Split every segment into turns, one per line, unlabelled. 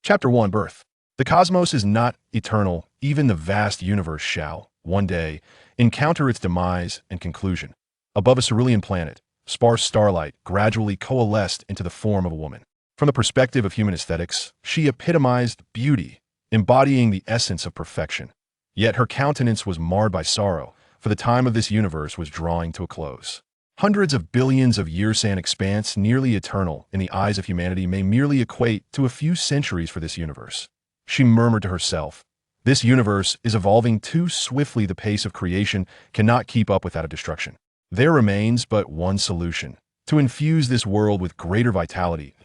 Chapter 1 Birth. The cosmos is not eternal, even the vast universe shall, one day, encounter its demise and conclusion. Above a cerulean planet, sparse starlight gradually coalesced into the form of a woman. From the perspective of human aesthetics, she epitomized beauty, embodying the essence of perfection. Yet her countenance was marred by sorrow, for the time of this universe was drawing to a close. Hundreds of billions of years, an expanse nearly eternal in the eyes of humanity, may merely equate to a few centuries for this universe. She murmured to herself, "This universe is evolving too swiftly. The pace of creation cannot keep up without a destruction. There remains but one solution: to infuse this world with greater vitality."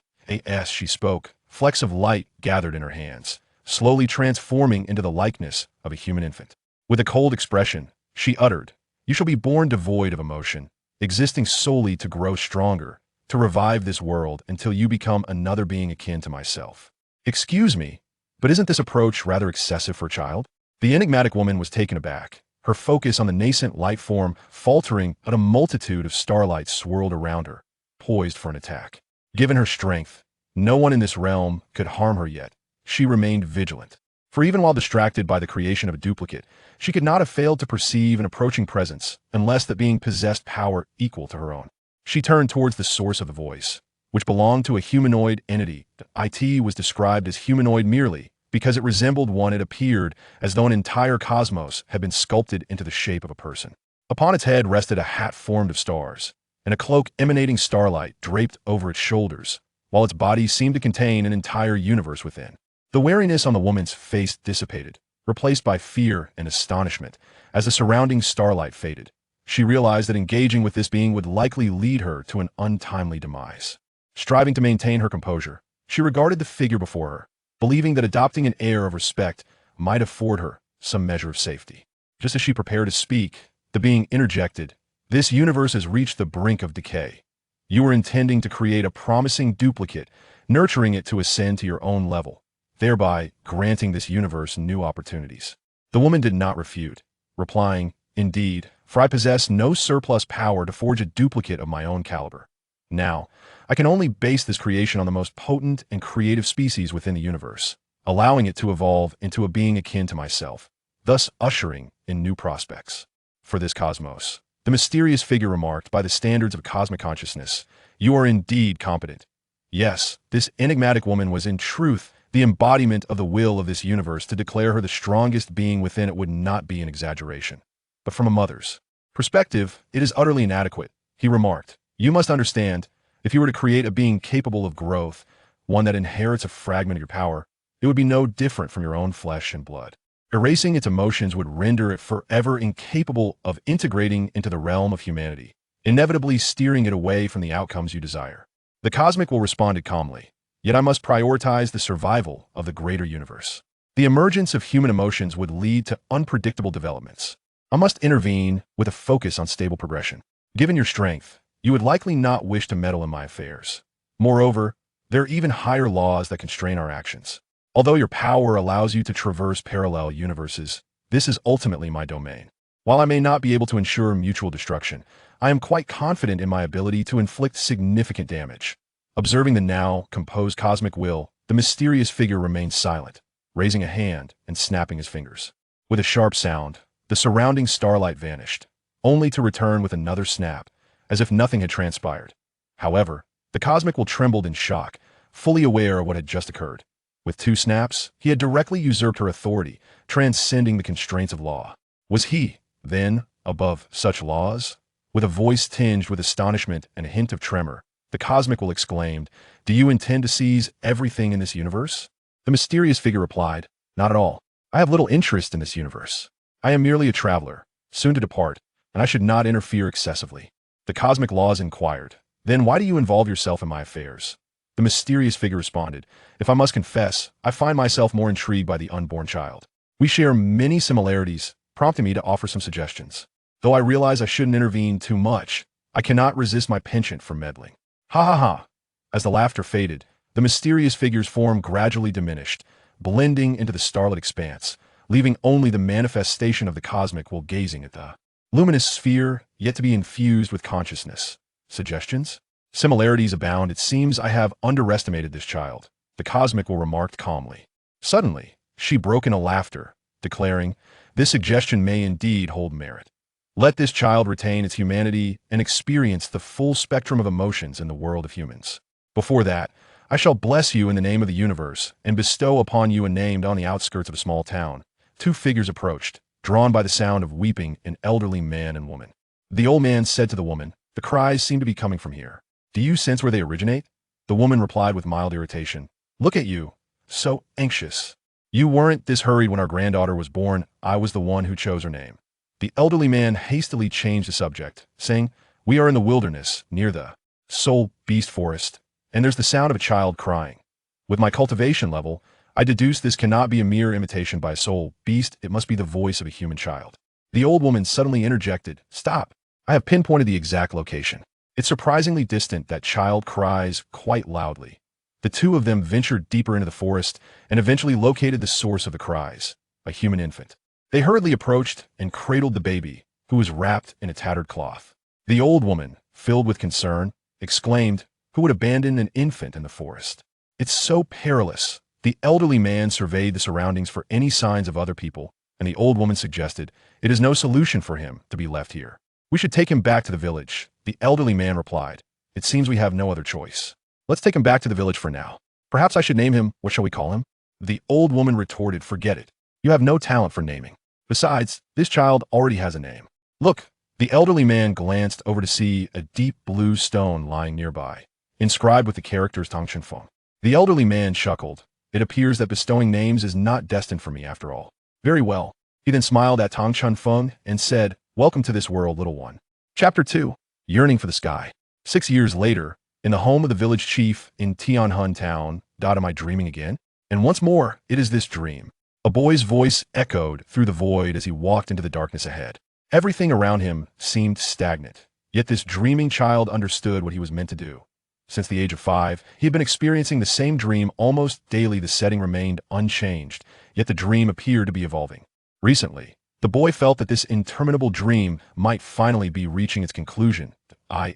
As she spoke, flecks of light gathered in her hands, slowly transforming into the likeness of a human infant. With a cold expression, she uttered, "You shall be born devoid of emotion, existing solely to grow stronger, to revive this world until you become another being akin to myself." Excuse me, but isn't this approach rather excessive for a child? The enigmatic woman was taken aback, her focus on the nascent life form faltering, but a multitude of starlights swirled around her, poised for an attack. Given her strength, no one in this realm could harm her, yet she remained vigilant. For even while distracted by the creation of a duplicate, she could not have failed to perceive an approaching presence, unless that being possessed power equal to her own. She turned towards the source of the voice, which belonged to a humanoid entity. It was described as humanoid merely because it resembled one. It appeared as though an entire cosmos had been sculpted into the shape of a person. Upon its head rested a hat formed of stars, and a cloak emanating starlight draped over its shoulders, while its body seemed to contain an entire universe within. The wariness on the woman's face dissipated, replaced by fear and astonishment, as the surrounding starlight faded. She realized that engaging with this being would likely lead her to an untimely demise. Striving to maintain her composure, she regarded the figure before her, believing that adopting an air of respect might afford her some measure of safety. Just as she prepared to speak, the being interjected, "This universe has reached the brink of decay. You are intending to create a promising duplicate, nurturing it to ascend to your own level, thereby granting this universe new opportunities." The woman did not refute, replying, "Indeed, for I possess no surplus power to forge a duplicate of my own caliber. Now, I can only base this creation on the most potent and creative species within the universe, allowing it to evolve into a being akin to myself, thus ushering in new prospects for this cosmos." The mysterious figure remarked, "By the standards of cosmic consciousness, you are indeed competent." Yes, this enigmatic woman was in truth the embodiment of the will of this universe. To declare her the strongest being within it would not be an exaggeration. But from a mother's perspective, it is utterly inadequate, he remarked. "You must understand, if you were to create a being capable of growth, one that inherits a fragment of your power, it would be no different from your own flesh and blood. Erasing its emotions would render it forever incapable of integrating into the realm of humanity, inevitably steering it away from the outcomes you desire." The cosmic will responded calmly, "Yet I must prioritize the survival of the greater universe. The emergence of human emotions would lead to unpredictable developments. I must intervene with a focus on stable progression. Given your strength, you would likely not wish to meddle in my affairs. Moreover, there are even higher laws that constrain our actions. Although your power allows you to traverse parallel universes, this is ultimately my domain. While I may not be able to ensure mutual destruction, I am quite confident in my ability to inflict significant damage." Observing the now composed cosmic will, the mysterious figure remained silent, raising a hand and snapping his fingers. With a sharp sound, the surrounding starlight vanished, only to return with another snap, as if nothing had transpired. However, the cosmic will trembled in shock, fully aware of what had just occurred. With two snaps, he had directly usurped her authority, transcending the constraints of law. Was he, then, above such laws? With a voice tinged with astonishment and a hint of tremor, the cosmic will exclaimed, "Do you intend to seize everything in this universe?" The mysterious figure replied, "Not at all. I have little interest in this universe. I am merely a traveler, soon to depart, and I should not interfere excessively." The cosmic laws inquired, "Then why do you involve yourself in my affairs?" The mysterious figure responded, "If I must confess, I find myself more intrigued by the unborn child. We share many similarities, prompting me to offer some suggestions. Though I realize I shouldn't intervene too much, I cannot resist my penchant for meddling." Ha ha ha! As the laughter faded, the mysterious figure's form gradually diminished, blending into the starlit expanse, leaving only the manifestation of the cosmic while gazing at the luminous sphere yet to be infused with consciousness. Suggestions? Similarities abound. It seems I have underestimated this child. the cosmic will remarked calmly. Suddenly, she broke into laughter, declaring, "This suggestion may indeed hold merit. Let this child retain its humanity and experience the full spectrum of emotions in the world of humans. Before that, I shall bless you in the name of the universe and bestow upon you a name." On the outskirts of a small town, two figures approached, drawn by the sound of weeping, an elderly man and woman. The old man said to the woman, "The cries seem to be coming from here. Do you sense where they originate?" The woman replied with mild irritation, "Look at you, so anxious. You weren't this hurried when our granddaughter was born. I was the one who chose her name." The elderly man hastily changed the subject, saying, "We are in the wilderness, near the soul beast forest, and there's the sound of a child crying. With my cultivation level, I deduce this cannot be a mere imitation by a soul beast. It must be the voice of a human child." The old woman suddenly interjected, "Stop. I have pinpointed the exact location. It's surprisingly distant. That child cries quite loudly." The two of them ventured deeper into the forest and eventually located the source of the cries, a human infant. They hurriedly approached and cradled the baby, who was wrapped in a tattered cloth. The old woman, filled with concern, exclaimed, "Who would abandon an infant in the forest? It's so perilous." The elderly man surveyed the surroundings for any signs of other people, and the old woman suggested, "It is no solution for him to be left here. We should take him back to the village." The elderly man replied, "It seems we have no other choice. Let's take him back to the village for now. Perhaps I should name him. What shall we call him?" The old woman retorted, "Forget it. You have no talent for naming. Besides, this child already has a name. Look." The elderly man glanced over to see a deep blue stone lying nearby, inscribed with the characters Tang Feng. The elderly man chuckled. "It appears that bestowing names is not destined for me after all. Very well." He then smiled at Tang Feng and said, "Welcome to this world, little one." Chapter 2. Yearning for the Sky. 6 years later, in the home of the village chief in Tianhun town. Am I dreaming again? And once more, it is this dream. A boy's voice echoed through the void as he walked into the darkness ahead. Everything around him seemed stagnant, yet this dreaming child understood what he was meant to do. Since the age of 5, he had been experiencing the same dream almost daily. The setting remained unchanged, yet the dream appeared to be evolving. Recently, the boy felt that this interminable dream might finally be reaching its conclusion.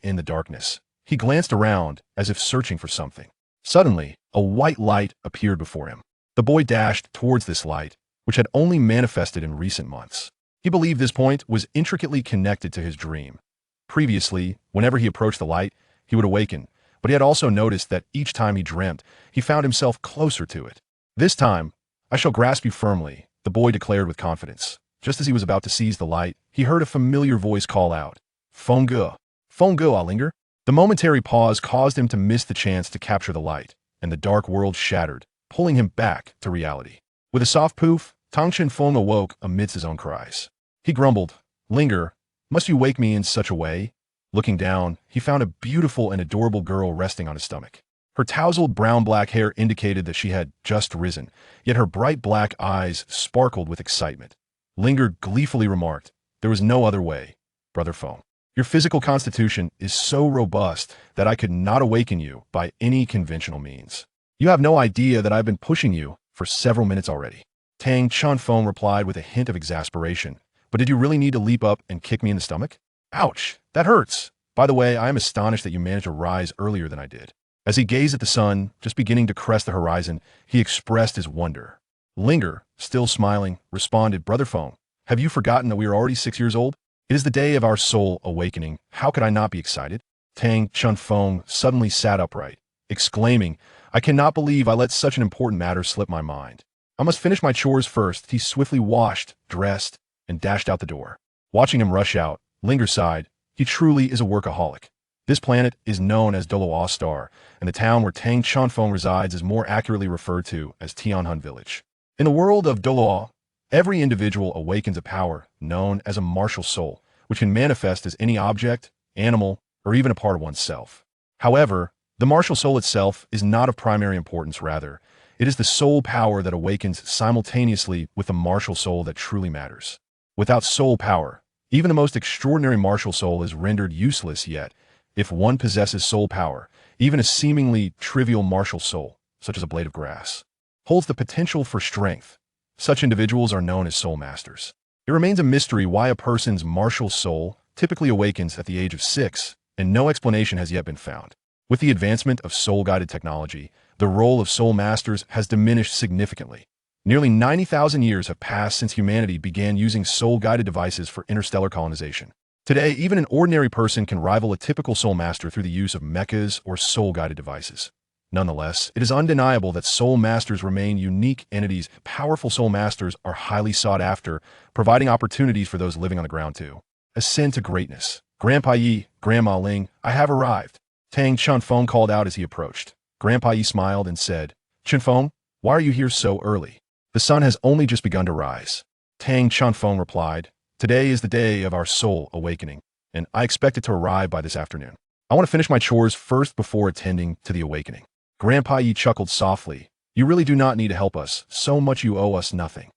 In the darkness, he glanced around as if searching for something. Suddenly, a white light appeared before him. The boy dashed towards this light, which had only manifested in recent months. He believed this point was intricately connected to his dream. Previously, whenever he approached the light, he would awaken, but he had also noticed that each time he dreamt, he found himself closer to it. "This time, I shall grasp you firmly," the boy declared with confidence. Just as he was about to seize the light, he heard a familiar voice call out, "Feng Ge, Feng Ge, I'll linger." The momentary pause caused him to miss the chance to capture the light, and the dark world shattered, pulling him back to reality. With a soft poof, Tang Feng awoke amidst his own cries. He grumbled, "Linger, must you wake me in such a way?" Looking down, he found a beautiful and adorable girl resting on his stomach. Her tousled brown-black hair indicated that she had just risen, yet her bright black eyes sparkled with excitement. Linger gleefully remarked, "There was no other way, Brother Feng. Your physical constitution is so robust that I could not awaken you by any conventional means. You have no idea that I've been pushing you for several minutes already." Tang Feng replied with a hint of exasperation, "But did you really need to leap up and kick me in the stomach? Ouch, that hurts. By the way, I am astonished that you managed to rise earlier than I did." As he gazed at the sun, just beginning to crest the horizon, he expressed his wonder. Linger, still smiling, responded, "Brother Feng, have you forgotten that we are already 6 years old? It is the day of our soul awakening. How could I not be excited?" Tang Feng suddenly sat upright, exclaiming, "I cannot believe I let such an important matter slip my mind. I must finish my chores first." He swiftly washed, dressed, and dashed out the door. Watching him rush out, Linger sighed. He truly is a workaholic. This planet is known as Douluo Star, and the town where Tang Feng resides is more accurately referred to as Tianhun Village. In the world of Douluo, every individual awakens a power known as a martial soul, which can manifest as any object, animal, or even a part of oneself. However, the martial soul itself is not of primary importance. Rather, it is the soul power that awakens simultaneously with the martial soul that truly matters. Without soul power, even the most extraordinary martial soul is rendered useless. Yet, if one possesses soul power, even a seemingly trivial martial soul, such as a blade of grass, holds the potential for strength. Such individuals are known as soul masters. It remains a mystery why a person's martial soul typically awakens at the age of 6, and no explanation has yet been found. With the advancement of soul-guided technology, the role of soul masters has diminished significantly. Nearly 90,000 years have passed since humanity began using soul-guided devices for interstellar colonization. Today, even an ordinary person can rival a typical soul master through the use of mechas or soul-guided devices. Nonetheless, it is undeniable that soul masters remain unique entities. Powerful soul masters are highly sought after, providing opportunities for those living on the ground too. Ascend to greatness. Grandpa Yi, Grandma Ling, I have arrived. Tang Chunfeng called out as he approached. Grandpa Yi smiled and said, Chunfeng, why are you here so early? The sun has only just begun to rise. Tang Chunfeng replied, Today is the day of our soul awakening, and I expect it to arrive by this afternoon. I want to finish my chores first before attending to the awakening. Grandpa Yi chuckled softly. You really do not need to help us. So much you owe us nothing.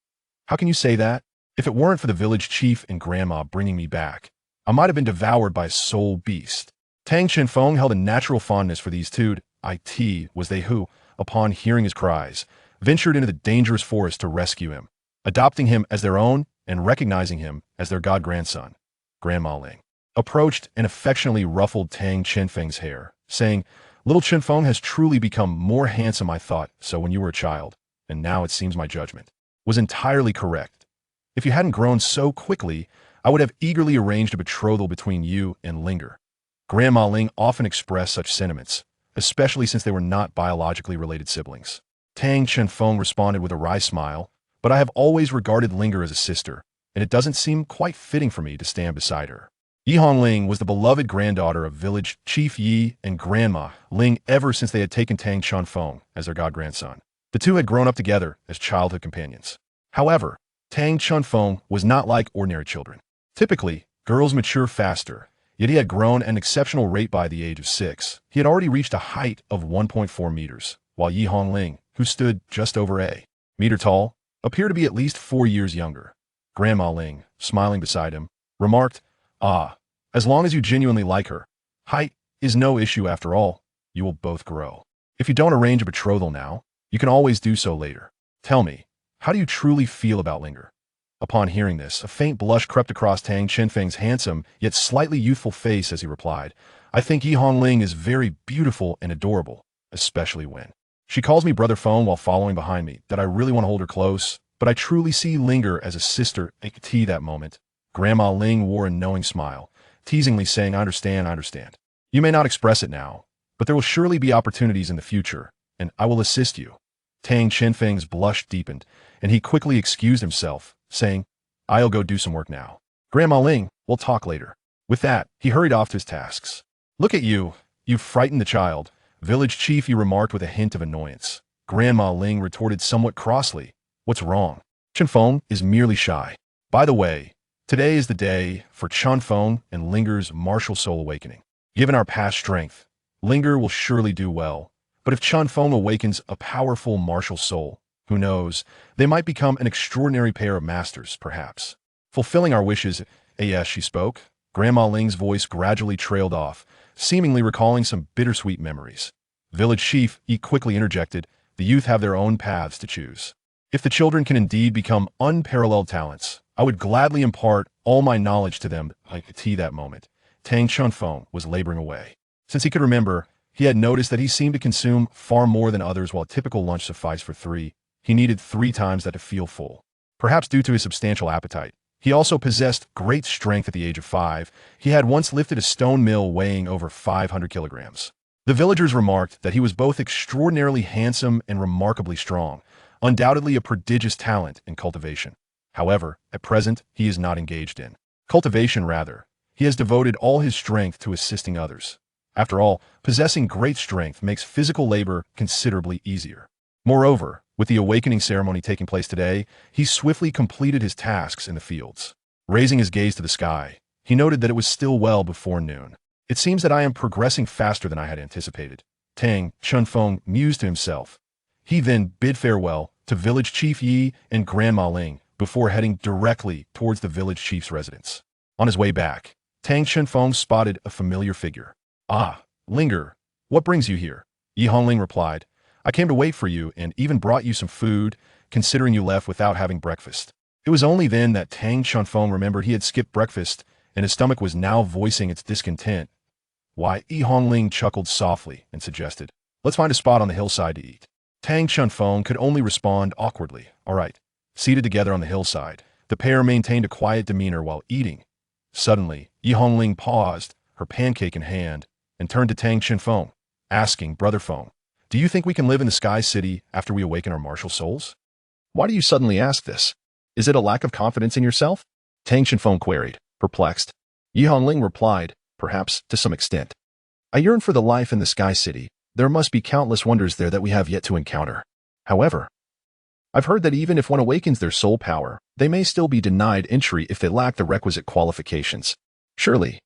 How can you say that? If it weren't for the village chief and grandma bringing me back, I might have been devoured by a soul beast. Tang Chunfeng held a natural fondness for these two. It was they who, upon hearing his cries, ventured into the dangerous forest to rescue him, adopting him as their own and recognizing him as their god-grandson. Grandma Ling approached and affectionately ruffled Tang Chunfeng's hair, saying, Little Chunfeng has truly become more handsome I thought so when you were a child, and now it seems my judgment was entirely correct. If you hadn't grown so quickly, I would have eagerly arranged a betrothal between you and Linger. Grandma Ling often expressed such sentiments, especially since they were not biologically related siblings. Tang Chunfeng responded with a wry smile, but I have always regarded Linger as a sister, and it doesn't seem quite fitting for me to stand beside her. Yi Hongling was the beloved granddaughter of village Chief Yi and Grandma Ling ever since they had taken Tang Chunfeng as their god-grandson. The two had grown up together as childhood companions. However, Tang Chunfeng was not like ordinary children. Typically, girls mature faster, yet he had grown at an exceptional rate by the age of 6. He had already reached a height of 1.4 meters, while Yi Hongling, who stood just over a meter tall, appeared to be at least 4 years younger. Grandma Ling, smiling beside him, remarked, as long as you genuinely like her, height is no issue after all. You will both grow. If you don't arrange a betrothal now, you can always do so later. Tell me, how do you truly feel about Linger? Upon hearing this, a faint blush crept across Tang Chunfeng's handsome yet slightly youthful face as he replied, I think Yi Hongling is very beautiful and adorable, especially when she calls me Brother Phone while following behind me, that I really want to hold her close, but I truly see Linger as a sister. That moment, Grandma Ling wore a knowing smile, teasingly saying, I understand. You may not express it now, but there will surely be opportunities in the future, and I will assist you. Tang Chunfeng's blush deepened, and he quickly excused himself, saying, I'll go do some work now. Grandma Ling, we'll talk later. With that, he hurried off to his tasks. Look at you. You've frightened the child. Village chief, he remarked with a hint of annoyance. Grandma Ling retorted somewhat crossly, What's wrong? Chunfeng is merely shy. By the way, today is the day for Chunfeng and Linger's martial soul awakening. Given our past strength, Linger will surely do well. But if Chunfeng awakens a powerful martial soul, who knows, they might become an extraordinary pair of masters, perhaps. Fulfilling our wishes, yes, she spoke. Grandma Ling's voice gradually trailed off, seemingly recalling some bittersweet memories. Village chief, he quickly interjected, the youth have their own paths to choose. If the children can indeed become unparalleled talents, I would gladly impart all my knowledge to them. That moment, Tang Chunfeng was laboring away. Since he could remember, he had noticed that he seemed to consume far more than others while a typical lunch sufficed for 3. He needed 3 times that to feel full. Perhaps due to his substantial appetite, he also possessed great strength at the age of 5. He had once lifted a stone mill weighing over 500 kilograms. The villagers remarked that he was both extraordinarily handsome and remarkably strong, undoubtedly a prodigious talent in cultivation. However, at present, he is not engaged in cultivation. Rather, he has devoted all his strength to assisting others. After all, possessing great strength makes physical labor considerably easier. Moreover, with the awakening ceremony taking place today, he swiftly completed his tasks in the fields. Raising his gaze to the sky, he noted that it was still well before noon. It seems that I am progressing faster than I had anticipated. Tang Chunfeng mused to himself. He then bid farewell to village chief Yi and Grandma Ling before heading directly towards the village chief's residence. On his way back, Tang Chunfeng spotted a familiar figure. Linger, what brings you here? Yi Hongling replied, I came to wait for you and even brought you some food, considering you left without having breakfast. It was only then that Tang Chunfeng remembered he had skipped breakfast, and his stomach was now voicing its discontent. Why, Yi Hongling chuckled softly and suggested, Let's find a spot on the hillside to eat. Tang Chunfeng could only respond awkwardly. All right. Seated together on the hillside, the pair maintained a quiet demeanor while eating. Suddenly, Yi Hongling paused, her pancake in hand, and turned to Tang Chunfeng, asking, Brother Feng, do you think we can live in the Sky City after we awaken our martial souls? Why do you suddenly ask this? Is it a lack of confidence in yourself? Tang Chunfeng queried, perplexed. Yi Hongling replied, perhaps to some extent. I yearn for the life in the Sky City. There must be countless wonders there that we have yet to encounter. However, I've heard that even if one awakens their soul power, they may still be denied entry if they lack the requisite qualifications. Surely,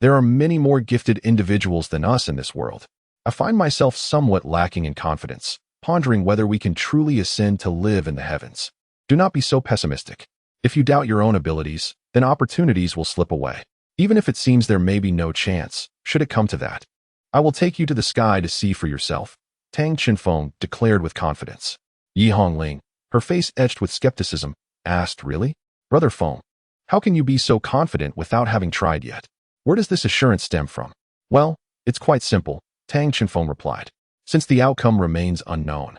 there are many more gifted individuals than us in this world. I find myself somewhat lacking in confidence, pondering whether we can truly ascend to live in the heavens. Do not be so pessimistic. If you doubt your own abilities, then opportunities will slip away. Even if it seems there may be no chance, should it come to that, I will take you to the sky to see for yourself, Tang Chunfeng declared with confidence. Yi Hongling, her face etched with skepticism, asked, Really? Brother Feng, how can you be so confident without having tried yet? Where does this assurance stem from? Well, it's quite simple, Tang Chunfeng replied. Since the outcome remains unknown,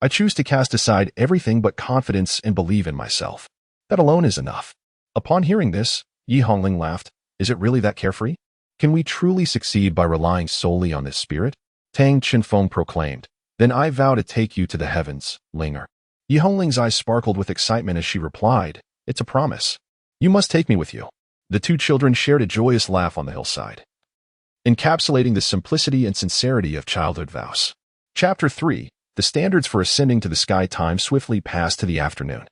I choose to cast aside everything but confidence and believe in myself. That alone is enough. Upon hearing this, Yi Hongling laughed. Is it really that carefree? Can we truly succeed by relying solely on this spirit? Tang Chunfeng proclaimed. Then I vow to take you to the heavens, Linger. Yi Hongling's eyes sparkled with excitement as she replied, It's a promise. You must take me with you. The two children shared a joyous laugh on the hillside, encapsulating the simplicity and sincerity of childhood vows. Chapter 3. The standards for ascending to the sky. Time swiftly passed to the afternoon,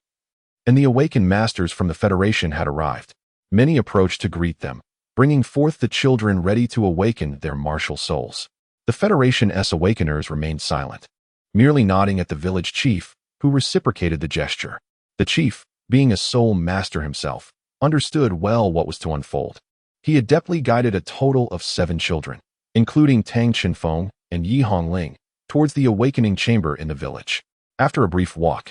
and the awakened masters from the Federation had arrived. Many approached to greet them, bringing forth the children ready to awaken their martial souls. The Federation's awakeners remained silent, merely nodding at the village chief, who reciprocated the gesture. The chief, being a soul master himself, understood well what was to unfold. He adeptly guided a total of 7 children, including Tang Chunfeng and Yi Hongling, towards the awakening chamber in the village. After a brief walk,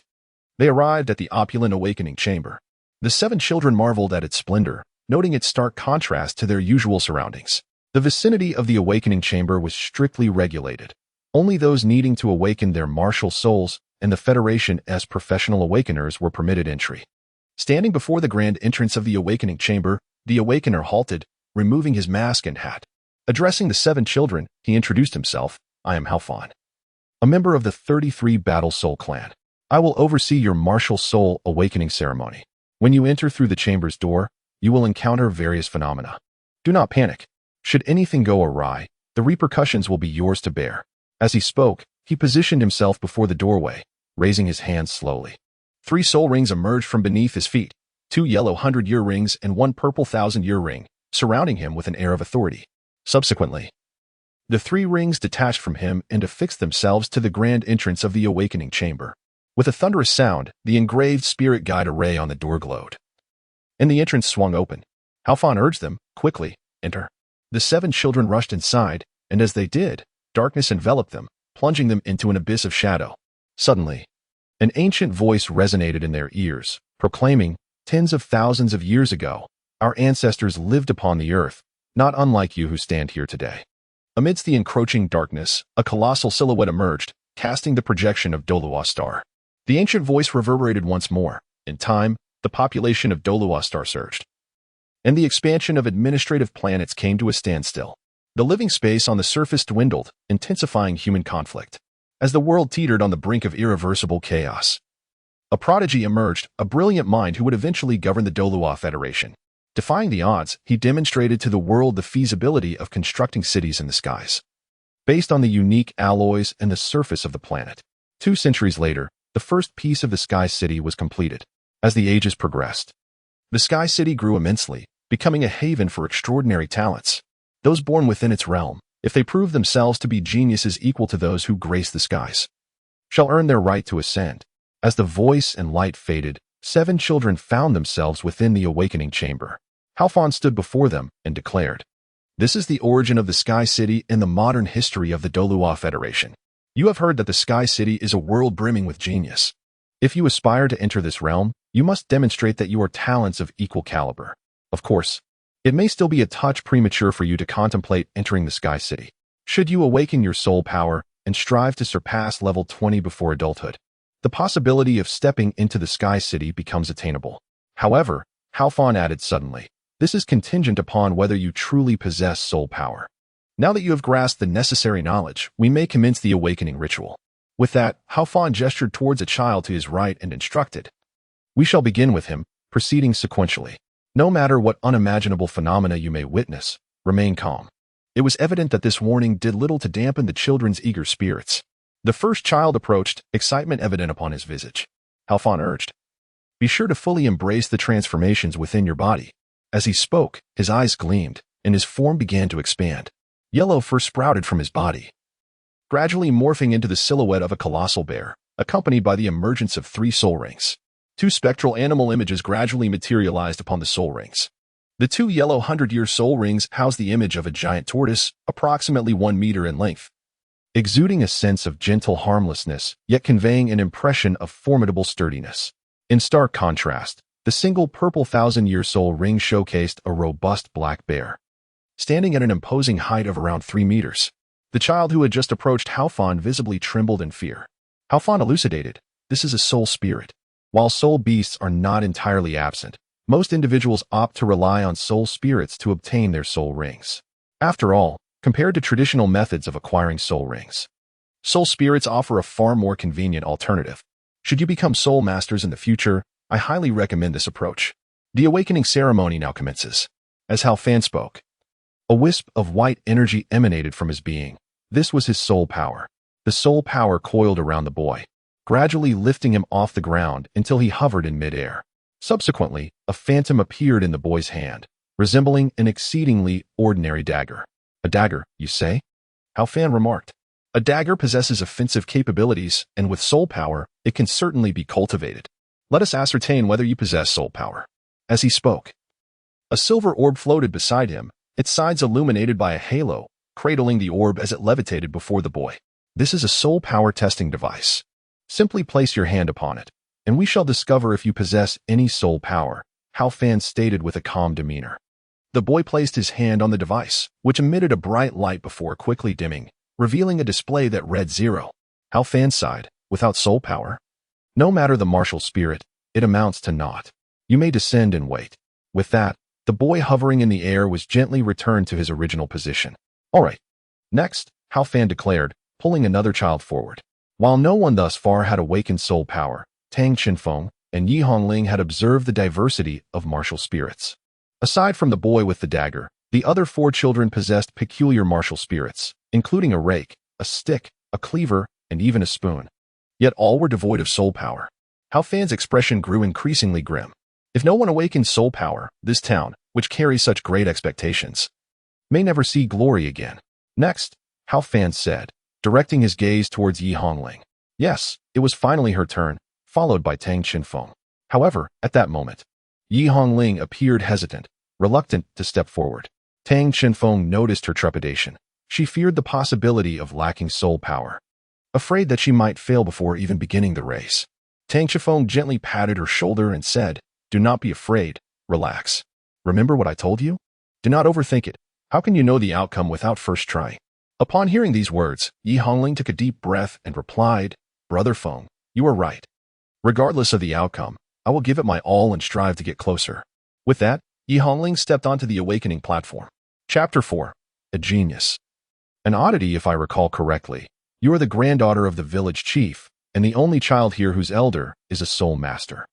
they arrived at the opulent awakening chamber. The 7 children marveled at its splendor, noting its stark contrast to their usual surroundings. The vicinity of the awakening chamber was strictly regulated. Only those needing to awaken their martial souls and the Federation's professional awakeners were permitted entry. Standing before the grand entrance of the awakening chamber, the awakener halted, removing his mask and hat. Addressing the 7 children, he introduced himself. I am Halfan, a member of the 33 Battle Soul clan. I will oversee your martial soul awakening ceremony. When you enter through the chamber's door, you will encounter various phenomena. Do not panic. Should anything go awry, the repercussions will be yours to bear. As he spoke, he positioned himself before the doorway, raising his hands slowly. 3 soul rings emerged from beneath his feet, 2 yellow 100-year rings and 1 purple 1000-year ring, surrounding him with an air of authority. Subsequently, the 3 rings detached from him and affixed themselves to the grand entrance of the awakening chamber. With a thunderous sound, the engraved spirit guide array on the door glowed, and the entrance swung open. Halfan urged them, quickly, enter. The 7 children rushed inside, and as they did, darkness enveloped them, plunging them into an abyss of shadow. Suddenly, an ancient voice resonated in their ears, proclaiming, Tens of thousands of years ago, our ancestors lived upon the earth, not unlike you who stand here today. Amidst the encroaching darkness, a colossal silhouette emerged, casting the projection of Douluo star. The ancient voice reverberated once more. In time, the population of Douluo star surged, and the expansion of administrative planets came to a standstill. The living space on the surface dwindled, intensifying human conflict. As the world teetered on the brink of irreversible chaos, a prodigy emerged, a brilliant mind who would eventually govern the Douluo Federation. Defying the odds, he demonstrated to the world the feasibility of constructing cities in the skies, based on the unique alloys and the surface of the planet. 2 centuries later, the first piece of the Sky City was completed. As the ages progressed, the Sky City grew immensely, becoming a haven for extraordinary talents. Those born within its realm, if they prove themselves to be geniuses equal to those who grace the skies, shall earn their right to ascend. As the voice and light faded, 7 children found themselves within the awakening chamber. Halfan stood before them and declared, This is the origin of the Sky City in the modern history of the Douluo Federation. You have heard that the Sky City is a world brimming with genius. If you aspire to enter this realm, you must demonstrate that you are talents of equal caliber. Of course, it may still be a touch premature for you to contemplate entering the Sky City. Should you awaken your soul power, and strive to surpass level 20 before adulthood. The possibility of stepping into the Sky City becomes attainable. However, Halfon added suddenly, this is contingent upon whether you truly possess soul power. Now that you have grasped the necessary knowledge, we may commence the awakening ritual. With that, Halfon gestured towards a child to his right and instructed, we shall begin with him, proceeding sequentially. No matter what unimaginable phenomena you may witness, remain calm. It was evident that this warning did little to dampen the children's eager spirits. The first child approached, excitement evident upon his visage. Halfon urged, be sure to fully embrace the transformations within your body. As he spoke, his eyes gleamed, and his form began to expand. Yellow first sprouted from his body, gradually morphing into the silhouette of a colossal bear, accompanied by the emergence of 3 soul rings. 2 spectral animal images gradually materialized upon the soul rings. The 2 yellow 100-year soul rings house the image of a giant tortoise, approximately 1 meter in length, exuding a sense of gentle harmlessness, yet conveying an impression of formidable sturdiness. In stark contrast, the single purple 1,000-year soul ring showcased a robust black bear, standing at an imposing height of around 3 meters. The child who had just approached Halfon visibly trembled in fear. Halfon elucidated, this is a soul spirit. While soul beasts are not entirely absent, most individuals opt to rely on soul spirits to obtain their soul rings. After all, compared to traditional methods of acquiring soul rings, soul spirits offer a far more convenient alternative. Should you become soul masters in the future, I highly recommend this approach. The awakening ceremony now commences. As Halfon spoke, a wisp of white energy emanated from his being. This was his soul power. The soul power coiled around the boy, gradually lifting him off the ground until he hovered in midair. Subsequently, a phantom appeared in the boy's hand, resembling an exceedingly ordinary dagger. A dagger, you say? Halfon remarked. A dagger possesses offensive capabilities, and with soul power, it can certainly be cultivated. Let us ascertain whether you possess soul power. As he spoke, a silver orb floated beside him, its sides illuminated by a halo, cradling the orb as it levitated before the boy. This is a soul power testing device. Simply place your hand upon it, and we shall discover if you possess any soul power, Halfon stated with a calm demeanor. The boy placed his hand on the device, which emitted a bright light before quickly dimming, revealing a display that read 0. Halfon sighed, without soul power? No matter the martial spirit, it amounts to naught. You may descend and wait. With that, the boy hovering in the air was gently returned to his original position. All right. Next, Halfon declared, pulling another child forward. While no one thus far had awakened soul power, Tang Qinfeng and Yi Hongling had observed the diversity of martial spirits. Aside from the boy with the dagger, the other 4 children possessed peculiar martial spirits, including a rake, a stick, a cleaver, and even a spoon. Yet all were devoid of soul power. Halfon's expression grew increasingly grim. If no one awakens soul power, this town, which carries such great expectations, may never see glory again. Next, Halfon said, directing his gaze towards Yi Hongling. Yes, it was finally her turn, followed by Tang Qinfeng. However, at that moment, Yi Hongling appeared hesitant, reluctant to step forward. Tang Qinfeng noticed her trepidation. She feared the possibility of lacking soul power, afraid that she might fail before even beginning the race. Tang Qinfeng gently patted her shoulder and said, do not be afraid, relax. Remember what I told you? Do not overthink it. How can you know the outcome without first trying? Upon hearing these words, Yi Hongling took a deep breath and replied, Brother Feng, you are right. Regardless of the outcome, I will give it my all and strive to get closer. With that, Yi Hongling stepped onto the awakening platform. Chapter 4. A Genius. An oddity if I recall correctly. You are the granddaughter of the village chief, and the only child here whose elder is a soul master.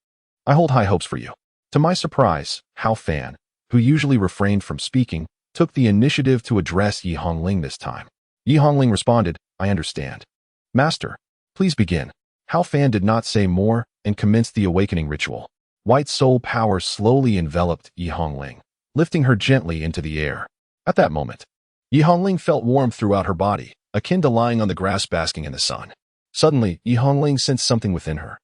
I hold high hopes for you. To my surprise, Halfon, who usually refrained from speaking, took the initiative to address Yi Hongling this time. Yi Hongling responded, I understand. Master, please begin. Halfon did not say more and commenced the awakening ritual. White soul power slowly enveloped Yi Hongling, lifting her gently into the air. At that moment, Yi Hongling felt warmth throughout her body, akin to lying on the grass basking in the sun. Suddenly, Yi Hongling sensed something within her,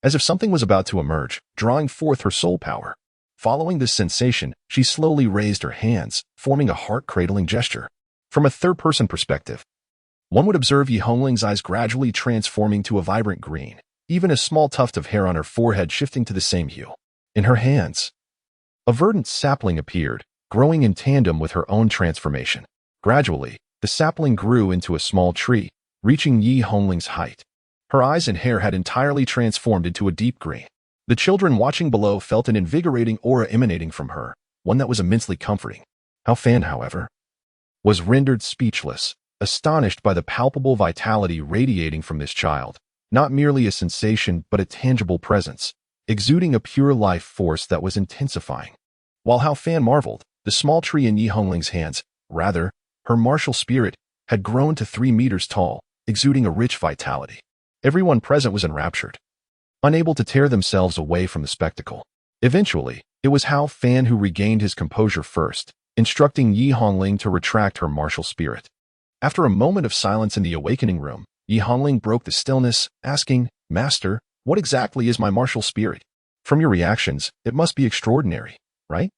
as if something was about to emerge, drawing forth her soul power. Following this sensation, she slowly raised her hands, forming a heart-cradling gesture. From a third-person perspective, one would observe Yi Hongling's eyes gradually transforming to a vibrant green, even a small tuft of hair on her forehead shifting to the same hue. In her hands, a verdant sapling appeared, growing in tandem with her own transformation. Gradually, the sapling grew into a small tree, reaching Yi Hongling's height. Her eyes and hair had entirely transformed into a deep green. The children watching below felt an invigorating aura emanating from her, one that was immensely comforting. Hao Fan, however, was rendered speechless, astonished by the palpable vitality radiating from this child, not merely a sensation but a tangible presence, exuding a pure life force that was intensifying. While Hao Fan marveled, the small tree in Yi Hongling's hands, rather, her martial spirit, had grown to 3 meters tall, exuding a rich vitality. Everyone present was enraptured, unable to tear themselves away from the spectacle. Eventually, it was Hao Fan who regained his composure first, instructing Yi Hongling to retract her martial spirit. After a moment of silence in the awakening room, Yi Hongling broke the stillness, asking, "Master, what exactly is my martial spirit? From your reactions, it must be extraordinary, right?"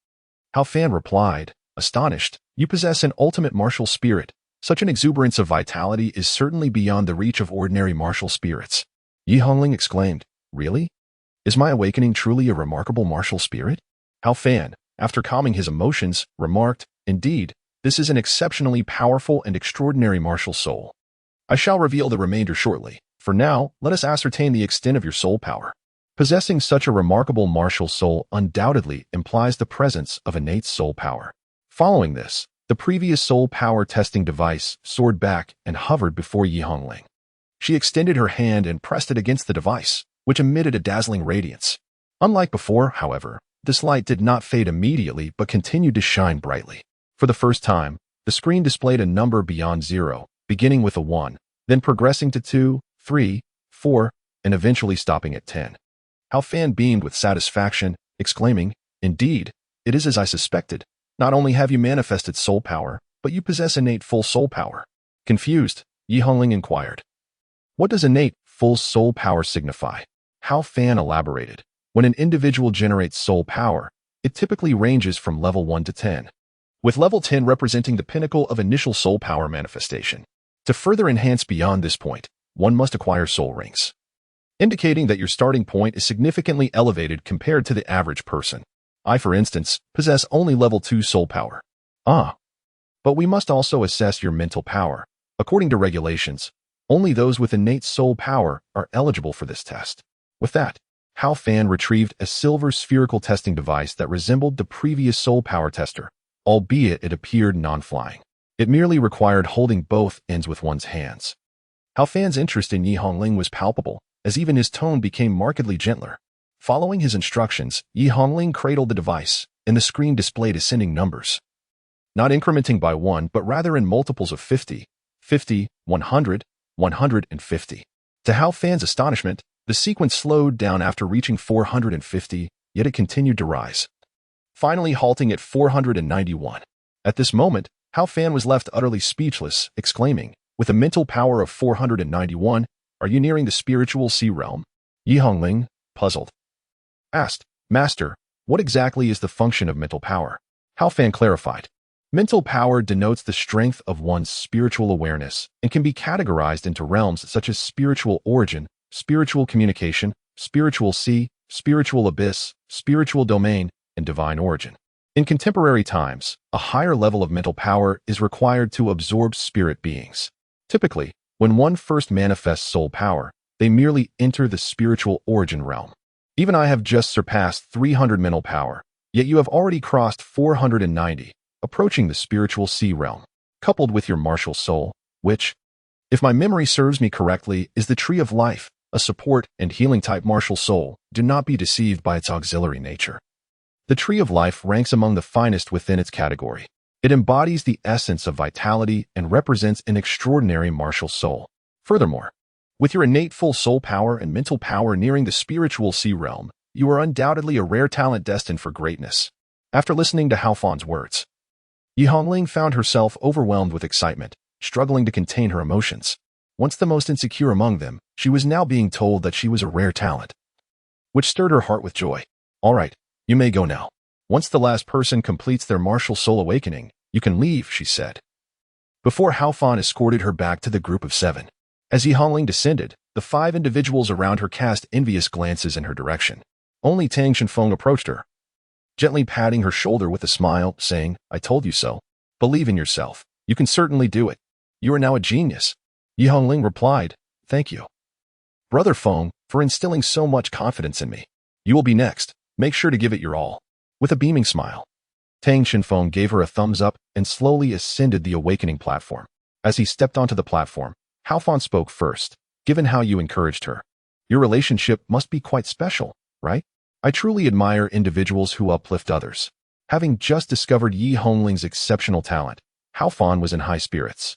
Hao Fan replied, astonished, "You possess an ultimate martial spirit. Such an exuberance of vitality is certainly beyond the reach of ordinary martial spirits." Yi Hongling exclaimed, "Really? Is my awakening truly a remarkable martial spirit?" Hao Fan, after calming his emotions, remarked, "Indeed, this is an exceptionally powerful and extraordinary martial soul. I shall reveal the remainder shortly. For now, let us ascertain the extent of your soul power. Possessing such a remarkable martial soul undoubtedly implies the presence of innate soul power." Following this, the previous soul power testing device soared back and hovered before Yi Hongling. She extended her hand and pressed it against the device, which emitted a dazzling radiance. Unlike before, however, this light did not fade immediately but continued to shine brightly. For the first time, the screen displayed a number beyond 0, beginning with a 1, then progressing to 2, 3, 4, and eventually stopping at 10. Hao Fan beamed with satisfaction, exclaiming, "Indeed, it is as I suspected. Not only have you manifested soul power, but you possess innate full soul power." Confused, Yi Hongling inquired, "What does innate full soul power signify?" Hao Fan elaborated, "When an individual generates soul power, it typically ranges from level 1 to 10, with level 10 representing the pinnacle of initial soul power manifestation. To further enhance beyond this point, one must acquire soul rings, indicating that your starting point is significantly elevated compared to the average person. I, for instance, possess only level 2 soul power." "Ah. But we must also assess your mental power. According to regulations, only those with innate soul power are eligible for this test." With that, Hao Fan retrieved a silver spherical testing device that resembled the previous soul power tester, albeit it appeared non-flying. It merely required holding both ends with one's hands. Hao Fan's interest in Yi Hongling was palpable, as even his tone became markedly gentler. Following his instructions, Yi Hongling cradled the device, and the screen displayed ascending numbers, not incrementing by 1 but rather in multiples of 50, 50, 100, 150. To Hao Fan's astonishment, the sequence slowed down after reaching 450, yet it continued to rise, finally halting at 491. At this moment, Hao Fan was left utterly speechless, exclaiming, "With a mental power of 491, are you nearing the spiritual sea realm?" Yi Hongling, puzzled, asked, "Master, what exactly is the function of mental power?" Hao Fan clarified, "Mental power denotes the strength of one's spiritual awareness and can be categorized into realms such as spiritual origin, spiritual communication, spiritual sea, spiritual abyss, spiritual domain, and divine origin. In contemporary times, a higher level of mental power is required to absorb spirit beings. Typically, when one first manifests soul power, they merely enter the spiritual origin realm. Even I have just surpassed 300 mental power, yet you have already crossed 490, approaching the spiritual sea realm, coupled with your martial soul, which, if my memory serves me correctly, is the tree of life, a support and healing type martial soul. Do not be deceived by its auxiliary nature. The tree of life ranks among the finest within its category. It embodies the essence of vitality and represents an extraordinary martial soul. Furthermore, with your innate full soul power and mental power nearing the spiritual sea realm, you are undoubtedly a rare talent destined for greatness." After listening to Hao Fan's words, Yi Hongling found herself overwhelmed with excitement, struggling to contain her emotions. Once the most insecure among them, she was now being told that she was a rare talent, which stirred her heart with joy. "All right, you may go now. Once the last person completes their martial soul awakening, you can leave," she said, before Hao Fan escorted her back to the group of 7. As Yi Hongling descended, the 5 individuals around her cast envious glances in her direction. Only Tang Shenfeng approached her, gently patting her shoulder with a smile, saying, "I told you so. Believe in yourself. You can certainly do it. You are now a genius." Yi Hongling replied, "Thank you, Brother Feng, for instilling so much confidence in me. You will be next. Make sure to give it your all." With a beaming smile, Tang Shenfeng gave her a thumbs up and slowly ascended the awakening platform. As he stepped onto the platform, Hao Fan spoke first. "Given how you encouraged her, your relationship must be quite special, right? I truly admire individuals who uplift others." Having just discovered Yi Hongling's exceptional talent, Hao Fan was in high spirits.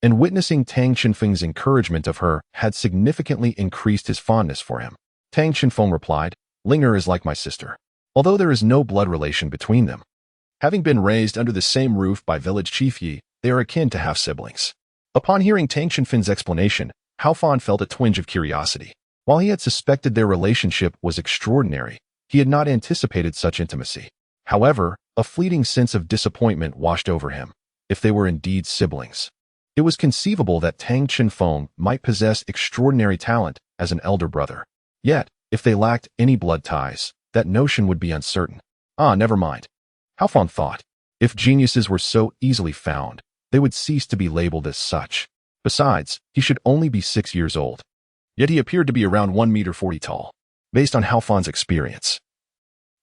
And witnessing Tang Shenfeng's encouragement of her had significantly increased his fondness for him. Tang Shenfeng replied, "Linger is like my sister, although there is no blood relation between them. Having been raised under the same roof by village chief Yi, they are akin to half-siblings." Upon hearing Tang Shenfeng's explanation, Hao Fan felt a twinge of curiosity. While he had suspected their relationship was extraordinary, he had not anticipated such intimacy. However, a fleeting sense of disappointment washed over him. If they were indeed siblings, it was conceivable that Tang Shenfeng might possess extraordinary talent as an elder brother. Yet, if they lacked any blood ties, that notion would be uncertain. Never mind, Hao Fan thought. If geniuses were so easily found, they would cease to be labeled as such. Besides, he should only be 6 years old. Yet he appeared to be around 1.40 meters tall. Based on Hao Fan's experience,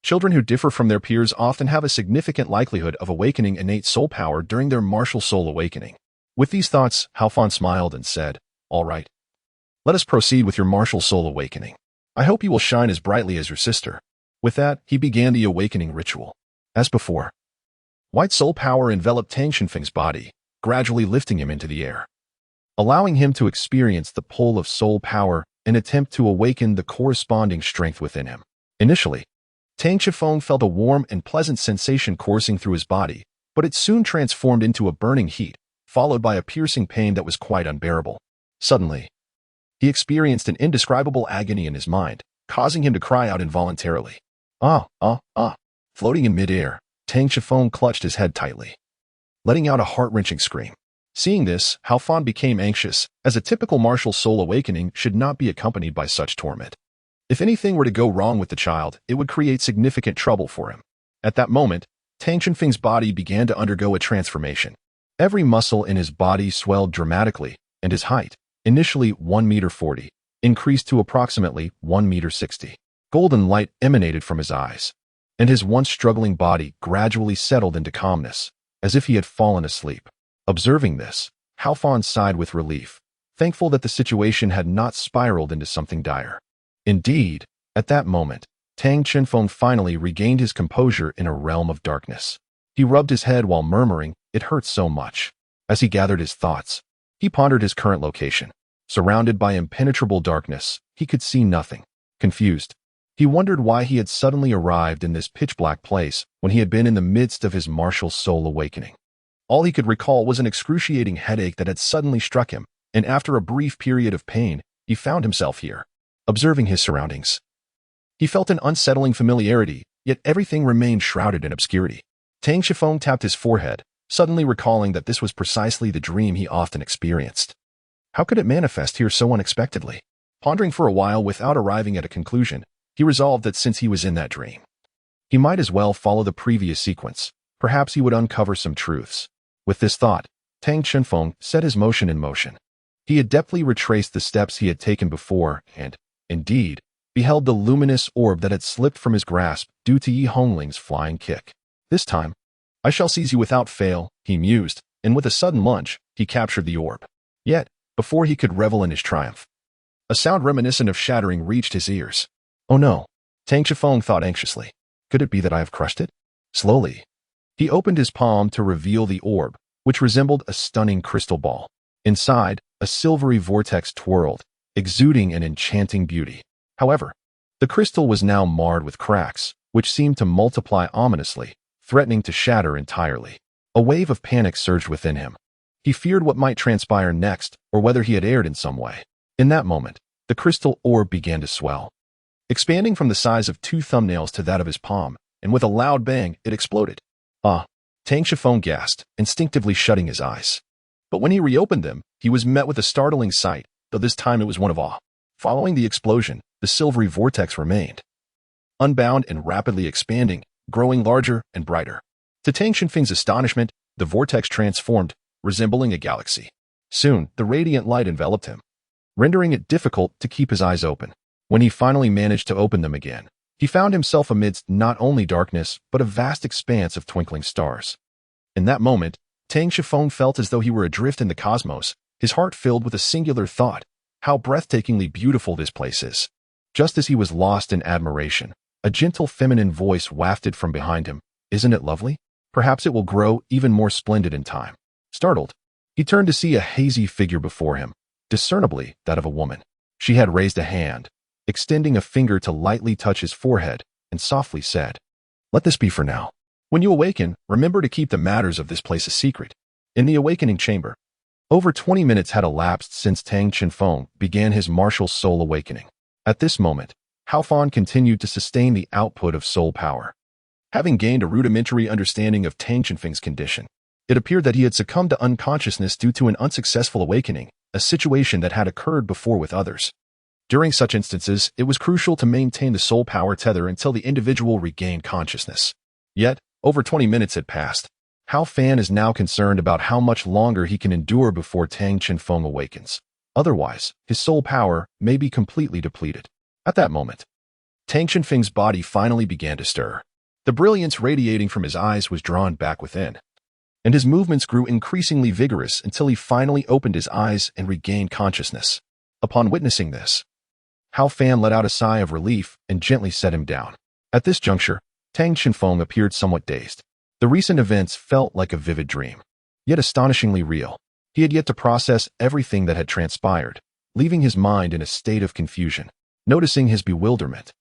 children who differ from their peers often have a significant likelihood of awakening innate soul power during their martial soul awakening. With these thoughts, Hao Fan smiled and said, "All right. Let us proceed with your martial soul awakening. I hope you will shine as brightly as your sister." With that, he began the awakening ritual. As before, white soul power enveloped Tang Shenfeng's body, gradually lifting him into the air, allowing him to experience the pull of soul power and attempt to awaken the corresponding strength within him. Initially, Tang Shenfeng felt a warm and pleasant sensation coursing through his body, but it soon transformed into a burning heat, followed by a piercing pain that was quite unbearable. Suddenly, he experienced an indescribable agony in his mind, causing him to cry out involuntarily. Floating in midair, Tang Shenfeng clutched his head tightly, letting out a heart-wrenching scream. Seeing this, Hao Fan became anxious, as a typical martial soul awakening should not be accompanied by such torment. If anything were to go wrong with the child, it would create significant trouble for him. At that moment, Tang Shenfeng's body began to undergo a transformation. Every muscle in his body swelled dramatically, and his height, initially 1.40 meters, increased to approximately 1.60 meters. Golden light emanated from his eyes, and his once struggling body gradually settled into calmness, as if he had fallen asleep. Observing this, Hao Fan sighed with relief, thankful that the situation had not spiraled into something dire. Indeed, at that moment, Tang Shenfeng finally regained his composure in a realm of darkness. He rubbed his head while murmuring, "It hurts so much." As he gathered his thoughts, he pondered his current location. Surrounded by impenetrable darkness, he could see nothing. Confused, he wondered why he had suddenly arrived in this pitch-black place when he had been in the midst of his martial soul awakening. All he could recall was an excruciating headache that had suddenly struck him, and after a brief period of pain, he found himself here. Observing his surroundings, he felt an unsettling familiarity, yet everything remained shrouded in obscurity. Tang Shenfeng tapped his forehead, suddenly recalling that this was precisely the dream he often experienced. How could it manifest here so unexpectedly? Pondering for a while without arriving at a conclusion, he resolved that since he was in that dream, he might as well follow the previous sequence. Perhaps he would uncover some truths. With this thought, Tang Shenfeng set his motion in motion. He adeptly retraced the steps he had taken before and, indeed, beheld the luminous orb that had slipped from his grasp due to Yi Hongling's flying kick. "This time, I shall seize you without fail," he mused, and with a sudden lunge, he captured the orb. Yet, before he could revel in his triumph, a sound reminiscent of shattering reached his ears. "Oh no," Tang Shenfeng thought anxiously. "Could it be that I have crushed it?" Slowly, he opened his palm to reveal the orb, which resembled a stunning crystal ball. Inside, a silvery vortex twirled, exuding an enchanting beauty. However, the crystal was now marred with cracks, which seemed to multiply ominously, threatening to shatter entirely. A wave of panic surged within him. He feared what might transpire next, or whether he had erred in some way. In that moment, the crystal orb began to swell, expanding from the size of 2 thumbnails to that of his palm, and with a loud bang, it exploded. Tang Shenfeng gasped, instinctively shutting his eyes. But when he reopened them, he was met with a startling sight, though this time it was one of awe. Following the explosion, the silvery vortex remained, unbound and rapidly expanding, growing larger and brighter. To Tang Shenfeng's astonishment, the vortex transformed, resembling a galaxy. Soon, the radiant light enveloped him, rendering it difficult to keep his eyes open. When he finally managed to open them again, he found himself amidst not only darkness, but a vast expanse of twinkling stars. In that moment, Tang Shifeng felt as though he were adrift in the cosmos, his heart filled with a singular thought: how breathtakingly beautiful this place is. Just as he was lost in admiration, a gentle feminine voice wafted from behind him. Isn't it lovely? Perhaps it will grow even more splendid in time. Startled, he turned to see a hazy figure before him, discernibly that of a woman. She had raised a hand, extending a finger to lightly touch his forehead, and softly said, "Let this be for now. When you awaken, remember to keep the matters of this place a secret." In the awakening chamber, over 20 minutes had elapsed since Tang Chenfeng began his martial soul awakening. At this moment, Hao Fan continued to sustain the output of soul power. Having gained a rudimentary understanding of Tang Chenfeng's condition, it appeared that he had succumbed to unconsciousness due to an unsuccessful awakening, a situation that had occurred before with others. During such instances, it was crucial to maintain the soul power tether until the individual regained consciousness. Yet, over 20 minutes had passed. Hao Fan is now concerned about how much longer he can endure before Tang Chenfeng awakens. Otherwise, his soul power may be completely depleted. At that moment, Tang Chenfeng's body finally began to stir. The brilliance radiating from his eyes was drawn back within, and his movements grew increasingly vigorous until he finally opened his eyes and regained consciousness. Upon witnessing this, Hao Fan let out a sigh of relief and gently set him down. At this juncture, Tang Chenfeng appeared somewhat dazed. The recent events felt like a vivid dream, yet astonishingly real. He had yet to process everything that had transpired, leaving his mind in a state of confusion. Noticing his bewilderment,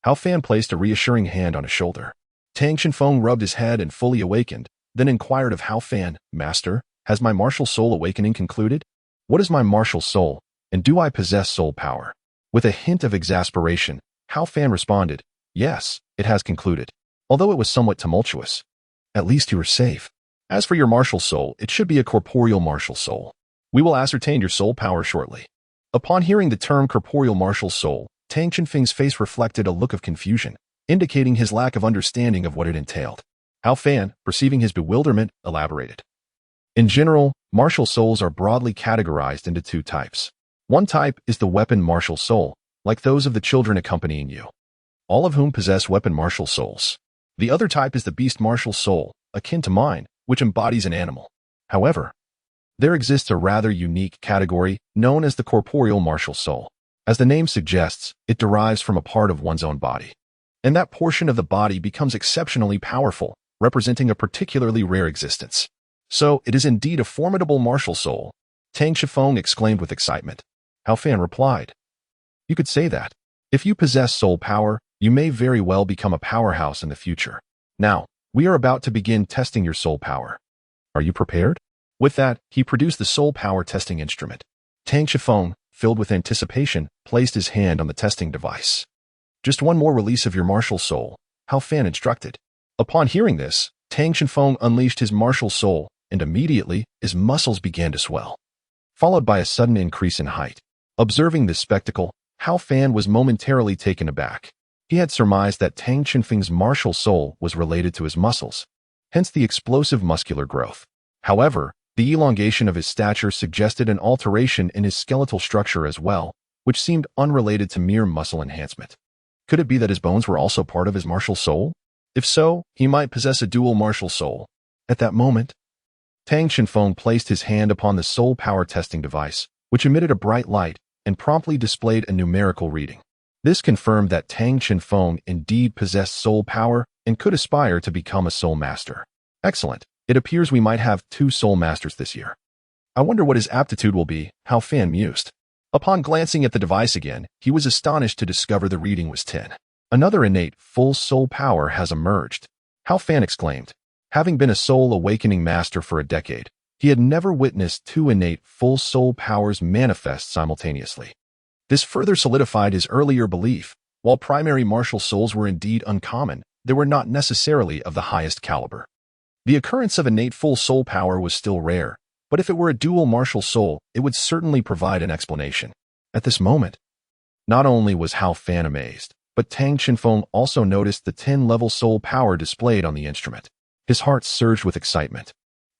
Hao Fan placed a reassuring hand on his shoulder. Tang Chenfeng rubbed his head and fully awakened, then inquired of Hao Fan, "Master, has my martial soul awakening concluded? What is my martial soul, and do I possess soul power?" With a hint of exasperation, Hao Fan responded, "Yes, it has concluded, although it was somewhat tumultuous. At least you are safe. As for your martial soul, it should be a corporeal martial soul. We will ascertain your soul power shortly." Upon hearing the term corporeal martial soul, Tang Chenfeng's face reflected a look of confusion, indicating his lack of understanding of what it entailed. Hao Fan, perceiving his bewilderment, elaborated. In general, martial souls are broadly categorized into two types. One type is the weapon martial soul, like those of the children accompanying you, all of whom possess weapon martial souls. The other type is the beast martial soul, akin to mine, which embodies an animal. However, there exists a rather unique category known as the corporeal martial soul. As the name suggests, it derives from a part of one's own body, and that portion of the body becomes exceptionally powerful, representing a particularly rare existence. So, it is indeed a formidable martial soul, Tang Chenfeng exclaimed with excitement. Hao Fan replied, "You could say that. If you possess soul power, you may very well become a powerhouse in the future. Now, we are about to begin testing your soul power. Are you prepared?" With that, he produced the soul power testing instrument. Tang Chenfeng, filled with anticipation, placed his hand on the testing device. "Just one more release of your martial soul," Hao Fan instructed. Upon hearing this, Tang Chenfeng unleashed his martial soul, and immediately, his muscles began to swell, followed by a sudden increase in height. Observing this spectacle, Hao Fan was momentarily taken aback. He had surmised that Tang Chenfeng's martial soul was related to his muscles, hence the explosive muscular growth. However, the elongation of his stature suggested an alteration in his skeletal structure as well, which seemed unrelated to mere muscle enhancement. Could it be that his bones were also part of his martial soul? If so, he might possess a dual martial soul. At that moment, Tang Chenfeng placed his hand upon the soul power testing device, which emitted a bright light and promptly displayed a numerical reading. This confirmed that Tang Chenfeng indeed possessed soul power and could aspire to become a soul master. Excellent. It appears we might have 2 soul masters this year. I wonder what his aptitude will be, Hao Fan mused. Upon glancing at the device again, he was astonished to discover the reading was 10. Another innate full soul power has emerged, Hao Fan exclaimed. Having been a soul awakening master for a decade, he had never witnessed 2 innate full soul powers manifest simultaneously. This further solidified his earlier belief. While primary martial souls were indeed uncommon, they were not necessarily of the highest caliber. The occurrence of innate full soul power was still rare, but if it were a dual martial soul, it would certainly provide an explanation. At this moment, not only was Hao Fan amazed, but Tang Chenfeng also noticed the 10-level soul power displayed on the instrument. His heart surged with excitement.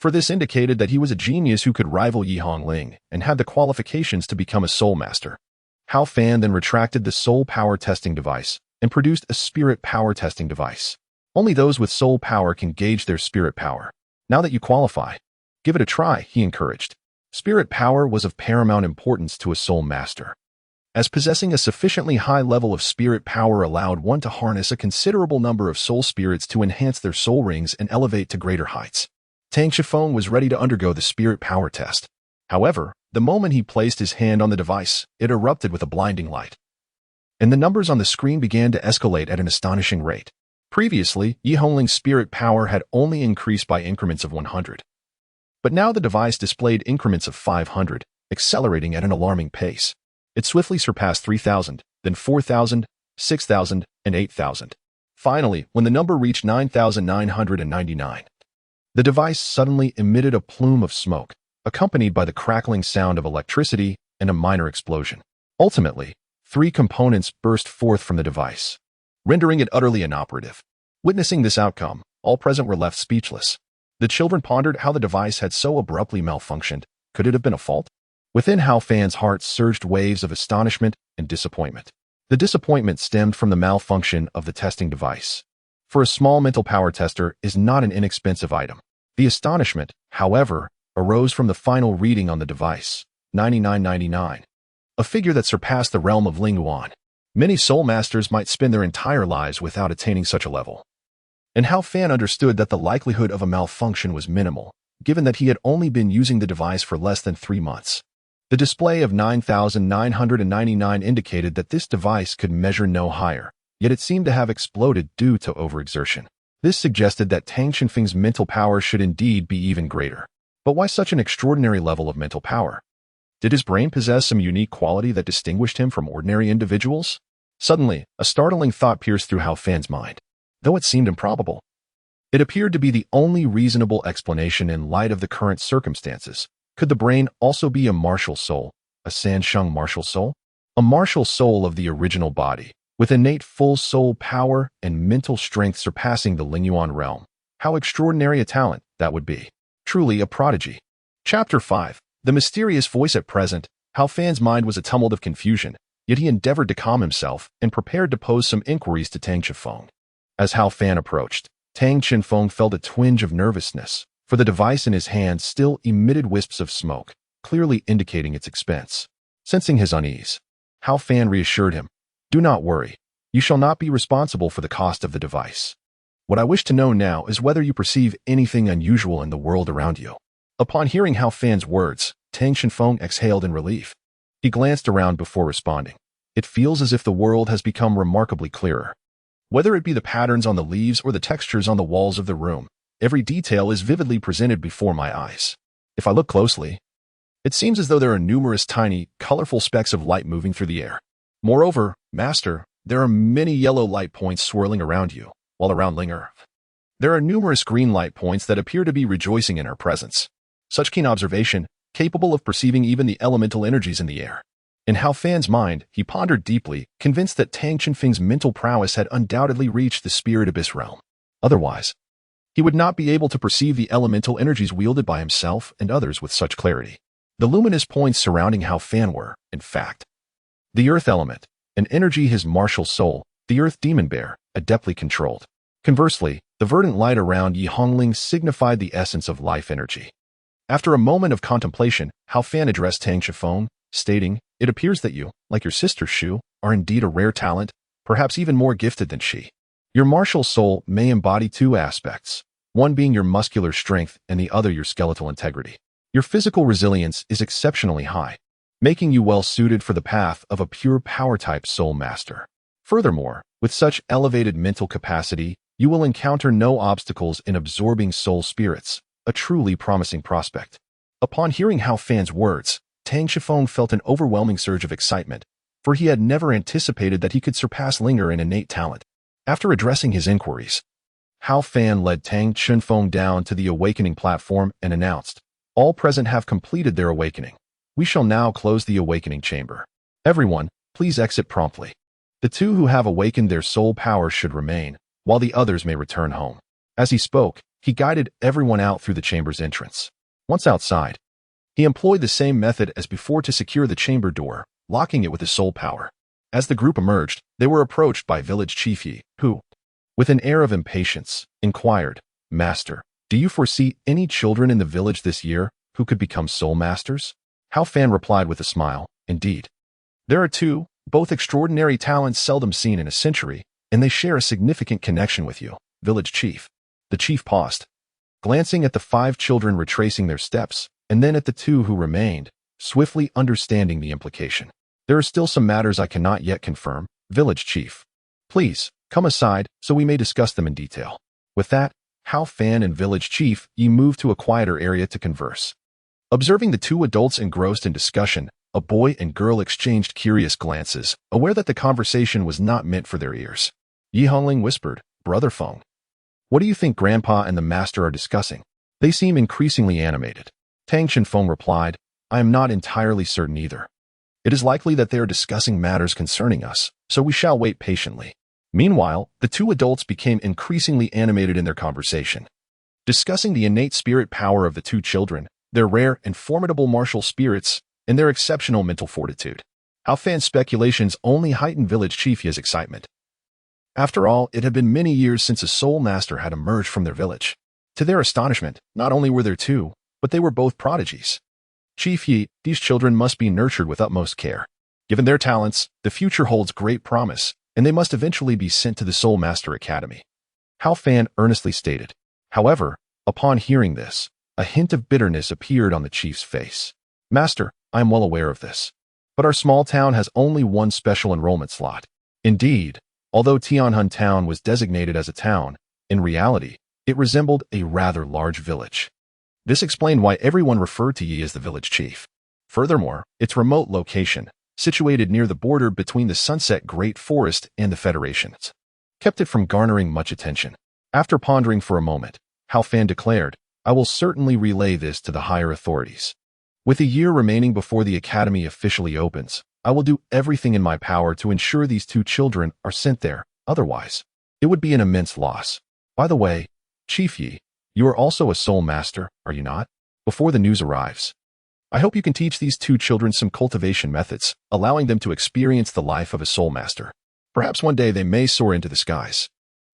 for this indicated that he was a genius who could rival Yi Hongling and had the qualifications to become a soul master. Hao Fan then retracted the soul power testing device and produced a spirit power testing device. Only those with soul power can gauge their spirit power. Now that you qualify, give it a try, he encouraged. Spirit power was of paramount importance to a soul master, as possessing a sufficiently high level of spirit power allowed one to harness a considerable number of soul spirits to enhance their soul rings and elevate to greater heights. Tang Shifeng was ready to undergo the spirit power test. However, the moment he placed his hand on the device, it erupted with a blinding light, and the numbers on the screen began to escalate at an astonishing rate. Previously, Yi Hongling's spirit power had only increased by increments of 100. But now the device displayed increments of 500, accelerating at an alarming pace. It swiftly surpassed 3,000, then 4,000, 6,000, and 8,000. Finally, when the number reached 9,999, the device suddenly emitted a plume of smoke, accompanied by the crackling sound of electricity and a minor explosion. Ultimately, 3 components burst forth from the device, rendering it utterly inoperative. Witnessing this outcome, all present were left speechless. The children pondered how the device had so abruptly malfunctioned. Could it have been a fault? Within Hao Fan's heart surged waves of astonishment and disappointment. The disappointment stemmed from the malfunction of the testing device. For a small mental power tester is not an inexpensive item. The astonishment, however, arose from the final reading on the device, 9999, a figure that surpassed the realm of Ling Yuan. Many soul masters might spend their entire lives without attaining such a level. And Hao Fan understood that the likelihood of a malfunction was minimal, given that he had only been using the device for less than 3 months. The display of 9,999 indicated that this device could measure no higher, yet it seemed to have exploded due to overexertion. This suggested that Tang Xinfeng's mental power should indeed be even greater. But why such an extraordinary level of mental power? Did his brain possess some unique quality that distinguished him from ordinary individuals? Suddenly, a startling thought pierced through Hao Fan's mind. Though it seemed improbable, it appeared to be the only reasonable explanation in light of the current circumstances. Could the brain also be a martial soul, a Sansheng martial soul? A martial soul of the original body, with innate full soul power and mental strength surpassing the Lingyuan realm. How extraordinary a talent that would be. Truly a prodigy. Chapter 5. The mysterious voice. At present, Hao Fan's mind was a tumult of confusion, yet he endeavored to calm himself and prepared to pose some inquiries to Tang Shifeng. As Hao Fan approached, Tang Shifeng felt a twinge of nervousness, for the device in his hand still emitted wisps of smoke, clearly indicating its expense. Sensing his unease, Hao Fan reassured him, "Do not worry. You shall not be responsible for the cost of the device. What I wish to know now is whether you perceive anything unusual in the world around you." Upon hearing Hao Fan's words, Tang Shifeng exhaled in relief. He glanced around before responding. "It feels as if the world has become remarkably clearer. Whether it be the patterns on the leaves or the textures on the walls of the room, every detail is vividly presented before my eyes. If I look closely, it seems as though there are numerous tiny, colorful specks of light moving through the air. Moreover, Master, there are many yellow light points swirling around you, while around Linger, there are numerous green light points that appear to be rejoicing in our presence. Such keen observation, capable of perceiving even the elemental energies in the air." In Hao Fan's mind, he pondered deeply, convinced that Tang Xinfeng's mental prowess had undoubtedly reached the spirit abyss realm. Otherwise, he would not be able to perceive the elemental energies wielded by himself and others with such clarity. The luminous points surrounding Hao Fan were, in fact, the earth element, an energy his martial soul, the earth demon bear, adeptly controlled. Conversely, the verdant light around Yi Hongling signified the essence of life energy. After a moment of contemplation, Hao Fan addressed Tang Shifeng, stating, "It appears that you, like your sister Shu, are indeed a rare talent, perhaps even more gifted than she. Your martial soul may embody 2 aspects, one being your muscular strength and the other your skeletal integrity. Your physical resilience is exceptionally high, making you well suited for the path of a pure power-type soul master. Furthermore, with such elevated mental capacity, you will encounter no obstacles in absorbing soul spirits, a truly promising prospect." Upon hearing Hao Fan's words, Tang Shifeng felt an overwhelming surge of excitement, for he had never anticipated that he could surpass Linger in innate talent. After addressing his inquiries, Hao Fan led Tang Shifeng down to the awakening platform and announced, "All present have completed their awakening. We shall now close the awakening chamber. Everyone, please exit promptly. The 2 who have awakened their soul power should remain, while the others may return home." As he spoke, He guided everyone out through the chamber's entrance. Once outside, he employed the same method as before to secure the chamber door, locking it with his soul power. As the group emerged, they were approached by village chief Yi, who, with an air of impatience, inquired, "Master, do you foresee any children in the village this year who could become soul masters?" Hao Fan replied with a smile, "Indeed. There are two, both extraordinary talents seldom seen in a century, and they share a significant connection with you, village chief." The chief paused, glancing at the 5 children retracing their steps, and then at the 2 who remained, swiftly understanding the implication. "There are still some matters I cannot yet confirm, village chief. Please, come aside so we may discuss them in detail." With that, Hao Fan and village chief Yi moved to a quieter area to converse. Observing the 2 adults engrossed in discussion, a boy and girl exchanged curious glances, aware that the conversation was not meant for their ears. Yi Hongling whispered, "Brother Feng, what do you think Grandpa and the Master are discussing? They seem increasingly animated." Tang Chenfeng replied, "I am not entirely certain either. It is likely that they are discussing matters concerning us, so we shall wait patiently." Meanwhile, the 2 adults became increasingly animated in their conversation, discussing the innate spirit power of the 2 children, their rare and formidable martial spirits, and their exceptional mental fortitude. Hao Fan's speculations only heightened village chief Yi's excitement. After all, it had been many years since a soul master had emerged from their village. To their astonishment, not only were there 2, but they were both prodigies. "Chief Yi, these children must be nurtured with utmost care. Given their talents, the future holds great promise, and they must eventually be sent to the Soul Master Academy," Hao Fan earnestly stated. However, upon hearing this, a hint of bitterness appeared on the chief's face. "Master, I am well aware of this, but our small town has only one special enrollment slot." Indeed, although Tianhun Town was designated as a town, in reality, it resembled a rather large village. This explained why everyone referred to Yi as the village chief. Furthermore, its remote location, situated near the border between the Sunset Great Forest and the Federation, kept it from garnering much attention. After pondering for a moment, Hao Fan declared, "I will certainly relay this to the higher authorities. With a year remaining before the academy officially opens, I will do everything in my power to ensure these 2 children are sent there, otherwise, it would be an immense loss. By the way, Chief Yi, you are also a soul master, are you not? Before the news arrives, I hope you can teach these 2 children some cultivation methods, allowing them to experience the life of a soul master. Perhaps one day they may soar into the skies."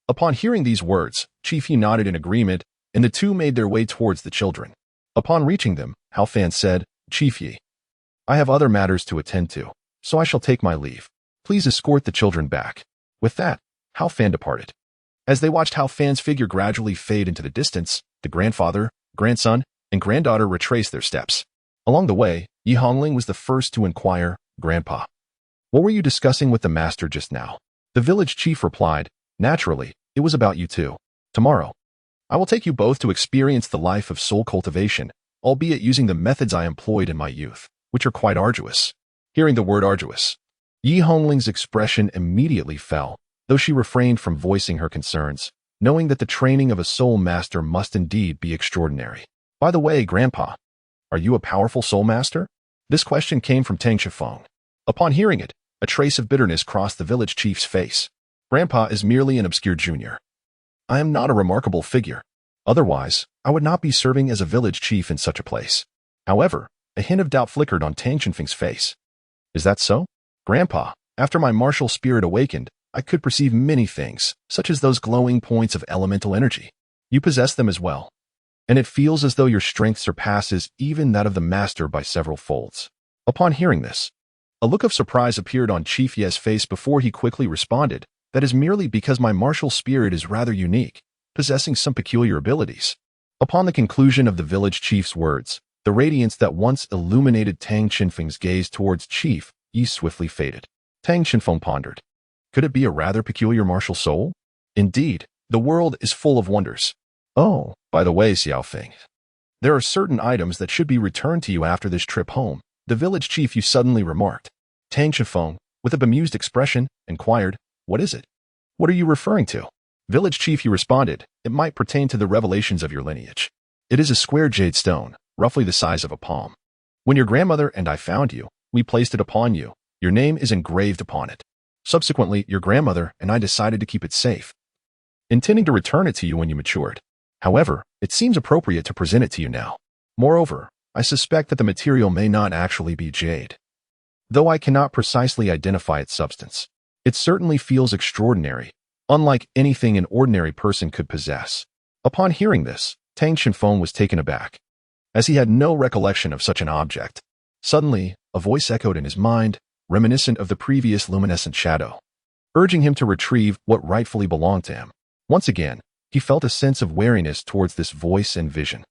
Upon hearing these words, Chief Yi nodded in agreement, and the 2 made their way towards the children. Upon reaching them, Hao Fan said, "Chief Yi, I have other matters to attend to, so I shall take my leave. Please escort the children back." With that, Hao Fan departed. As they watched Hao Fan's figure gradually fade into the distance, the grandfather, grandson, and granddaughter retraced their steps. Along the way, Yi Hongling was the first to inquire, "Grandpa, what were you discussing with the master just now?" The village chief replied, "Naturally, it was about you 2. Tomorrow, I will take you both to experience the life of soul cultivation, albeit using the methods I employed in my youth, which are quite arduous." Hearing the word arduous, Yi Hongling's expression immediately fell, though she refrained from voicing her concerns, knowing that the training of a soul master must indeed be extraordinary. "By the way, Grandpa, are you a powerful soul master?" This question came from Tang Shifeng. Upon hearing it, a trace of bitterness crossed the village chief's face. "Grandpa is merely an obscure junior. I am not a remarkable figure. Otherwise, I would not be serving as a village chief in such a place." However, a hint of doubt flickered on Tang Chenfeng's face. "Is that so? Grandpa, after my martial spirit awakened, I could perceive many things, such as those glowing points of elemental energy. You possess them as well, and it feels as though your strength surpasses even that of the master by several folds." Upon hearing this, a look of surprise appeared on Chief Ye's face before he quickly responded, "That is merely because my martial spirit is rather unique, possessing some peculiar abilities." Upon the conclusion of the village chief's words, the radiance that once illuminated Tang Chenfeng's gaze towards Chief Yi swiftly faded. Tang Chenfeng pondered. Could it be a rather peculiar martial soul? Indeed, the world is full of wonders. "Oh, by the way, Xiaofeng, there are certain items that should be returned to you after this trip home," the village chief Yi suddenly remarked. Tang Chenfeng, with a bemused expression, inquired, "What is it?" "What are you referring to?" Village chief Yi responded, "It might pertain to the revelations of your lineage. It is a square jade stone, roughly the size of a palm. When your grandmother and I found you, we placed it upon you. Your name is engraved upon it. Subsequently, your grandmother and I decided to keep it safe, intending to return it to you when you matured." However, it seems appropriate to present it to you now. Moreover, I suspect that the material may not actually be jade. Though I cannot precisely identify its substance, it certainly feels extraordinary, unlike anything an ordinary person could possess. Upon hearing this, Tang Shenfeng was taken aback, as he had no recollection of such an object. Suddenly, a voice echoed in his mind, reminiscent of the previous luminescent shadow, urging him to retrieve what rightfully belonged to him. Once again, he felt a sense of wariness towards this voice and vision.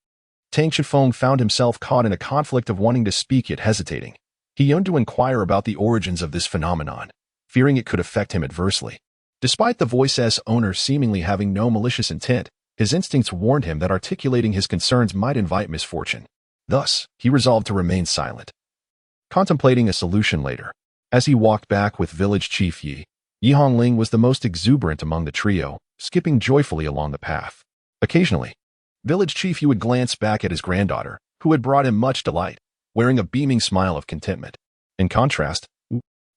Tang Shenfeng found himself caught in a conflict of wanting to speak yet hesitating. He yearned to inquire about the origins of this phenomenon, fearing it could affect him adversely. Despite the voice's owner seemingly having no malicious intent, his instincts warned him that articulating his concerns might invite misfortune. Thus, he resolved to remain silent, contemplating a solution later. As he walked back with village chief Yi Hongling was the most exuberant among the trio, skipping joyfully along the path. Occasionally, village chief Yi would glance back at his granddaughter, who had brought him much delight, wearing a beaming smile of contentment. In contrast,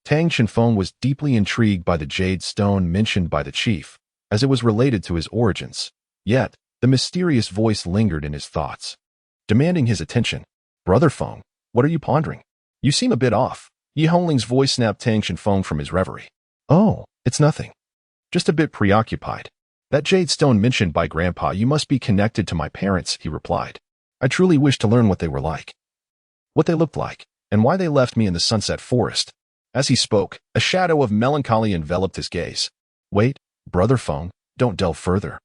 Tang Shenfeng was deeply intrigued by the jade stone mentioned by the chief, as it was related to his origins. Yet, the mysterious voice lingered in his thoughts, demanding his attention. "Brother Feng, what are you pondering? You seem a bit off." Yi Hongling's voice snapped Tang Shenfeng from his reverie. "Oh, it's nothing. Just a bit preoccupied. That jade stone mentioned by Grandpa, you must be connected to my parents," he replied. "I truly wish to learn what they were like, what they looked like, and why they left me in the sunset forest." As he spoke, a shadow of melancholy enveloped his gaze. "Wait, Brother Feng, don't delve further."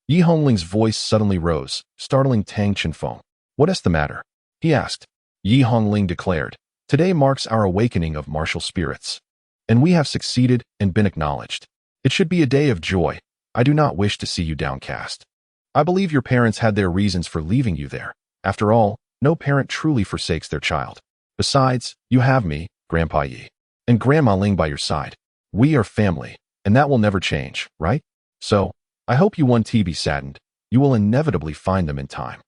Yi Hongling's voice suddenly rose, startling Tang Shenfeng. "What is the matter?" he asked. Yi Hongling declared, "Today marks our awakening of martial spirits, and we have succeeded and been acknowledged. It should be a day of joy. I do not wish to see you downcast. I believe your parents had their reasons for leaving you there. After all, no parent truly forsakes their child. Besides, you have me, Grandpa Yi, and Grandma Ling by your side. We are family, and that will never change, right? So, I hope you won't be saddened. You will inevitably find them in time."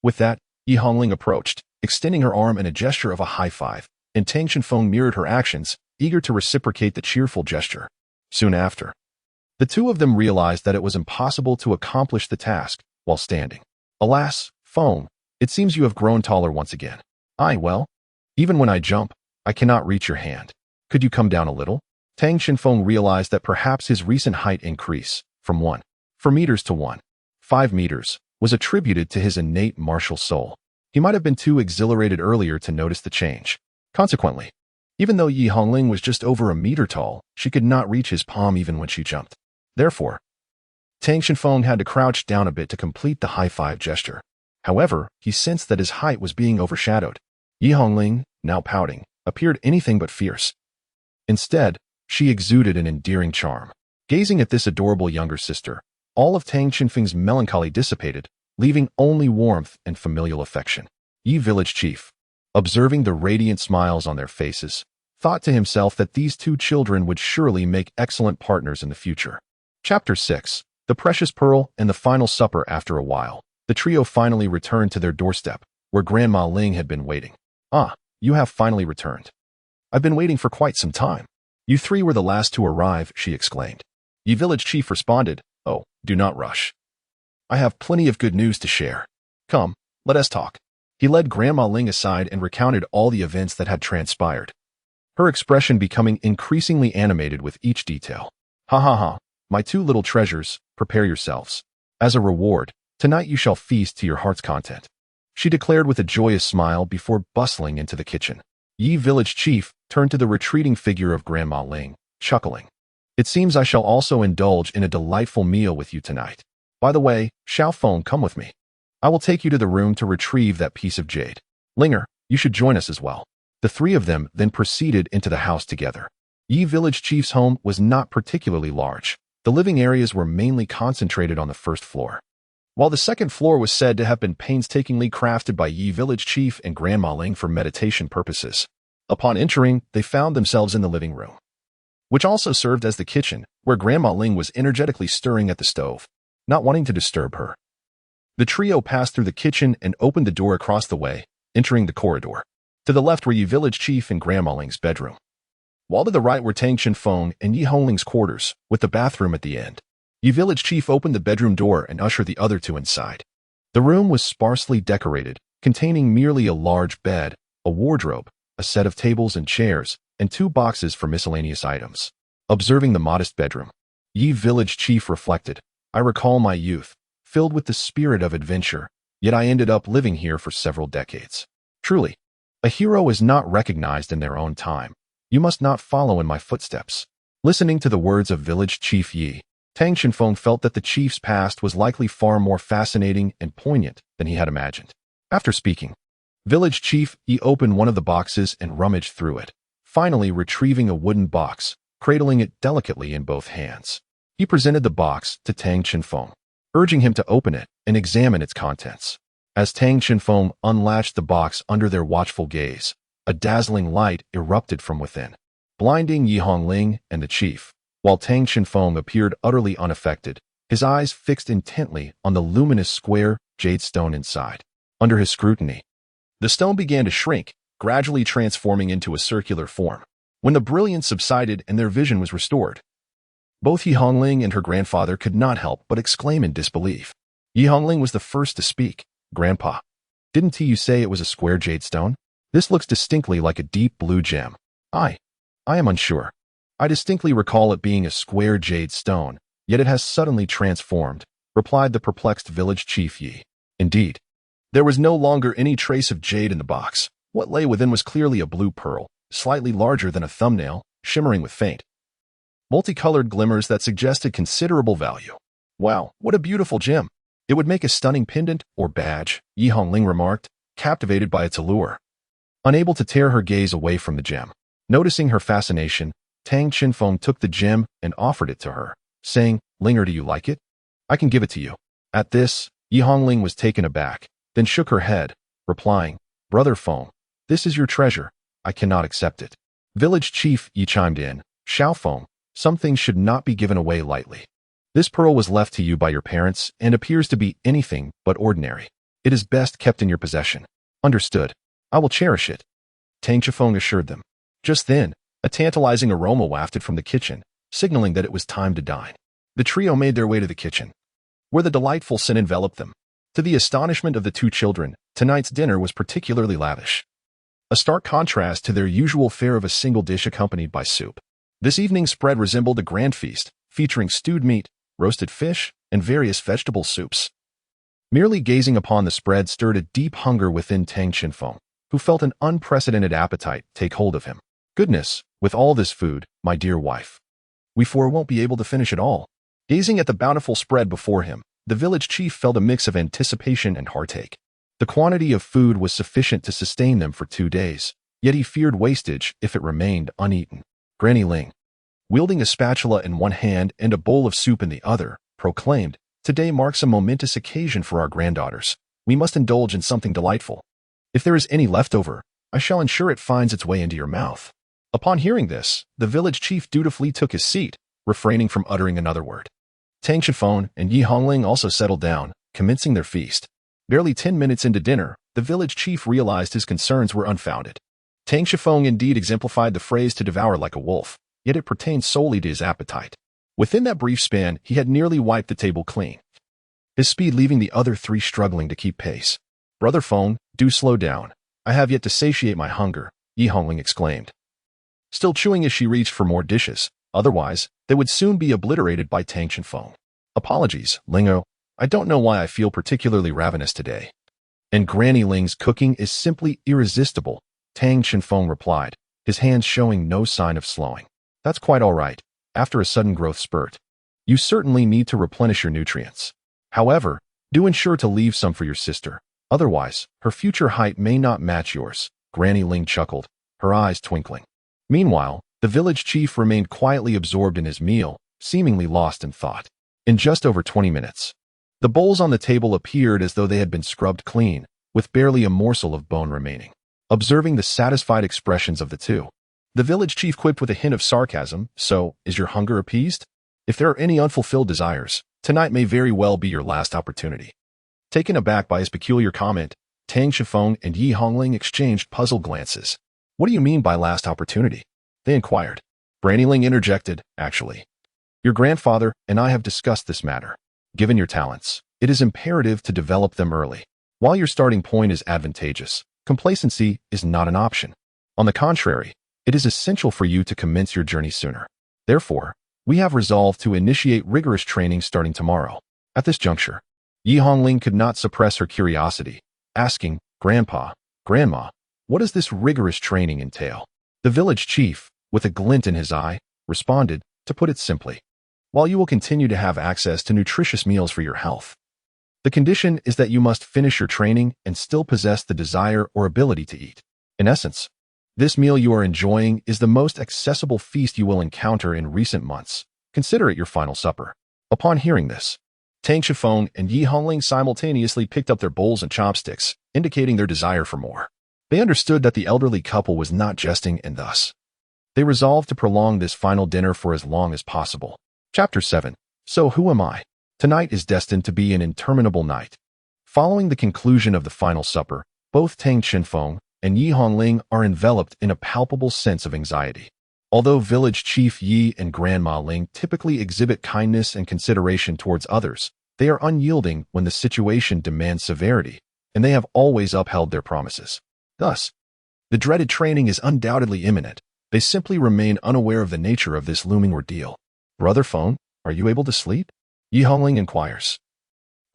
With that, Yi Hongling approached, extending her arm in a gesture of a high five, and Tang Shenfeng mirrored her actions, eager to reciprocate the cheerful gesture. Soon after, the two of them realized that it was impossible to accomplish the task while standing. "Alas, Feng, it seems you have grown taller once again." Well, even when I jump, I cannot reach your hand. Could you come down a little?" Tang Shenfeng realized that perhaps his recent height increase, from 4 meters to 1.5 meters, was attributed to his innate martial soul. He might have been too exhilarated earlier to notice the change. Consequently, even though Yi Hongling was just over a meter tall, she could not reach his palm even when she jumped. Therefore, Tang Shenfeng had to crouch down a bit to complete the high-five gesture. However, he sensed that his height was being overshadowed. Yi Hongling, now pouting, appeared anything but fierce. Instead, she exuded an endearing charm. Gazing at this adorable younger sister, all of Tang Shenfeng's melancholy dissipated, leaving only warmth and familial affection. Yi village chief, observing the radiant smiles on their faces, thought to himself that these two children would surely make excellent partners in the future. Chapter 6. The Precious Pearl and the Final Supper. After a while, the trio finally returned to their doorstep, where Grandma Ling had been waiting. "Ah, you have finally returned. I've been waiting for quite some time. You three were the last to arrive," she exclaimed. Yi village chief responded, "Oh, do not rush. I have plenty of good news to share. Come, let us talk." He led Grandma Ling aside and recounted all the events that had transpired, her expression becoming increasingly animated with each detail. "Ha ha ha, my two little treasures, prepare yourselves. As a reward, tonight you shall feast to your heart's content," she declared with a joyous smile before bustling into the kitchen. Yi village chief turned to the retreating figure of Grandma Ling, chuckling. "It seems I shall also indulge in a delightful meal with you tonight. By the way, Xiaofeng, come with me. I will take you to the room to retrieve that piece of jade. Linger, you should join us as well." The three of them then proceeded into the house together. Yi village chief's home was not particularly large. The living areas were mainly concentrated on the first floor, while the second floor was said to have been painstakingly crafted by Yi village chief and Grandma Ling for meditation purposes. Upon entering, they found themselves in the living room, which also served as the kitchen, where Grandma Ling was energetically stirring at the stove, not wanting to disturb her. The trio passed through the kitchen and opened the door across the way, entering the corridor. To the left were Yi village chief and Grandma Ling's bedroom, while to the right were Tang Shenfeng and Yi Hongling's quarters, with the bathroom at the end. Yi village chief opened the bedroom door and ushered the other two inside. The room was sparsely decorated, containing merely a large bed, a wardrobe, a set of tables and chairs, and 2 boxes for miscellaneous items. Observing the modest bedroom, Yi village chief reflected, I recall my youth, filled with the spirit of adventure, yet I ended up living here for several decades. Truly, a hero is not recognized in their own time. You must not follow in my footsteps. Listening to the words of village chief Yi, Tang Xinfeng felt that the chief's past was likely far more fascinating and poignant than he had imagined. After speaking, village chief Yi opened one of the boxes and rummaged through it, finally retrieving a wooden box, cradling it delicately in both hands. He presented the box to Tang Xinfeng, urging him to open it and examine its contents. As Tang Xinfeng unlatched the box under their watchful gaze, a dazzling light erupted from within, blinding Yi Hongling and the chief. While Tang Xinfeng appeared utterly unaffected, his eyes fixed intently on the luminous square jade stone inside. Under his scrutiny, the stone began to shrink, gradually transforming into a circular form. When the brilliance subsided and their vision was restored, both Yi Hongling and her grandfather could not help but exclaim in disbelief. Yi Hongling was the first to speak. Grandpa, didn't you say it was a square jade stone? This looks distinctly like a deep blue gem. I am unsure. I distinctly recall it being a square jade stone, yet it has suddenly transformed, replied the perplexed village chief Yi. Indeed, there was no longer any trace of jade in the box. What lay within was clearly a blue pearl, slightly larger than a thumbnail, shimmering with faint, multicolored glimmers that suggested considerable value. Wow, what a beautiful gem. It would make a stunning pendant or badge, Yi Hongling remarked, captivated by its allure. Unable to tear her gaze away from the gem. Noticing her fascination, Tang Xinfeng took the gem and offered it to her, saying, Linger, do you like it? I can give it to you. At this, Yi Hongling was taken aback, then shook her head, replying, Brother Feng, this is your treasure. I cannot accept it. Village chief Yi chimed in, Xiao Feng, some things should not be given away lightly. This pearl was left to you by your parents and appears to be anything but ordinary. It is best kept in your possession. Understood. I will cherish it. Tang Xinfeng assured them. Just then, a tantalizing aroma wafted from the kitchen, signaling that it was time to dine. The trio made their way to the kitchen, where the delightful scent enveloped them. To the astonishment of the 2 children, tonight's dinner was particularly lavish. A stark contrast to their usual fare of a single dish accompanied by soup. This evening's spread resembled a grand feast, featuring stewed meat, roasted fish, and various vegetable soups. Merely gazing upon the spread stirred a deep hunger within Tang Xinfeng, who felt an unprecedented appetite take hold of him. Goodness, with all this food, my dear wife, we four won't be able to finish it all. Gazing at the bountiful spread before him, the village chief felt a mix of anticipation and heartache. The quantity of food was sufficient to sustain them for 2 days, yet he feared wastage if it remained uneaten. Granny Ling, wielding a spatula in one hand and a bowl of soup in the other, proclaimed, Today marks a momentous occasion for our granddaughters. We must indulge in something delightful. If there is any left over, I shall ensure it finds its way into your mouth. Upon hearing this, the village chief dutifully took his seat, refraining from uttering another word. Tang Xinfeng and Yi Hongling also settled down, commencing their feast. Barely 10 minutes into dinner, the village chief realized his concerns were unfounded. Tang Xinfeng indeed exemplified the phrase to devour like a wolf, yet it pertained solely to his appetite. Within that brief span, he had nearly wiped the table clean, his speed leaving the other 3 struggling to keep pace. Brother Feng, do slow down. I have yet to satiate my hunger, Yi Hongling exclaimed, still chewing as she reached for more dishes. Otherwise, they would soon be obliterated by Tang Xinfeng. Apologies, Lingo. I don't know why I feel particularly ravenous today. And Granny Ling's cooking is simply irresistible, Tang Xinfeng replied, his hands showing no sign of slowing. That's quite all right. After a sudden growth spurt, you certainly need to replenish your nutrients. However, do ensure to leave some for your sister. Otherwise, her future height may not match yours. Granny Ling chuckled, her eyes twinkling. Meanwhile, the village chief remained quietly absorbed in his meal, seemingly lost in thought. In just over 20 minutes, the bowls on the table appeared as though they had been scrubbed clean, with barely a morsel of bone remaining. Observing the satisfied expressions of the 2, the village chief quipped with a hint of sarcasm, So, is your hunger appeased? If there are any unfulfilled desires, tonight may very well be your last opportunity. Taken aback by his peculiar comment, Tang Xinfeng and Yi Hongling exchanged puzzled glances. What do you mean by last opportunity? They inquired. Granny Ling interjected, Actually, Your grandfather and I have discussed this matter. Given your talents, it is imperative to develop them early. While your starting point is advantageous, complacency is not an option. On the contrary, it is essential for you to commence your journey sooner. Therefore, we have resolved to initiate rigorous training starting tomorrow. At this juncture, Yi Hongling could not suppress her curiosity, asking, Grandpa, Grandma, what does this rigorous training entail? The village chief, with a glint in his eye, responded, to put it simply, while you will continue to have access to nutritious meals for your health, the condition is that you must finish your training and still possess the desire or ability to eat. In essence, this meal you are enjoying is the most accessible feast you will encounter in recent months. Consider it your final supper. Upon hearing this, Tang Shifeng and Yi Hongling simultaneously picked up their bowls and chopsticks, indicating their desire for more. They understood that the elderly couple was not jesting, and thus, they resolved to prolong this final dinner for as long as possible. Chapter 7. So who am I? Tonight is destined to be an interminable night. Following the conclusion of the final supper, both Tang Shifeng and Yi Hongling are enveloped in a palpable sense of anxiety. Although village chief Yi and Grandma Ling typically exhibit kindness and consideration towards others, they are unyielding when the situation demands severity, and they have always upheld their promises. Thus, the dreaded training is undoubtedly imminent. They simply remain unaware of the nature of this looming ordeal. Brother Feng, are you able to sleep? Yi Hongling inquires,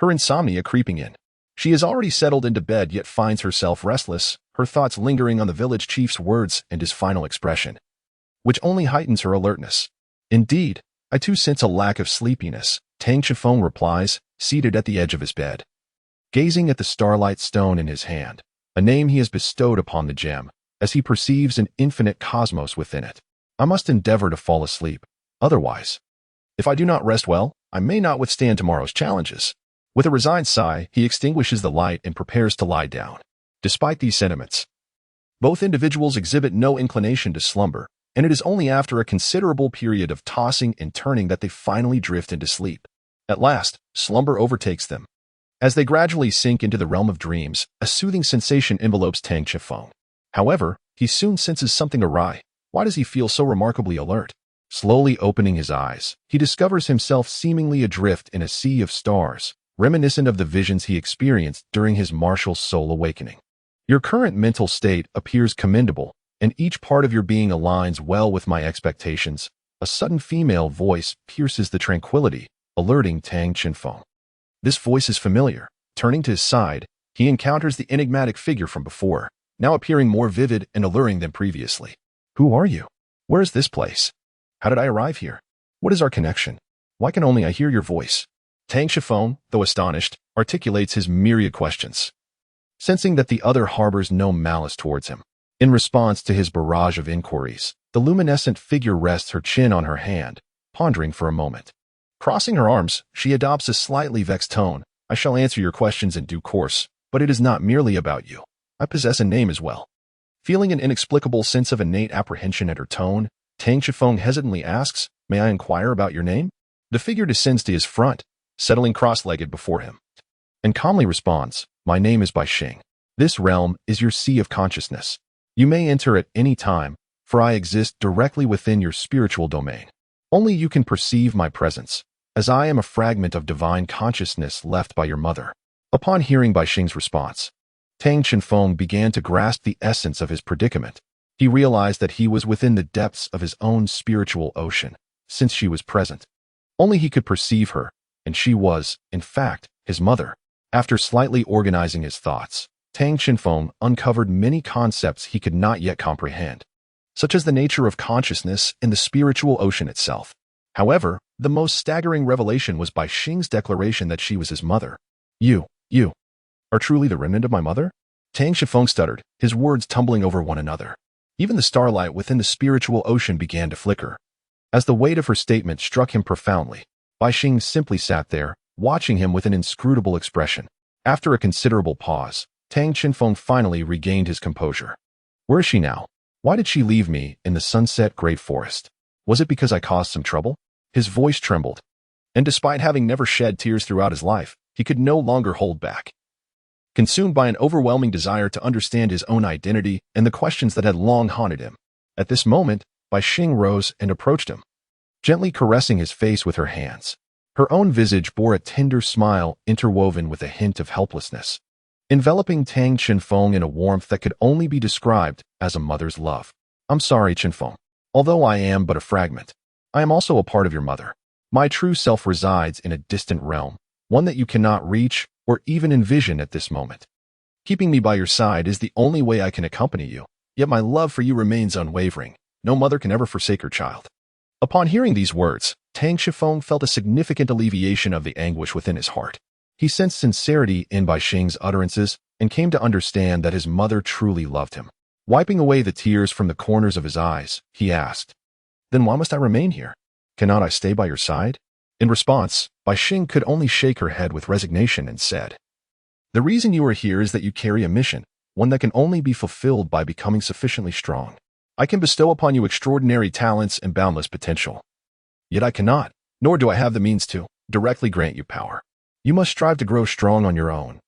her insomnia creeping in. She has already settled into bed yet finds herself restless, her thoughts lingering on the village chief's words and his final expression, which only heightens her alertness. Indeed, I too sense a lack of sleepiness, Tang Shifeng replies, seated at the edge of his bed, gazing at the starlight stone in his hand, a name he has bestowed upon the gem, as he perceives an infinite cosmos within it. I must endeavor to fall asleep. Otherwise, if I do not rest well, I may not withstand tomorrow's challenges. With a resigned sigh, he extinguishes the light and prepares to lie down. Despite these sentiments, both individuals exhibit no inclination to slumber, and it is only after a considerable period of tossing and turning that they finally drift into sleep. At last, slumber overtakes them. As they gradually sink into the realm of dreams, a soothing sensation envelopes Tang Shifeng. However, he soon senses something awry. Why does he feel so remarkably alert? Slowly opening his eyes, he discovers himself seemingly adrift in a sea of stars, reminiscent of the visions he experienced during his martial soul awakening. Your current mental state appears commendable, and each part of your being aligns well with my expectations. A sudden female voice pierces the tranquility, alerting Tang Shifeng. This voice is familiar. Turning to his side, he encounters the enigmatic figure from before, now appearing more vivid and alluring than previously. Who are you? Where is this place? How did I arrive here? What is our connection? Why can only I hear your voice? Tang Shifeng, though astonished, articulates his myriad questions, sensing that the other harbors no malice towards him. In response to his barrage of inquiries, the luminescent figure rests her chin on her hand, pondering for a moment. Crossing her arms, she adopts a slightly vexed tone. I shall answer your questions in due course, but it is not merely about you. I possess a name as well. Feeling an inexplicable sense of innate apprehension at her tone, Tang Shifeng hesitantly asks, May I inquire about your name? The figure descends to his front, settling cross-legged before him, and calmly responds, My name is Bai Xing. This realm is your sea of consciousness. You may enter at any time, for I exist directly within your spiritual domain. Only you can perceive my presence, as I am a fragment of divine consciousness left by your mother. Upon hearing Bai Xing's response, Tang Shifeng began to grasp the essence of his predicament. He realized that he was within the depths of his own spiritual ocean, since she was present. Only he could perceive her, and she was, in fact, his mother. After slightly organizing his thoughts, Tang Shifeng uncovered many concepts he could not yet comprehend, such as the nature of consciousness and the spiritual ocean itself. However, the most staggering revelation was Bai Xing's declaration that she was his mother. You are truly the remnant of my mother? Tang Shifeng stuttered, his words tumbling over one another. Even the starlight within the spiritual ocean began to flicker. As the weight of her statement struck him profoundly, Bai Xing simply sat there, watching him with an inscrutable expression. After a considerable pause, Tang Shifeng finally regained his composure. Where is she now? Why did she leave me in the sunset great forest? Was it because I caused some trouble? His voice trembled, and despite having never shed tears throughout his life, he could no longer hold back. Consumed by an overwhelming desire to understand his own identity and the questions that had long haunted him. At this moment, Bai Xing rose and approached him. gently caressing his face with her hands. Her own visage bore a tender smile interwoven with a hint of helplessness, enveloping Tang Chenfeng in a warmth that could only be described as a mother's love. I'm sorry, Chenfeng. Although I am but a fragment, I am also a part of your mother. My true self resides in a distant realm, one that you cannot reach or even envision at this moment. Keeping me by your side is the only way I can accompany you, yet my love for you remains unwavering. No mother can ever forsake her child. Upon hearing these words, Tang Chenfeng felt a significant alleviation of the anguish within his heart. He sensed sincerity in Bai Xing's utterances and came to understand that his mother truly loved him. Wiping away the tears from the corners of his eyes, he asked, "Then why must I remain here? Cannot I stay by your side?" In response, Bai Xing could only shake her head with resignation and said, "The reason you are here is that you carry a mission, one that can only be fulfilled by becoming sufficiently strong. I can bestow upon you extraordinary talents and boundless potential. Yet I cannot, nor do I have the means to, directly grant you power. You must strive to grow strong on your own.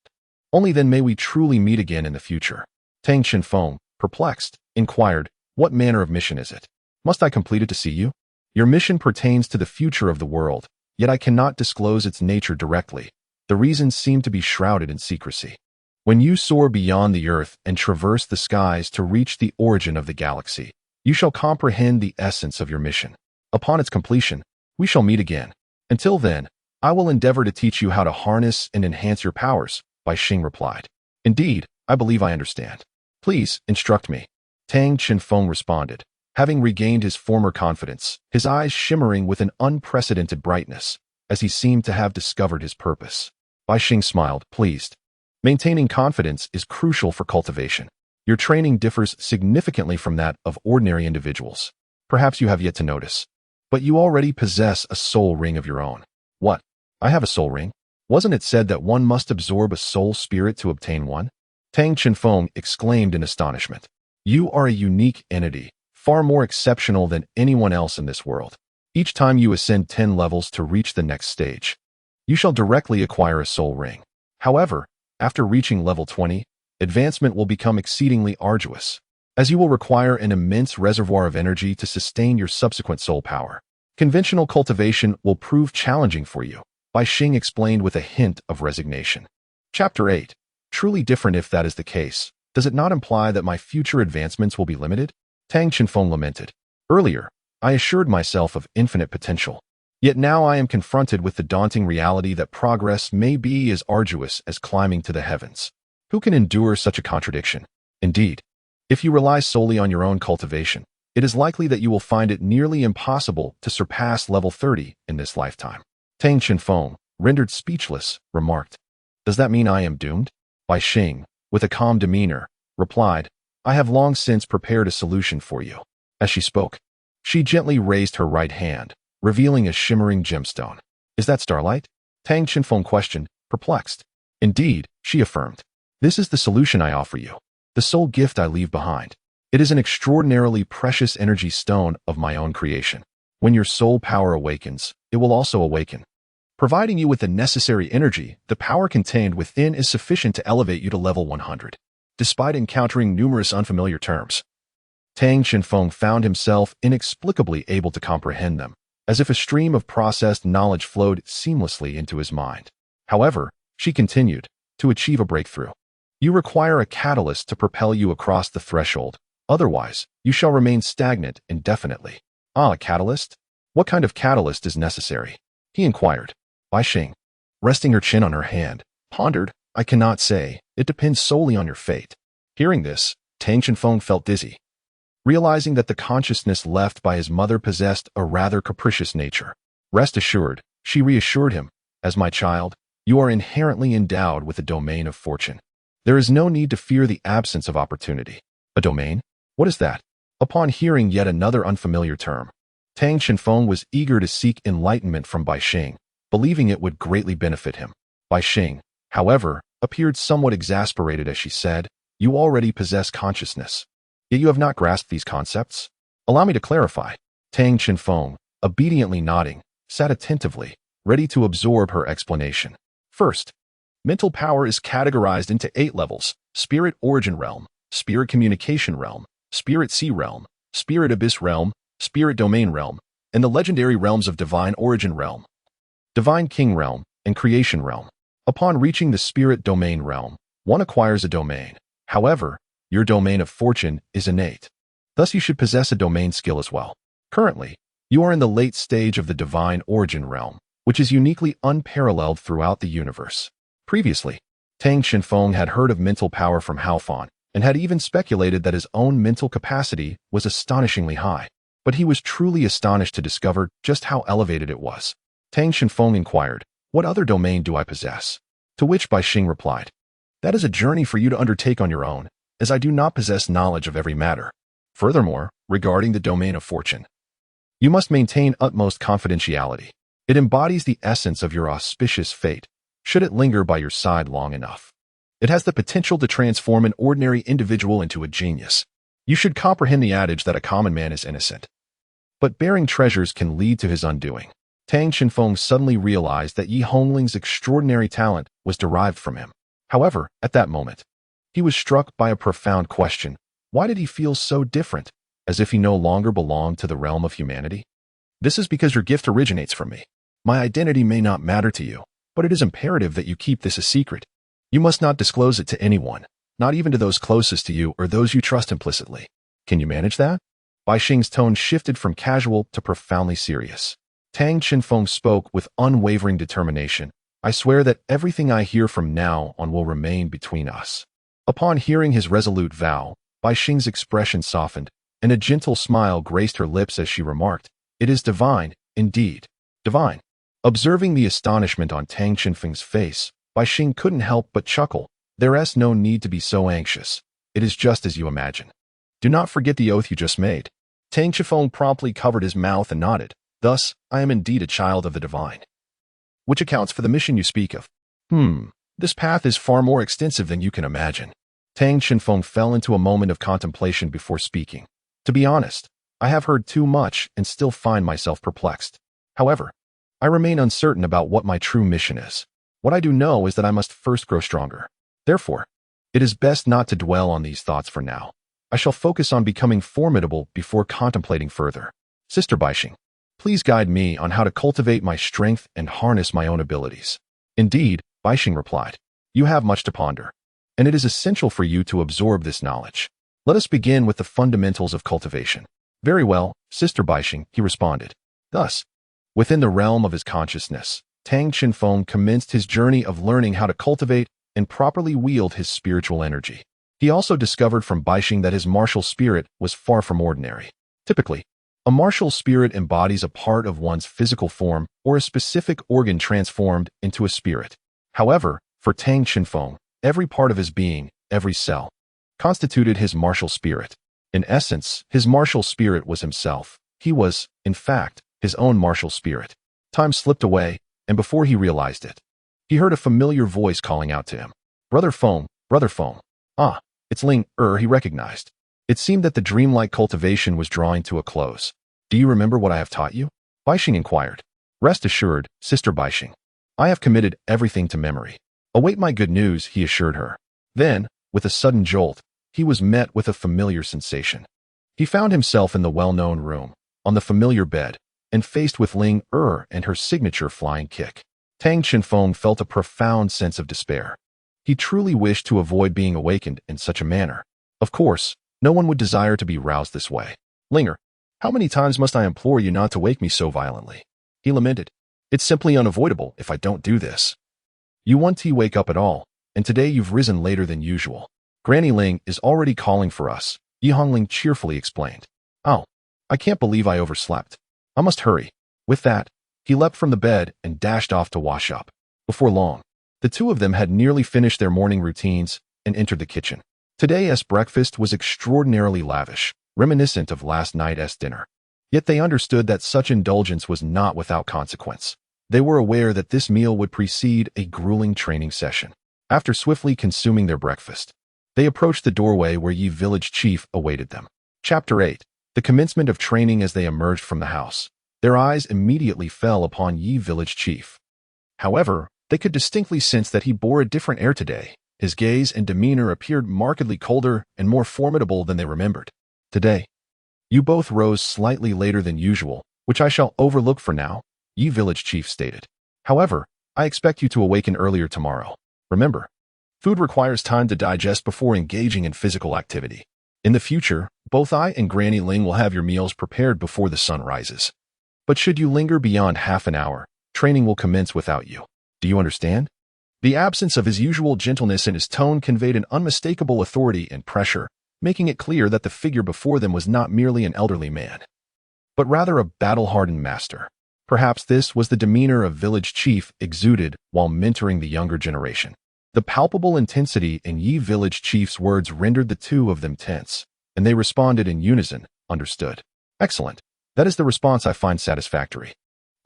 Only then may we truly meet again in the future." Tang Chenfeng, perplexed, inquired, "What manner of mission is it? Must I complete it to see you?" "Your mission pertains to the future of the world, yet I cannot disclose its nature directly. The reasons seem to be shrouded in secrecy. When you soar beyond the earth and traverse the skies to reach the origin of the galaxy, you shall comprehend the essence of your mission. Upon its completion, we shall meet again. Until then, I will endeavor to teach you how to harness and enhance your powers," Bai Xing replied. "Indeed, I believe I understand. Please, instruct me," Tang Chenfeng responded, having regained his former confidence, his eyes shimmering with an unprecedented brightness, as he seemed to have discovered his purpose. Bai Xing smiled, pleased. Maintaining confidence is crucial for cultivation. Your training differs significantly from that of ordinary individuals. Perhaps you have yet to notice, but you already possess a soul ring of your own. What? I have a soul ring? Wasn't it said that one must absorb a soul spirit to obtain one? Tang Chenfeng exclaimed in astonishment. You are a unique entity, far more exceptional than anyone else in this world. Each time you ascend 10 levels to reach the next stage, you shall directly acquire a soul ring. However, after reaching level 20, advancement will become exceedingly arduous, as you will require an immense reservoir of energy to sustain your subsequent soul power. Conventional cultivation will prove challenging for you, Bai Xing explained with a hint of resignation. Chapter 8. Truly different if that is the case. Does it not imply that my future advancements will be limited? Tang Chenfeng lamented. Earlier, I assured myself of infinite potential. Yet now I am confronted with the daunting reality that progress may be as arduous as climbing to the heavens. Who can endure such a contradiction? Indeed, if you rely solely on your own cultivation, it is likely that you will find it nearly impossible to surpass level 30 in this lifetime. Tang Chenfeng, rendered speechless, remarked, Does that mean I am doomed? Bai Xing, with a calm demeanor, replied, I have long since prepared a solution for you. As she spoke, she gently raised her right hand, revealing a shimmering gemstone. Is that starlight? Tang Chenfeng questioned, perplexed. Indeed, she affirmed. This is the solution I offer you, the sole gift I leave behind. It is an extraordinarily precious energy stone of my own creation. When your soul power awakens, it will also awaken. Providing you with the necessary energy, the power contained within is sufficient to elevate you to level 100. Despite encountering numerous unfamiliar terms, Tang Chenfeng found himself inexplicably able to comprehend them, as if a stream of processed knowledge flowed seamlessly into his mind. However, she continued, to achieve a breakthrough, you require a catalyst to propel you across the threshold. Otherwise, you shall remain stagnant indefinitely. Ah, a catalyst? What kind of catalyst is necessary? He inquired. Bai Xing, resting her chin on her hand, pondered, I cannot say. It depends solely on your fate. Hearing this, Tang Chenfeng felt dizzy, realizing that the consciousness left by his mother possessed a rather capricious nature. Rest assured, she reassured him, as my child, you are inherently endowed with a domain of fortune. There is no need to fear the absence of opportunity. A domain? What is that? Upon hearing yet another unfamiliar term, Tang Chenfeng was eager to seek enlightenment from Bai Xing, believing it would greatly benefit him. Bai Xing, however, appeared somewhat exasperated as she said, You already possess consciousness, yet you have not grasped these concepts? Allow me to clarify. Tang Chenfeng, obediently nodding, sat attentively, ready to absorb her explanation. First, mental power is categorized into 8 levels: Spirit Origin Realm, Spirit Communication Realm, Spirit Sea Realm, Spirit Abyss Realm, Spirit Domain Realm, and the legendary realms of Divine Origin Realm, Divine King Realm, and Creation Realm. Upon reaching the Spirit Domain Realm, one acquires a domain. However, your domain of fortune is innate. Thus, you should possess a domain skill as well. Currently, you are in the late stage of the Divine Origin Realm, which is uniquely unparalleled throughout the universe. Previously, Tang Xinfeng had heard of mental power from Haofan, and had even speculated that his own mental capacity was astonishingly high. But he was truly astonished to discover just how elevated it was. Tang Xinfeng inquired, "What other domain do I possess?" To which Bai Xing replied, "That is a journey for you to undertake on your own, as I do not possess knowledge of every matter. Furthermore, regarding the domain of fortune, you must maintain utmost confidentiality. It embodies the essence of your auspicious fate, should it linger by your side long enough. It has the potential to transform an ordinary individual into a genius. You should comprehend the adage that a common man is innocent, but bearing treasures can lead to his undoing." Tang Xinfeng suddenly realized that Yi Hongling's extraordinary talent was derived from him. However, at that moment, he was struck by a profound question. Why did he feel so different, as if he no longer belonged to the realm of humanity? "This is because your gift originates from me. My identity may not matter to you, but it is imperative that you keep this a secret. You must not disclose it to anyone, not even to those closest to you or those you trust implicitly. Can you manage that?" Bai Xing's tone shifted from casual to profoundly serious. Tang Xinfeng spoke with unwavering determination. "I swear that everything I hear from now on will remain between us." Upon hearing his resolute vow, Bai Xing's expression softened, and a gentle smile graced her lips as she remarked, "It is divine, indeed. Divine." Observing the astonishment on Tang Xinfeng's face, Bai Xing couldn't help but chuckle. "There's no need to be so anxious. It is just as you imagine. Do not forget the oath you just made." Tang Xinfeng promptly covered his mouth and nodded. "Thus, I am indeed a child of the divine. Which accounts for the mission you speak of." This path is far more extensive than you can imagine." Tang Xinfeng fell into a moment of contemplation before speaking. "To be honest, I have heard too much and still find myself perplexed. However, I remain uncertain about what my true mission is. What I do know is that I must first grow stronger. Therefore, it is best not to dwell on these thoughts for now. I shall focus on becoming formidable before contemplating further. Sister Bai Xing, please guide me on how to cultivate my strength and harness my own abilities." "Indeed," Bai Xing replied, "you have much to ponder, and it is essential for you to absorb this knowledge. Let us begin with the fundamentals of cultivation." "Very well, Sister Bai Xing," he responded. Thus, within the realm of his consciousness, Tang Xinfeng commenced his journey of learning how to cultivate and properly wield his spiritual energy. He also discovered from Bai Xing that his martial spirit was far from ordinary. Typically, a martial spirit embodies a part of one's physical form or a specific organ transformed into a spirit. However, for Tang Xinfeng, every part of his being, every cell, constituted his martial spirit. In essence, his martial spirit was himself. He was, in fact, his own martial spirit. Time slipped away, and before he realized it, he heard a familiar voice calling out to him. Brother Feng, Brother Feng." "Ah, it's Ling he recognized. It seemed that the dreamlike cultivation was drawing to a close. "Do you remember what I have taught you?" Bai Xing inquired. "Rest assured, Sister Bai Xing. I have committed everything to memory." "Await my good news," he assured her. Then, with a sudden jolt, he was met with a familiar sensation. He found himself in the well-known room, on the familiar bed, and faced with Ling and her signature flying kick. Tang Xinfeng felt a profound sense of despair. He truly wished to avoid being awakened in such a manner. Of course, no one would desire to be roused this way. "Linger, how many times must I implore you not to wake me so violently?" he lamented. "It's simply unavoidable if I don't do this. You want to wake up at all, and today you've risen later than usual. Granny Ling is already calling for us," Yi Hongling cheerfully explained. "Oh, I can't believe I overslept. I must hurry." With that, he leapt from the bed and dashed off to wash up. Before long, the two of them had nearly finished their morning routines and entered the kitchen. Today's breakfast was extraordinarily lavish, reminiscent of last night's dinner. Yet they understood that such indulgence was not without consequence. They were aware that this meal would precede a grueling training session. After swiftly consuming their breakfast, they approached the doorway where Yi Village Chief awaited them. Chapter 8. The commencement of training. As they emerged from the house, their eyes immediately fell upon Yi Village Chief. However, they could distinctly sense that he bore a different air today. His gaze and demeanor appeared markedly colder and more formidable than they remembered. "Today, you both rose slightly later than usual. which I shall overlook for now," Yi village chief stated. "However, I expect you to awaken earlier tomorrow. Remember, food requires time to digest before engaging in physical activity. In the future, both I and Granny Ling will have your meals prepared before the sun rises. But should you linger beyond half an hour, training will commence without you. Do you understand?" The absence of his usual gentleness in his tone conveyed an unmistakable authority and pressure, making it clear that the figure before them was not merely an elderly man, but rather a battle-hardened master. Perhaps this was the demeanor a village chief exuded while mentoring the younger generation. The palpable intensity in Yi village chief's words rendered the two of them tense, and they responded in unison, "Understood. Excellent. That is the response I find satisfactory.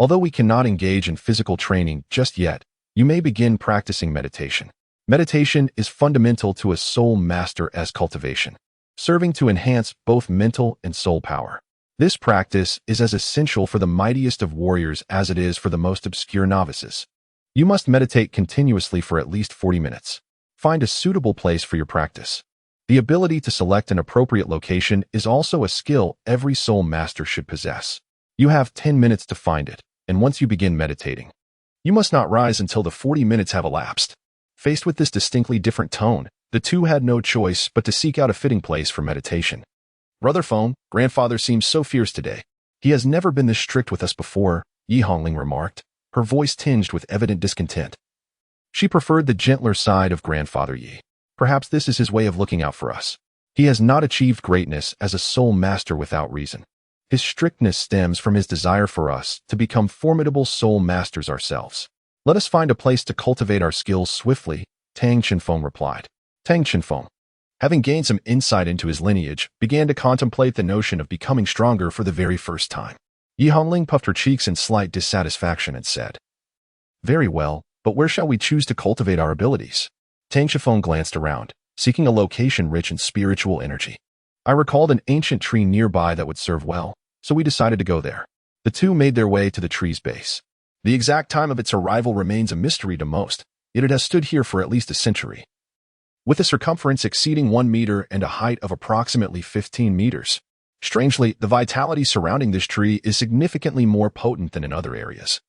Although we cannot engage in physical training just yet, you may begin practicing meditation. Meditation is fundamental to a soul master's cultivation, serving to enhance both mental and soul power. This practice is as essential for the mightiest of warriors as it is for the most obscure novices. You must meditate continuously for at least 40 minutes. Find a suitable place for your practice. The ability to select an appropriate location is also a skill every soul master should possess. You have 10 minutes to find it, and once you begin meditating, you must not rise until the 40 minutes have elapsed." Faced with this distinctly different tone, the two had no choice but to seek out a fitting place for meditation. "Brother Feng, grandfather seems so fierce today. He has never been this strict with us before," Yi Hongling remarked, her voice tinged with evident discontent. She preferred the gentler side of grandfather Yi. "Perhaps this is his way of looking out for us. He has not achieved greatness as a soul master without reason. His strictness stems from his desire for us to become formidable soul masters ourselves. Let us find a place to cultivate our skills swiftly," Tang Chenfeng replied. Tang Chenfeng, having gained some insight into his lineage, began to contemplate the notion of becoming stronger for the very first time. Yi Hongling puffed her cheeks in slight dissatisfaction and said, "Very well, but where shall we choose to cultivate our abilities?" Tang Chenfeng glanced around, seeking a location rich in spiritual energy. "I recalled an ancient tree nearby that would serve well, so we decided to go there." The two made their way to the tree's base. The exact time of its arrival remains a mystery to most, yet it has stood here for at least a century. With a circumference exceeding 1 meter and a height of approximately 15 meters. Strangely, the vitality surrounding this tree is significantly more potent than in other areas.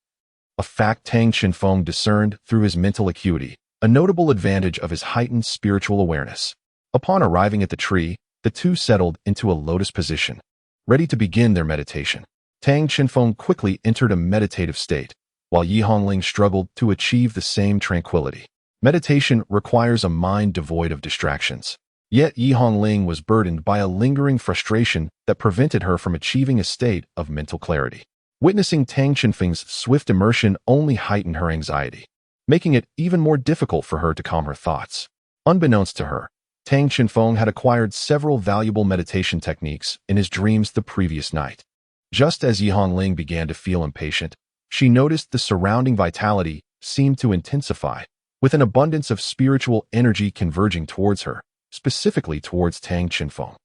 A fact Tang Chenfeng discerned through his mental acuity, a notable advantage of his heightened spiritual awareness. Upon arriving at the tree, the two settled into a lotus position, ready to begin their meditation. Tang Chenfeng quickly entered a meditative state, while Yi Hongling struggled to achieve the same tranquility. Meditation requires a mind devoid of distractions. Yet Yi Hongling was burdened by a lingering frustration that prevented her from achieving a state of mental clarity. Witnessing Tang Chenfeng's swift immersion only heightened her anxiety, making it even more difficult for her to calm her thoughts. Unbeknownst to her, Tang Chenfeng had acquired several valuable meditation techniques in his dreams the previous night. Just as Yi Hongling began to feel impatient, she noticed the surrounding vitality seemed to intensify, with an abundance of spiritual energy converging towards her, specifically towards Tang Chenfeng.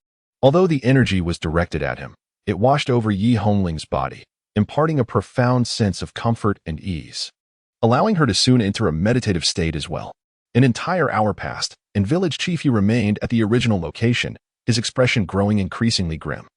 Although the energy was directed at him, it washed over Yi Hongling's body, imparting a profound sense of comfort and ease, allowing her to soon enter a meditative state as well. An entire hour passed, and village chief Yi remained at the original location, his expression growing increasingly grim.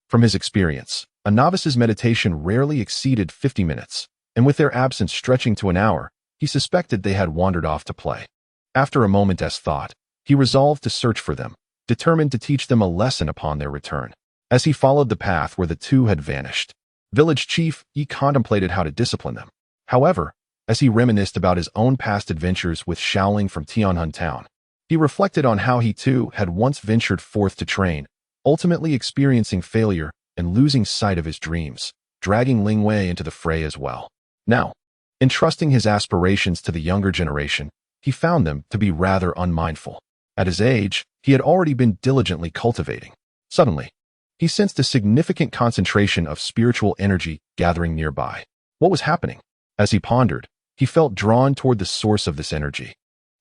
From his experience, a novice's meditation rarely exceeded 50 minutes, and with their absence stretching to an hour, he suspected they had wandered off to play. After a moment's thought, he resolved to search for them, determined to teach them a lesson upon their return. As he followed the path where the two had vanished, village chief Yi contemplated how to discipline them. However, as he reminisced about his own past adventures with Shaoling from Tianhun Town, he reflected on how he too had once ventured forth to train, ultimately experiencing failure and losing sight of his dreams, dragging Ling Wei into the fray as well. Now, entrusting his aspirations to the younger generation, he found them to be rather unmindful. At his age, he had already been diligently cultivating. Suddenly, he sensed a significant concentration of spiritual energy gathering nearby. What was happening? As he pondered, he felt drawn toward the source of this energy,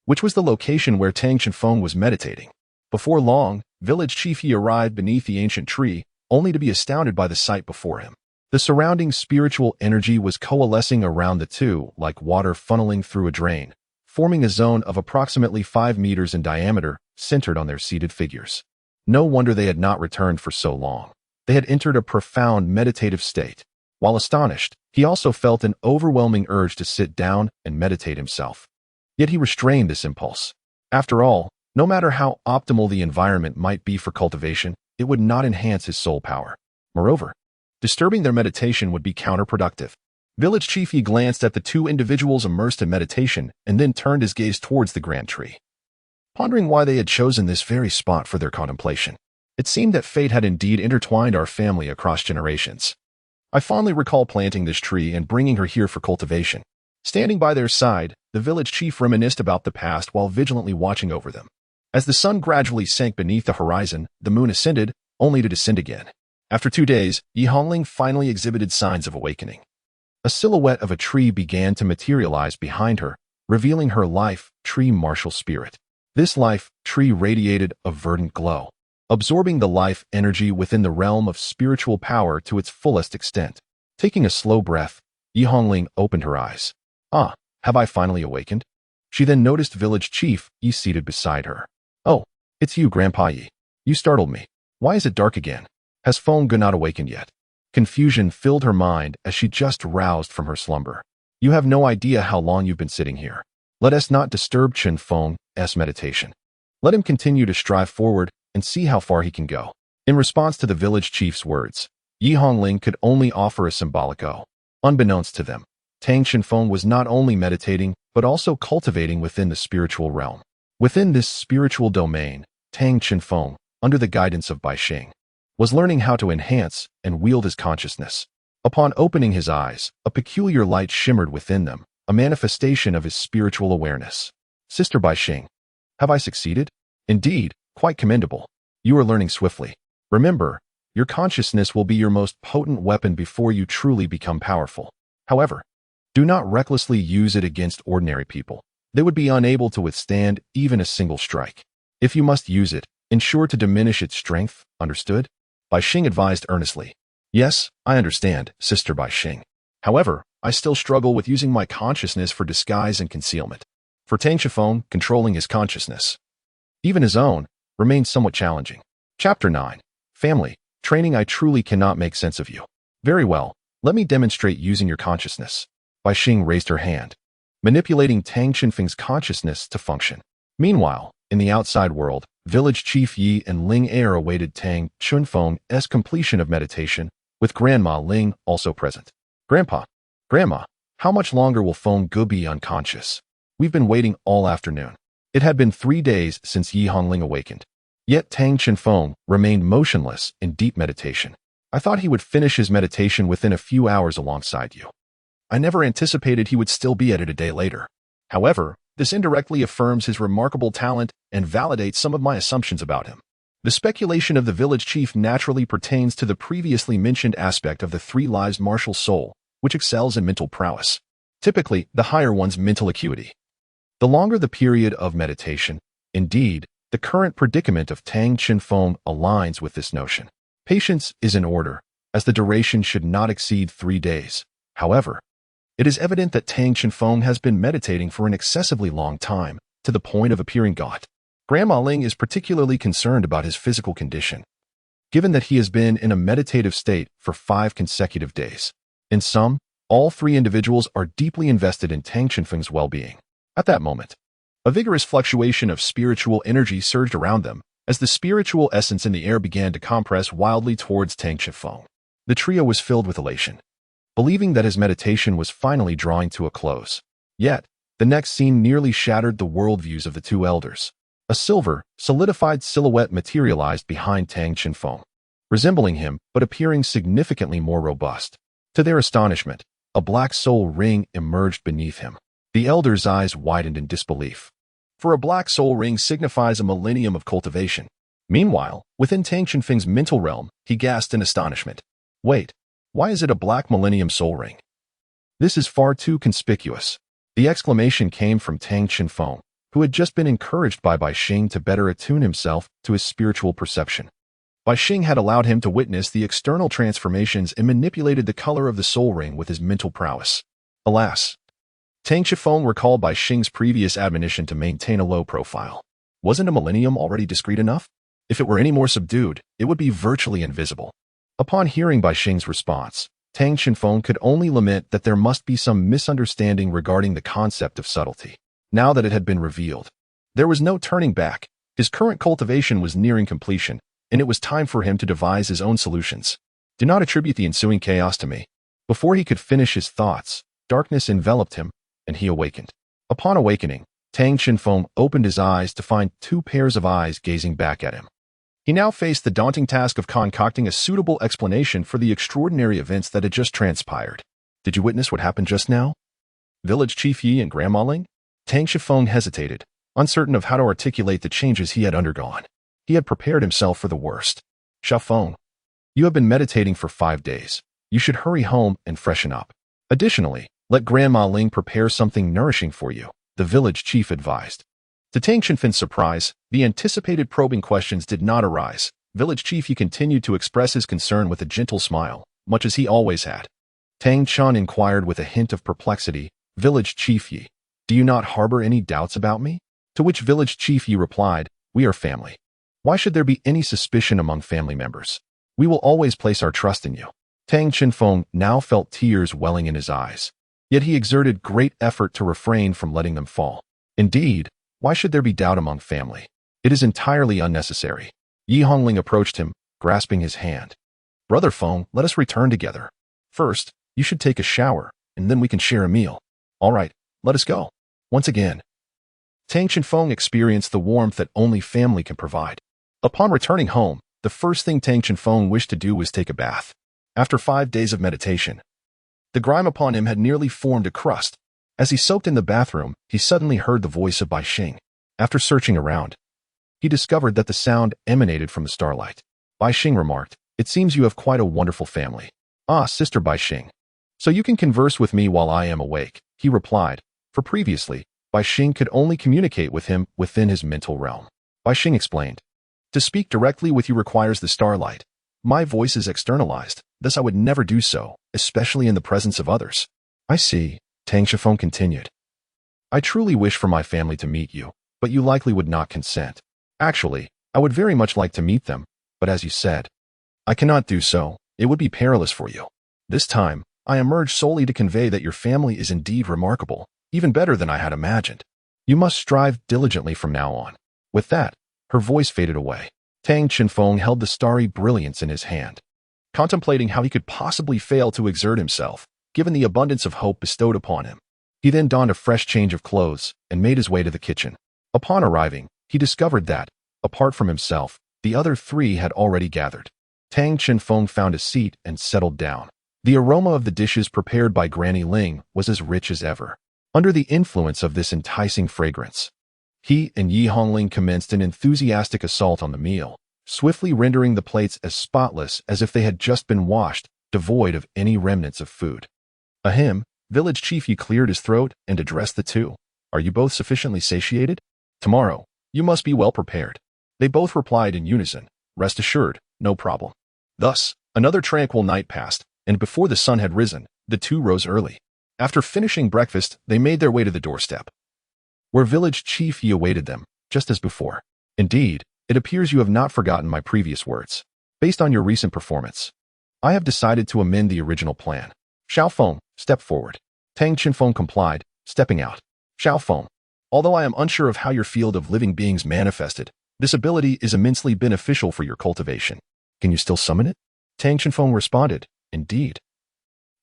which was the location where Tang Chenfeng was meditating. Before long, village chief Yi arrived beneath the ancient tree, only to be astounded by the sight before him. The surrounding spiritual energy was coalescing around the two like water funneling through a drain, forming a zone of approximately 5 meters in diameter, centered on their seated figures. No wonder they had not returned for so long. They had entered a profound meditative state. While astonished, he also felt an overwhelming urge to sit down and meditate himself. Yet he restrained this impulse. After all, no matter how optimal the environment might be for cultivation, it would not enhance his soul power. Moreover, disturbing their meditation would be counterproductive. Village Chief Yi glanced at the two individuals immersed in meditation and then turned his gaze towards the grand tree. Pondering why they had chosen this very spot for their contemplation, it seemed that fate had indeed intertwined our family across generations. I fondly recall planting this tree and bringing her here for cultivation. Standing by their side, the village chief reminisced about the past while vigilantly watching over them. As the sun gradually sank beneath the horizon, the moon ascended, only to descend again. After 2 days, Yi Hongling finally exhibited signs of awakening. A silhouette of a tree began to materialize behind her, revealing her life tree martial spirit. This life tree radiated a verdant glow, absorbing the life energy within the realm of spiritual power to its fullest extent. Taking a slow breath, Yi Hongling opened her eyes. Ah, have I finally awakened? She then noticed village chief Yi seated beside her. Oh, it's you, Grandpa Yi. You startled me. Why is it dark again? Has Feng Ge not awakened yet? Confusion filled her mind as she just roused from her slumber. You have no idea how long you've been sitting here. Let us not disturb Chen Feng's meditation. Let him continue to strive forward and see how far he can go. In response to the village chief's words, Yi Hongling could only offer a symbolic "oh." Unbeknownst to them, Tang Chenfeng was not only meditating, but also cultivating within the spiritual realm. Within this spiritual domain, Tang Chenfeng, under the guidance of Bai Xing, was learning how to enhance and wield his consciousness. Upon opening his eyes, a peculiar light shimmered within them, a manifestation of his spiritual awareness. Sister Bai Xing, have I succeeded? Indeed, quite commendable. You are learning swiftly. Remember, your consciousness will be your most potent weapon before you truly become powerful. However, do not recklessly use it against ordinary people. They would be unable to withstand even a single strike. If you must use it, ensure to diminish its strength, understood? Bai Xing advised earnestly. Yes, I understand, Sister Bai Xing. However, I still struggle with using my consciousness for disguise and concealment. For Tang Chenfeng, controlling his consciousness, even his own, remains somewhat challenging. Chapter 9. Family. Training. I truly cannot make sense of you. Very well, let me demonstrate using your consciousness. Bai Xing raised her hand, manipulating Tang Chenfeng's consciousness to function. Meanwhile, in the outside world, village chief Yi and Ling Er awaited Tang Chenfeng's completion of meditation, with Grandma Ling also present. Grandma, how much longer will Feng Ge be unconscious? We've been waiting all afternoon. It had been 3 days since Yi Hongling awakened. Yet Tang Chenfeng remained motionless in deep meditation. I thought he would finish his meditation within a few hours alongside you. I never anticipated he would still be at it a day later. However, this indirectly affirms his remarkable talent and validates some of my assumptions about him. The speculation of the village chief naturally pertains to the previously mentioned aspect of the 3 lives martial soul, which excels in mental prowess. Typically, the higher one's mental acuity. The longer the period of meditation, indeed, the current predicament of Tang Chenfeng aligns with this notion. Patience is in order, as the duration should not exceed 3 days. However, it is evident that Tang Chenfeng has been meditating for an excessively long time, to the point of appearing gaunt. Grandma Ling is particularly concerned about his physical condition, given that he has been in a meditative state for 5 consecutive days. In sum, all 3 individuals are deeply invested in Tang Chenfeng's well-being. At that moment, a vigorous fluctuation of spiritual energy surged around them, as the spiritual essence in the air began to compress wildly towards Tang Chenfeng. The trio was filled with elation, believing that his meditation was finally drawing to a close. Yet, the next scene nearly shattered the worldviews of the 2 elders. A silver, solidified silhouette materialized behind Tang Chenfeng, resembling him but appearing significantly more robust. To their astonishment, a black soul ring emerged beneath him. The elders' eyes widened in disbelief, for a black soul ring signifies a millennium of cultivation. Meanwhile, within Tang Chenfeng's mental realm, he gasped in astonishment. Wait, why is it a black millennium soul ring? This is far too conspicuous. The exclamation came from Tang Chenfeng, who had just been encouraged by Bai Xing to better attune himself to his spiritual perception. Bai Xing had allowed him to witness the external transformations and manipulated the color of the soul ring with his mental prowess. Alas, Tang Chenfeng recalled Bai Xing's previous admonition to maintain a low profile. Wasn't a millennium already discreet enough? If it were any more subdued, it would be virtually invisible. Upon hearing Bai Xing's response, Tang Xinfeng could only lament that there must be some misunderstanding regarding the concept of subtlety. Now that it had been revealed, there was no turning back. His current cultivation was nearing completion, and it was time for him to devise his own solutions. Do not attribute the ensuing chaos to me. Before he could finish his thoughts, darkness enveloped him, and he awakened. Upon awakening, Tang Xinfeng opened his eyes to find two pairs of eyes gazing back at him. He now faced the daunting task of concocting a suitable explanation for the extraordinary events that had just transpired. Did you witness what happened just now? Village Chief Yi and Grandma Ling? Tang Xinfeng hesitated, uncertain of how to articulate the changes he had undergone. He had prepared himself for the worst. Xiaofeng, you have been meditating for 5 days. You should hurry home and freshen up. Additionally, let Grandma Ling prepare something nourishing for you, the village chief advised. To Tang Xinfeng's surprise, the anticipated probing questions did not arise. Village Chief Yi continued to express his concern with a gentle smile, much as he always had. Tang Chan inquired with a hint of perplexity, Village Chief Yi, do you not harbor any doubts about me? To which Village Chief Yi replied, we are family. Why should there be any suspicion among family members? We will always place our trust in you. Tang Xinfeng now felt tears welling in his eyes. Yet he exerted great effort to refrain from letting them fall. Indeed, why should there be doubt among family? It is entirely unnecessary. Yi Hongling approached him, grasping his hand. Brother Feng, let us return together. First, you should take a shower, and then we can share a meal. All right, let us go. Once again, Tang Xinfeng experienced the warmth that only family can provide. Upon returning home, the first thing Tang Xinfeng wished to do was take a bath. After 5 days of meditation, the grime upon him had nearly formed a crust. As he soaked in the bathroom, he suddenly heard the voice of Bai Xing. After searching around, he discovered that the sound emanated from the starlight. Bai Xing remarked, it seems you have quite a wonderful family. Ah, Sister Bai Xing. So you can converse with me while I am awake, he replied, for previously, Bai Xing could only communicate with him within his mental realm. Bai Xing explained, to speak directly with you requires the starlight. My voice is externalized, thus I would never do so, especially in the presence of others. I see. Tang Xinfeng continued. I truly wish for my family to meet you, but you likely would not consent. Actually, I would very much like to meet them, but as you said, I cannot do so. It would be perilous for you. This time, I emerged solely to convey that your family is indeed remarkable, even better than I had imagined. You must strive diligently from now on. With that, her voice faded away. Tang Xinfeng held the starry brilliance in his hand, contemplating how he could possibly fail to exert himself, given the abundance of hope bestowed upon him. He then donned a fresh change of clothes and made his way to the kitchen. Upon arriving, he discovered that, apart from himself, the other three had already gathered. Tang Xinfeng found a seat and settled down. The aroma of the dishes prepared by Granny Ling was as rich as ever. Under the influence of this enticing fragrance, he and Yi Hongling commenced an enthusiastic assault on the meal, swiftly rendering the plates as spotless as if they had just been washed, devoid of any remnants of food. Ahem, Village Chief Yi cleared his throat and addressed the two. Are you both sufficiently satiated? Tomorrow, you must be well prepared. They both replied in unison, rest assured, no problem. Thus, another tranquil night passed, and before the sun had risen, the two rose early. After finishing breakfast, they made their way to the doorstep, where Village Chief Yi awaited them, just as before. Indeed, it appears you have not forgotten my previous words. Based on your recent performance, I have decided to amend the original plan. Xiaofeng, step forward. Tang Xinfeng complied, stepping out. Xiaofeng, although I am unsure of how your field of living beings manifested, this ability is immensely beneficial for your cultivation. Can you still summon it? Tang Xinfeng responded, indeed.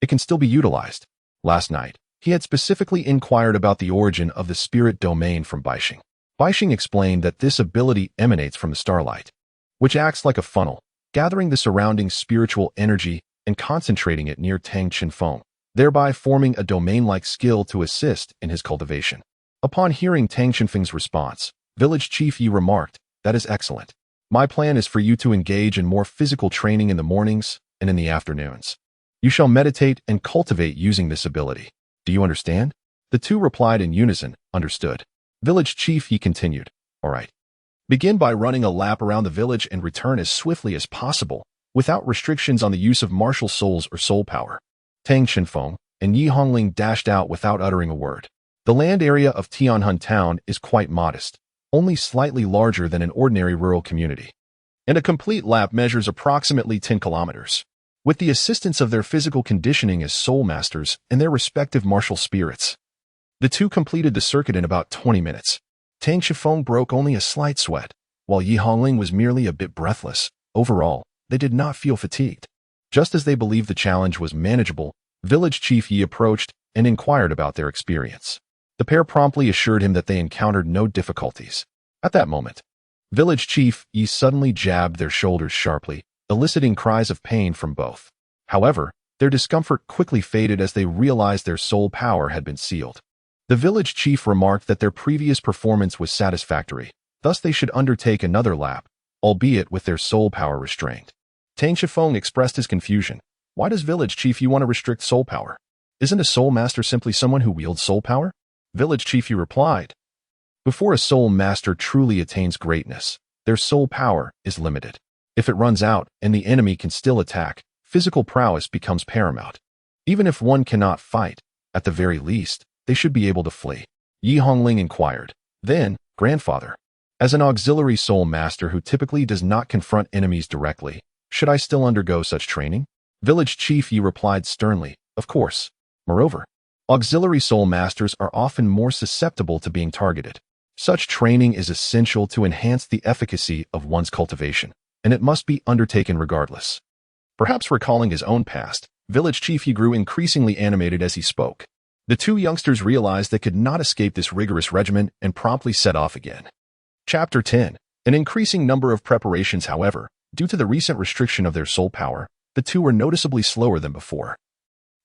It can still be utilized. Last night, he had specifically inquired about the origin of the spirit domain from Bai Xing. Bai Xing explained that this ability emanates from the starlight, which acts like a funnel, gathering the surrounding spiritual energy and concentrating it near Tang Xinfeng, thereby forming a domain-like skill to assist in his cultivation. Upon hearing Tang Xinfeng's response, Village Chief Yi remarked, that is excellent. My plan is for you to engage in more physical training in the mornings and in the afternoons. You shall meditate and cultivate using this ability. Do you understand? The two replied in unison, understood. Village Chief Yi continued, all right. Begin by running a lap around the village and return as swiftly as possible, without restrictions on the use of martial souls or soul power. Tang Xinfeng and Yi Hongling dashed out without uttering a word. The land area of Tianhun town is quite modest, only slightly larger than an ordinary rural community, and a complete lap measures approximately 10 kilometers. with the assistance of their physical conditioning as soul masters and their respective martial spirits. The two completed the circuit in about 20 minutes. Tang Shifeng broke only a slight sweat, while Yi Hongling was merely a bit breathless. Overall, they did not feel fatigued. Just as they believed the challenge was manageable, Village Chief Yi approached and inquired about their experience. The pair promptly assured him that they encountered no difficulties. At that moment, Village Chief Yi suddenly jabbed their shoulders sharply, eliciting cries of pain from both. However, their discomfort quickly faded as they realized their soul power had been sealed. The village chief remarked that their previous performance was satisfactory, thus they should undertake another lap, albeit with their soul power restrained. Tang Shifeng expressed his confusion. Why does Village Chief Yi want to restrict soul power? Isn't a soul master simply someone who wields soul power? Village Chief Yi replied. Before a soul master truly attains greatness, their soul power is limited. If it runs out and the enemy can still attack, physical prowess becomes paramount. Even if one cannot fight, at the very least, they should be able to flee. Yi Hongling inquired. Then, grandfather, as an auxiliary soul master who typically does not confront enemies directly, should I still undergo such training? Village Chief Yi replied sternly, of course. Moreover, auxiliary soul masters are often more susceptible to being targeted. Such training is essential to enhance the efficacy of one's cultivation, and it must be undertaken regardless. Perhaps recalling his own past, Village Chief Yi grew increasingly animated as he spoke. The two youngsters realized they could not escape this rigorous regimen and promptly set off again. Chapter 10. An increasing number of preparations, however, due to the recent restriction of their soul power, the two were noticeably slower than before.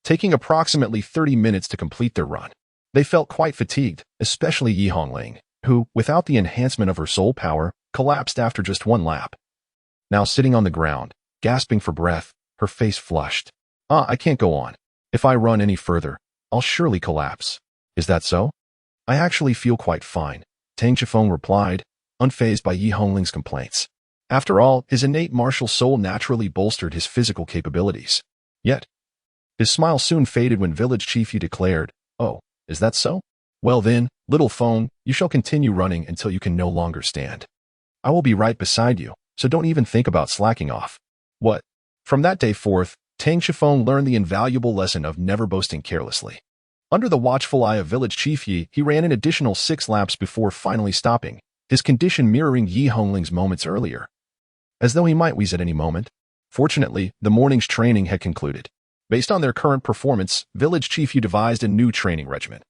Taking approximately 30 minutes to complete their run, they felt quite fatigued, especially Yi Hongling, who, without the enhancement of her soul power, collapsed after just one lap. Now sitting on the ground, gasping for breath, her face flushed. I can't go on. If I run any further, I'll surely collapse. Is that so? I actually feel quite fine, Tang Shifeng replied, unfazed by Yi Hongling's complaints. After all, his innate martial soul naturally bolstered his physical capabilities. Yet, his smile soon faded when Village Chief Yi declared, Oh, is that so? Well then, little Feng, you shall continue running until you can no longer stand. I will be right beside you, so don't even think about slacking off. What? From that day forth, Tang Shifeng learned the invaluable lesson of never boasting carelessly. Under the watchful eye of Village Chief Yi, he ran an additional 6 laps before finally stopping, his condition mirroring Yi Hongling's moments earlier. As though he might wheeze at any moment. Fortunately, the morning's training had concluded. Based on their current performance, Village Chief Yi devised a new training regimen,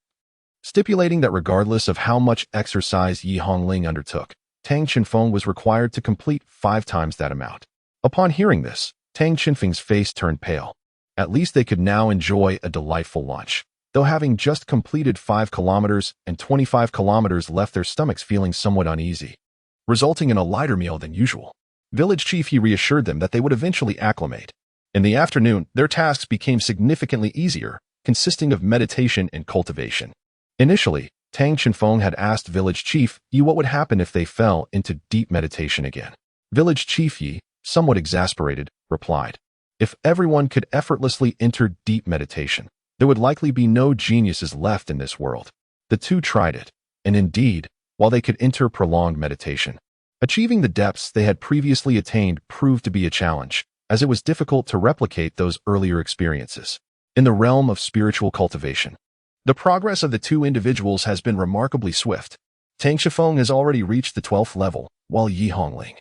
stipulating that regardless of how much exercise Yi Hongling undertook, Tang Shifeng was required to complete 5 times that amount. Upon hearing this, Tang Shifeng's face turned pale. At least they could now enjoy a delightful lunch, though having just completed 5 kilometers and 25 kilometers left their stomachs feeling somewhat uneasy, resulting in a lighter meal than usual. Village Chief Yi reassured them that they would eventually acclimate. In the afternoon, their tasks became significantly easier, consisting of meditation and cultivation. Initially, Tang Shifeng had asked Village Chief Yi what would happen if they fell into deep meditation again. Village Chief Yi, somewhat exasperated, replied, If everyone could effortlessly enter deep meditation, there would likely be no geniuses left in this world. The two tried it, and indeed, while they could enter prolonged meditation, achieving the depths they had previously attained proved to be a challenge, as it was difficult to replicate those earlier experiences. In the realm of spiritual cultivation, the progress of the two individuals has been remarkably swift. Tang Shifeng has already reached the 12th level, while Yi Hongling,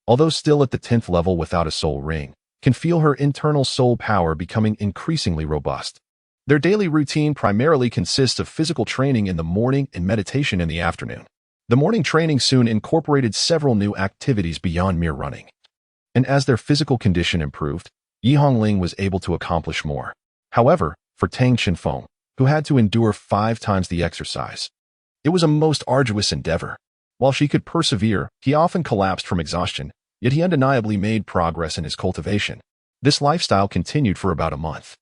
although still at the 10th level without a soul ring, can feel her internal soul power becoming increasingly robust. Their daily routine primarily consists of physical training in the morning and meditation in the afternoon. The morning training soon incorporated several new activities beyond mere running. And as their physical condition improved, Yi Hongling was able to accomplish more. However, for Tang Shifeng, who had to endure 5 times the exercise, it was a most arduous endeavor. While she could persevere, he often collapsed from exhaustion, yet he undeniably made progress in his cultivation. This lifestyle continued for about a month.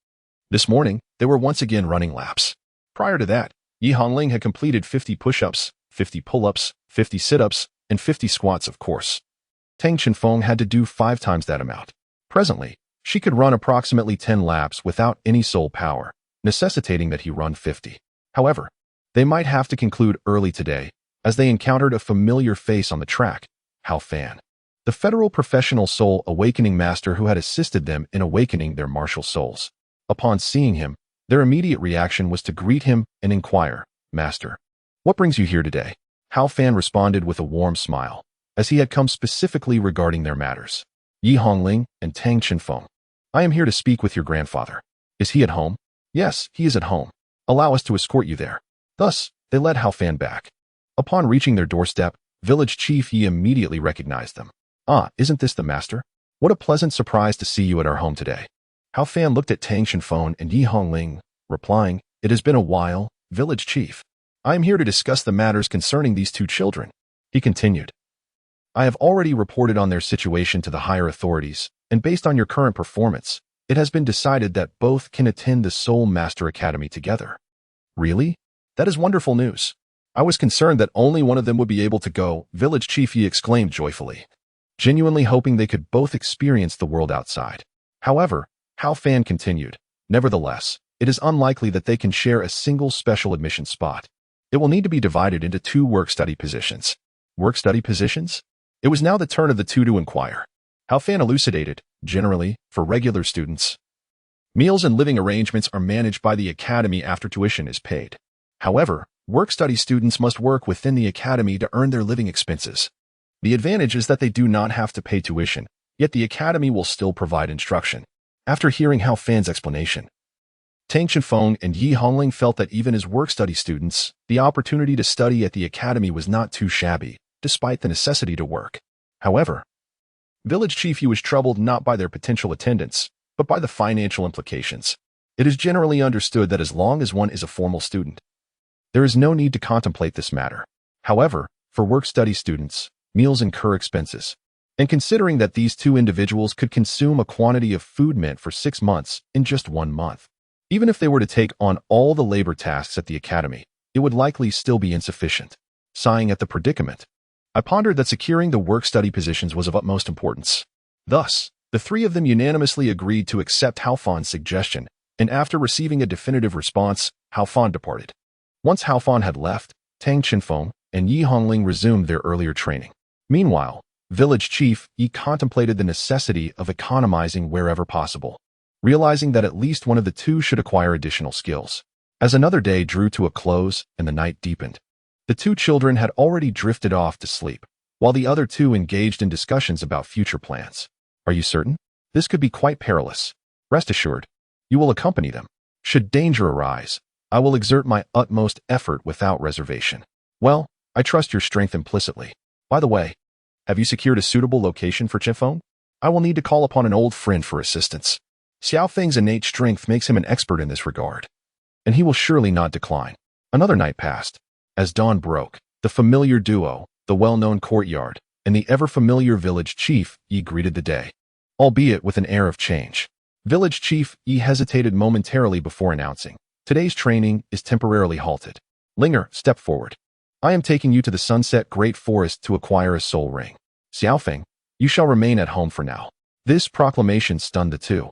This morning, they were once again running laps. Prior to that, Yi Hongling had completed 50 push-ups, 50 pull-ups, 50 sit-ups, and 50 squats, of course. Tang Shifeng had to do 5 times that amount. Presently, she could run approximately 10 laps without any soul power, necessitating that he run 50. However, they might have to conclude early today, as they encountered a familiar face on the track, Hao Fan. the federal professional soul awakening master who had assisted them in awakening their martial souls. Upon seeing him, their immediate reaction was to greet him and inquire, "Master, what brings you here today?" Hao Fan responded with a warm smile, as he had come specifically regarding their matters. "Yi Hongling and Tang Chenfeng, I am here to speak with your grandfather. Is he at home?" "Yes, he is at home. Allow us to escort you there." Thus, they led Hao Fan back. Upon reaching their doorstep, village chief Yi immediately recognized them. "Ah, isn't this the master? What a pleasant surprise to see you at our home today." Hao Fan looked at Tang Chenfeng and Yi Hongling, replying, "It has been a while, village chief. I am here to discuss the matters concerning these two children." He continued, "I have already reported on their situation to the higher authorities, and based on your current performance, it has been decided that both can attend the Soul Master Academy together." "Really? That is wonderful news. I was concerned that only one of them would be able to go," village chief Yi exclaimed joyfully, genuinely hoping they could both experience the world outside. However, Hao Fan continued, "Nevertheless, it is unlikely that they can share a single special admission spot. It will need to be divided into two work-study positions." "Work-study positions?" It was now the turn of the two to inquire. Hao Fan elucidated, "Generally, for regular students, meals and living arrangements are managed by the academy after tuition is paid. However, work-study students must work within the academy to earn their living expenses. The advantage is that they do not have to pay tuition, yet the academy will still provide instruction." After hearing Hao Fan's explanation, Tang Chenfeng and Yi Hongling felt that even as work-study students, the opportunity to study at the academy was not too shabby, despite the necessity to work. However, village chief Yi was troubled not by their potential attendance, but by the financial implications. It is generally understood that as long as one is a formal student, there is no need to contemplate this matter. However, for work-study students, meals incur expenses. And considering that these two individuals could consume a quantity of food meant for 6 months in just 1 month, even if they were to take on all the labor tasks at the academy, it would likely still be insufficient. Sighing at the predicament, I pondered that securing the work-study positions was of utmost importance. Thus, the three of them unanimously agreed to accept Hao Fan's suggestion, and after receiving a definitive response, Hao Fan departed. Once Hao Fan had left, Tang Chenfeng and Yi Hongling resumed their earlier training. Meanwhile, village chief Yi contemplated the necessity of economizing wherever possible, realizing that at least one of the two should acquire additional skills. As another day drew to a close and the night deepened, the two children had already drifted off to sleep, while the other two engaged in discussions about future plans. "Are you certain? This could be quite perilous. Rest assured, you will accompany them. Should danger arise, I will exert my utmost effort without reservation." "Well, I trust your strength implicitly. By the way, have you secured a suitable location for Chenfeng? I will need to call upon an old friend for assistance. Xiao Feng's innate strength makes him an expert in this regard, and he will surely not decline." Another night passed. As dawn broke, the familiar duo, the well-known courtyard, and the ever-familiar village chief Yi greeted the day, albeit with an air of change. Village chief Yi hesitated momentarily before announcing, "Today's training is temporarily halted. Linger, step forward. I am taking you to the Sunset Great Forest to acquire a soul ring. Xiaofeng, you shall remain at home for now." This proclamation stunned the two.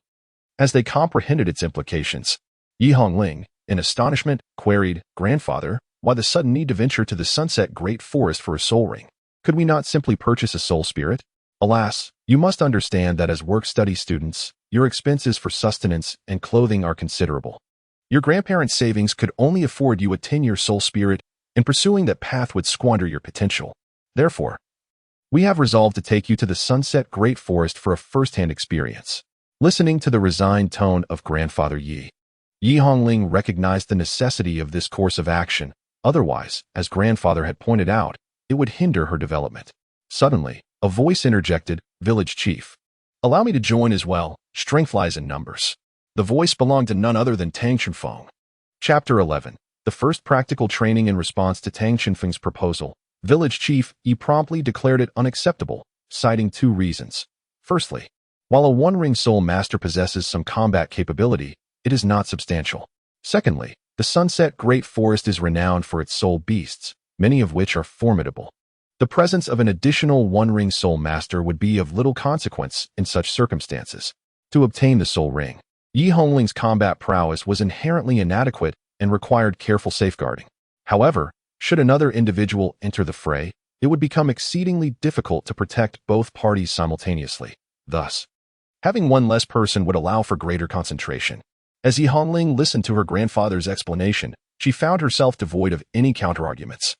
As they comprehended its implications, Yi Hongling, in astonishment, queried, "Grandfather, why the sudden need to venture to the Sunset Great Forest for a soul ring? Could we not simply purchase a soul spirit?" "Alas, you must understand that as work-study students, your expenses for sustenance and clothing are considerable. Your grandparents' savings could only afford you a 10-year soul spirit, and pursuing that path would squander your potential. Therefore, we have resolved to take you to the Sunset Great Forest for a first-hand experience." Listening to the resigned tone of Grandfather Yi, Yi Hongling recognized the necessity of this course of action. Otherwise, as Grandfather had pointed out, it would hinder her development. Suddenly, a voice interjected, "Village chief, allow me to join as well. Strength lies in numbers." The voice belonged to none other than Tang Chenfeng. Chapter 11. The first practical training in response to Tang Chenfeng's proposal. Village chief Yi promptly declared it unacceptable, citing 2 reasons. Firstly, while a one-ring soul master possesses some combat capability, it is not substantial. Secondly, the Sunset Great Forest is renowned for its soul beasts, many of which are formidable. The presence of an additional one-ring soul master would be of little consequence in such circumstances. To obtain the soul ring, Yi Hongling's combat prowess was inherently inadequate and required careful safeguarding. However, should another individual enter the fray, it would become exceedingly difficult to protect both parties simultaneously. Thus, having one less person would allow for greater concentration. As Yi Hongling listened to her grandfather's explanation, she found herself devoid of any counterarguments.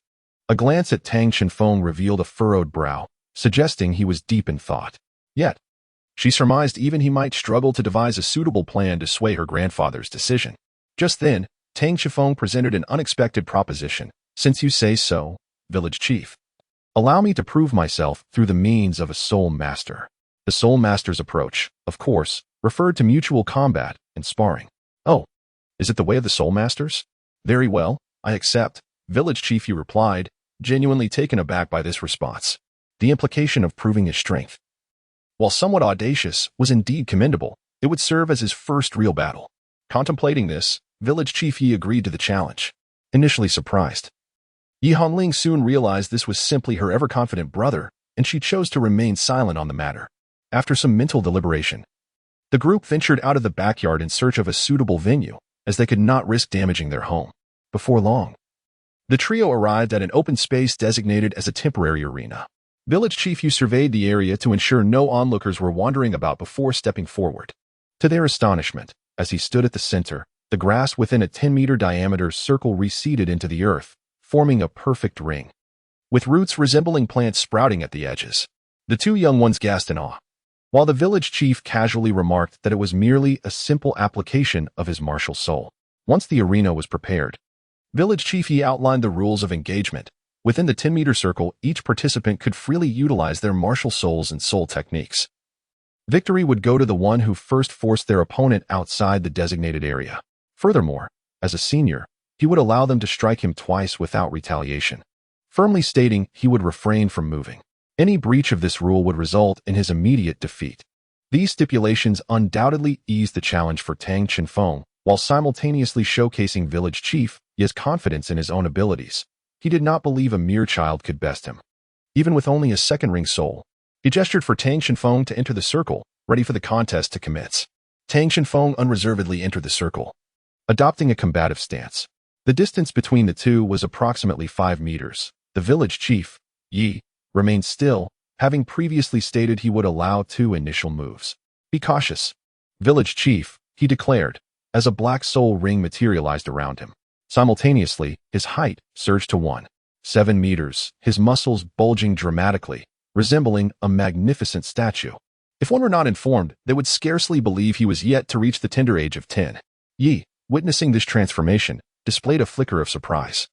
A glance at Tang Chenfeng revealed a furrowed brow, suggesting he was deep in thought. Yet, she surmised even he might struggle to devise a suitable plan to sway her grandfather's decision. Just then, Tang Chenfeng presented an unexpected proposition. Since you say so, village chief, allow me to prove myself through the means of a soul master. The soul master's approach, of course, referred to mutual combat and sparring. Oh, is it the way of the soul masters? Very well, I accept, village chief, you replied, genuinely taken aback by this response. The implication of proving his strength, while somewhat audacious, was indeed commendable. It would serve as his first real battle. Contemplating this, village chief Yi agreed to the challenge. Initially surprised, Yi Hongling soon realized this was simply her ever-confident brother, and she chose to remain silent on the matter. After some mental deliberation, the group ventured out of the backyard in search of a suitable venue, as they could not risk damaging their home. Before long, the trio arrived at an open space designated as a temporary arena. Village Chief Yu surveyed the area to ensure no onlookers were wandering about before stepping forward. To their astonishment, as he stood at the center, the grass within a 10-meter diameter circle receded into the earth, forming a perfect ring, with roots resembling plants sprouting at the edges. The two young ones gasped in awe, while the village chief casually remarked that it was merely a simple application of his martial soul. Once the arena was prepared, village chief Yi outlined the rules of engagement. Within the 10-meter circle, each participant could freely utilize their martial souls and soul techniques. Victory would go to the one who first forced their opponent outside the designated area. Furthermore, as a senior, he would allow them to strike him twice without retaliation, firmly stating he would refrain from moving. Any breach of this rule would result in his immediate defeat. These stipulations undoubtedly eased the challenge for Tang Chenfeng, while simultaneously showcasing village chief Yi's confidence in his own abilities. He did not believe a mere child could best him. Even with only a second-ring soul, he gestured for Tang Chenfeng to enter the circle, ready for the contest to commence. Tang Chenfeng unreservedly entered the circle, adopting a combative stance. The distance between the two was approximately 5 meters. The village chief, Yi, remained still, having previously stated he would allow 2 initial moves. Be cautious, village chief, he declared, as a black soul ring materialized around him. Simultaneously, his height surged to 1.7 meters, his muscles bulging dramatically, resembling a magnificent statue. If one were not informed, they would scarcely believe he was yet to reach the tender age of 10. Yi, witnessing this transformation, displayed a flicker of surprise,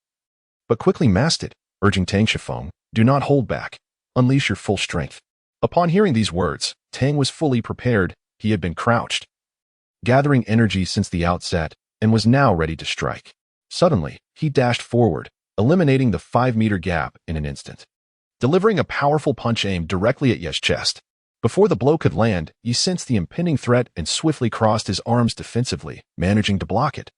but quickly masked it, urging Tang Chenfeng, do not hold back, unleash your full strength. Upon hearing these words, Tang was fully prepared. He had been crouched, gathering energy since the outset, and was now ready to strike. Suddenly, he dashed forward, eliminating the 5-meter gap in an instant, delivering a powerful punch aimed directly at Yi's chest. Before the blow could land, Yi sensed the impending threat and swiftly crossed his arms defensively, managing to block it.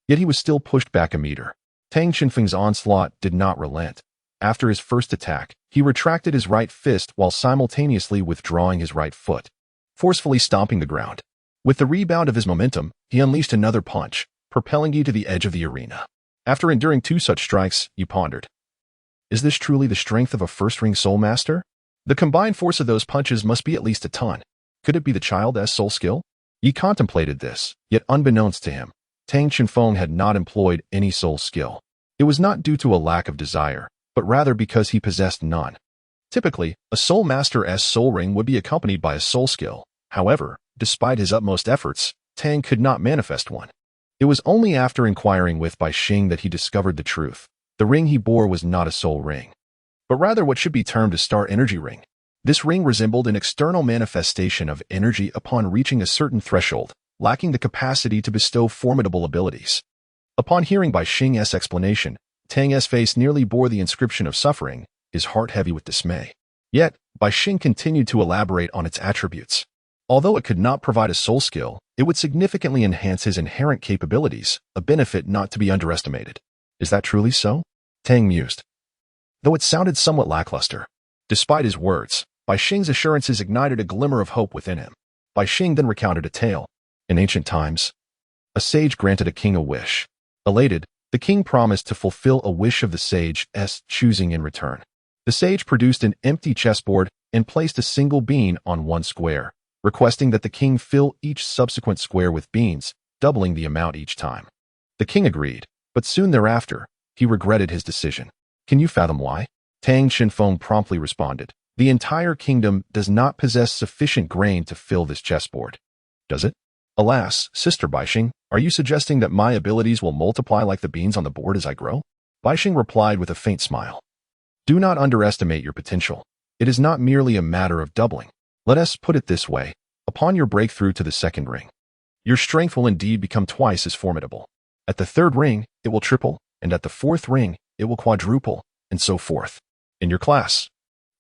Yet he was still pushed back a meter. Tang Chenfeng's onslaught did not relent. After his first attack, he retracted his right fist while simultaneously withdrawing his right foot, forcefully stomping the ground. With the rebound of his momentum, he unleashed another punch, propelling Yi to the edge of the arena. After enduring 2 such strikes, Yi pondered. Is this truly the strength of a first-ring soul master? The combined force of those punches must be at least a ton. Could it be the child's soul skill? Yi contemplated this, yet unbeknownst to him, Tang Chenfeng had not employed any soul skill. It was not due to a lack of desire, but rather because he possessed none. Typically, a soul master's soul ring would be accompanied by a soul skill. However, despite his utmost efforts, Tang could not manifest one. It was only after inquiring with Bai Xing that he discovered the truth. The ring he bore was not a soul ring, but rather what should be termed a star energy ring. This ring resembled an external manifestation of energy upon reaching a certain threshold, lacking the capacity to bestow formidable abilities. Upon hearing Bai Xing's explanation, Tang's face nearly bore the inscription of suffering, his heart heavy with dismay. Yet, Bai Xing continued to elaborate on its attributes. Although it could not provide a soul skill, it would significantly enhance his inherent capabilities, a benefit not to be underestimated. Is that truly so? Tang mused, though it sounded somewhat lackluster. Despite his words, Bai Xing's assurances ignited a glimmer of hope within him. Bai Xing then recounted a tale. In ancient times, a sage granted a king a wish. Elated, the king promised to fulfill a wish of the sage's choosing in return. The sage produced an empty chessboard and placed a single bean on one square, requesting that the king fill each subsequent square with beans, doubling the amount each time. The king agreed, but soon thereafter, he regretted his decision. Can you fathom why? Tang Xinfeng promptly responded. The entire kingdom does not possess sufficient grain to fill this chessboard. Does it? Alas, Sister Baixing, are you suggesting that my abilities will multiply like the beans on the board as I grow? Baixing replied with a faint smile. Do not underestimate your potential. It is not merely a matter of doubling. Let us put it this way. Upon your breakthrough to the second ring, your strength will indeed become twice as formidable. At the third ring, it will triple, and at the fourth ring, it will quadruple, and so forth. In your class,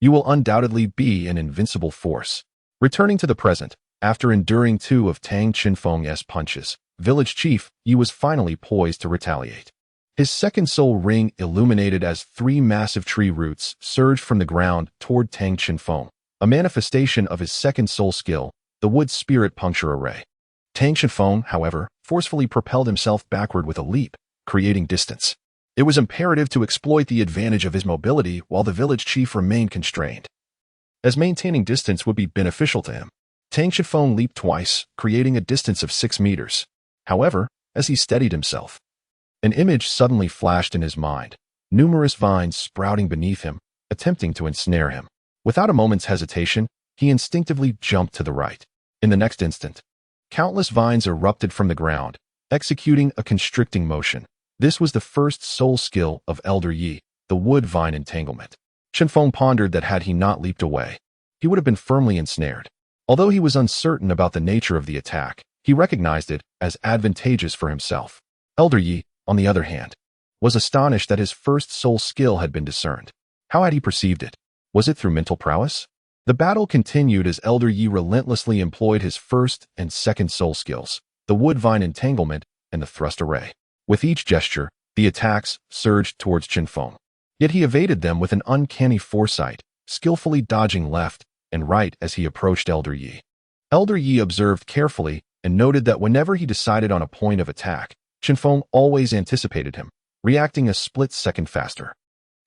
you will undoubtedly be an invincible force. Returning to the present, after enduring 2 of Tang Xinfeng's punches, village chief Yi was finally poised to retaliate. His second soul ring illuminated as 3 massive tree roots surged from the ground toward Tang Xinfeng, a manifestation of his second soul skill, the wood spirit puncture array. Tang Xinfeng, however, forcefully propelled himself backward with a leap, creating distance. It was imperative to exploit the advantage of his mobility while the village chief remained constrained, as maintaining distance would be beneficial to him. Tang Xinfeng leaped twice, creating a distance of 6 meters. However, as he steadied himself, an image suddenly flashed in his mind, numerous vines sprouting beneath him, attempting to ensnare him. Without a moment's hesitation, he instinctively jumped to the right. In the next instant, countless vines erupted from the ground, executing a constricting motion. This was the first soul skill of Elder Yi, the wood vine entanglement. Xinfeng pondered that had he not leaped away, he would have been firmly ensnared. Although he was uncertain about the nature of the attack, he recognized it as advantageous for himself. Elder Yi, on the other hand, was astonished that his first soul skill had been discerned. How had he perceived it? Was it through mental prowess? The battle continued as Elder Yi relentlessly employed his first and second soul skills, the wood vine entanglement and the thrust array. With each gesture, the attacks surged towards Xinfeng. Yet he evaded them with an uncanny foresight, skillfully dodging left and right as he approached Elder Yi. Elder Yi observed carefully and noted that whenever he decided on a point of attack, Xinfeng always anticipated him, reacting a split second faster.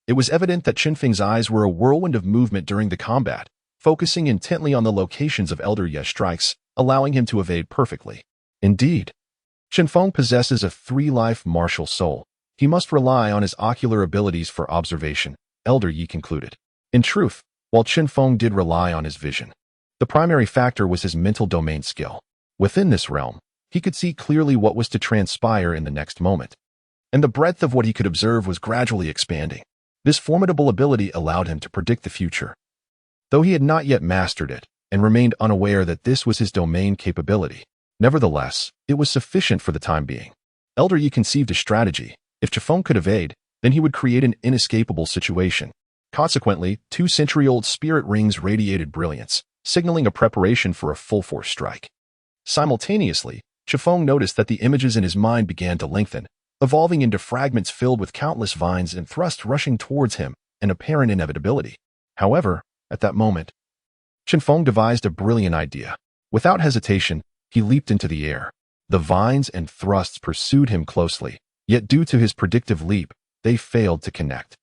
It was evident that Xinfeng's eyes were a whirlwind of movement during the combat, focusing intently on the locations of Elder Yi's strikes, allowing him to evade perfectly. Indeed, Xinfeng possesses a 3-life martial soul. He must rely on his ocular abilities for observation, Elder Yi concluded. In truth, while Xinfeng did rely on his vision, the primary factor was his mental domain skill. Within this realm, he could see clearly what was to transpire in the next moment, and the breadth of what he could observe was gradually expanding. This formidable ability allowed him to predict the future, though he had not yet mastered it and remained unaware that this was his domain capability. Nevertheless, it was sufficient for the time being. Elder Yi conceived a strategy. If Xinfeng could evade, then he would create an inescapable situation. Consequently, 2-century-old spirit rings radiated brilliance, signaling a preparation for a full-force strike. Simultaneously, Xinfeng noticed that the images in his mind began to lengthen, evolving into fragments filled with countless vines and thrust rushing towards him, an apparent inevitability. However, at that moment, Xinfeng devised a brilliant idea. Without hesitation, he leaped into the air. The vines and thrusts pursued him closely, yet due to his predictive leap, they failed to connect.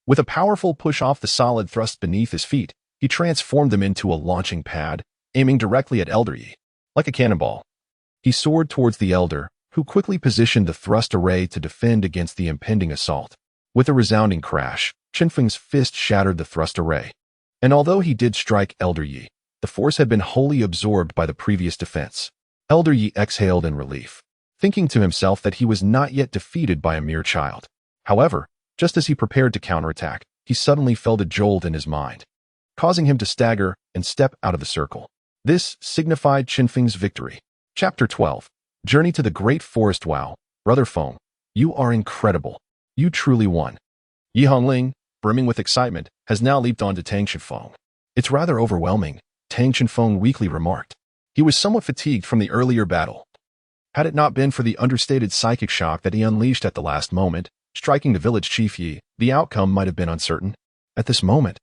With a powerful push off the solid thrust beneath his feet, he transformed them into a launching pad, aiming directly at Elder Yi. Like a cannonball, he soared towards the Elder, who quickly positioned the thrust array to defend against the impending assault. With a resounding crash, Xinfeng's fist shattered the thrust array. And although he did strike Elder Yi, the force had been wholly absorbed by the previous defense. Elder Yi exhaled in relief, thinking to himself that he was not yet defeated by a mere child. However, just as he prepared to counterattack, he suddenly felt a jolt in his mind, causing him to stagger and step out of the circle. This signified Xinfeng's victory. Chapter 12. Journey to the Great Forest. Wow, Brother Feng, you are incredible. You truly won. Yi Hongling, brimming with excitement, has now leaped onto Tang Xinfeng. It's rather overwhelming, Tang Xinfeng weakly remarked. He was somewhat fatigued from the earlier battle. Had it not been for the understated psychic shock that he unleashed at the last moment, striking the village chief Yi, the outcome might have been uncertain. At this moment,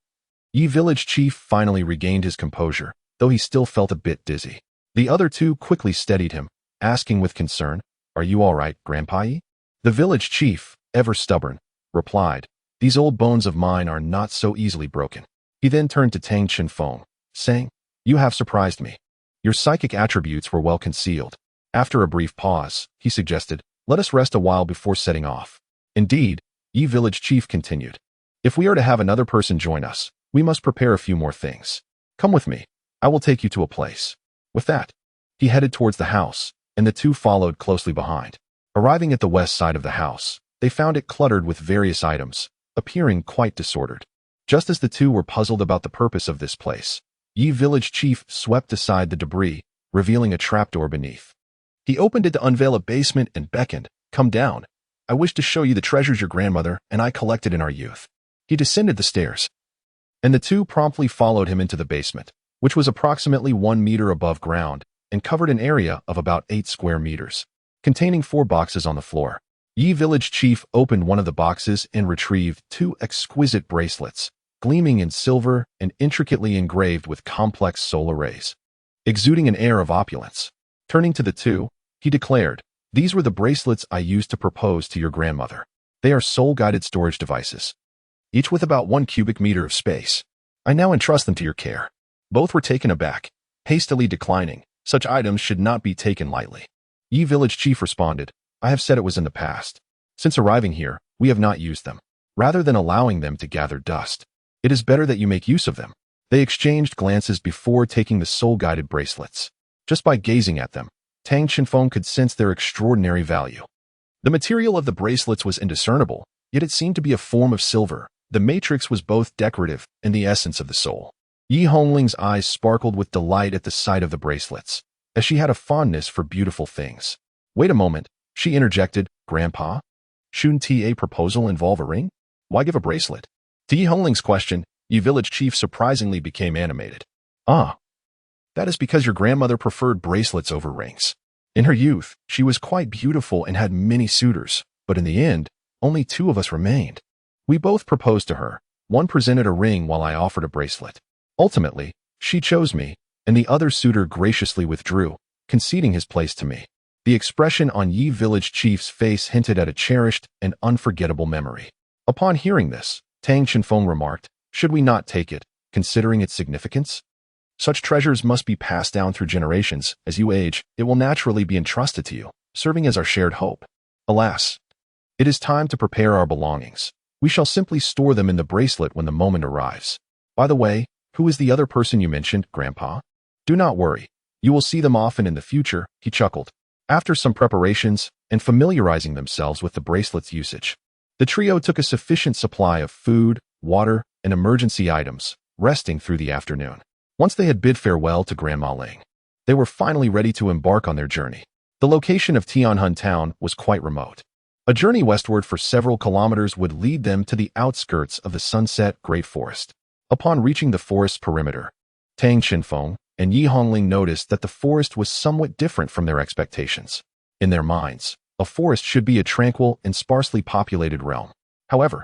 Yi village chief finally regained his composure, though he still felt a bit dizzy. The other two quickly steadied him, asking with concern, "Are you all right, Grandpa Yi?" The village chief, ever stubborn, replied, These old bones of mine are not so easily broken. He then turned to Tang Chenfeng, saying, "You have surprised me. Your psychic attributes were well concealed." After a brief pause, he suggested, "Let us rest a while before setting off." Indeed, Yi village chief continued, "If we are to have another person join us, we must prepare a few more things. Come with me. I will take you to a place." With that, he headed towards the house, and the two followed closely behind. Arriving at the west side of the house, they found it cluttered with various items, appearing quite disordered. Just as the two were puzzled about the purpose of this place, Yi village chief swept aside the debris, revealing a trapdoor beneath. He opened it to unveil a basement and beckoned, "Come down. I wish to show you the treasures your grandmother and I collected in our youth." He descended the stairs, and the two promptly followed him into the basement, which was approximately 1 meter above ground and covered an area of about 8 square meters, containing 4 boxes on the floor. Yi village chief opened one of the boxes and retrieved 2 exquisite bracelets, gleaming in silver and intricately engraved with complex solar rays, exuding an air of opulence. Turning to the two, he declared, "These were the bracelets I used to propose to your grandmother. They are soul-guided storage devices, each with about 1 cubic meter of space. I now entrust them to your care." Both were taken aback, hastily declining. Such items should not be taken lightly. Yi village chief responded, "I have said it was in the past. Since arriving here, we have not used them. Rather than allowing them to gather dust, it is better that you make use of them." They exchanged glances before taking the soul-guided bracelets. Just by gazing at them, Tang Chenfeng could sense their extraordinary value. The material of the bracelets was indiscernible, yet it seemed to be a form of silver. The matrix was both decorative and the essence of the soul. Yi Hongling's eyes sparkled with delight at the sight of the bracelets, as she had a fondness for beautiful things. "Wait a moment," she interjected, "Grandpa? Shouldn't a proposal involve a ring? Why give a bracelet?" To Yi Hongling's question, Yi village chief surprisingly became animated. "Ah, that is because your grandmother preferred bracelets over rings. In her youth, she was quite beautiful and had many suitors, but in the end, only 2 of us remained. We both proposed to her. One presented a ring while I offered a bracelet. Ultimately, she chose me, and the other suitor graciously withdrew, conceding his place to me." The expression on Yi village chief's face hinted at a cherished and unforgettable memory. Upon hearing this, Tang Chenfeng remarked, "Should we not take it, considering its significance? Such treasures must be passed down through generations. As you age, it will naturally be entrusted to you, serving as our shared hope. Alas, it is time to prepare our belongings. We shall simply store them in the bracelet when the moment arrives. By the way, who is the other person you mentioned, Grandpa? Do not worry. You will see them often in the future," he chuckled. After some preparations and familiarizing themselves with the bracelet's usage, the trio took a sufficient supply of food, water, and emergency items, resting through the afternoon. Once they had bid farewell to Grandma Ling, they were finally ready to embark on their journey. The location of Tianhun town was quite remote. A journey westward for several kilometers would lead them to the outskirts of the Sunset Great Forest. Upon reaching the forest's perimeter, Tang Chenfeng and Yi Hongling noticed that the forest was somewhat different from their expectations. In their minds, a forest should be a tranquil and sparsely populated realm. However,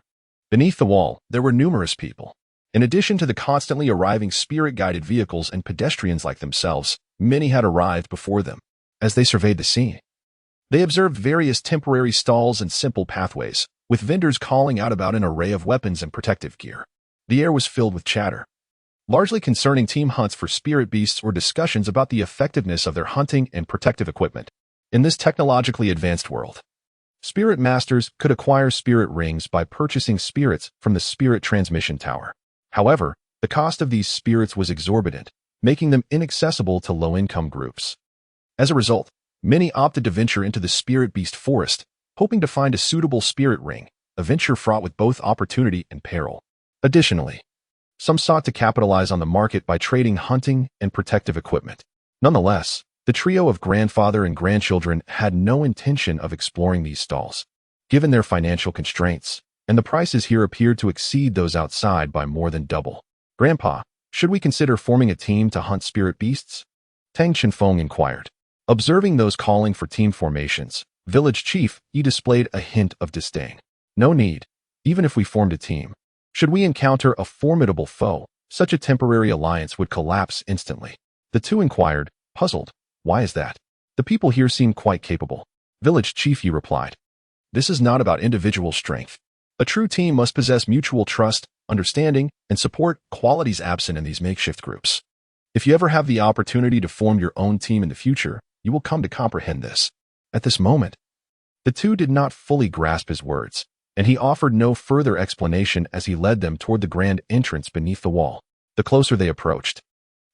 beneath the wall, there were numerous people. In addition to the constantly arriving spirit-guided vehicles and pedestrians like themselves, many had arrived before them. As they surveyed the scene, they observed various temporary stalls and simple pathways, with vendors calling out about an array of weapons and protective gear. The air was filled with chatter, largely concerning team hunts for spirit beasts or discussions about the effectiveness of their hunting and protective equipment. In this technologically advanced world, spirit masters could acquire spirit rings by purchasing spirits from the spirit transmission tower. However, the cost of these spirits was exorbitant, making them inaccessible to low-income groups. As a result, many opted to venture into the spirit beast forest, hoping to find a suitable spirit ring, a venture fraught with both opportunity and peril. Additionally, some sought to capitalize on the market by trading hunting and protective equipment. Nonetheless, the trio of grandfather and grandchildren had no intention of exploring these stalls, given their financial constraints, and the prices here appeared to exceed those outside by more than double. "Grandpa, should we consider forming a team to hunt spirit beasts?" Tang Chenfeng inquired. Observing those calling for team formations, village chief Yi displayed a hint of disdain. "No need, even if we formed a team. Should we encounter a formidable foe, such a temporary alliance would collapse instantly." The two inquired, puzzled. "Why is that? The people here seem quite capable." Village chief Yi replied, "This is not about individual strength. A true team must possess mutual trust, understanding, and support, qualities absent in these makeshift groups. If you ever have the opportunity to form your own team in the future, you will come to comprehend this. At this moment, the two did not fully grasp his words, and he offered no further explanation as he led them toward the grand entrance beneath the wall. The closer they approached,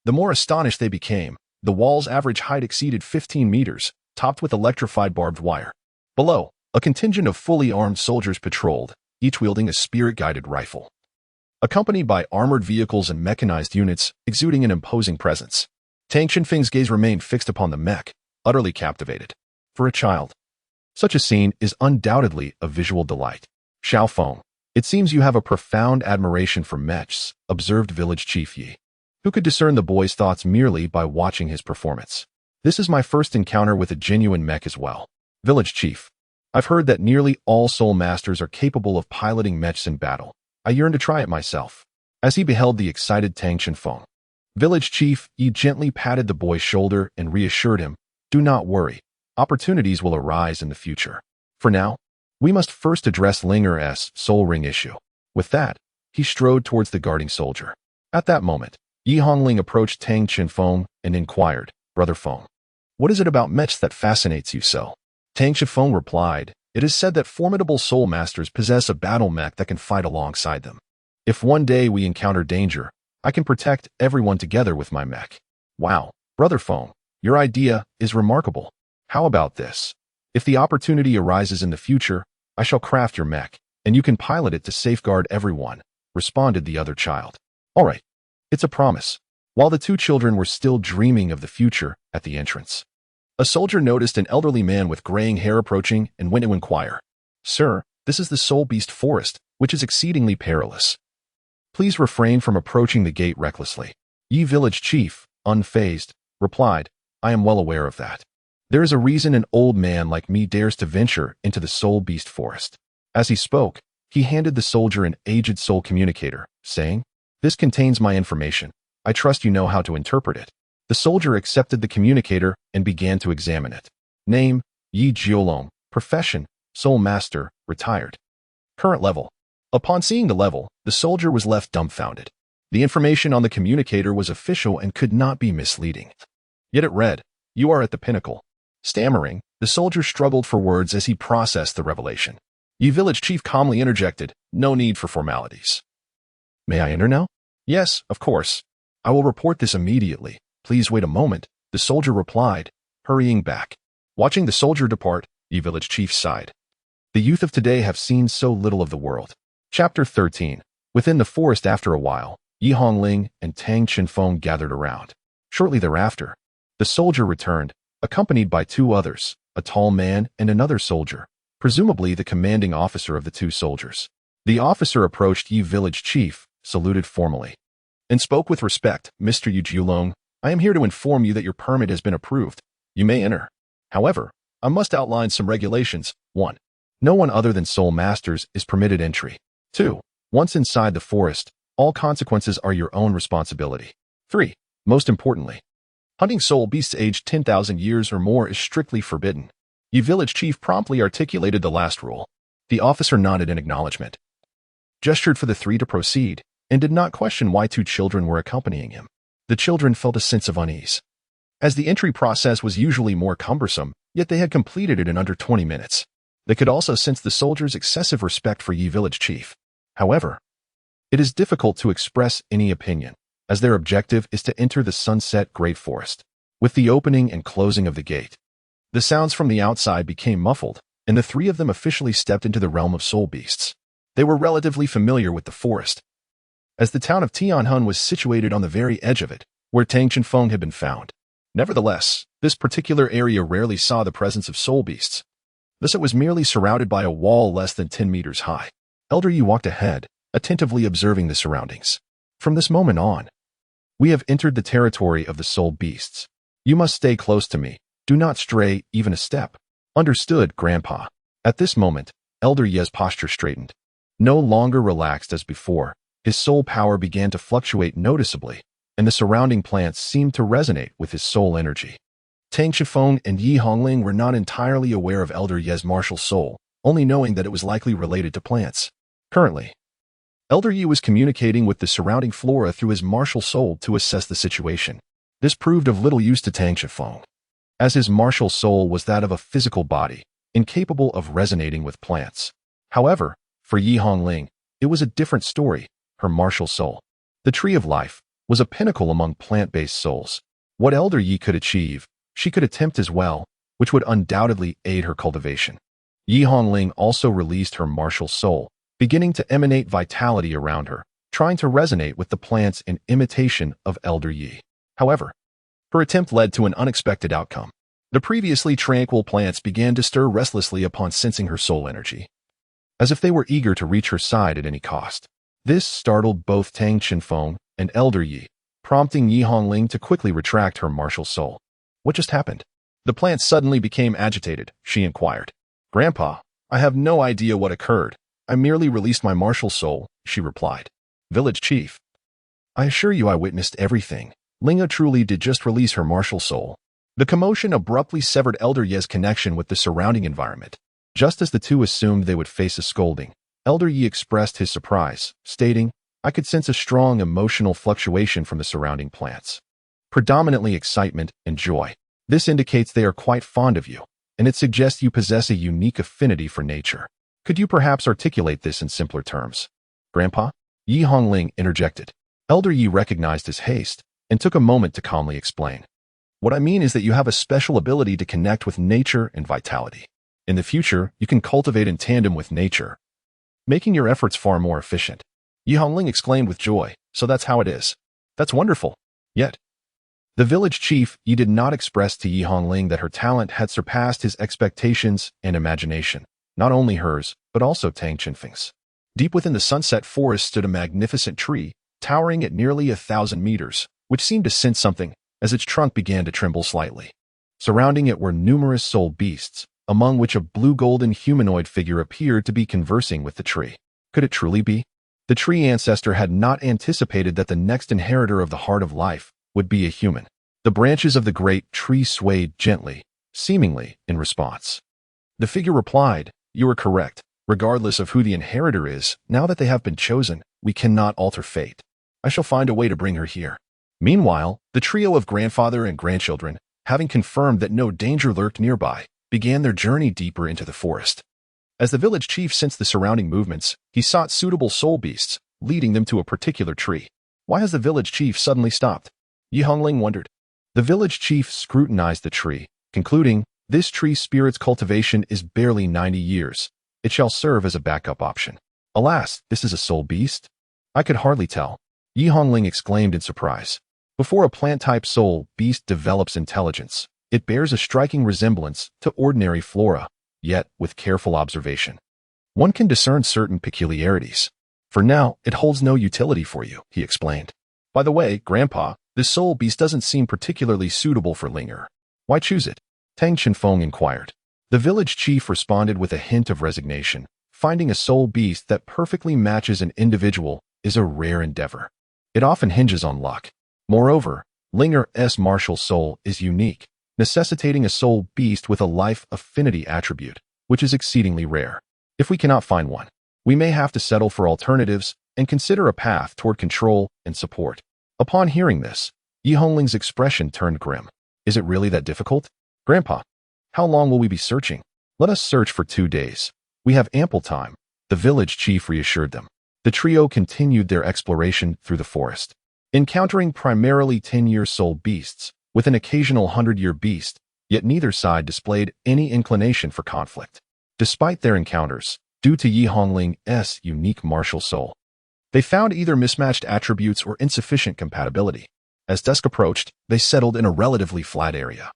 the more astonished they became. The wall's average height exceeded 15 meters, topped with electrified barbed wire. Below, a contingent of fully armed soldiers patrolled, each wielding a spirit-guided rifle, accompanied by armored vehicles and mechanized units, exuding an imposing presence. Tang Xinfeng's gaze remained fixed upon the mech, utterly captivated. For a child, such a scene is undoubtedly a visual delight. Xiao Feng, it seems you have a profound admiration for mechs, observed village chief Yi, who could discern the boy's thoughts merely by watching his performance. This is my first encounter with a genuine mech as well. Village chief, I've heard that nearly all soul masters are capable of piloting mechs in battle. I yearn to try it myself. As he beheld the excited Tang Xinfeng, village chief Yi gently patted the boy's shoulder and reassured him, do not worry, opportunities will arise in the future. For now, we must first address Linger's soul ring issue. With that, he strode towards the guarding soldier. At that moment, Yi Hongling approached Tang Xinfeng and inquired, Brother Feng, what is it about mechs that fascinates you so? Tang Xinfeng replied, it is said that formidable soul masters possess a battle mech that can fight alongside them. If one day we encounter danger, I can protect everyone together with my mech. Wow, Brother Feng, your idea is remarkable. How about this? If the opportunity arises in the future, I shall craft your mech, and you can pilot it to safeguard everyone, responded the other child. All right, it's a promise. While the two children were still dreaming of the future, at the entrance, a soldier noticed an elderly man with graying hair approaching and went to inquire. Sir, this is the Soul Beast Forest, which is exceedingly perilous. Please refrain from approaching the gate recklessly. Yi village chief, unfazed, replied, I am well aware of that. There is a reason an old man like me dares to venture into the Soul Beast Forest. As he spoke, he handed the soldier an aged soul communicator, saying, this contains my information. I trust you know how to interpret it. The soldier accepted the communicator and began to examine it. Name, Yi Jiolong. Profession, Soul Master, retired. Current level. Upon seeing the level, the soldier was left dumbfounded. The information on the communicator was official and could not be misleading. Yet it read, you are at the pinnacle. Stammering, the soldier struggled for words as he processed the revelation. Yi village chief calmly interjected, no need for formalities. May I enter now? Yes, of course. I will report this immediately. Please wait a moment, the soldier replied, hurrying back. Watching the soldier depart, Yi village chief sighed. The youth of today have seen so little of the world. Chapter 13. Within the forest after a while, Yi Hongling and Tang Xinfeng gathered around. Shortly thereafter, the soldier returned, accompanied by two others, a tall man and another soldier, presumably the commanding officer of the two soldiers. The officer approached Yi village chief, saluted formally, and spoke with respect. Mr. Yu Jiulong, I am here to inform you that your permit has been approved. You may enter. However, I must outline some regulations. 1. No one other than soul masters is permitted entry. 2. Once inside the forest, all consequences are your own responsibility. 3. Most importantly, hunting soul beasts aged 10,000 years or more is strictly forbidden. Yi village chief promptly articulated the last rule. The officer nodded in acknowledgement, gestured for the three to proceed, and did not question why two children were accompanying him. The children felt a sense of unease, as the entry process was usually more cumbersome, yet they had completed it in under 20 minutes. They could also sense the soldiers' excessive respect for Yi village chief. However, it is difficult to express any opinion, as their objective is to enter the Sunset Great Forest. With the opening and closing of the gate, the sounds from the outside became muffled, and the three of them officially stepped into the realm of soul beasts. They were relatively familiar with the forest, as the town of Tianhun was situated on the very edge of it, where Tang Xinfeng had been found. Nevertheless, this particular area rarely saw the presence of soul beasts. Thus it was merely surrounded by a wall less than 10 meters high. Elder Yi walked ahead, attentively observing the surroundings. From this moment on, we have entered the territory of the soul beasts. You must stay close to me. Do not stray even a step. Understood, Grandpa. At this moment, Elder Yi's posture straightened. No longer relaxed as before, his soul power began to fluctuate noticeably, and the surrounding plants seemed to resonate with his soul energy. Tang Xinfeng and Yi Hongling were not entirely aware of Elder Yi's martial soul, only knowing that it was likely related to plants. Currently, Elder Yi was communicating with the surrounding flora through his martial soul to assess the situation. This proved of little use to Tang Shifeng, as his martial soul was that of a physical body, incapable of resonating with plants. However, for Yi Hongling, it was a different story. Her martial soul, the tree of life, was a pinnacle among plant-based souls. What Elder Yi could achieve, she could attempt as well, which would undoubtedly aid her cultivation. Yi Hongling also released her martial soul, beginning to emanate vitality around her, trying to resonate with the plants in imitation of Elder Yi. However, her attempt led to an unexpected outcome. The previously tranquil plants began to stir restlessly upon sensing her soul energy, as if they were eager to reach her side at any cost. This startled both Tang Qinfeng and Elder Yi, prompting Yi Hongling to quickly retract her martial soul. What just happened? The plants suddenly became agitated. She inquired. Grandpa, I have no idea what occurred. I merely released my martial soul, she replied. Village chief, I assure you I witnessed everything. Linga truly did just release her martial soul. The commotion abruptly severed Elder Yi's connection with the surrounding environment. Just as the two assumed they would face a scolding, Elder Yi expressed his surprise, stating, I could sense a strong emotional fluctuation from the surrounding plants. Predominantly excitement and joy. This indicates they are quite fond of you, and it suggests you possess a unique affinity for nature. Could you perhaps articulate this in simpler terms? Grandpa? Yi Hongling interjected. Elder Yi recognized his haste and took a moment to calmly explain. What I mean is that you have a special ability to connect with nature and vitality. In the future, you can cultivate in tandem with nature, making your efforts far more efficient. Yi Hongling exclaimed with joy, so that's how it is. That's wonderful. Yet, the village chief Yi did not express to Yi Hongling that her talent had surpassed his expectations and imagination. Not only hers, but also Tang Qinfeng's. Deep within the sunset forest stood a magnificent tree, towering at nearly 1,000 meters, which seemed to sense something as its trunk began to tremble slightly. Surrounding it were numerous soul beasts, among which a blue-golden humanoid figure appeared to be conversing with the tree. Could it truly be? The tree ancestor had not anticipated that the next inheritor of the heart of life would be a human. The branches of the great tree swayed gently, seemingly in response. The figure replied, You are correct. Regardless of who the inheritor is, now that they have been chosen, we cannot alter fate. I shall find a way to bring her here. Meanwhile, the trio of grandfather and grandchildren, having confirmed that no danger lurked nearby, began their journey deeper into the forest. As the village chief sensed the surrounding movements, he sought suitable soul beasts, leading them to a particular tree. Why has the village chief suddenly stopped? Yi Hongling wondered. The village chief scrutinized the tree, concluding, This tree spirit's cultivation is barely 90 years. It shall serve as a backup option. Alas, this is a soul beast? I could hardly tell. Yi Hongling exclaimed in surprise. Before a plant-type soul beast develops intelligence, it bears a striking resemblance to ordinary flora, yet with careful observation, one can discern certain peculiarities. For now, it holds no utility for you, he explained. By the way, Grandpa, this soul beast doesn't seem particularly suitable for Linger. Why choose it? Tang Qinfeng inquired. The village chief responded with a hint of resignation. Finding a soul beast that perfectly matches an individual is a rare endeavor. It often hinges on luck. Moreover, Linger's martial soul is unique, necessitating a soul beast with a life affinity attribute, which is exceedingly rare. If we cannot find one, we may have to settle for alternatives and consider a path toward control and support. Upon hearing this, Yi Hongling's expression turned grim. Is it really that difficult? Grandpa, how long will we be searching? Let us search for 2 days. We have ample time, the village chief reassured them. The trio continued their exploration through the forest, encountering primarily 10-year soul beasts, with an occasional 100-year beast, yet neither side displayed any inclination for conflict. Despite their encounters, due to Yi Hongling's unique martial soul, they found either mismatched attributes or insufficient compatibility. As dusk approached, they settled in a relatively flat area,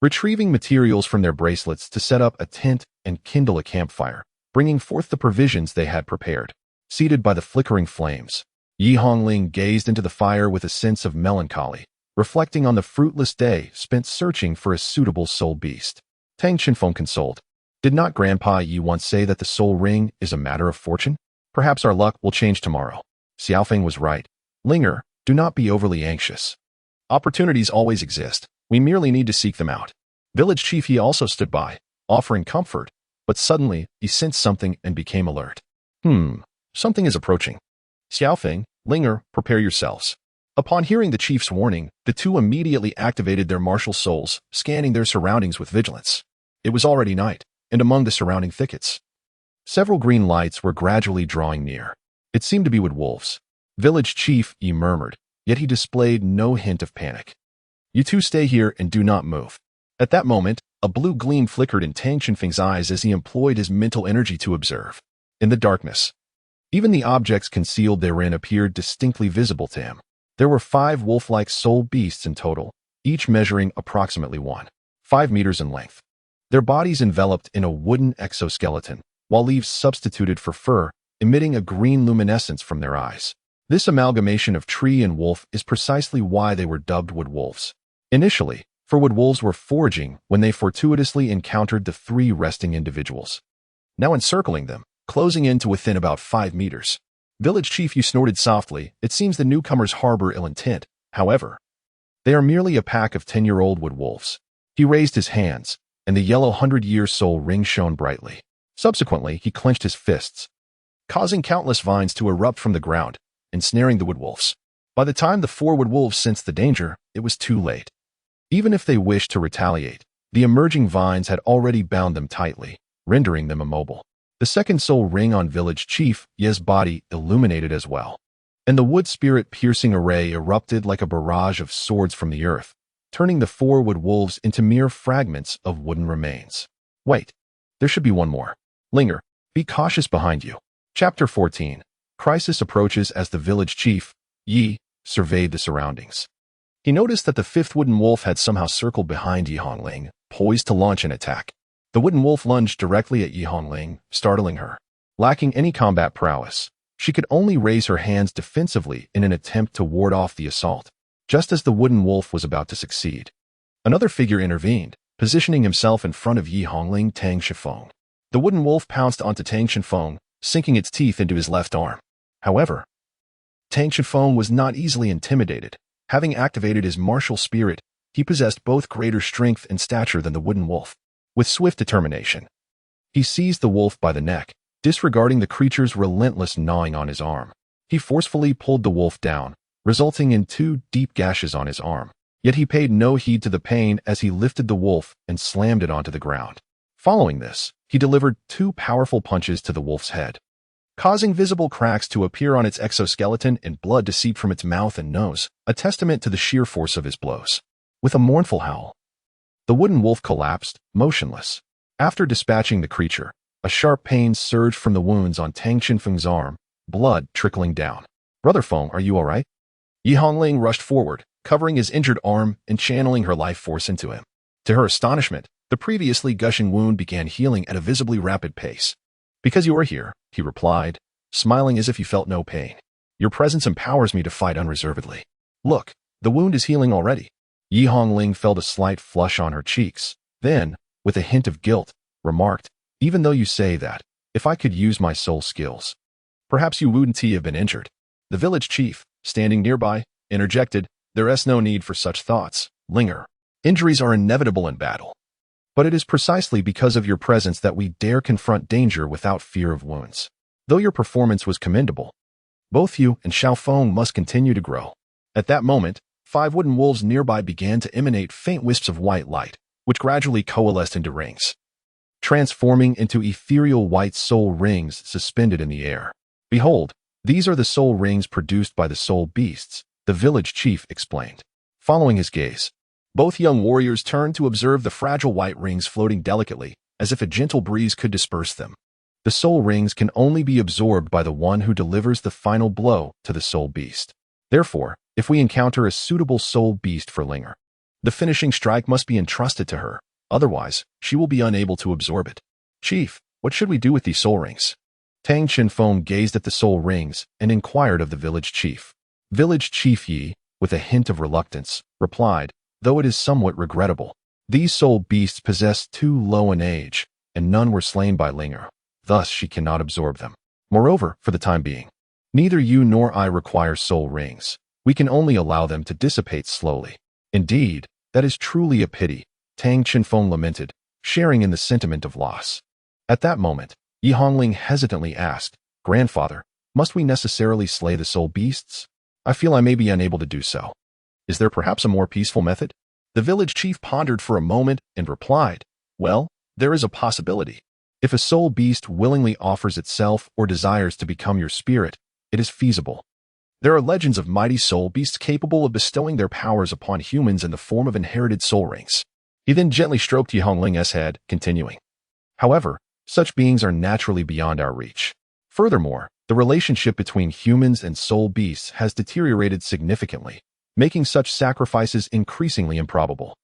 retrieving materials from their bracelets to set up a tent and kindle a campfire, bringing forth the provisions they had prepared. Seated by the flickering flames, Yi Hongling gazed into the fire with a sense of melancholy, reflecting on the fruitless day spent searching for a suitable soul beast. Tang Qinfeng consoled. Did not Grandpa Yi once say that the soul ring is a matter of fortune? Perhaps our luck will change tomorrow. Xiaofeng was right. Linger, do not be overly anxious. Opportunities always exist. We merely need to seek them out. Village Chief He also stood by, offering comfort, but suddenly he sensed something and became alert. Something is approaching. Xiaofeng, Linger, prepare yourselves. Upon hearing the chief's warning, the two immediately activated their martial souls, scanning their surroundings with vigilance. It was already night, and among the surrounding thickets, several green lights were gradually drawing near. It seemed to be wood wolves. Village chief, Yi murmured, yet he displayed no hint of panic. You two stay here and do not move. At that moment, a blue gleam flickered in Tang Chenfeng's eyes as he employed his mental energy to observe. In the darkness, even the objects concealed therein appeared distinctly visible to him. There were 5 wolf-like soul beasts in total, each measuring approximately 1.5 meters in length. Their bodies enveloped in a wooden exoskeleton, while leaves substituted for fur, emitting a green luminescence from their eyes. This amalgamation of tree and wolf is precisely why they were dubbed wood wolves. Initially, for wood wolves were foraging when they fortuitously encountered the 3 resting individuals. Now encircling them, closing in to within about 5 meters. Village chief, you snorted softly. It seems the newcomers harbor ill intent. However, they are merely a pack of 10-year-old wood wolves. He raised his hands, and the yellow 100-year soul ring shone brightly. Subsequently, he clenched his fists, causing countless vines to erupt from the ground, ensnaring the wood wolves. By the time the 4 wood wolves sensed the danger, it was too late. Even if they wished to retaliate, the emerging vines had already bound them tightly, rendering them immobile. The second soul ring on village chief Ye's body illuminated as well, and the wood spirit piercing array erupted like a barrage of swords from the earth, turning the 4 wood wolves into mere fragments of wooden remains. Wait, there should be one more. Linger, be cautious behind you. Chapter 14. Crisis approaches. As the village chief, Yi, surveyed the surroundings, he noticed that the 5th wooden wolf had somehow circled behind Yi Hongling, poised to launch an attack. The wooden wolf lunged directly at Yi Hongling, startling her. Lacking any combat prowess, she could only raise her hands defensively in an attempt to ward off the assault. Just as the wooden wolf was about to succeed, another figure intervened, positioning himself in front of Yi Hongling. Tang Chenfeng. The wooden wolf pounced onto Tang Chenfeng, sinking its teeth into his left arm. However, Tang Chenfeng was not easily intimidated. Having activated his martial spirit, he possessed both greater strength and stature than the wooden wolf. With swift determination, he seized the wolf by the neck, disregarding the creature's relentless gnawing on his arm. He forcefully pulled the wolf down, resulting in 2 deep gashes on his arm. Yet he paid no heed to the pain as he lifted the wolf and slammed it onto the ground. Following this, he delivered 2 powerful punches to the wolf's head, causing visible cracks to appear on its exoskeleton and blood to seep from its mouth and nose, a testament to the sheer force of his blows. With a mournful howl, the wooden wolf collapsed, motionless. After dispatching the creature, a sharp pain surged from the wounds on Tang Chenfeng's arm, blood trickling down. Brother Feng, are you all right? Yi Hongling rushed forward, covering his injured arm and channeling her life force into him. To her astonishment, the previously gushing wound began healing at a visibly rapid pace. Because you are here, he replied, smiling as if he felt no pain. Your presence empowers me to fight unreservedly. Look, the wound is healing already. Yi Hongling felt a slight flush on her cheeks, then, with a hint of guilt, remarked, even though you say that, if I could use my soul skills, perhaps you wouldn't have been injured. The village chief, standing nearby, interjected, there is no need for such thoughts, Linger. Injuries are inevitable in battle. But it is precisely because of your presence that we dare confront danger without fear of wounds. Though your performance was commendable, both you and Xiaofeng must continue to grow. At that moment, 5 wooden wolves nearby began to emanate faint wisps of white light, which gradually coalesced into rings, transforming into ethereal white soul rings suspended in the air. Behold, these are the soul rings produced by the soul beasts, the village chief explained. Following his gaze, both young warriors turned to observe the fragile white rings floating delicately, as if a gentle breeze could disperse them. The soul rings can only be absorbed by the one who delivers the final blow to the soul beast. Therefore, if we encounter a suitable soul beast for Linger, the finishing strike must be entrusted to her, otherwise, she will be unable to absorb it. Chief, what should we do with these soul rings? Tang Chenfeng gazed at the soul rings and inquired of the village chief. Village chief Yi, with a hint of reluctance, replied, though it is somewhat regrettable, these soul beasts possess too low an age, and none were slain by Linger, thus she cannot absorb them. Moreover, for the time being, neither you nor I require soul rings. We can only allow them to dissipate slowly. Indeed, that is truly a pity, Tang Chenfeng lamented, sharing in the sentiment of loss. At that moment, Yi Hongling hesitantly asked, Grandfather, Must we necessarily slay the soul beasts? I feel I may be unable to do so. Is there perhaps a more peaceful method? The village chief pondered for a moment and replied, well, there is a possibility. If a soul beast willingly offers itself or desires to become your spirit, it is feasible. There are legends of mighty soul beasts capable of bestowing their powers upon humans in the form of inherited soul rings. He then gently stroked Yi Hongling's head, continuing. However, such beings are naturally beyond our reach. Furthermore, the relationship between humans and soul beasts has deteriorated significantly, making such sacrifices increasingly improbable.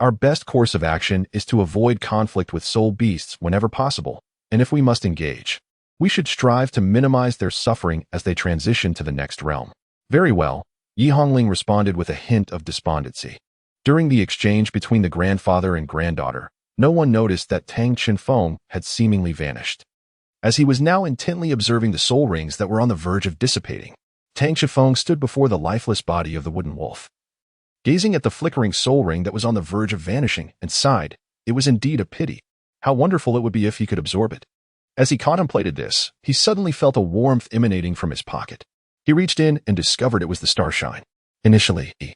Our best course of action is to avoid conflict with soul beasts whenever possible, and if we must engage, we should strive to minimize their suffering as they transition to the next realm. Very well, Yi Hongling responded with a hint of despondency. During the exchange between the grandfather and granddaughter, no one noticed that Tang Chenfeng had seemingly vanished. As he was now intently observing the soul rings that were on the verge of dissipating, Tang Chenfeng stood before the lifeless body of the wooden wolf. Gazing at the flickering soul ring that was on the verge of vanishing, and sighed, it was indeed a pity. How wonderful it would be if he could absorb it. As he contemplated this, he suddenly felt a warmth emanating from his pocket. He reached in and discovered it was the starshine. Initially, he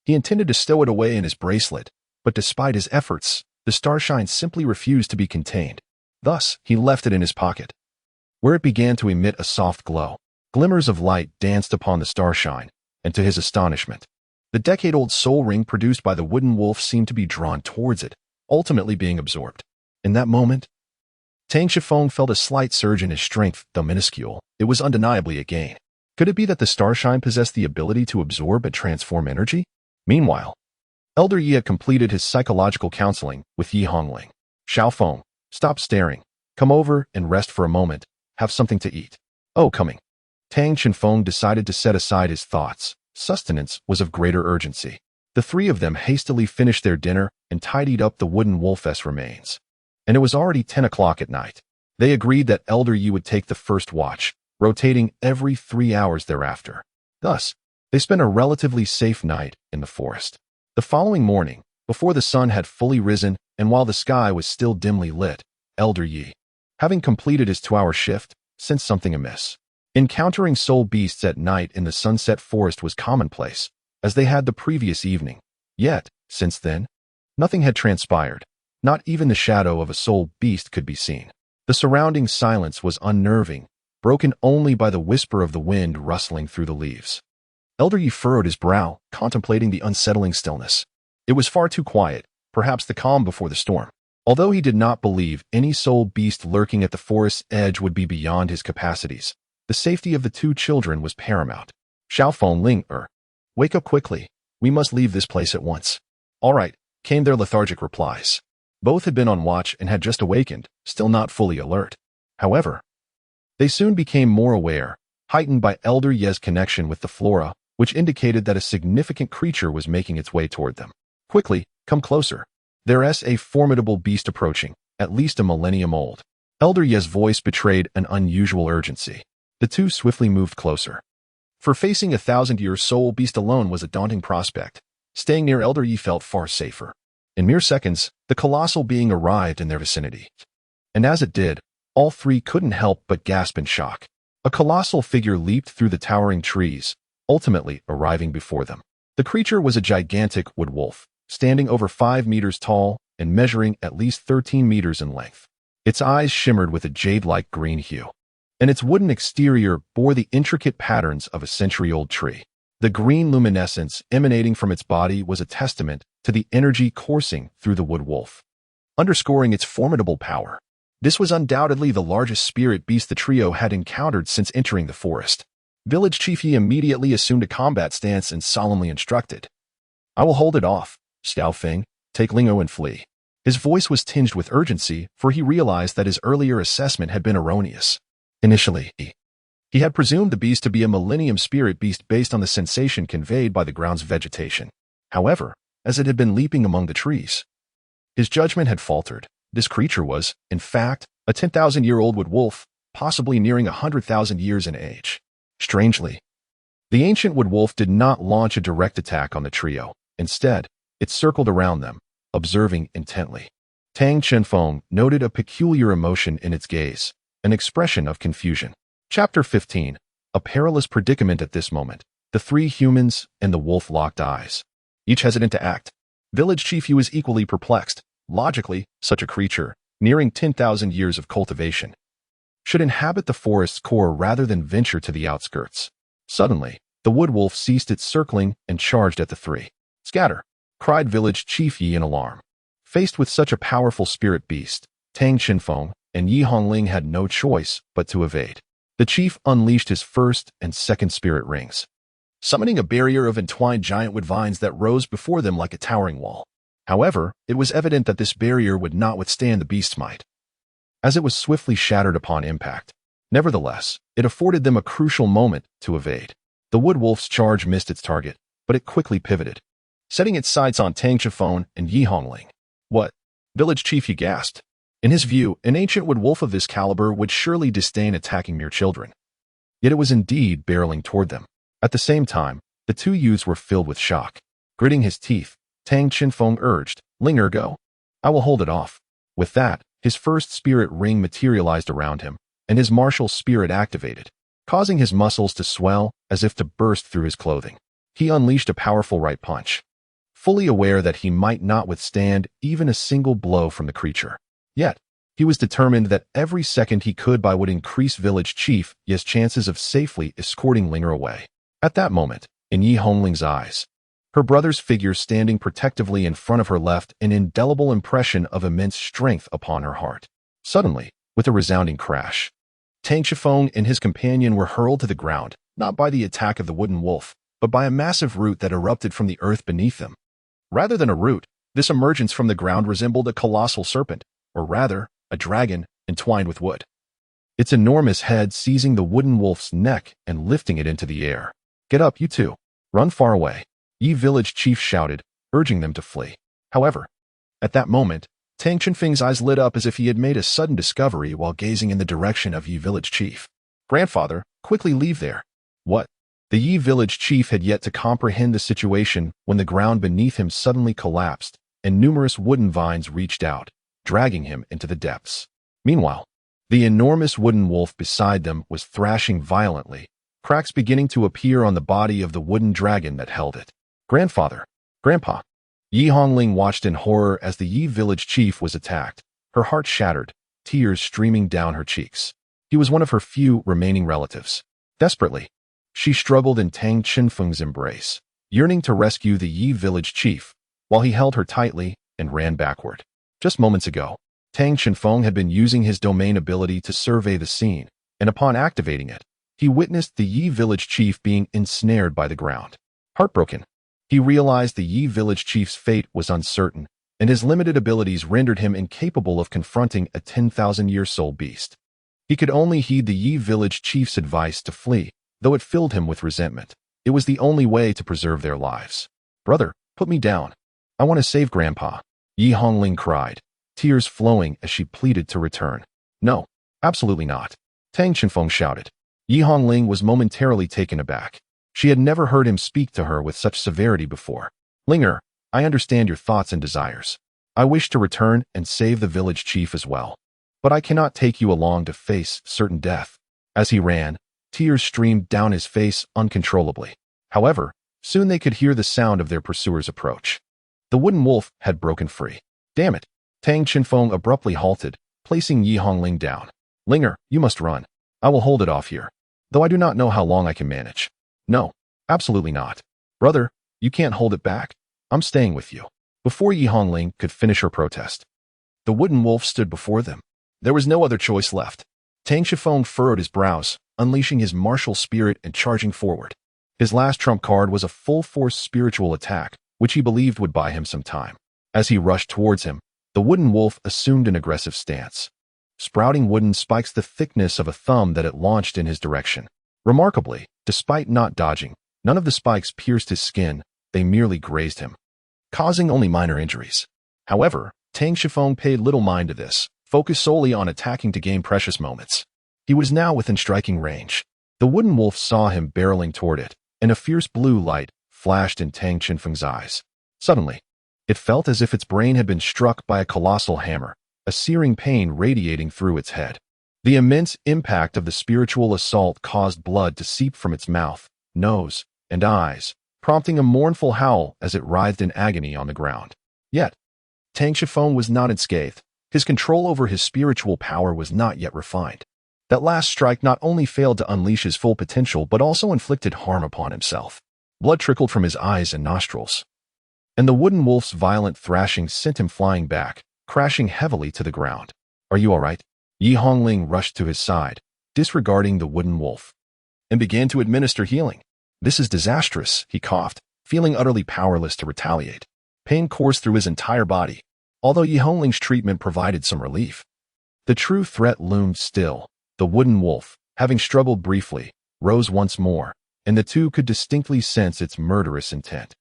intended to stow it away in his bracelet, but despite his efforts, the starshine simply refused to be contained. Thus, he left it in his pocket, where it began to emit a soft glow. Glimmers of light danced upon the starshine, and to his astonishment, the decade-old soul ring produced by the wooden wolf seemed to be drawn towards it, ultimately being absorbed. In that moment, Tang Chenfeng felt a slight surge in his strength, though minuscule. It was undeniably a gain. Could it be that the starshine possessed the ability to absorb and transform energy? Meanwhile, Elder Yi had completed his psychological counseling with Yi Hongling. Xiaofeng, stop staring. Come over and rest for a moment. Have something to eat. Oh, coming. Tang Chenfeng decided to set aside his thoughts. Sustenance was of greater urgency. The three of them hastily finished their dinner and tidied up the wooden wolf's remains. And it was already 10 o'clock at night. They agreed that Elder Yi would take the first watch, rotating every 3 hours thereafter. Thus, they spent a relatively safe night in the forest. The following morning, before the sun had fully risen and while the sky was still dimly lit, Elder Yi, having completed his 2-hour shift, sensed something amiss. Encountering soul beasts at night in the sunset forest was commonplace, as they had the previous evening. Yet, since then, nothing had transpired. Not even the shadow of a soul beast could be seen. The surrounding silence was unnerving, broken only by the whisper of the wind rustling through the leaves. Elder Yi furrowed his brow, contemplating the unsettling stillness. It was far too quiet, perhaps the calm before the storm. Although he did not believe any soul beast lurking at the forest's edge would be beyond his capacities, the safety of the two children was paramount. Xiaofeng, wake up quickly. We must leave this place at once. All right, came their lethargic replies. Both had been on watch and had just awakened, still not fully alert. However, they soon became more aware, heightened by Elder Ye's connection with the flora, which indicated that a significant creature was making its way toward them. Quickly, come closer. There's a formidable beast approaching, at least a millennium old. Elder Ye's voice betrayed an unusual urgency. The two swiftly moved closer. For facing a 1,000-year soul beast alone was a daunting prospect. Staying near Elder Yi felt far safer. In mere seconds, the colossal being arrived in their vicinity. And as it did, all three couldn't help but gasp in shock. A colossal figure leaped through the towering trees, ultimately arriving before them. The creature was a gigantic wood wolf, standing over 5 meters tall and measuring at least 13 meters in length. Its eyes shimmered with a jade-like green hue, and its wooden exterior bore the intricate patterns of a century-old tree. The green luminescence emanating from its body was a testament to the energy coursing through the wood wolf, underscoring its formidable power. This was undoubtedly the largest spirit beast the trio had encountered since entering the forest. Village Chief Yi immediately assumed a combat stance and solemnly instructed, I will hold it off. Xiaofeng, take Lingo and flee. His voice was tinged with urgency, for he realized that his earlier assessment had been erroneous. Initially, he had presumed the beast to be a millennium spirit beast based on the sensation conveyed by the ground's vegetation. However, as it had been leaping among the trees, his judgment had faltered. This creature was, in fact, a 10,000-year-old wood wolf, possibly nearing 100,000 years in age. Strangely, the ancient wood wolf did not launch a direct attack on the trio. Instead, it circled around them, observing intently. Tang Chenfeng noted a peculiar emotion in its gaze, an expression of confusion. Chapter 15. A perilous predicament at this moment. The three humans and the wolf locked eyes, each hesitant to act. Village Chief Yu was equally perplexed. Logically, such a creature, nearing 10,000 years of cultivation, should inhabit the forest's core rather than venture to the outskirts. Suddenly, the wood wolf ceased its circling and charged at the three. "Scatter!" cried Village Chief Yi in alarm. Faced with such a powerful spirit beast, Tang Qinfeng and Yi Hongling had no choice but to evade. The chief unleashed his first and second spirit rings, summoning a barrier of entwined giant wood vines that rose before them like a towering wall. However, it was evident that this barrier would not withstand the beast's might, as it was swiftly shattered upon impact. Nevertheless, it afforded them a crucial moment to evade. The wood wolf's charge missed its target, but it quickly pivoted, setting its sights on Tang Qifeng and Yi Hongling. "What?" Village Chief Yi gasped. In his view, an ancient wood wolf of this caliber would surely disdain attacking mere children. Yet it was indeed barreling toward them. At the same time, the two youths were filled with shock. Gritting his teeth, Tang Qinfeng urged, "Linger, go. I will hold it off." With that, his first spirit ring materialized around him, and his martial spirit activated, causing his muscles to swell as if to burst through his clothing. He unleashed a powerful right punch, fully aware that he might not withstand even a single blow from the creature. Yet, he was determined that every second he could buy would increase Village Chief Yi's chances of safely escorting Linger away. At that moment, in Yi Hongling's eyes, her brother's figure standing protectively in front of her left an indelible impression of immense strength upon her heart. Suddenly, with a resounding crash, Tang Qifeng and his companion were hurled to the ground, not by the attack of the wooden wolf, but by a massive root that erupted from the earth beneath them. Rather than a root, this emergence from the ground resembled a colossal serpent, or rather, a dragon entwined with wood, its enormous head seizing the wooden wolf's neck and lifting it into the air. "Get up, you two. Run far away," Yi Village Chief shouted, urging them to flee. However, at that moment, Tang Qinfeng's eyes lit up as if he had made a sudden discovery while gazing in the direction of Yi Village Chief. "Grandfather, quickly leave there." "What?" The Yi Village Chief had yet to comprehend the situation when the ground beneath him suddenly collapsed, and numerous wooden vines reached out, dragging him into the depths. Meanwhile, the enormous wooden wolf beside them was thrashing violently, cracks beginning to appear on the body of the wooden dragon that held it. "Grandfather! Grandpa!" Yi Hongling watched in horror as the Yi Village Chief was attacked, her heart shattered, tears streaming down her cheeks. He was one of her few remaining relatives. Desperately, she struggled in Tang Qinfeng's embrace, yearning to rescue the Yi Village Chief, while he held her tightly and ran backward. Just moments ago, Tang Qinfeng had been using his domain ability to survey the scene, and upon activating it, he witnessed the Yi Village Chief being ensnared by the ground. Heartbroken, he realized the Yi Village Chief's fate was uncertain, and his limited abilities rendered him incapable of confronting a 10,000-year soul beast. He could only heed the Yi Village Chief's advice to flee, though it filled him with resentment. It was the only way to preserve their lives. "Brother, put me down. I want to save Grandpa," Yi Hongling cried, tears flowing as she pleaded to return. "No, absolutely not," Tang Qinfeng shouted. Yi Hongling was momentarily taken aback. She had never heard him speak to her with such severity before. "Linger, I understand your thoughts and desires. I wish to return and save the village chief as well. But I cannot take you along to face certain death." As he ran, tears streamed down his face uncontrollably. However, soon they could hear the sound of their pursuers approach. The wooden wolf had broken free. "Damn it!" Tang Qinfeng abruptly halted, placing Yi Hongling down. "Linger, you must run. I will hold it off here, though I do not know how long I can manage." "No, absolutely not. Brother, you can't hold it back. I'm staying with you." Before Yi Hongling could finish her protest, the wooden wolf stood before them. There was no other choice left. Tang Qifeng furrowed his brows, unleashing his martial spirit and charging forward. His last trump card was a full-force spiritual attack, which he believed would buy him some time. As he rushed towards him, the wooden wolf assumed an aggressive stance, sprouting wooden spikes the thickness of a thumb that it launched in his direction. Remarkably, despite not dodging, none of the spikes pierced his skin, they merely grazed him, causing only minor injuries. However, Tang Qifeng paid little mind to this, focused solely on attacking to gain precious moments. He was now within striking range. The wooden wolf saw him barreling toward it, and a fierce blue light flashed in Tang Qinfeng's eyes. Suddenly, it felt as if its brain had been struck by a colossal hammer, a searing pain radiating through its head. The immense impact of the spiritual assault caused blood to seep from its mouth, nose, and eyes, prompting a mournful howl as it writhed in agony on the ground. Yet, Tang Shifeng was not unscathed. His control over his spiritual power was not yet refined. That last strike not only failed to unleash his full potential but also inflicted harm upon himself. Blood trickled from his eyes and nostrils, and the wooden wolf's violent thrashing sent him flying back, crashing heavily to the ground. "Are you all right?" Yi Hongling rushed to his side, disregarding the wooden wolf, and began to administer healing. "This is disastrous," he coughed, feeling utterly powerless to retaliate. Pain coursed through his entire body, although Yi Hongling's treatment provided some relief. The true threat loomed still. The wooden wolf, having struggled briefly, rose once more, and the two could distinctly sense its murderous intent.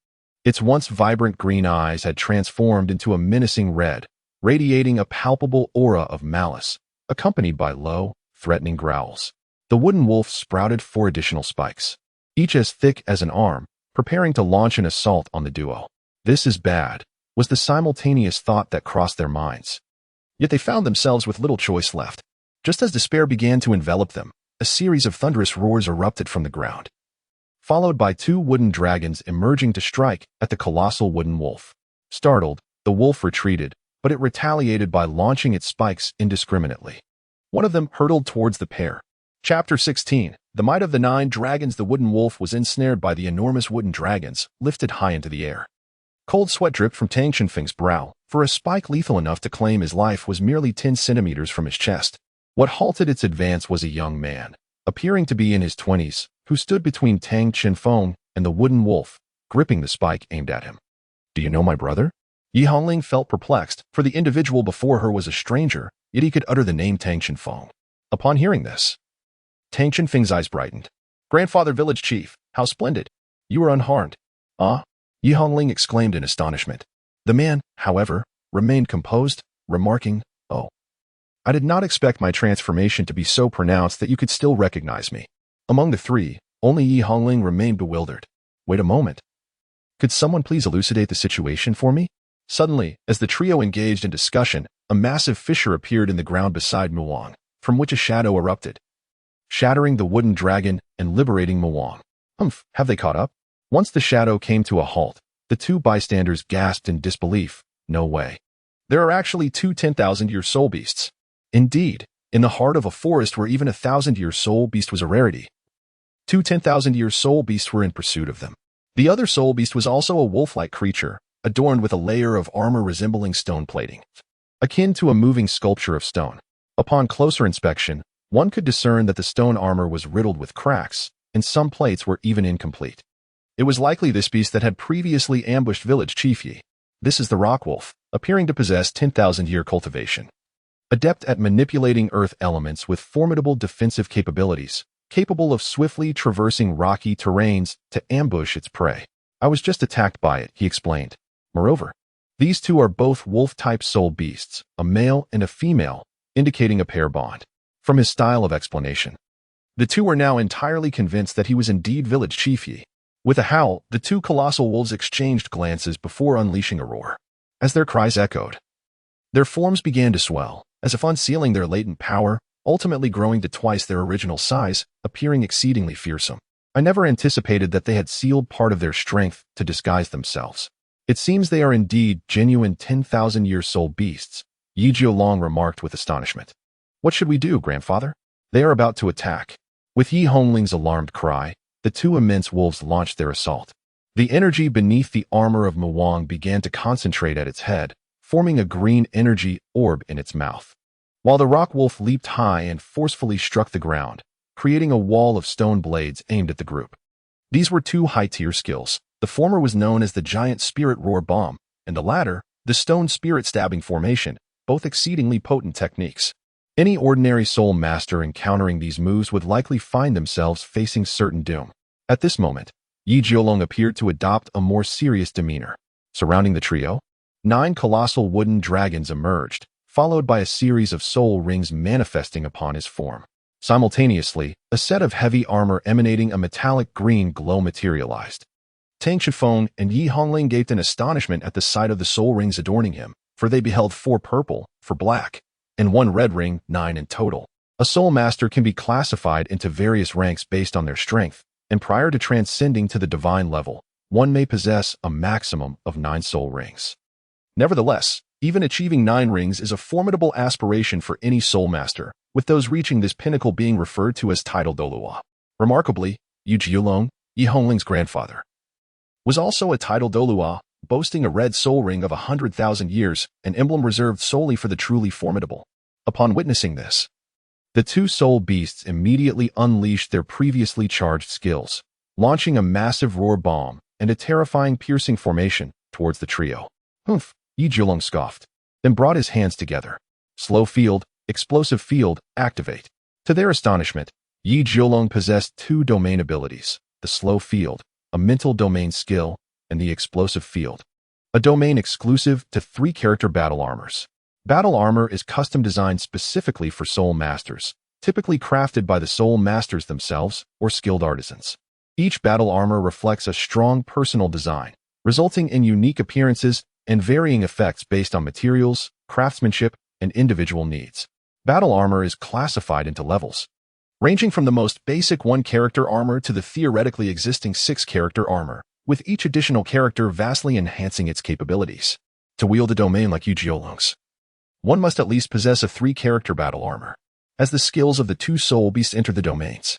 Its once vibrant green eyes had transformed into a menacing red, radiating a palpable aura of malice, accompanied by low, threatening growls. The wooden wolf sprouted 4 additional spikes, each as thick as an arm, preparing to launch an assault on the duo. "This is bad," was the simultaneous thought that crossed their minds. Yet they found themselves with little choice left. Just as despair began to envelop them, a series of thunderous roars erupted from the ground, followed by 2 wooden dragons emerging to strike at the colossal wooden wolf. Startled, the wolf retreated, but it retaliated by launching its spikes indiscriminately. One of them hurtled towards the pair. Chapter 16. The Might of the 9 Dragons. The wooden wolf was ensnared by the enormous wooden dragons, lifted high into the air. Cold sweat dripped from Tang Shenfeng's brow, for a spike lethal enough to claim his life was merely 10 centimeters from his chest. What halted its advance was a young man, appearing to be in his 20s, who stood between Tang Shenfeng and the wooden wolf, gripping the spike aimed at him. "Do you know my brother?" Yi Hongling felt perplexed, for the individual before her was a stranger, yet he could utter the name Tang Shenfeng. Upon hearing this, Tang Shenfeng's eyes brightened. "Grandfather village chief, how splendid! You are unharmed." "Ah?" Yi Hongling exclaimed in astonishment. The man, however, remained composed, remarking, "Oh, I did not expect my transformation to be so pronounced that you could still recognize me." Among the 3, only Yi Hongling remained bewildered. "Wait a moment. Could someone please elucidate the situation for me?" Suddenly, as the trio engaged in discussion, a massive fissure appeared in the ground beside Muang, from which a shadow erupted, shattering the wooden dragon and liberating Muang. "Humph, have they caught up?" Once the shadow came to a halt, the 2 bystanders gasped in disbelief. "No way. There are actually 2 10,000-year soul beasts." Indeed, in the heart of a forest where even a 1,000-year soul beast was a rarity, 2 10,000-year soul beasts were in pursuit of them. The other soul beast was also a wolf-like creature, adorned with a layer of armor resembling stone plating, akin to a moving sculpture of stone. Upon closer inspection, one could discern that the stone armor was riddled with cracks, and some plates were even incomplete. It was likely this beast that had previously ambushed village chief Yi. This is the rock wolf, appearing to possess 10,000-year cultivation. Adept at manipulating earth elements with formidable defensive capabilities, capable of swiftly traversing rocky terrains to ambush its prey. "I was just attacked by it," he explained. Moreover, these 2 are both wolf-type soul beasts, a male and a female, indicating a pair bond. From his style of explanation, the 2 were now entirely convinced that he was indeed village chief Yi. With a howl, the 2 colossal wolves exchanged glances before unleashing a roar. As their cries echoed, their forms began to swell, as if unsealing their latent power, ultimately growing to twice their original size, appearing exceedingly fearsome. "I never anticipated that they had sealed part of their strength to disguise themselves. It seems they are indeed genuine 10,000-year soul beasts," Yi Jiolong remarked with astonishment. "What should we do, grandfather?" "They are about to attack." With Yi Hongling's alarmed cry, the 2 immense wolves launched their assault. The energy beneath the armor of Muang began to concentrate at its head, forming a green energy orb in its mouth, while the rock wolf leaped high and forcefully struck the ground, creating a wall of stone blades aimed at the group. These were 2 high-tier skills. The former was known as the Giant Spirit Roar Bomb, and the latter, the Stone Spirit Stabbing Formation, both exceedingly potent techniques. Any ordinary soul master encountering these moves would likely find themselves facing certain doom. At this moment, Yi Jiolong appeared to adopt a more serious demeanor. Surrounding the trio, 9 colossal wooden dragons emerged, followed by a series of soul rings manifesting upon his form. Simultaneously, a set of heavy armor emanating a metallic green glow materialized. Tang Shifeng and Yi Hongling gaped in astonishment at the sight of the soul rings adorning him, for they beheld 4 purple, 4 black, and 1 red ring, 9 in total. A soul master can be classified into various ranks based on their strength, and prior to transcending to the divine level, one may possess a maximum of 9 soul rings. Nevertheless, even achieving 9 rings is a formidable aspiration for any soul master, with those reaching this pinnacle being referred to as title Douluo. Remarkably, Yi Jiulong, Yi Hongling's grandfather, was also a title Douluo, boasting a red soul ring of 100,000 years, an emblem reserved solely for the truly formidable. Upon witnessing this, the 2 soul beasts immediately unleashed their previously charged skills, launching a massive roar bomb and a terrifying piercing formation towards the trio. Humph, Yi Jiulong scoffed, then brought his hands together. Slow field, explosive field, activate. To their astonishment, Yi Jiulong possessed 2 domain abilities, the slow field, a mental domain skill, and the explosive field, a domain exclusive to 3 character battle armors. Battle armor is custom designed specifically for soul masters, typically crafted by the soul masters themselves or skilled artisans. Each battle armor reflects a strong personal design, resulting in unique appearances and varying effects based on materials, craftsmanship, and individual needs. Battle armor is classified into levels, ranging from the most basic 1-character armor to the theoretically existing 6-character armor, with each additional character vastly enhancing its capabilities. To wield a domain like Yi Jiulong's, one must at least possess a 3-character battle armor, as the skills of the 2 soul beasts enter the domains.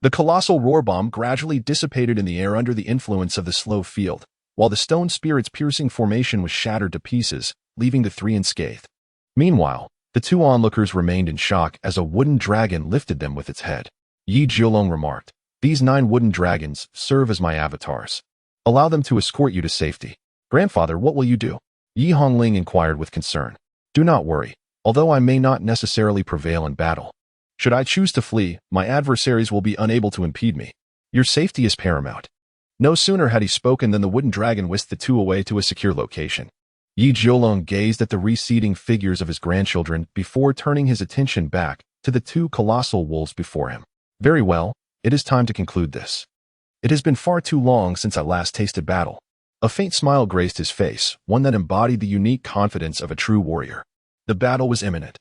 The colossal roar bomb gradually dissipated in the air under the influence of the slow field, while the stone spirit's piercing formation was shattered to pieces, leaving the 3 unscathed. Meanwhile, the 2 onlookers remained in shock as a wooden dragon lifted them with its head. Yi Jiulong remarked, "These 9 wooden dragons serve as my avatars. Allow them to escort you to safety." "Grandfather, what will you do?" Yi Hongling inquired with concern. "Do not worry, although I may not necessarily prevail in battle. Should I choose to flee, my adversaries will be unable to impede me. Your safety is paramount." No sooner had he spoken than the wooden dragon whisked the 2 away to a secure location. Yi Jiulong gazed at the receding figures of his grandchildren before turning his attention back to the 2 colossal wolves before him. "Very well, it is time to conclude this. It has been far too long since I last tasted battle." A faint smile graced his face, one that embodied the unique confidence of a true warrior. The battle was imminent.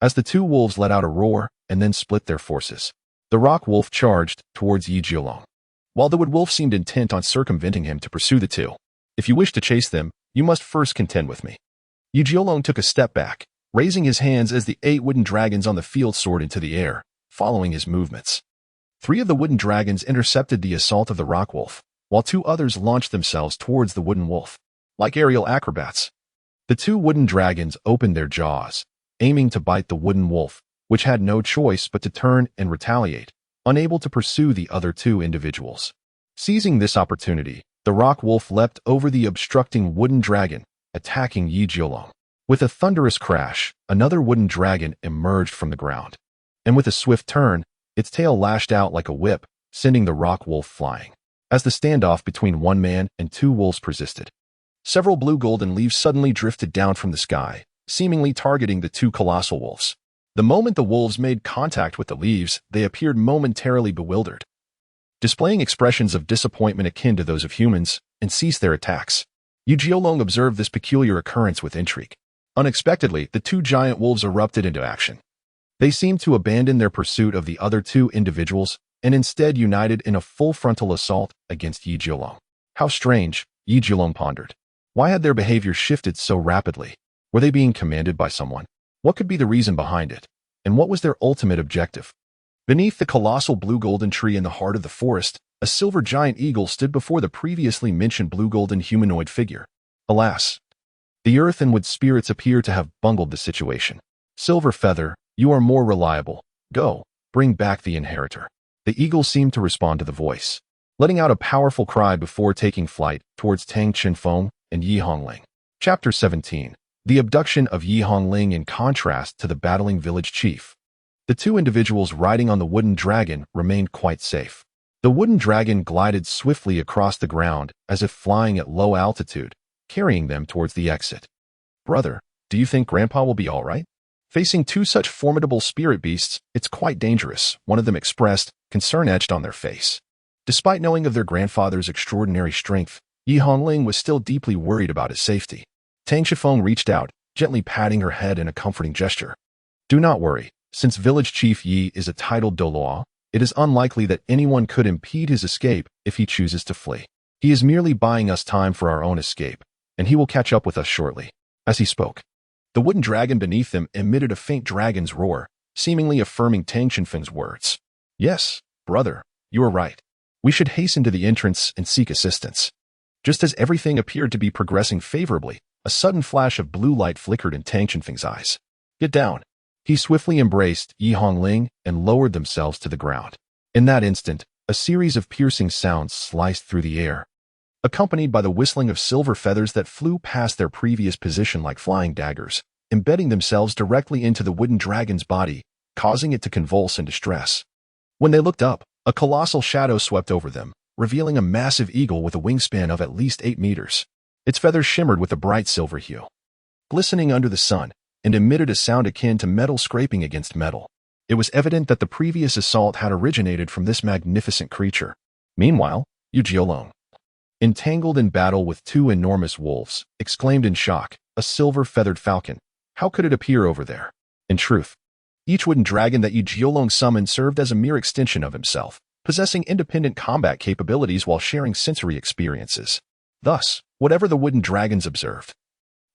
As the 2 wolves let out a roar and then split their forces, the rock wolf charged towards Yi Jiulong, while the wood wolf seemed intent on circumventing him to pursue the 2. "If you wish to chase them, you must first contend with me." Yi Jiulong took a step back, raising his hands as the 8 wooden dragons on the field soared into the air, following his movements. 3 of the wooden dragons intercepted the assault of the rock wolf, while 2 others launched themselves towards the wooden wolf. Like aerial acrobats, the 2 wooden dragons opened their jaws, aiming to bite the wooden wolf, which had no choice but to turn and retaliate, unable to pursue the other 2 individuals. Seizing this opportunity, the rock wolf leapt over the obstructing wooden dragon, attacking Yi Jiulong. With a thunderous crash, another wooden dragon emerged from the ground, and with a swift turn, its tail lashed out like a whip, sending the rock wolf flying. As the standoff between 1 man and 2 wolves persisted, several blue golden leaves suddenly drifted down from the sky, seemingly targeting the 2 colossal wolves. The moment the wolves made contact with the leaves, they appeared momentarily bewildered, displaying expressions of disappointment akin to those of humans, and ceased their attacks. Yi Jiulong observed this peculiar occurrence with intrigue. Unexpectedly, the 2 giant wolves erupted into action. They seemed to abandon their pursuit of the other 2 individuals and instead united in a full frontal assault against Yi Jiulong. How strange, Yi Jiulong pondered. Why had their behavior shifted so rapidly? Were they being commanded by someone? What could be the reason behind it? And what was their ultimate objective? Beneath the colossal blue-golden tree in the heart of the forest, a silver giant eagle stood before the previously mentioned blue-golden humanoid figure. Alas, the earth and wood spirits appear to have bungled the situation. "Silver Feather, you are more reliable. Go, bring back the inheritor." The eagle seemed to respond to the voice, letting out a powerful cry before taking flight towards Tang Chenfeng and Yi Hongling. Chapter 17. The abduction of Yi Hongling in contrast to the battling village chief. The 2 individuals riding on the wooden dragon remained quite safe. The wooden dragon glided swiftly across the ground as if flying at low altitude, carrying them towards the exit. "Brother, do you think Grandpa will be all right?" "Facing 2 such formidable spirit beasts, it's quite dangerous," one of them expressed, concern etched on their face. Despite knowing of their grandfather's extraordinary strength, Yi Hongling was still deeply worried about his safety. Tang Shifeng reached out, gently patting her head in a comforting gesture. "Do not worry, Since village chief Yi is a titled Douluo, it is unlikely that anyone could impede his escape if he chooses to flee. He is merely buying us time for our own escape, and he will catch up with us shortly. As he spoke, the wooden dragon beneath them emitted a faint dragon's roar, seemingly affirming Tang Chenfeng's words. Yes, brother, you are right. We should hasten to the entrance and seek assistance. Just as everything appeared to be progressing favorably, a sudden flash of blue light flickered in Tang Chenfeng's eyes. Get down. He swiftly embraced Yi Hongling and lowered themselves to the ground. In that instant, a series of piercing sounds sliced through the air, accompanied by the whistling of silver feathers that flew past their previous position like flying daggers, embedding themselves directly into the wooden dragon's body, causing it to convulse in distress. When they looked up, a colossal shadow swept over them, revealing a massive eagle with a wingspan of at least 8 meters. Its feathers shimmered with a bright silver hue, glistening under the sun, and emitted a sound akin to metal scraping against metal. It was evident that the previous assault had originated from this magnificent creature. Meanwhile, Yu Jiolong, entangled in battle with 2 enormous wolves, exclaimed in shock, a silver-feathered falcon. How could it appear over there? In truth, each wooden dragon that Yu Jiolong summoned served as a mere extension of himself, possessing independent combat capabilities while sharing sensory experiences. Thus, whatever the wooden dragons observed,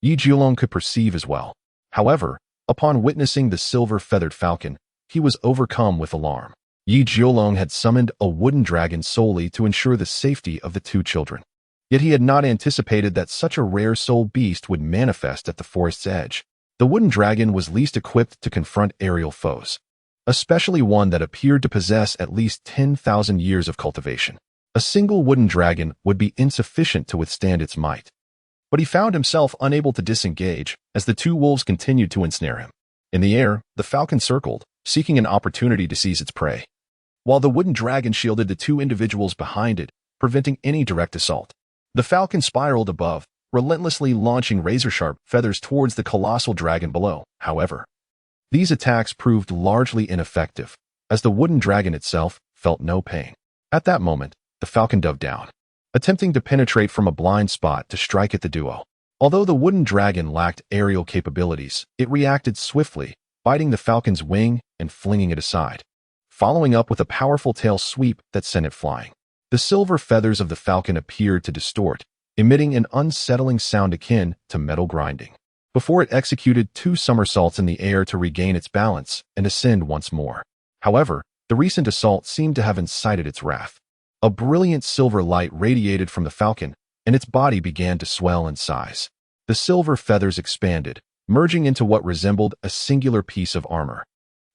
Yi Jiolong could perceive as well. However, upon witnessing the silver-feathered falcon, he was overcome with alarm. Yi Jiolong had summoned a wooden dragon solely to ensure the safety of the 2 children. Yet he had not anticipated that such a rare soul beast would manifest at the forest's edge. The wooden dragon was least equipped to confront aerial foes, especially one that appeared to possess at least 10,000 years of cultivation. A single wooden dragon would be insufficient to withstand its might. But he found himself unable to disengage as the 2 wolves continued to ensnare him. In the air, the falcon circled, seeking an opportunity to seize its prey, while the wooden dragon shielded the 2 individuals behind it, preventing any direct assault. The falcon spiraled above, relentlessly launching razor-sharp feathers towards the colossal dragon below. However, these attacks proved largely ineffective, as the wooden dragon itself felt no pain. At that moment, the falcon dove down, attempting to penetrate from a blind spot to strike at the duo. Although the wooden dragon lacked aerial capabilities, it reacted swiftly, biting the falcon's wing and flinging it aside, following up with a powerful tail sweep that sent it flying. The silver feathers of the falcon appeared to distort, emitting an unsettling sound akin to metal grinding, before it executed 2 somersaults in the air to regain its balance and ascend once more. However, the recent assault seemed to have incited its wrath. A brilliant silver light radiated from the falcon, and its body began to swell in size. The silver feathers expanded, merging into what resembled a singular piece of armor,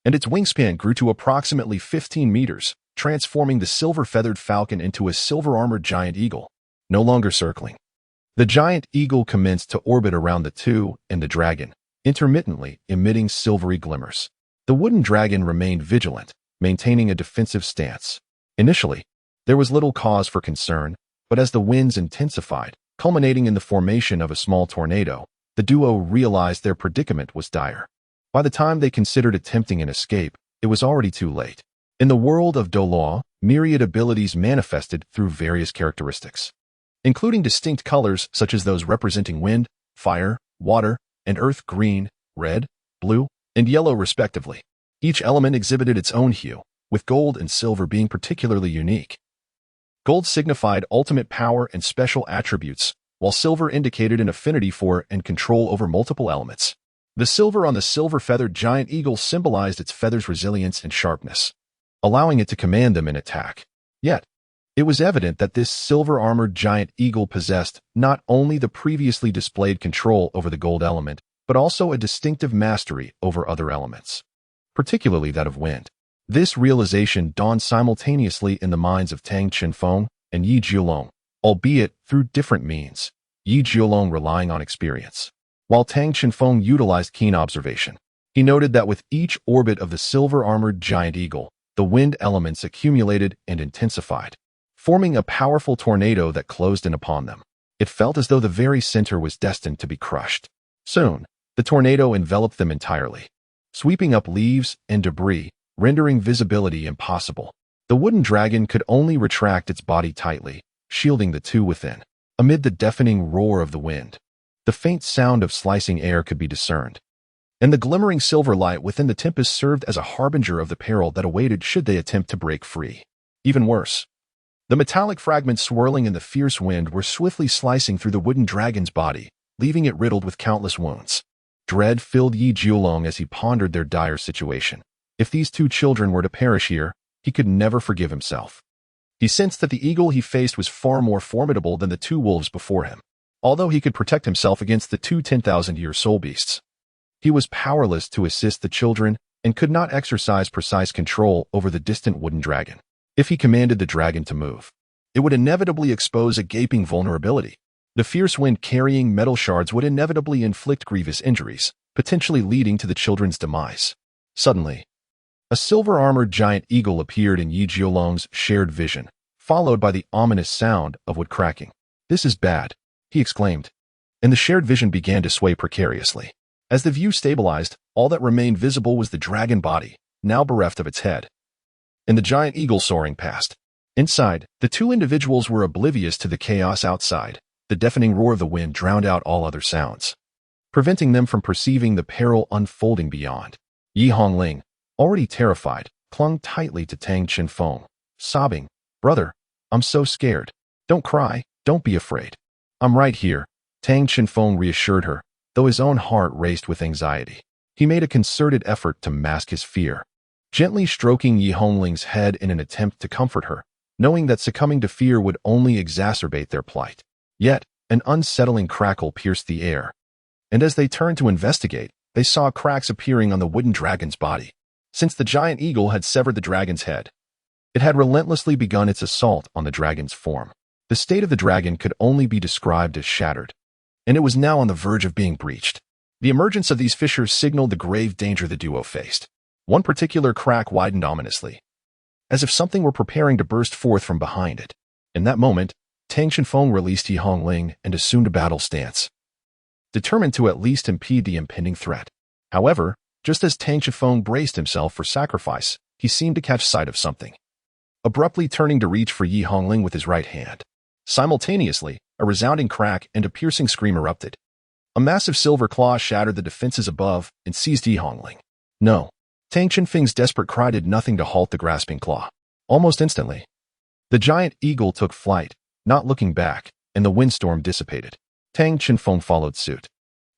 and its wingspan grew to approximately 15 meters, transforming the silver-feathered falcon into a silver-armored giant eagle, no longer circling. The giant eagle commenced to orbit around the 2 and the dragon, intermittently emitting silvery glimmers. The wooden dragon remained vigilant, maintaining a defensive stance. Initially, there was little cause for concern, but as the winds intensified, culminating in the formation of a small tornado, the duo realized their predicament was dire. By the time they considered attempting an escape, it was already too late. In the world of Douluo, myriad abilities manifested through various characteristics, including distinct colors such as those representing wind, fire, water, and earth green, red, blue, and yellow respectively. Each element exhibited its own hue, with gold and silver being particularly unique. Gold signified ultimate power and special attributes, while silver indicated an affinity for and control over multiple elements. The silver on the silver-feathered giant eagle symbolized its feathers' resilience and sharpness, allowing it to command them in attack. Yet, it was evident that this silver-armored giant eagle possessed not only the previously displayed control over the gold element, but also a distinctive mastery over other elements, particularly that of wind. This realization dawned simultaneously in the minds of Tang Chenfeng and Yi Jiolong, albeit through different means, Yi Jiolong relying on experience, while Tang Chenfeng utilized keen observation. He noted that with each orbit of the silver-armored giant eagle, the wind elements accumulated and intensified, forming a powerful tornado that closed in upon them. It felt as though the very center was destined to be crushed. Soon, the tornado enveloped them entirely, sweeping up leaves and debris, rendering visibility impossible. The wooden dragon could only retract its body tightly, shielding the 2 within. Amid the deafening roar of the wind, the faint sound of slicing air could be discerned, and the glimmering silver light within the tempest served as a harbinger of the peril that awaited should they attempt to break free. Even worse, the metallic fragments swirling in the fierce wind were swiftly slicing through the wooden dragon's body, leaving it riddled with countless wounds. Dread filled Yi Jiulong as he pondered their dire situation. If these two children were to perish here, he could never forgive himself. He sensed that the eagle he faced was far more formidable than the two wolves before him. Although he could protect himself against the two 10,000-year soul beasts, he was powerless to assist the children and could not exercise precise control over the distant wooden dragon. If he commanded the dragon to move, it would inevitably expose a gaping vulnerability. The fierce wind carrying metal shards would inevitably inflict grievous injuries, potentially leading to the children's demise. Suddenly, a silver-armored giant eagle appeared in Yi Jiulong's shared vision, followed by the ominous sound of wood cracking. "This is bad," he exclaimed, and the shared vision began to sway precariously. As the view stabilized, all that remained visible was the dragon body, now bereft of its head, and the giant eagle soaring past. Inside, the two individuals were oblivious to the chaos outside. The deafening roar of the wind drowned out all other sounds, preventing them from perceiving the peril unfolding beyond. Yi Hongling, already terrified, clung tightly to Tang Chenfeng, sobbing, "Brother, I'm so scared. Don't cry, don't be afraid. I'm right here," Tang Chenfeng reassured her, though his own heart raced with anxiety. He made a concerted effort to mask his fear, gently stroking Yi Hongling's head in an attempt to comfort her, knowing that succumbing to fear would only exacerbate their plight. Yet, an unsettling crackle pierced the air, and as they turned to investigate, they saw cracks appearing on the wooden dragon's body. Since the giant eagle had severed the dragon's head, it had relentlessly begun its assault on the dragon's form. The state of the dragon could only be described as shattered, and it was now on the verge of being breached. The emergence of these fissures signaled the grave danger the duo faced. One particular crack widened ominously, as if something were preparing to burst forth from behind it. In that moment, Tang Chenfeng released Yi Hongling and assumed a battle stance, determined to at least impede the impending threat. However, just as Tang Chenfeng braced himself for sacrifice, he seemed to catch sight of something, abruptly turning to reach for Yi Hongling with his right hand. Simultaneously, a resounding crack and a piercing scream erupted. A massive silver claw shattered the defenses above and seized Yi Hongling. "No!" Tang Chenfeng's desperate cry did nothing to halt the grasping claw. Almost instantly, the giant eagle took flight, not looking back, and the windstorm dissipated. Tang Chenfeng followed suit,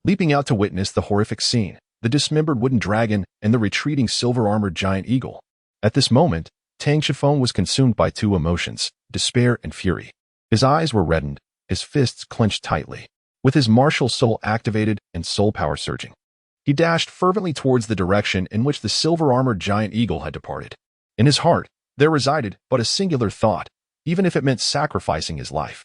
leaping out to witness the horrific scene, the dismembered wooden dragon and the retreating silver-armored giant eagle. At this moment, Tang Chenfeng was consumed by two emotions, despair and fury. His eyes were reddened, his fists clenched tightly. With his martial soul activated and soul power surging, he dashed fervently towards the direction in which the silver-armored giant eagle had departed. In his heart, there resided but a singular thought, even if it meant sacrificing his life.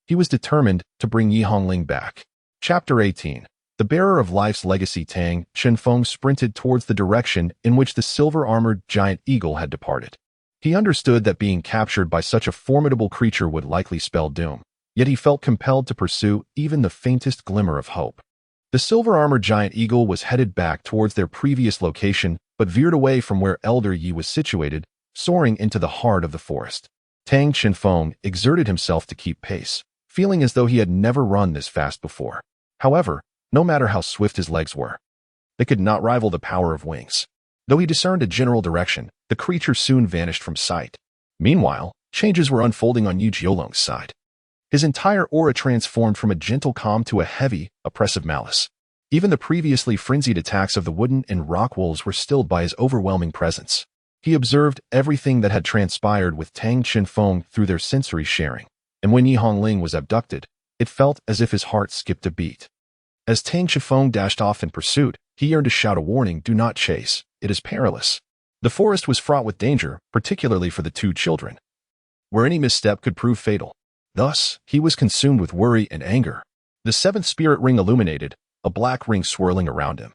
He was determined to bring Yi Hongling back. Chapter 18. The bearer of life's legacy Tang Chenfeng sprinted towards the direction in which the silver-armored giant eagle had departed. He understood that being captured by such a formidable creature would likely spell doom, yet he felt compelled to pursue even the faintest glimmer of hope. The silver-armored giant eagle was headed back towards their previous location, but veered away from where Elder Yi was situated, soaring into the heart of the forest. Tang Chenfeng exerted himself to keep pace, feeling as though he had never run this fast before. However, no matter how swift his legs were, they could not rival the power of wings. Though he discerned a general direction, the creature soon vanished from sight. Meanwhile, changes were unfolding on Yi Jiulong's side. His entire aura transformed from a gentle calm to a heavy, oppressive malice. Even the previously frenzied attacks of the wooden and rock wolves were stilled by his overwhelming presence. He observed everything that had transpired with Tang Chenfeng through their sensory sharing, and when Yi Hongling was abducted, it felt as if his heart skipped a beat. As Tang Chenfeng dashed off in pursuit, he yearned to shout a warning: "Do not chase, it is perilous." The forest was fraught with danger, particularly for the two children, where any misstep could prove fatal. Thus, he was consumed with worry and anger. The seventh spirit ring illuminated, a black ring swirling around him,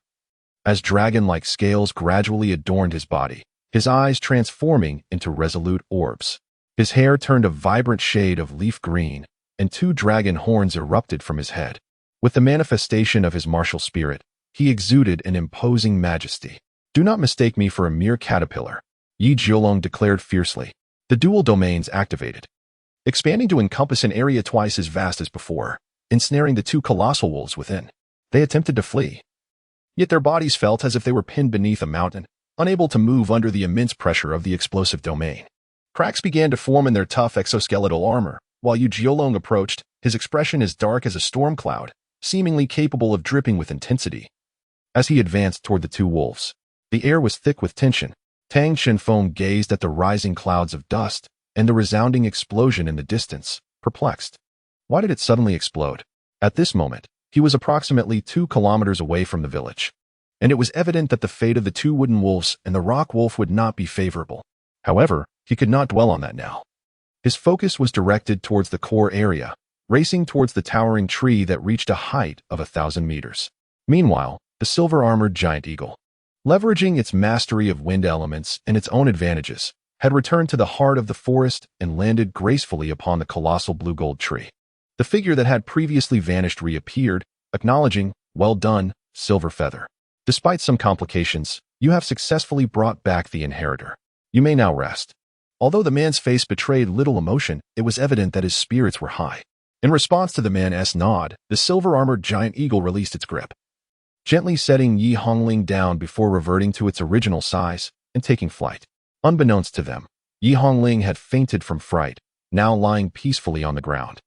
as dragon-like scales gradually adorned his body, his eyes transforming into resolute orbs. His hair turned a vibrant shade of leaf green, and two dragon horns erupted from his head. With the manifestation of his martial spirit, he exuded an imposing majesty. "Do not mistake me for a mere caterpillar," Yi Jiulong declared fiercely. The dual domains activated, expanding to encompass an area twice as vast as before, ensnaring the two colossal wolves within. They attempted to flee, Yet their bodies felt as if they were pinned beneath a mountain, unable to move under the immense pressure of the explosive domain. Cracks began to form in their tough exoskeletal armor, while Yu Jiolong approached, his expression as dark as a storm cloud, seemingly capable of dripping with intensity. As he advanced toward the two wolves, the air was thick with tension. Tang Shenfeng gazed at the rising clouds of dust and the resounding explosion in the distance, perplexed. Why did it suddenly explode? At this moment, he was approximately 2 kilometers away from the village, and it was evident that the fate of the two wooden wolves and the rock wolf would not be favorable. However, he could not dwell on that now. His focus was directed towards the core area, racing towards the towering tree that reached a height of 1,000 meters. Meanwhile, the silver-armored giant eagle, leveraging its mastery of wind elements and its own advantages, had returned to the heart of the forest and landed gracefully upon the colossal blue-gold tree. The figure that had previously vanished reappeared, acknowledging, "Well done, Silver Feather. Despite some complications, you have successfully brought back the inheritor. You may now rest." Although the man's face betrayed little emotion, it was evident that his spirits were high. In response to the man's nod, the silver-armored giant eagle released its grip, gently setting Yi Hongling down before reverting to its original size and taking flight. Unbeknownst to them, Yi Hongling had fainted from fright, now lying peacefully on the ground,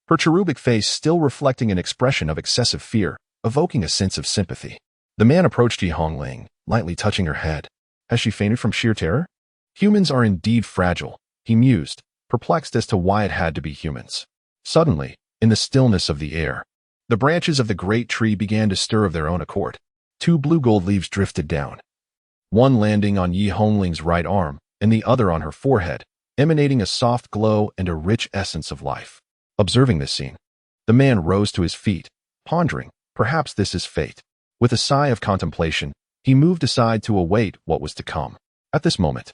her cherubic face still reflecting an expression of excessive fear, evoking a sense of sympathy. The man approached Yi Hongling, lightly touching her head. Has she fainted from sheer terror? Humans are indeed fragile, he mused, perplexed as to why it had to be humans. Suddenly, in the stillness of the air, the branches of the great tree began to stir of their own accord. 2 blue-gold leaves drifted down, one landing on Yi Hongling's right arm and the other on her forehead, emanating a soft glow and a rich essence of life. Observing this scene, the man rose to his feet, pondering, perhaps this is fate. With a sigh of contemplation, he moved aside to await what was to come. At this moment,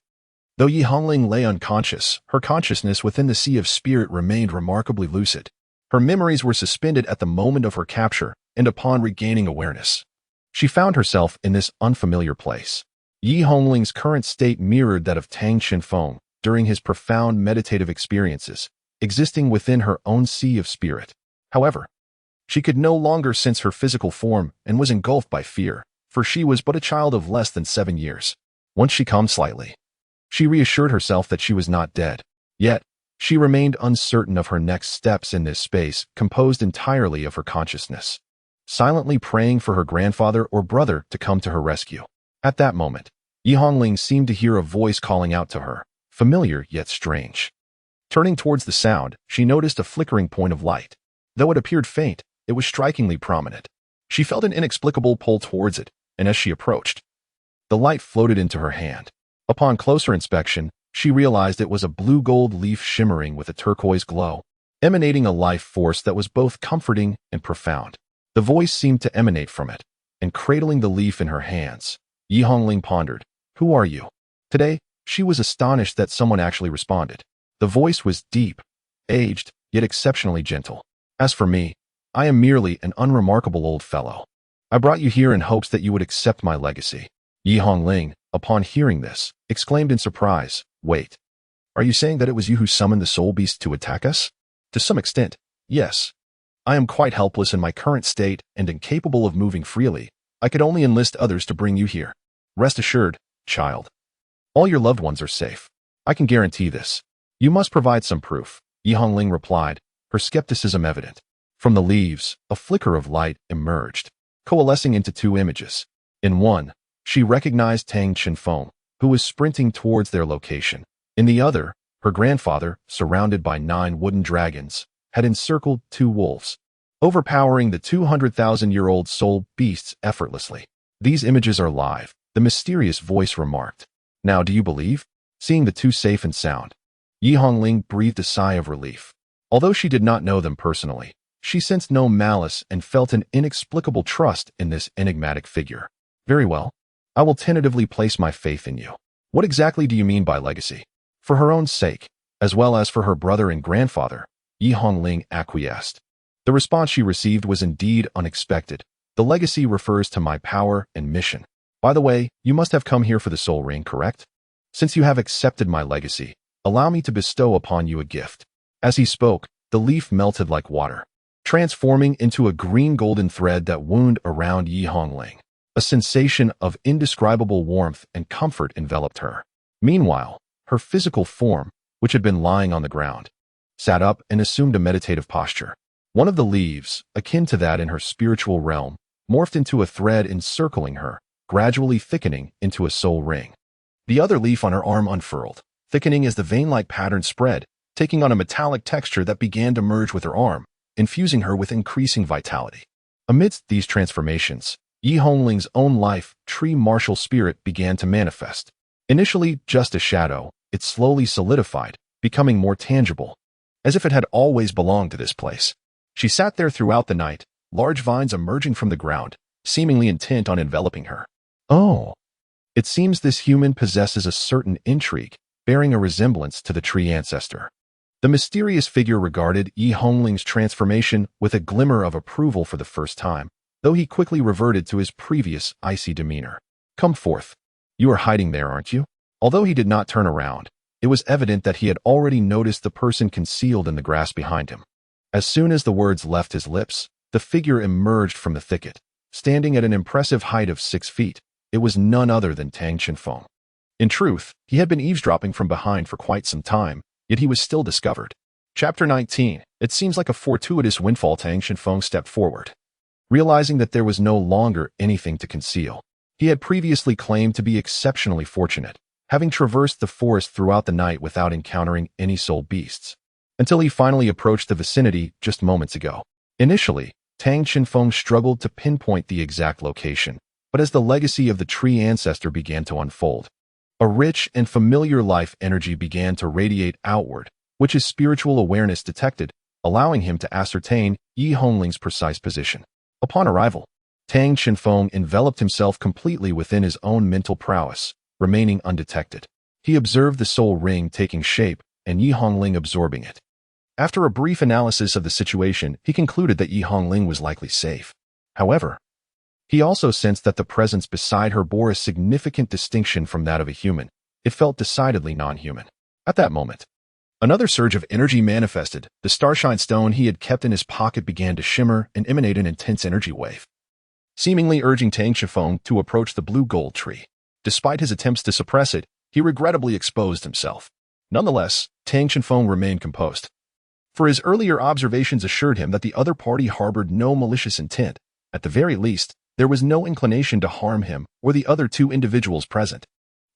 though Yi Hongling lay unconscious, her consciousness within the sea of spirit remained remarkably lucid. Her memories were suspended at the moment of her capture, and upon regaining awareness, she found herself in this unfamiliar place. Yi Hongling's current state mirrored that of Tang Shenfeng during his profound meditative experiences, existing within her own sea of spirit. However, she could no longer sense her physical form and was engulfed by fear, for she was but a child of less than 7 years. Once she calmed slightly, she reassured herself that she was not dead. Yet, she remained uncertain of her next steps in this space composed entirely of her consciousness, silently praying for her grandfather or brother to come to her rescue. At that moment, Yi Hongling seemed to hear a voice calling out to her, familiar yet strange. Turning towards the sound, she noticed a flickering point of light. Though it appeared faint, it was strikingly prominent. She felt an inexplicable pull towards it, and as she approached, the light floated into her hand. Upon closer inspection, she realized it was a blue-gold leaf shimmering with a turquoise glow, emanating a life force that was both comforting and profound. The voice seemed to emanate from it, and cradling the leaf in her hands, Yi Hongling pondered, "Who are you?" Today, she was astonished that someone actually responded. The voice was deep, aged, yet exceptionally gentle. "As for me, I am merely an unremarkable old fellow. I brought you here in hopes that you would accept my legacy." Yi Hongling, upon hearing this, exclaimed in surprise, "Wait, are you saying that it was you who summoned the soul beast to attack us?" "To some extent, yes. I am quite helpless in my current state and incapable of moving freely. I could only enlist others to bring you here. Rest assured, child. All your loved ones are safe. I can guarantee this. You must provide some proof," Yi Hongling replied, her skepticism evident. From the leaves, a flicker of light emerged, coalescing into 2 images. In one, she recognized Tang Shenfeng, who was sprinting towards their location. In the other, her grandfather, surrounded by 9 wooden dragons, had encircled 2 wolves, overpowering the 200,000-year-old soul beasts effortlessly. "These images are live," the mysterious voice remarked. "Now do you believe?" Seeing the 2 safe and sound, Yi Hongling breathed a sigh of relief. Although she did not know them personally, she sensed no malice and felt an inexplicable trust in this enigmatic figure. "Very well. I will tentatively place my faith in you. What exactly do you mean by legacy?" For her own sake, as well as for her brother and grandfather, Yi Hongling acquiesced. The response she received was indeed unexpected. "The legacy refers to my power and mission. By the way, you must have come here for the soul ring, correct? Since you have accepted my legacy, allow me to bestow upon you a gift." As he spoke, the leaf melted like water, transforming into a green golden thread that wound around Yi Hongling. A sensation of indescribable warmth and comfort enveloped her. Meanwhile, her physical form, which had been lying on the ground, sat up and assumed a meditative posture. One of the leaves, akin to that in her spiritual realm, morphed into a thread encircling her, gradually thickening into a soul ring. The other leaf on her arm unfurled, thickening as the vein-like pattern spread, taking on a metallic texture that began to merge with her arm, infusing her with increasing vitality. Amidst these transformations, Yi Hongling's own life, tree martial spirit began to manifest. Initially just a shadow, it slowly solidified, becoming more tangible, as if it had always belonged to this place. She sat there throughout the night, large vines emerging from the ground, seemingly intent on enveloping her. Oh, it seems this human possesses a certain intrigue, bearing a resemblance to the tree ancestor. The mysterious figure regarded Yi Hongling's transformation with a glimmer of approval for the first time, though he quickly reverted to his previous icy demeanor. Come forth. You are hiding there, aren't you? Although he did not turn around, it was evident that he had already noticed the person concealed in the grass behind him. As soon as the words left his lips, the figure emerged from the thicket, standing at an impressive height of 6 feet. It was none other than Tang Chenfeng. In truth, he had been eavesdropping from behind for quite some time, yet he was still discovered. Chapter 19. It seems like a fortuitous windfall. Tang Chenfeng stepped forward, realizing that there was no longer anything to conceal. He had previously claimed to be exceptionally fortunate, having traversed the forest throughout the night without encountering any soul beasts, until he finally approached the vicinity just moments ago. Initially, Tang Chenfeng struggled to pinpoint the exact location, but as the legacy of the tree ancestor began to unfold, a rich and familiar life energy began to radiate outward, which his spiritual awareness detected, allowing him to ascertain Yi Hongling's precise position. Upon arrival, Tang Chenfeng enveloped himself completely within his own mental prowess, remaining undetected. He observed the soul ring taking shape and Yi Hongling absorbing it. After a brief analysis of the situation, he concluded that Yi Hongling was likely safe. However, he also sensed that the presence beside her bore a significant distinction from that of a human. It felt decidedly non-human. At that moment, another surge of energy manifested. The starshine stone he had kept in his pocket began to shimmer and emanate an intense energy wave, seemingly urging Tang Chenfeng to approach the blue gold tree. Despite his attempts to suppress it, he regrettably exposed himself. Nonetheless, Tang Chenfeng remained composed, for his earlier observations assured him that the other party harbored no malicious intent. At the very least, there was no inclination to harm him or the other 2 individuals present.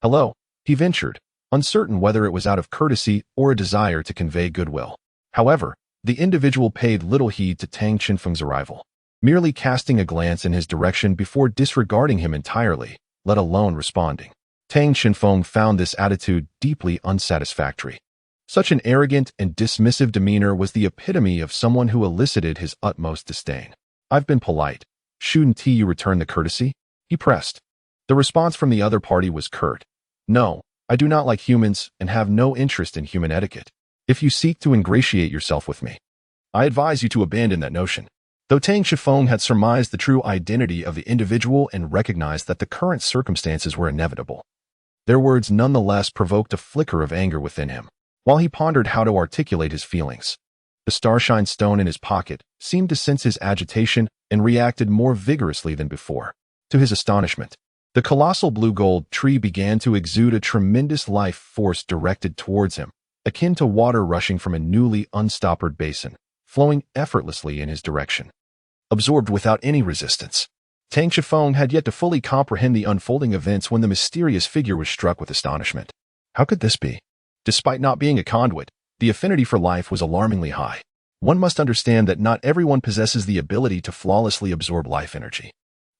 Hello, he ventured, uncertain whether it was out of courtesy or a desire to convey goodwill. However, the individual paid little heed to Tang Chenfeng's arrival, merely casting a glance in his direction before disregarding him entirely, let alone responding. Tang Chenfeng found this attitude deeply unsatisfactory. Such an arrogant and dismissive demeanor was the epitome of someone who elicited his utmost disdain. I've been polite. Shouldn't you return the courtesy? He pressed. The response from the other party was curt. No, I do not like humans and have no interest in human etiquette. If you seek to ingratiate yourself with me, I advise you to abandon that notion. Though Tang Chenfeng had surmised the true identity of the individual and recognized that the current circumstances were inevitable, their words nonetheless provoked a flicker of anger within him. While he pondered how to articulate his feelings, the starshine stone in his pocket seemed to sense his agitation and reacted more vigorously than before. To his astonishment, the colossal blue gold tree began to exude a tremendous life force directed towards him, akin to water rushing from a newly unstoppered basin, flowing effortlessly in his direction, absorbed without any resistance. Tang Chenfeng had yet to fully comprehend the unfolding events when the mysterious figure was struck with astonishment. How could this be? Despite not being a conduit, the affinity for life was alarmingly high. One must understand that not everyone possesses the ability to flawlessly absorb life energy.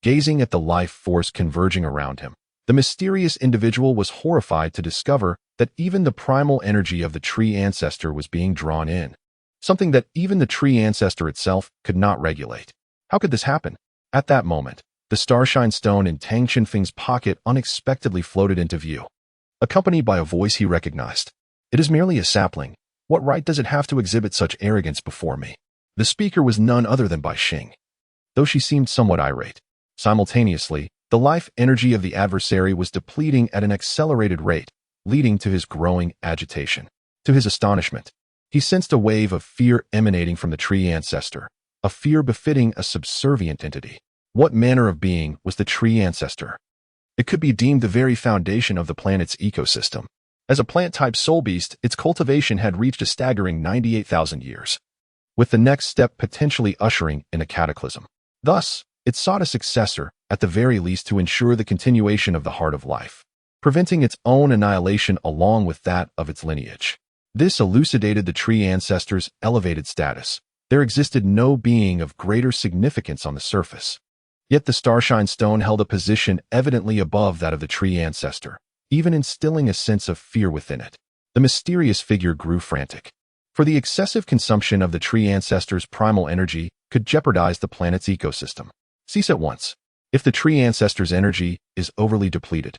Gazing at the life force converging around him, the mysterious individual was horrified to discover that even the primal energy of the tree ancestor was being drawn in, something that even the tree ancestor itself could not regulate. How could this happen? At that moment, the starshine stone in Tang Chenfeng's pocket unexpectedly floated into view, accompanied by a voice he recognized. It is merely a sapling. What right does it have to exhibit such arrogance before me? The speaker was none other than Bai Xing, though she seemed somewhat irate. Simultaneously, the life energy of the adversary was depleting at an accelerated rate, leading to his growing agitation. To his astonishment, he sensed a wave of fear emanating from the tree ancestor, a fear befitting a subservient entity. What manner of being was the tree ancestor? It could be deemed the very foundation of the planet's ecosystem. As a plant-type soul beast, its cultivation had reached a staggering 98,000 years, with the next step potentially ushering in a cataclysm. Thus, it sought a successor, at the very least to ensure the continuation of the heart of life, preventing its own annihilation along with that of its lineage. This elucidated the tree ancestor's elevated status. There existed no being of greater significance on the surface. Yet the starshine stone held a position evidently above that of the tree ancestor, even instilling a sense of fear within it. The mysterious figure grew frantic, for the excessive consumption of the tree ancestor's primal energy could jeopardize the planet's ecosystem. Cease at once. If the tree ancestor's energy is overly depleted,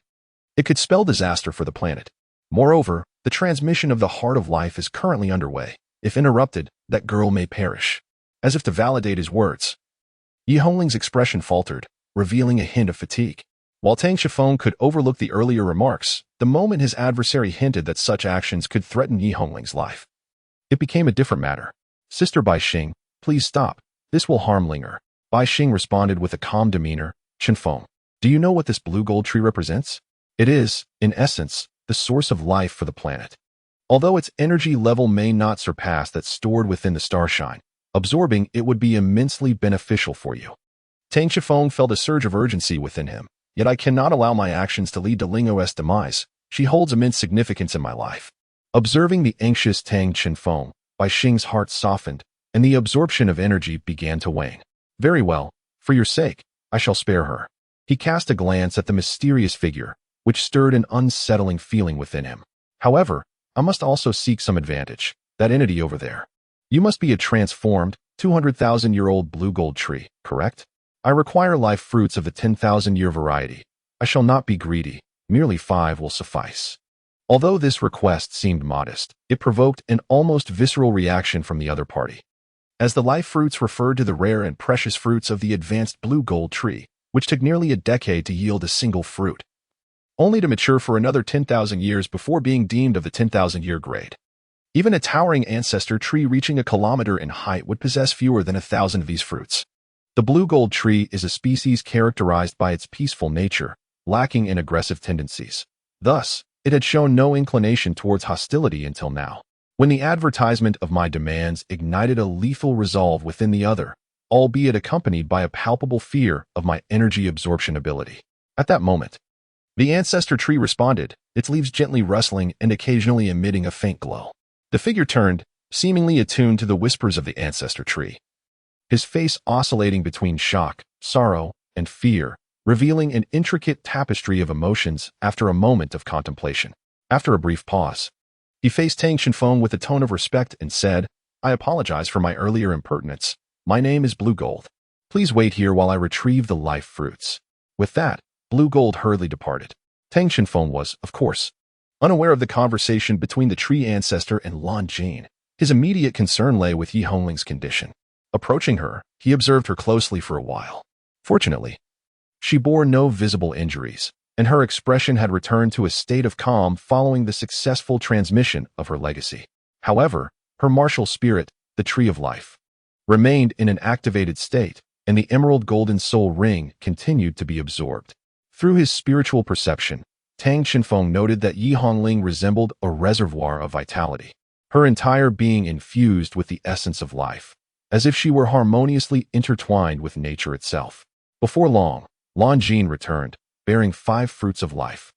it could spell disaster for the planet. Moreover, the transmission of the heart of life is currently underway. If interrupted, that girl may perish. As if to validate his words, Yi Hongling's expression faltered, revealing a hint of fatigue. While Tang Shifeng could overlook the earlier remarks, the moment his adversary hinted that such actions could threaten Yi Hongling's life, it became a different matter. Sister Bai Xing, please stop. This will harm Linger. Bai Xing responded with a calm demeanor. Qinfeng, do you know what this blue gold tree represents? It is, in essence, the source of life for the planet. Although its energy level may not surpass that stored within the starshine, absorbing it would be immensely beneficial for you. Tang Shifeng felt a surge of urgency within him. Yet I cannot allow my actions to lead to Lingo's demise. She holds immense significance in my life. Observing the anxious Tang Qinfeng, Bai Xing's heart softened, and the absorption of energy began to wane. Very well, for your sake, I shall spare her. He cast a glance at the mysterious figure, which stirred an unsettling feeling within him. However, I must also seek some advantage. That entity over there. You must be a transformed, 200,000-year-old blue gold tree, correct? I require life fruits of the 10,000-year variety. I shall not be greedy. Merely 5 will suffice. Although this request seemed modest, it provoked an almost visceral reaction from the other party, as the life fruits referred to the rare and precious fruits of the advanced blue gold tree, which took nearly a decade to yield a single fruit, only to mature for another 10,000 years before being deemed of the 10,000-year grade. Even a towering ancestor tree reaching a kilometer in height would possess fewer than 1,000 of these fruits. The blue gold tree is a species characterized by its peaceful nature, lacking in aggressive tendencies. Thus, it had shown no inclination towards hostility until now, when the advertisement of my demands ignited a lethal resolve within the other, albeit accompanied by a palpable fear of my energy absorption ability. At that moment, the ancestor tree responded, its leaves gently rustling and occasionally emitting a faint glow. The figure turned, seemingly attuned to the whispers of the ancestor tree, his face oscillating between shock, sorrow, and fear, revealing an intricate tapestry of emotions after a moment of contemplation. After a brief pause, he faced Tang Qinfeng with a tone of respect and said, I apologize for my earlier impertinence. My name is Blue Gold. Please wait here while I retrieve the life fruits. With that, Blue Gold hurriedly departed. Tang Qinfeng was, of course, unaware of the conversation between the tree ancestor and Lan Jing. His immediate concern lay with Yi Hongling's condition. Approaching her, he observed her closely for a while. Fortunately, she bore no visible injuries, and her expression had returned to a state of calm following the successful transmission of her legacy. However, her martial spirit, the Tree of Life, remained in an activated state, and the emerald golden soul ring continued to be absorbed. Through his spiritual perception, Tang Qinfeng noted that Yi Hongling resembled a reservoir of vitality, her entire being infused with the essence of life, as if she were harmoniously intertwined with nature itself. Before long, Lan Jing returned, bearing 5 fruits of life,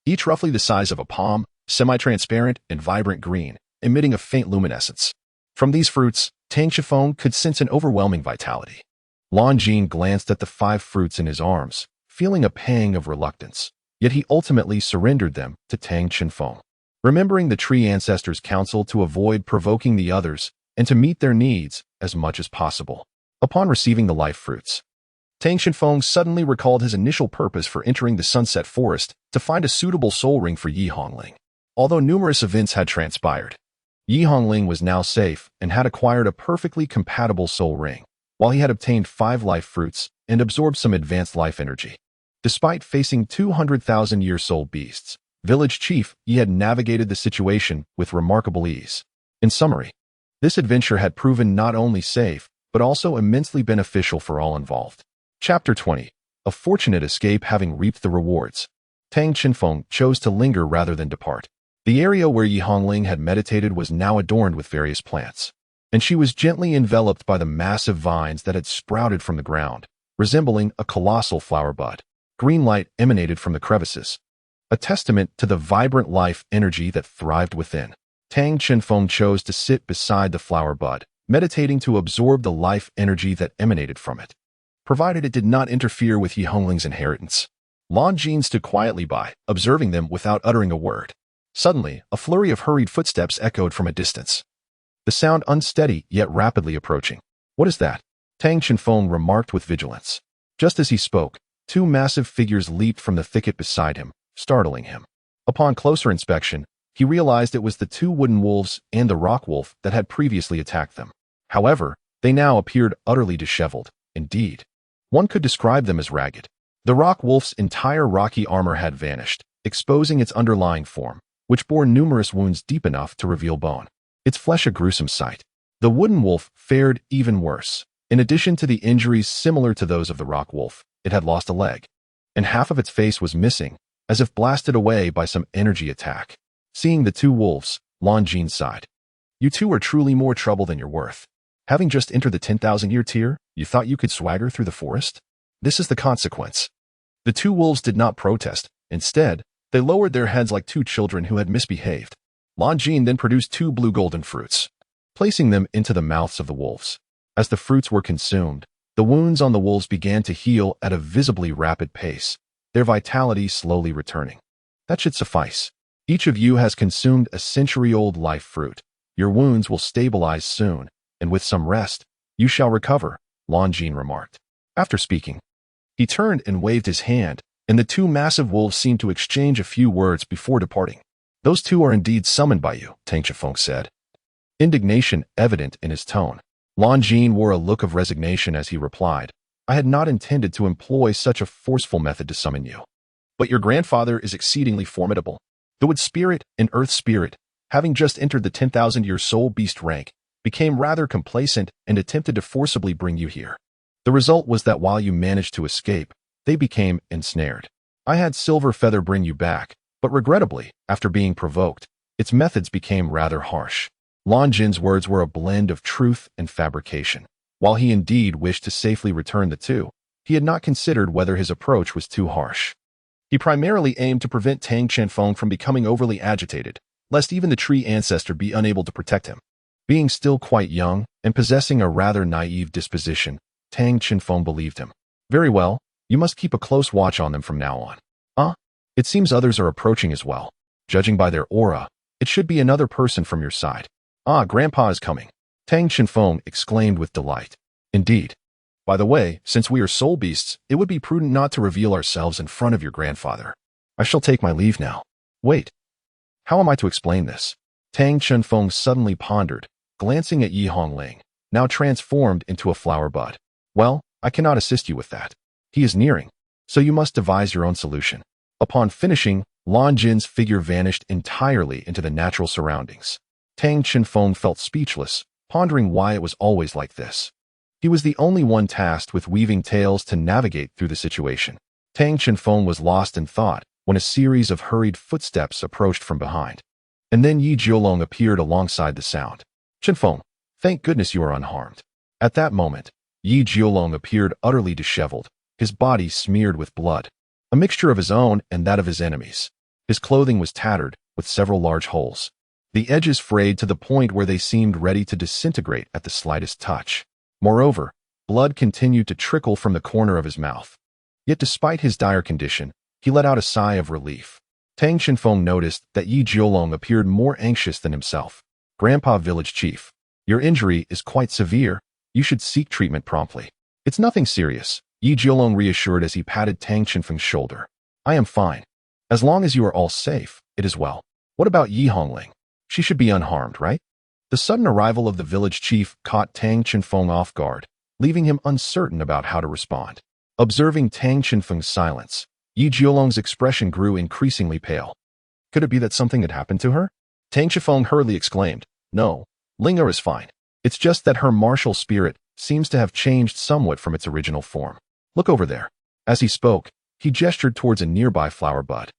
each roughly the size of a palm, semi-transparent and vibrant green, emitting a faint luminescence. From these fruits, Tang Qinfeng could sense an overwhelming vitality. Lan Jing glanced at the 5 fruits in his arms, feeling a pang of reluctance, yet he ultimately surrendered them to Tang Qinfeng. Remembering the tree ancestor's counsel to avoid provoking the others and to meet their needs as much as possible. Upon receiving the life fruits, Tang Qinfeng suddenly recalled his initial purpose for entering the Sunset Forest to find a suitable soul ring for Yi Hongling. Although numerous events had transpired, Yi Hongling was now safe and had acquired a perfectly compatible soul ring, while he had obtained 5 life fruits and absorbed some advanced life energy. Despite facing 200,000-year soul beasts, village chief Yi had navigated the situation with remarkable ease. In summary, this adventure had proven not only safe, but also immensely beneficial for all involved. Chapter 20. A fortunate escape having reaped the rewards. Tang Chenfeng chose to linger rather than depart. The area where Yi Hongling had meditated was now adorned with various plants, and she was gently enveloped by the massive vines that had sprouted from the ground, resembling a colossal flower bud. Green light emanated from the crevices, a testament to the vibrant life energy that thrived within. Tang Chenfeng chose to sit beside the flower bud, meditating to absorb the life energy that emanated from it, provided it did not interfere with Yi Hongling's inheritance. Lan Jin stood quietly by, observing them without uttering a word. Suddenly, a flurry of hurried footsteps echoed from a distance, the sound unsteady yet rapidly approaching. "What is that?" Tang Chenfeng remarked with vigilance. Just as he spoke, two massive figures leaped from the thicket beside him, startling him. Upon closer inspection, he realized it was the two wooden wolves and the rock wolf that had previously attacked them. However, they now appeared utterly disheveled. Indeed, one could describe them as ragged. The rock wolf's entire rocky armor had vanished, exposing its underlying form, which bore numerous wounds deep enough to reveal bone. Its flesh a gruesome sight. The wooden wolf fared even worse. In addition to the injuries similar to those of the rock wolf, it had lost a leg, and half of its face was missing, as if blasted away by some energy attack. Seeing the two wolves, Lan Jin sighed. "You two are truly more trouble than you're worth. Having just entered the 10,000-year tier, you thought you could swagger through the forest? This is the consequence." The two wolves did not protest. Instead, they lowered their heads like two children who had misbehaved. Lan Jin then produced two blue golden fruits, placing them into the mouths of the wolves. As the fruits were consumed, the wounds on the wolves began to heal at a visibly rapid pace, their vitality slowly returning. "That should suffice. Each of you has consumed a century-old life fruit. Your wounds will stabilize soon, and with some rest, you shall recover," Lan Jin remarked. After speaking, he turned and waved his hand, and the two massive wolves seemed to exchange a few words before departing. "Those two are indeed summoned by you," Tang Chenfeng said, indignation evident in his tone. Lan Jin wore a look of resignation as he replied, "I had not intended to employ such a forceful method to summon you. But your grandfather is exceedingly formidable. The wood spirit and earth spirit, having just entered the 10,000-year soul beast rank, became rather complacent and attempted to forcibly bring you here. The result was that while you managed to escape, they became ensnared. I had Silver Feather bring you back, but regrettably, after being provoked, its methods became rather harsh." Lan Jin's words were a blend of truth and fabrication. While he indeed wished to safely return the two, he had not considered whether his approach was too harsh. He primarily aimed to prevent Tang Chenfeng from becoming overly agitated, lest even the tree ancestor be unable to protect him. Being still quite young and possessing a rather naive disposition, Tang Chenfeng believed him. "Very well, you must keep a close watch on them from now on." It seems others are approaching as well. Judging by their aura, it should be another person from your side." Grandpa is coming," Tang Chenfeng exclaimed with delight. "Indeed. By the way, since we are soul beasts, it would be prudent not to reveal ourselves in front of your grandfather. I shall take my leave now." "Wait. How am I to explain this?" Tang Chenfeng suddenly pondered, glancing at Yi Hongling, now transformed into a flower bud. "Well, I cannot assist you with that. He is nearing, so you must devise your own solution." Upon finishing, Lan Jin's figure vanished entirely into the natural surroundings. Tang Chenfeng felt speechless, pondering why it was always like this. He was the only one tasked with weaving tales to navigate through the situation. Tang Chenfeng was lost in thought when a series of hurried footsteps approached from behind. And then Yi Jiolong appeared alongside the sound. "Chenfeng, thank goodness you are unharmed." At that moment, Yi Jiolong appeared utterly disheveled, his body smeared with blood, a mixture of his own and that of his enemies. His clothing was tattered, with several large holes, the edges frayed to the point where they seemed ready to disintegrate at the slightest touch. Moreover, blood continued to trickle from the corner of his mouth. Yet despite his dire condition, he let out a sigh of relief. Tang Chenfeng noticed that Yi Jiolong appeared more anxious than himself. "Grandpa Village Chief, your injury is quite severe. You should seek treatment promptly." "It's nothing serious," Yi Jiolong reassured as he patted Tang Chenfeng's shoulder. "I am fine. As long as you are all safe, it is well. What about Yi Hongling? She should be unharmed, right?" The sudden arrival of the village chief caught Tang Chenfeng off guard, leaving him uncertain about how to respond. Observing Tang Chenfeng's silence, Yi Jiolong's expression grew increasingly pale. Could it be that something had happened to her? Tang Chenfeng hurriedly exclaimed, "No, Linga is fine. It's just that her martial spirit seems to have changed somewhat from its original form." Look over there. As he spoke, he gestured towards a nearby flower bud.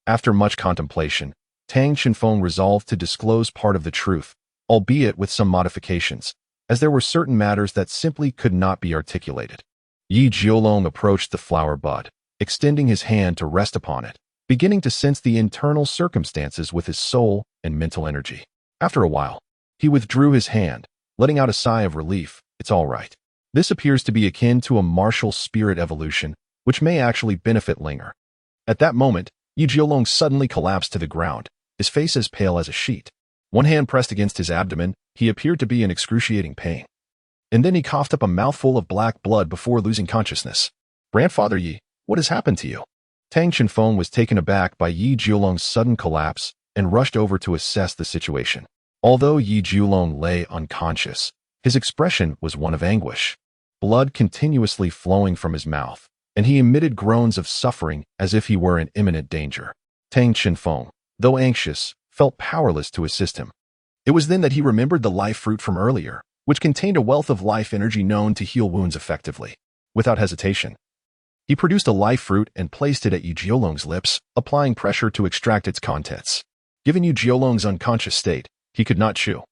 After much contemplation, Tang Chenfeng resolved to disclose part of the truth, albeit with some modifications, as there were certain matters that simply could not be articulated. Yi Jiolong approached the flower bud, extending his hand to rest upon it, beginning to sense the internal circumstances with his soul and mental energy. After a while, he withdrew his hand, letting out a sigh of relief. It's all right. This appears to be akin to a martial spirit evolution, which may actually benefit Linger. At that moment, Yi Jiolong suddenly collapsed to the ground, his face as pale as a sheet. One hand pressed against his abdomen, he appeared to be in excruciating pain. And then he coughed up a mouthful of black blood before losing consciousness. Grandfather Yi, what has happened to you? Tang Chenfeng was taken aback by Yi Jiolong's sudden collapse and rushed over to assess the situation. Although Yi Jiolong lay unconscious, his expression was one of anguish. Blood continuously flowing from his mouth, and he emitted groans of suffering as if he were in imminent danger. Tang Chenfeng, though anxious, felt powerless to assist him. It was then that he remembered the life fruit from earlier, which contained a wealth of life energy known to heal wounds effectively. Without hesitation, he produced a life fruit and placed it at Yi Jiolong's lips, applying pressure to extract its contents. Given Yi Jiolong's unconscious state, he could not chew.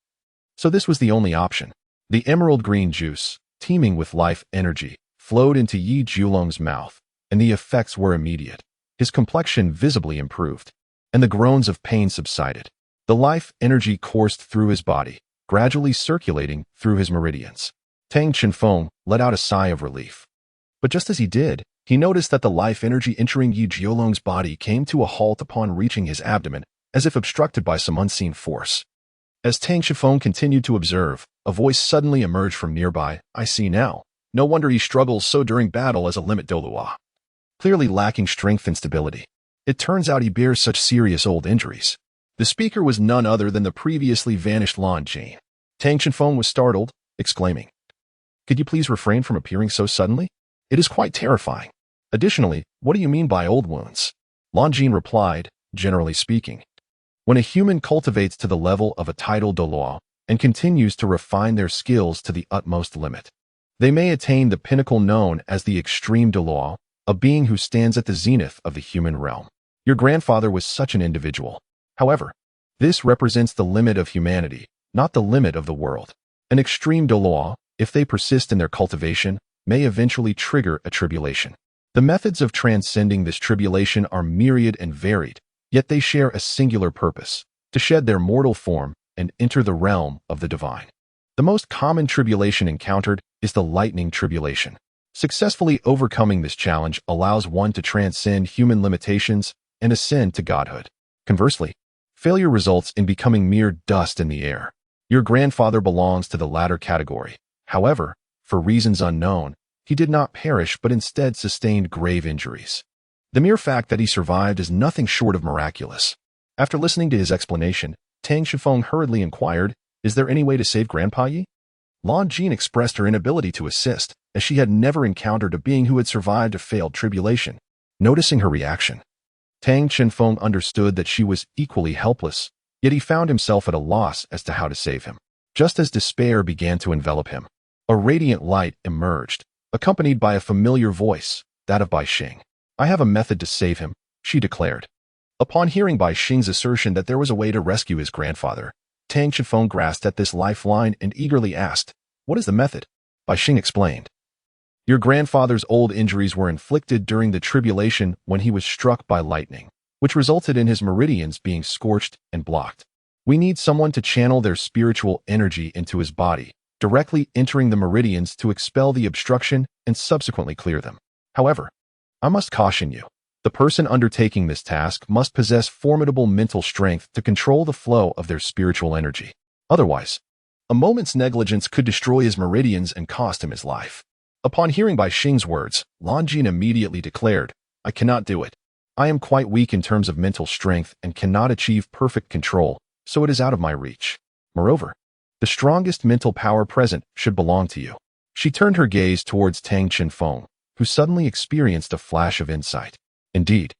So this was the only option. The emerald green juice, teeming with life energy, flowed into Yi Jiolong's mouth, and the effects were immediate. His complexion visibly improved, and the groans of pain subsided. The life energy coursed through his body, gradually circulating through his meridians. Tang Chenfeng let out a sigh of relief. But just as he did, he noticed that the life energy entering Yi Jiolong's body came to a halt upon reaching his abdomen, as if obstructed by some unseen force. As Tang Chenfeng continued to observe, a voice suddenly emerged from nearby. I see now. No wonder he struggles so during battle as a limit Douluo. Clearly lacking strength and stability. It turns out he bears such serious old injuries. The speaker was none other than the previously vanished Lan Jin. Tang Chenfeng was startled, exclaiming, "Could you please refrain from appearing so suddenly? It is quite terrifying. Additionally, what do you mean by old wounds?" Lan Jin replied, "Generally speaking, when a human cultivates to the level of a title Douluo and continues to refine their skills to the utmost limit, they may attain the pinnacle known as the extreme Douluo, a being who stands at the zenith of the human realm. Your grandfather was such an individual. However, this represents the limit of humanity, not the limit of the world. An extreme Douluo, if they persist in their cultivation, may eventually trigger a tribulation. The methods of transcending this tribulation are myriad and varied, yet they share a singular purpose, to shed their mortal form and enter the realm of the divine. The most common tribulation encountered is the lightning tribulation. Successfully overcoming this challenge allows one to transcend human limitations and ascend to godhood. Conversely, failure results in becoming mere dust in the air. Your grandfather belongs to the latter category. However, for reasons unknown, he did not perish but instead sustained grave injuries. The mere fact that he survived is nothing short of miraculous. After listening to his explanation, Tang Chenfeng hurriedly inquired, "Is there any way to save Grandpa Yi?" Lan Jin expressed her inability to assist, as she had never encountered a being who had survived a failed tribulation. Noticing her reaction, Tang Chenfeng understood that she was equally helpless, yet he found himself at a loss as to how to save him. Just as despair began to envelop him, a radiant light emerged, accompanied by a familiar voice, that of Bai Xing. "I have a method to save him," she declared. Upon hearing Bai Xing's assertion that there was a way to rescue his grandfather, Tang Chenfeng grasped at this lifeline and eagerly asked, "What is the method?" Bai Xing explained, "Your grandfather's old injuries were inflicted during the tribulation when he was struck by lightning, which resulted in his meridians being scorched and blocked. We need someone to channel their spiritual energy into his body, directly entering the meridians to expel the obstruction and subsequently clear them. However, I must caution you, the person undertaking this task must possess formidable mental strength to control the flow of their spiritual energy. Otherwise, a moment's negligence could destroy his meridians and cost him his life." Upon hearing Bai Xing's words, Lan Jin immediately declared, "I cannot do it. I am quite weak in terms of mental strength and cannot achieve perfect control, so it is out of my reach. Moreover, the strongest mental power present should belong to you." She turned her gaze towards Tang Chenfeng, who suddenly experienced a flash of insight. "Indeed,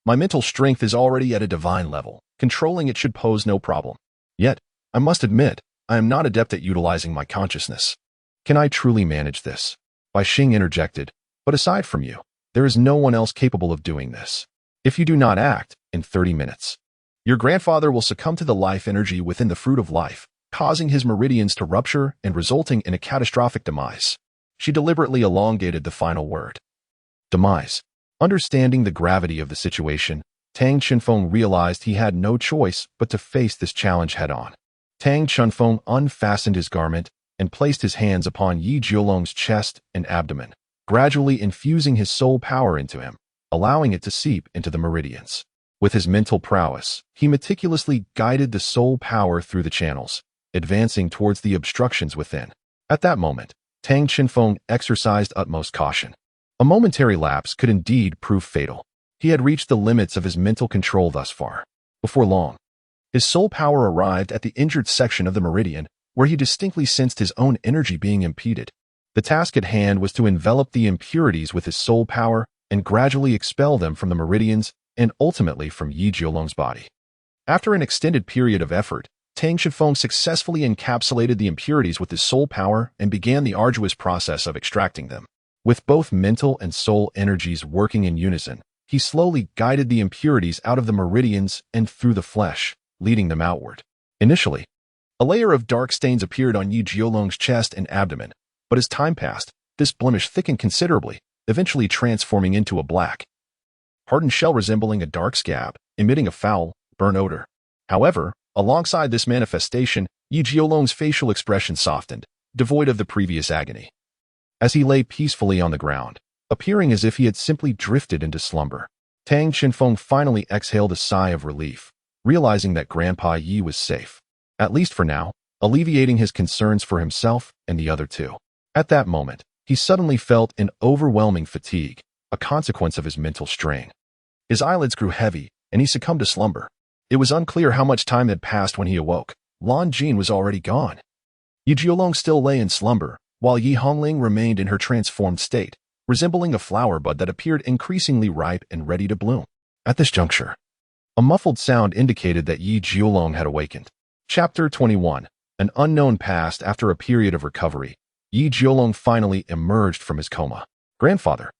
my mental strength is already at a divine level. Controlling it should pose no problem. Yet, I must admit, I am not adept at utilizing my consciousness. Can I truly manage this?" Bai Xing interjected, But aside from you, there is no one else capable of doing this. If you do not act in 30 minutes, your grandfather will succumb to the life energy within the fruit of life, causing his meridians to rupture and resulting in a catastrophic demise. She deliberately elongated the final word. Demise. Understanding the gravity of the situation, Tang Chenfeng realized he had no choice but to face this challenge head-on. Tang Chenfeng unfastened his garment and placed his hands upon Yi Jiolong's chest and abdomen, gradually infusing his soul power into him, allowing it to seep into the meridians. With his mental prowess, he meticulously guided the soul power through the channels, advancing towards the obstructions within. At that moment, Tang Chenfeng exercised utmost caution. A momentary lapse could indeed prove fatal. He had reached the limits of his mental control thus far. Before long, his soul power arrived at the injured section of the meridian, where he distinctly sensed his own energy being impeded. The task at hand was to envelop the impurities with his soul power and gradually expel them from the meridians and ultimately from Yi Jiolong's body. After an extended period of effort, Tang Chenfeng successfully encapsulated the impurities with his soul power and began the arduous process of extracting them. With both mental and soul energies working in unison, he slowly guided the impurities out of the meridians and through the flesh, leading them outward. Initially, a layer of dark stains appeared on Yi Jiolong's chest and abdomen, but as time passed, this blemish thickened considerably, eventually transforming into a black, hardened shell resembling a dark scab, emitting a foul, burnt odor. However, alongside this manifestation, Yi Jiolong's facial expression softened, devoid of the previous agony. As he lay peacefully on the ground, appearing as if he had simply drifted into slumber, Tang Chenfeng finally exhaled a sigh of relief, realizing that Grandpa Yi was safe, at least for now, alleviating his concerns for himself and the other two. At that moment, he suddenly felt an overwhelming fatigue, a consequence of his mental strain. His eyelids grew heavy, and he succumbed to slumber. It was unclear how much time had passed when he awoke. Lan Jin was already gone. Yi Jiolong still lay in slumber, while Yi Hongling remained in her transformed state, resembling a flower bud that appeared increasingly ripe and ready to bloom. At this juncture, a muffled sound indicated that Yi Jiolong had awakened. Chapter 21. An unknown past. After a period of recovery, Yi Jiolong finally emerged from his coma. Grandfather,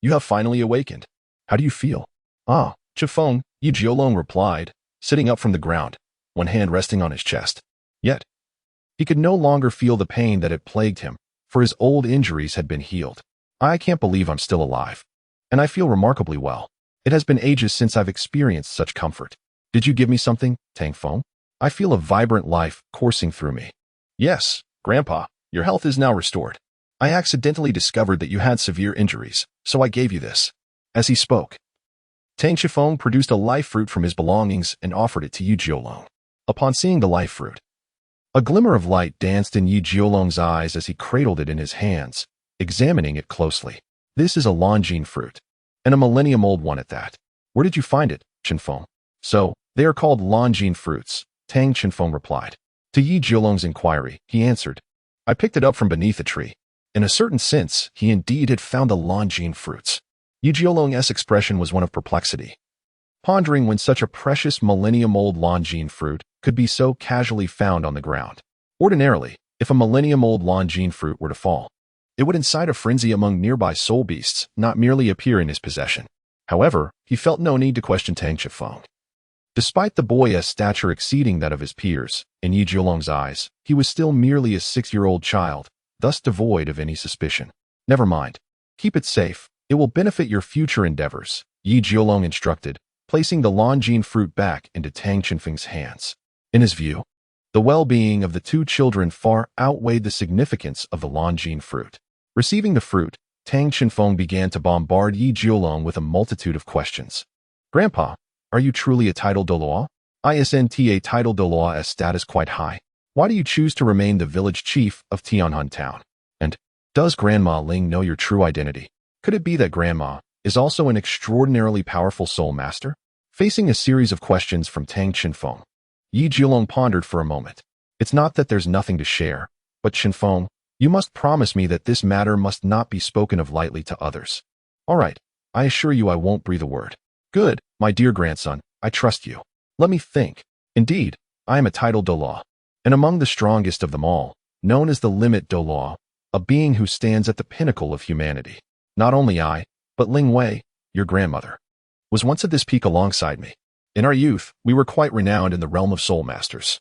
you have finally awakened. How do you feel? Ah, Chenfeng, Yi Jiolong replied, sitting up from the ground, one hand resting on his chest. Yet, he could no longer feel the pain that had plagued him, for his old injuries had been healed. I can't believe I'm still alive. And I feel remarkably well. It has been ages since I've experienced such comfort. Did you give me something, Tang Feng? I feel a vibrant life coursing through me. Yes, Grandpa, your health is now restored. I accidentally discovered that you had severe injuries, so I gave you this. As he spoke, Tang Chenfeng produced a life fruit from his belongings and offered it to Yi Jiolong. Upon seeing the life fruit, a glimmer of light danced in Yi Jiolong's eyes as he cradled it in his hands, examining it closely. This is a Longjin fruit, and a millennium-old one at that. Where did you find it, Chenfeng? So, they are called Longjin fruits, Tang Chenfeng replied. To Yi Jiolong's inquiry, he answered, I picked it up from beneath a tree. In a certain sense, he indeed had found the Longjin fruits. Yi Jiolong's expression was one of perplexity, pondering when such a precious millennium-old Longjin fruit could be so casually found on the ground. Ordinarily, if a millennium-old Longjin fruit were to fall, it would incite a frenzy among nearby soul beasts, not merely appear in his possession. However, he felt no need to question Tang Chenfeng. Despite the boy's stature exceeding that of his peers, in Yi Jiolong's eyes, he was still merely a 6-year-old child, thus devoid of any suspicion. Never mind. Keep it safe. It will benefit your future endeavors, Yi Jiolong instructed, placing the Longjin fruit back into Tang Chenfeng's hands. In his view, the well-being of the two children far outweighed the significance of the Longjin fruit. Receiving the fruit, Tang Chenfeng began to bombard Yi Jiolong with a multitude of questions. Grandpa, are you truly a titled Douluo? Isn't a titled Douluo as status quite high? Why do you choose to remain the village chief of Tianhun Town? And does Grandma Ling know your true identity? Could it be that Grandma is also an extraordinarily powerful soul master? Facing a series of questions from Tang Chenfeng, Yi Jiolong pondered for a moment. It's not that there's nothing to share, but Chenfeng, you must promise me that this matter must not be spoken of lightly to others. All right, I assure you I won't breathe a word. Good, my dear grandson, I trust you. Let me think. Indeed, I am a titled Douluo, and among the strongest of them all, known as the Limit Douluo, a being who stands at the pinnacle of humanity. Not only I, but Ling Wei, your grandmother, was once at this peak alongside me. In our youth, we were quite renowned in the realm of soul masters.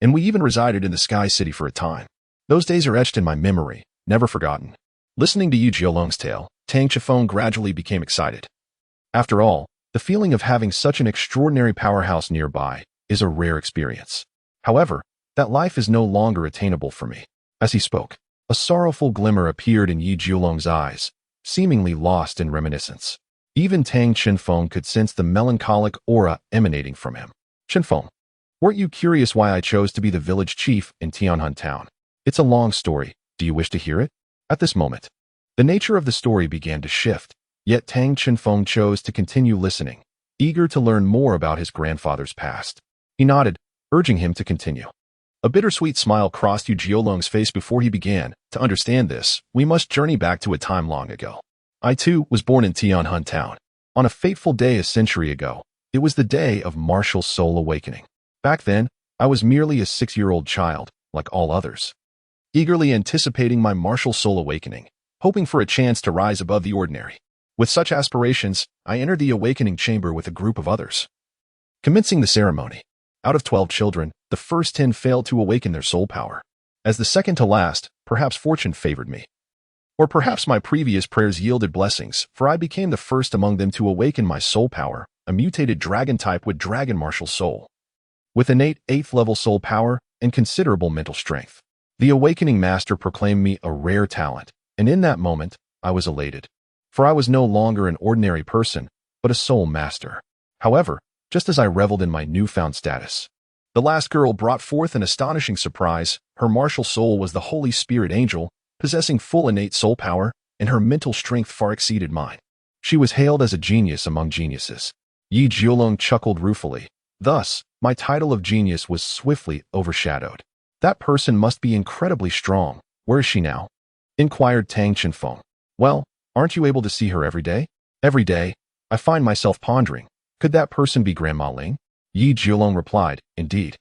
And we even resided in the Sky City for a time. Those days are etched in my memory, never forgotten. Listening to Yi Jiolong's tale, Tang Chifeng gradually became excited. After all, the feeling of having such an extraordinary powerhouse nearby is a rare experience. However, that life is no longer attainable for me. As he spoke, a sorrowful glimmer appeared in Yi Jiolong's eyes, seemingly lost in reminiscence. Even Tang Chifeng could sense the melancholic aura emanating from him. Chifeng, weren't you curious why I chose to be the village chief in Tianhun town? It's a long story. Do you wish to hear it? At this moment, the nature of the story began to shift, yet Tang Chifeng chose to continue listening, eager to learn more about his grandfather's past. He nodded, urging him to continue. A bittersweet smile crossed Yu Jiolong's face before he began. To understand this, we must journey back to a time long ago. I too was born in Tianhun town. On a fateful day a century ago, it was the day of martial soul awakening. Back then, I was merely a 6-year-old child, like all others, eagerly anticipating my martial soul awakening, hoping for a chance to rise above the ordinary. With such aspirations, I entered the awakening chamber with a group of others. Commencing the ceremony, out of 12 children, the first 10 failed to awaken their soul power. As the second to last, perhaps fortune favored me. Or perhaps my previous prayers yielded blessings, for I became the first among them to awaken my soul power, a mutated dragon type with dragon martial soul. With innate 8th level soul power and considerable mental strength. The awakening master proclaimed me a rare talent, and in that moment, I was elated. For I was no longer an ordinary person, but a soul master. However, just as I reveled in my newfound status, the last girl brought forth an astonishing surprise. Her martial soul was the Holy Spirit angel, possessing full innate soul power, and her mental strength far exceeded mine. She was hailed as a genius among geniuses. Yi Jiolong chuckled ruefully. Thus, my title of genius was swiftly overshadowed. That person must be incredibly strong. Where is she now? Inquired Tang Chifeng. Well, aren't you able to see her every day? Every day, I find myself pondering, could that person be Grandma Ling? Yi Jiolong replied, indeed.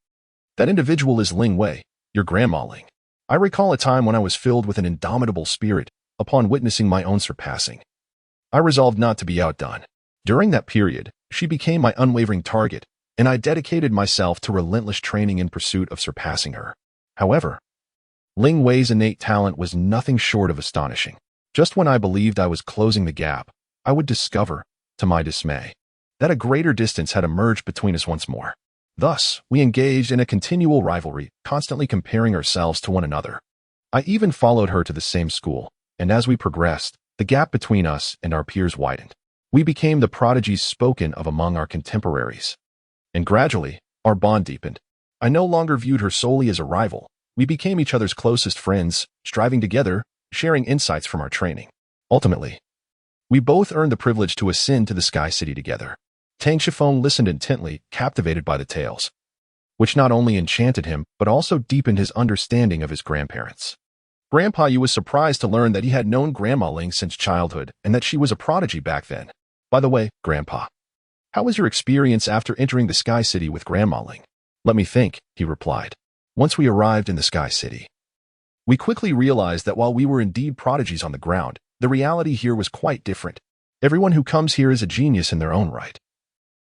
That individual is Ling Wei, your Grandma Ling. I recall a time when I was filled with an indomitable spirit upon witnessing my own surpassing. I resolved not to be outdone. During that period, she became my unwavering target, and I dedicated myself to relentless training in pursuit of surpassing her. However, Ling Wei's innate talent was nothing short of astonishing. Just when I believed I was closing the gap, I would discover, to my dismay, that a greater distance had emerged between us once more. Thus, we engaged in a continual rivalry, constantly comparing ourselves to one another. I even followed her to the same school, and as we progressed, the gap between us and our peers widened. We became the prodigies spoken of among our contemporaries. And gradually, our bond deepened. I no longer viewed her solely as a rival. We became each other's closest friends, striving together, sharing insights from our training. Ultimately, we both earned the privilege to ascend to the Sky City together. Tang Chifeng listened intently, captivated by the tales, which not only enchanted him, but also deepened his understanding of his grandparents. Grandpa Yu was surprised to learn that he had known Grandma Ling since childhood and that she was a prodigy back then. By the way, Grandpa, how was your experience after entering the Sky City with Grandma Ling? Let me think, he replied. Once we arrived in the Sky City, we quickly realized that while we were indeed prodigies on the ground, the reality here was quite different. Everyone who comes here is a genius in their own right,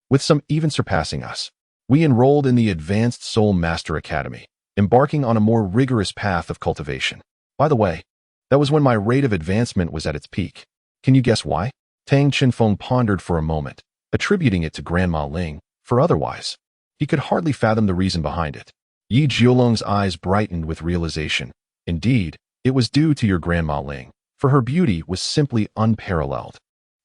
with some even surpassing us. We enrolled in the Advanced Soul Master Academy, embarking on a more rigorous path of cultivation. By the way, that was when my rate of advancement was at its peak. Can you guess why? Tang Chifeng pondered for a moment, attributing it to Grandma Ling, for otherwise, he could hardly fathom the reason behind it. Yi Jiolong's eyes brightened with realization. Indeed, it was due to your Grandma Ling, for her beauty was simply unparalleled.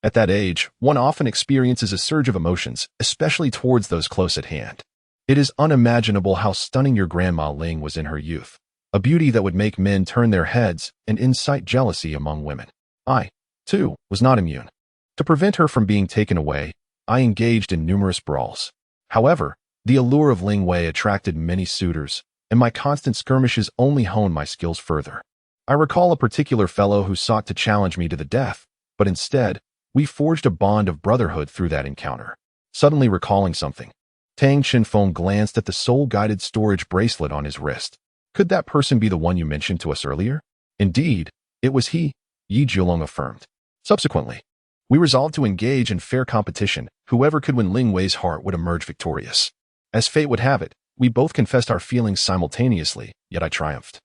At that age, one often experiences a surge of emotions, especially towards those close at hand. It is unimaginable how stunning your Grandma Ling was in her youth, a beauty that would make men turn their heads and incite jealousy among women. I, too, was not immune. To prevent her from being taken away, I engaged in numerous brawls. However, the allure of Ling Wei attracted many suitors, and my constant skirmishes only honed my skills further. I recall a particular fellow who sought to challenge me to the death, but instead, we forged a bond of brotherhood through that encounter. Suddenly recalling something, Tang Chifeng glanced at the soul-guided storage bracelet on his wrist. Could that person be the one you mentioned to us earlier? Indeed, it was he, Yi Jiolong affirmed. Subsequently, we resolved to engage in fair competition. Whoever could win Ling Wei's heart would emerge victorious. As fate would have it, we both confessed our feelings simultaneously, yet I triumphed.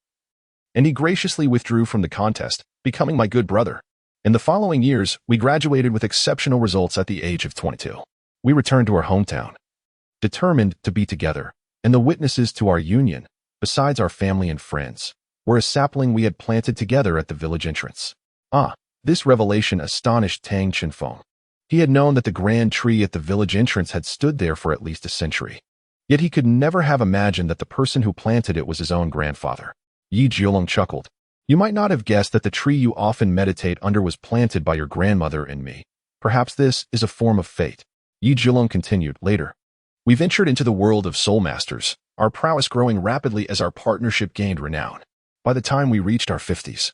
And he graciously withdrew from the contest, becoming my good brother. In the following years, we graduated with exceptional results at the age of 22. We returned to our hometown, determined to be together, and the witnesses to our union, besides our family and friends, were a sapling we had planted together at the village entrance. This revelation astonished Tang Chenfeng. He had known that the grand tree at the village entrance had stood there for at least a century. Yet he could never have imagined that the person who planted it was his own grandfather. Yi Jiulong chuckled. You might not have guessed that the tree you often meditate under was planted by your grandmother and me. Perhaps this is a form of fate. Yi Jiulong continued later. We ventured into the world of soul masters, our prowess growing rapidly as our partnership gained renown. By the time we reached our 50s,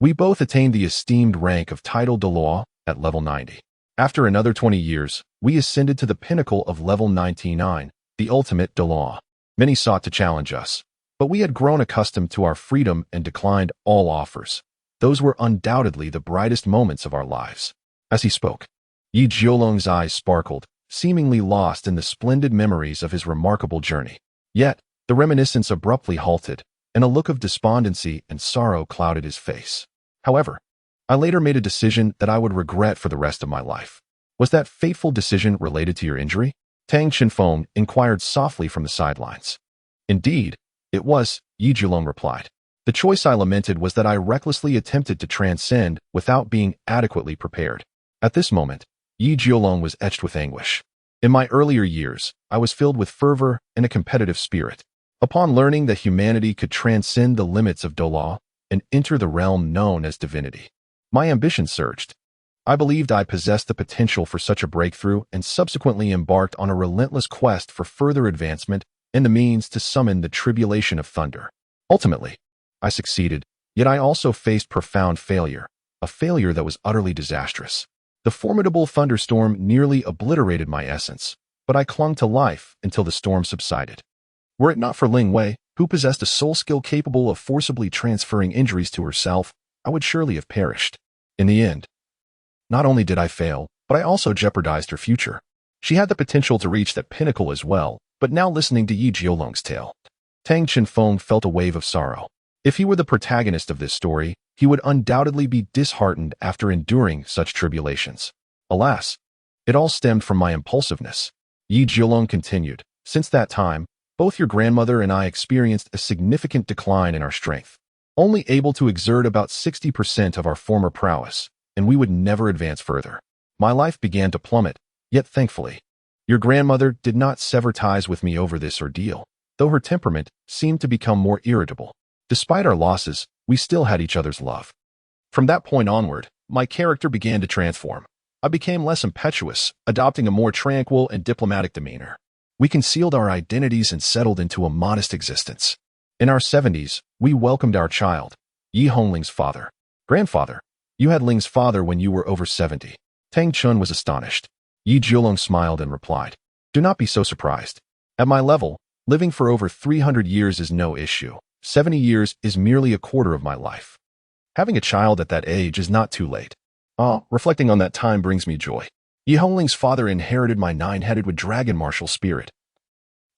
we both attained the esteemed rank of title Douluo at level 90. After another 20 years, we ascended to the pinnacle of level 99, the ultimate Douluo. Many sought to challenge us, but we had grown accustomed to our freedom and declined all offers. Those were undoubtedly the brightest moments of our lives. As he spoke, Yi Jiulong's eyes sparkled, seemingly lost in the splendid memories of his remarkable journey. Yet, the reminiscence abruptly halted, and a look of despondency and sorrow clouded his face. However, I later made a decision that I would regret for the rest of my life. Was that fateful decision related to your injury? Tang Chenfeng inquired softly from the sidelines. Indeed, it was, Yi Jiulong replied. The choice I lamented was that I recklessly attempted to transcend without being adequately prepared. At this moment, Yi Jiulong was etched with anguish. In my earlier years, I was filled with fervor and a competitive spirit. Upon learning that humanity could transcend the limits of Douluo and enter the realm known as divinity, my ambition surged. I believed I possessed the potential for such a breakthrough and subsequently embarked on a relentless quest for further advancement and the means to summon the tribulation of thunder. Ultimately, I succeeded, yet I also faced profound failure, a failure that was utterly disastrous. The formidable thunderstorm nearly obliterated my essence, but I clung to life until the storm subsided. Were it not for Ling Wei, who possessed a soul skill capable of forcibly transferring injuries to herself, I would surely have perished. In the end, not only did I fail, but I also jeopardized her future. She had the potential to reach that pinnacle as well, but now listening to Yi Jiulong's tale, Tang Chenfeng felt a wave of sorrow. If he were the protagonist of this story, he would undoubtedly be disheartened after enduring such tribulations. Alas, it all stemmed from my impulsiveness. Yi Jiulong continued. Since that time, both your grandmother and I experienced a significant decline in our strength, only able to exert about 60% of our former prowess, and we would never advance further. My life began to plummet, yet thankfully, your grandmother did not sever ties with me over this ordeal, though her temperament seemed to become more irritable. Despite our losses, we still had each other's love. From that point onward, my character began to transform. I became less impetuous, adopting a more tranquil and diplomatic demeanor. We concealed our identities and settled into a modest existence. In our 70s, we welcomed our child, Yi Hongling's father. Grandfather, you had Ling's father when you were over 70. Tang Chun was astonished. Yi Jiulong smiled and replied, do not be so surprised. At my level, living for over 300 years is no issue. 70 years is merely a quarter of my life. Having a child at that age is not too late. Reflecting on that time brings me joy. Yi Hongling's father inherited my nine-headed with dragon martial spirit,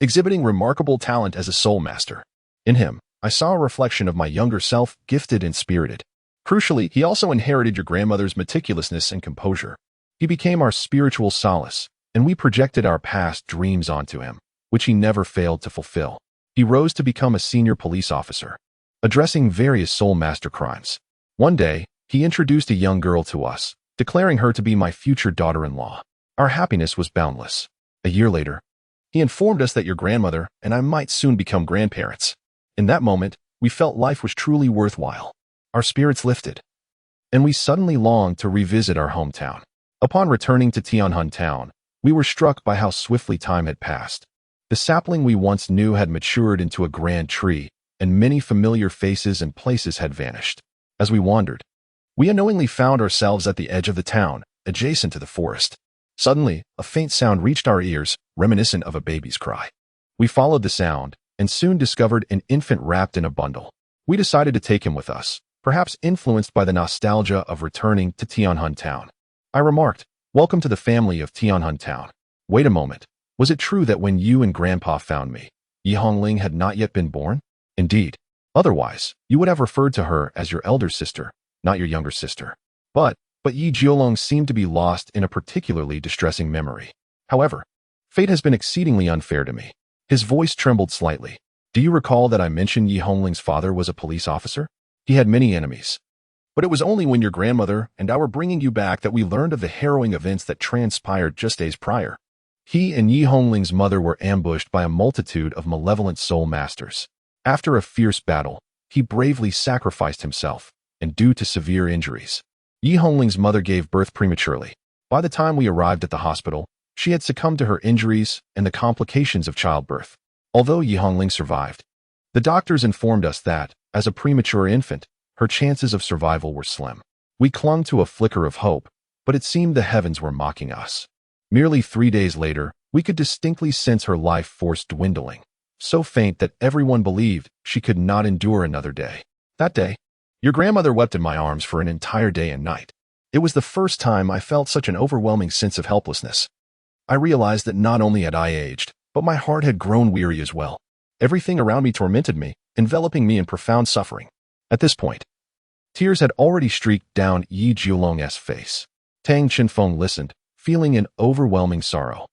exhibiting remarkable talent as a soul master. In him, I saw a reflection of my younger self, gifted and spirited. Crucially, he also inherited your grandmother's meticulousness and composure. He became our spiritual solace, and we projected our past dreams onto him, which he never failed to fulfill. He rose to become a senior police officer, addressing various soul master crimes. One day, he introduced a young girl to us, declaring her to be my future daughter-in-law. Our happiness was boundless. A year later, he informed us that your grandmother and I might soon become grandparents. In that moment, we felt life was truly worthwhile. Our spirits lifted, and we suddenly longed to revisit our hometown. Upon returning to Tianhun town, we were struck by how swiftly time had passed. The sapling we once knew had matured into a grand tree, and many familiar faces and places had vanished. As we wandered, we unknowingly found ourselves at the edge of the town, adjacent to the forest. Suddenly, a faint sound reached our ears, reminiscent of a baby's cry. We followed the sound, and soon discovered an infant wrapped in a bundle. We decided to take him with us, perhaps influenced by the nostalgia of returning to Tianhun Town. I remarked, "Welcome to the family of Tianhun Town." Wait a moment. Was it true that when you and Grandpa found me, Yi Hongling had not yet been born? Indeed. Otherwise, you would have referred to her as your elder sister, not your younger sister. But Yi Jiolong seemed to be lost in a particularly distressing memory. However, fate has been exceedingly unfair to me. His voice trembled slightly. Do you recall that I mentioned Yi Hongling's father was a police officer? He had many enemies. But it was only when your grandmother and I were bringing you back that we learned of the harrowing events that transpired just days prior. He and Yi Hongling's mother were ambushed by a multitude of malevolent soul masters. After a fierce battle, he bravely sacrificed himself, and due to severe injuries, Yi Hongling's mother gave birth prematurely. By the time we arrived at the hospital, she had succumbed to her injuries and the complications of childbirth. Although Yi Hongling survived, the doctors informed us that, as a premature infant, her chances of survival were slim. We clung to a flicker of hope, but it seemed the heavens were mocking us. Merely 3 days later, we could distinctly sense her life force dwindling, so faint that everyone believed she could not endure another day. That day, your grandmother wept in my arms for an entire day and night. It was the first time I felt such an overwhelming sense of helplessness. I realized that not only had I aged, but my heart had grown weary as well. Everything around me tormented me, enveloping me in profound suffering. At this point, tears had already streaked down Yi Jiolong's face. Tang Chenfeng listened, feeling an overwhelming sorrow.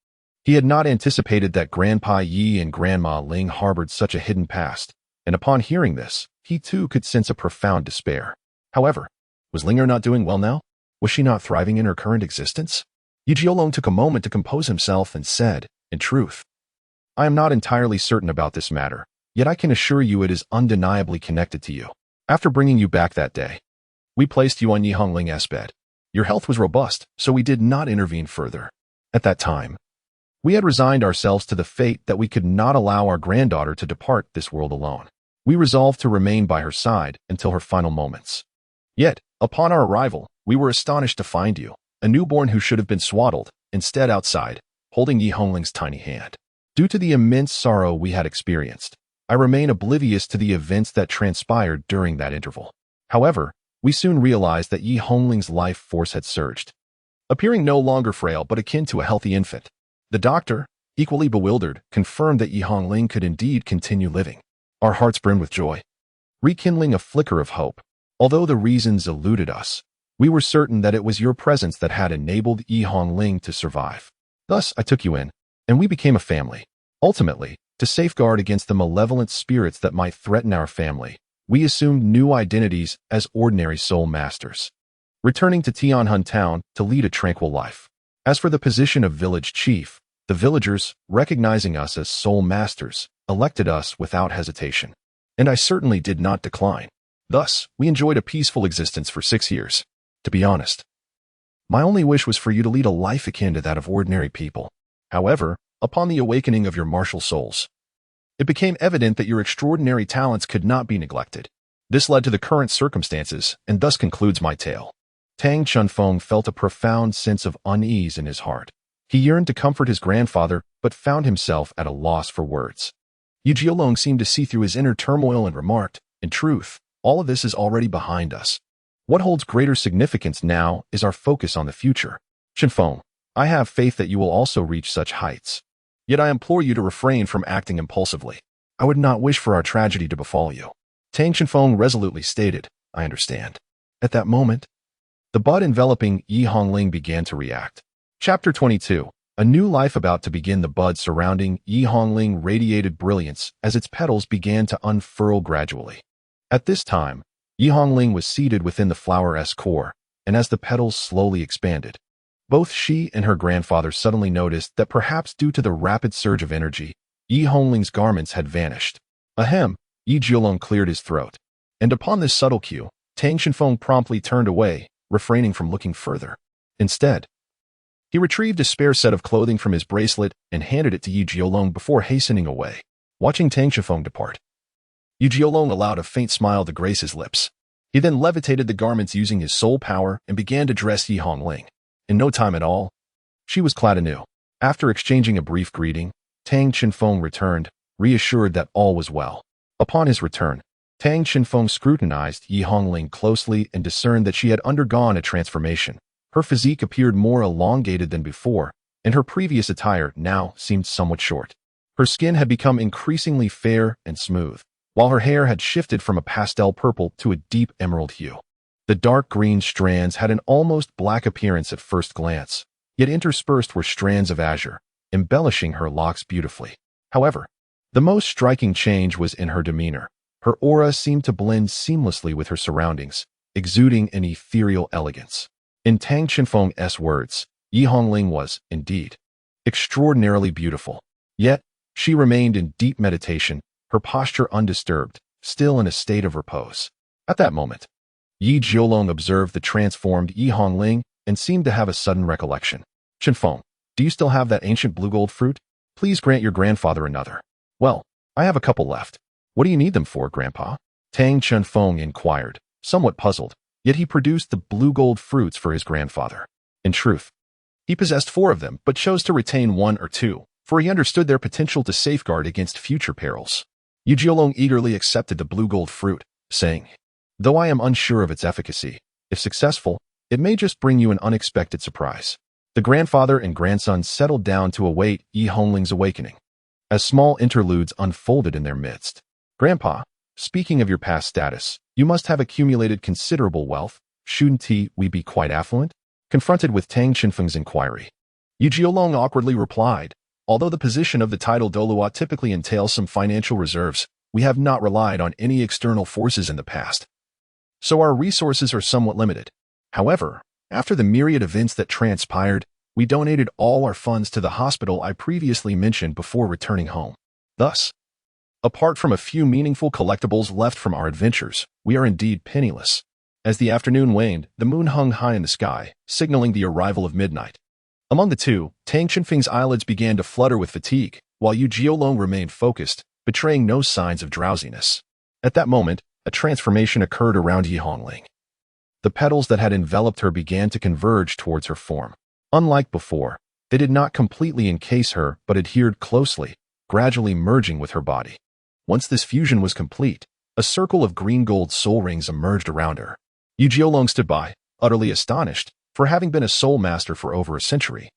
He had not anticipated that Grandpa Yi and Grandma Ling harbored such a hidden past, and upon hearing this, he too could sense a profound despair. However, was Linger not doing well now? Was she not thriving in her current existence? Yi Jiolong took a moment to compose himself and said, in truth, I am not entirely certain about this matter, yet I can assure you it is undeniably connected to you. After bringing you back that day, we placed you on Yi Hongling's bed. Your health was robust, so we did not intervene further. At that time, we had resigned ourselves to the fate that we could not allow our granddaughter to depart this world alone. We resolved to remain by her side until her final moments. Yet, upon our arrival, we were astonished to find you, a newborn who should have been swaddled, instead outside, holding Yi Hongling's tiny hand. Due to the immense sorrow we had experienced, I remain oblivious to the events that transpired during that interval. However, we soon realized that Yi Hongling's life force had surged, appearing no longer frail but akin to a healthy infant. The doctor, equally bewildered, confirmed that Yi Hongling could indeed continue living. Our hearts brimmed with joy, rekindling a flicker of hope. Although the reasons eluded us, we were certain that it was your presence that had enabled Yi Hongling to survive. Thus, I took you in, and we became a family. Ultimately, to safeguard against the malevolent spirits that might threaten our family, we assumed new identities as ordinary soul masters, returning to Tianhun Town to lead a tranquil life. As for the position of village chief, the villagers, recognizing us as soul masters, elected us without hesitation. And I certainly did not decline. Thus, we enjoyed a peaceful existence for 6 years. To be honest, my only wish was for you to lead a life akin to that of ordinary people. However, upon the awakening of your martial souls, it became evident that your extraordinary talents could not be neglected. This led to the current circumstances, and thus concludes my tale. Tang Chenfeng felt a profound sense of unease in his heart. He yearned to comfort his grandfather, but found himself at a loss for words. Yi Jiolong seemed to see through his inner turmoil and remarked, in truth, all of this is already behind us. What holds greater significance now is our focus on the future. Chenfeng, I have faith that you will also reach such heights. Yet I implore you to refrain from acting impulsively. I would not wish for our tragedy to befall you. Tang Chenfeng resolutely stated, I understand. At that moment, the bud enveloping Yi Hongling began to react. Chapter 22. A new life about to begin. The bud surrounding Yi Hongling radiated brilliance as its petals began to unfurl gradually. At this time, Yi Hongling was seated within the flower's core, and as the petals slowly expanded, both she and her grandfather suddenly noticed that perhaps due to the rapid surge of energy, Yi Hongling's garments had vanished. Ahem, Yi Jiolong cleared his throat, and upon this subtle cue, Tang Chenfeng promptly turned away, refraining from looking further. Instead, he retrieved a spare set of clothing from his bracelet and handed it to Yi Jiolong before hastening away. Watching Tang Chenfeng depart, Yi Jiolong allowed a faint smile to grace his lips. He then levitated the garments using his soul power and began to dress Yi Hongling. In no time at all, she was clad anew. After exchanging a brief greeting, Tang Chenfeng returned, reassured that all was well. Upon his return, Tang Qinfeng scrutinized Yi Hongling closely and discerned that she had undergone a transformation. Her physique appeared more elongated than before, and her previous attire now seemed somewhat short. Her skin had become increasingly fair and smooth, while her hair had shifted from a pastel purple to a deep emerald hue. The dark green strands had an almost black appearance at first glance, yet interspersed were strands of azure, embellishing her locks beautifully. However, the most striking change was in her demeanor. Her aura seemed to blend seamlessly with her surroundings, exuding an ethereal elegance. In Tang Qinfeng's words, Yi Hongling was, indeed, extraordinarily beautiful. Yet, she remained in deep meditation, her posture undisturbed, still in a state of repose. At that moment, Yi Jiolong observed the transformed Yi Hongling and seemed to have a sudden recollection. "Qinfeng, do you still have that ancient blue gold fruit? Please grant your grandfather another." "Well, I have a couple left. What do you need them for, Grandpa?" Tang Qinfeng inquired, somewhat puzzled, yet he produced the blue gold fruits for his grandfather. In truth, he possessed 4 of them, but chose to retain 1 or 2, for he understood their potential to safeguard against future perils. Yi Jiolong eagerly accepted the blue gold fruit, saying, "Though I am unsure of its efficacy, if successful, it may just bring you an unexpected surprise." The grandfather and grandson settled down to await Yi Hongling's awakening, as small interludes unfolded in their midst. "Grandpa, speaking of your past status, you must have accumulated considerable wealth. Shouldn't we be quite affluent?" Confronted with Tang Qinfeng's inquiry, Yi Jiolong awkwardly replied, "Although the position of the title Douluo typically entails some financial reserves, we have not relied on any external forces in the past, so our resources are somewhat limited. However, after the myriad events that transpired, we donated all our funds to the hospital I previously mentioned before returning home. Thus, apart from a few meaningful collectibles left from our adventures, we are indeed penniless." As the afternoon waned, the moon hung high in the sky, signaling the arrival of midnight. Among the two, Tang Qinfeng's eyelids began to flutter with fatigue, while Yi Jiolong remained focused, betraying no signs of drowsiness. At that moment, a transformation occurred around Yi Hongling. The petals that had enveloped her began to converge towards her form. Unlike before, they did not completely encase her but adhered closely, gradually merging with her body. Once this fusion was complete, a circle of green gold soul rings emerged around her. Yi Jiolong stood by, utterly astonished, for having been a soul master for over a century.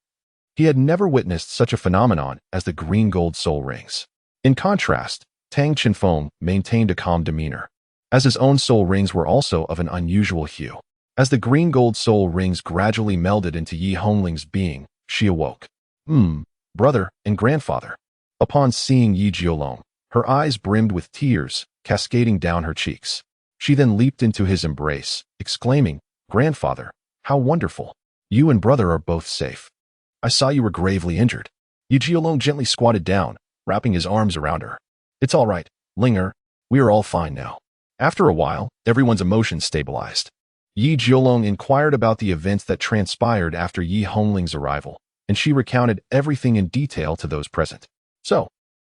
He had never witnessed such a phenomenon as the green gold soul rings. In contrast, Tang Qinfeng maintained a calm demeanor, as his own soul rings were also of an unusual hue. As the green gold soul rings gradually melded into Yi Hongling's being, she awoke. Brother and grandfather." Upon seeing Yi Jiolong, her eyes brimmed with tears, cascading down her cheeks. She then leaped into his embrace, exclaiming, "Grandfather, how wonderful! You and brother are both safe. I saw you were gravely injured." Yi Jiolong gently squatted down, wrapping his arms around her. "It's all right, Linger. We are all fine now." After a while, everyone's emotions stabilized. Yi Jiolong inquired about the events that transpired after Yi Hongling's arrival, and she recounted everything in detail to those present. "So,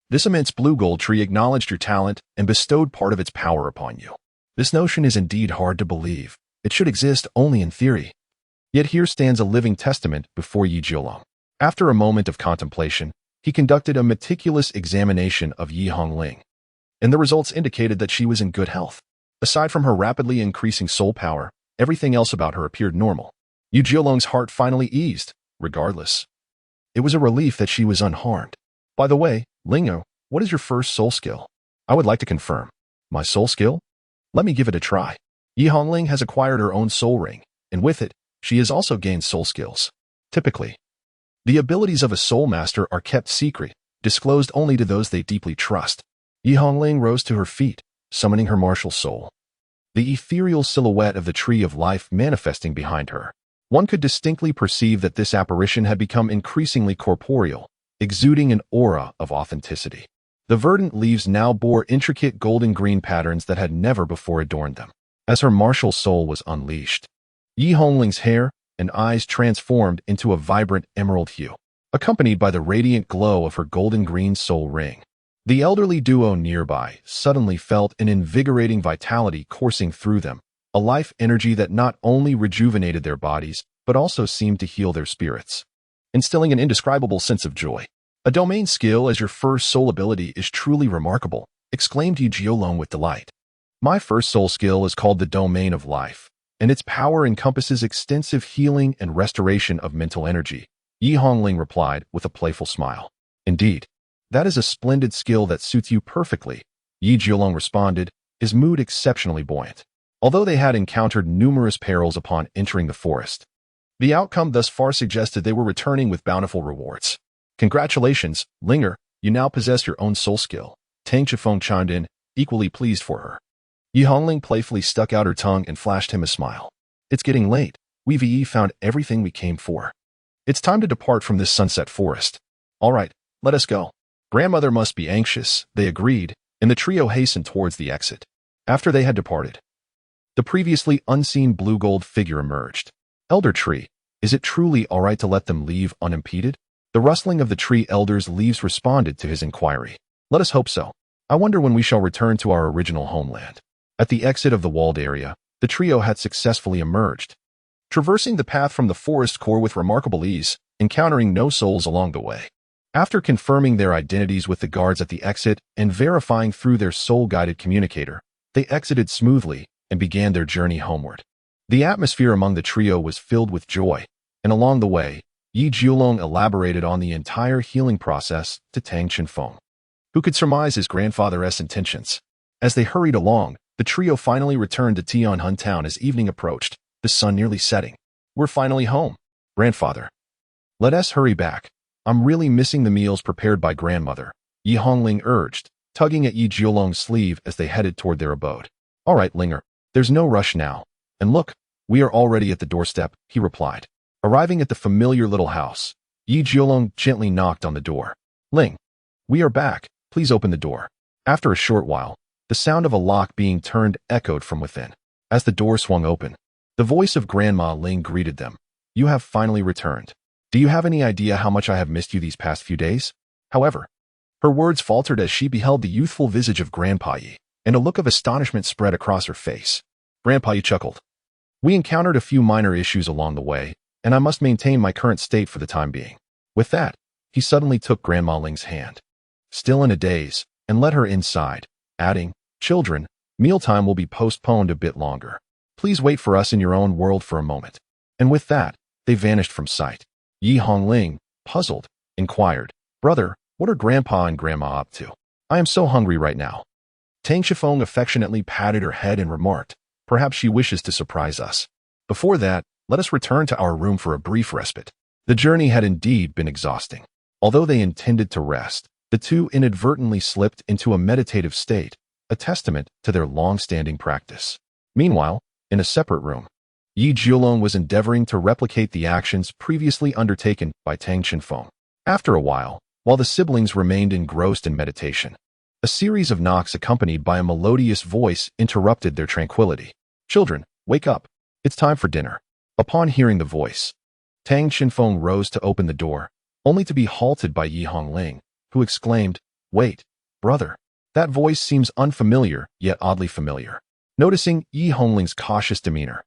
this immense blue gold tree acknowledged your talent and bestowed part of its power upon you. This notion is indeed hard to believe. It should exist only in theory. Yet here stands a living testament before Yi Jiolong." After a moment of contemplation, he conducted a meticulous examination of Yi Hongling, and the results indicated that she was in good health. Aside from her rapidly increasing soul power, everything else about her appeared normal. Yi Jiolong's heart finally eased. Regardless, it was a relief that she was unharmed. "By the way, Lingo, what is your first soul skill?" "I would like to confirm. My soul skill? Let me give it a try." Yi Hongling has acquired her own soul ring, and with it, she has also gained soul skills. Typically, the abilities of a soul master are kept secret, disclosed only to those they deeply trust. Yi Hongling rose to her feet, summoning her martial soul, the ethereal silhouette of the tree of life manifesting behind her. One could distinctly perceive that this apparition had become increasingly corporeal, exuding an aura of authenticity. The verdant leaves now bore intricate golden-green patterns that had never before adorned them. As her martial soul was unleashed, Yi Hongling's hair and eyes transformed into a vibrant emerald hue, accompanied by the radiant glow of her golden-green soul ring. The elderly duo nearby suddenly felt an invigorating vitality coursing through them, a life energy that not only rejuvenated their bodies, but also seemed to heal their spirits, instilling an indescribable sense of joy. "A domain skill as your first soul ability is truly remarkable," exclaimed Yi Jiolong with delight. My first soul skill is called the Domain of Life, and its power encompasses extensive healing and restoration of mental energy, Yi Hongling replied with a playful smile. Indeed, that is a splendid skill that suits you perfectly, Yi Jiulong responded, his mood exceptionally buoyant. Although they had encountered numerous perils upon entering the forest, the outcome thus far suggested they were returning with bountiful rewards. Congratulations, Linger, you now possess your own soul skill, Tang Chifeng chimed in, equally pleased for her. Yi Hongling playfully stuck out her tongue and flashed him a smile. It's getting late. We've found everything we came for. It's time to depart from this sunset forest. All right, let us go. Grandmother must be anxious, they agreed, and the trio hastened towards the exit. After they had departed, the previously unseen blue-gold figure emerged. Elder Tree, is it truly all right to let them leave unimpeded? The rustling of the tree elder's leaves responded to his inquiry. Let us hope so. I wonder when we shall return to our original homeland. At the exit of the walled area, the trio had successfully emerged, traversing the path from the forest core with remarkable ease, encountering no souls along the way. After confirming their identities with the guards at the exit and verifying through their soul-guided communicator, they exited smoothly and began their journey homeward. The atmosphere among the trio was filled with joy, and along the way, Yi Jiulong elaborated on the entire healing process to Tang Chifeng, who could surmise his grandfather's intentions. As they hurried along, the trio finally returned to Tianhun town as evening approached, the sun nearly setting. We're finally home, grandfather. Let us hurry back. I'm really missing the meals prepared by grandmother, Yi Hongling urged, tugging at Yi Jiulong's sleeve as they headed toward their abode. All right, Linger, there's no rush now. And look, we are already at the doorstep, he replied. Arriving at the familiar little house, Yi Jiulong gently knocked on the door. Ling, we are back. Please open the door. After a short while, the sound of a lock being turned echoed from within. As the door swung open, the voice of Grandma Ling greeted them. You have finally returned. Do you have any idea how much I have missed you these past few days? However, her words faltered as she beheld the youthful visage of Grandpa Yi, and a look of astonishment spread across her face. Grandpa Yi chuckled. We encountered a few minor issues along the way, and I must maintain my current state for the time being. With that, he suddenly took Grandma Ling's hand, still in a daze, and led her inside, adding, Children, mealtime will be postponed a bit longer. Please wait for us in your own world for a moment. And with that, they vanished from sight. Yi Hongling, puzzled, inquired, Brother, what are Grandpa and Grandma up to? I am so hungry right now. Tang Chifeng affectionately patted her head and remarked, Perhaps she wishes to surprise us. Before that, let us return to our room for a brief respite. The journey had indeed been exhausting. Although they intended to rest, the two inadvertently slipped into a meditative state, a testament to their long-standing practice. Meanwhile, in a separate room, Yi Jiulong was endeavoring to replicate the actions previously undertaken by Tang Chifeng. After a while the siblings remained engrossed in meditation, a series of knocks accompanied by a melodious voice interrupted their tranquility. Children, wake up. It's time for dinner. Upon hearing the voice, Tang Chifeng rose to open the door, only to be halted by Yi Hongling, who exclaimed, Wait, brother. That voice seems unfamiliar, yet oddly familiar. Noticing Yi Hongling's cautious demeanor,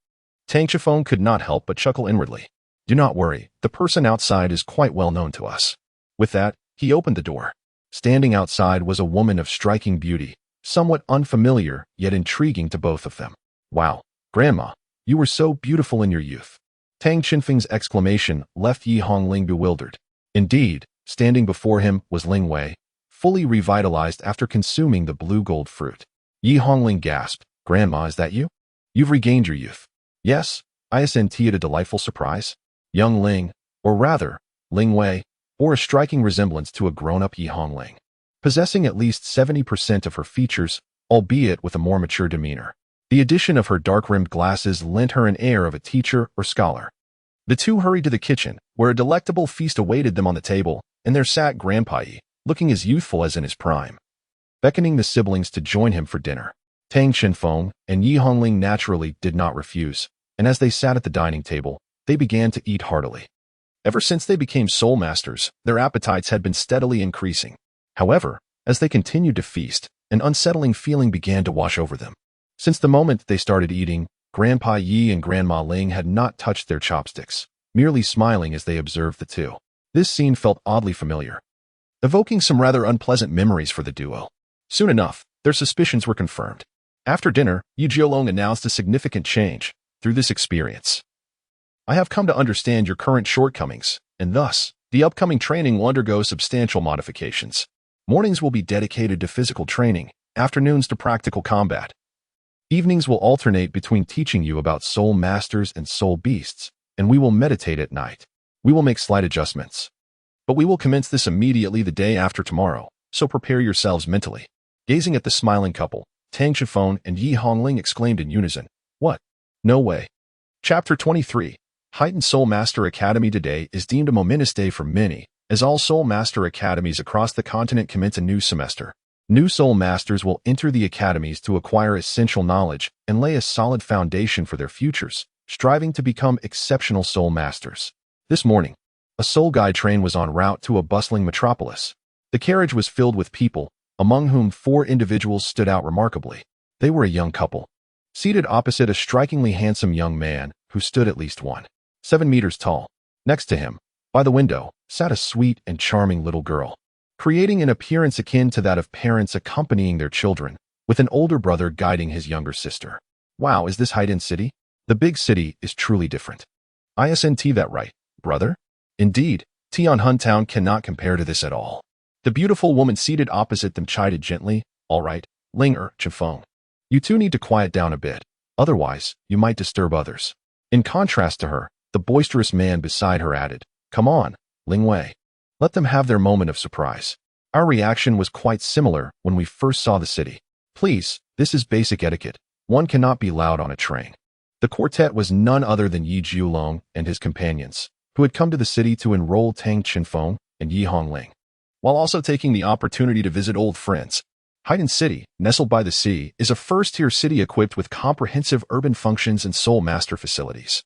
Tang Chifeng could not help but chuckle inwardly. Do not worry, the person outside is quite well known to us. With that, he opened the door. Standing outside was a woman of striking beauty, somewhat unfamiliar yet intriguing to both of them. Wow, Grandma, you were so beautiful in your youth. Tang Chifeng's exclamation left Yi Hongling bewildered. Indeed, standing before him was Ling Wei, fully revitalized after consuming the blue gold fruit. Yi Hongling gasped, Grandma, is that you? You've regained your youth. Yes, isn't it a delightful surprise? Young Ling, or rather, Ling Wei, bore a striking resemblance to a grown-up Yi Hongling, possessing at least 70% of her features, albeit with a more mature demeanor. The addition of her dark-rimmed glasses lent her an air of a teacher or scholar. The two hurried to the kitchen, where a delectable feast awaited them on the table, and there sat Grandpa Yi, looking as youthful as in his prime, beckoning the siblings to join him for dinner. Tang Chifeng and Yi Hongling naturally did not refuse, and as they sat at the dining table, they began to eat heartily. Ever since they became soul masters, their appetites had been steadily increasing. However, as they continued to feast, an unsettling feeling began to wash over them. Since the moment they started eating, Grandpa Yi and Grandma Ling had not touched their chopsticks, merely smiling as they observed the two. This scene felt oddly familiar, evoking some rather unpleasant memories for the duo. Soon enough, their suspicions were confirmed. After dinner, Yi Jiolong announced a significant change. Through this experience, I have come to understand your current shortcomings, and thus, the upcoming training will undergo substantial modifications. Mornings will be dedicated to physical training, afternoons to practical combat. Evenings will alternate between teaching you about soul masters and soul beasts, and we will meditate at night. We will make slight adjustments. But we will commence this immediately the day after tomorrow, so prepare yourselves mentally. Gazing at the smiling couple, Tang Shifeng and Yi Hongling exclaimed in unison, "What? No way." Chapter 23. Heightened Soul Master Academy. Today is deemed a momentous day for many, as all Soul Master Academies across the continent commence a new semester. New Soul Masters will enter the academies to acquire essential knowledge and lay a solid foundation for their futures, striving to become exceptional Soul Masters. This morning, a Soul Guide train was en route to a bustling metropolis. The carriage was filled with people, among whom 4 individuals stood out remarkably. They were a young couple, seated opposite a strikingly handsome young man who stood at least 1.7 meters tall. Next to him, by the window, sat a sweet and charming little girl, creating an appearance akin to that of parents accompanying their children, with an older brother guiding his younger sister. Wow, is this Haidin City? The big city is truly different. Isn't that right, brother? Indeed, Tianhun Town cannot compare to this at all. The beautiful woman seated opposite them chided gently, "All right, Ling Chifeng. You two need to quiet down a bit, otherwise you might disturb others." In contrast to her, the boisterous man beside her added, "Come on, Ling Wei. Let them have their moment of surprise. Our reaction was quite similar when we first saw the city. Please, this is basic etiquette. One cannot be loud on a train." The quartet was none other than Yi Jiolong and his companions, who had come to the city to enroll Tang Qinfeng and Yi Hongling, while also taking the opportunity to visit old friends. Haidin City, nestled by the sea, is a first-tier city equipped with comprehensive urban functions and Soul Master facilities,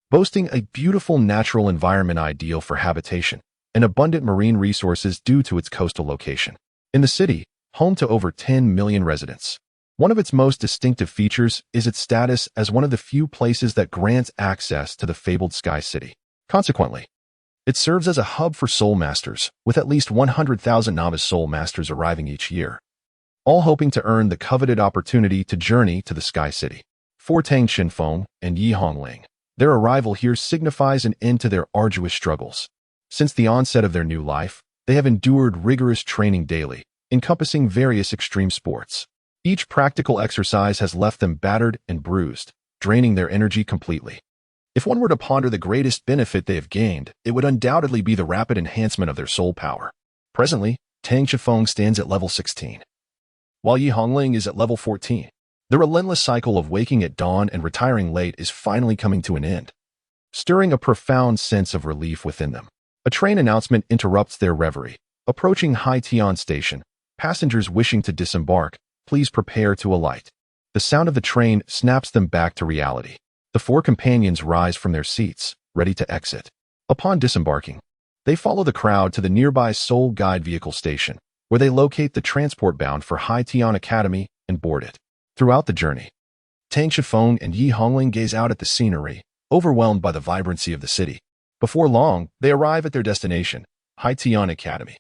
boasting a beautiful natural environment ideal for habitation and abundant marine resources due to its coastal location. In the city, home to over 10 million residents, one of its most distinctive features is its status as one of the few places that grants access to the fabled Sky City. Consequently, it serves as a hub for Soul Masters, with at least 100,000 novice Soul Masters arriving each year, all hoping to earn the coveted opportunity to journey to the Sky City. For Tang Qinfeng and Yi Hongling, their arrival here signifies an end to their arduous struggles. Since the onset of their new life, they have endured rigorous training daily, encompassing various extreme sports. Each practical exercise has left them battered and bruised, draining their energy completely. If one were to ponder the greatest benefit they have gained, it would undoubtedly be the rapid enhancement of their soul power. Presently, Tang Qifeng stands at level 16, while Yi Hongling is at level 14. The relentless cycle of waking at dawn and retiring late is finally coming to an end, stirring a profound sense of relief within them. A train announcement interrupts their reverie. Approaching Haitian Station, passengers wishing to disembark, please prepare to alight. The sound of the train snaps them back to reality. The 4 companions rise from their seats, ready to exit. Upon disembarking, they follow the crowd to the nearby Soul Guide vehicle station, where they locate the transport bound for Haitian Academy and board it. Throughout the journey, Tang Qifeng and Yi Hongling gaze out at the scenery, overwhelmed by the vibrancy of the city. Before long, they arrive at their destination, Haitian Academy.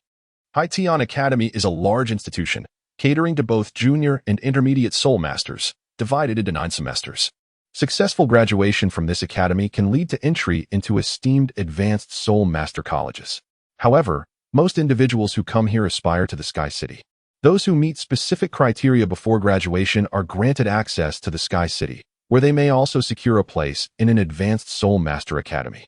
Haitian Academy is a large institution, catering to both junior and intermediate Soul Masters, divided into 9 semesters. Successful graduation from this academy can lead to entry into esteemed advanced Soul Master colleges. However, most individuals who come here aspire to the Sky City. Those who meet specific criteria before graduation are granted access to the Sky City, where they may also secure a place in an advanced Soul Master Academy.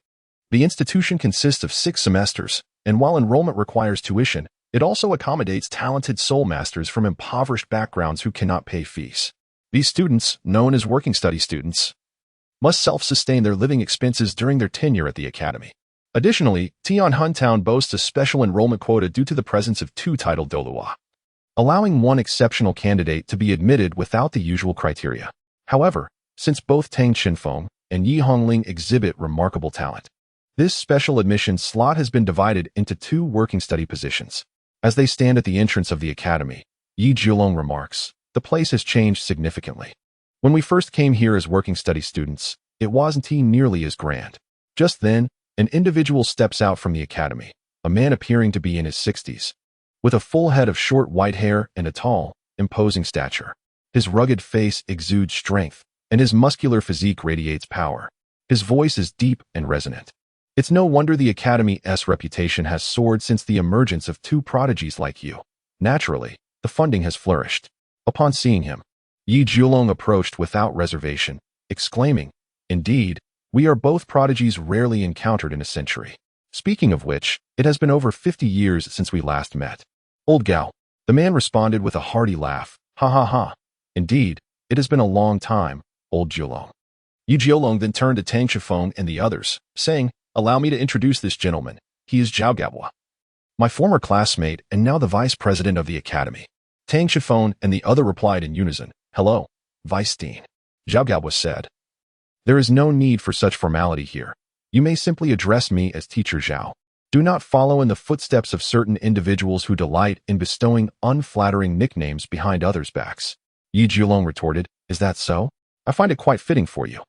The institution consists of 6 semesters, and while enrollment requires tuition, it also accommodates talented Soul Masters from impoverished backgrounds who cannot pay fees. These students, known as working study students, must self-sustain their living expenses during their tenure at the academy. Additionally, Tianhun Town boasts a special enrollment quota due to the presence of 2 titled Douluo, allowing 1 exceptional candidate to be admitted without the usual criteria. However, since both Tang Qinfeng and Yi Hongling exhibit remarkable talent, this special admission slot has been divided into 2 working study positions. As they stand at the entrance of the academy, Yi Jiolong remarks, "The place has changed significantly. When we first came here as working study students, it wasn't nearly as grand." Just then, an individual steps out from the academy, a man appearing to be in his 60s, with a full head of short white hair and a tall, imposing stature. His rugged face exudes strength, and his muscular physique radiates power. His voice is deep and resonant. It's no wonder the Academy's reputation has soared since the emergence of two prodigies like you. Naturally, the funding has flourished. Upon seeing him, Yi Jiulong approached without reservation, exclaiming, "Indeed, we are both prodigies rarely encountered in a century. Speaking of which, it has been over 50 years since we last met." "Old gal," the man responded with a hearty laugh. "Ha ha ha. Indeed, it has been a long time, old Jiulong." Yi Jiulong then turned to Tang Shifeng and the others, saying, "Allow me to introduce this gentleman. He is Zhao Gabwa, my former classmate and now the vice president of the academy." Tang Shifeng and the other replied in unison, "Hello, Vice Dean." Zhao Gabwa said, "There is no need for such formality here. You may simply address me as Teacher Zhao. Do not follow in the footsteps of certain individuals who delight in bestowing unflattering nicknames behind others' backs." Yi Jiulong retorted, "Is that so? I find it quite fitting for you."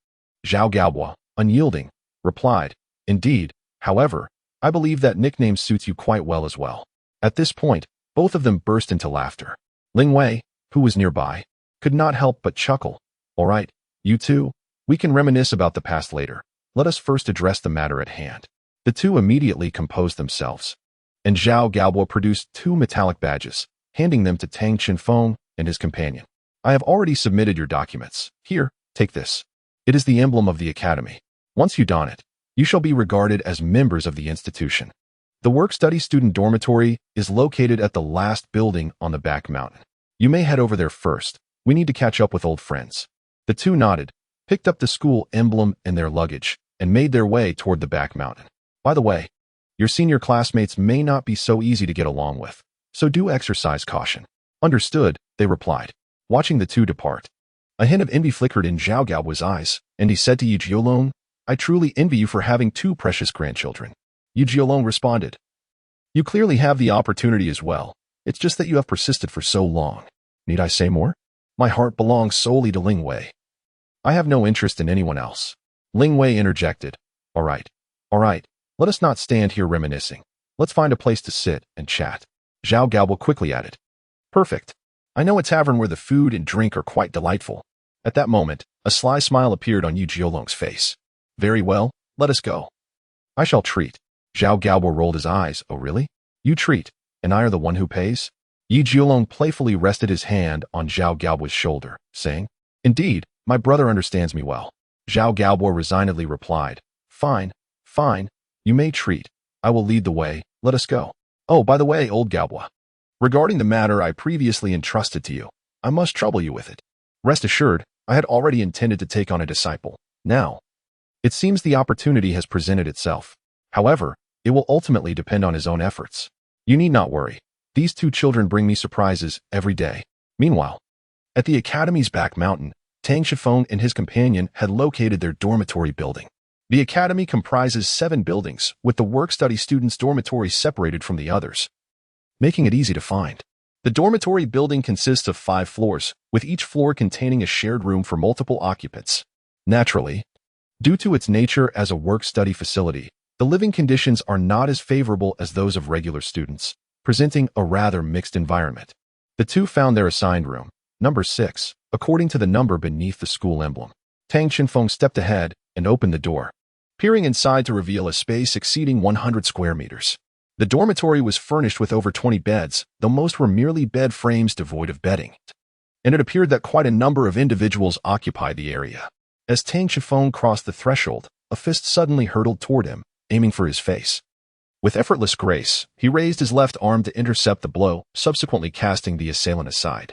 Zhao Gaobua, unyielding, replied, "Indeed, however, I believe that nickname suits you quite well as well." At this point, both of them burst into laughter. Ling Wei, who was nearby, could not help but chuckle. "All right, you two, we can reminisce about the past later. Let us first address the matter at hand." The two immediately composed themselves, and Zhao Gaobua produced two metallic badges, handing them to Tang Qinfeng and his companion. "I have already submitted your documents. Here, take this. It is the emblem of the academy. Once you don it, you shall be regarded as members of the institution. The work-study student dormitory is located at the last building on the back mountain. You may head over there first. We need to catch up with old friends." The two nodded, picked up the school emblem and their luggage, and made their way toward the back mountain. "By the way, your senior classmates may not be so easy to get along with, so do exercise caution." "Understood," they replied, watching the two depart. A hint of envy flickered in Zhao Gaobua's eyes, and he said to Yi Jiulong, "I truly envy you for having two precious grandchildren." Yi Jiulong responded, "You clearly have the opportunity as well. It's just that you have persisted for so long. Need I say more? My heart belongs solely to Ling Wei. I have no interest in anyone else." Ling Wei interjected, all right, let us not stand here reminiscing. Let's find a place to sit and chat." Zhao Gaobo quickly added, "Perfect. I know a tavern where the food and drink are quite delightful." At that moment, a sly smile appeared on Yi Jiulong's face. "Very well, let us go. I shall treat." Zhao Gaobo rolled his eyes. "Oh really? You treat, and I are the one who pays?" Yi Jiulong playfully rested his hand on Zhao Gaobo's shoulder, saying, "Indeed, my brother understands me well." Zhao Gaobo resignedly replied, Fine. You may treat. I will lead the way. Let us go." "Oh, by the way, old Gaobo, regarding the matter I previously entrusted to you, I must trouble you with it. Rest assured, I had already intended to take on a disciple. Now, it seems the opportunity has presented itself. However, it will ultimately depend on his own efforts. You need not worry. These two children bring me surprises every day." Meanwhile, at the academy's back mountain, Tang Shifeng and his companion had located their dormitory building. The academy comprises 7 buildings, with the work-study students' dormitory separated from the others, making it easy to find. The dormitory building consists of 5 floors, with each floor containing a shared room for multiple occupants. Naturally, due to its nature as a work-study facility, the living conditions are not as favorable as those of regular students, presenting a rather mixed environment. The two found their assigned room, number 6, according to the number beneath the school emblem. Tang Qinfeng stepped ahead and opened the door, peering inside to reveal a space exceeding 100 square meters. The dormitory was furnished with over 20 beds, though most were merely bed frames devoid of bedding, and it appeared that quite a number of individuals occupied the area. As Tang Qinfeng crossed the threshold, a fist suddenly hurtled toward him, aiming for his face. With effortless grace, he raised his left arm to intercept the blow, subsequently casting the assailant aside.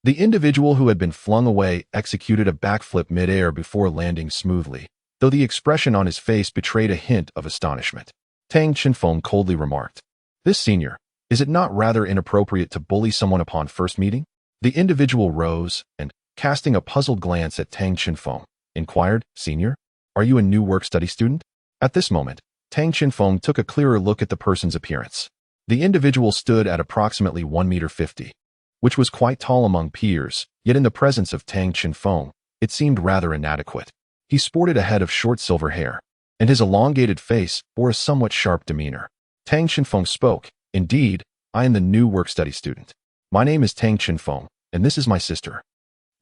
The individual who had been flung away executed a backflip mid-air before landing smoothly, though the expression on his face betrayed a hint of astonishment. Tang Qinfeng coldly remarked, "This senior, is it not rather inappropriate to bully someone upon first meeting?" The individual rose and, casting a puzzled glance at Tang Qinfeng, inquired, "Senior, are you a new work-study student?" At this moment, Tang Qinfeng took a clearer look at the person's appearance. The individual stood at approximately 1.50 meters, which was quite tall among peers, yet in the presence of Tang Qinfeng, it seemed rather inadequate. He sported a head of short silver hair, and his elongated face bore a somewhat sharp demeanor. Tang Qinfeng spoke, "Indeed, I am the new work-study student. My name is Tang Qinfeng, and this is my sister."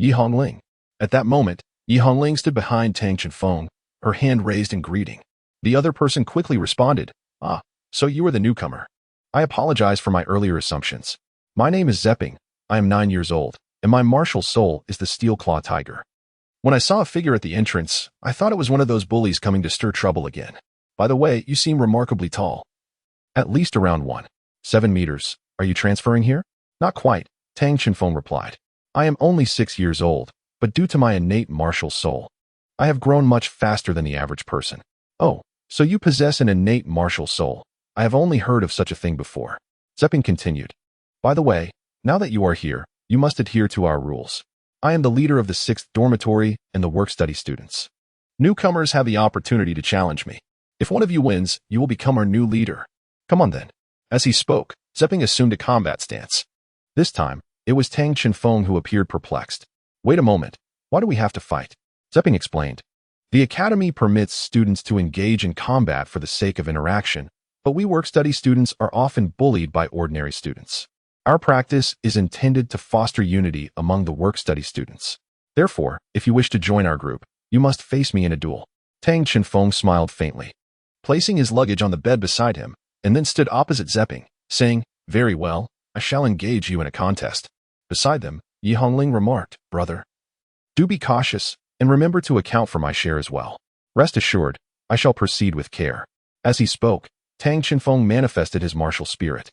Yi Hongling. At that moment, Yi Hongling stood behind Tang Chenfeng, her hand raised in greeting. The other person quickly responded, "Ah, so you are the newcomer. I apologize for my earlier assumptions. My name is Zepping, I am 9 years old, and my martial soul is the Steel Claw Tiger. When I saw a figure at the entrance, I thought it was one of those bullies coming to stir trouble again. By the way, you seem remarkably tall. At least around 1.7 meters. Are you transferring here?" "Not quite," Tang Chenfeng replied. "I am only 6 years old, but due to my innate martial soul, I have grown much faster than the average person." "Oh, so you possess an innate martial soul. I have only heard of such a thing before." Zepping continued. "By the way, now that you are here, you must adhere to our rules. I am the leader of the 6th dormitory and the work-study students. Newcomers have the opportunity to challenge me. If one of you wins, you will become our new leader. Come on then." As he spoke, Zepping assumed a combat stance. This time, it was Tang Chenfeng who appeared perplexed. "Wait a moment. Why do we have to fight?" Zepping explained. "The academy permits students to engage in combat for the sake of interaction, but we work-study students are often bullied by ordinary students. Our practice is intended to foster unity among the work-study students. Therefore, if you wish to join our group, you must face me in a duel." Tang Chenfeng smiled faintly, placing his luggage on the bed beside him, and then stood opposite Zepping, saying, "Very well, I shall engage you in a contest." Beside them, Yi Hongling remarked, "Brother, do be cautious, and remember to account for my share as well. Rest assured, I shall proceed with care." As he spoke, Tang Chenfeng manifested his martial spirit.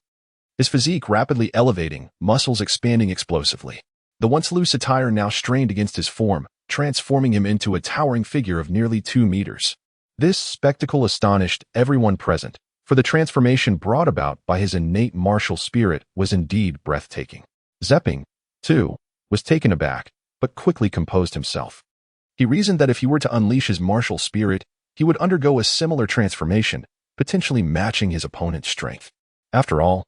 His physique rapidly elevating, muscles expanding explosively. The once loose attire now strained against his form, transforming him into a towering figure of nearly 2 meters. This spectacle astonished everyone present, for the transformation brought about by his innate martial spirit was indeed breathtaking. Zepping, too, was taken aback, but quickly composed himself. He reasoned that if he were to unleash his martial spirit, he would undergo a similar transformation, potentially matching his opponent's strength. After all,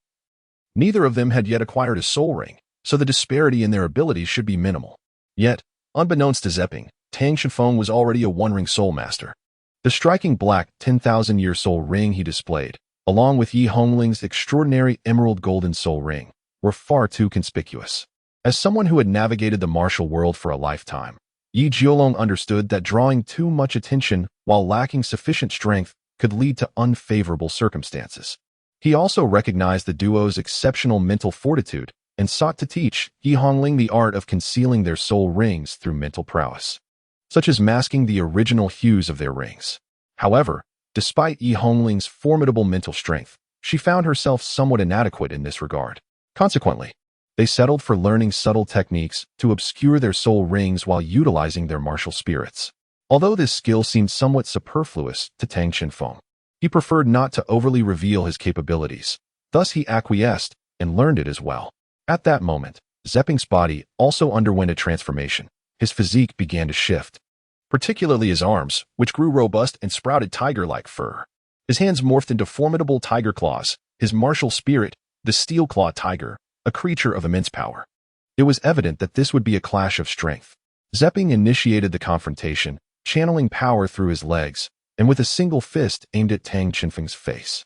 neither of them had yet acquired a soul ring, so the disparity in their abilities should be minimal. Yet, unbeknownst to Zepping, Tang Chenfeng was already a one-ring soul master. The striking black 10,000-year soul ring he displayed, along with Yi Hongling's extraordinary emerald golden soul ring, were far too conspicuous. As someone who had navigated the martial world for a lifetime, Yi Jiolong understood that drawing too much attention while lacking sufficient strength could lead to unfavorable circumstances. He also recognized the duo's exceptional mental fortitude and sought to teach Yi Hongling the art of concealing their soul rings through mental prowess, such as masking the original hues of their rings. However, despite Yi Hongling's formidable mental strength, she found herself somewhat inadequate in this regard. Consequently, they settled for learning subtle techniques to obscure their soul rings while utilizing their martial spirits. Although this skill seemed somewhat superfluous to Tang Chenfeng, he preferred not to overly reveal his capabilities. Thus he acquiesced and learned it as well. At that moment, Zepping's body also underwent a transformation. His physique began to shift, particularly his arms, which grew robust and sprouted tiger-like fur. His hands morphed into formidable tiger claws, his martial spirit, the Steel Claw Tiger, a creature of immense power. It was evident that this would be a clash of strength. Zepping initiated the confrontation, channeling power through his legs, and with a single fist aimed at Tang Chenfeng's face.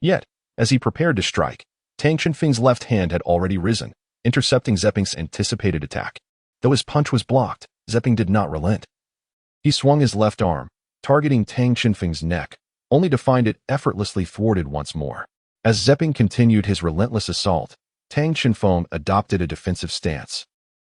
Yet, as he prepared to strike, Tang Chenfeng's left hand had already risen, intercepting Zepping's anticipated attack. Though his punch was blocked, Zepping did not relent. He swung his left arm, targeting Tang Chenfeng's neck, only to find it effortlessly thwarted once more. As Zepping continued his relentless assault, Tang Chenfeng adopted a defensive stance,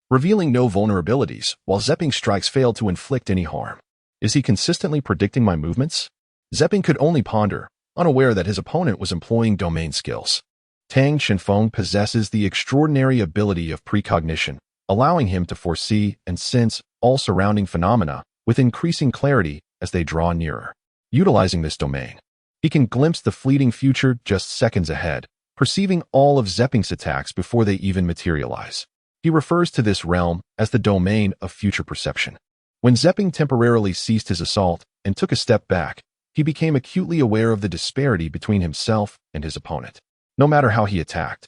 revealing no vulnerabilities, while Zepping's strikes failed to inflict any harm. Is he consistently predicting my movements? Zepping could only ponder, unaware that his opponent was employing domain skills. Tang Chenfeng possesses the extraordinary ability of precognition, allowing him to foresee and sense all surrounding phenomena with increasing clarity as they draw nearer. Utilizing this domain, he can glimpse the fleeting future just seconds ahead, perceiving all of Zepping's attacks before they even materialize. He refers to this realm as the domain of future perception. When Zepping temporarily ceased his assault and took a step back, he became acutely aware of the disparity between himself and his opponent. No matter how he attacked,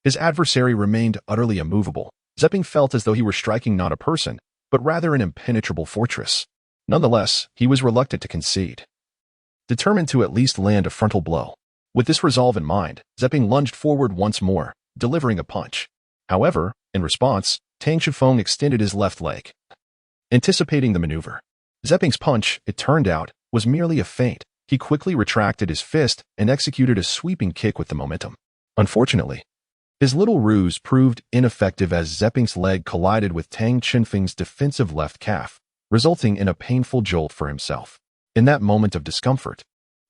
his adversary remained utterly immovable. Zepping felt as though he were striking not a person, but rather an impenetrable fortress. Nonetheless, he was reluctant to concede, determined to at least land a frontal blow. With this resolve in mind, Zepping lunged forward once more, delivering a punch. However, in response, Tang Shifeng extended his left leg, anticipating the maneuver. Zepping's punch, it turned out, was merely a feint. He quickly retracted his fist and executed a sweeping kick with the momentum. Unfortunately, his little ruse proved ineffective as Zepping's leg collided with Tang Shifeng's defensive left calf, resulting in a painful jolt for himself. In that moment of discomfort,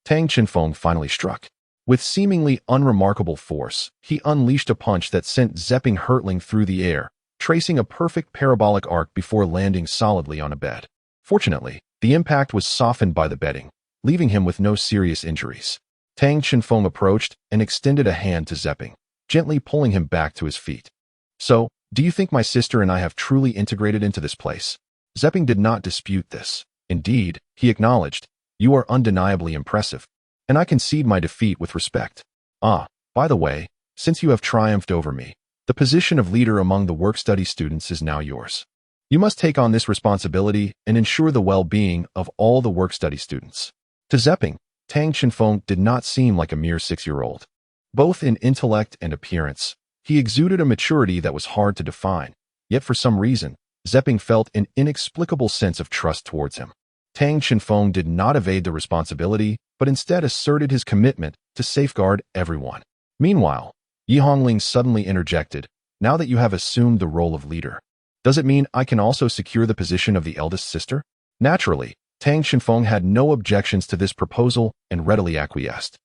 Tang Shifeng finally struck. With seemingly unremarkable force, he unleashed a punch that sent Zepping hurtling through the air, tracing a perfect parabolic arc before landing solidly on a bed. Fortunately, the impact was softened by the bedding, leaving him with no serious injuries. Tang Shifeng approached and extended a hand to Zepping, gently pulling him back to his feet. "So, do you think my sister and I have truly integrated into this place?" Zepping did not dispute this. Indeed, he acknowledged, "You are undeniably impressive, and I concede my defeat with respect. Ah, by the way, since you have triumphed over me, the position of leader among the work-study students is now yours. You must take on this responsibility and ensure the well-being of all the work-study students." To Zepping, Tang Shifeng did not seem like a mere 6-year-old. Both in intellect and appearance, he exuded a maturity that was hard to define, yet for some reason, Zepping felt an inexplicable sense of trust towards him. Tang Shifeng did not evade the responsibility, but instead asserted his commitment to safeguard everyone. Meanwhile, Yi Hongling suddenly interjected, "Now that you have assumed the role of leader, does it mean I can also secure the position of the eldest sister?" Naturally, Tang Shifeng had no objections to this proposal and readily acquiesced.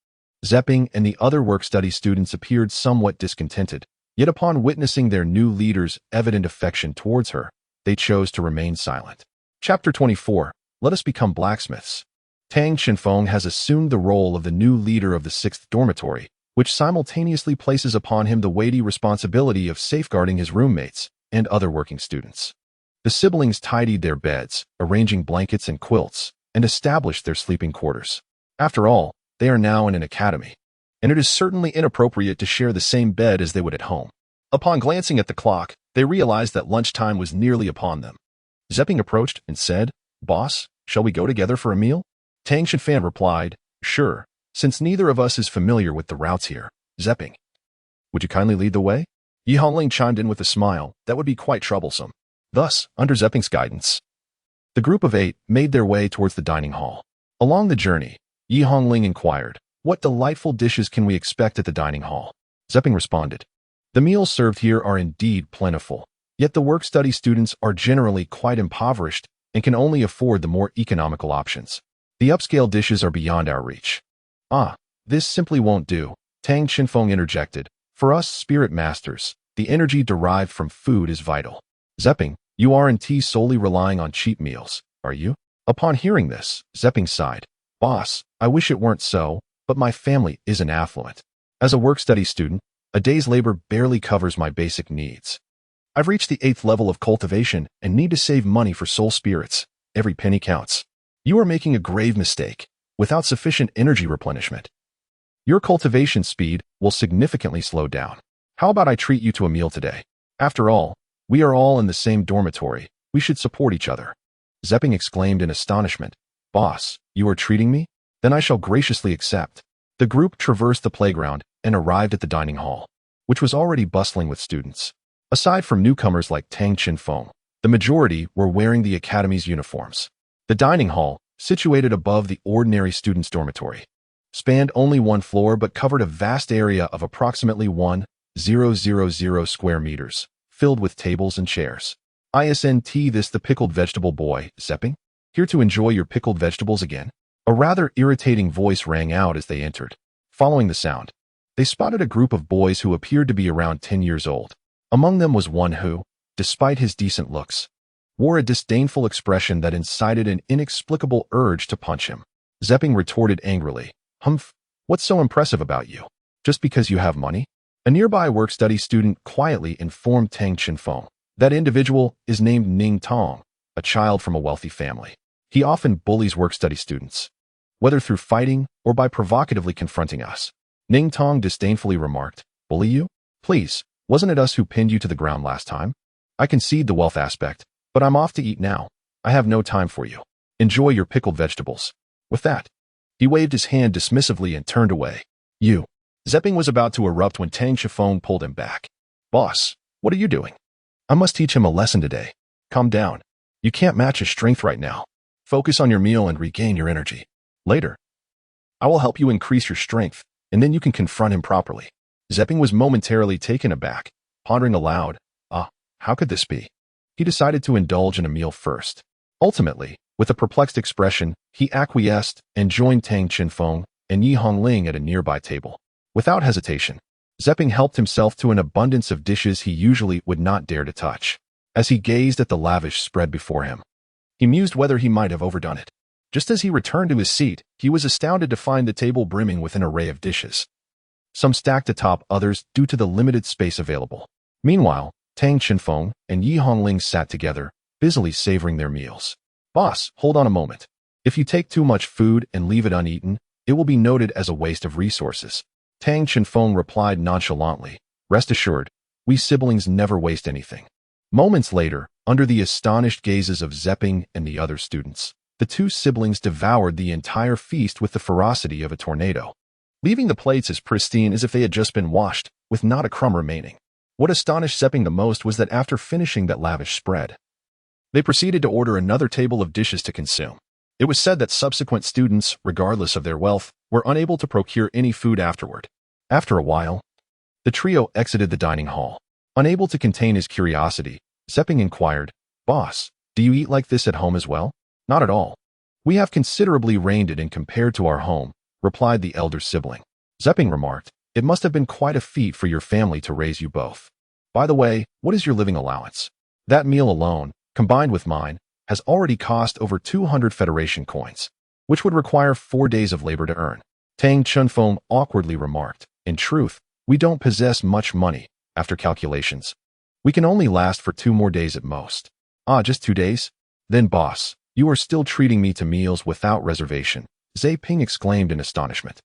Zepping and the other work-study students appeared somewhat discontented, yet upon witnessing their new leader's evident affection towards her, they chose to remain silent. Chapter 24. Let us become blacksmiths. Tang Shifeng has assumed the role of the new leader of the 6th dormitory, which simultaneously places upon him the weighty responsibility of safeguarding his roommates and other working students. The siblings tidied their beds, arranging blankets and quilts, and established their sleeping quarters. After all, they are now in an academy, and it is certainly inappropriate to share the same bed as they would at home. Upon glancing at the clock, they realized that lunchtime was nearly upon them. Zepping approached and said, "Boss, shall we go together for a meal?" Tang Shifeng replied, "Sure, since neither of us is familiar with the routes here." Zepping, "Would you kindly lead the way?" Yi Hongling chimed in with a smile that would be quite troublesome. Thus, under Zepping's guidance, the group of 8 made their way towards the dining hall. Along the journey, Yi Hongling inquired, "What delightful dishes can we expect at the dining hall?" Zepping responded, "The meals served here are indeed plentiful, yet the work-study students are generally quite impoverished and can only afford the more economical options. The upscale dishes are beyond our reach." "Ah, this simply won't do," Tang Shifeng interjected. "For us spirit masters, the energy derived from food is vital." Zepping, "You aren't solely relying on cheap meals, are you?" Upon hearing this, Zepping sighed, "Boss, I wish it weren't so, but my family isn't affluent. As a work-study student, a day's labor barely covers my basic needs. I've reached the 8th level of cultivation and need to save money for soul spirits. Every penny counts. You are making a grave mistake. Without sufficient energy replenishment, your cultivation speed will significantly slow down. How about I treat you to a meal today? After all, we are all in the same dormitory. We should support each other." Zepping exclaimed in astonishment, "Boss, you are treating me? Then I shall graciously accept." The group traversed the playground and arrived at the dining hall, which was already bustling with students. Aside from newcomers like Tang Shifeng, the majority were wearing the academy's uniforms. The dining hall, situated above the ordinary students' dormitory, spanned only one floor but covered a vast area of approximately 1,000 square meters, filled with tables and chairs. "Isn't this the pickled vegetable boy, Zepping? Here to enjoy your pickled vegetables again?" A rather irritating voice rang out as they entered. Following the sound, they spotted a group of boys who appeared to be around 10 years old. Among them was one who, despite his decent looks, wore a disdainful expression that incited an inexplicable urge to punch him. Zepping retorted angrily, "Humph, what's so impressive about you? Just because you have money?" A nearby work-study student quietly informed Tang Shifeng. "That individual is named Ning Tong, a child from a wealthy family. He often bullies work-study students, whether through fighting or by provocatively confronting us." Ning Tong disdainfully remarked, "Bully you? Please, wasn't it us who pinned you to the ground last time? I concede the wealth aspect, but I'm off to eat now. I have no time for you. Enjoy your pickled vegetables." With that, he waved his hand dismissively and turned away. "You." Zepping was about to erupt when Tang Shifeng pulled him back. "Boss, what are you doing?" I must teach him a lesson today. Calm down. You can't match his strength right now. Focus on your meal and regain your energy. Later, I will help you increase your strength, and then you can confront him properly. Zepping was momentarily taken aback, pondering aloud, how could this be? He decided to indulge in a meal first. Ultimately, with a perplexed expression, he acquiesced and joined Tang Chinfeng and Yi Hongling at a nearby table. Without hesitation, Zepping helped himself to an abundance of dishes he usually would not dare to touch. As he gazed at the lavish spread before him, he mused whether he might have overdone it. Just as he returned to his seat, he was astounded to find the table brimming with an array of dishes, some stacked atop others due to the limited space available. Meanwhile, Tang Chinfeng and Yi Hongling sat together, busily savoring their meals. Boss, hold on a moment. If you take too much food and leave it uneaten, it will be noted as a waste of resources. Tang Chinfeng replied nonchalantly, rest assured, we siblings never waste anything. Moments later, under the astonished gazes of Zepping and the other students, the two siblings devoured the entire feast with the ferocity of a tornado, leaving the plates as pristine as if they had just been washed, with not a crumb remaining. What astonished Zepping the most was that after finishing that lavish spread, they proceeded to order another table of dishes to consume. It was said that subsequent students, regardless of their wealth, were unable to procure any food afterward. After a while, the trio exited the dining hall. Unable to contain his curiosity, Zepping inquired, Boss, do you eat like this at home as well? Not at all. We have considerably reined it in compared to our home, replied the elder sibling. Zepping remarked, it must have been quite a feat for your family to raise you both. By the way, what is your living allowance? That meal alone, combined with mine, has already cost over 200 Federation coins, which would require 4 days of labor to earn. Tang Chinfeng awkwardly remarked, in truth, we don't possess much money, after calculations. We can only last for 2 more days at most. Just 2 days? Then boss, you are still treating me to meals without reservation, Zhe Ping exclaimed in astonishment.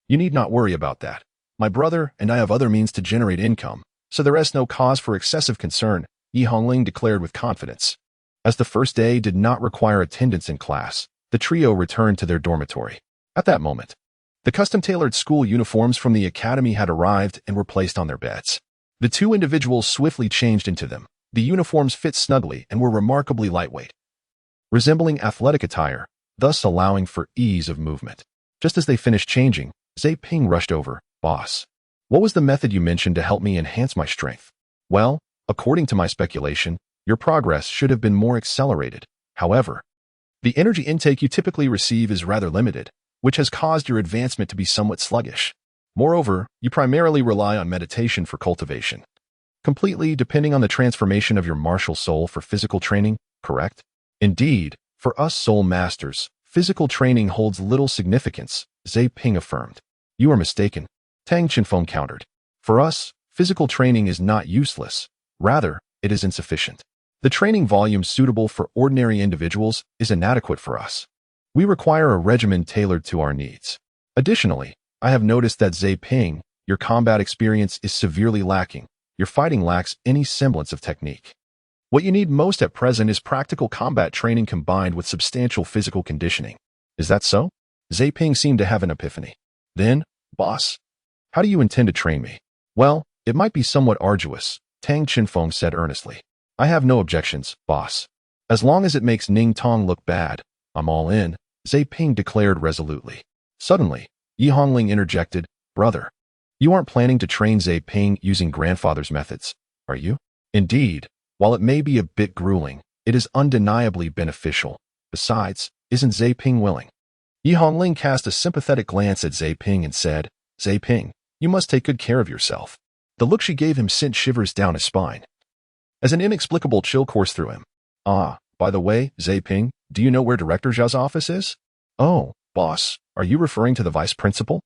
You need not worry about that. My brother and I have other means to generate income, so there is no cause for excessive concern, Yi Hongling declared with confidence. As the first day did not require attendance in class, the trio returned to their dormitory. At that moment, the custom-tailored school uniforms from the academy had arrived and were placed on their beds. The two individuals swiftly changed into them. The uniforms fit snugly and were remarkably lightweight, resembling athletic attire, thus allowing for ease of movement. Just as they finished changing, Zhe Ping rushed over. Boss, what was the method you mentioned to help me enhance my strength? Well, according to my speculation, your progress should have been more accelerated. However, the energy intake you typically receive is rather limited, which has caused your advancement to be somewhat sluggish. Moreover, you primarily rely on meditation for cultivation, completely depending on the transformation of your martial soul for physical training, correct? Indeed, for us soul masters, physical training holds little significance, Zhe Ping affirmed. You are mistaken, Tang Chinfeng countered. For us, physical training is not useless. Rather, it is insufficient. The training volume suitable for ordinary individuals is inadequate for us. We require a regimen tailored to our needs. Additionally, I have noticed that Zhe Ping, your combat experience is severely lacking. Your fighting lacks any semblance of technique. What you need most at present is practical combat training combined with substantial physical conditioning. Is that so? Zhe Ping seemed to have an epiphany. Then, boss, how do you intend to train me? Well, it might be somewhat arduous, Tang Chinfeng said earnestly. I have no objections, boss. As long as it makes Ning Tong look bad, I'm all in, Zhe Ping declared resolutely. Suddenly, Yi Hongling interjected, Brother, you aren't planning to train Zhe Ping using grandfather's methods, are you? Indeed, while it may be a bit grueling, it is undeniably beneficial. Besides, isn't Zhe Ping willing? Yi Hongling cast a sympathetic glance at Zhe Ping and said, Zhe Ping, you must take good care of yourself. The look she gave him sent shivers down his spine, as an inexplicable chill coursed through him. By the way, Zhe Ping, do you know where Director Zhao's office is? Oh, boss, are you referring to the vice principal?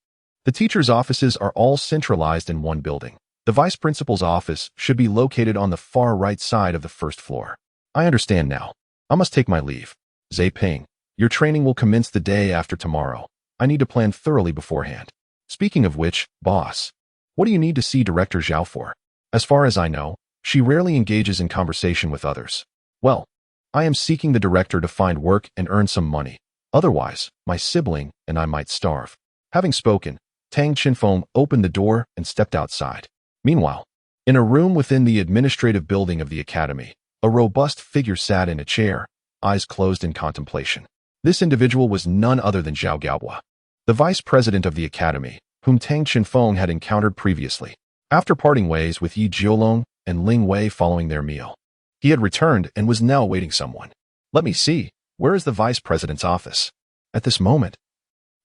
The teacher's offices are all centralized in one building. The vice principal's office should be located on the far right side of the first floor. I understand now. I must take my leave. Zhe Ping, your training will commence the day after tomorrow. I need to plan thoroughly beforehand. Speaking of which, boss, what do you need to see Director Zhao for? As far as I know, she rarely engages in conversation with others. Well, I am seeking the director to find work and earn some money. Otherwise, my sibling and I might starve. Having spoken, Tang Chinfeng opened the door and stepped outside. Meanwhile, In a room within the administrative building of the academy, a robust figure sat in a chair, eyes closed in contemplation. This individual was none other than Zhao Gaobo, the vice president of the academy, whom Tang Qinfeng had encountered previously. After parting ways with Yi Jiolong and Ling Wei following their meal, he had returned and was now awaiting someone. Let me see, where is the vice president's office? At this moment,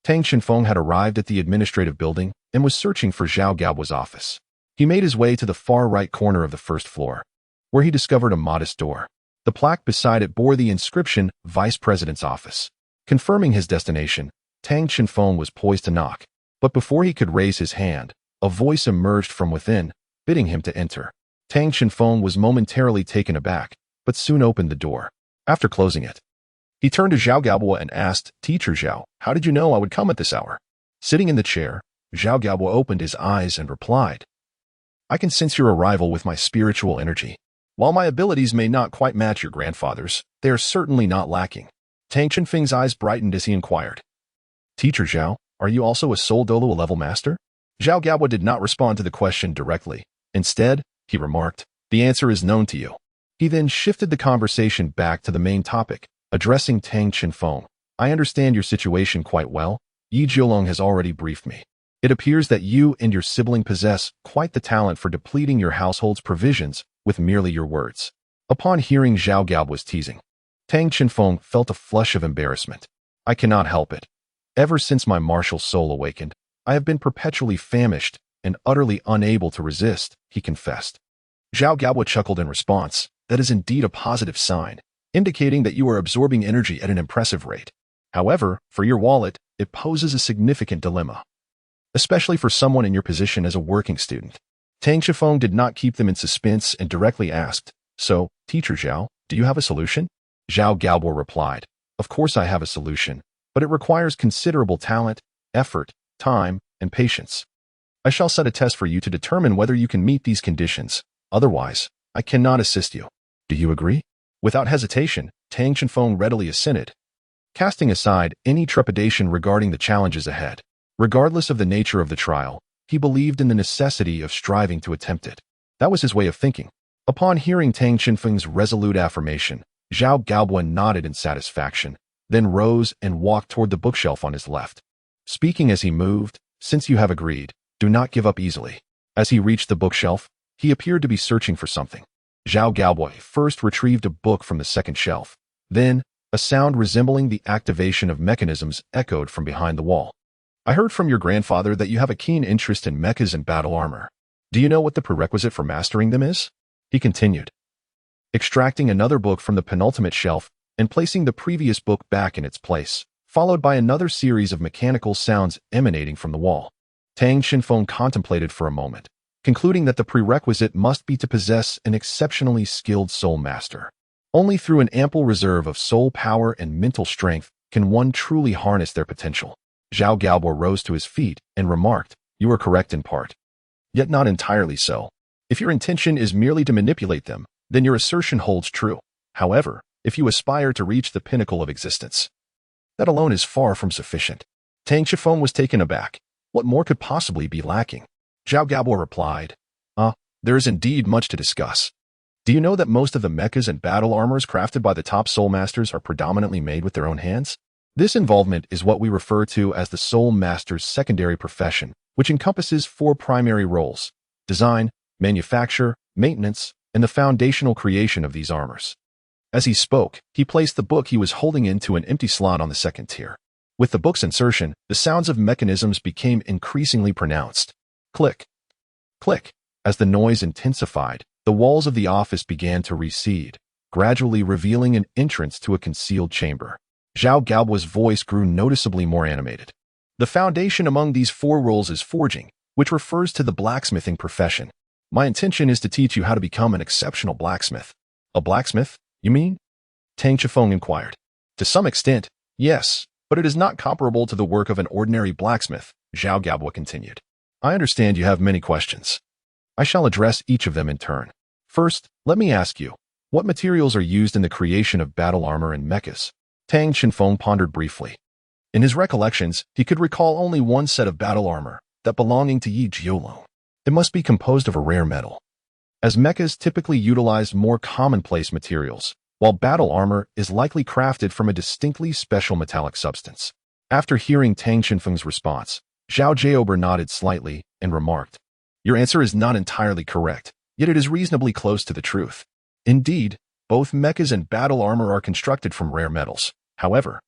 Tang Qinfeng had arrived at the administrative building and was searching for Zhao Gaobo's office. He made his way to the far right corner of the first floor, where he discovered a modest door. The plaque beside it bore the inscription, Vice President's Office. Confirming his destination, Tang Qinfeng was poised to knock, but before he could raise his hand, a voice emerged from within, bidding him to enter. Tang Qinfeng was momentarily taken aback, but soon opened the door. After closing it, he turned to Zhao Gaobo and asked, Teacher Zhao, how did you know I would come at this hour? Sitting in the chair, Zhao Gaobo opened his eyes and replied, I can sense your arrival with my spiritual energy. While my abilities may not quite match your grandfather's, they are certainly not lacking. Tang Qinfeng's eyes brightened as he inquired, Teacher Zhao, are you also a Soul Douluo level master? Zhao Gaobo did not respond to the question directly. Instead, he remarked, the answer is known to you. He then shifted the conversation back to the main topic, addressing Tang Qinfeng. I understand your situation quite well. Yi Jiolong has already briefed me. It appears that you and your sibling possess quite the talent for depleting your household's provisions with merely your words. Upon hearing Zhao Gaobo's teasing, Tang Qinfeng felt a flush of embarrassment. I cannot help it. Ever since my martial soul awakened, I have been perpetually famished and utterly unable to resist, he confessed. Zhao Gaobo chuckled in response. That is indeed a positive sign, indicating that you are absorbing energy at an impressive rate. However, for your wallet, it poses a significant dilemma, especially for someone in your position as a working student. Tang Qinfeng did not keep them in suspense and directly asked, So, Teacher Zhao, do you have a solution? Zhao Gaobo replied, Of course I have a solution, but it requires considerable talent, effort, time, and patience. I shall set a test for you to determine whether you can meet these conditions. Otherwise, I cannot assist you. Do you agree? Without hesitation, Tang Qinfeng readily assented, casting aside any trepidation regarding the challenges ahead. Regardless of the nature of the trial, he believed in the necessity of striving to attempt it. That was his way of thinking. Upon hearing Tang Qinfeng's resolute affirmation, Zhao Gaobo nodded in satisfaction, then rose and walked toward the bookshelf on his left. Speaking as he moved, since you have agreed, do not give up easily. As he reached the bookshelf, he appeared to be searching for something. Zhao Gaobo first retrieved a book from the second shelf. Then, a sound resembling the activation of mechanisms echoed from behind the wall. I heard from your grandfather that you have a keen interest in mechas and battle armor. Do you know what the prerequisite for mastering them is? He continued, extracting another book from the penultimate shelf and placing the previous book back in its place, followed by another series of mechanical sounds emanating from the wall. Tang Qinfeng contemplated for a moment, concluding that the prerequisite must be to possess an exceptionally skilled soul master. Only through an ample reserve of soul power and mental strength can one truly harness their potential. Zhao Gaobo rose to his feet and remarked, You are correct in part, yet not entirely so. If your intention is merely to manipulate them, then your assertion holds true. However, if you aspire to reach the pinnacle of existence, that alone is far from sufficient. Tang Qinfeng was taken aback. What more could possibly be lacking? Zhao Gaobo replied, there is indeed much to discuss. Do you know that most of the mechas and battle armors crafted by the top soul masters are predominantly made with their own hands? This involvement is what we refer to as the soul master's secondary profession, which encompasses 4 primary roles: design, manufacture, maintenance, and the foundational creation of these armors. As he spoke, he placed the book he was holding into an empty slot on the second tier. With the book's insertion, the sounds of mechanisms became increasingly pronounced. Click, click. As the noise intensified, the walls of the office began to recede, gradually revealing an entrance to a concealed chamber. Zhao Gaobo's voice grew noticeably more animated. The foundation among these 4 roles is forging, which refers to the blacksmithing profession. My intention is to teach you how to become an exceptional blacksmith. A blacksmith, you mean? Tang Qinfeng inquired. To some extent, yes, but it is not comparable to the work of an ordinary blacksmith, Zhao Gaobo continued. I understand you have many questions. I shall address each of them in turn. First, let me ask you, what materials are used in the creation of battle armor and mechas? Tang Qinfeng pondered briefly. In his recollections, he could recall only one set of battle armor, that belonging to Yi Jiolong. It must be composed of a rare metal. as mechas typically utilize more commonplace materials, while battle armor is likely crafted from a distinctly special metallic substance. After hearing Tang Qinfeng's response, Zhao Jiaober nodded slightly and remarked, "Your answer is not entirely correct, yet it is reasonably close to the truth. Indeed, both mechas and battle armor are constructed from rare metals. However,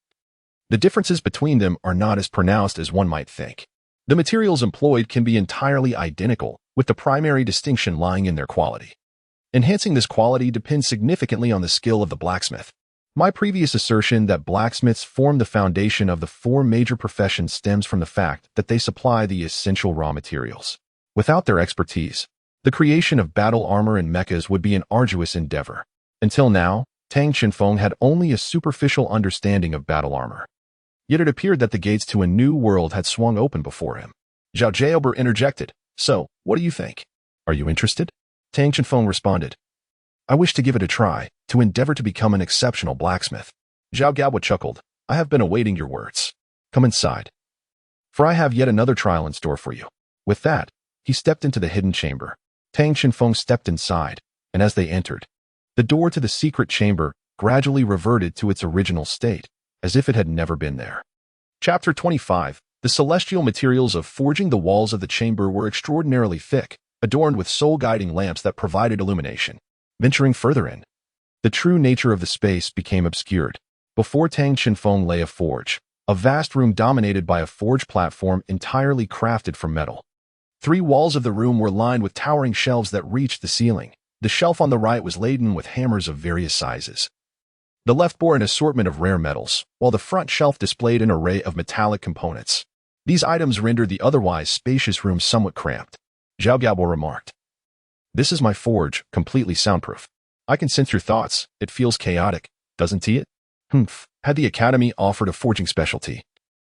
the differences between them are not as pronounced as one might think. The materials employed can be entirely identical, with the primary distinction lying in their quality. Enhancing this quality depends significantly on the skill of the blacksmith. My previous assertion that blacksmiths form the foundation of the four major professions stems from the fact that they supply the essential raw materials. Without their expertise, the creation of battle armor and mechas would be an arduous endeavor. Until now, Tang Qinfeng had only a superficial understanding of battle armor. Yet it appeared that the gates to a new world had swung open before him. Zhao Jiaober interjected, "So, what do you think? Are you interested?" Tang Qinfeng responded, "I wish to give it a try, to endeavor to become an exceptional blacksmith." Zhao Gaobo chuckled, "I have been awaiting your words. Come inside, for I have yet another trial in store for you." With that, he stepped into the hidden chamber. Tang Qinfeng stepped inside, and as they entered, the door to the secret chamber gradually reverted to its original state, as if it had never been there. Chapter 25. The celestial materials of forging. The walls of the chamber were extraordinarily thick, adorned with soul-guiding lamps that provided illumination. Venturing further in, the true nature of the space became obscured. Before Tang Qinfeng lay a forge, a vast room dominated by a forge platform entirely crafted from metal. 3 walls of the room were lined with towering shelves that reached the ceiling. The shelf on the right was laden with hammers of various sizes. The left bore an assortment of rare metals, while the front shelf displayed an array of metallic components. These items rendered the otherwise spacious room somewhat cramped. Zhao Gaobo remarked, "This is my forge, completely soundproof. I can sense your thoughts. It feels chaotic, doesn't it? Humph. Had the academy offered a forging specialty,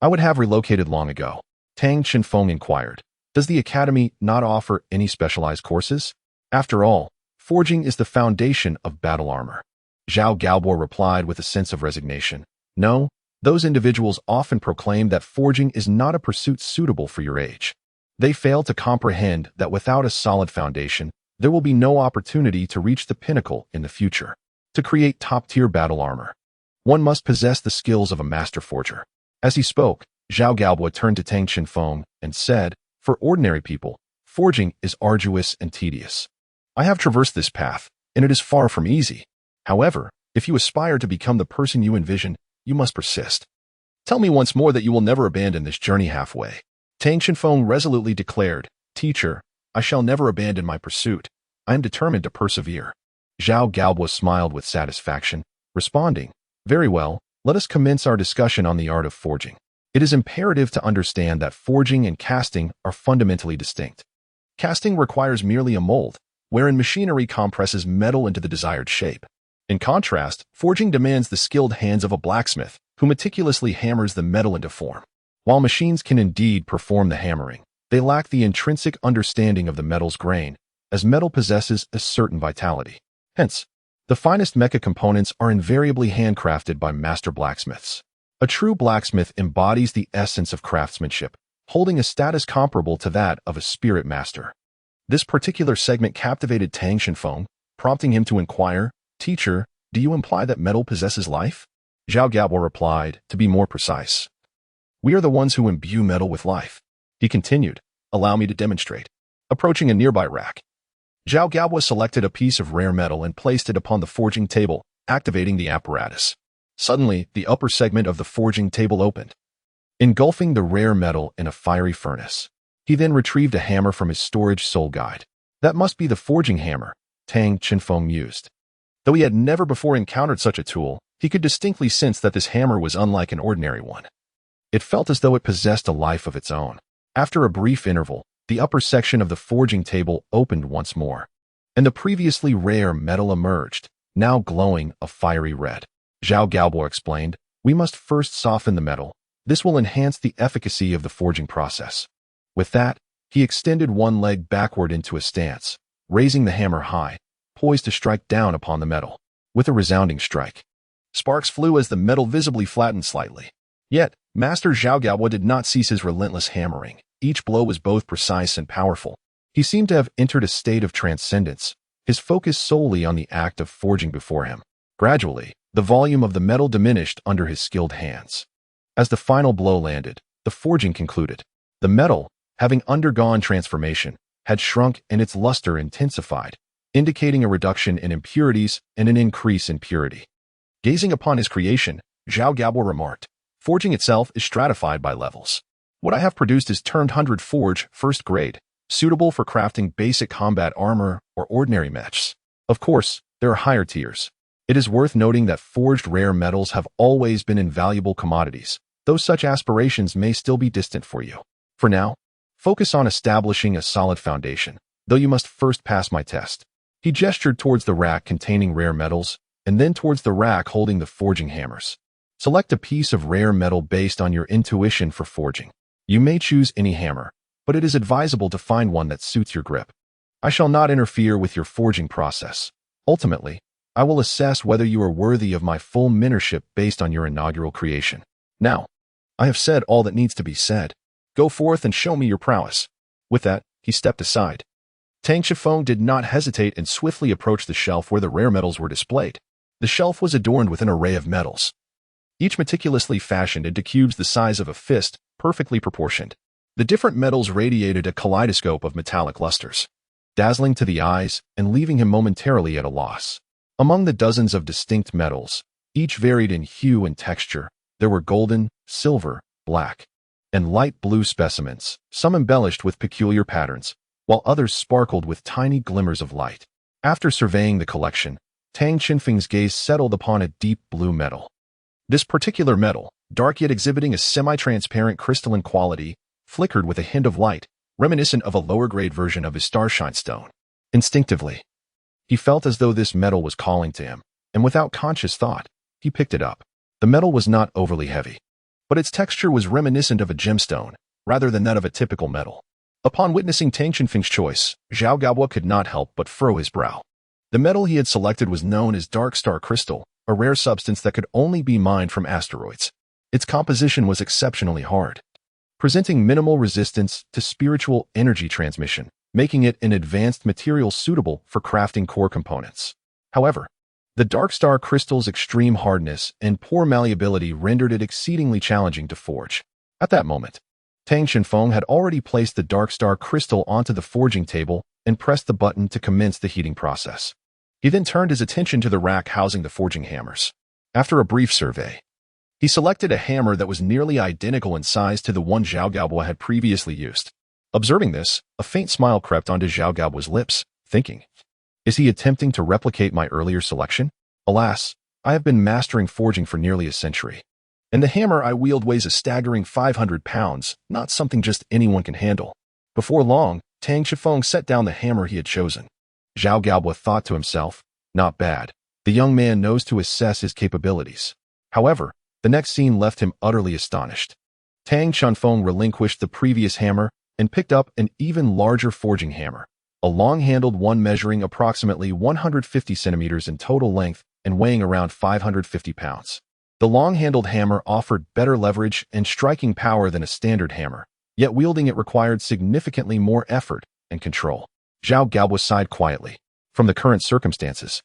I would have relocated long ago." Tang Qinfeng inquired, "Does the academy not offer any specialized courses? After all, forging is the foundation of battle armor." Zhao Gaobo replied with a sense of resignation, "No, those individuals often proclaim that forging is not a pursuit suitable for your age. They fail to comprehend that without a solid foundation, there will be no opportunity to reach the pinnacle in the future. To create top-tier battle armor, one must possess the skills of a master forger." As he spoke, Zhao Gaobo turned to Tang Qinfeng and said, "For ordinary people, forging is arduous and tedious. I have traversed this path, and it is far from easy. However, if you aspire to become the person you envision, you must persist. Tell me once more that you will never abandon this journey halfway." Tang Qinfeng resolutely declared, "Teacher, I shall never abandon my pursuit. I am determined to persevere." Zhao Gaobo smiled with satisfaction, responding, "Very well, let us commence our discussion on the art of forging. It is imperative to understand that forging and casting are fundamentally distinct. Casting requires merely a mold, wherein machinery compresses metal into the desired shape. In contrast, forging demands the skilled hands of a blacksmith, who meticulously hammers the metal into form. While machines can indeed perform the hammering, they lack the intrinsic understanding of the metal's grain, as metal possesses a certain vitality. Hence, the finest mecha components are invariably handcrafted by master blacksmiths. A true blacksmith embodies the essence of craftsmanship, holding a status comparable to that of a spirit master." This particular segment captivated Tang Qinfeng, prompting him to inquire, "Teacher, do you imply that metal possesses life?" Zhao Gaobo replied, "To be more precise, we are the ones who imbue metal with life." He continued, "Allow me to demonstrate." Approaching a nearby rack, Zhao Gaobo selected a piece of rare metal and placed it upon the forging table, activating the apparatus. Suddenly, the upper segment of the forging table opened, engulfing the rare metal in a fiery furnace. He then retrieved a hammer from his storage soul guide. "That must be the forging hammer," Tang Qinfeng mused. Though he had never before encountered such a tool, he could distinctly sense that this hammer was unlike an ordinary one. It felt as though it possessed a life of its own. After a brief interval, the upper section of the forging table opened once more, and the previously rare metal emerged, now glowing a fiery red. Zhao Gaobo explained, "We must first soften the metal. This will enhance the efficacy of the forging process." With that, he extended one leg backward into a stance, raising the hammer high, poised to strike down upon the metal. With a resounding strike, sparks flew as the metal visibly flattened slightly. Yet, Master Zhao Gaobo did not cease his relentless hammering. Each blow was both precise and powerful. He seemed to have entered a state of transcendence, his focus solely on the act of forging before him. Gradually, the volume of the metal diminished under his skilled hands. As the final blow landed, the forging concluded. The metal, having undergone transformation, had shrunk and its luster intensified, indicating a reduction in impurities and an increase in purity. Gazing upon his creation, Zhao Gabwa remarked, "Forging itself is stratified by levels. What I have produced is termed 100 Forge first grade, suitable for crafting basic combat armor or ordinary mechs. Of course, there are higher tiers. It is worth noting that forged rare metals have always been invaluable commodities, though such aspirations may still be distant for you. For now, focus on establishing a solid foundation, though you must first pass my test." He gestured towards the rack containing rare metals, and then towards the rack holding the forging hammers. Select a piece of rare metal based on your intuition for forging. You may choose any hammer, but it is advisable to find one that suits your grip. I shall not interfere with your forging process. Ultimately, I will assess whether you are worthy of my full mentorship based on your inaugural creation. Now, I have said all that needs to be said. Go forth and show me your prowess." With that, he stepped aside. Tang Shifeng did not hesitate and swiftly approached the shelf where the rare metals were displayed. The shelf was adorned with an array of metals, each meticulously fashioned into cubes the size of a fist, perfectly proportioned. The different metals radiated a kaleidoscope of metallic lusters, dazzling to the eyes and leaving him momentarily at a loss. Among the dozens of distinct metals, each varied in hue and texture, there were golden, silver, black, and light blue specimens, some embellished with peculiar patterns, while others sparkled with tiny glimmers of light. After surveying the collection, Tang Qinfeng's gaze settled upon a deep blue metal. This particular metal, dark yet exhibiting a semi-transparent crystalline quality, flickered with a hint of light, reminiscent of a lower-grade version of his starshine stone. Instinctively, he felt as though this metal was calling to him, and without conscious thought, he picked it up. The metal was not overly heavy, but its texture was reminiscent of a gemstone, rather than that of a typical metal. Upon witnessing Tang Qinfeng's choice, Zhao Gabwa could not help but furrow his brow. The metal he had selected was known as dark star crystal, a rare substance that could only be mined from asteroids. Its composition was exceptionally hard, presenting minimal resistance to spiritual energy transmission, making it an advanced material suitable for crafting core components. However, the dark star crystal's extreme hardness and poor malleability rendered it exceedingly challenging to forge. At that moment, Tang Qinfeng had already placed the dark star crystal onto the forging table and pressed the button to commence the heating process. He then turned his attention to the rack housing the forging hammers. After a brief survey, he selected a hammer that was nearly identical in size to the one Zhao Gaobo had previously used. Observing this, a faint smile crept onto Zhao Gaobo's lips, thinking, "Is he attempting to replicate my earlier selection? Alas, I have been mastering forging for nearly a century, and the hammer I wield weighs a staggering 500 pounds, not something just anyone can handle." Before long, Tang Qifeng set down the hammer he had chosen. Zhao Gaobo thought to himself, "Not bad. The young man knows to assess his capabilities." However, the next scene left him utterly astonished. Tang Qinfeng relinquished the previous hammer and picked up an even larger forging hammer, a long-handled one measuring approximately 150 centimeters in total length and weighing around 550 pounds. The long-handled hammer offered better leverage and striking power than a standard hammer, yet wielding it required significantly more effort and control. Zhao Gaobo sighed quietly. From the current circumstances,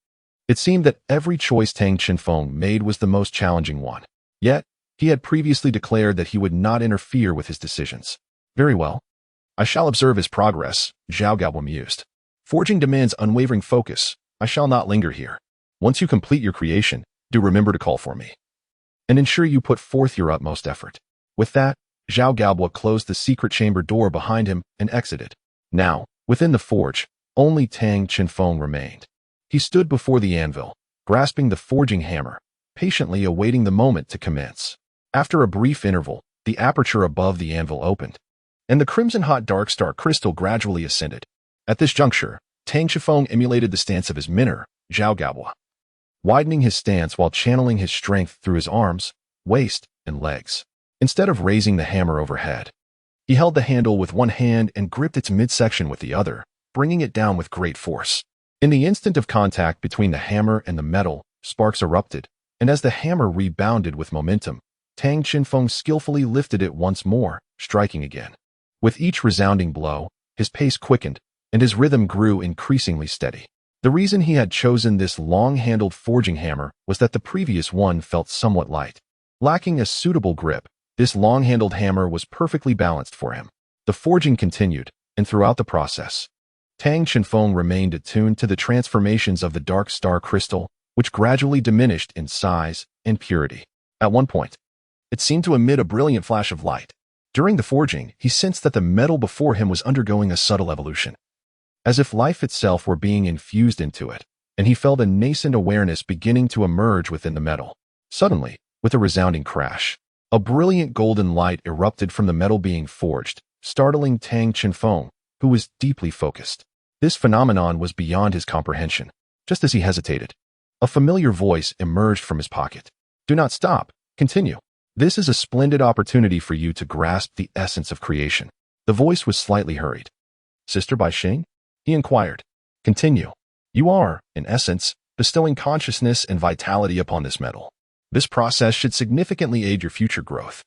it seemed that every choice Tang Qinfeng made was the most challenging one. Yet, he had previously declared that he would not interfere with his decisions. Very well. I shall observe his progress, Zhao Gaobo mused. Forging demands unwavering focus. I shall not linger here. Once you complete your creation, do remember to call for me, and ensure you put forth your utmost effort. With that, Zhao Gaobo closed the secret chamber door behind him and exited. Now, within the forge, only Tang Qinfeng remained. He stood before the anvil, grasping the forging hammer, patiently awaiting the moment to commence. After a brief interval, the aperture above the anvil opened, and the crimson-hot dark star crystal gradually ascended. At this juncture, Tang Qifeng emulated the stance of his mentor, Zhao Gaobo, widening his stance while channeling his strength through his arms, waist, and legs. Instead of raising the hammer overhead, he held the handle with one hand and gripped its midsection with the other, bringing it down with great force. In the instant of contact between the hammer and the metal, sparks erupted, and as the hammer rebounded with momentum, Tang Qinfeng skillfully lifted it once more, striking again. With each resounding blow, his pace quickened, and his rhythm grew increasingly steady. The reason he had chosen this long-handled forging hammer was that the previous one felt somewhat light. Lacking a suitable grip, this long-handled hammer was perfectly balanced for him. The forging continued, and throughout the process, Tang Chenfeng remained attuned to the transformations of the dark star crystal, which gradually diminished in size and purity. At one point, it seemed to emit a brilliant flash of light. During the forging, he sensed that the metal before him was undergoing a subtle evolution, as if life itself were being infused into it, and he felt a nascent awareness beginning to emerge within the metal. Suddenly, with a resounding crash, a brilliant golden light erupted from the metal being forged, startling Tang Chenfeng, who was deeply focused. This phenomenon was beyond his comprehension. Just as he hesitated, a familiar voice emerged from his pocket. "Do not stop. Continue. This is a splendid opportunity for you to grasp the essence of creation." The voice was slightly hurried. "Sister Bai Xing?" he inquired. "Continue. You are, in essence, bestowing consciousness and vitality upon this metal. This process should significantly aid your future growth."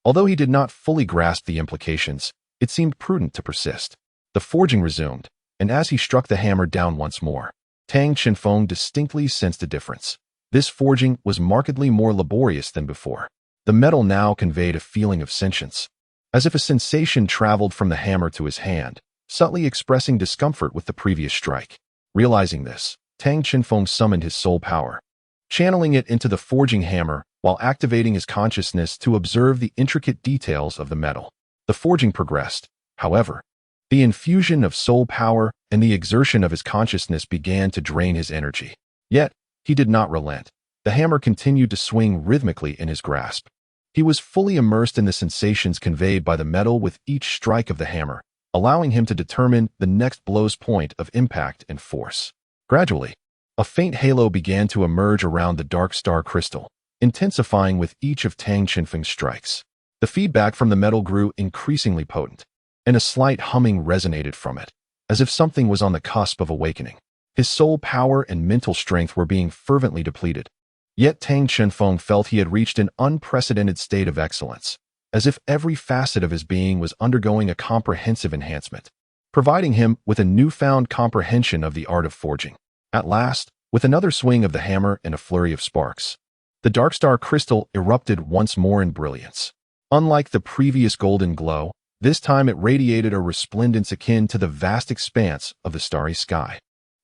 Although he did not fully grasp the implications, it seemed prudent to persist. The forging resumed, and as he struck the hammer down once more, Tang Chenfeng distinctly sensed a difference. This forging was markedly more laborious than before. The metal now conveyed a feeling of sentience, as if a sensation traveled from the hammer to his hand, subtly expressing discomfort with the previous strike. Realizing this, Tang Chenfeng summoned his soul power, channeling it into the forging hammer while activating his consciousness to observe the intricate details of the metal. The forging progressed, however. The infusion of soul power and the exertion of his consciousness began to drain his energy. Yet, he did not relent. The hammer continued to swing rhythmically in his grasp. He was fully immersed in the sensations conveyed by the metal with each strike of the hammer, allowing him to determine the next blow's point of impact and force. Gradually, a faint halo began to emerge around the dark star crystal, intensifying with each of Tang Chenfeng's strikes. The feedback from the metal grew increasingly potent, and a slight humming resonated from it, as if something was on the cusp of awakening. His soul power and mental strength were being fervently depleted. Yet Tang Chenfeng felt he had reached an unprecedented state of excellence, as if every facet of his being was undergoing a comprehensive enhancement, providing him with a newfound comprehension of the art of forging. At last, with another swing of the hammer and a flurry of sparks, the dark star crystal erupted once more in brilliance. Unlike the previous golden glow, this time it radiated a resplendence akin to the vast expanse of the starry sky.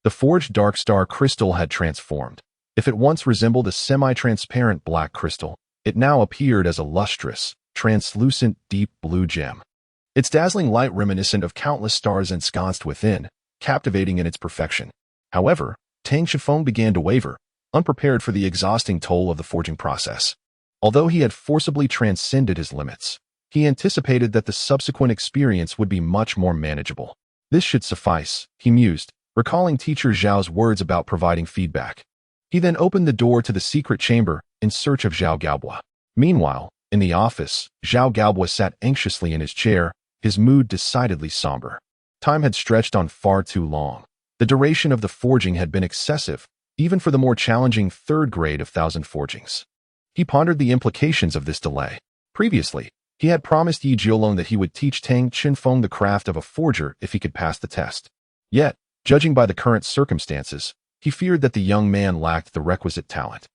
The forged dark star crystal had transformed. If it once resembled a semi-transparent black crystal, it now appeared as a lustrous, translucent deep blue gem. Its dazzling light reminiscent of countless stars ensconced within, captivating in its perfection. However, Tang Chenfeng began to waver, unprepared for the exhausting toll of the forging process. Although he had forcibly transcended his limits, he anticipated that the subsequent experience would be much more manageable. This should suffice, he mused, recalling teacher Zhao's words about providing feedback. He then opened the door to the secret chamber in search of Zhao Gaobo. Meanwhile, in the office, Zhao Gaobo sat anxiously in his chair, his mood decidedly somber. Time had stretched on far too long. The duration of the forging had been excessive, even for the more challenging third grade of 1,000 forgings. He pondered the implications of this delay. Previously, he had promised Yi Jiolong that he would teach Tang Chenfeng the craft of a forger if he could pass the test. Yet, judging by the current circumstances, he feared that the young man lacked the requisite talent.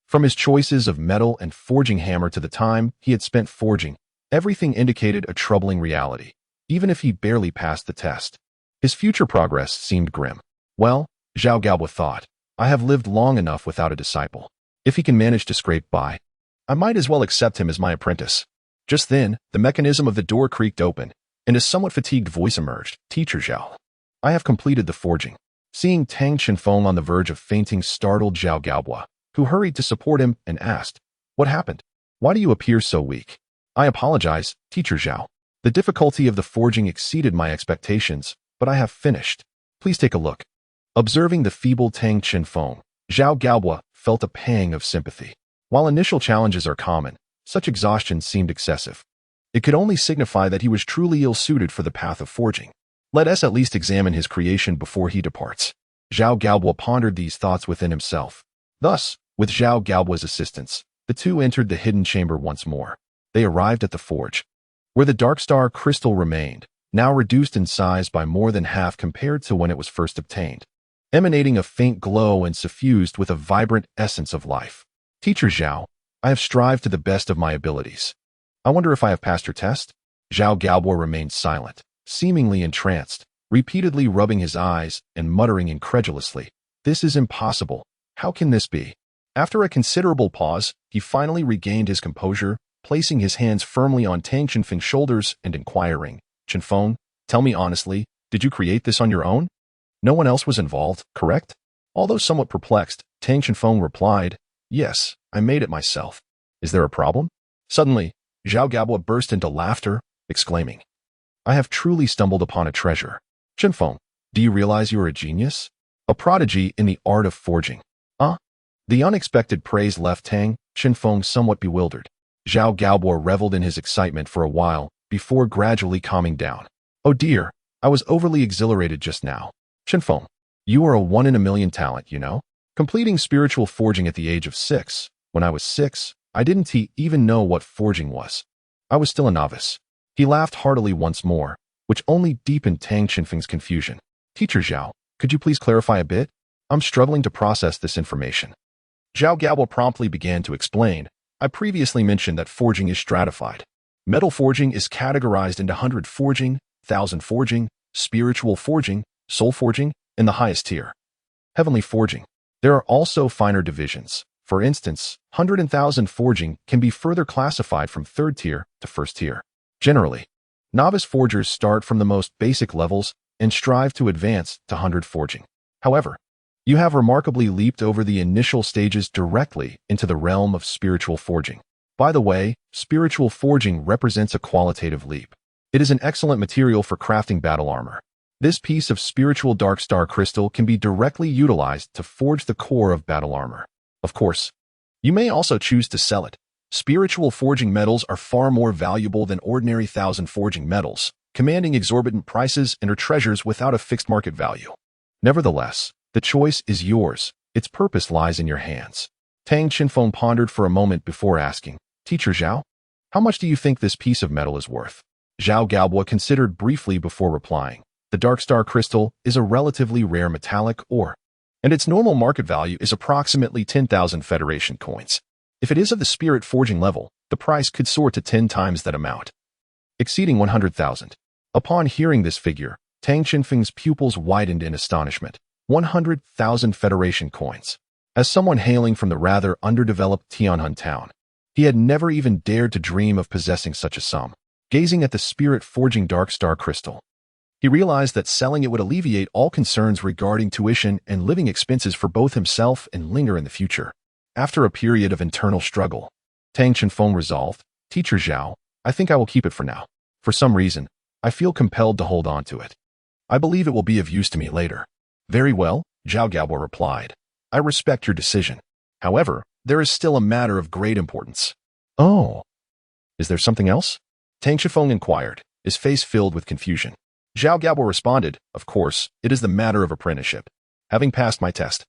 From his choices of metal and forging hammer to the time he had spent forging, everything indicated a troubling reality, even if he barely passed the test. His future progress seemed grim. Well, Zhao Gaobo thought, I have lived long enough without a disciple. If he can manage to scrape by, I might as well accept him as my apprentice. Just then, the mechanism of the door creaked open, and a somewhat fatigued voice emerged. Teacher Zhao, I have completed the forging. Seeing Tang Chenfeng on the verge of fainting startled Zhao Gaobo, who hurried to support him and asked, What happened? Why do you appear so weak? I apologize, Teacher Zhao. The difficulty of the forging exceeded my expectations, but I have finished. Please take a look. Observing the feeble Tang Chenfeng, Zhao Gaobo felt a pang of sympathy. While initial challenges are common, such exhaustion seemed excessive. It could only signify that he was truly ill-suited for the path of forging. Let us at least examine his creation before he departs. Zhao Gaobo pondered these thoughts within himself. Thus, with Zhao Gaobo's assistance, the two entered the hidden chamber once more. They arrived at the forge, where the dark star crystal remained, now reduced in size by more than half compared to when it was first obtained. emanating a faint glow and suffused with a vibrant essence of life. Teacher Zhao, I have strived to the best of my abilities. I wonder if I have passed your test? Zhao Gaobo remained silent, seemingly entranced, repeatedly rubbing his eyes and muttering incredulously, "This is impossible. How can this be?" After a considerable pause, he finally regained his composure, placing his hands firmly on Tang Chenfeng's shoulders and inquiring, "Chenfeng, tell me honestly, did you create this on your own? No one else was involved, correct?" Although somewhat perplexed, Tang Chenfeng replied, "Yes, I made it myself. Is there a problem?" Suddenly, Zhao Gaobo burst into laughter, exclaiming, "I have truly stumbled upon a treasure. Chenfeng, do you realize you are a genius? A prodigy in the art of forging." The unexpected praise left Tang Chenfeng somewhat bewildered. Zhao Gaobo reveled in his excitement for a while before gradually calming down. "Oh dear, I was overly exhilarated just now. Chenfeng, you are a one-in-a-million talent, you know? Completing spiritual forging at the age of 6. When I was 6, I didn't even know what forging was. I was still a novice." He laughed heartily once more, which only deepened Tang Chenfeng's confusion. "Teacher Zhao, could you please clarify a bit? I'm struggling to process this information." Zhao Gaobo promptly began to explain. "I previously mentioned that forging is stratified. Metal forging is categorized into 100 forging, 1000 forging, spiritual forging, soul forging, and the highest tier, heavenly forging. There are also finer divisions. For instance, 100 and 1000 forging can be further classified from 3rd tier to 1st tier. Generally, novice forgers start from the most basic levels and strive to advance to 100 forging. However, you have remarkably leaped over the initial stages directly into the realm of spiritual forging. By the way, spiritual forging represents a qualitative leap. It is an excellent material for crafting battle armor. This piece of spiritual dark star crystal can be directly utilized to forge the core of battle armor. Of course, you may also choose to sell it. Spiritual forging metals are far more valuable than ordinary 1000 forging metals, commanding exorbitant prices and are treasures without a fixed market value. Nevertheless, the choice is yours. Its purpose lies in your hands." Tang Chenfeng pondered for a moment before asking, "Teacher Zhao, how much do you think this piece of metal is worth?" Zhao Gaobo considered briefly before replying, "The dark star crystal is a relatively rare metallic ore, and its normal market value is approximately 10,000 Federation coins. If it is of the spirit forging level, the price could soar to 10 times that amount, exceeding 100,000. Upon hearing this figure, Tang Chenfeng's pupils widened in astonishment. 100,000 Federation coins. As someone hailing from the rather underdeveloped Tianhun town, he had never even dared to dream of possessing such a sum. Gazing at the spirit forging dark star crystal, he realized that selling it would alleviate all concerns regarding tuition and living expenses for both himself and Linger in the future. After a period of internal struggle, Tang Chenfeng resolved, "Teacher Zhao, I think I will keep it for now. For some reason, I feel compelled to hold on to it. I believe it will be of use to me later." "Very well," Zhao Gaobo replied. "I respect your decision. However, there is still a matter of great importance." "Oh, is there something else?" Tang Chenfeng inquired, his face filled with confusion. Zhao Gaobo responded, "Of course, it is the matter of apprenticeship. Having passed my test,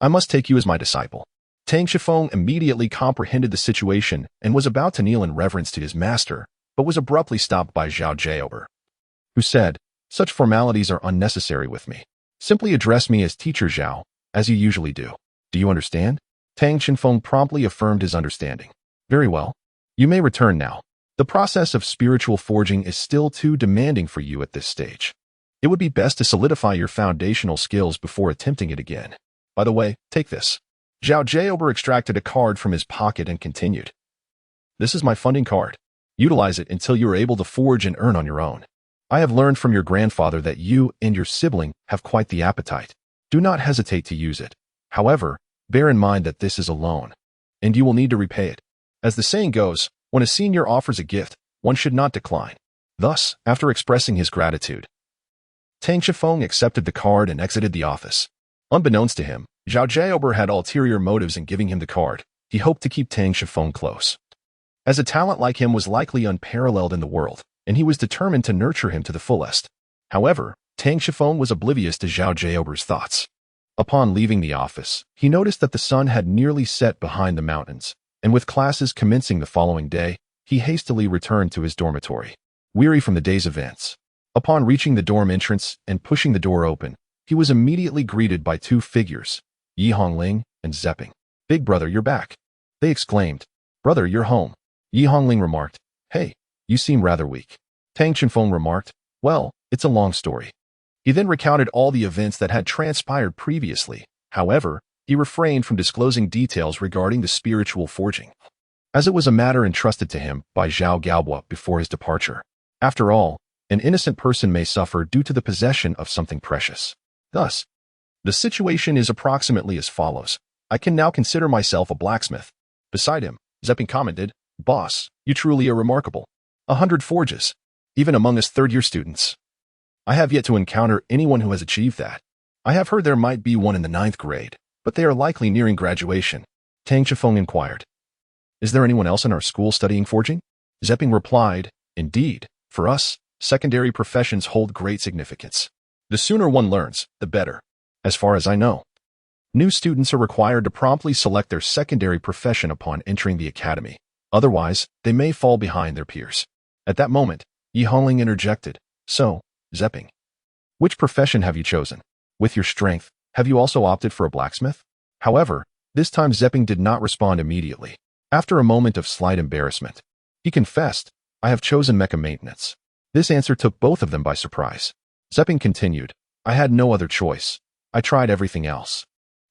I must take you as my disciple." Tang Chenfeng immediately comprehended the situation and was about to kneel in reverence to his master, but was abruptly stopped by Zhao Gaobo, who said, "Such formalities are unnecessary with me. Simply address me as Teacher Zhao, as you usually do. Do you understand?" Tang Chenfeng promptly affirmed his understanding. "Very well. You may return now. The process of spiritual forging is still too demanding for you at this stage. It would be best to solidify your foundational skills before attempting it again. By the way, take this." Zhao Gaobo extracted a card from his pocket and continued, "This is my funding card. Utilize it until you are able to forge and earn on your own. I have learned from your grandfather that you and your sibling have quite the appetite. Do not hesitate to use it. However, bear in mind that this is a loan, and you will need to repay it. As the saying goes, when a senior offers a gift, one should not decline." Thus, after expressing his gratitude, Tang Chenfeng accepted the card and exited the office. Unbeknownst to him, Zhao Gaobo had ulterior motives in giving him the card. He hoped to keep Tang Chenfeng close, as a talent like him was likely unparalleled in the world, and he was determined to nurture him to the fullest. However, Tang Chenfeng was oblivious to Zhao Gaobo's thoughts. Upon leaving the office, he noticed that the sun had nearly set behind the mountains, and with classes commencing the following day, he hastily returned to his dormitory, weary from the day's events. Upon reaching the dorm entrance and pushing the door open, he was immediately greeted by two figures, Yi Hongling and Zepping. "Big brother, you're back," they exclaimed. "Brother, you're home." Yi Hongling remarked, "Hey, you seem rather weak." Tang Chenfeng remarked, "Well, it's a long story." He then recounted all the events that had transpired previously. However, he refrained from disclosing details regarding the spiritual forging, as it was a matter entrusted to him by Zhao Gaobo before his departure. After all, an innocent person may suffer due to the possession of something precious. Thus, the situation is approximately as follows. "I can now consider myself a blacksmith." Beside him, Zepping commented, "Boss, you truly are remarkable. 100 forges, even among us third-year students. I have yet to encounter anyone who has achieved that. I have heard there might be one in the 9th grade, but they are likely nearing graduation." Tang Chifeng inquired, "Is there anyone else in our school studying forging?" Zepping replied, "Indeed, for us, secondary professions hold great significance. The sooner one learns, the better. As far as I know, new students are required to promptly select their secondary profession upon entering the academy. Otherwise, they may fall behind their peers." At that moment, Yi Hongling interjected, "So, Zepping, which profession have you chosen? With your strength, have you also opted for a blacksmith?" However, this time Zepping did not respond immediately. After a moment of slight embarrassment, he confessed, "I have chosen mecha maintenance." This answer took both of them by surprise. Zepping continued, "I had no other choice. I tried everything else.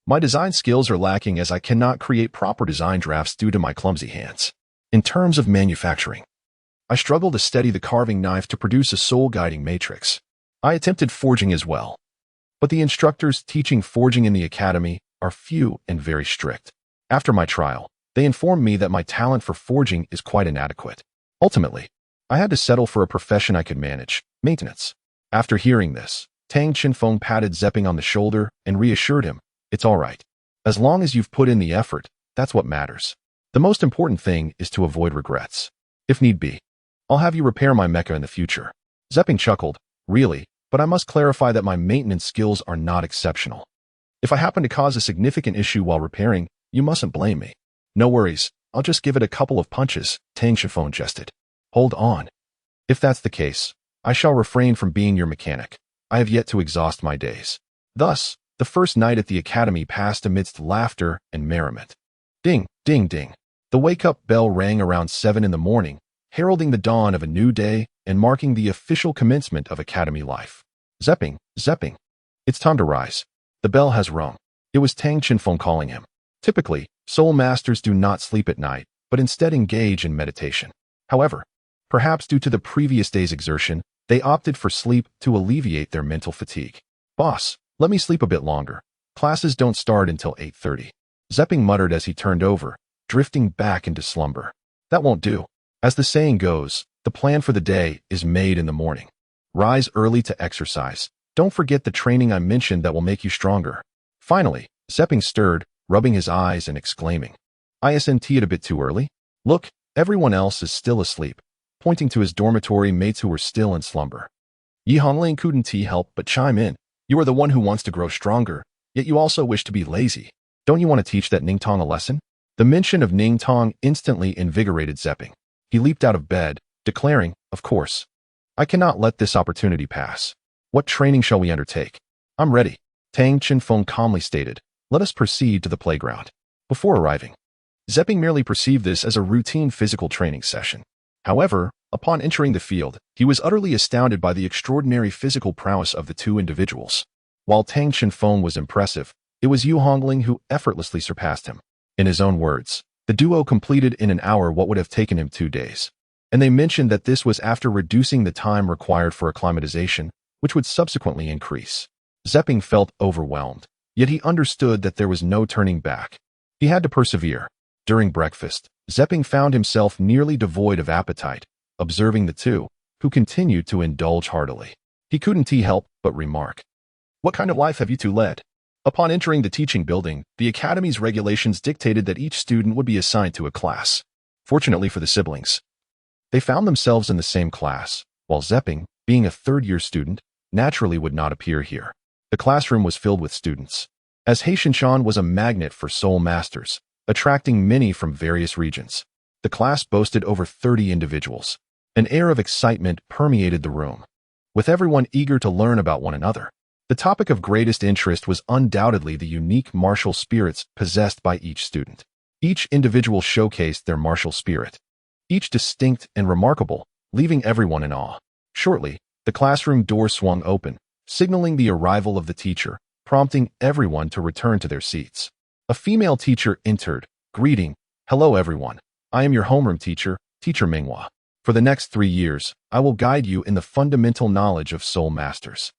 My design skills are lacking as I cannot create proper design drafts due to my clumsy hands. In terms of manufacturing, I struggle to steady the carving knife to produce a soul-guiding matrix. I attempted forging as well, but the instructors teaching forging in the academy are few and very strict. After my trial, they informed me that my talent for forging is quite inadequate. Ultimately, I had to settle for a profession I could manage, maintenance." After hearing this, Tang Chenfeng patted Zepping on the shoulder and reassured him, "It's all right. As long as you've put in the effort, that's what matters. The most important thing is to avoid regrets. If need be, I'll have you repair my mecha in the future." Zepping chuckled, "Really, but I must clarify that my maintenance skills are not exceptional. If I happen to cause a significant issue while repairing, you mustn't blame me." "No worries, I'll just give it a couple of punches," Tang Chenfeng jested. "Hold on. If that's the case, I shall refrain from being your mechanic. I have yet to exhaust my days." Thus, the first night at the academy passed amidst laughter and merriment. Ding, ding, ding. The wake-up bell rang around 7 in the morning, heralding the dawn of a new day and marking the official commencement of academy life. "Zepping, Zepping, it's time to rise. The bell has rung." It was Tang Chenfeng calling him. Typically, soul masters do not sleep at night, but instead engage in meditation. However, perhaps due to the previous day's exertion, they opted for sleep to alleviate their mental fatigue. "Boss, let me sleep a bit longer. Classes don't start until 8:30. Zepping muttered as he turned over, drifting back into slumber. That won't do. As the saying goes, the plan for the day is made in the morning. Rise early to exercise. Don't forget the training I mentioned that will make you stronger." Finally, Zepping stirred, rubbing his eyes and exclaiming, "Isn't it a bit too early? Look, everyone else is still asleep," pointing to his dormitory mates who were still in slumber. Yi Hongling couldn't help but chime in, "You are the one who wants to grow stronger, yet you also wish to be lazy. Don't you want to teach that Ningtong a lesson?" The mention of Ningtong instantly invigorated Zepping. He leaped out of bed, declaring, "Of course. I cannot let this opportunity pass. What training shall we undertake?" "I'm ready," Tang Chenfeng calmly stated. "Let us proceed to the playground." Before arriving, Zepping merely perceived this as a routine physical training session. However, upon entering the field, he was utterly astounded by the extraordinary physical prowess of the two individuals. While Tang Chenfeng was impressive, it was Yu Hongling who effortlessly surpassed him. In his own words, the duo completed in an hour what would have taken him 2 days. And they mentioned that this was after reducing the time required for acclimatization, which would subsequently increase. Zepping felt overwhelmed, yet he understood that there was no turning back. He had to persevere. During breakfast, Zepping found himself nearly devoid of appetite, observing the two, who continued to indulge heartily. He couldn't help but remark, "What kind of life have you two led?" Upon entering the teaching building, the academy's regulations dictated that each student would be assigned to a class. Fortunately for the siblings, they found themselves in the same class, while Zepping, being a third-year student, naturally would not appear here. The classroom was filled with students, as Heishinshan was a magnet for soul masters, attracting many from various regions. The class boasted over 30 individuals. An air of excitement permeated the room, with everyone eager to learn about one another. The topic of greatest interest was undoubtedly the unique martial spirits possessed by each student. Each individual showcased their martial spirit, each distinct and remarkable, leaving everyone in awe. Shortly, the classroom door swung open, signaling the arrival of the teacher, prompting everyone to return to their seats. A female teacher entered, greeting, "Hello everyone, I am your homeroom teacher, Teacher Minghua. For the next 3 years, I will guide you in the fundamental knowledge of Soul Masters.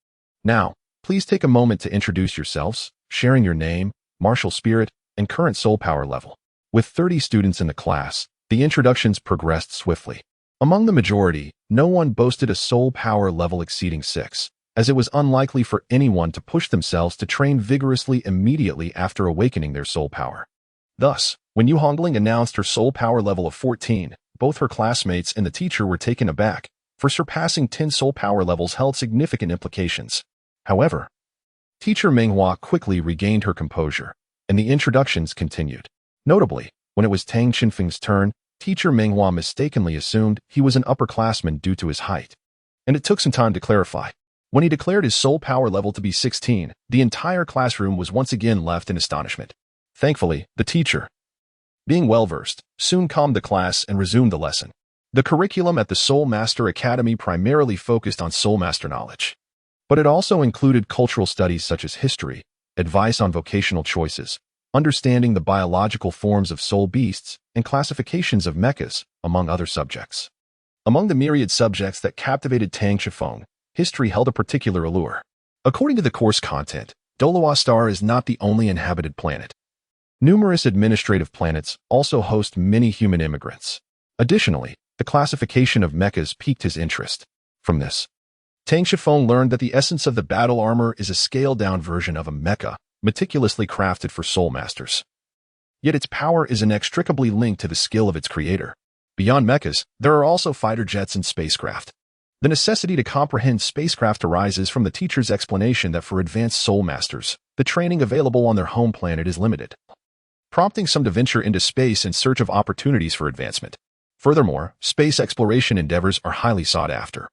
Now, please take a moment to introduce yourselves, sharing your name, martial spirit, and current soul power level." With 30 students in the class, the introductions progressed swiftly. Among the majority, no one boasted a soul power level exceeding 6, as it was unlikely for anyone to push themselves to train vigorously immediately after awakening their soul power. Thus, when Yu Hongling announced her soul power level of 14, both her classmates and the teacher were taken aback, for surpassing 10 soul power levels held significant implications. However, Teacher Minghua quickly regained her composure, and the introductions continued. Notably, when it was Tang Qinfeng's turn, Teacher Minghua mistakenly assumed he was an upperclassman due to his height. And it took some time to clarify. When he declared his soul power level to be 16, the entire classroom was once again left in astonishment. Thankfully, the teacher, being well-versed, soon calmed the class and resumed the lesson. The curriculum at the Soul Master Academy primarily focused on Soul Master knowledge, but it also included cultural studies such as history, advice on vocational choices, understanding the biological forms of soul beasts, and classifications of mechas, among other subjects. Among the myriad subjects that captivated Tang Qifeng, history held a particular allure. According to the course content, Douluo star is not the only inhabited planet. Numerous administrative planets also host many human immigrants. Additionally, the classification of mechas piqued his interest. From this, Tang Qifeng learned that the essence of the battle armor is a scaled-down version of a mecha, meticulously crafted for soul masters. Yet its power is inextricably linked to the skill of its creator. Beyond mechas, there are also fighter jets and spacecraft. The necessity to comprehend spacecraft arises from the teacher's explanation that for advanced soul masters, the training available on their home planet is limited, prompting some to venture into space in search of opportunities for advancement. Furthermore, space exploration endeavors are highly sought after,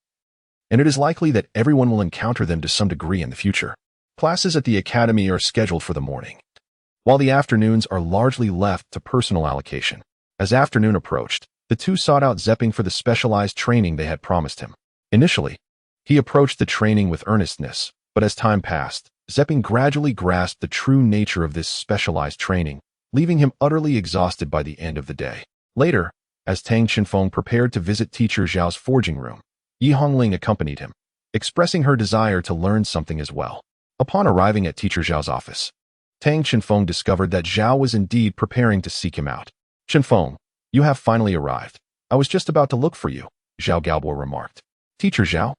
and it is likely that everyone will encounter them to some degree in the future. Classes at the academy are scheduled for the morning, while the afternoons are largely left to personal allocation. As afternoon approached, the two sought out Zepping for the specialized training they had promised him. Initially, he approached the training with earnestness, but as time passed, Zepping gradually grasped the true nature of this specialized training, leaving him utterly exhausted by the end of the day. Later, as Tang Qinfeng prepared to visit Teacher Zhao's forging room, Yi Hongling accompanied him, expressing her desire to learn something as well. Upon arriving at Teacher Zhao's office, Tang Qinfeng discovered that Zhao was indeed preparing to seek him out. "Qinfeng, you have finally arrived. I was just about to look for you," Zhao Gaobo remarked. "Teacher Zhao,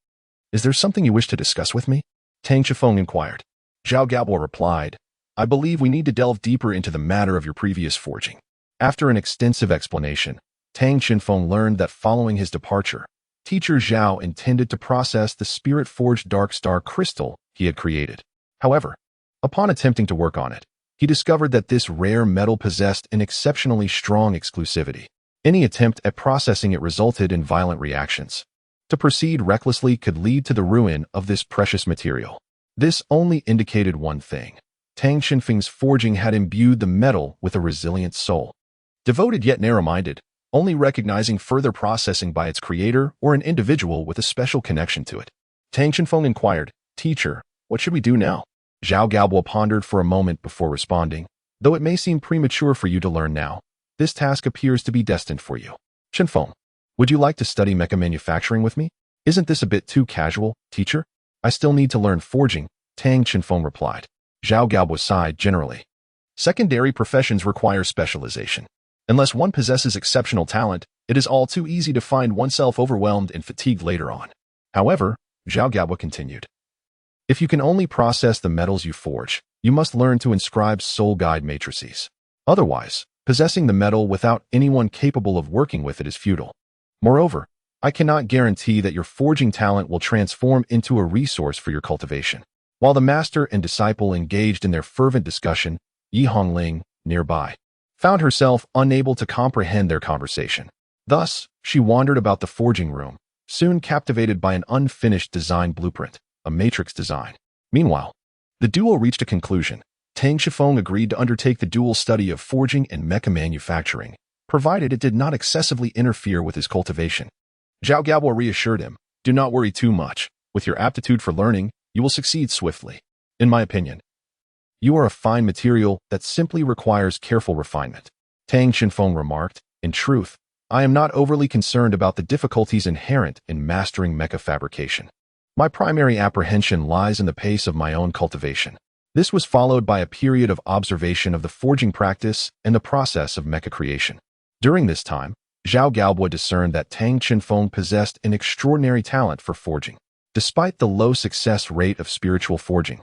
is there something you wish to discuss with me?" Tang Qifeng inquired. Zhao Gaobo replied, "I believe we need to delve deeper into the matter of your previous forging." After an extensive explanation, Tang Qinfeng learned that following his departure, Teacher Zhao intended to process the spirit-forged dark star crystal he had created. However, upon attempting to work on it, he discovered that this rare metal possessed an exceptionally strong exclusivity. Any attempt at processing it resulted in violent reactions. To proceed recklessly could lead to the ruin of this precious material. This only indicated one thing. Tang Qinfeng's forging had imbued the metal with a resilient soul. Devoted yet narrow-minded, only recognizing further processing by its creator or an individual with a special connection to it. Tang Qinfeng inquired, "Teacher, what should we do now?" Zhao Gaobo pondered for a moment before responding, "Though it may seem premature for you to learn now, this task appears to be destined for you. Qinfeng, would you like to study mecha manufacturing with me? Isn't this a bit too casual, teacher?" "I still need to learn forging," Tang Qinfeng replied. Zhao Gaobo sighed generally. Secondary professions require specialization. Unless one possesses exceptional talent, it is all too easy to find oneself overwhelmed and fatigued later on. However, Zhao Gaobo continued, "If you can only process the metals you forge, you must learn to inscribe soul guide matrices. Otherwise, possessing the metal without anyone capable of working with it is futile. Moreover, I cannot guarantee that your forging talent will transform into a resource for your cultivation." While the master and disciple engaged in their fervent discussion, Yi Hongling, nearby, found herself unable to comprehend their conversation. Thus, she wandered about the forging room, soon captivated by an unfinished design blueprint, a matrix design. Meanwhile, the duo reached a conclusion. Tang Shifeng agreed to undertake the dual study of forging and mecha manufacturing, provided it did not excessively interfere with his cultivation. Zhao Gaobo reassured him, "Do not worry too much. With your aptitude for learning, you will succeed swiftly. In my opinion, you are a fine material that simply requires careful refinement." Tang Shifeng remarked, "In truth, I am not overly concerned about the difficulties inherent in mastering mecha fabrication. My primary apprehension lies in the pace of my own cultivation." This was followed by a period of observation of the forging practice and the process of mecha creation. During this time, Zhao Gaobo discerned that Tang Qinfeng possessed an extraordinary talent for forging. Despite the low success rate of spiritual forging,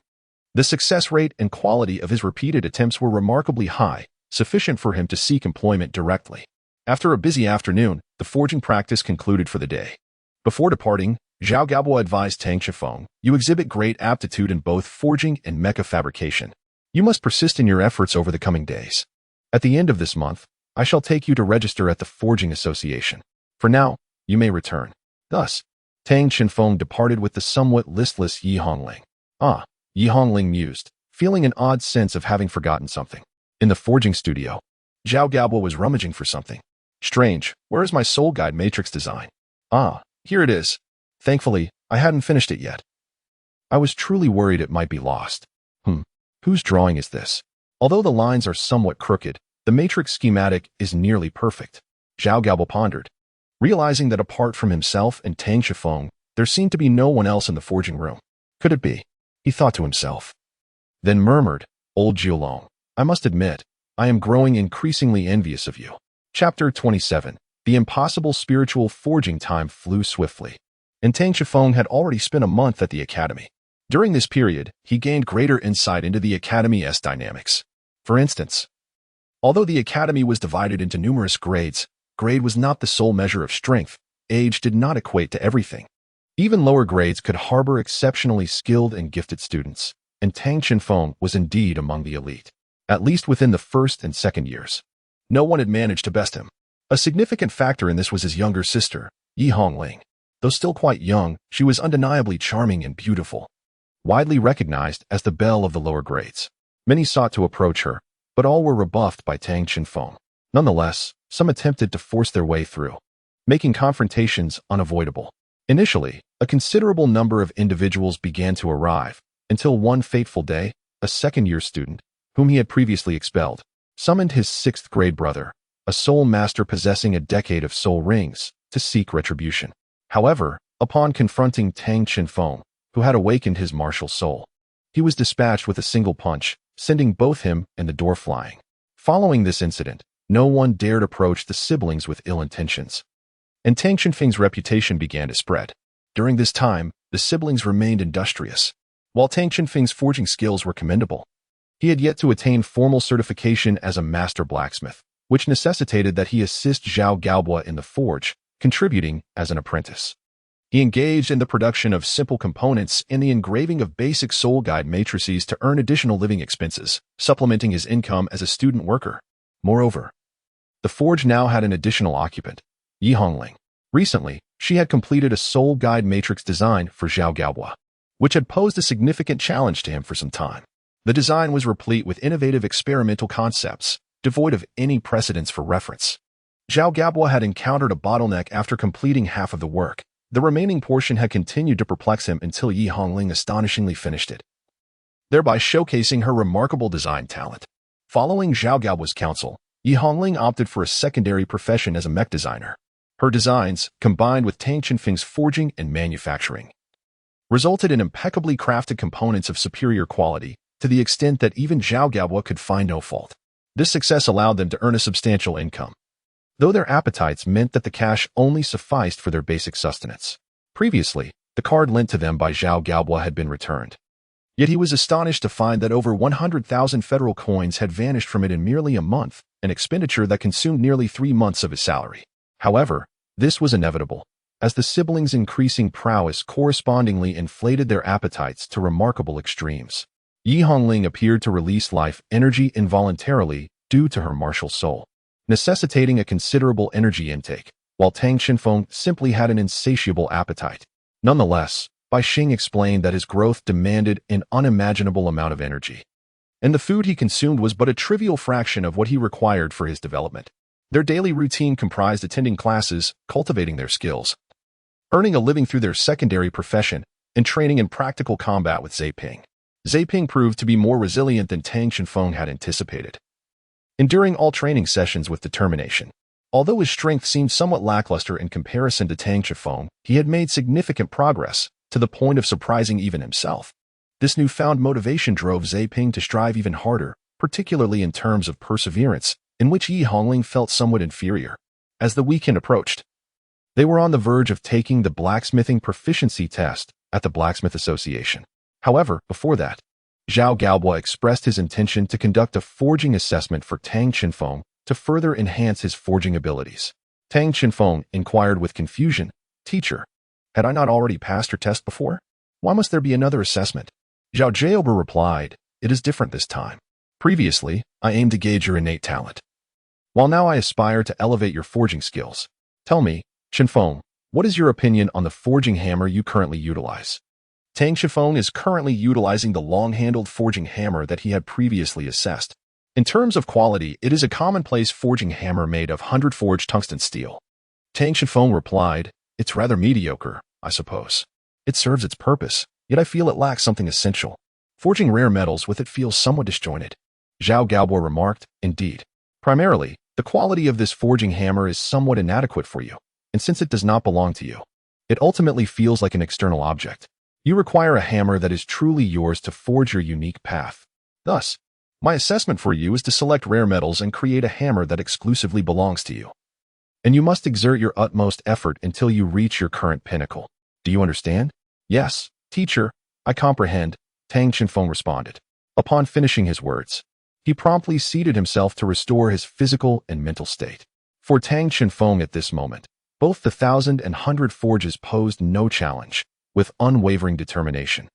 the success rate and quality of his repeated attempts were remarkably high, sufficient for him to seek employment directly. After a busy afternoon, the forging practice concluded for the day. Before departing, Zhao Gaobo advised Tang Qifeng, "You exhibit great aptitude in both forging and mecha fabrication. You must persist in your efforts over the coming days. At the end of this month, I shall take you to register at the Forging Association. For now, you may return." Thus, Tang Qinfeng departed with the somewhat listless Yi Hongling. Yi Hongling mused, feeling an odd sense of having forgotten something. In the forging studio, Zhao Gaobo was rummaging for something. "Strange, where is my soul guide matrix design? Here it is. Thankfully, I hadn't finished it yet. I was truly worried it might be lost. Whose drawing is this? Although the lines are somewhat crooked, the matrix schematic is nearly perfect." Zhao Gaobo pondered, realizing that apart from himself and Tang Qifeng, there seemed to be no one else in the forging room. Could it be? He thought to himself. Then murmured, "Old Jiulong, I must admit, I am growing increasingly envious of you." Chapter 27. The impossible spiritual forging time flew swiftly, and Tang Qifeng had already spent a month at the academy. During this period, he gained greater insight into the academy's dynamics. For instance, although the academy was divided into numerous grades, grade was not the sole measure of strength. Age did not equate to everything. Even lower grades could harbor exceptionally skilled and gifted students, and Tang Qinfeng was indeed among the elite, at least within the first and second years. No one had managed to best him. A significant factor in this was his younger sister, Yi Hongling. Though still quite young, she was undeniably charming and beautiful, widely recognized as the belle of the lower grades. Many sought to approach her, but all were rebuffed by Tang Qinfeng. Nonetheless, some attempted to force their way through, making confrontations unavoidable. Initially, a considerable number of individuals began to arrive, until one fateful day, a second-year student, whom he had previously expelled, summoned his sixth-grade brother, a soul master possessing a decade of soul rings, to seek retribution. However, upon confronting Tang Qinfeng, who had awakened his martial soul, he was dispatched with a single punch, sending both him and the door flying. Following this incident, no one dared approach the siblings with ill intentions, and Tang Qinfeng's reputation began to spread. During this time, the siblings remained industrious. While Tang Qinfeng's forging skills were commendable, he had yet to attain formal certification as a master blacksmith, which necessitated that he assist Zhao Gaobo in the forge, contributing as an apprentice. He engaged in the production of simple components and the engraving of basic soul guide matrices to earn additional living expenses, supplementing his income as a student worker. Moreover, the forge now had an additional occupant, Yi Hongling. Recently, she had completed a soul guide matrix design for Zhao Gaobo, which had posed a significant challenge to him for some time. The design was replete with innovative experimental concepts, devoid of any precedents for reference. Zhao Gaobo had encountered a bottleneck after completing half of the work. The remaining portion had continued to perplex him until Yi Hongling astonishingly finished it, thereby showcasing her remarkable design talent. Following Zhao Gaobo's counsel, Yi Hongling opted for a secondary profession as a mech designer. Her designs, combined with Tang Qinfeng's forging and manufacturing, resulted in impeccably crafted components of superior quality, to the extent that even Zhao Gaobo could find no fault. This success allowed them to earn a substantial income, though their appetites meant that the cash only sufficed for their basic sustenance. Previously, the card lent to them by Zhao Gaobo had been returned. Yet he was astonished to find that over 100,000 federal coins had vanished from it in merely a month, an expenditure that consumed nearly 3 months of his salary. However, this was inevitable, as the siblings' increasing prowess correspondingly inflated their appetites to remarkable extremes. Yi Hongling appeared to release life energy involuntarily due to her martial soul, necessitating a considerable energy intake, while Tang Qinfeng simply had an insatiable appetite. Nonetheless, Bai Xing explained that his growth demanded an unimaginable amount of energy, and the food he consumed was but a trivial fraction of what he required for his development. Their daily routine comprised attending classes, cultivating their skills, earning a living through their secondary profession, and training in practical combat with Zeiping. Zeiping proved to be more resilient than Tang Shenfeng had anticipated, enduring all training sessions with determination. Although his strength seemed somewhat lackluster in comparison to Tang Shenfeng, he had made significant progress, to the point of surprising even himself. This newfound motivation drove Zeiping to strive even harder, particularly in terms of perseverance, in which Yi Hongling felt somewhat inferior. As the weekend approached, they were on the verge of taking the blacksmithing proficiency test at the Blacksmith Association. However, before that, Zhao Gaobo expressed his intention to conduct a forging assessment for Tang Shenfeng to further enhance his forging abilities. Tang Shenfeng inquired with confusion, "Teacher, had I not already passed her test before? Why must there be another assessment?" Zhao Jiaober replied, "It is different this time. Previously, I aimed to gauge your innate talent, while now I aspire to elevate your forging skills. Tell me, Shenfeng, what is your opinion on the forging hammer you currently utilize?" Tang Shenfeng is currently utilizing the long-handled forging hammer that he had previously assessed. In terms of quality, it is a commonplace forging hammer made of 100-forged tungsten steel. Tang Shenfeng replied, "It's rather mediocre, I suppose. It serves its purpose, yet I feel it lacks something essential. Forging rare metals with it feels somewhat disjointed." Zhao Gaobo remarked, "Indeed. Primarily, the quality of this forging hammer is somewhat inadequate for you, and since it does not belong to you, it ultimately feels like an external object. You require a hammer that is truly yours to forge your unique path. Thus, my assessment for you is to select rare metals and create a hammer that exclusively belongs to you. And you must exert your utmost effort until you reach your current pinnacle. Do you understand?" "Yes, teacher, I comprehend," Tang Shenfeng responded. Upon finishing his words, he promptly seated himself to restore his physical and mental state. For Tang Shenfeng at this moment, both the 1,000 and 100 forges posed no challenge. With unwavering determination,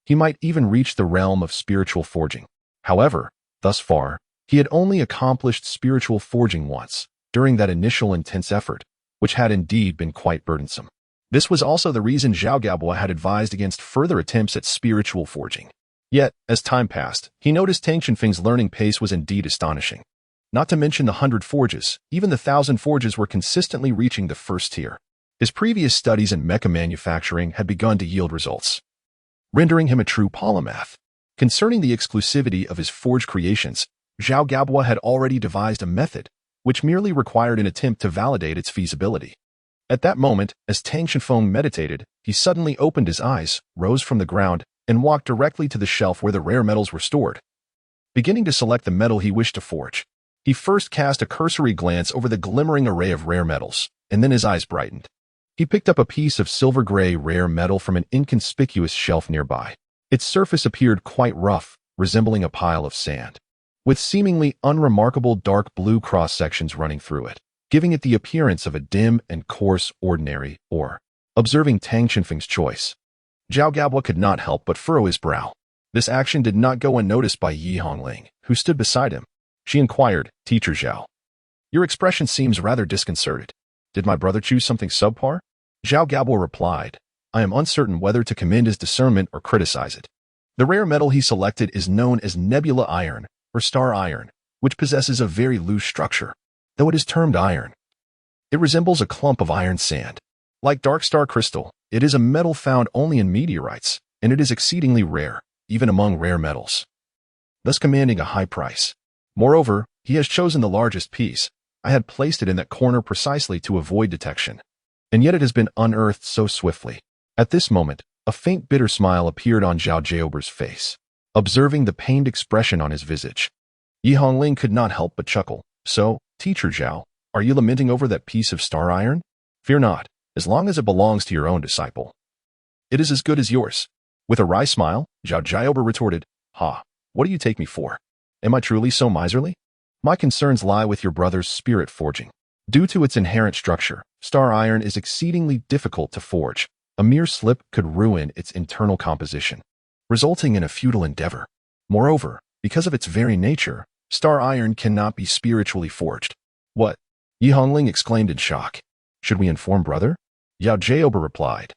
he might even reach the realm of spiritual forging. However, thus far, he had only accomplished spiritual forging once, during that initial intense effort, which had indeed been quite burdensome. This was also the reason Zhao Gaobo had advised against further attempts at spiritual forging. Yet, as time passed, he noticed Tang Shenfeng's learning pace was indeed astonishing. Not to mention the 100 forges, even the 1,000 forges were consistently reaching the first tier. His previous studies in mecha manufacturing had begun to yield results, rendering him a true polymath. Concerning the exclusivity of his forged creations, Zhao Gaobo had already devised a method, which merely required an attempt to validate its feasibility. At that moment, as Tang Shenfeng meditated, he suddenly opened his eyes, rose from the ground, and walked directly to the shelf where the rare metals were stored. Beginning to select the metal he wished to forge, he first cast a cursory glance over the glimmering array of rare metals, and then his eyes brightened. He picked up a piece of silver-gray rare metal from an inconspicuous shelf nearby. Its surface appeared quite rough, resembling a pile of sand, with seemingly unremarkable dark blue cross-sections running through it, giving it the appearance of a dim and coarse ordinary ore. Observing Tang Shenfeng's choice, Zhao Gaobo could not help but furrow his brow. This action did not go unnoticed by Yi Hongling, who stood beside him. She inquired, "Teacher Zhao, your expression seems rather disconcerted. Did my brother choose something subpar?" Zhao Gaobo replied, "I am uncertain whether to commend his discernment or criticize it. The rare metal he selected is known as nebula iron, or star iron, which possesses a very loose structure. Though it is termed iron, it resembles a clump of iron sand. Like dark star crystal, it is a metal found only in meteorites, and it is exceedingly rare, even among rare metals, thus commanding a high price. Moreover, he has chosen the largest piece. I had placed it in that corner precisely to avoid detection, and yet it has been unearthed so swiftly." At this moment, a faint bitter smile appeared on Zhao Jiaober's face. Observing the pained expression on his visage, Yi Hongling could not help but chuckle. "So, Teacher Zhao, are you lamenting over that piece of star iron? Fear not, as long as it belongs to your own disciple, it is as good as yours." With a wry smile, Zhao Jiaober retorted, "Ha, what do you take me for? Am I truly so miserly? My concerns lie with your brother's spirit forging. Due to its inherent structure, star iron is exceedingly difficult to forge. A mere slip could ruin its internal composition, resulting in a futile endeavor. Moreover, because of its very nature, star iron cannot be spiritually forged." "What?" Yi Hongling exclaimed in shock. "Should we inform brother?" Yao Jiaober replied,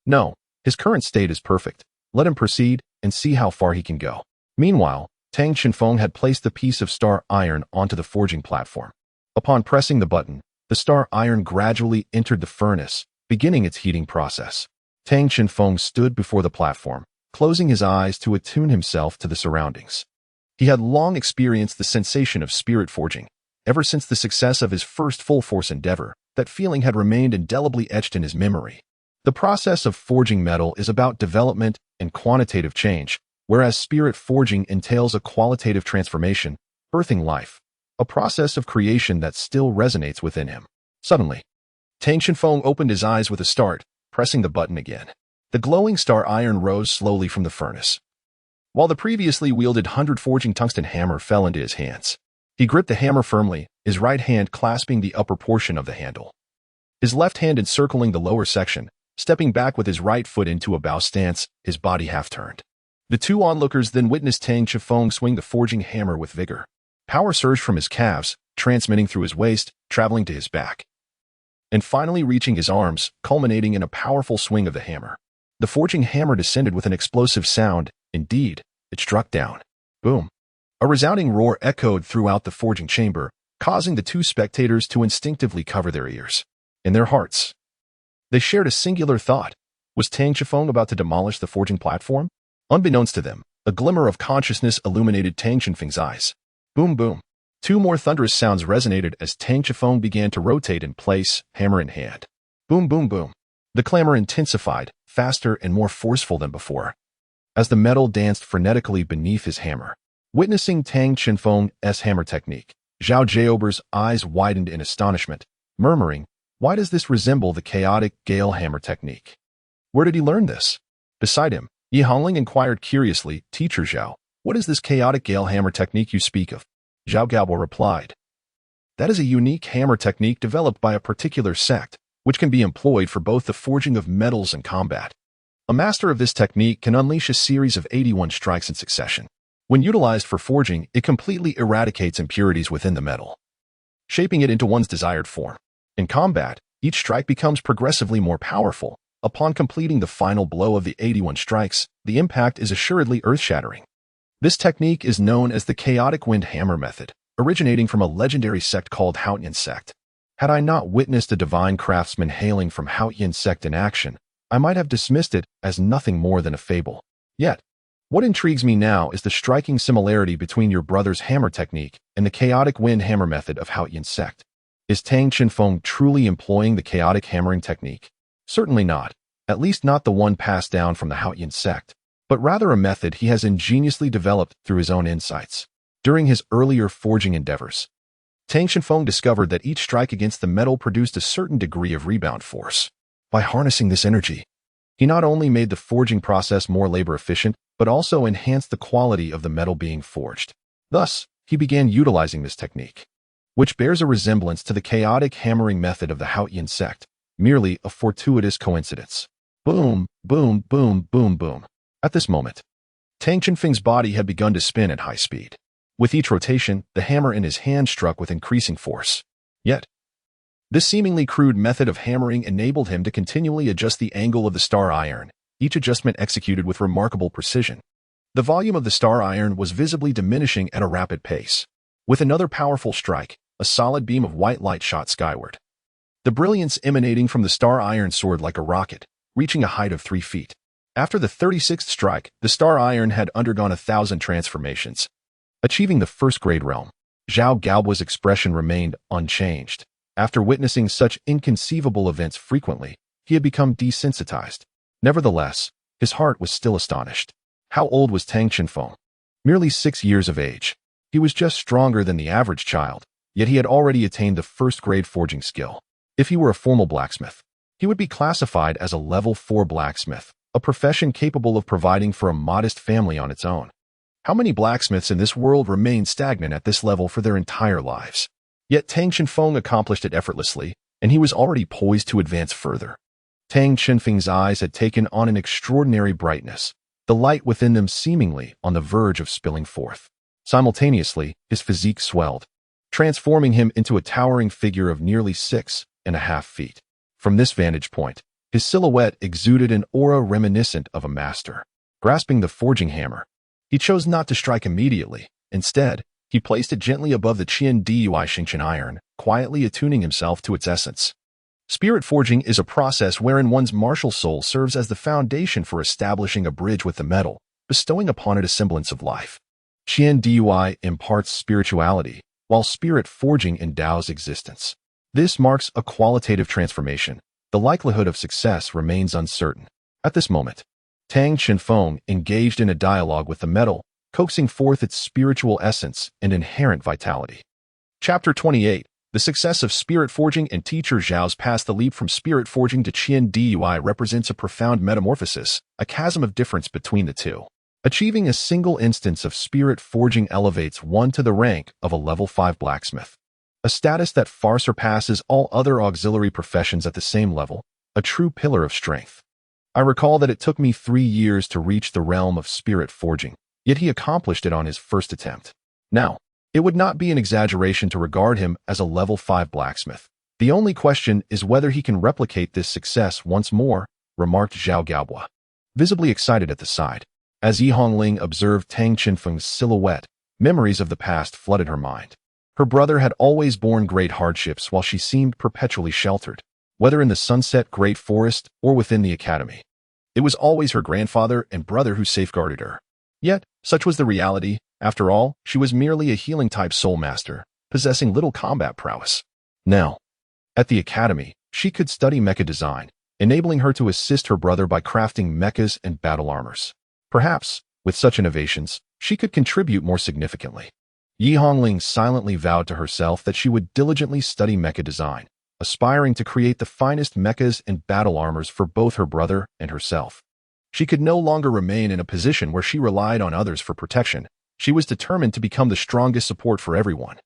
"No, His current state is perfect. Let him proceed and see how far he can go. Meanwhile, Tang Chenfeng had placed the piece of star iron onto the forging platform. Upon pressing the button, the star iron gradually entered the furnace, beginning its heating process. Tang Chenfeng stood before the platform, closing his eyes to attune himself to the surroundings. He had long experienced the sensation of spirit forging. Ever since the success of his first full-force endeavor, that feeling had remained indelibly etched in his memory. The process of forging metal is about development and quantitative change, whereas spirit forging entails a qualitative transformation, birthing life, a process of creation that still resonates within him. Suddenly, Tang Chenfeng opened his eyes with a start, pressing the button again. The glowing star iron rose slowly from the furnace, while the previously wielded 100-forging tungsten hammer fell into his hands. He gripped the hammer firmly, his right hand clasping the upper portion of the handle, his left hand encircling the lower section, stepping back with his right foot into a bow stance, his body half-turned. The two onlookers then witnessed Tang Chenfeng swing the forging hammer with vigor. Power surged from his calves, transmitting through his waist, traveling to his back, and finally reaching his arms, culminating in a powerful swing of the hammer. The forging hammer descended with an explosive sound. Indeed, it struck down. Boom. A resounding roar echoed throughout the forging chamber, causing the two spectators to instinctively cover their ears. In their hearts, they shared a singular thought. Was Tang Chenfeng about to demolish the forging platform? Unbeknownst to them, a glimmer of consciousness illuminated Tang Chenfeng's eyes. Boom, boom. Two more thunderous sounds resonated as Tang Chenfeng began to rotate in place, hammer in hand. Boom, boom, boom. The clamor intensified, faster and more forceful than before, as the metal danced frenetically beneath his hammer. Witnessing Tang Chenfeng's hammer technique, Zhao Jiaober's eyes widened in astonishment, murmuring, "Why does this resemble the chaotic gale hammer technique? Where did he learn this?" Beside him, Yi Hongling inquired curiously, "Teacher Zhao, what is this chaotic gale hammer technique you speak of?" Zhao Gaobo replied, "That is a unique hammer technique developed by a particular sect, which can be employed for both the forging of metals and combat. A master of this technique can unleash a series of 81 strikes in succession. When utilized for forging, it completely eradicates impurities within the metal, shaping it into one's desired form. In combat, each strike becomes progressively more powerful. Upon completing the final blow of the 81 strikes, the impact is assuredly earth-shattering. This technique is known as the chaotic wind hammer method, originating from a legendary sect called Haotian sect. Had I not witnessed a divine craftsman hailing from Haotian sect in action, I might have dismissed it as nothing more than a fable. Yet, what intrigues me now is the striking similarity between your brother's hammer technique and the chaotic wind hammer method of Haotian sect. Is Tang Chenfeng truly employing the chaotic hammering technique? Certainly not, at least not the one passed down from the Haotian sect, but rather a method he has ingeniously developed through his own insights. During his earlier forging endeavors, Tang Chenfeng discovered that each strike against the metal produced a certain degree of rebound force. By harnessing this energy, he not only made the forging process more labor-efficient, but also enhanced the quality of the metal being forged. Thus, he began utilizing this technique, which bears a resemblance to the chaotic hammering method of the Haotian sect, merely a fortuitous coincidence. Boom, boom, boom, boom, boom. At this moment, Tang Chenfeng's body had begun to spin at high speed. With each rotation, the hammer in his hand struck with increasing force. Yet, this seemingly crude method of hammering enabled him to continually adjust the angle of the star iron, each adjustment executed with remarkable precision. The volume of the star iron was visibly diminishing at a rapid pace. With another powerful strike, a solid beam of white light shot skyward. The brilliance emanating from the star iron soared like a rocket, reaching a height of 3 feet. After the 36th strike, the star iron had undergone 1,000 transformations, achieving the first-grade realm. Zhao Gaobo's expression remained unchanged. After witnessing such inconceivable events frequently, he had become desensitized. Nevertheless, his heart was still astonished. How old was Tang Chenfeng? Merely 6 years of age. He was just stronger than the average child, yet he had already attained the first-grade forging skill. If he were a formal blacksmith, he would be classified as a level 4 blacksmith, a profession capable of providing for a modest family on its own. How many blacksmiths in this world remain stagnant at this level for their entire lives? Yet Tang Chenfeng accomplished it effortlessly, and he was already poised to advance further. Tang Chenfeng's eyes had taken on an extraordinary brightness, the light within them seemingly on the verge of spilling forth. Simultaneously, his physique swelled, transforming him into a towering figure of nearly 6.5 feet. From this vantage point, His silhouette exuded an aura reminiscent of a master. Grasping the forging hammer, he chose not to strike immediately. Instead, he placed it gently above the Qian Dui Xingqian iron, quietly attuning himself to its essence. Spirit forging is a process wherein one's martial soul serves as the foundation for establishing a bridge with the metal, bestowing upon it a semblance of life. Qian Dui imparts spirituality, while spirit forging endows existence. This marks a qualitative transformation. The likelihood of success remains uncertain. At this moment, Tang Qinfeng engaged in a dialogue with the metal, coaxing forth its spiritual essence and inherent vitality. Chapter 28. The success of spirit forging and teacher Zhao's path. The leap from spirit forging to Qian Dui represents a profound metamorphosis, a chasm of difference between the two. Achieving a single instance of spirit forging elevates one to the rank of a level 5 blacksmith, a status that far surpasses all other auxiliary professions at the same level, a true pillar of strength. I recall that it took me 3 years to reach the realm of spirit forging, yet he accomplished it on his first attempt. Now, it would not be an exaggeration to regard him as a level 5 blacksmith. The only question is whether he can replicate this success once more, remarked Zhao Gaobo, visibly excited at the side. As Yi Hongling observed Tang Qinfeng's silhouette, memories of the past flooded her mind. Her brother had always borne great hardships while she seemed perpetually sheltered, whether in the sunset great forest or within the academy. It was always her grandfather and brother who safeguarded her. Yet, such was the reality. After all, she was merely a healing-type soul master, possessing little combat prowess. Now, at the academy, she could study mecha design, enabling her to assist her brother by crafting mechas and battle armors. Perhaps, with such innovations, she could contribute more significantly. Yi Hongling silently vowed to herself that she would diligently study mecha design, aspiring to create the finest mechas and battle armors for both her brother and herself. She could no longer remain in a position where she relied on others for protection. She was determined to become the strongest support for everyone.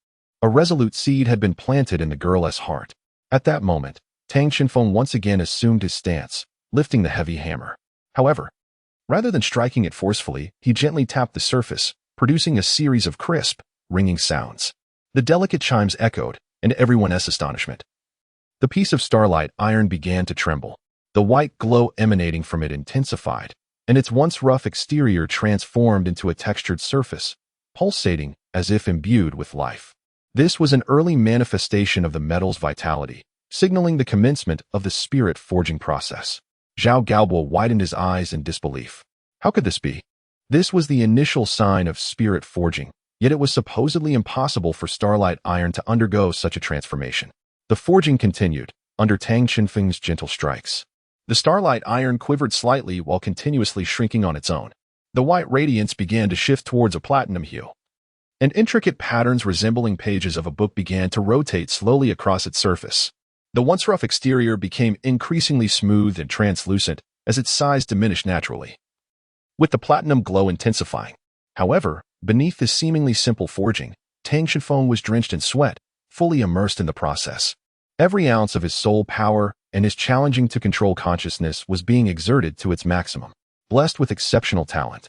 A resolute seed had been planted in the girl's heart. At that moment, Tang Qinfeng once again assumed his stance, lifting the heavy hammer. However, rather than striking it forcefully, he gently tapped the surface, producing a series of crisp, ringing sounds. The delicate chimes echoed, and everyone's astonishment. The piece of starlight iron began to tremble. The white glow emanating from it intensified, and its once rough exterior transformed into a textured surface, pulsating as if imbued with life. This was an early manifestation of the metal's vitality, signaling the commencement of the spirit forging process. Zhao Gaobo widened his eyes in disbelief. How could this be? This was the initial sign of spirit forging, yet it was supposedly impossible for starlight iron to undergo such a transformation. The forging continued, under Tang Qinfeng's gentle strikes. The starlight iron quivered slightly while continuously shrinking on its own. The white radiance began to shift towards a platinum hue, and intricate patterns resembling pages of a book began to rotate slowly across its surface. The once rough exterior became increasingly smooth and translucent as its size diminished naturally, with the platinum glow intensifying. However, beneath this seemingly simple forging, Tang Qinfeng was drenched in sweat, fully immersed in the process. Every ounce of his soul power and his challenging to control consciousness was being exerted to its maximum. Blessed with exceptional talent,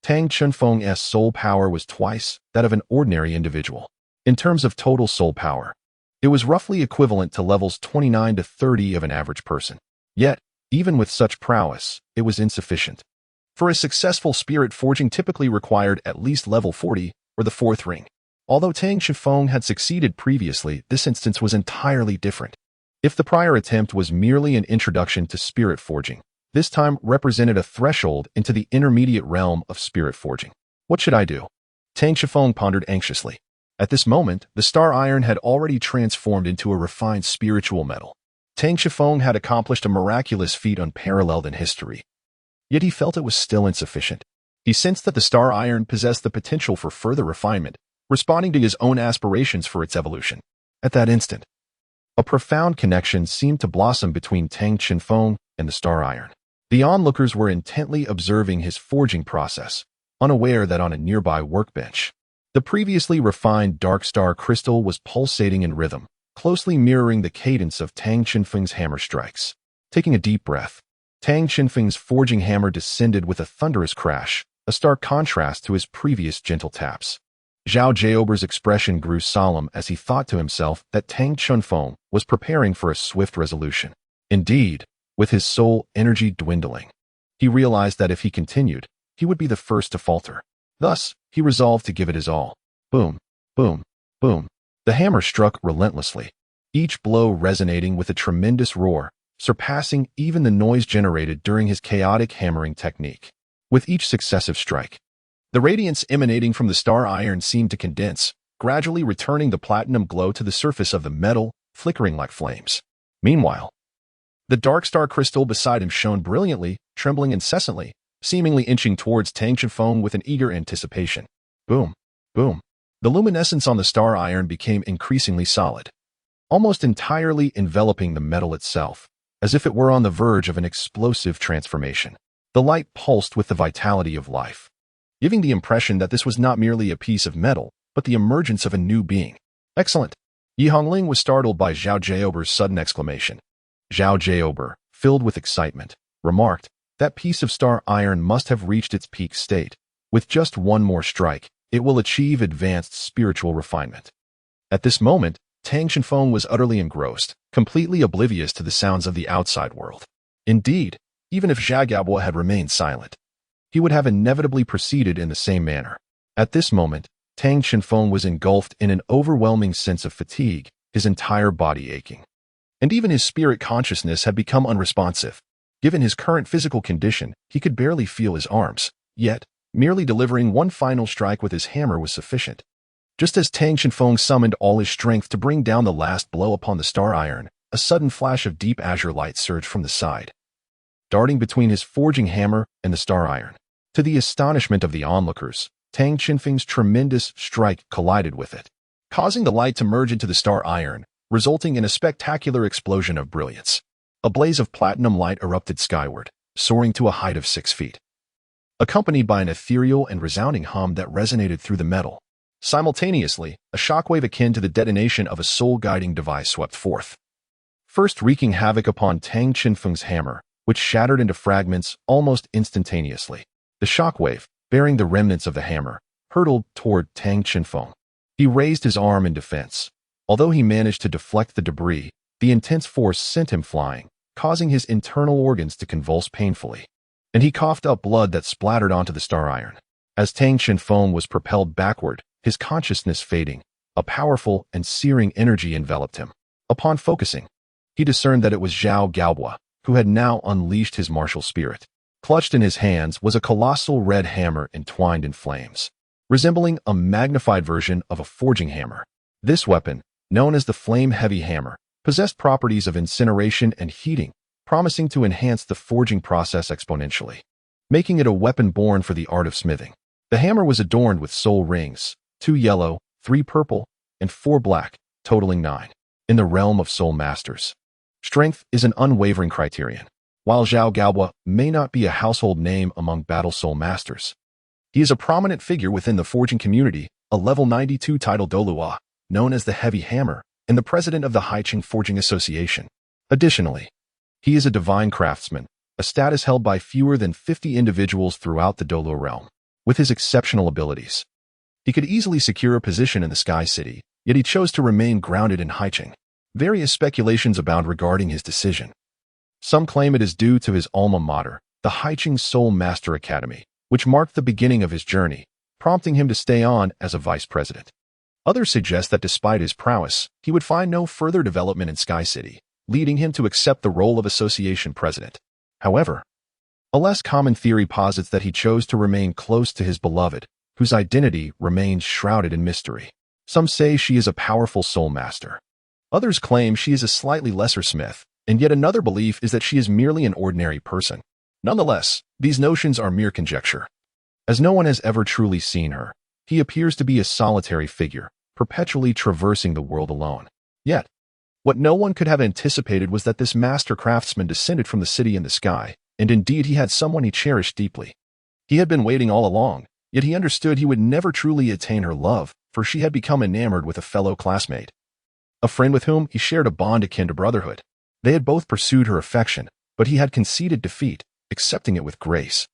Tang Qinfeng's soul power was twice that of an ordinary individual. In terms of total soul power, it was roughly equivalent to levels 29 to 30 of an average person. Yet, even with such prowess, it was insufficient. For a successful spirit forging typically required at least level 40 or the 4th ring. Although Tang Qinfeng had succeeded previously, this instance was entirely different. If the prior attempt was merely an introduction to spirit forging, this time represented a threshold into the intermediate realm of spirit forging. What should I do? Tang Qinfeng pondered anxiously. At this moment, the star iron had already transformed into a refined spiritual metal. Tang Qinfeng had accomplished a miraculous feat unparalleled in history. Yet he felt it was still insufficient. He sensed that the star iron possessed the potential for further refinement, responding to his own aspirations for its evolution. At that instant, a profound connection seemed to blossom between Tang Qinfeng and the star iron. The onlookers were intently observing his forging process, unaware that on a nearby workbench, the previously refined dark star crystal was pulsating in rhythm, closely mirroring the cadence of Tang Qinfeng's hammer strikes. Taking a deep breath, Tang Qinfeng's forging hammer descended with a thunderous crash, a stark contrast to his previous gentle taps. Zhao Jiaober's expression grew solemn as he thought to himself that Tang Qinfeng was preparing for a swift resolution. Indeed, with his soul energy dwindling. He realized that if he continued, he would be the first to falter. Thus, he resolved to give it his all. Boom, boom, boom. The hammer struck relentlessly, each blow resonating with a tremendous roar, surpassing even the noise generated during his chaotic hammering technique. With each successive strike, the radiance emanating from the star iron seemed to condense, gradually returning the platinum glow to the surface of the metal, flickering like flames. Meanwhile, the dark star crystal beside him shone brilliantly, trembling incessantly, seemingly inching towards Tang Chenfeng with an eager anticipation. Boom, boom. The luminescence on the star iron became increasingly solid, almost entirely enveloping the metal itself, as if it were on the verge of an explosive transformation. The light pulsed with the vitality of life, giving the impression that this was not merely a piece of metal, but the emergence of a new being. Excellent. Yi Hongling was startled by Zhao Jiaober's sudden exclamation. Zhao Jiaober, filled with excitement, remarked, "That piece of star iron must have reached its peak state. With just one more strike, it will achieve advanced spiritual refinement." At this moment, Tang Chenfeng was utterly engrossed, completely oblivious to the sounds of the outside world. Indeed, even if Zhao Gaobo had remained silent, he would have inevitably proceeded in the same manner. At this moment, Tang Chenfeng was engulfed in an overwhelming sense of fatigue, his entire body aching. And even his spirit consciousness had become unresponsive. Given his current physical condition, he could barely feel his arms, yet, merely delivering one final strike with his hammer was sufficient. Just as Tang Chenfeng summoned all his strength to bring down the last blow upon the star iron, a sudden flash of deep azure light surged from the side, darting between his forging hammer and the star iron. To the astonishment of the onlookers, Tang Chenfeng's tremendous strike collided with it, causing the light to merge into the star iron, resulting in a spectacular explosion of brilliance. A blaze of platinum light erupted skyward, soaring to a height of 6 feet, accompanied by an ethereal and resounding hum that resonated through the metal. Simultaneously, a shockwave akin to the detonation of a soul-guiding device swept forth, first wreaking havoc upon Tang Chenfeng's hammer, which shattered into fragments almost instantaneously. The shockwave, bearing the remnants of the hammer, hurtled toward Tang Chenfeng. He raised his arm in defense. Although he managed to deflect the debris, the intense force sent him flying, causing his internal organs to convulse painfully. And he coughed up blood that splattered onto the star iron. As Tang Chenfeng was propelled backward, his consciousness fading, a powerful and searing energy enveloped him. Upon focusing, he discerned that it was Zhao Gaobo, who had now unleashed his martial spirit. Clutched in his hands was a colossal red hammer entwined in flames, resembling a magnified version of a forging hammer. This weapon, known as the flame-heavy hammer, possessed properties of incineration and heating, promising to enhance the forging process exponentially, making it a weapon born for the art of smithing. The hammer was adorned with soul rings, 2 yellow, 3 purple, and 4 black, totaling 9. In the realm of soul masters, strength is an unwavering criterion. While Zhao Gaobo may not be a household name among battle soul masters, he is a prominent figure within the forging community, a level 92 title Douluo, known as the Heavy Hammer, and the president of the Haiqing Forging Association. Additionally, he is a divine craftsman, a status held by fewer than 50 individuals throughout the Douluo realm. With his exceptional abilities, he could easily secure a position in the Sky City, yet he chose to remain grounded in Haiqing. Various speculations abound regarding his decision. Some claim it is due to his alma mater, the Haiqing Soul Master Academy, which marked the beginning of his journey, prompting him to stay on as a vice president. Others suggest that despite his prowess, he would find no further development in Sky City, leading him to accept the role of association president. However, a less common theory posits that he chose to remain close to his beloved, whose identity remains shrouded in mystery. Some say she is a powerful soul master. Others claim she is a slightly lesser smith, and yet another belief is that she is merely an ordinary person. Nonetheless, these notions are mere conjecture. As no one has ever truly seen her, he appears to be a solitary figure, perpetually traversing the world alone. Yet, what no one could have anticipated was that this master craftsman descended from the city in the sky, and indeed he had someone he cherished deeply. He had been waiting all along, yet he understood he would never truly attain her love, for she had become enamored with a fellow classmate, a friend with whom he shared a bond akin to brotherhood. They had both pursued her affection, but he had conceded defeat, accepting it with grace.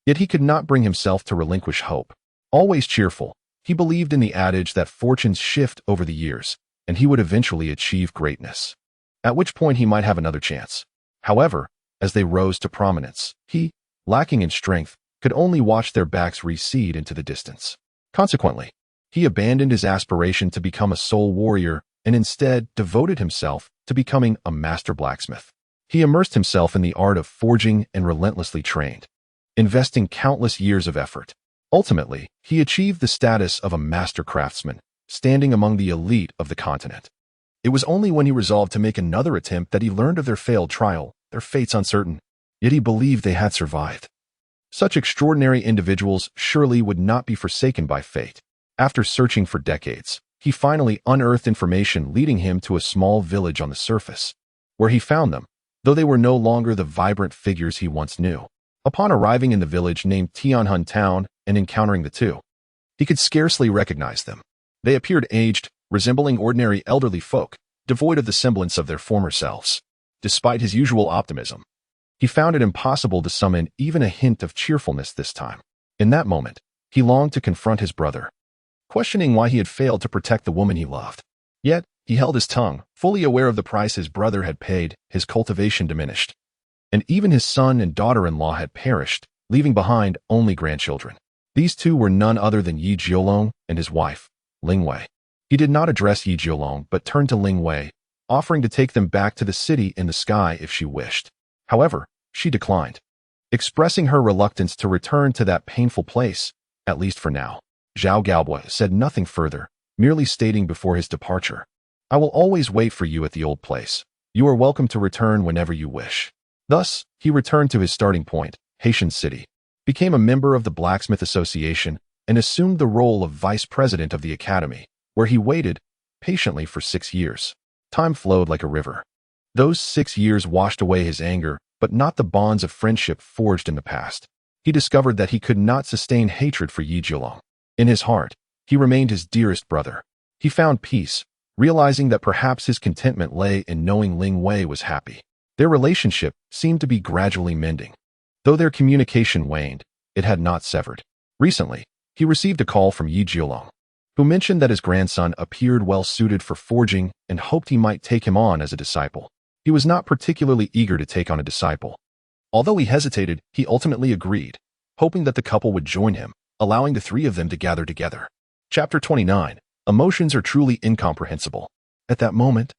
Yet he could not bring himself to relinquish hope. Always cheerful, he believed in the adage that fortunes shift over the years, and he would eventually achieve greatness, at which point he might have another chance. However, as they rose to prominence. He, lacking in strength, could only watch their backs recede into the distance. Consequently, he abandoned his aspiration to become a soul warrior and instead devoted himself to becoming a master blacksmith. He immersed himself in the art of forging and relentlessly trained, investing countless years of effort. Ultimately, he achieved the status of a master craftsman, standing among the elite of the continent. It was only when he resolved to make another attempt that he learned of their failed trial, their fates uncertain, yet he believed they had survived. Such extraordinary individuals surely would not be forsaken by fate. After searching for decades, he finally unearthed information leading him to a small village on the surface, where he found them, though they were no longer the vibrant figures he once knew. Upon arriving in the village named Tianhun Town and encountering the two, he could scarcely recognize them. They appeared aged, resembling ordinary elderly folk, devoid of the semblance of their former selves. Despite his usual optimism, he found it impossible to summon even a hint of cheerfulness this time. In that moment, he longed to confront his brother, questioning why he had failed to protect the woman he loved. Yet, he held his tongue, fully aware of the price his brother had paid. His cultivation diminished, and even his son and daughter-in-law had perished, leaving behind only grandchildren. These two were none other than Yi Jiolong and his wife, Ling Wei. He did not address Yi Jiolong but turned to Ling Wei, offering to take them back to the city in the sky if she wished. However, she declined, expressing her reluctance to return to that painful place, at least for now. Zhao Gaobo said nothing further, merely stating before his departure, "I will always wait for you at the old place. You are welcome to return whenever you wish." Thus, he returned to his starting point, Haitian City, became a member of the Blacksmith Association, and assumed the role of vice president of the academy, where he waited patiently for 6 years. Time flowed like a river. Those 6 years washed away his anger, but not the bonds of friendship forged in the past. He discovered that he could not sustain hatred for Yi Jiolong. In his heart, he remained his dearest brother. He found peace, realizing that perhaps his contentment lay in knowing Ling Wei was happy. Their relationship seemed to be gradually mending. Though their communication waned, it had not severed. Recently, he received a call from Yi Jiolong, who mentioned that his grandson appeared well suited for forging and hoped he might take him on as a disciple. He was not particularly eager to take on a disciple. Although he hesitated, he ultimately agreed, hoping that the couple would join him, allowing the three of them to gather together. Chapter 29. Emotions are truly incomprehensible. At that moment,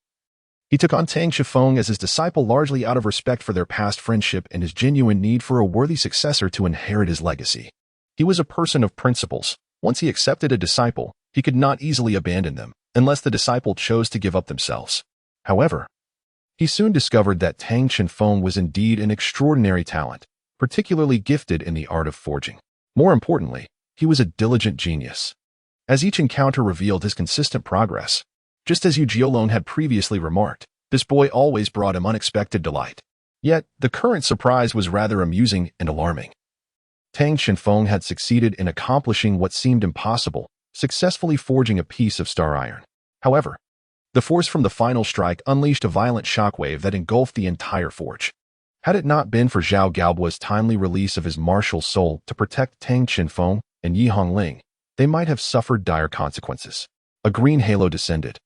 he took on Tang Shifeng as his disciple largely out of respect for their past friendship and his genuine need for a worthy successor to inherit his legacy. He was a person of principles. Once he accepted a disciple, he could not easily abandon them, unless the disciple chose to give up themselves. However, he soon discovered that Tang Shifeng was indeed an extraordinary talent, particularly gifted in the art of forging. More importantly, he was a diligent genius. As each encounter revealed his consistent progress, just as Yi Jiolong had previously remarked, this boy always brought him unexpected delight. Yet, the current surprise was rather amusing and alarming. Tang Shifeng had succeeded in accomplishing what seemed impossible, successfully forging a piece of star iron. However, the force from the final strike unleashed a violent shockwave that engulfed the entire forge. Had it not been for Zhao Gaobo's timely release of his martial soul to protect Tang Shifeng and Yi Hongling, they might have suffered dire consequences. A green halo descended,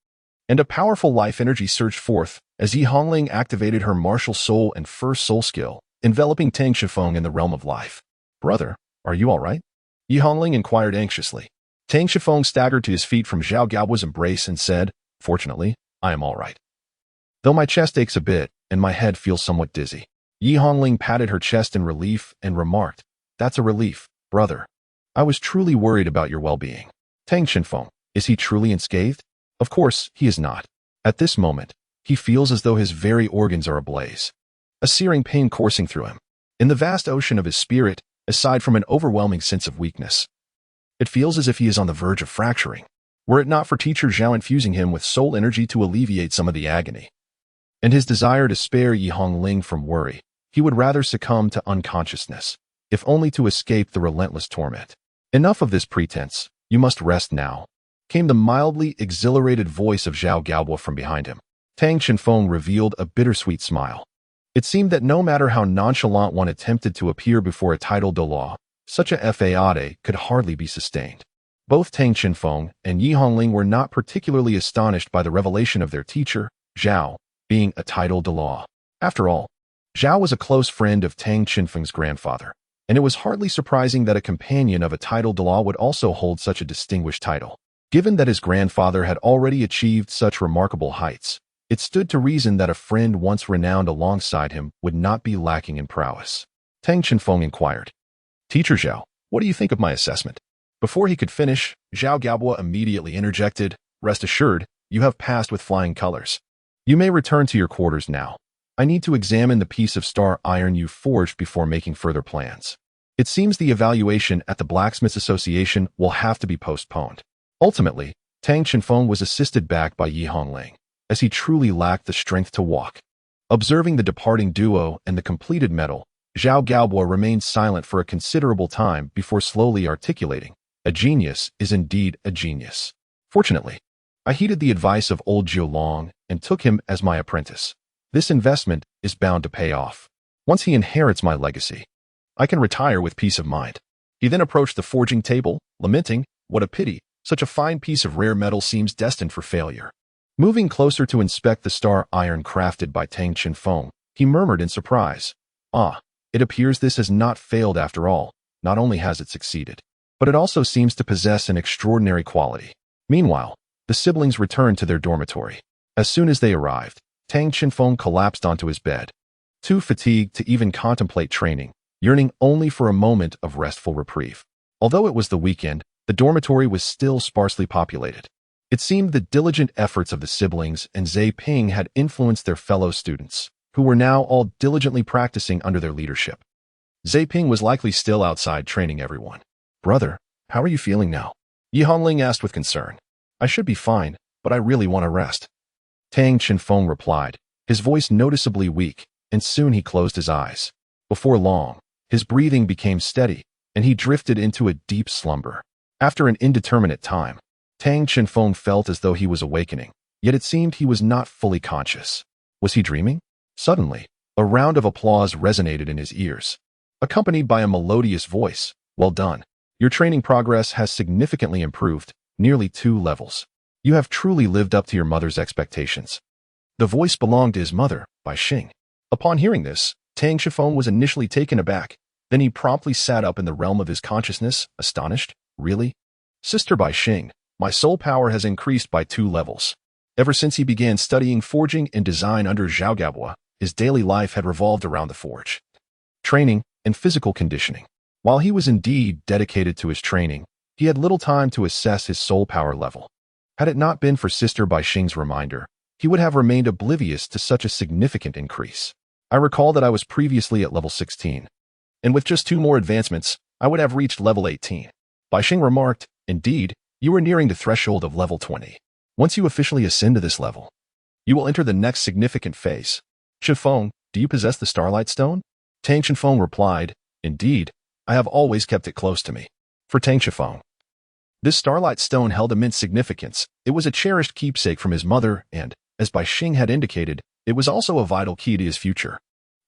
and a powerful life energy surged forth as Yi Hongling activated her martial soul and first soul skill, enveloping Tang Shifeng in the realm of life. "Brother, are you all right?" Yi Hongling inquired anxiously. Tang Shifeng staggered to his feet from Zhao Gaobo's embrace and said, "Fortunately, I am all right, though my chest aches a bit and my head feels somewhat dizzy." Yi Hongling patted her chest in relief and remarked, "That's a relief, brother. I was truly worried about your well-being." Tang Shifeng, is he truly unscathed? Of course, he is not. At this moment, he feels as though his very organs are ablaze, a searing pain coursing through him. In the vast ocean of his spirit, aside from an overwhelming sense of weakness, it feels as if he is on the verge of fracturing, were it not for teacher Zhao infusing him with soul energy to alleviate some of the agony, and his desire to spare Yi Hongling from worry. He would rather succumb to unconsciousness, if only to escape the relentless torment. "Enough of this pretense, you must rest now," came the mildly exhilarated voice of Zhao Gaobo from behind him. Tang Shifeng revealed a bittersweet smile. It seemed that no matter how nonchalant one attempted to appear before a titled Douluo, such a fade could hardly be sustained. Both Tang Shifeng and Yi Hongling were not particularly astonished by the revelation of their teacher, Zhao, being a titled Douluo. After all, Zhao was a close friend of Tang Qinfeng's grandfather, and it was hardly surprising that a companion of a titled Douluo would also hold such a distinguished title. Given that his grandfather had already achieved such remarkable heights, it stood to reason that a friend once renowned alongside him would not be lacking in prowess. Tang Qinfeng inquired, "Teacher Zhao, what do you think of my assessment?" Before he could finish, Zhao Gaobo immediately interjected, "Rest assured, you have passed with flying colors. You may return to your quarters now. I need to examine the piece of star iron you forged before making further plans. It seems the evaluation at the Blacksmiths Association will have to be postponed." Ultimately, Tang Qinfeng was assisted back by Yi Hongling, as he truly lacked the strength to walk. Observing the departing duo and the completed medal, Zhao Gaobo remained silent for a considerable time before slowly articulating, "A genius is indeed a genius. Fortunately, I heeded the advice of old Jiu Long and took him as my apprentice. This investment is bound to pay off. Once he inherits my legacy, I can retire with peace of mind." He then approached the forging table, lamenting, "What a pity, such a fine piece of rare metal seems destined for failure." Moving closer to inspect the star iron crafted by Tang Qinfeng, he murmured in surprise, "Ah, it appears this has not failed after all. Not only has it succeeded, but it also seems to possess an extraordinary quality." Meanwhile, the siblings returned to their dormitory. As soon as they arrived, Tang Qinfeng collapsed onto his bed, too fatigued to even contemplate training, yearning only for a moment of restful reprieve. Although it was the weekend, the dormitory was still sparsely populated. It seemed the diligent efforts of the siblings and Zhe Ping had influenced their fellow students, who were now all diligently practicing under their leadership. Zhe Ping was likely still outside training everyone. "Brother, how are you feeling now?" Yi Hongling asked with concern. "I should be fine, but I really want to rest." Tang Qinfeng replied, his voice noticeably weak, and soon he closed his eyes. Before long, his breathing became steady, and he drifted into a deep slumber. After an indeterminate time, Tang Qinfeng felt as though he was awakening, yet it seemed he was not fully conscious. Was he dreaming? Suddenly, a round of applause resonated in his ears, accompanied by a melodious voice. "Well done. Your training progress has significantly improved, nearly 2 levels. You have truly lived up to your mother's expectations." The voice belonged to his mother, Bai Xing. Upon hearing this, Tang Qinfeng was initially taken aback. Then he promptly sat up in the realm of his consciousness, astonished. "Really? Sister Bai Xing, my soul power has increased by 2 levels. Ever since he began studying forging and design under Zhao Gaobo, his daily life had revolved around the forge, training, and physical conditioning. While he was indeed dedicated to his training, he had little time to assess his soul power level. Had it not been for Sister Bai Xing's reminder, he would have remained oblivious to such a significant increase. I recall that I was previously at level 16, and with just 2 more advancements, I would have reached level 18. Bai Xing remarked, "Indeed, you are nearing the threshold of level 20. Once you officially ascend to this level, you will enter the next significant phase." "Qinfeng, do you possess the Starlight Stone?" Tang Qinfeng replied, "Indeed, I have always kept it close to me." For Tang Qinfeng, this Starlight Stone held immense significance. It was a cherished keepsake from his mother, and, as Bai Xing had indicated, it was also a vital key to his future.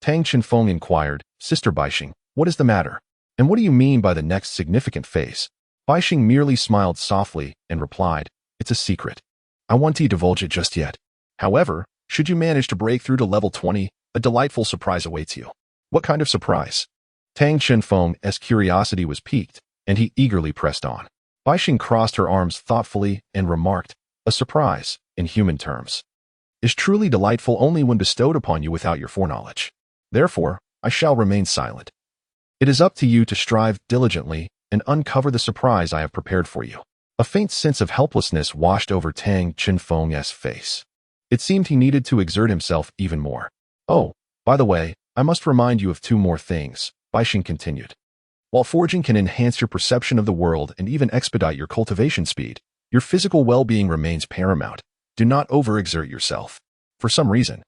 Tang Qinfeng inquired, "Sister Bai Xing, what is the matter? And what do you mean by the next significant phase?" Bai Xing merely smiled softly and replied, "It's a secret. I won't divulge it just yet. However, should you manage to break through to level 20, a delightful surprise awaits you." "What kind of surprise?" Tang Qinfeng's curiosity was piqued, and he eagerly pressed on. Bai Xing crossed her arms thoughtfully and remarked, "A surprise, in human terms, is truly delightful only when bestowed upon you without your foreknowledge. Therefore, I shall remain silent. It is up to you to strive diligently and uncover the surprise I have prepared for you." A faint sense of helplessness washed over Tang Qinfeng's face. It seemed he needed to exert himself even more. "Oh, by the way, I must remind you of 2 more things," Bai Xing continued. "While forging can enhance your perception of the world and even expedite your cultivation speed, your physical well-being remains paramount. Do not overexert yourself." For some reason,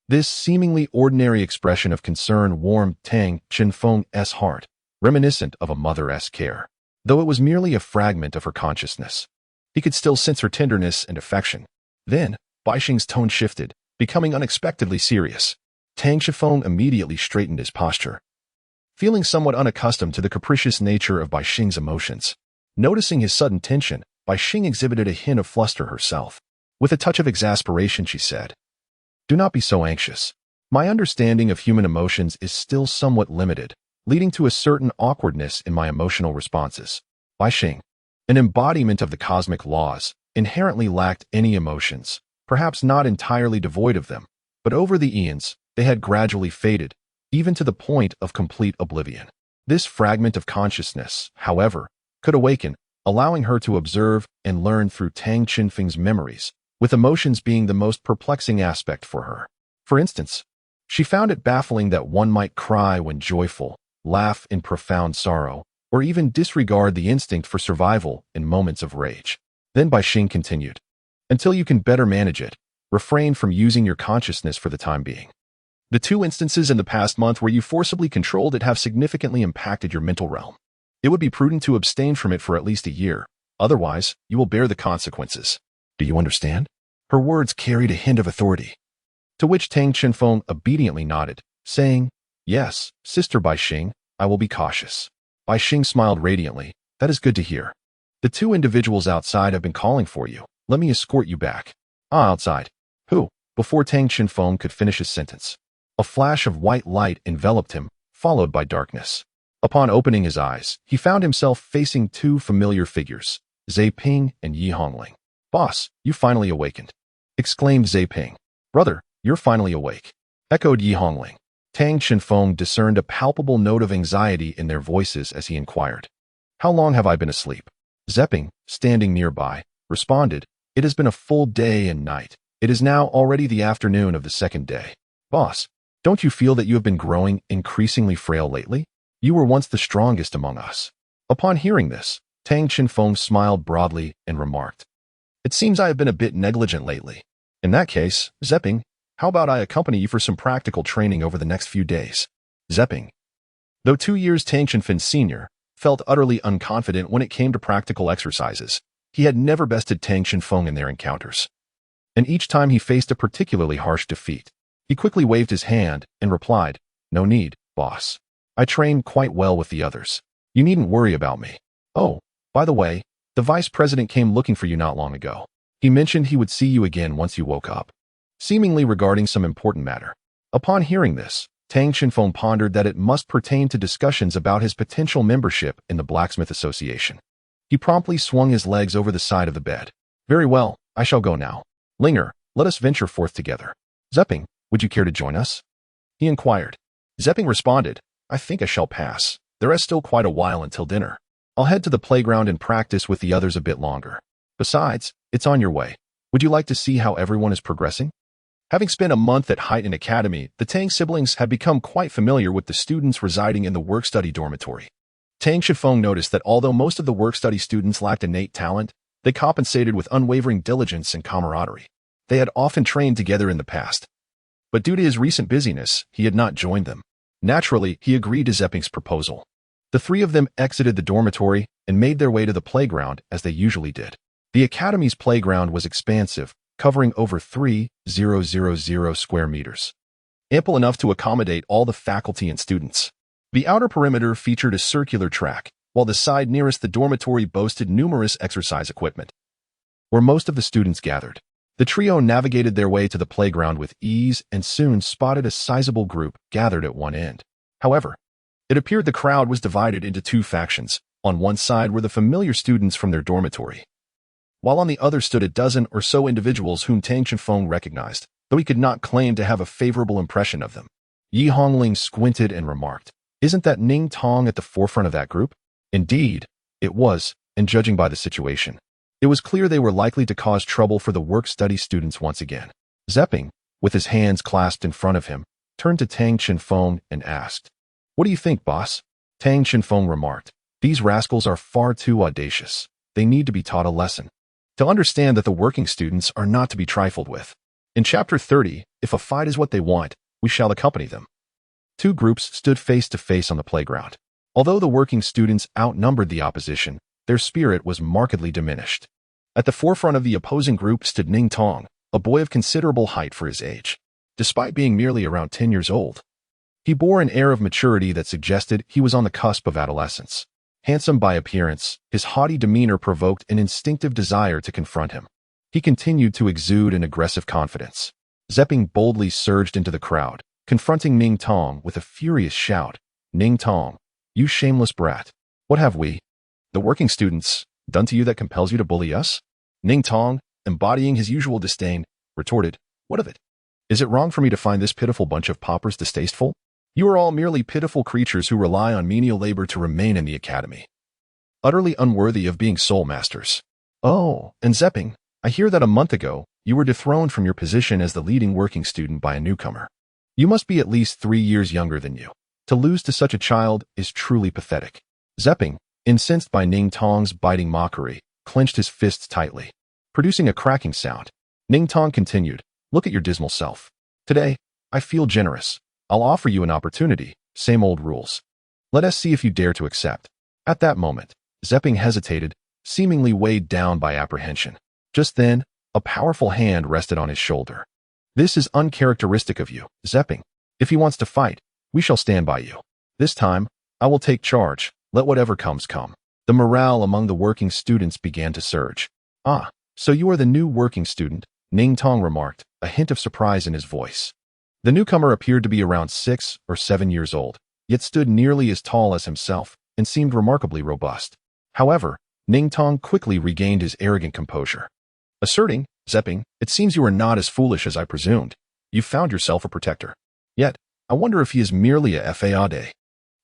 this seemingly ordinary expression of concern warmed Tang Qinfeng's heart, reminiscent of a mother's care. Though it was merely a fragment of her consciousness, he could still sense her tenderness and affection. Then, Bai Xing's tone shifted, becoming unexpectedly serious. Tang Qinfeng immediately straightened his posture, feeling somewhat unaccustomed to the capricious nature of Bai Xing's emotions. Noticing his sudden tension, Bai Xing exhibited a hint of fluster herself. With a touch of exasperation, she said, "Do not be so anxious. My understanding of human emotions is still somewhat limited, leading to a certain awkwardness in my emotional responses. Bai Xing, an embodiment of the cosmic laws, inherently lacked any emotions, perhaps not entirely devoid of them, but over the eons, they had gradually faded, even to the point of complete oblivion. This fragment of consciousness, however, could awaken, allowing her to observe and learn through Tang Qinfeng's memories, with emotions being the most perplexing aspect for her. For instance, she found it baffling that one might cry when joyful, laugh in profound sorrow, or even disregard the instinct for survival in moments of rage. Then Bai Xing continued, "Until you can better manage it, refrain from using your consciousness for the time being. The 2 instances in the past month where you forcibly controlled it have significantly impacted your mental realm. It would be prudent to abstain from it for at least a year, otherwise you will bear the consequences. Do you understand?" Her words carried a hint of authority, to which Tang Qinfeng obediently nodded, saying, "Yes, Sister Bai Xing, I will be cautious." Bai Xing smiled radiantly. "That is good to hear. The 2 individuals outside have been calling for you. Let me escort you back." "Ah, outside. Who?" Before Tang Qinfeng could finish his sentence, a flash of white light enveloped him, followed by darkness. Upon opening his eyes, he found himself facing 2 familiar figures, Zhe Ping and Yi Hongling. "Boss, you finally awakened," exclaimed Zhe Ping. "Brother, you're finally awake," echoed Yi Hongling. Tang Qinfeng discerned a palpable note of anxiety in their voices as he inquired, "How long have I been asleep?" Zepping, standing nearby, responded, "It has been a full day and night. It is now already the afternoon of the 2nd day. Boss, don't you feel that you have been growing increasingly frail lately? You were once the strongest among us." Upon hearing this, Tang Qinfeng smiled broadly and remarked, "It seems I have been a bit negligent lately. In that case, Zepping, how about I accompany you for some practical training over the next few days?" Zepping, though 2 years Tang Qinfen's senior, felt utterly unconfident when it came to practical exercises. He had never bested Tang Qinfeng in their encounters, and each time he faced a particularly harsh defeat. He quickly waved his hand and replied, "No need, boss. I train quite well with the others. You needn't worry about me. Oh, by the way, the vice president came looking for you not long ago. He mentioned he would see you again once you woke up, seemingly regarding some important matter." Upon hearing this, Tang Qinfeng pondered that it must pertain to discussions about his potential membership in the Blacksmith Association. He promptly swung his legs over the side of the bed. "Very well, I shall go now. Linger, let us venture forth together. Zepping, would you care to join us?" he inquired. Zepping responded, "I think I shall pass. There is still quite a while until dinner. I'll head to the playground and practice with the others a bit longer. Besides, it's on your way. Would you like to see how everyone is progressing?" Having spent a month at Heighton Academy, the Tang siblings had become quite familiar with the students residing in the work-study dormitory. Tang Qinfeng noticed that although most of the work-study students lacked innate talent, they compensated with unwavering diligence and camaraderie. They had often trained together in the past, but due to his recent busyness, he had not joined them. Naturally, he agreed to Zepping's proposal. The 3 of them exited the dormitory and made their way to the playground as they usually did. The academy's playground was expansive, covering over 3,000 square meters, ample enough to accommodate all the faculty and students. The outer perimeter featured a circular track, while the side nearest the dormitory boasted numerous exercise equipment, where most of the students gathered. The trio navigated their way to the playground with ease and soon spotted a sizable group gathered at one end. However, it appeared the crowd was divided into 2 factions. On one side were the familiar students from their dormitory, while on the other stood a dozen or so individuals whom Tang Qinfeng recognized, though he could not claim to have a favorable impression of them. Yi Hongling squinted and remarked, "Isn't that Ning Tong at the forefront of that group?" Indeed, it was, and judging by the situation, it was clear they were likely to cause trouble for the work-study students once again. Zepping, with his hands clasped in front of him, turned to Tang Qinfeng and asked, "What do you think, boss?" Tang Qinfeng remarked, "These rascals are far too audacious. They need to be taught a lesson, to understand that the working students are not to be trifled with. In Chapter 30, if a fight is what they want, we shall accompany them." 2 groups stood face to face on the playground. Although the working students outnumbered the opposition, their spirit was markedly diminished. At the forefront of the opposing group stood Ning Tong, a boy of considerable height for his age. Despite being merely around 10 years old, he bore an air of maturity that suggested he was on the cusp of adolescence. Handsome by appearance, his haughty demeanor provoked an instinctive desire to confront him. He continued to exude an aggressive confidence. Zepping boldly surged into the crowd, confronting Ning Tong with a furious shout. Ning Tong, you shameless brat. What have we, the working students, done to you that compels you to bully us? Ning Tong, embodying his usual disdain, retorted, what of it? Is it wrong for me to find this pitiful bunch of paupers distasteful? You are all merely pitiful creatures who rely on menial labor to remain in the academy, utterly unworthy of being soul masters. Oh, and Zepping, I hear that a month ago, you were dethroned from your position as the leading working student by a newcomer. You must be at least 3 years younger than you. To lose to such a child is truly pathetic. Zepping, incensed by Ning Tong's biting mockery, clenched his fists tightly, producing a cracking sound. Ning Tong continued, look at your dismal self. Today, I feel generous. I'll offer you an opportunity, same old rules. Let us see if you dare to accept. At that moment, Zepping hesitated, seemingly weighed down by apprehension. Just then, a powerful hand rested on his shoulder. This is uncharacteristic of you, Zepping. If he wants to fight, we shall stand by you. This time, I will take charge, let whatever comes come. The morale among the working students began to surge. Ah, so you are the new working student, Ning Tong remarked, a hint of surprise in his voice. The newcomer appeared to be around 6 or 7 years old, yet stood nearly as tall as himself and seemed remarkably robust. However, Ning Tong quickly regained his arrogant composure, asserting, Zepping, it seems you are not as foolish as I presumed. You found yourself a protector. Yet, I wonder if he is merely a fade.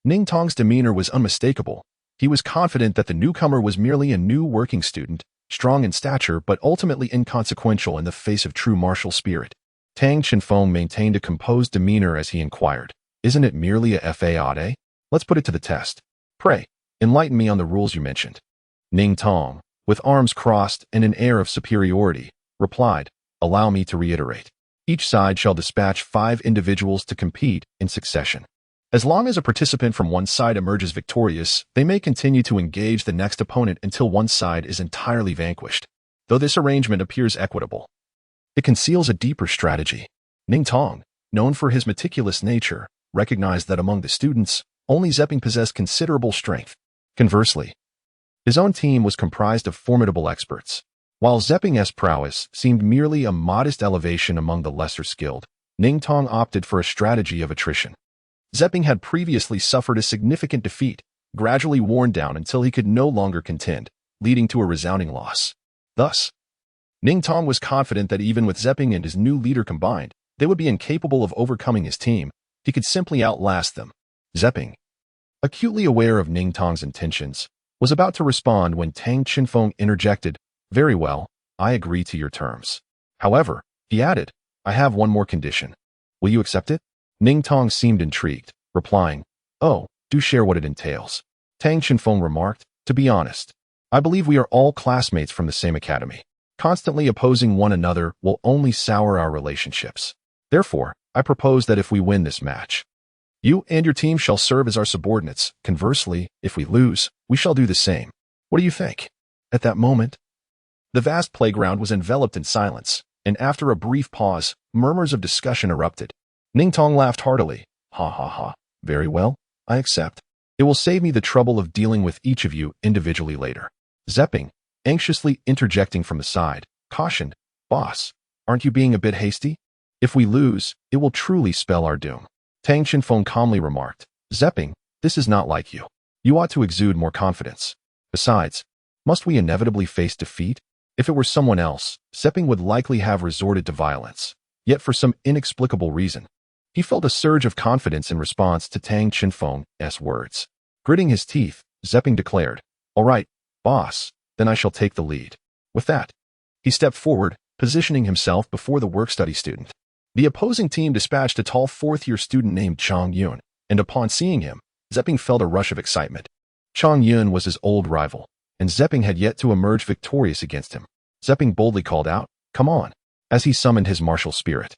Ning Tong's demeanor was unmistakable. He was confident that the newcomer was merely a new working student, strong in stature but ultimately inconsequential in the face of true martial spirit. Tang Chinfeng maintained a composed demeanor as he inquired, isn't it merely a fade? Let's put it to the test. Pray, enlighten me on the rules you mentioned. Ning Tong, with arms crossed and an air of superiority, replied, allow me to reiterate. Each side shall dispatch 5 individuals to compete in succession. As long as a participant from one side emerges victorious, they may continue to engage the next opponent until one side is entirely vanquished. Though this arrangement appears equitable, it conceals a deeper strategy. Ning Tong, known for his meticulous nature, recognized that among the students, only Zepping possessed considerable strength. Conversely, his own team was comprised of formidable experts. While Zepping's prowess seemed merely a modest elevation among the lesser skilled, Ning Tong opted for a strategy of attrition. Zepping had previously suffered a significant defeat, gradually worn down until he could no longer contend, leading to a resounding loss. Thus, Ning Tong was confident that even with Zepping and his new leader combined, they would be incapable of overcoming his team. He could simply outlast them. Zepping, acutely aware of Ning Tong's intentions, was about to respond when Tang Chinfeng interjected, very well, I agree to your terms. However, he added, I have one more condition. Will you accept it? Ning Tong seemed intrigued, replying, oh, do share what it entails. Tang Chinfeng remarked, to be honest, I believe we are all classmates from the same academy. Constantly opposing one another will only sour our relationships. Therefore, I propose that if we win this match, you and your team shall serve as our subordinates. Conversely, if we lose, we shall do the same. What do you think? At that moment, the vast playground was enveloped in silence, and after a brief pause, murmurs of discussion erupted. Ning Tong laughed heartily. Ha ha ha. Very well, I accept. It will save me the trouble of dealing with each of you individually later. Zepping, anxiously interjecting from the side, cautioned, Boss, aren't you being a bit hasty? If we lose, it will truly spell our doom. Tang Chinfeng calmly remarked, Zepping, this is not like you. You ought to exude more confidence. Besides, must we inevitably face defeat? If it were someone else, Zepping would likely have resorted to violence. Yet for some inexplicable reason, he felt a surge of confidence in response to Tang Chinfeng's words. Gritting his teeth, Zepping declared, all right, boss, then I shall take the lead. With that, he stepped forward, positioning himself before the work-study student. The opposing team dispatched a tall 4th-year student named Chang Yun, and upon seeing him, Zepping felt a rush of excitement. Chang Yun was his old rival, and Zepping had yet to emerge victorious against him. Zepping boldly called out, come on, as he summoned his martial spirit.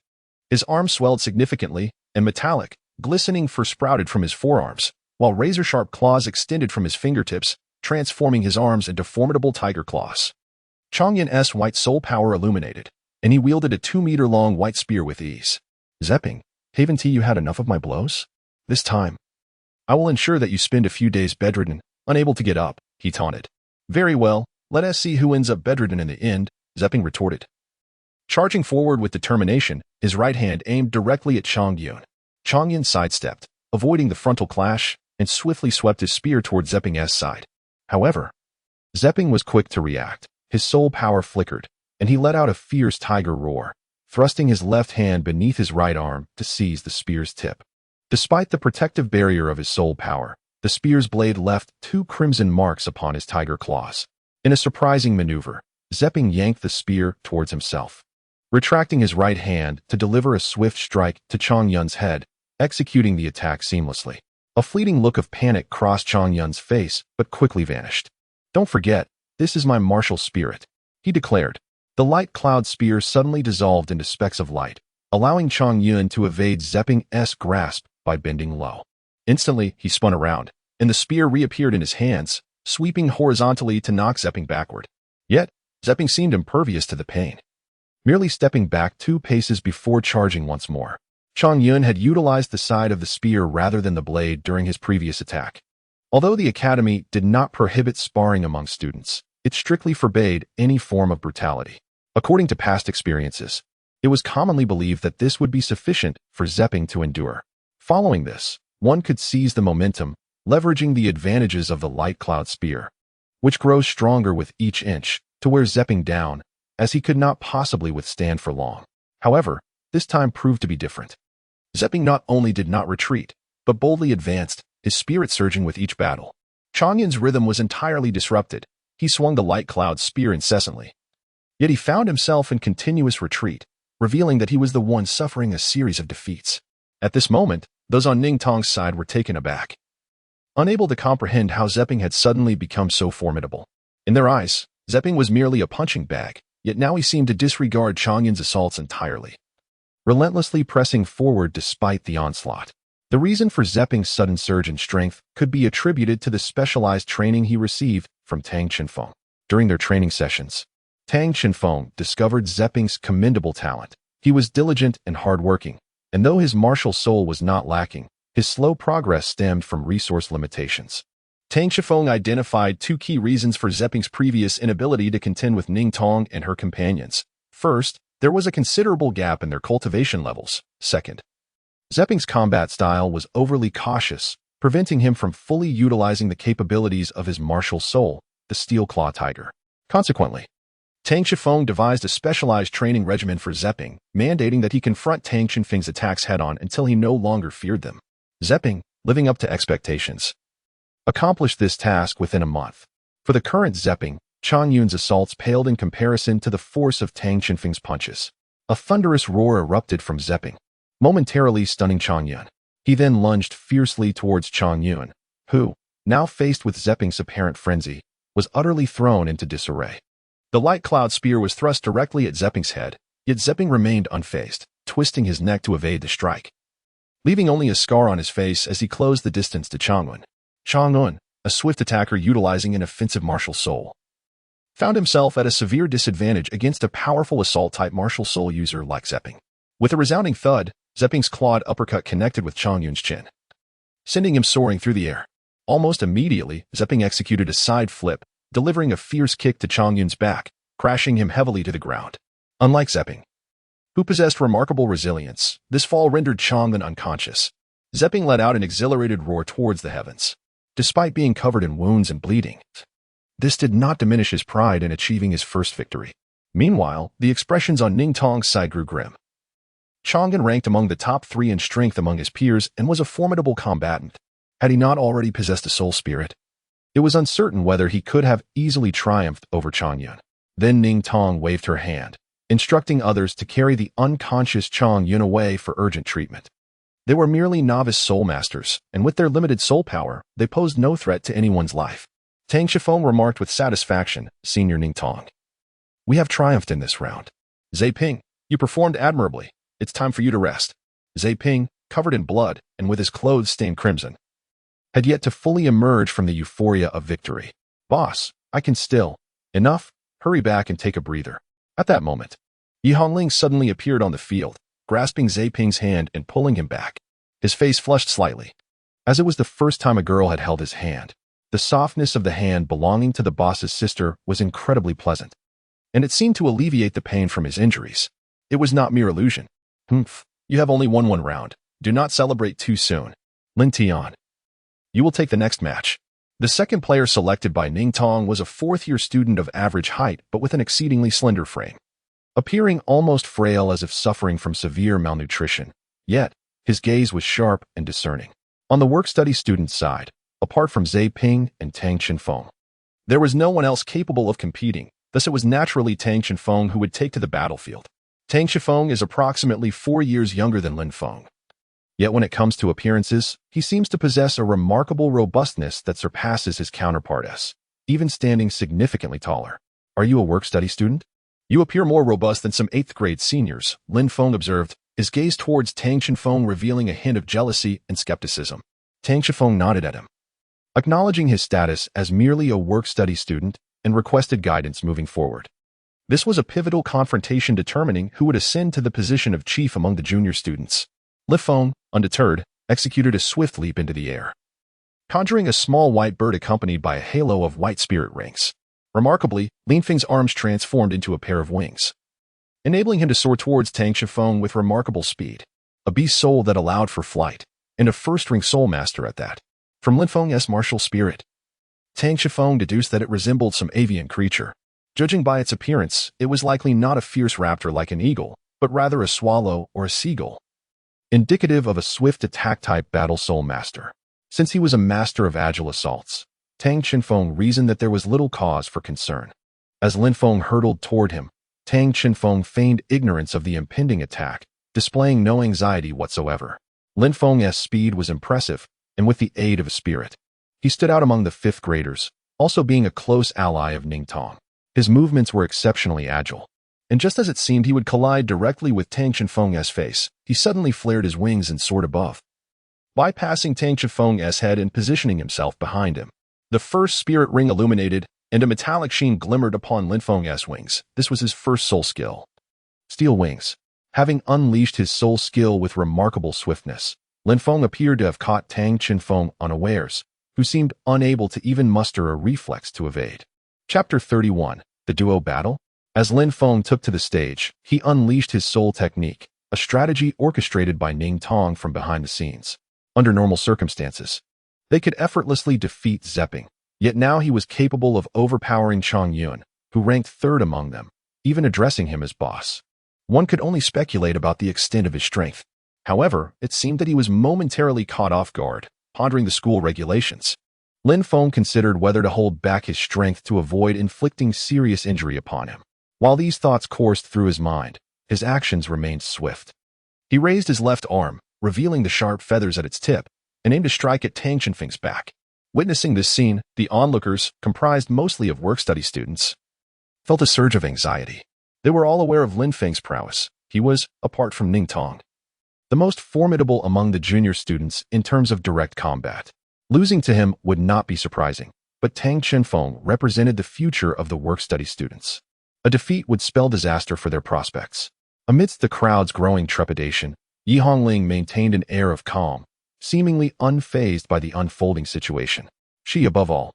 His arms swelled significantly, and metallic, glistening fur sprouted from his forearms, while razor-sharp claws extended from his fingertips, transforming his arms into formidable tiger claws. Chang Yun's white soul power illuminated, and he wielded a 2-meter-long white spear with ease. Zepping, haven't you had enough of my blows? This time, I will ensure that you spend a few days bedridden, unable to get up, he taunted. Very well, let us see who ends up bedridden in the end, Zepping retorted. Charging forward with determination, his right hand aimed directly at Chang Yun. Chongyun sidestepped, avoiding the frontal clash, and swiftly swept his spear toward Zepping's side. However, Zepping was quick to react. His soul power flickered, and he let out a fierce tiger roar, thrusting his left hand beneath his right arm to seize the spear's tip. Despite the protective barrier of his soul power, the spear's blade left 2 crimson marks upon his tiger claws. In a surprising maneuver, Zepping yanked the spear towards himself, retracting his right hand to deliver a swift strike to Chongyun's head, executing the attack seamlessly. A fleeting look of panic crossed Chongyun's face, but quickly vanished. "Don't forget, this is my martial spirit," he declared. The light cloud spear suddenly dissolved into specks of light, allowing Chongyun to evade Zepping's grasp by bending low. Instantly, he spun around, and the spear reappeared in his hands, sweeping horizontally to knock Zepping backward. Yet, Zepping seemed impervious to the pain, merely stepping back 2 paces before charging once more. Chongyun had utilized the side of the spear rather than the blade during his previous attack. Although the academy did not prohibit sparring among students, it strictly forbade any form of brutality. According to past experiences, it was commonly believed that this would be sufficient for Zepping to endure. Following this, one could seize the momentum, leveraging the advantages of the light cloud spear, which grows stronger with each inch, to wear Zepping down, as he could not possibly withstand for long. However, this time proved to be different. Zepping not only did not retreat, but boldly advanced, his spirit surging with each battle. Chongyun's rhythm was entirely disrupted. He swung the light cloud spear incessantly. Yet he found himself in continuous retreat, revealing that he was the one suffering a series of defeats. At this moment, those on Ningtong's side were taken aback, unable to comprehend how Zepping had suddenly become so formidable. In their eyes, Zepping was merely a punching bag, yet now he seemed to disregard Chongyun's assaults entirely, relentlessly pressing forward despite the onslaught. The reason for Zepping's sudden surge in strength could be attributed to the specialized training he received from Tang Chenfeng. During their training sessions, Tang Chenfeng discovered Zepping's commendable talent. He was diligent and hardworking, and though his martial soul was not lacking, his slow progress stemmed from resource limitations. Tang Chenfeng identified 2 key reasons for Zepping's previous inability to contend with Ningtong and her companions. First, there was a considerable gap in their cultivation levels. Second, Zepping's combat style was overly cautious, preventing him from fully utilizing the capabilities of his martial soul, the Steel Claw Tiger. Consequently, Tang Chenfeng devised a specialized training regimen for Zepping, mandating that he confront Tang Chenfeng's attacks head-on until he no longer feared them. Zepping, living up to expectations, accomplished this task within a month. For the current Zepping, Chongyun's assaults paled in comparison to the force of Tang Chenfeng's punches. A thunderous roar erupted from Zepping, momentarily stunning Chongyun. He then lunged fiercely towards Chongyun, who, now faced with Zepping's apparent frenzy, was utterly thrown into disarray. The light cloud spear was thrust directly at Zepping's head, yet Zepping remained unfazed, twisting his neck to evade the strike, leaving only a scar on his face as he closed the distance to Chongyun. Chongyun, a swift attacker utilizing an offensive martial soul, found himself at a severe disadvantage against a powerful assault-type martial soul user like Zepping. With a resounding thud, Zepping's clawed uppercut connected with Chongyun's chin, sending him soaring through the air. Almost immediately, Zepping executed a side flip, delivering a fierce kick to Chongyun's back, crashing him heavily to the ground. Unlike Zepping, who possessed remarkable resilience, this fall rendered Chongyun unconscious. Zepping let out an exhilarated roar towards the heavens. Despite being covered in wounds and bleeding, this did not diminish his pride in achieving his first victory. Meanwhile, the expressions on Ningtong's side grew grim. Chongyun ranked among the top 3 in strength among his peers and was a formidable combatant. Had he not already possessed a soul spirit, it was uncertain whether he could have easily triumphed over Chongyun. Then Ningtong waved her hand, instructing others to carry the unconscious Chongyun away for urgent treatment. They were merely novice soul masters, and with their limited soul power, they posed no threat to anyone's life. Tang Chenfeng remarked with satisfaction, "Senior Ningtong, we have triumphed in this round. Zepping, you performed admirably. It's time for you to rest." Zepping, covered in blood and with his clothes stained crimson, had yet to fully emerge from the euphoria of victory. "Boss, I can still." "Enough, hurry back and take a breather." At that moment, Yi Hongling suddenly appeared on the field, grasping Zepping's hand and pulling him back. His face flushed slightly, as it was the first time a girl had held his hand. The softness of the hand belonging to the boss's sister was incredibly pleasant, and it seemed to alleviate the pain from his injuries. It was not mere illusion. "Humph, you have only won 1 round. Do not celebrate too soon. Lin Tian. You will take the next match. The second player selected by Ning Tong was a fourth-year student of average height but with an exceedingly slender frame. Appearing almost frail as if suffering from severe malnutrition, yet his gaze was sharp and discerning. On the work-study student's side, apart from Zhe Ping and Tang Chenfeng, there was no one else capable of competing, thus it was naturally Tang Chenfeng who would take to the battlefield. Tang Chenfeng is approximately 4 years younger than Lin Feng. Yet when it comes to appearances, he seems to possess a remarkable robustness that surpasses his counterpart even standing significantly taller. Are you a work-study student? You appear more robust than some 8th grade seniors, Lin Feng observed, his gaze towards Tang Chenfeng revealing a hint of jealousy and skepticism. Tang Chenfeng nodded at him, acknowledging his status as merely a work-study student and requested guidance moving forward. This was a pivotal confrontation determining who would ascend to the position of chief among the junior students. Lin Feng, undeterred, executed a swift leap into the air, conjuring a small white bird accompanied by a halo of white spirit rings. Remarkably, Lin Feng's arms transformed into a pair of wings, enabling him to soar towards Tang Chenfeng with remarkable speed, a beast soul that allowed for flight, and a first-ring soul master at that. From Lin Feng's martial spirit, Tang Chenfeng deduced that it resembled some avian creature. Judging by its appearance, it was likely not a fierce raptor like an eagle, but rather a swallow or a seagull, indicative of a swift attack-type battle soul master. Since he was a master of agile assaults, Tang Chenfeng reasoned that there was little cause for concern. As Lin Feng hurtled toward him, Tang Chenfeng feigned ignorance of the impending attack, displaying no anxiety whatsoever. Lin Feng's speed was impressive, and with the aid of a spirit, he stood out among the 5th graders, also being a close ally of Ning Tong. His movements were exceptionally agile, and just as it seemed he would collide directly with Tang Chenfeng's face, he suddenly flared his wings and soared above, bypassing Tang Chenfeng's head and positioning himself behind him. The first spirit ring illuminated, and a metallic sheen glimmered upon Lin Feng's wings. This was his first soul skill. Steel wings. Having unleashed his soul skill with remarkable swiftness, Lin Feng appeared to have caught Tang Chenfeng unawares, who seemed unable to even muster a reflex to evade. Chapter 31. The Duo Battle. As Lin Feng took to the stage, he unleashed his soul technique, a strategy orchestrated by Ning Tong from behind the scenes. Under normal circumstances, they could effortlessly defeat Zepping, yet now he was capable of overpowering Chang Yun, who ranked 3rd among them, even addressing him as boss. One could only speculate about the extent of his strength. However, it seemed that he was momentarily caught off guard, pondering the school regulations. Lin Feng considered whether to hold back his strength to avoid inflicting serious injury upon him. While these thoughts coursed through his mind, his actions remained swift. He raised his left arm, revealing the sharp feathers at its tip, and aimed to strike at Tang Chenfeng's back. Witnessing this scene, the onlookers, comprised mostly of work-study students, felt a surge of anxiety. They were all aware of Lin Feng's prowess. He was, apart from Ning Tong, the most formidable among the junior students in terms of direct combat. Losing to him would not be surprising, but Tang Chenfeng represented the future of the work-study students. A defeat would spell disaster for their prospects. Amidst the crowd's growing trepidation, Yi Hongling maintained an air of calm, seemingly unfazed by the unfolding situation. She, above all,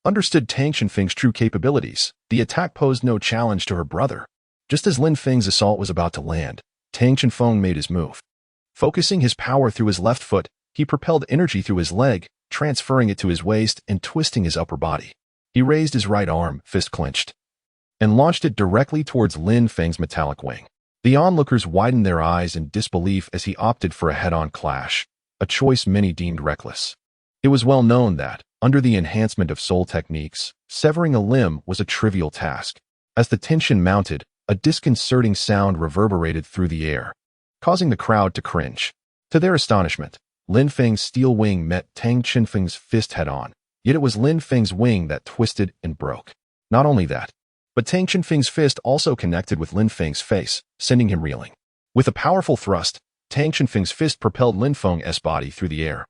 understood Tang Chenfeng's true capabilities. The attack posed no challenge to her brother. Just as Lin Feng's assault was about to land, Tang Chenfeng made his move. Focusing his power through his left foot, he propelled energy through his leg, transferring it to his waist and twisting his upper body. He raised his right arm, fist clenched, and launched it directly towards Lin Feng's metallic wing. The onlookers widened their eyes in disbelief as he opted for a head-on clash, a choice many deemed reckless. It was well known that, under the enhancement of soul techniques, severing a limb was a trivial task. As the tension mounted, a disconcerting sound reverberated through the air, causing the crowd to cringe. To their astonishment, Lin Feng's steel wing met Tang Chenfeng's fist head-on, yet it was Lin Feng's wing that twisted and broke. Not only that, but Tang Chenfeng's fist also connected with Lin Feng's face, sending him reeling. With a powerful thrust, Tang Chenfeng's fist propelled Lin Feng's body through the air,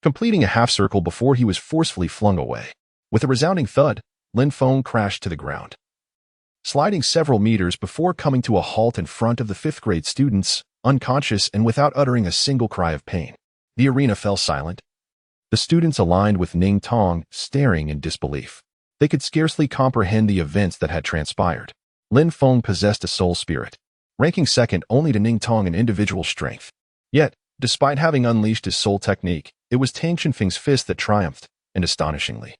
completing a half-circle before he was forcefully flung away. With a resounding thud, Lin Feng crashed to the ground, sliding several meters before coming to a halt in front of the 5th-grade students, unconscious and without uttering a single cry of pain. The arena fell silent. The students aligned with Ning Tong, staring in disbelief. They could scarcely comprehend the events that had transpired. Lin Feng possessed a soul spirit, ranking second only to Ning Tong in individual strength. Yet, Despite having unleashed his soul technique, it was Tang Shenfeng's fist that triumphed, and astonishingly,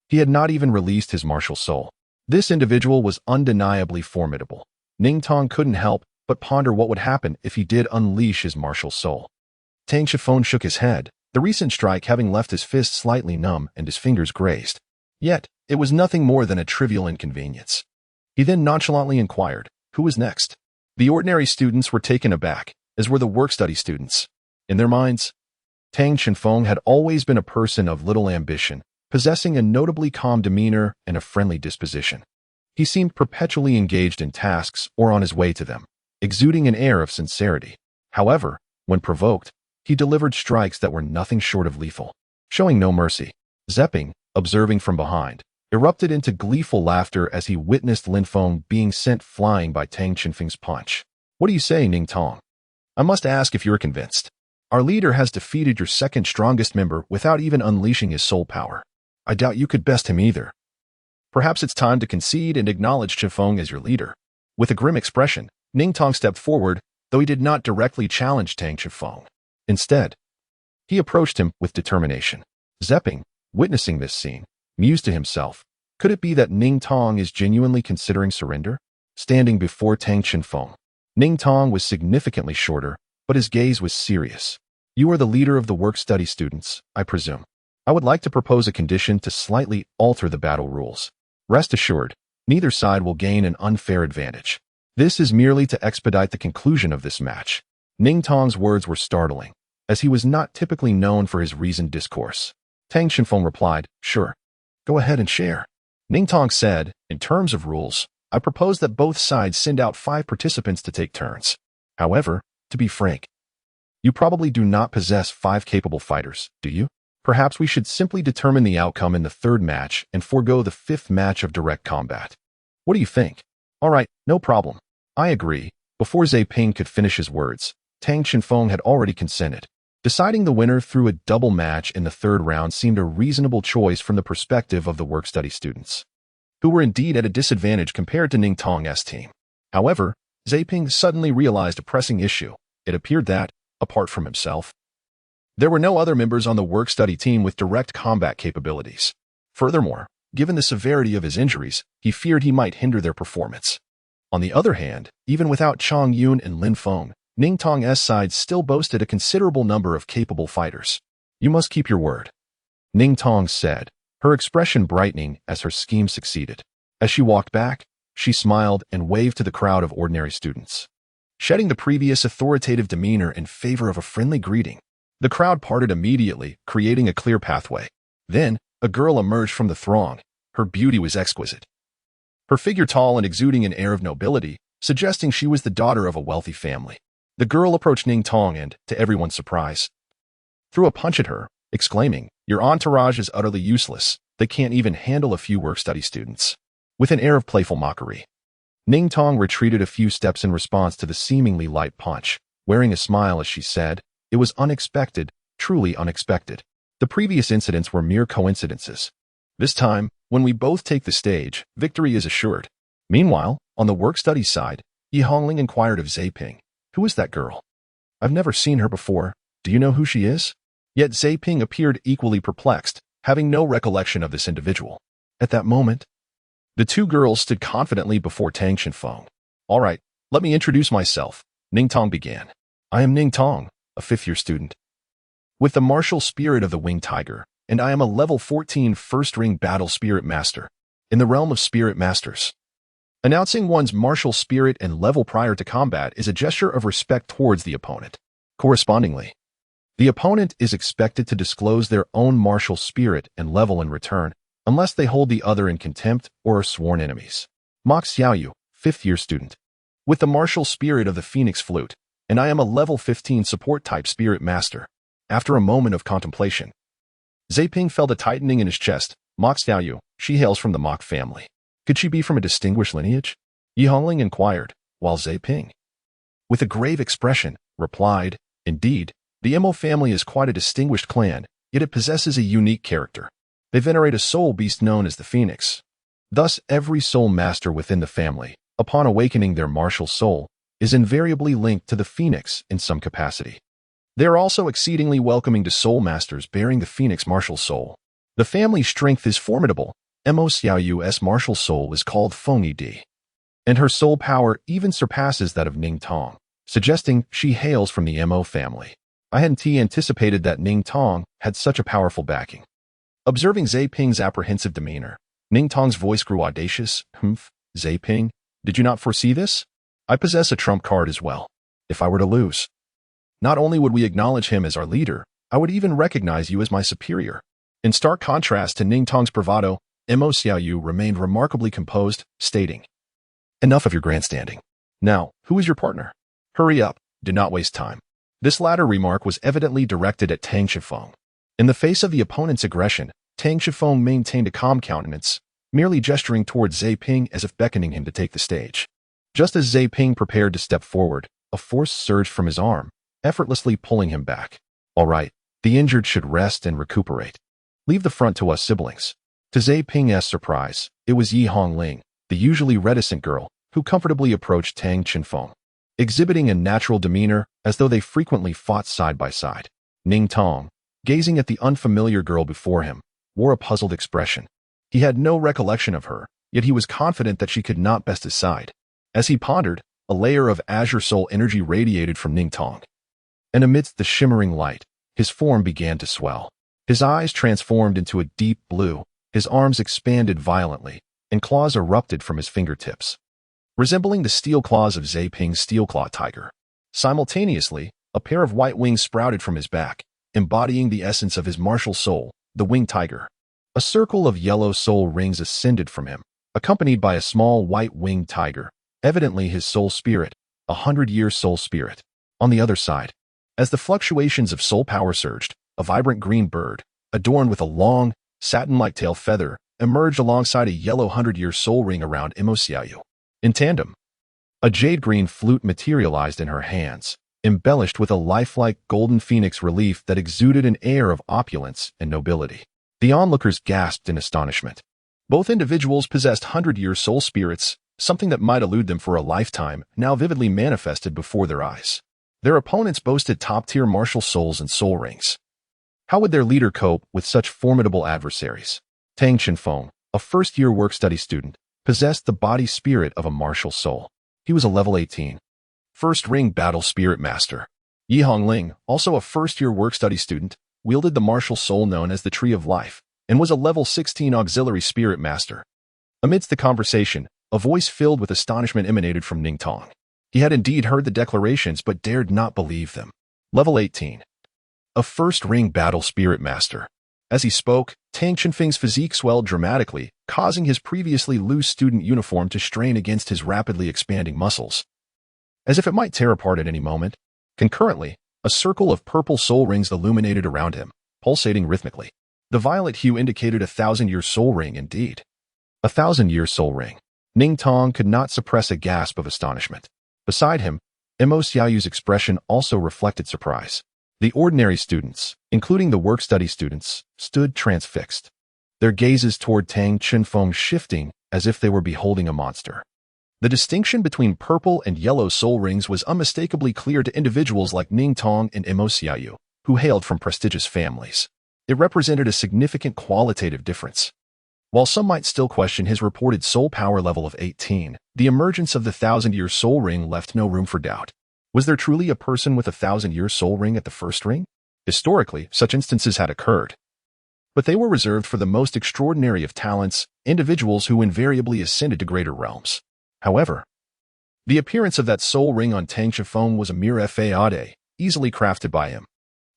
he had not even released his martial soul. This individual was undeniably formidable. Ning Tong couldn't help but ponder what would happen if he did unleash his martial soul. Tang Shenfeng shook his head, the recent strike having left his fist slightly numb and his fingers grazed. Yet, it was nothing more than a trivial inconvenience. He then nonchalantly inquired, who was next? The ordinary students were taken aback, as were the work-study students. In their minds, Tang Shenfeng had always been a person of little ambition, possessing a notably calm demeanor and a friendly disposition. He seemed perpetually engaged in tasks or on his way to them, exuding an air of sincerity. However, when provoked, he delivered strikes that were nothing short of lethal. Showing no mercy, Zepping, observing from behind, erupted into gleeful laughter as he witnessed Lin Feng being sent flying by Tang Shenfeng's punch. What do you say, Ning Tong? I must ask if you're convinced. Our leader has defeated your second strongest member without even unleashing his soul power. I doubt you could best him either. Perhaps it's time to concede and acknowledge Shenfeng as your leader. With a grim expression, Ning Tong stepped forward, though he did not directly challenge Tang Shenfeng. Instead, he approached him with determination. Zepping, witnessing this scene, mused to himself, could it be that Ning Tong is genuinely considering surrender? Standing before Tang Shenfeng, Ning Tong was significantly shorter, but his gaze was serious. You are the leader of the work-study students, I presume. I would like to propose a condition to slightly alter the battle rules. Rest assured, neither side will gain an unfair advantage. This is merely to expedite the conclusion of this match. Ning Tong's words were startling, as he was not typically known for his reasoned discourse. Tang Shenfeng replied, sure. Go ahead and share. Ning Tong said, in terms of rules, I propose that both sides send out 5 participants to take turns. However, to be frank, you probably do not possess 5 capable fighters, do you? Perhaps we should simply determine the outcome in the 3rd match and forego the 5th match of direct combat. What do you think? All right, no problem. I agree. Before Zhe Ping could finish his words, Tang Shenfeng had already consented. Deciding the winner through a double match in the 3rd round seemed a reasonable choice from the perspective of the work-study students, who were indeed at a disadvantage compared to Ning Tong's team. However, Zhe Ping suddenly realized a pressing issue. It appeared that, apart from himself, there were no other members on the work-study team with direct combat capabilities. Furthermore, given the severity of his injuries, he feared he might hinder their performance. On the other hand, even without Chang Yun and Lin Feng, Ning Tong's side still boasted a considerable number of capable fighters. You must keep your word, Ning Tong said, her expression brightening as her scheme succeeded. As she walked back, she smiled and waved to the crowd of ordinary students, shedding the previous authoritative demeanor in favor of a friendly greeting. The crowd parted immediately, creating a clear pathway. Then, a girl emerged from the throng. Her beauty was exquisite, her figure tall and exuding an air of nobility, suggesting she was the daughter of a wealthy family. The girl approached Ning Tong and, to everyone's surprise, threw a punch at her, exclaiming, your entourage is utterly useless. They can't even handle a few work-study students. With an air of playful mockery, Ning Tong retreated a few steps in response to the seemingly light punch, wearing a smile as she said, it was unexpected, truly unexpected. The previous incidents were mere coincidences. This time, when we both take the stage, victory is assured. Meanwhile, on the work-study side, Yi Hongling inquired of Zhe Ping, who is that girl? I've never seen her before. Do you know who she is? Yet Zhe Ping appeared equally perplexed, having no recollection of this individual. At that moment, the two girls stood confidently before Tang Shenfeng. All right, let me introduce myself, Ning Tong began. I am Ning Tong, a 5th-year student, with the martial spirit of the winged tiger, and I am a level 14 first-ring battle spirit master, in the realm of spirit masters. Announcing one's martial spirit and level prior to combat is a gesture of respect towards the opponent. Correspondingly, the opponent is expected to disclose their own martial spirit and level in return, unless they hold the other in contempt or are sworn enemies. Mok Xiaoyu, 5th-year student, with the martial spirit of the phoenix flute, and I am a level 15 support-type spirit master. After a moment of contemplation, Zhe Ping felt a tightening in his chest. Mok Xiaoyu, she hails from the Mok family. Could she be from a distinguished lineage? Yi Hongling inquired, while Zhe Ping, with a grave expression, replied, indeed, the Mo family is quite a distinguished clan, yet it possesses a unique character. They venerate a soul beast known as the phoenix. Thus, every soul master within the family, upon awakening their martial soul, is invariably linked to the phoenix in some capacity. They are also exceedingly welcoming to soul masters bearing the Phoenix martial soul. The family's strength is formidable. Mo Xiaoyu's martial soul is called Feng Yi, and her soul power even surpasses that of Ning Tong, suggesting she hails from the Mo family. I hadn't anticipated that Ning Tong had such a powerful backing. Observing Zhe Ping's apprehensive demeanor, Ning Tong's voice grew audacious. Humph, Zhe Ping, did you not foresee this? I possess a trump card as well. If I were to lose, not only would we acknowledge him as our leader, I would even recognize you as my superior. In stark contrast to Ning Tong's bravado, Mo Xiaoyu remained remarkably composed, stating, "Enough of your grandstanding. Now, who is your partner? Hurry up, do not waste time." This latter remark was evidently directed at Tang Shifeng. In the face of the opponent's aggression, Tang Shifeng maintained a calm countenance, merely gesturing towards Zhe Ping as if beckoning him to take the stage. Just as Zhe Ping prepared to step forward, a force surged from his arm, effortlessly pulling him back. "All right, the injured should rest and recuperate. Leave the front to us siblings." To Zhe Ping's surprise, it was Yi Hongling, the usually reticent girl, who comfortably approached Tang Qinfeng, exhibiting a natural demeanor as though they frequently fought side by side. Ning Tong, gazing at the unfamiliar girl before him, wore a puzzled expression. He had no recollection of her, yet he was confident that she could not best his side. As he pondered, a layer of azure soul energy radiated from Ning Tong, and amidst the shimmering light, his form began to swell. His eyes transformed into a deep blue, his arms expanded violently, and claws erupted from his fingertips, resembling the steel claws of Zhe Ping's steel claw tiger. Simultaneously, a pair of white wings sprouted from his back, embodying the essence of his martial soul, the winged tiger. A circle of yellow soul rings ascended from him, accompanied by a small white winged tiger, evidently his soul spirit, 100-year soul spirit. On the other side, as the fluctuations of soul power surged, a vibrant green bird, adorned with a long, satin-like tail feather, emerged alongside a yellow 100-year soul ring around Mo Xiaoyu. In tandem, a jade-green flute materialized in her hands, embellished with a lifelike golden phoenix relief that exuded an air of opulence and nobility. The onlookers gasped in astonishment. Both individuals possessed 100-year soul spirits, something that might elude them for a lifetime, now vividly manifested before their eyes. Their opponents boasted top-tier martial souls and soul rings. How would their leader cope with such formidable adversaries? Tang Qinfeng, a first-year work-study student, possessed the body spirit of a martial soul. He was a level 18. First ring battle spirit master. Yi Hongling, also a first-year work-study student, wielded the martial soul known as the Tree of Life, and was a level 16 auxiliary spirit master. Amidst the conversation, a voice filled with astonishment emanated from Ning Tong. He had indeed heard the declarations but dared not believe them. Level 18. A first-ring battle spirit master. As he spoke, Tang Qinfeng's physique swelled dramatically, causing his previously loose student uniform to strain against his rapidly expanding muscles, as if it might tear apart at any moment. Concurrently, a circle of purple soul rings illuminated around him, pulsating rhythmically. The violet hue indicated a 1,000-year soul ring indeed. A 1,000-year soul ring. Ning Tong could not suppress a gasp of astonishment. Beside him, Mo Xiaoyu's expression also reflected surprise. The ordinary students, including the work-study students, stood transfixed, their gazes toward Tang Qinfeng shifting as if they were beholding a monster. The distinction between purple and yellow soul rings was unmistakably clear to individuals like Ning Tong and Mo Xiaoyu, who hailed from prestigious families. It represented a significant qualitative difference. While some might still question his reported soul power level of 18, the emergence of the 1,000-year soul ring left no room for doubt. Was there truly a person with a 1,000-year soul ring at the first ring? Historically, such instances had occurred, but they were reserved for the most extraordinary of talents, individuals who invariably ascended to greater realms. However, the appearance of that soul ring on Tang Qinfeng was a mere fade, easily crafted by him.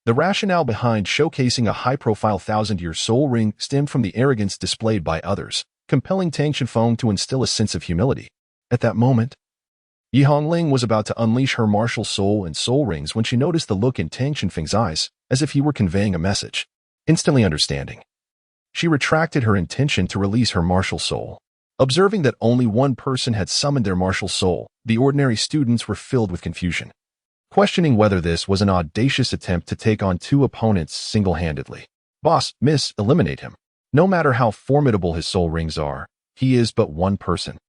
The rationale behind showcasing a high-profile 1,000-year soul ring stemmed from the arrogance displayed by others, compelling Tang Qinfeng to instill a sense of humility. At that moment, Yi Hongling was about to unleash her martial soul and soul rings when she noticed the look in Tang Qinfeng's eyes, as if he were conveying a message. Instantly understanding, she retracted her intention to release her martial soul. Observing that only one person had summoned their martial soul, the ordinary students were filled with confusion, questioning whether this was an audacious attempt to take on two opponents single-handedly. Boss, miss, eliminate him. No matter how formidable his soul rings are, he is but one person.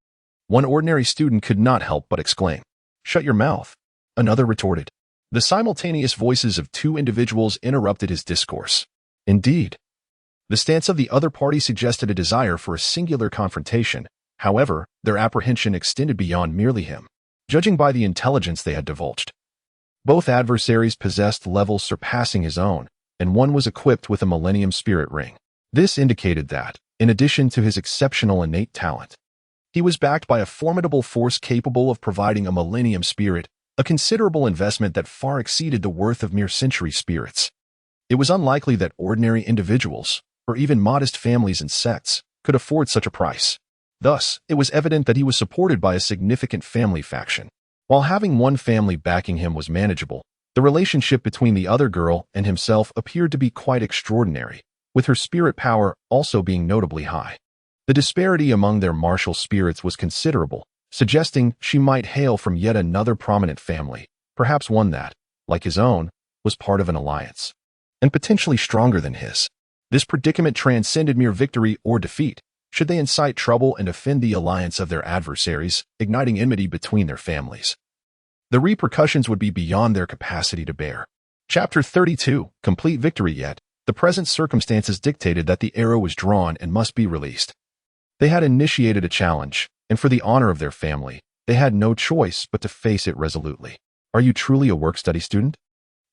One ordinary student could not help but exclaim. Shut your mouth. Another retorted. The simultaneous voices of two individuals interrupted his discourse. Indeed, the stance of the other party suggested a desire for a singular confrontation. However, their apprehension extended beyond merely him, judging by the intelligence they had divulged. Both adversaries possessed levels surpassing his own, and one was equipped with a Millennium Spirit Ring. This indicated that, in addition to his exceptional innate talent, he was backed by a formidable force capable of providing a Millennium Spirit, a considerable investment that far exceeded the worth of mere century spirits. It was unlikely that ordinary individuals, or even modest families and sects, could afford such a price. Thus, it was evident that he was supported by a significant family faction. While having one family backing him was manageable, the relationship between the other girl and himself appeared to be quite extraordinary, with her spirit power also being notably high. The disparity among their martial spirits was considerable, suggesting she might hail from yet another prominent family, perhaps one that, like his own, was part of an alliance, and potentially stronger than his. This predicament transcended mere victory or defeat, should they incite trouble and offend the alliance of their adversaries, igniting enmity between their families. The repercussions would be beyond their capacity to bear. Chapter 32, Complete Victory. Yet, the present circumstances dictated that the arrow was drawn and must be released. They had initiated a challenge, and for the honor of their family, they had no choice but to face it resolutely. Are you truly a work-study student?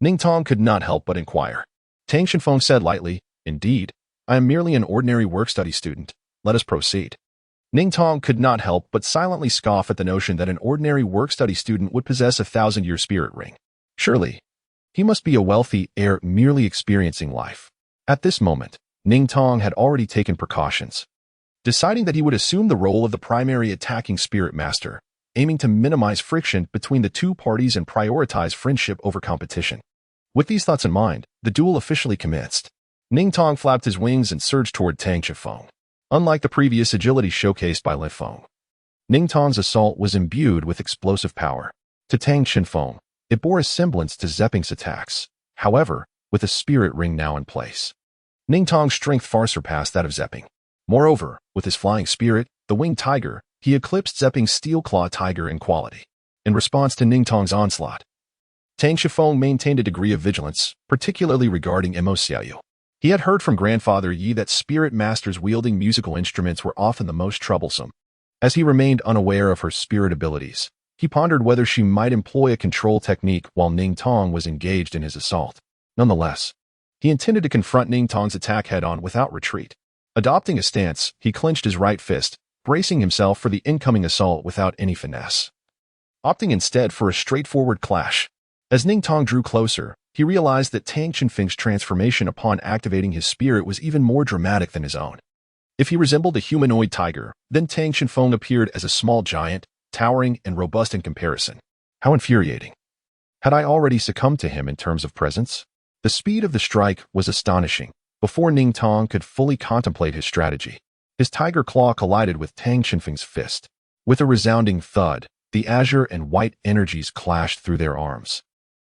Ning Tong could not help but inquire. Tang Shenfeng said lightly, Indeed, I am merely an ordinary work-study student. Let us proceed. Ning Tong could not help but silently scoff at the notion that an ordinary work-study student would possess a 1,000-year spirit ring. Surely, he must be a wealthy heir merely experiencing life. At this moment, Ning Tong had already taken precautions, deciding that he would assume the role of the primary attacking spirit master, aiming to minimize friction between the two parties and prioritize friendship over competition. With these thoughts in mind, the duel officially commenced. Ning Tong flapped his wings and surged toward Tang Shifeng. Unlike the previous agility showcased by Li Feng, Ning Tong's assault was imbued with explosive power. To Tang Shenfeng, it bore a semblance to Zepping's attacks, however, with a spirit ring now in place. Ning Tong's strength far surpassed that of Zepping. Moreover, with his flying spirit, the winged tiger, he eclipsed Zepping's steel claw tiger in quality. In response to Ning Tong's onslaught, Tang Shifeng maintained a degree of vigilance, particularly regarding Mo Xiaoyu. He had heard from Grandfather Yi that spirit masters wielding musical instruments were often the most troublesome. As he remained unaware of her spirit abilities, he pondered whether she might employ a control technique while Ning Tong was engaged in his assault. Nonetheless, he intended to confront Ning Tong's attack head-on without retreat. Adopting a stance, he clenched his right fist, bracing himself for the incoming assault without any finesse, opting instead for a straightforward clash. As Ning Tong drew closer, he realized that Tang Shenfeng's transformation upon activating his spirit was even more dramatic than his own. If he resembled a humanoid tiger, then Tang Shenfeng appeared as a small giant, towering and robust in comparison. How infuriating. Had I already succumbed to him in terms of presence? The speed of the strike was astonishing. Before Ning Tong could fully contemplate his strategy, his tiger claw collided with Tang Shenfeng's fist. With a resounding thud, the azure and white energies clashed through their arms,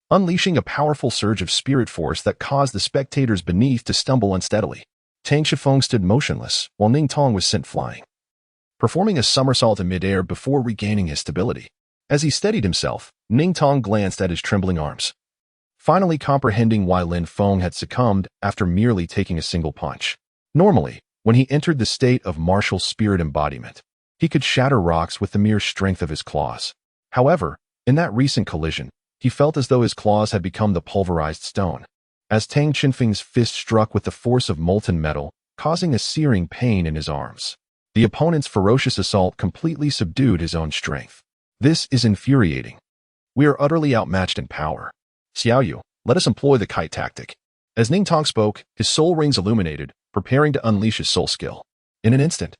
unleashing a powerful surge of spirit force that caused the spectators beneath to stumble unsteadily. Tang Shifeng stood motionless, while Ning Tong was sent flying, performing a somersault in midair before regaining his stability. As he steadied himself, Ning Tong glanced at his trembling arms, finally comprehending why Lin Feng had succumbed after merely taking a single punch. Normally, when he entered the state of martial spirit embodiment, he could shatter rocks with the mere strength of his claws. However, in that recent collision, he felt as though his claws had become the pulverized stone. As Tang Shenfeng's fist struck with the force of molten metal, causing a searing pain in his arms, the opponent's ferocious assault completely subdued his own strength. This is infuriating. We are utterly outmatched in power. Xiaoyu, let us employ the kite tactic. As Ning Tong spoke, his soul rings illuminated, preparing to unleash his soul skill. In an instant,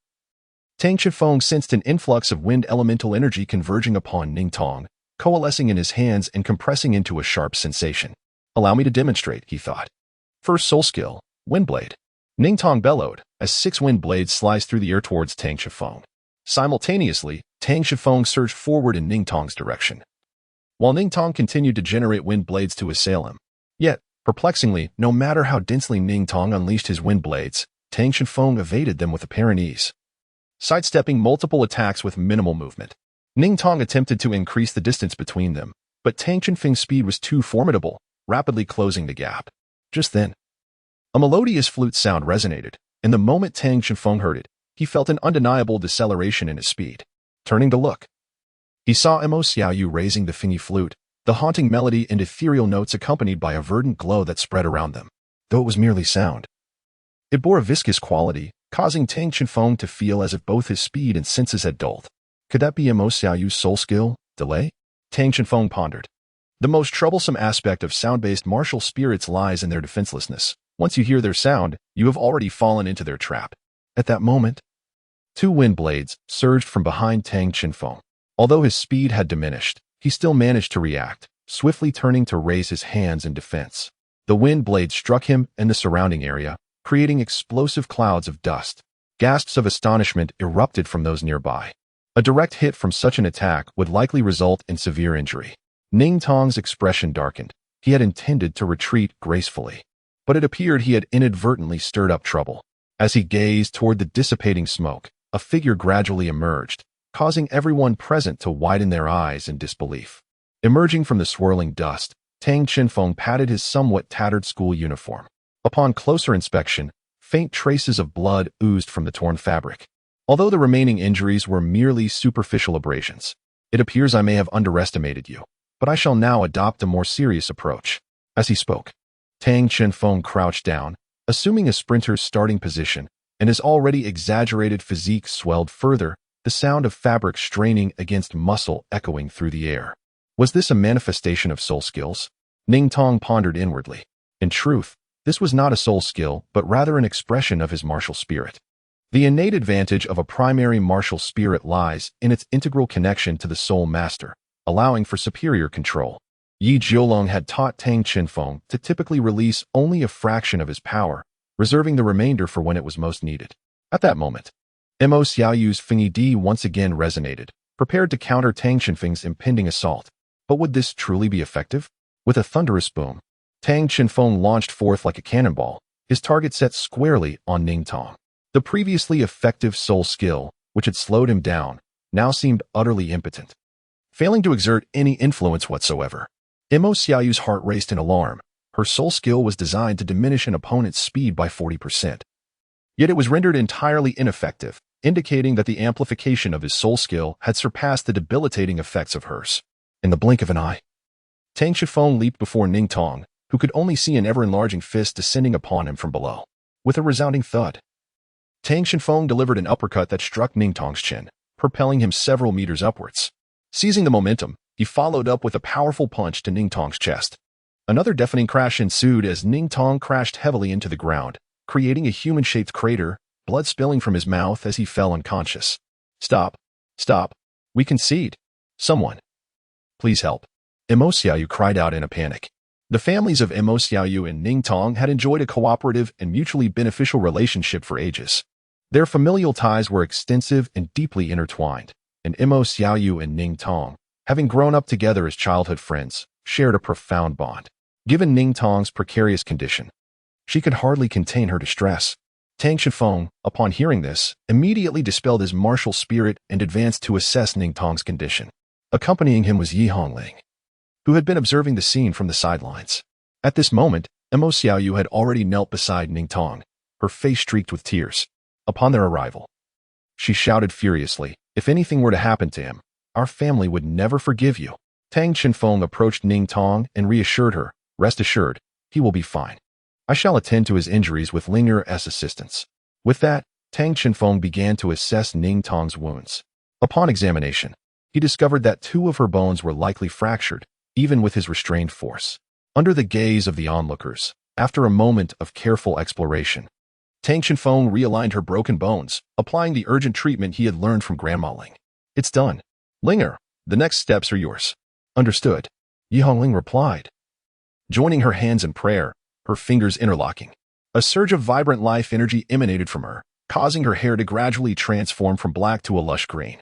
Tang Shenfeng sensed an influx of wind elemental energy converging upon Ning Tong, coalescing in his hands and compressing into a sharp sensation. Allow me to demonstrate, he thought. First soul skill, Windblade. Ning Tong bellowed, as 6 wind blades sliced through the air towards Tang Shifeng. Simultaneously, Tang Shifeng surged forward in Ning Tong's direction, while Ning Tong continued to generate wind blades to assail him. Yet, perplexingly, no matter how densely Ning Tong unleashed his wind blades, Tang Shenfeng evaded them with apparent ease, sidestepping multiple attacks with minimal movement. Ning Tong attempted to increase the distance between them, but Tang Chenfeng's speed was too formidable, rapidly closing the gap. Just then, a melodious flute sound resonated, and the moment Tang Chenfeng heard it, he felt an undeniable deceleration in his speed. Turning to look, he saw Mo Xiaoyu raising the fingy flute, the haunting melody and ethereal notes accompanied by a verdant glow that spread around them. Though it was merely sound, it bore a viscous quality, causing Tang Chenfeng to feel as if both his speed and senses had dulled. Could that be Mo Xiaoyu's soul skill? Delay? Tang Chenfeng pondered. The most troublesome aspect of sound-based martial spirits lies in their defenselessness. Once you hear their sound, you have already fallen into their trap. At that moment, two wind blades surged from behind Tang Chenfeng. Although his speed had diminished, he still managed to react, swiftly turning to raise his hands in defense. The wind blade struck him and the surrounding area, creating explosive clouds of dust. Gasps of astonishment erupted from those nearby. A direct hit from such an attack would likely result in severe injury. Ning Tong's expression darkened. He had intended to retreat gracefully, but it appeared he had inadvertently stirred up trouble. As he gazed toward the dissipating smoke, a figure gradually emerged, causing everyone present to widen their eyes in disbelief. Emerging from the swirling dust, Tang Chenfeng patted his somewhat tattered school uniform. Upon closer inspection, faint traces of blood oozed from the torn fabric. Although the remaining injuries were merely superficial abrasions, it appears I may have underestimated you, but I shall now adopt a more serious approach. As he spoke, Tang Chenfeng crouched down, assuming a sprinter's starting position, and his already exaggerated physique swelled further, the sound of fabric straining against muscle echoing through the air. Was this a manifestation of soul skills? Ning Tong pondered inwardly. In truth, this was not a soul skill, but rather an expression of his martial spirit. The innate advantage of a primary martial spirit lies in its integral connection to the soul master, allowing for superior control. Yi Jiolong had taught Tang Chenfeng to typically release only a fraction of his power, reserving the remainder for when it was most needed. At that moment, Mo Xiaoyu's Fingy Di once again resonated, prepared to counter Tang Chenfeng's impending assault. But would this truly be effective? With a thunderous boom, Tang Chenfeng launched forth like a cannonball, his target set squarely on Ning Tong. The previously effective soul skill, which had slowed him down, now seemed utterly impotent. Failing to exert any influence whatsoever, Mo Xiaoyu's heart raced in alarm. Her soul skill was designed to diminish an opponent's speed by 40%. Yet it was rendered entirely ineffective, indicating that the amplification of his soul skill had surpassed the debilitating effects of hers. In the blink of an eye, Tang Chenfeng leaped before Ning Tong, who could only see an ever-enlarging fist descending upon him from below. With a resounding thud, Tang Chenfeng delivered an uppercut that struck Ning Tong's chin, propelling him several meters upwards. Seizing the momentum, he followed up with a powerful punch to Ning Tong's chest. Another deafening crash ensued as Ning Tong crashed heavily into the ground, creating a human-shaped crater, blood spilling from his mouth as he fell unconscious. Stop. Stop. We concede. Someone. Please help. Mo Xiaoyu cried out in a panic. The families of Mo Xiaoyu and Ning Tong had enjoyed a cooperative and mutually beneficial relationship for ages. Their familial ties were extensive and deeply intertwined, and Mo Xiaoyu and Ning Tong, having grown up together as childhood friends, shared a profound bond. Given Ning Tong's precarious condition, she could hardly contain her distress. Tang Chenfeng, upon hearing this, immediately dispelled his martial spirit and advanced to assess Ning Tong's condition. Accompanying him was Yi Hongling, who had been observing the scene from the sidelines. At this moment, Mo Xiaoyu had already knelt beside Ning Tong, her face streaked with tears. Upon their arrival, she shouted furiously, "If anything were to happen to him, our family would never forgive you." Tang Chenfeng approached Ning Tong and reassured her, "Rest assured, he will be fine. I shall attend to his injuries with Linger's assistance." With that, Tang Chenfeng began to assess Ning Tong's wounds. Upon examination, he discovered that 2 of her bones were likely fractured, even with his restrained force. Under the gaze of the onlookers, after a moment of careful exploration, Tang Chenfeng realigned her broken bones, applying the urgent treatment he had learned from Grandma Ling. "It's done. Linger, the next steps are yours." "Understood," Yi Hongling replied, joining her hands in prayer, her fingers interlocking. A surge of vibrant life energy emanated from her, causing her hair to gradually transform from black to a lush green,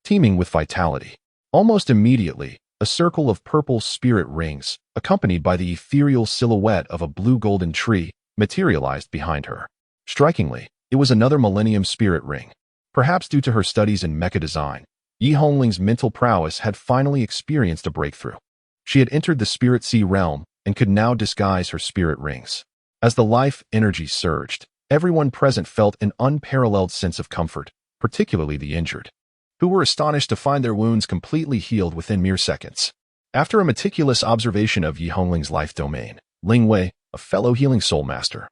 teeming with vitality. Almost immediately, a circle of purple spirit rings, accompanied by the ethereal silhouette of a blue-golden tree, materialized behind her. Strikingly, it was another Millennium Spirit Ring. Perhaps due to her studies in mecha design, Yi Hongling's mental prowess had finally experienced a breakthrough. She had entered the spirit sea realm and could now disguise her spirit rings. As the life energy surged, everyone present felt an unparalleled sense of comfort, particularly the injured, who were astonished to find their wounds completely healed within mere seconds. After a meticulous observation of Yi Hongling's life domain, Ling Wei, a fellow healing soul master,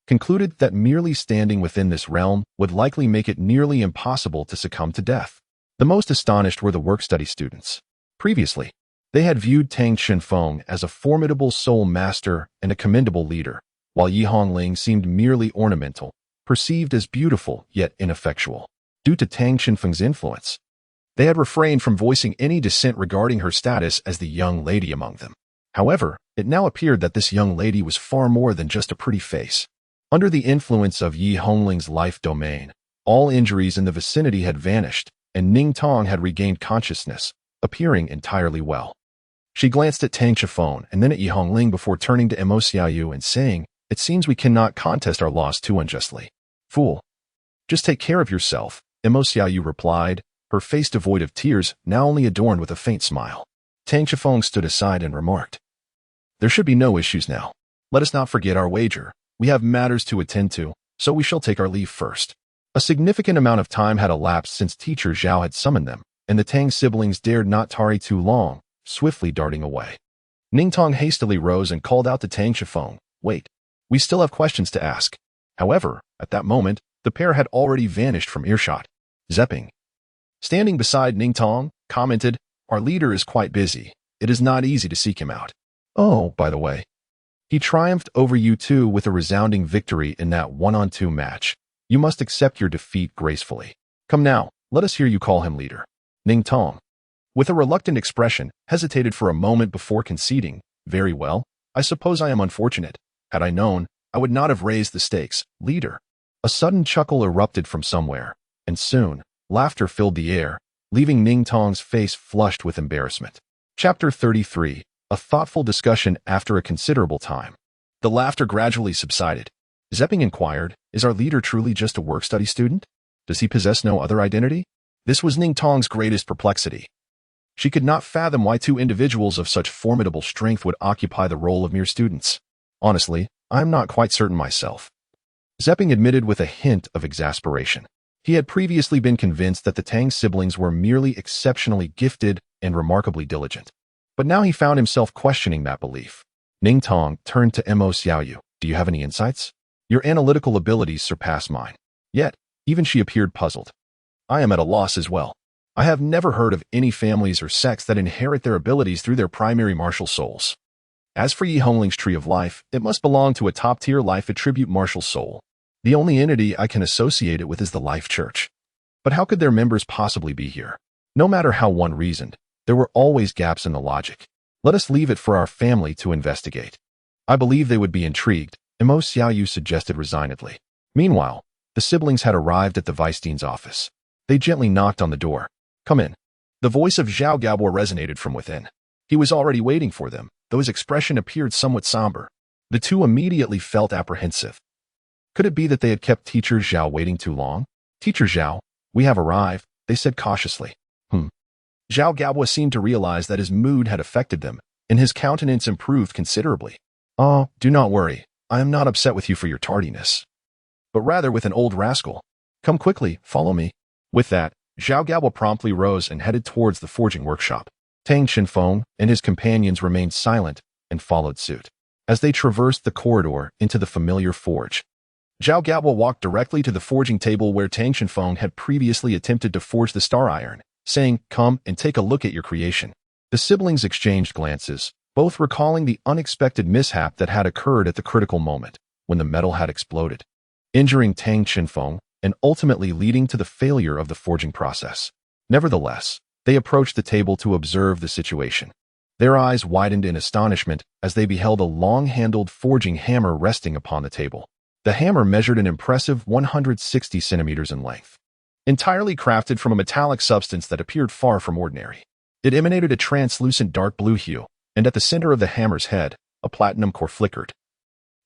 concluded that merely standing within this realm would likely make it nearly impossible to succumb to death. The most astonished were the work-study students. Previously, they had viewed Tang Xinfeng as a formidable soul master and a commendable leader, while Yi Hongling seemed merely ornamental, perceived as beautiful yet ineffectual. Due to Tang Xinfeng's influence, they had refrained from voicing any dissent regarding her status as the young lady among them. However, it now appeared that this young lady was far more than just a pretty face. Under the influence of Yi Hongling's life domain, all injuries in the vicinity had vanished, and Ning Tong had regained consciousness, appearing entirely well. She glanced at Tang Xinfeng and then at Yi Hongling before turning to Mo Xiaoyu and saying, "It seems we cannot contest our loss too unjustly. Fool. Just take care of yourself," Mo Xiaoyu replied, her face devoid of tears, now only adorned with a faint smile. Tang Xinfeng stood aside and remarked, "There should be no issues now. Let us not forget our wager. We have matters to attend to, so we shall take our leave first." A significant amount of time had elapsed since Teacher Zhao had summoned them, and the Tang siblings dared not tarry too long, swiftly darting away. Ning Tong hastily rose and called out to Tang Xinfeng, "Wait, we still have questions to ask." However, at that moment, the pair had already vanished from earshot. Zepping, standing beside Ning Tong, commented, "Our leader is quite busy. It is not easy to seek him out. Oh, by the way, he triumphed over you two with a resounding victory in that 1-on-2 match. You must accept your defeat gracefully. Come now, let us hear you call him leader." Ning Tong, with a reluctant expression, hesitated for a moment before conceding, "Very well, I suppose I am unfortunate. Had I known, I would not have raised the stakes, leader." A sudden chuckle erupted from somewhere, and soon, laughter filled the air, leaving Ning Tong's face flushed with embarrassment. Chapter 33. A thoughtful discussion after a considerable time. The laughter gradually subsided. Zepping inquired, "Is our leader truly just a work-study student? Does he possess no other identity?" This was Ning Tong's greatest perplexity. She could not fathom why two individuals of such formidable strength would occupy the role of mere students. "Honestly, I am not quite certain myself," Zepping admitted with a hint of exasperation. He had previously been convinced that the Tang siblings were merely exceptionally gifted and remarkably diligent. But now he found himself questioning that belief. Ning Tong turned to Mo Xiaoyu. "Do you have any insights? Your analytical abilities surpass mine." Yet, even she appeared puzzled. "I am at a loss as well. I have never heard of any families or sects that inherit their abilities through their primary martial souls. As for Yi Hongling's Tree of Life, it must belong to a top-tier life attribute martial soul. The only entity I can associate it with is the Life Church. But how could their members possibly be here? No matter how one reasoned, there were always gaps in the logic. Let us leave it for our family to investigate. I believe they would be intrigued," Mo Xiaoyu suggested resignedly. Meanwhile, the siblings had arrived at the Vice Dean's office. They gently knocked on the door. "Come in." The voice of Zhao Gabor resonated from within. He was already waiting for them, though his expression appeared somewhat somber. The two immediately felt apprehensive. Could it be that they had kept Teacher Zhao waiting too long? "Teacher Zhao, we have arrived," they said cautiously. Zhao Gabor seemed to realize that his mood had affected them, and his countenance improved considerably. "Oh, do not worry. I am not upset with you for your tardiness, but rather with an old rascal. Come quickly, follow me." With that, Zhao Gabor promptly rose and headed towards the forging workshop. Tang Xinfeng and his companions remained silent and followed suit. As they traversed the corridor into the familiar forge, Zhao Gabor walked directly to the forging table where Tang Xinfeng had previously attempted to forge the star iron, saying, "Come and take a look at your creation." The siblings exchanged glances, both recalling the unexpected mishap that had occurred at the critical moment, when the metal had exploded, injuring Tang Xinfeng and ultimately leading to the failure of the forging process. Nevertheless, they approached the table to observe the situation. Their eyes widened in astonishment as they beheld a long-handled forging hammer resting upon the table. The hammer measured an impressive 160 centimeters in length, entirely crafted from a metallic substance that appeared far from ordinary. It emanated a translucent dark blue hue, and at the center of the hammer's head, a platinum core flickered,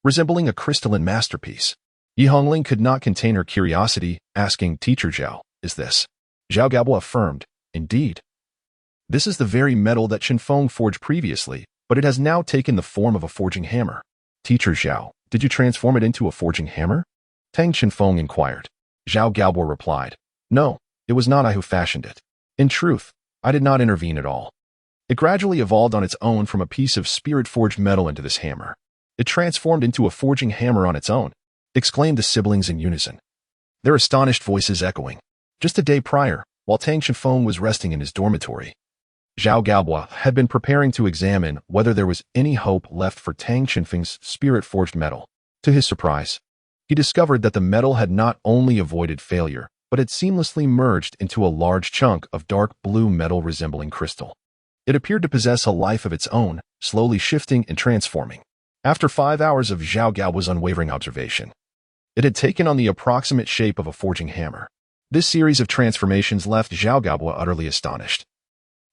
resembling a crystalline masterpiece. Yi Hongling could not contain her curiosity, asking, "Teacher Zhao, is this?" Zhao Gabor affirmed, "Indeed." This is the very metal that Qinfeng forged previously, but it has now taken the form of a forging hammer. Teacher Zhao, did you transform it into a forging hammer? Tang Qinfeng inquired. Zhao Gaobo replied, No, it was not I who fashioned it. In truth, I did not intervene at all. It gradually evolved on its own from a piece of spirit-forged metal into this hammer. It transformed into a forging hammer on its own, exclaimed the siblings in unison, their astonished voices echoing. Just a day prior, while Tang Qinfeng was resting in his dormitory, Zhao Gaobo had been preparing to examine whether there was any hope left for Tang Qinfeng's spirit-forged metal. To his surprise, he discovered that the metal had not only avoided failure, but had seamlessly merged into a large chunk of dark blue metal resembling crystal. It appeared to possess a life of its own, slowly shifting and transforming. After 5 hours of Zhao Gaobo's unwavering observation, it had taken on the approximate shape of a forging hammer. This series of transformations left Zhao Gaobo utterly astonished,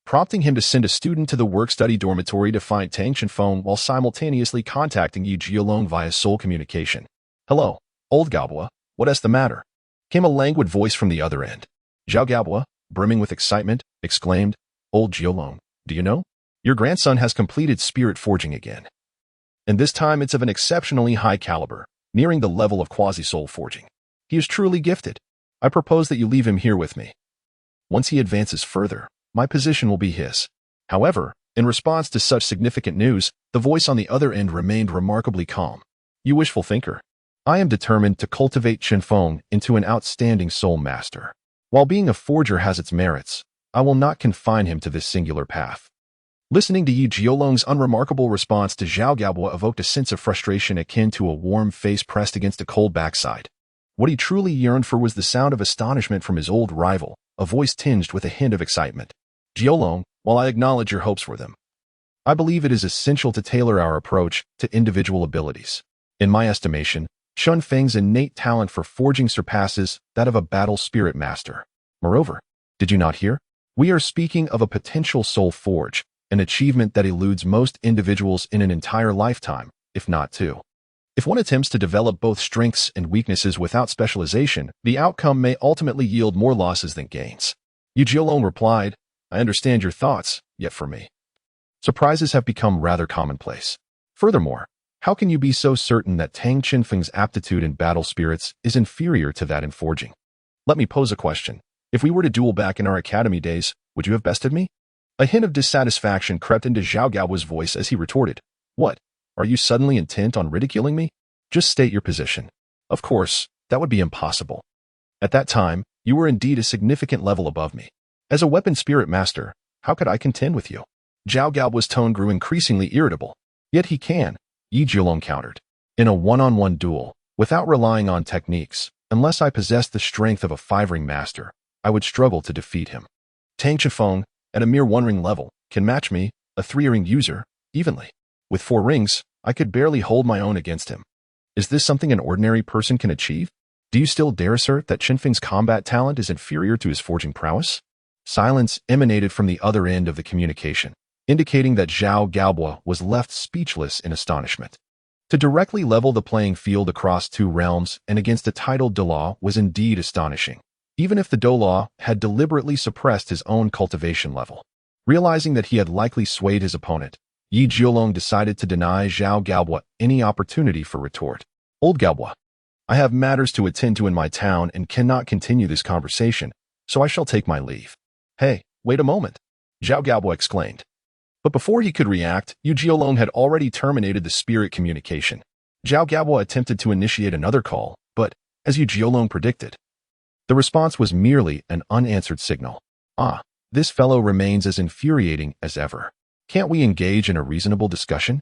prompting him to send a student to the work-study dormitory to find Tang Qinfeng while simultaneously contacting Yi Jialong via soul communication. Hello, old Gaobo, what is the matter? Came a languid voice from the other end. Zhao Gaobo, brimming with excitement, exclaimed, Old Jialong, do you know? Your grandson has completed spirit forging again. And this time it's of an exceptionally high caliber, nearing the level of quasi-soul forging. He is truly gifted. I propose that you leave him here with me. Once he advances further, my position will be his. However, in response to such significant news, the voice on the other end remained remarkably calm. You wishful thinker. I am determined to cultivate Qinfeng into an outstanding soul master. While being a forger has its merits, I will not confine him to this singular path. Listening to Yi Jialong's unremarkable response to Zhao Gaobo evoked a sense of frustration akin to a warm face pressed against a cold backside. What he truly yearned for was the sound of astonishment from his old rival, a voice tinged with a hint of excitement. Jialong, while I acknowledge your hopes for them, I believe it is essential to tailor our approach to individual abilities. In my estimation, Qinfeng's innate talent for forging surpasses that of a battle spirit master. Moreover, did you not hear? We are speaking of a potential soul forge, an achievement that eludes most individuals in an entire lifetime, if not two. If one attempts to develop both strengths and weaknesses without specialization, the outcome may ultimately yield more losses than gains. Yi Jialong replied, I understand your thoughts, yet for me, surprises have become rather commonplace. Furthermore, how can you be so certain that Tang Qinfeng's aptitude in battle spirits is inferior to that in forging? Let me pose a question. If we were to duel back in our academy days, would you have bested me? A hint of dissatisfaction crept into Zhao Gaobo's voice as he retorted, What? Are you suddenly intent on ridiculing me? Just state your position. Of course, that would be impossible. At that time, you were indeed a significant level above me. As a weapon spirit master, how could I contend with you? Zhao Gaobo's tone grew increasingly irritable. Yet he can, Yi Jialong countered. In a one-on-one duel, without relying on techniques, unless I possessed the strength of a 5-ring master, I would struggle to defeat him. Tang Qinfeng, at a mere 1-ring level, can match me, a 3-ring user, evenly. With 4 rings, I could barely hold my own against him. Is this something an ordinary person can achieve? Do you still dare assert that Qinfeng's combat talent is inferior to his forging prowess? Silence emanated from the other end of the communication, indicating that Zhao Gaobo was left speechless in astonishment. To directly level the playing field across 2 realms and against a titled Douluo was indeed astonishing, even if the Douluo had deliberately suppressed his own cultivation level. Realizing that he had likely swayed his opponent, Yi Jialong decided to deny Zhao Gaobo any opportunity for retort. Old Gaobo, I have matters to attend to in my town and cannot continue this conversation, so I shall take my leave. Hey, wait a moment, Zhao Gaobo exclaimed. But before he could react, Yi Jialong had already terminated the spirit communication. Zhao Gaobo attempted to initiate another call, but, as Yi Jialong predicted, the response was merely an unanswered signal. This fellow remains as infuriating as ever. Can't we engage in a reasonable discussion?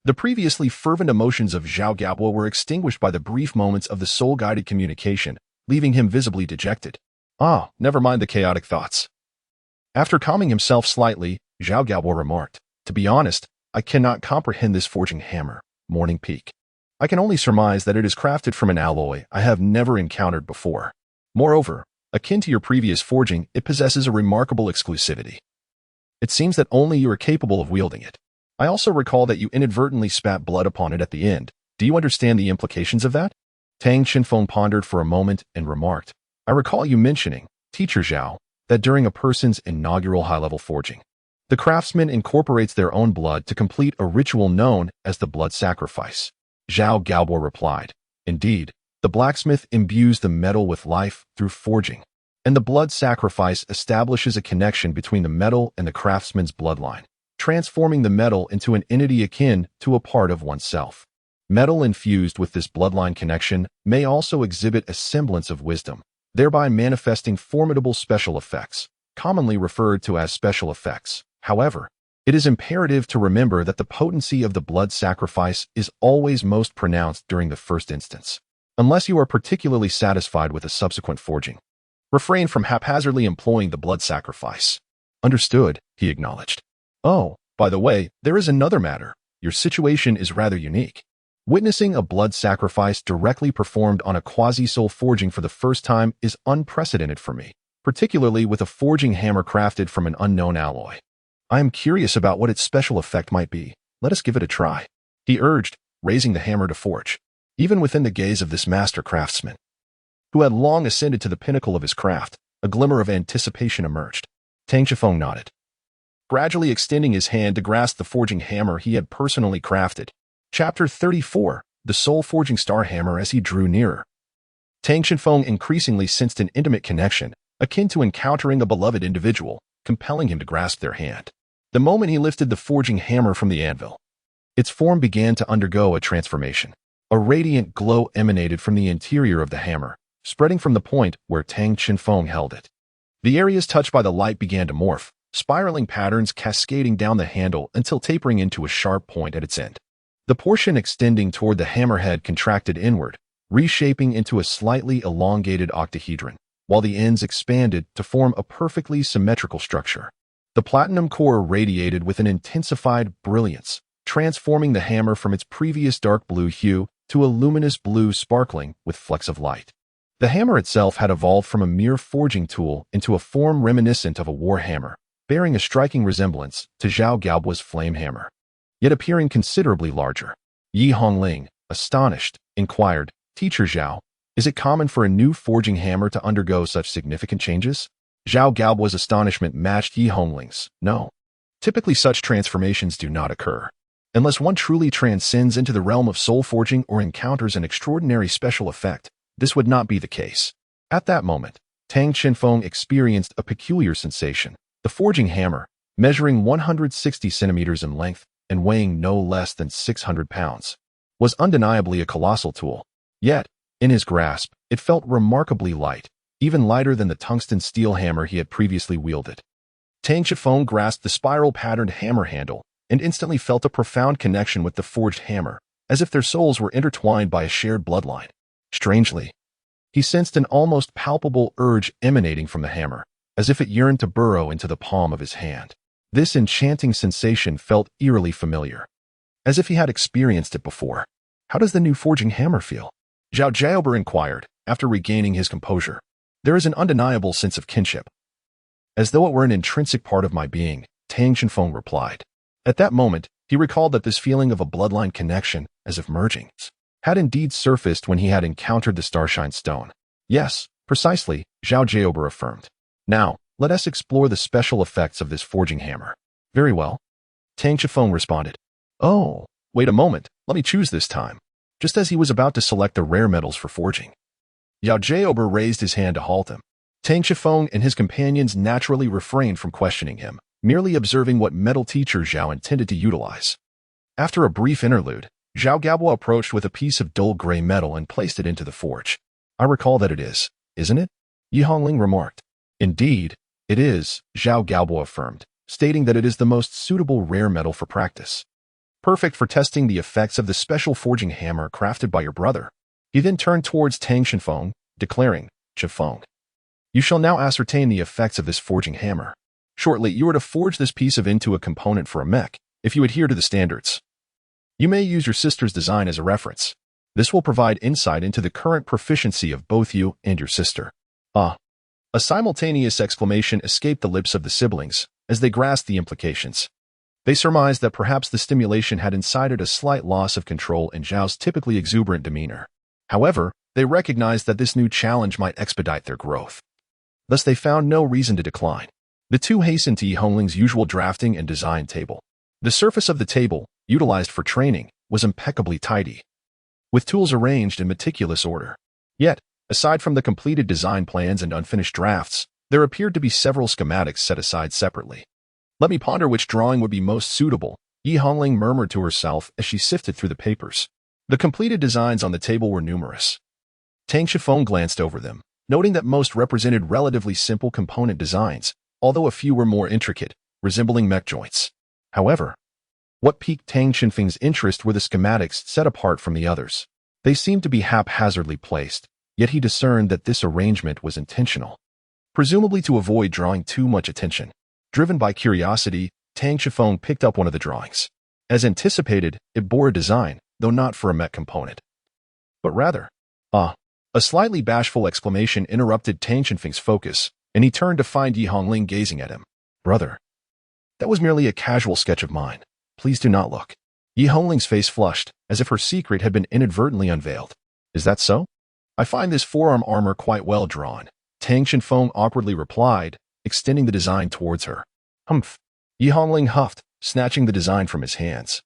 The previously fervent emotions of Zhao Gaobo were extinguished by the brief moments of the soul-guided communication, leaving him visibly dejected. Never mind the chaotic thoughts. After calming himself slightly, Zhao Gaobo remarked, To be honest, I cannot comprehend this forging hammer, Morning Peak. I can only surmise that it is crafted from an alloy I have never encountered before. Moreover, akin to your previous forging, it possesses a remarkable exclusivity. It seems that only you are capable of wielding it. I also recall that you inadvertently spat blood upon it at the end. Do you understand the implications of that? Tang Qinfeng pondered for a moment and remarked, I recall you mentioning, Teacher Zhao, that during a person's inaugural high-level forging, The craftsman incorporates their own blood to complete a ritual known as the blood sacrifice. Zhao Gaobo replied, "Indeed, the blacksmith imbues the metal with life through forging, and the blood sacrifice establishes a connection between the metal and the craftsman's bloodline, transforming the metal into an entity akin to a part of oneself. Metal infused with this bloodline connection may also exhibit a semblance of wisdom, thereby manifesting formidable special effects, commonly referred to as special effects. However, it is imperative to remember that the potency of the blood sacrifice is always most pronounced during the first instance, unless you are particularly satisfied with a subsequent forging. Refrain from haphazardly employing the blood sacrifice." "Understood," he acknowledged. "Oh, by the way, there is another matter. Your situation is rather unique. Witnessing a blood sacrifice directly performed on a quasi-soul forging for the first time is unprecedented for me, particularly with a forging hammer crafted from an unknown alloy. I am curious about what its special effect might be. Let us give it a try," he urged, raising the hammer to forge. Even within the gaze of this master craftsman, who had long ascended to the pinnacle of his craft, a glimmer of anticipation emerged. Tang Shifeng nodded, gradually extending his hand to grasp the forging hammer he had personally crafted. Chapter 34, The Soul Forging Star Hammer. As he drew nearer, Tang Shifeng increasingly sensed an intimate connection, akin to encountering a beloved individual, compelling him to grasp their hand. The moment he lifted the forging hammer from the anvil, its form began to undergo a transformation. A radiant glow emanated from the interior of the hammer, spreading from the point where Tang Shifeng held it. The areas touched by the light began to morph, spiraling patterns cascading down the handle until tapering into a sharp point at its end. The portion extending toward the hammerhead contracted inward, reshaping into a slightly elongated octahedron, while the ends expanded to form a perfectly symmetrical structure. The platinum core radiated with an intensified brilliance, transforming the hammer from its previous dark blue hue to a luminous blue sparkling with flecks of light. The hammer itself had evolved from a mere forging tool into a form reminiscent of a war hammer, bearing a striking resemblance to Zhao Gaobo's flame hammer, yet appearing considerably larger. Yi Hongling, astonished, inquired, "Teacher Zhao, is it common for a new forging hammer to undergo such significant changes?" Zhao Gaobo's astonishment matched Yi Hongling's. "No. Typically such transformations do not occur. Unless one truly transcends into the realm of soul forging or encounters an extraordinary special effect, this would not be the case." At that moment, Tang Shifeng experienced a peculiar sensation. The forging hammer, measuring 160 centimeters in length and weighing no less than 600 pounds, was undeniably a colossal tool. Yet, in his grasp, it felt remarkably light, even lighter than the tungsten steel hammer he had previously wielded. Tang Shifeng grasped the spiral-patterned hammer handle and instantly felt a profound connection with the forged hammer, as if their souls were intertwined by a shared bloodline. Strangely, he sensed an almost palpable urge emanating from the hammer, as if it yearned to burrow into the palm of his hand. This enchanting sensation felt eerily familiar, as if he had experienced it before. "How does the new forging hammer feel?" Zhao Jiaober inquired, after regaining his composure. "There is an undeniable sense of kinship, as though it were an intrinsic part of my being," Tang Shifeng replied. At that moment, he recalled that this feeling of a bloodline connection, as if merging, had indeed surfaced when he had encountered the Starshine Stone. "Yes, precisely," Zhao Jiaober affirmed. "Now, let us explore the special effects of this forging hammer." "Very well," Tang Shifeng responded. "Oh, wait a moment, let me choose this time." Just as he was about to select the rare metals for forging, Zhao Jiaober raised his hand to halt him. Tang Shifeng and his companions naturally refrained from questioning him, merely observing what metal teacher Zhao intended to utilize. After a brief interlude, Zhao Gaobo approached with a piece of dull gray metal and placed it into the forge. "I recall that it is, isn't it?" Yi Hongling remarked. "Indeed, it is," Zhao Gaobo affirmed, stating that it is the most suitable rare metal for practice, perfect for testing the effects of the special forging hammer crafted by your brother. He then turned towards Tang Shifeng, declaring, "Shifeng, you shall now ascertain the effects of this forging hammer. Shortly, you are to forge this piece into a component for a mech, if you adhere to the standards. You may use your sister's design as a reference. This will provide insight into the current proficiency of both you and your sister." "Ah!" A simultaneous exclamation escaped the lips of the siblings as they grasped the implications. They surmised that perhaps the stimulation had incited a slight loss of control in Zhao's typically exuberant demeanor. However, they recognized that this new challenge might expedite their growth. Thus they found no reason to decline. The two hastened to Yi Hongling's usual drafting and design table. The surface of the table, utilized for training, was impeccably tidy, with tools arranged in meticulous order. Yet, aside from the completed design plans and unfinished drafts, there appeared to be several schematics set aside separately. Let me ponder which drawing would be most suitable, Yi Hongling murmured to herself as she sifted through the papers. The completed designs on the table were numerous. Tang Shifeng glanced over them, noting that most represented relatively simple component designs, although a few were more intricate, resembling mech joints. However, what piqued Tang Xinfeng's interest were the schematics set apart from the others. They seemed to be haphazardly placed, yet he discerned that this arrangement was intentional, presumably to avoid drawing too much attention. Driven by curiosity, Tang Shifeng picked up one of the drawings. As anticipated, it bore a design, though not for a mech component, but rather, a slightly bashful exclamation interrupted Tang Xinfeng's focus, and he turned to find Yi Hongling gazing at him. Brother, that was merely a casual sketch of mine. Please do not look. Yi Hongling's face flushed, as if her secret had been inadvertently unveiled. Is that so? I find this forearm armor quite well drawn, Tang Xinfeng awkwardly replied, extending the design towards her. Humph. Yi Hongling huffed, snatching the design from his hands,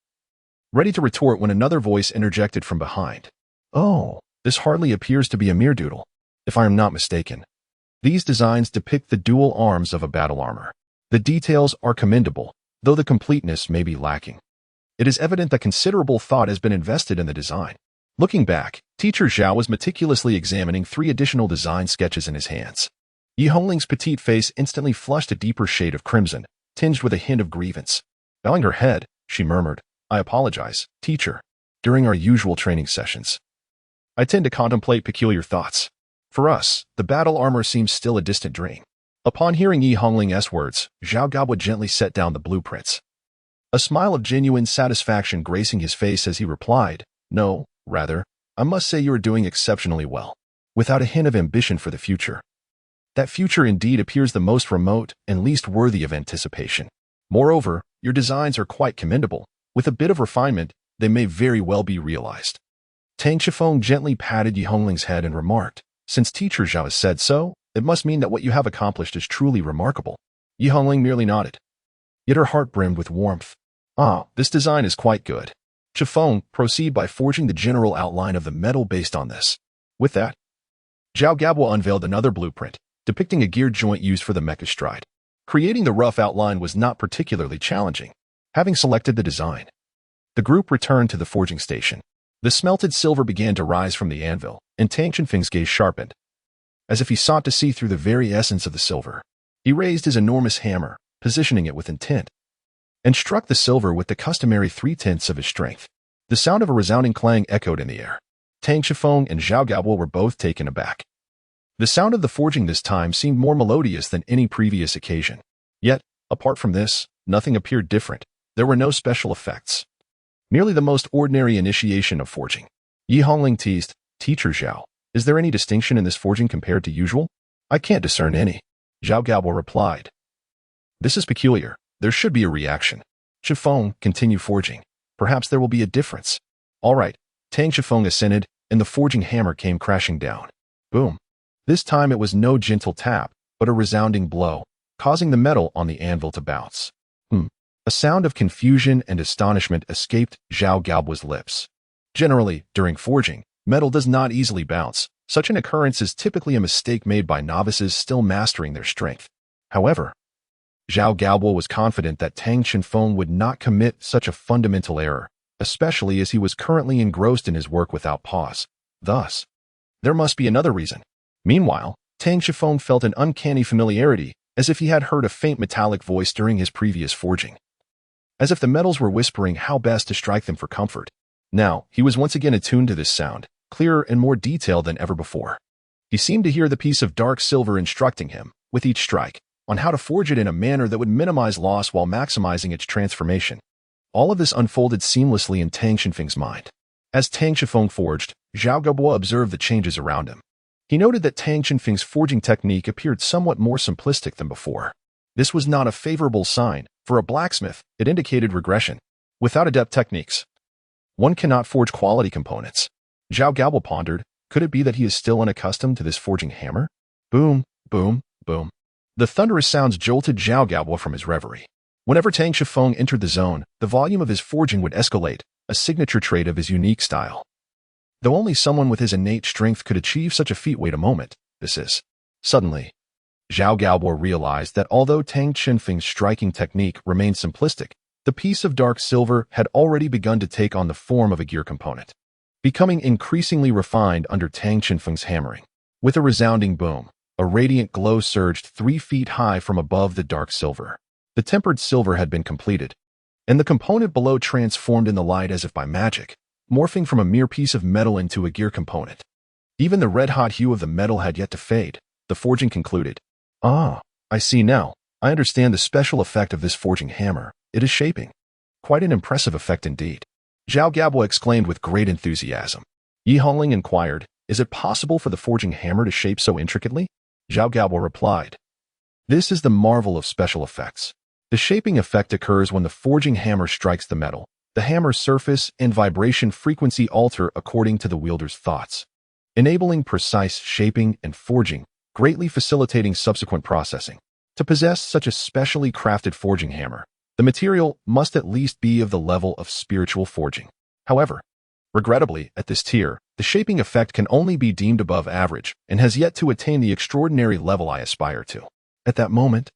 ready to retort when another voice interjected from behind. Oh, this hardly appears to be a mere doodle, if I am not mistaken. These designs depict the dual arms of a battle armor. The details are commendable, though the completeness may be lacking. It is evident that considerable thought has been invested in the design. Looking back, Teacher Zhao was meticulously examining 3 additional design sketches in his hands. Yi Hongling's petite face instantly flushed a deeper shade of crimson, tinged with a hint of grievance. Bowing her head, she murmured, I apologize, teacher. During our usual training sessions, I tend to contemplate peculiar thoughts. For us, the battle armor seems still a distant dream. Upon hearing Yi Hongling's words, Zhao Gabwa gently set down the blueprints, a smile of genuine satisfaction gracing his face as he replied, No, rather, I must say you are doing exceptionally well, without a hint of ambition for the future. That future indeed appears the most remote and least worthy of anticipation. Moreover, your designs are quite commendable. With a bit of refinement, they may very well be realized. Tang Shifeng gently patted Yi Hongling's head and remarked, Since Teacher Zhao has said so, it must mean that what you have accomplished is truly remarkable. Yi Hongling merely nodded, yet her heart brimmed with warmth. This design is quite good. Shifeng, proceed by forging the general outline of the metal based on this. With that, Zhao Gabwa unveiled another blueprint, depicting a geared joint used for the mecha stride. Creating the rough outline was not particularly challenging. Having selected the design, the group returned to the forging station. The smelted silver began to rise from the anvil, and Tang Xinfeng's gaze sharpened, as if he sought to see through the very essence of the silver. He raised his enormous hammer, positioning it with intent, and struck the silver with the customary 3/10 of his strength. The sound of a resounding clang echoed in the air. Tang Shifeng and Zhao Gabwa were both taken aback. The sound of the forging this time seemed more melodious than any previous occasion. Yet, apart from this, nothing appeared different. There were no special effects, merely the most ordinary initiation of forging. Yi Hongling teased, Teacher Zhao, is there any distinction in this forging compared to usual? I can't discern any. Zhao Gabwa replied. This is peculiar. There should be a reaction. Shifeng, continue forging. Perhaps there will be a difference. All right. Tang Shifeng assented, and the forging hammer came crashing down. Boom. This time it was no gentle tap, but a resounding blow, causing the metal on the anvil to bounce. A sound of confusion and astonishment escaped Zhao Gabwa's lips. Generally, during forging, metal does not easily bounce. Such an occurrence is typically a mistake made by novices still mastering their strength. However, Zhao Gabwa was confident that Tang Xinfeng would not commit such a fundamental error, especially as he was currently engrossed in his work without pause. Thus, there must be another reason. Meanwhile, Tang Xinfeng felt an uncanny familiarity, as if he had heard a faint metallic voice during his previous forging, as if the metals were whispering how best to strike them for comfort. Now, he was once again attuned to this sound, clearer and more detailed than ever before. He seemed to hear the piece of dark silver instructing him, with each strike, on how to forge it in a manner that would minimize loss while maximizing its transformation. All of this unfolded seamlessly in Tang Xinfeng's mind. As Tang Xinfeng forged, Zhao Gabwa observed the changes around him. He noted that Tang Xinfeng's forging technique appeared somewhat more simplistic than before. This was not a favorable sign. For a blacksmith, it indicated regression. Without adept techniques, one cannot forge quality components. Zhao Gabwa pondered, could it be that he is still unaccustomed to this forging hammer? Boom, boom, boom. The thunderous sounds jolted Zhao Gaobo from his reverie. Whenever Tang Shifeng entered the zone, the volume of his forging would escalate, a signature trait of his unique style. Though only someone with his innate strength could achieve such a feat. Wait a moment, this is... Suddenly, Zhao Gaobo realized that although Tang Qinfeng's striking technique remained simplistic, the piece of dark silver had already begun to take on the form of a gear component, becoming increasingly refined under Tang Qinfeng's hammering. With a resounding boom, a radiant glow surged 3 feet high from above the dark silver. The tempered silver had been completed, and the component below transformed in the light as if by magic, morphing from a mere piece of metal into a gear component. Even the red-hot hue of the metal had yet to fade. The forging concluded. Ah, I see now. I understand the special effect of this forging hammer. It is shaping. Quite an impressive effect indeed. Zhao Gaobo exclaimed with great enthusiasm. Yi Hongling inquired, is it possible for the forging hammer to shape so intricately? Zhao Gaobo replied. This is the marvel of special effects. The shaping effect occurs when the forging hammer strikes the metal. The hammer's surface and vibration frequency alter according to the wielder's thoughts, enabling precise shaping and forging, greatly facilitating subsequent processing. To possess such a specially crafted forging hammer, the material must at least be of the level of spiritual forging. However, regrettably, at this tier, the shaping effect can only be deemed above average and has yet to attain the extraordinary level I aspire to. At that moment,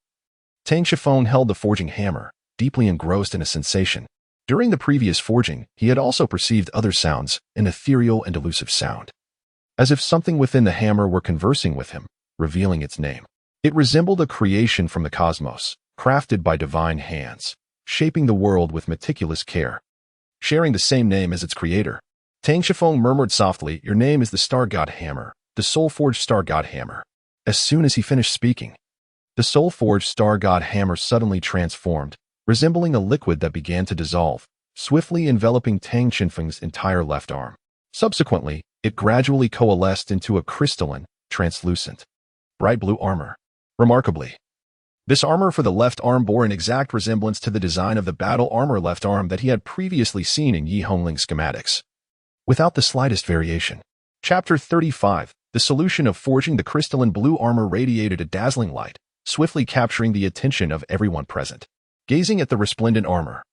Tang Shifeng held the forging hammer, deeply engrossed in a sensation. During the previous forging, he had also perceived other sounds, an ethereal and elusive sound, as if something within the hammer were conversing with him, revealing its name. It resembled a creation from the cosmos, crafted by divine hands, shaping the world with meticulous care, sharing the same name as its creator. Tang Shifeng murmured softly, your name is the Star God Hammer, the Soul-Forged Star God Hammer. As soon as he finished speaking, the Soul-Forged Star God Hammer suddenly transformed, resembling a liquid that began to dissolve, swiftly enveloping Tang Qinfeng's entire left arm. Subsequently, it gradually coalesced into a crystalline, translucent, bright blue armor. Remarkably, this armor for the left arm bore an exact resemblance to the design of the battle armor left arm that he had previously seen in Yi Hongling's schematics, without the slightest variation. Chapter 35. The solution of forging the crystalline blue armor radiated a dazzling light, swiftly capturing the attention of everyone present. Gazing at the resplendent armor,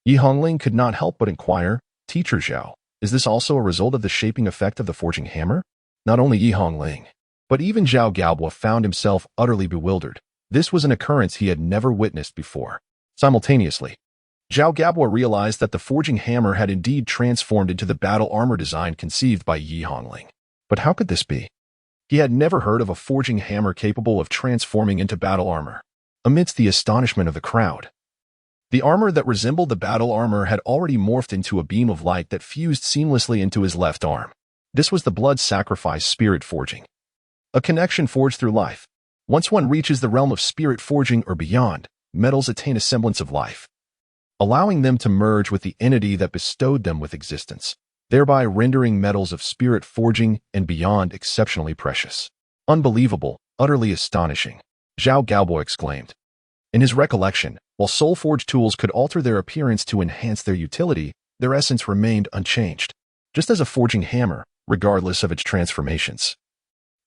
Yi Hongling could not help but inquire, Teacher Zhao, is this also a result of the shaping effect of the forging hammer? Not only Yi Hongling, but even Zhao Gaobo found himself utterly bewildered. This was an occurrence he had never witnessed before. Simultaneously, Zhao Gaobo realized that the forging hammer had indeed transformed into the battle armor design conceived by Yi Hongling. But how could this be? He had never heard of a forging hammer capable of transforming into battle armor. Amidst the astonishment of the crowd, the armor that resembled the battle armor had already morphed into a beam of light that fused seamlessly into his left arm. This was the blood sacrifice spirit forging, a connection forged through life. Once one reaches the realm of spirit forging or beyond, metals attain a semblance of life, allowing them to merge with the entity that bestowed them with existence, thereby rendering metals of spirit forging and beyond exceptionally precious. Unbelievable, utterly astonishing, Zhao Gaobo exclaimed. In his recollection, while soul-forged tools could alter their appearance to enhance their utility, their essence remained unchanged. Just as a forging hammer, regardless of its transformations,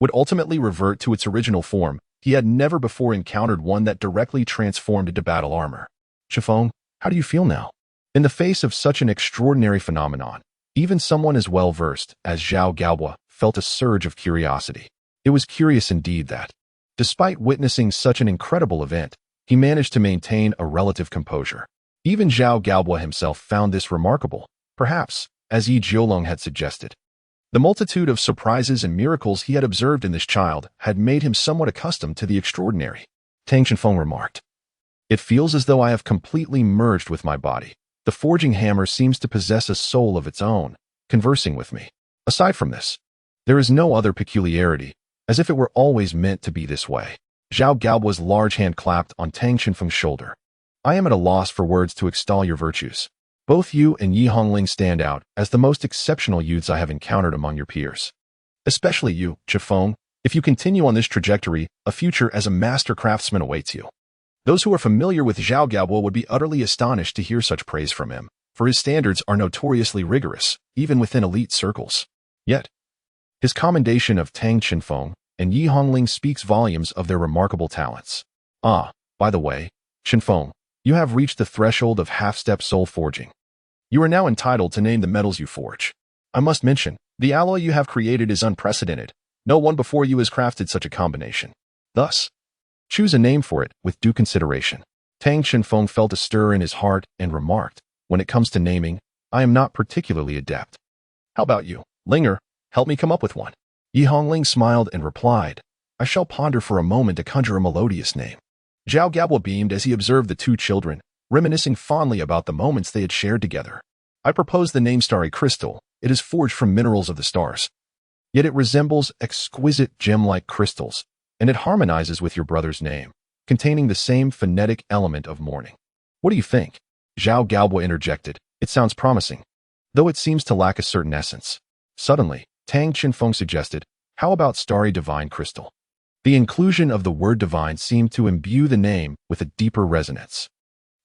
would ultimately revert to its original form, he had never before encountered one that directly transformed into battle armor. Shifeng, how do you feel now? In the face of such an extraordinary phenomenon, even someone as well-versed as Zhao Gaobo felt a surge of curiosity. It was curious indeed that, despite witnessing such an incredible event, he managed to maintain a relative composure. Even Zhao Gaobo himself found this remarkable, perhaps, as Yi Jiolong had suggested. The multitude of surprises and miracles he had observed in this child had made him somewhat accustomed to the extraordinary. Tang Qinfeng remarked, it feels as though I have completely merged with my body. The forging hammer seems to possess a soul of its own, conversing with me. Aside from this, there is no other peculiarity, as if it were always meant to be this way. Zhao Gaobo's large hand clapped on Tang Qinfeng's shoulder. I am at a loss for words to extol your virtues. Both you and Yi Hongling stand out as the most exceptional youths I have encountered among your peers. Especially you, Qifeng. If you continue on this trajectory, a future as a master craftsman awaits you. Those who are familiar with Zhao Gaobo would be utterly astonished to hear such praise from him, for his standards are notoriously rigorous, even within elite circles. Yet, his commendation of Tang Qinfeng, and Yi Hongling speaks volumes of their remarkable talents. Ah, by the way, Shenfeng, you have reached the threshold of half-step soul forging. You are now entitled to name the metals you forge. I must mention, the alloy you have created is unprecedented. No one before you has crafted such a combination. Thus, choose a name for it with due consideration. Tang Shenfeng felt a stir in his heart and remarked, when it comes to naming, I am not particularly adept. How about you, Linger? Help me come up with one. Yi Hongling smiled and replied, I shall ponder for a moment to conjure a melodious name. Zhao Gabwa beamed as he observed the two children, reminiscing fondly about the moments they had shared together. I propose the name Starry Crystal. It is forged from minerals of the stars. Yet it resembles exquisite gem-like crystals, and it harmonizes with your brother's name, containing the same phonetic element of morning. What do you think? Zhao Gaobo interjected. It sounds promising, though it seems to lack a certain essence. Suddenly, Tang Chinfeng suggested, how about Starry Divine Crystal? The inclusion of the word divine seemed to imbue the name with a deeper resonance.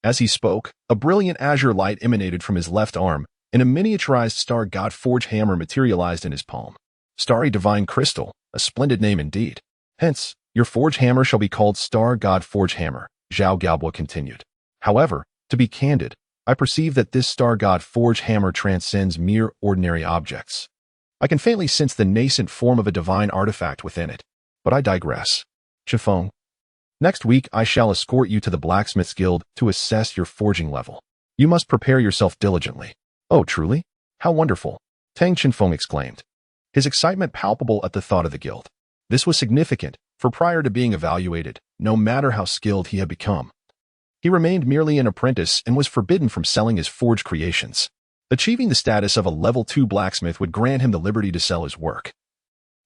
As he spoke, a brilliant azure light emanated from his left arm, and a miniaturized Star God Forge hammer materialized in his palm. Starry Divine Crystal, a splendid name indeed. Hence, your forge hammer shall be called Star God Forge Hammer, Zhao Gaobo continued. However, to be candid, I perceive that this Star God Forge hammer transcends mere ordinary objects. I can faintly sense the nascent form of a divine artifact within it. But I digress. Chifeng, next week I shall escort you to the Blacksmith's Guild to assess your forging level. You must prepare yourself diligently. Oh, truly? How wonderful! Tang Chinfeng exclaimed, his excitement palpable at the thought of the guild. This was significant, for prior to being evaluated, no matter how skilled he had become, he remained merely an apprentice and was forbidden from selling his forged creations. Achieving the status of a level 2 blacksmith would grant him the liberty to sell his work,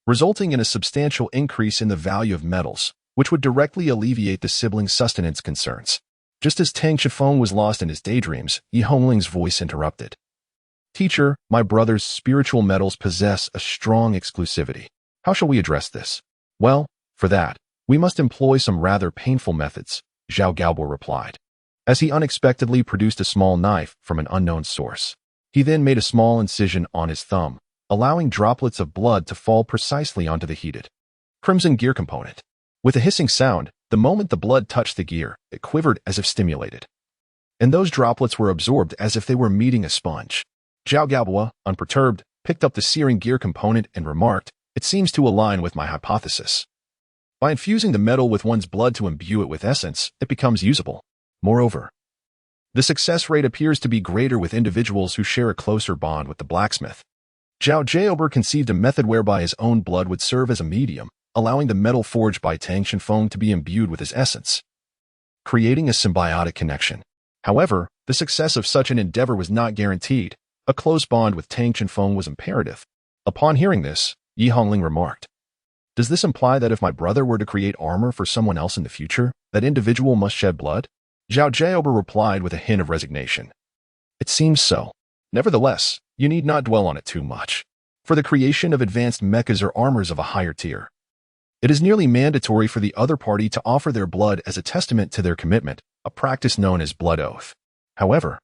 resulting in a substantial increase in the value of metals, which would directly alleviate the siblings' sustenance concerns. Just as Tang Chifeng was lost in his daydreams, Yi Hongling's voice interrupted. Teacher, my brother's spiritual metals possess a strong exclusivity. How shall we address this? Well, for that, we must employ some rather painful methods, Zhao Gaobo replied, as he unexpectedly produced a small knife from an unknown source. He then made a small incision on his thumb, allowing droplets of blood to fall precisely onto the heated crimson gear component. With a hissing sound, the moment the blood touched the gear, it quivered as if stimulated, and those droplets were absorbed as if they were meeting a sponge. Zhao Gaobo, unperturbed, picked up the searing gear component and remarked, it seems to align with my hypothesis. By infusing the metal with one's blood to imbue it with essence, it becomes usable. Moreover, the success rate appears to be greater with individuals who share a closer bond with the blacksmith. Zhao Jiaober conceived a method whereby his own blood would serve as a medium, allowing the metal forged by Tang Chinfeng to be imbued with his essence, creating a symbiotic connection. However, the success of such an endeavor was not guaranteed. A close bond with Tang Chinfeng was imperative. Upon hearing this, Yi Hongling remarked, does this imply that if my brother were to create armor for someone else in the future, that individual must shed blood? Zhao Jiaober replied with a hint of resignation. It seems so. Nevertheless, you need not dwell on it too much. For the creation of advanced mechas or armors of a higher tier, it is nearly mandatory for the other party to offer their blood as a testament to their commitment, a practice known as blood oath. However,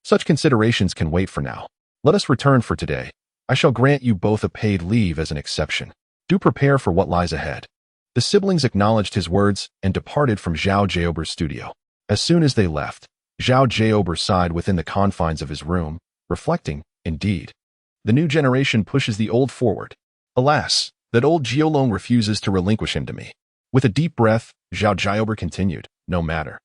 such considerations can wait for now. Let us return for today. I shall grant you both a paid leave as an exception. Do prepare for what lies ahead. The siblings acknowledged his words and departed from Zhao Jiaober's studio. As soon as they left, Zhao Jiaober sighed within the confines of his room, reflecting, indeed, the new generation pushes the old forward. Alas, that old Jiolong refuses to relinquish him to me. With a deep breath, Zhao Jiaober continued, no matter.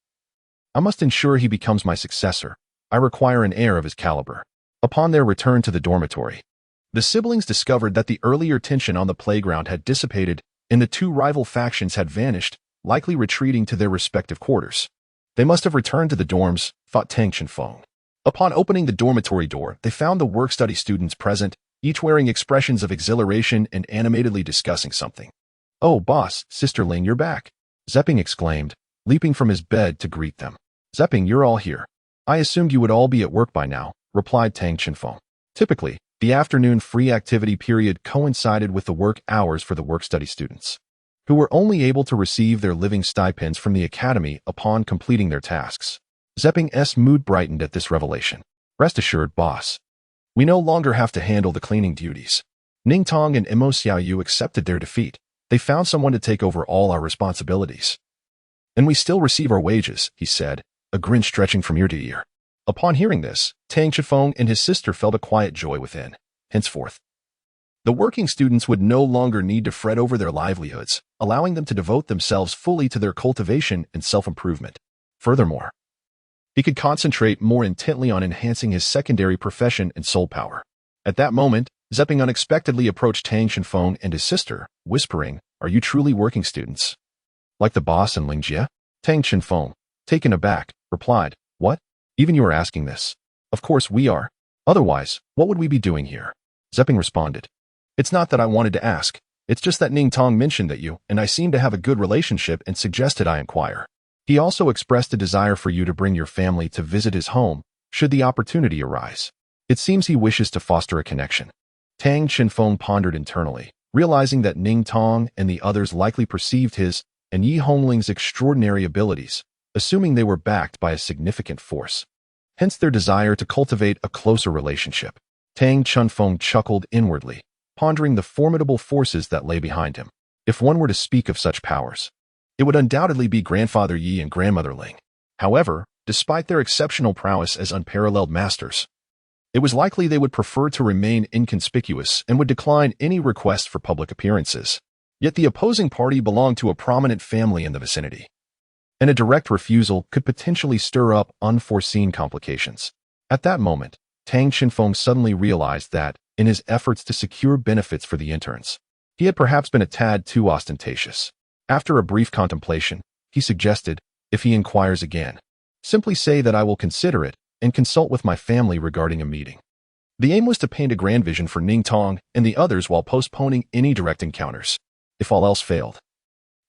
I must ensure he becomes my successor. I require an heir of his caliber. Upon their return to the dormitory, the siblings discovered that the earlier tension on the playground had dissipated and the two rival factions had vanished, likely retreating to their respective quarters. They must have returned to the dorms, thought Tang Chinfeng. Upon opening the dormitory door, they found the work-study students present, each wearing expressions of exhilaration and animatedly discussing something. Oh, boss, Sister Ling, you're back, Zepping exclaimed, leaping from his bed to greet them. Zepping, you're all here. I assumed you would all be at work by now, replied Tang Chinfeng. Typically, the afternoon free activity period coincided with the work hours for the work-study students, who were only able to receive their living stipends from the academy upon completing their tasks. Zepping's mood brightened at this revelation. Rest assured, boss. We no longer have to handle the cleaning duties. Ning Tong and Mo Xiaoyu accepted their defeat. They found someone to take over all our responsibilities. And we still receive our wages, he said, a grin stretching from ear to ear. Upon hearing this, Tang Shifeng and his sister felt a quiet joy within. Henceforth, the working students would no longer need to fret over their livelihoods, allowing them to devote themselves fully to their cultivation and self-improvement. Furthermore, he could concentrate more intently on enhancing his secondary profession and soul power. At that moment, Zepping unexpectedly approached Tang Shifeng and his sister, whispering, "Are you truly working students? Like the boss and Lingjie?" Tang Shifeng, taken aback, replied, "What? Even you are asking this? Of course we are. Otherwise, what would we be doing here?" Zepping responded, "It's not that I wanted to ask. It's just that Ning Tong mentioned that you and I seem to have a good relationship and suggested I inquire. He also expressed a desire for you to bring your family to visit his home, should the opportunity arise. It seems he wishes to foster a connection." Tang Shifeng pondered internally, realizing that Ning Tong and the others likely perceived his and Yi Hongling's extraordinary abilities, assuming they were backed by a significant force. Hence their desire to cultivate a closer relationship. Tang Shifeng chuckled inwardly, pondering the formidable forces that lay behind him. If one were to speak of such powers, it would undoubtedly be Grandfather Yi and Grandmother Ling. However, despite their exceptional prowess as unparalleled masters, it was likely they would prefer to remain inconspicuous and would decline any request for public appearances. Yet the opposing party belonged to a prominent family in the vicinity, and a direct refusal could potentially stir up unforeseen complications. At that moment, Tang Shifeng suddenly realized that, in his efforts to secure benefits for the interns, he had perhaps been a tad too ostentatious. After a brief contemplation, he suggested, "If he inquires again, simply say that I will consider it and consult with my family regarding a meeting." The aim was to paint a grand vision for Ning Tong and the others while postponing any direct encounters. If all else failed,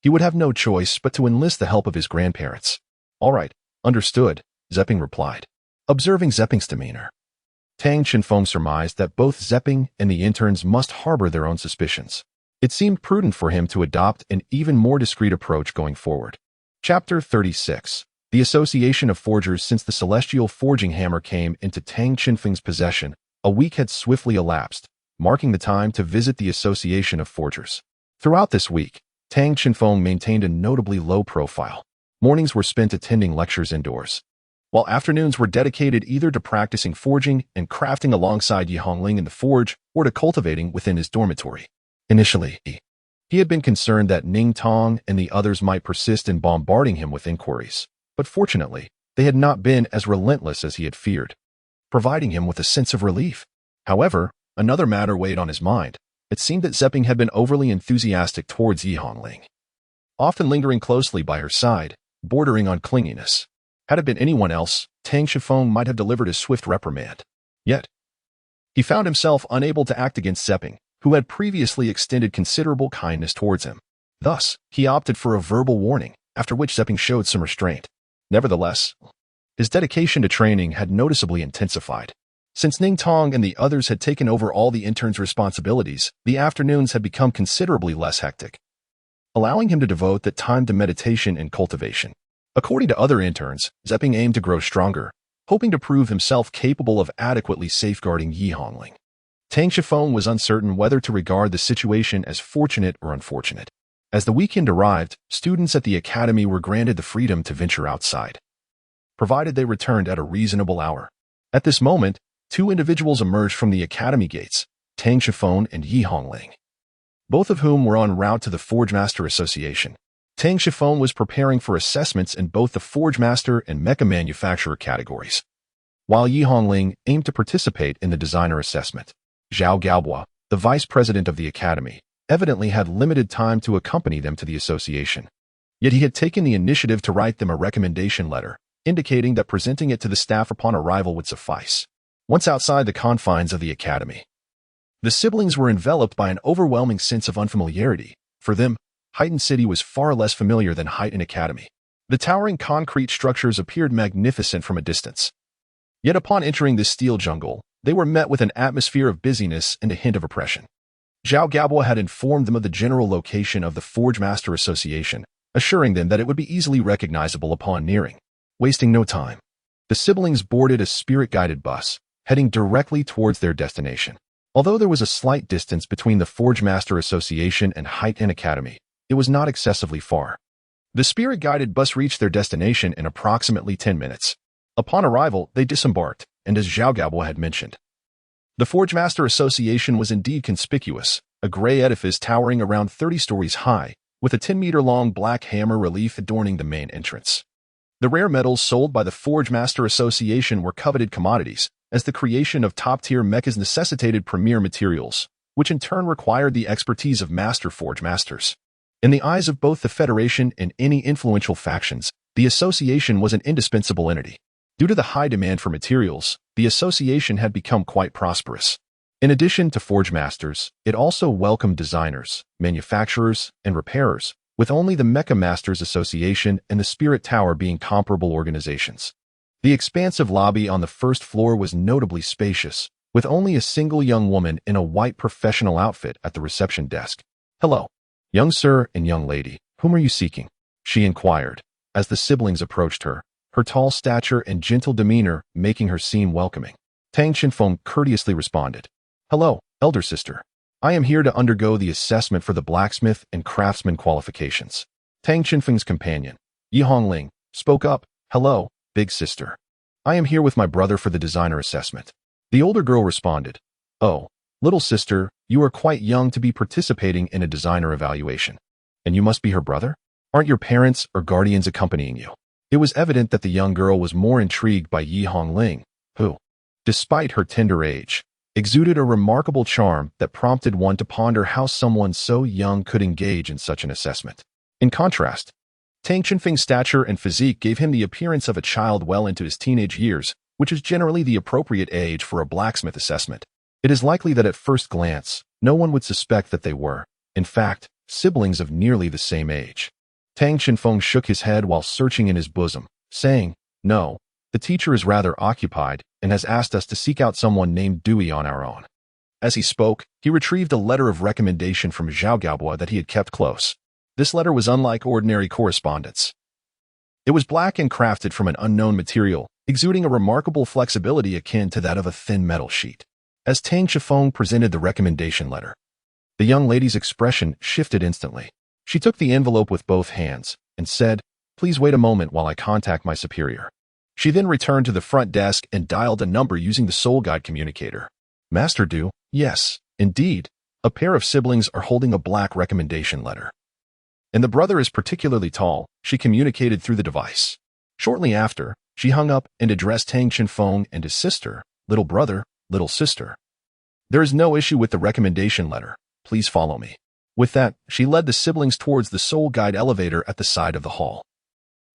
he would have no choice but to enlist the help of his grandparents. "All right, understood," Zepping replied. Observing Zepping's demeanor, Tang Shifeng surmised that both Zepping and the interns must harbor their own suspicions. It seemed prudent for him to adopt an even more discreet approach going forward. Chapter 36. The Association of Forgers. Since the celestial forging hammer came into Tang Shifeng's possession, a week had swiftly elapsed, marking the time to visit the Association of Forgers. Throughout this week, Tang Shifeng maintained a notably low profile. Mornings were spent attending lectures indoors, while afternoons were dedicated either to practicing forging and crafting alongside Yi Hongling in the forge or to cultivating within his dormitory. Initially, he had been concerned that Ning Tong and the others might persist in bombarding him with inquiries, but fortunately, they had not been as relentless as he had feared, providing him with a sense of relief. However, another matter weighed on his mind. It seemed that Zepping had been overly enthusiastic towards Yi Hongling, often lingering closely by her side, bordering on clinginess. Had it been anyone else, Tang Shifeng might have delivered a swift reprimand. Yet, he found himself unable to act against Zepping, who had previously extended considerable kindness towards him. Thus, he opted for a verbal warning, after which Zepping showed some restraint. Nevertheless, his dedication to training had noticeably intensified. Since Ning Tong and the others had taken over all the interns' responsibilities, the afternoons had become considerably less hectic, allowing him to devote that time to meditation and cultivation. According to other interns, Zepping aimed to grow stronger, hoping to prove himself capable of adequately safeguarding Yi Hongling. Tang Shifeng was uncertain whether to regard the situation as fortunate or unfortunate. As the weekend arrived, students at the academy were granted the freedom to venture outside, provided they returned at a reasonable hour. At this moment, two individuals emerged from the academy gates, Tang Shifeng and Yi Hongling, both of whom were en route to the Forge Master Association. Tang Shifeng was preparing for assessments in both the Forge Master and Mecha Manufacturer categories, while Yi Hongling aimed to participate in the Designer assessment. Zhao Gaobo, the vice president of the academy, evidently had limited time to accompany them to the association. Yet he had taken the initiative to write them a recommendation letter, indicating that presenting it to the staff upon arrival would suffice. Once outside the confines of the academy, the siblings were enveloped by an overwhelming sense of unfamiliarity. For them, Heighten City was far less familiar than Heighten Academy. The towering concrete structures appeared magnificent from a distance. Yet upon entering this steel jungle, they were met with an atmosphere of busyness and a hint of oppression. Zhao Gaobo had informed them of the general location of the Forge Master Association, assuring them that it would be easily recognizable upon nearing. Wasting no time, the siblings boarded a spirit-guided bus, heading directly towards their destination. Although there was a slight distance between the Forge Master Association and Heighten Academy, it was not excessively far. The spirit-guided bus reached their destination in approximately 10 minutes. Upon arrival, they disembarked, and as Zhao Gaobo had mentioned, the Forge Master Association was indeed conspicuous, a gray edifice towering around 30 stories high, with a 10-meter-long black hammer relief adorning the main entrance. The rare metals sold by the Forge Master Association were coveted commodities, as the creation of top-tier mechas necessitated premier materials, which in turn required the expertise of master forge masters. In the eyes of both the Federation and any influential factions, the association was an indispensable entity. Due to the high demand for materials, the association had become quite prosperous. In addition to forge masters, it also welcomed designers, manufacturers, and repairers, with only the Mecha Masters Association and the Spirit Tower being comparable organizations. The expansive lobby on the first floor was notably spacious, with only a single young woman in a white professional outfit at the reception desk. "Hello, young sir and young lady, whom are you seeking?" she inquired, as the siblings approached her, her tall stature and gentle demeanor making her seem welcoming. Tang Xinfeng courteously responded, "Hello, elder sister. I am here to undergo the assessment for the blacksmith and craftsman qualifications." Tang Xinfeng's companion, Yi Hongling, spoke up, "Hello, big sister. I am here with my brother for the designer assessment." The older girl responded, "Oh, little sister, you are quite young to be participating in a designer evaluation. And you must be her brother? Aren't your parents or guardians accompanying you?" It was evident that the young girl was more intrigued by Yi Hongling, who, despite her tender age, exuded a remarkable charm that prompted one to ponder how someone so young could engage in such an assessment. In contrast, Tang Xinfeng's stature and physique gave him the appearance of a child well into his teenage years, which is generally the appropriate age for a blacksmith assessment. It is likely that at first glance, no one would suspect that they were, in fact, siblings of nearly the same age. Tang Xinfeng shook his head while searching in his bosom, saying, "No, the teacher is rather occupied and has asked us to seek out someone named Dewey on our own." As he spoke, he retrieved a letter of recommendation from Zhao Gaobo that he had kept close. This letter was unlike ordinary correspondence. It was black and crafted from an unknown material, exuding a remarkable flexibility akin to that of a thin metal sheet. As Tang Xinfeng presented the recommendation letter, the young lady's expression shifted instantly. She took the envelope with both hands and said, "Please wait a moment while I contact my superior." She then returned to the front desk and dialed a number using the Soul Guide communicator. "Master Du, yes, indeed, a pair of siblings are holding a black recommendation letter. And the brother is particularly tall," she communicated through the device. Shortly after, she hung up and addressed Tang Xinfeng and his sister, "Little brother, little sister. There is no issue with the recommendation letter. Please follow me." With that, she led the siblings towards the Soul Guide elevator at the side of the hall,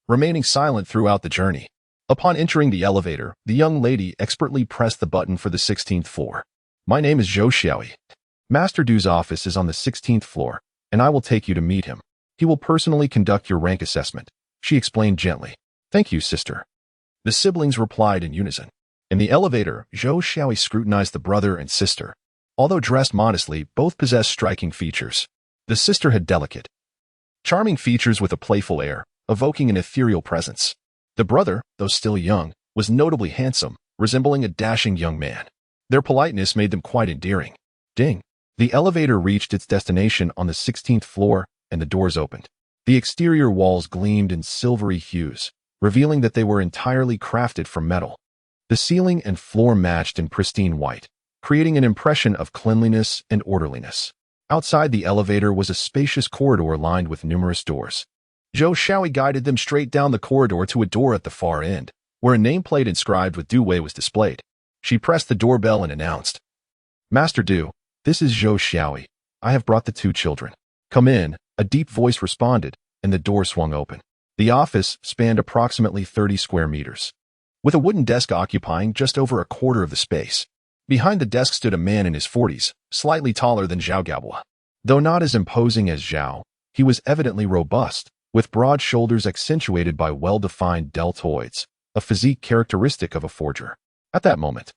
remaining silent throughout the journey. Upon entering the elevator, the young lady expertly pressed the button for the 16th floor. "My name is Zhou Xiaoyi. Master Du's office is on the 16th floor, and I will take you to meet him. He will personally conduct your rank assessment," she explained gently. "Thank you, sister." The siblings replied in unison. In the elevator, Zhou Xiaoyi scrutinized the brother and sister. Although dressed modestly, both possessed striking features. The sister had delicate, charming features with a playful air, evoking an ethereal presence. The brother, though still young, was notably handsome, resembling a dashing young man. Their politeness made them quite endearing. Ding! The elevator reached its destination on the 16th floor, and the doors opened. The exterior walls gleamed in silvery hues, revealing that they were entirely crafted from metal. The ceiling and floor matched in pristine white, creating an impression of cleanliness and orderliness. Outside the elevator was a spacious corridor lined with numerous doors. Zhou Xiaoyi guided them straight down the corridor to a door at the far end, where a nameplate inscribed with Duwei was displayed. She pressed the doorbell and announced, "Master Du, this is Zhou Xiaoyi. I have brought the two children." "Come in," a deep voice responded, and the door swung open. The office spanned approximately 30 square meters, with a wooden desk occupying just over a quarter of the space. Behind the desk stood a man in his 40s, slightly taller than Zhao Gaobo. Though not as imposing as Zhao, he was evidently robust, with broad shoulders accentuated by well-defined deltoids, a physique characteristic of a forger. At that moment,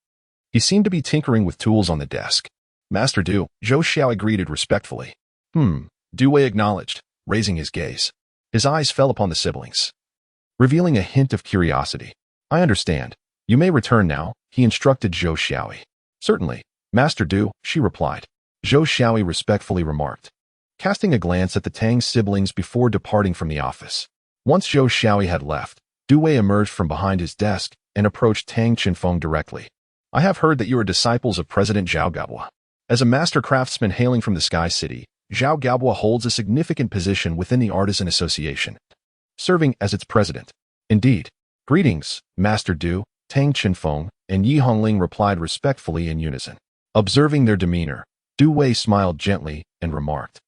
he seemed to be tinkering with tools on the desk. "Master Du," Zhou Xiaoyi greeted respectfully. Duwei acknowledged, raising his gaze. His eyes fell upon the siblings, revealing a hint of curiosity. "I understand. You may return now," he instructed Zhou Xiaoyi. "Certainly," Master Du, she replied. Zhou Xiaoyi respectfully remarked, casting a glance at the Tang siblings before departing from the office. Once Zhou Xiaoyi had left, Du Wei emerged from behind his desk and approached Tang Qinfeng directly. I have heard that you are disciples of President Zhao Gabua. As a master craftsman hailing from the Sky City, Zhao Gabua holds a significant position within the Artisan Association, serving as its president. Indeed. Greetings, Master Du, Tang Qinfeng, and Yi Hongling replied respectfully in unison. Observing their demeanor, Du Wei smiled gently and remarked,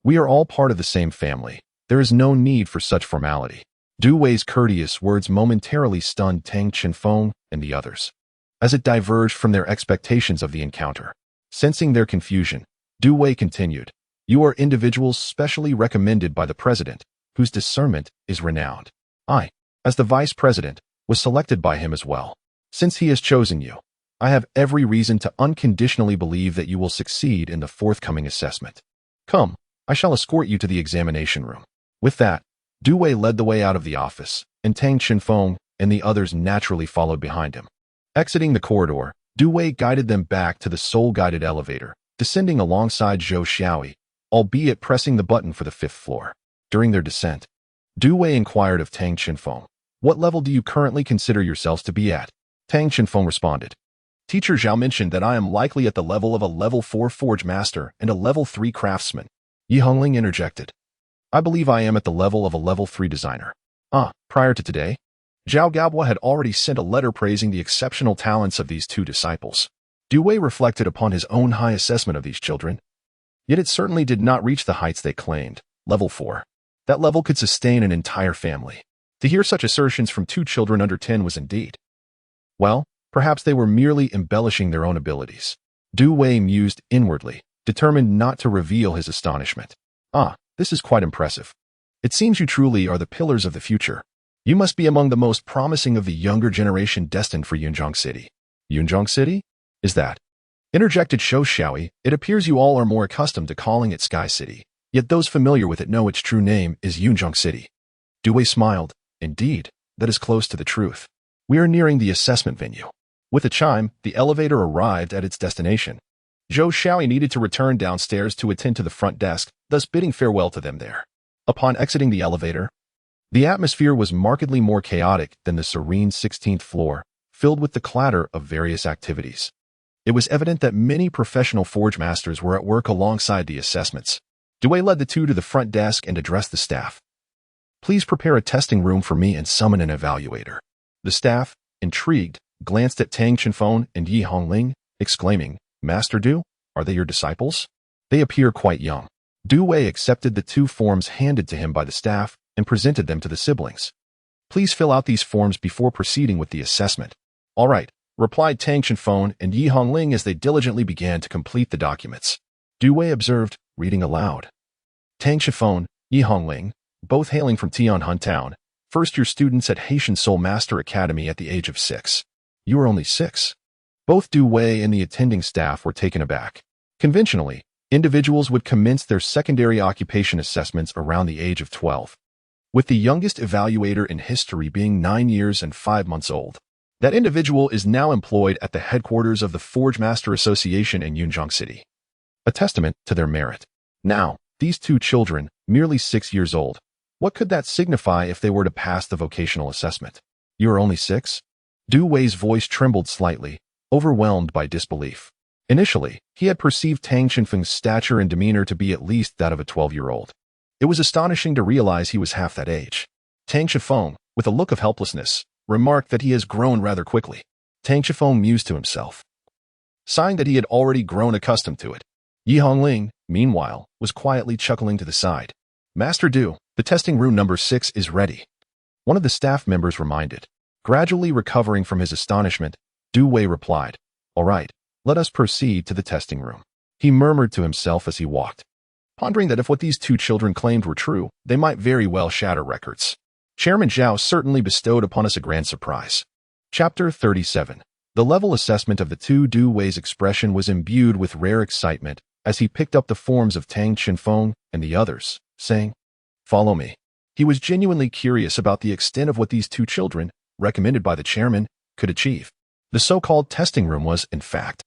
we are all part of the same family. There is no need for such formality. Du Wei's courteous words momentarily stunned Tang Qinfeng and the others, as it diverged from their expectations of the encounter. Sensing their confusion, Du Wei continued, you are individuals specially recommended by the president, whose discernment is renowned. I, as the vice president, was selected by him as well. Since he has chosen you, I have every reason to unconditionally believe that you will succeed in the forthcoming assessment. Come, I shall escort you to the examination room. With that, Du Wei led the way out of the office, and Tang Qinfeng and the others naturally followed behind him. Exiting the corridor, Du Wei guided them back to the soul-guided elevator, descending alongside Zhou Xiaoyi, albeit pressing the button for the 5th floor. During their descent, Du Wei inquired of Tang Qinfeng, what level do you currently consider yourselves to be at? Tang Qinfeng responded, Teacher Zhao mentioned that I am likely at the level of a level 4 Forge Master and a level 3 Craftsman. Yi Hongling interjected, I believe I am at the level of a level 3 Designer. Prior to today, Zhao Gabua had already sent a letter praising the exceptional talents of these two disciples. Du Wei reflected upon his own high assessment of these children. Yet it certainly did not reach the heights they claimed. Level 4. That level could sustain an entire family. To hear such assertions from two children under 10 was indeed. Well, perhaps they were merely embellishing their own abilities. Du Wei mused inwardly, determined not to reveal his astonishment. This is quite impressive. It seems you truly are the pillars of the future. You must be among the most promising of the younger generation destined for Yunzhong City. Yunzhong City? Is that? Interjected Zhou Xiaoyi, it appears you all are more accustomed to calling it Sky City, yet those familiar with it know its true name is Yunzhong City. Du Wei smiled. Indeed, that is close to the truth. We are nearing the assessment venue. With a chime, the elevator arrived at its destination. Zhou Xiaoyi needed to return downstairs to attend to the front desk, thus bidding farewell to them there. Upon exiting the elevator, the atmosphere was markedly more chaotic than the serene 16th floor, filled with the clatter of various activities. It was evident that many professional forge masters were at work alongside the assessments. Du Wei led the two to the front desk and addressed the staff. Please prepare a testing room for me and summon an evaluator. The staff, intrigued, glanced at Tang Qinfeng and Yi Hongling, exclaiming, Master Du, are they your disciples? They appear quite young. Du Wei accepted the two forms handed to him by the staff and presented them to the siblings. Please fill out these forms before proceeding with the assessment. All right, replied Tang Qinfeng and Yi Hongling as they diligently began to complete the documents. Du Wei observed, reading aloud. Tang Qinfeng, Yi Hongling, both hailing from Tianhan Town, first-year students at Haitian Soul Master Academy at the age of 6. You are only 6. Both Du Wei and the attending staff were taken aback. Conventionally, individuals would commence their secondary occupation assessments around the age of 12, with the youngest evaluator in history being 9 years and 5 months old. That individual is now employed at the headquarters of the Forge Master Association in Yunzhong City, a testament to their merit. Now, these two children, merely 6 years old, what could that signify if they were to pass the vocational assessment? You are only 6? Du Wei's voice trembled slightly, overwhelmed by disbelief. Initially, he had perceived Tang Qinfeng's stature and demeanor to be at least that of a 12-year-old. It was astonishing to realize he was half that age. Tang Qinfeng, with a look of helplessness, remarked that he has grown rather quickly. Tang Qinfeng mused to himself, sighing that he had already grown accustomed to it. Yi Hongling, meanwhile, was quietly chuckling to the side. Master Du, the testing room number 6 is ready. One of the staff members reminded. Gradually recovering from his astonishment, Du Wei replied, All right, let us proceed to the testing room. He murmured to himself as he walked, pondering that if what these two children claimed were true, they might very well shatter records. Chairman Zhao certainly bestowed upon us a grand surprise. Chapter 37. The level assessment of the two. Du Wei's expression was imbued with rare excitement as he picked up the forms of Tang Qinfeng and the others, saying, Follow me. He was genuinely curious about the extent of what these two children, recommended by the chairman, could achieve. The so-called testing room was, in fact,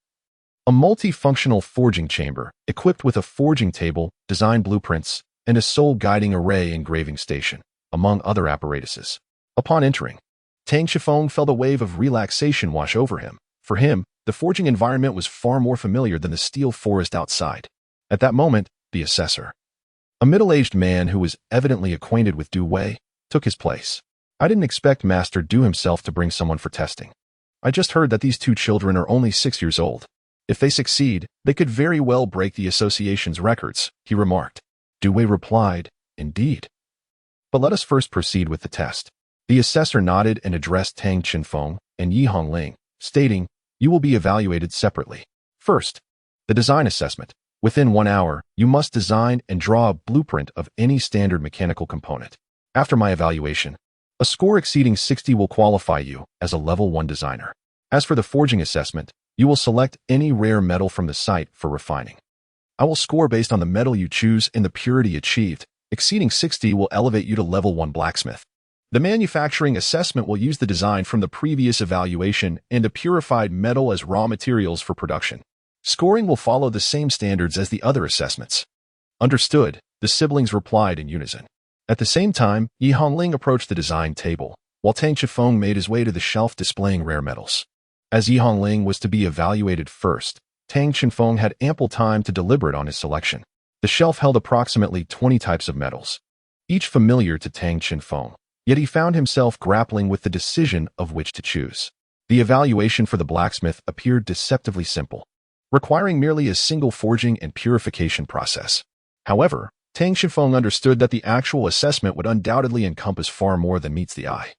a multifunctional forging chamber equipped with a forging table, design blueprints, and a sole guiding array engraving station, among other apparatuses. Upon entering, Tang Shifeng felt a wave of relaxation wash over him. For him, the forging environment was far more familiar than the steel forest outside. At that moment, the assessor, a middle-aged man who was evidently acquainted with Douluo, took his place. I didn't expect Master Du himself to bring someone for testing. I just heard that these two children are only 6 years old. If they succeed, they could very well break the association's records, he remarked. Douluo replied, indeed. But let us first proceed with the test. The assessor nodded and addressed Tang Qinfeng and Yi Hongling, stating, you will be evaluated separately. First, the design assessment. Within 1 hour, you must design and draw a blueprint of any standard mechanical component. After my evaluation, a score exceeding 60 will qualify you as a level 1 designer. As for the forging assessment, you will select any rare metal from the site for refining. I will score based on the metal you choose and the purity achieved. Exceeding 60 will elevate you to level 1 blacksmith. The manufacturing assessment will use the design from the previous evaluation and a purified metal as raw materials for production. Scoring will follow the same standards as the other assessments. Understood, the siblings replied in unison. At the same time, Yi Hongling approached the design table, while Tang Qifeng made his way to the shelf displaying rare metals. As Yi Hongling was to be evaluated first, Tang Qifeng had ample time to deliberate on his selection. The shelf held approximately 20 types of metals, each familiar to Tang Qifeng. Yet he found himself grappling with the decision of which to choose. The evaluation for the blacksmith appeared deceptively simple, requiring merely a single forging and purification process. However, Tang Qifeng understood that the actual assessment would undoubtedly encompass far more than meets the eye.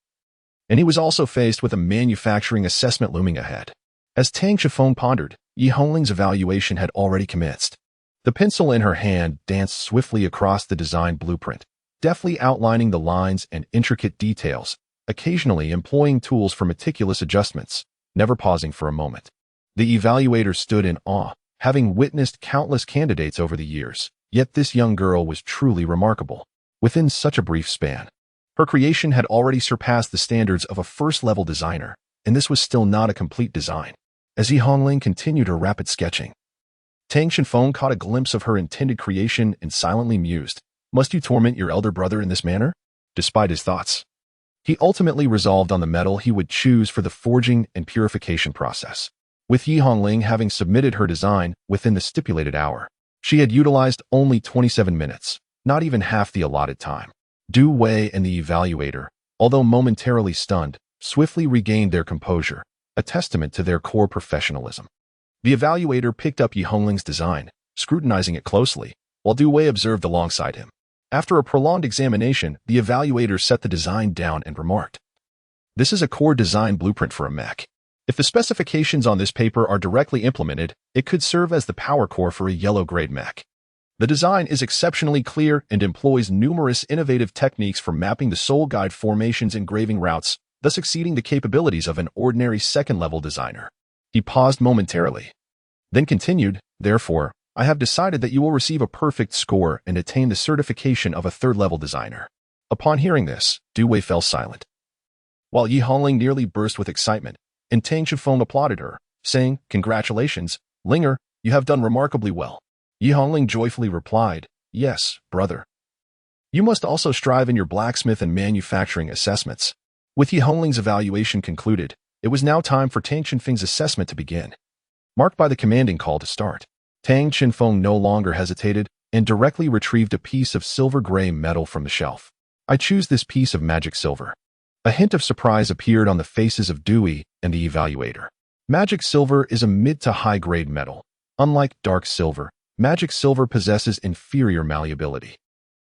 And he was also faced with a manufacturing assessment looming ahead. As Tang Qifeng pondered, Yi Hongling's evaluation had already commenced. The pencil in her hand danced swiftly across the design blueprint, deftly outlining the lines and intricate details, occasionally employing tools for meticulous adjustments, never pausing for a moment. The evaluator stood in awe, having witnessed countless candidates over the years, yet this young girl was truly remarkable. Within such a brief span, her creation had already surpassed the standards of a first-level designer, and this was still not a complete design. As Yi Hongling continued her rapid sketching, Tang Qifeng caught a glimpse of her intended creation and silently mused, must you torment your elder brother in this manner? Despite his thoughts, he ultimately resolved on the metal he would choose for the forging and purification process. With Yi Hongling having submitted her design within the stipulated hour, she had utilized only 27 minutes, not even half the allotted time. Douluo and the evaluator, although momentarily stunned, swiftly regained their composure, a testament to their core professionalism. The evaluator picked up Yi Hongling's design, scrutinizing it closely, while Douluo observed alongside him. After a prolonged examination, the evaluator set the design down and remarked, this is a core design blueprint for a mech. If the specifications on this paper are directly implemented, it could serve as the power core for a yellow-grade mech. The design is exceptionally clear and employs numerous innovative techniques for mapping the soul guide formations and engraving routes, thus exceeding the capabilities of an ordinary second-level designer. He paused momentarily, then continued, therefore, I have decided that you will receive a perfect score and attain the certification of a third-level designer. Upon hearing this, Douluo fell silent, while Yi Hongling nearly burst with excitement, and Tang Qifeng applauded her, saying, congratulations, Linger, you have done remarkably well. Yi Hongling joyfully replied, yes, brother. You must also strive in your blacksmith and manufacturing assessments. With Yi Hongling's evaluation concluded, it was now time for Tang Qifeng's assessment to begin. Marked by the commanding call to start, Tang Qifeng no longer hesitated and directly retrieved a piece of silver-gray metal from the shelf. I choose this piece of magic silver. A hint of surprise appeared on the faces of Douluo and the evaluator. Magic silver is a mid to high-grade metal. Unlike dark silver, magic silver possesses inferior malleability.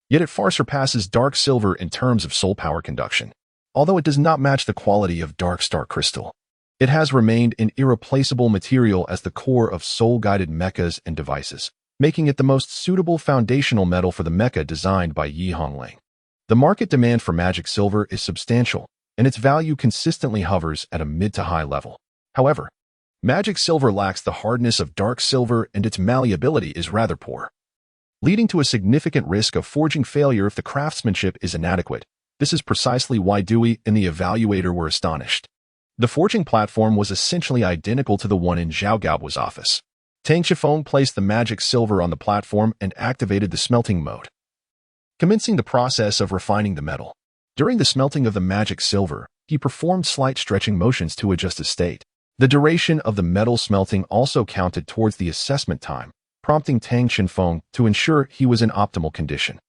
Yet it far surpasses dark silver in terms of soul power conduction. Although it does not match the quality of dark star crystal, it has remained an irreplaceable material as the core of soul-guided mechas and devices, making it the most suitable foundational metal for the mecha designed by Yi Hongling. The market demand for magic silver is substantial, and its value consistently hovers at a mid to high level. However, magic silver lacks the hardness of dark silver and its malleability is rather poor, leading to a significant risk of forging failure if the craftsmanship is inadequate. This is precisely why Douluo and the evaluator were astonished. The forging platform was essentially identical to the one in Zhao Gaobo's office. Tang Shifeng placed the magic silver on the platform and activated the smelting mode, commencing the process of refining the metal. During the smelting of the magic silver, he performed slight stretching motions to adjust his state. The duration of the metal smelting also counted towards the assessment time, prompting Tang Shifeng to ensure he was in optimal condition.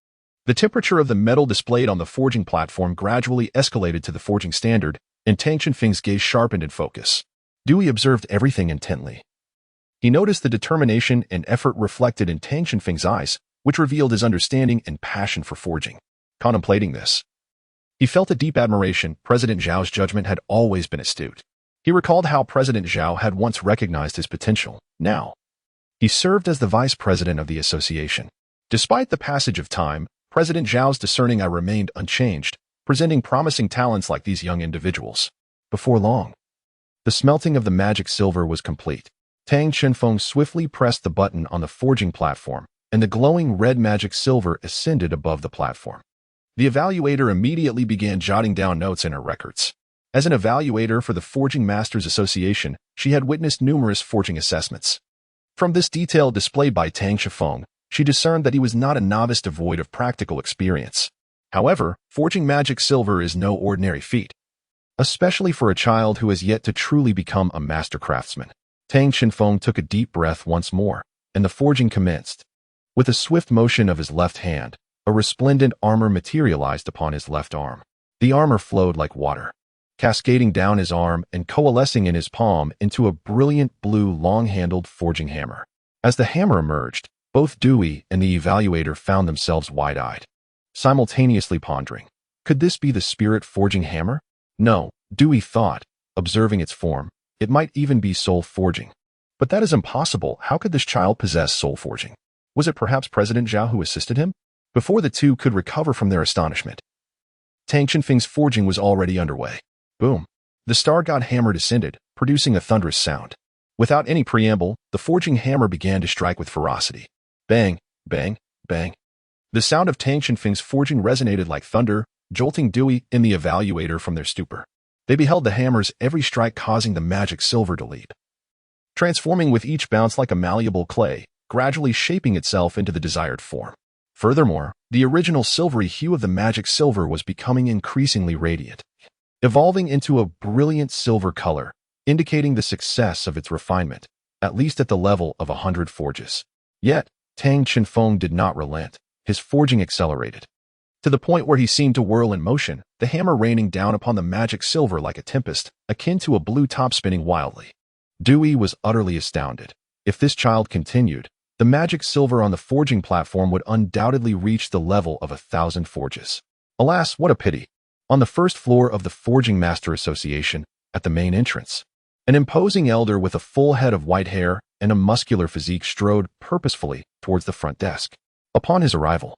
The temperature of the metal displayed on the forging platform gradually escalated to the forging standard, and Tang Shifeng's gaze sharpened in focus. Dewey observed everything intently. He noticed the determination and effort reflected in Tang Shifeng's eyes, which revealed his understanding and passion for forging. Contemplating this, he felt a deep admiration. President Zhao's judgment had always been astute. He recalled how President Zhao had once recognized his potential. Now, he served as the vice president of the association. Despite the passage of time, President Zhao's discerning eye remained unchanged, presenting promising talents like these young individuals. Before long, the smelting of the magic silver was complete. Tang Shifeng swiftly pressed the button on the forging platform, and the glowing red magic silver ascended above the platform. The evaluator immediately began jotting down notes in her records. As an evaluator for the Forging Masters Association, she had witnessed numerous forging assessments. From this detail displayed by Tang Shifeng, she discerned that he was not a novice devoid of practical experience. However, forging magic silver is no ordinary feat, especially for a child who has yet to truly become a master craftsman. Tang Shifeng took a deep breath once more, and the forging commenced. With a swift motion of his left hand, a resplendent armor materialized upon his left arm. The armor flowed like water, cascading down his arm and coalescing in his palm into a brilliant blue long-handled forging hammer. As the hammer emerged, both Dewey and the evaluator found themselves wide-eyed, simultaneously pondering. Could this be the spirit forging hammer? No, Dewey thought, observing its form. It might even be soul forging. But that is impossible. How could this child possess soul forging? Was it perhaps President Zhao who assisted him? Before the two could recover from their astonishment, Tang Shifeng's forging was already underway. Boom! The star god hammer descended, producing a thunderous sound. Without any preamble, the forging hammer began to strike with ferocity. Bang, bang, bang. The sound of Tang Shifeng's forging resonated like thunder, jolting Dewey and the evaluator from their stupor. They beheld the hammer's every strike causing the magic silver to leap, transforming with each bounce like a malleable clay, gradually shaping itself into the desired form. Furthermore, the original silvery hue of the magic silver was becoming increasingly radiant, evolving into a brilliant silver color, indicating the success of its refinement, at least at the level of 100 forges. Yet, Tang Shifeng did not relent. His forging accelerated, to the point where he seemed to whirl in motion, the hammer raining down upon the magic silver like a tempest, akin to a blue top spinning wildly. Dewey was utterly astounded. If this child continued, the magic silver on the forging platform would undoubtedly reach the level of 1,000 forges. Alas, what a pity! On the first floor of the Forging Master Association, at the main entrance, an imposing elder with a full head of white hair and a muscular physique strode purposefully towards the front desk. Upon his arrival,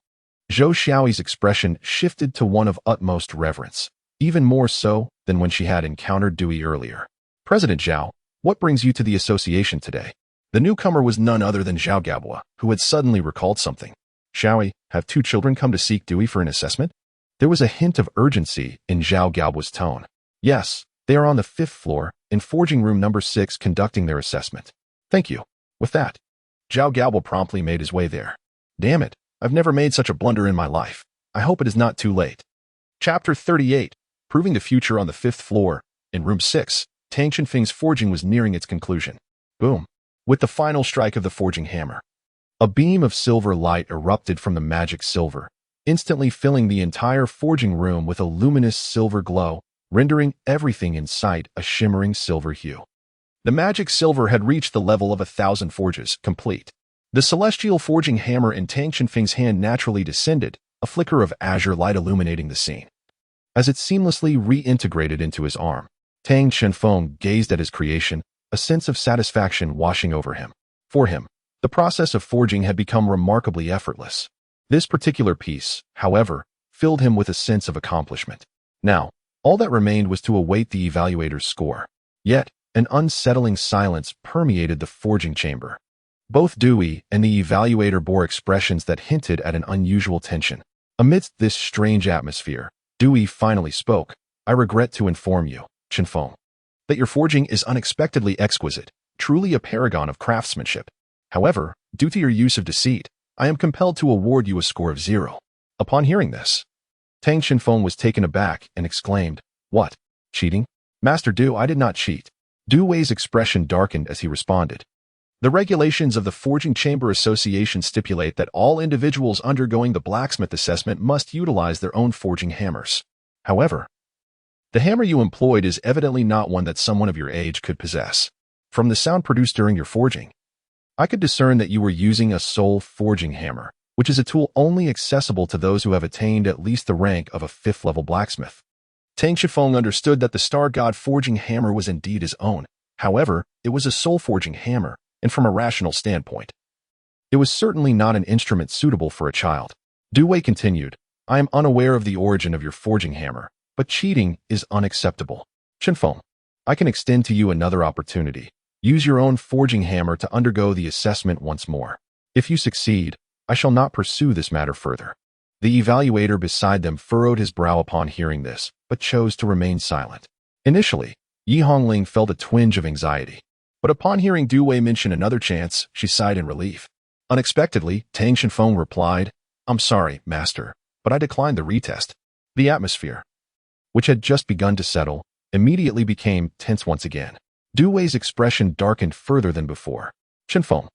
Zhou Xiaoyi's expression shifted to one of utmost reverence, even more so than when she had encountered Dewey earlier. President Zhao, what brings you to the association today? The newcomer was none other than Zhao Gaobo, who had suddenly recalled something. Xiaoyi, have two children come to seek Dewey for an assessment? There was a hint of urgency in Zhao Gaobo's tone. Yes, they are on the 5th floor, in forging room number 6, conducting their assessment. Thank you. With that, Zhao Gaobo promptly made his way there. Damn it, I've never made such a blunder in my life. I hope it is not too late. Chapter 38, Proving the Future on the 5th floor, in room 6, Tang Shifeng's forging was nearing its conclusion. Boom. With the final strike of the forging hammer, a beam of silver light erupted from the magic silver, instantly filling the entire forging room with a luminous silver glow, rendering everything in sight a shimmering silver hue. The magic silver had reached the level of 1,000 forges, complete. The celestial forging hammer in Tang Shifeng's hand naturally descended, a flicker of azure light illuminating the scene. As it seamlessly reintegrated into his arm, Tang Shifeng gazed at his creation, a sense of satisfaction washing over him. For him, the process of forging had become remarkably effortless. This particular piece, however, filled him with a sense of accomplishment. Now, all that remained was to await the evaluator's score. Yet, an unsettling silence permeated the forging chamber. Both Dewey and the evaluator bore expressions that hinted at an unusual tension. Amidst this strange atmosphere, Dewey finally spoke. I regret to inform you, Shifeng, that your forging is unexpectedly exquisite, truly a paragon of craftsmanship. However, due to your use of deceit, I am compelled to award you a score of 0. Upon hearing this, Tang Xinfeng was taken aback and exclaimed, "What? Cheating? Master Du, I did not cheat." Du Wei's expression darkened as he responded. The regulations of the Forging Chamber Association stipulate that all individuals undergoing the blacksmith assessment must utilize their own forging hammers. However, the hammer you employed is evidently not one that someone of your age could possess. From the sound produced during your forging, I could discern that you were using a soul forging hammer, which is a tool only accessible to those who have attained at least the rank of a 5th-level blacksmith. Tang Shifeng understood that the Star God forging hammer was indeed his own. However, it was a soul forging hammer, and from a rational standpoint, it was certainly not an instrument suitable for a child. Du Wei continued, "I am unaware of the origin of your forging hammer, but cheating is unacceptable. Xinfeng, I can extend to you another opportunity. Use your own forging hammer to undergo the assessment once more. If you succeed, I shall not pursue this matter further." The evaluator beside them furrowed his brow upon hearing this, but chose to remain silent. Initially, Yi Hongling felt a twinge of anxiety, but upon hearing Du Wei mention another chance, she sighed in relief. Unexpectedly, Tang Xinfeng replied, "I'm sorry, master, but I declined the retest." The atmosphere, which had just begun to settle, immediately became tense once again. Du Wei's expression darkened further than before. "Xinfeng,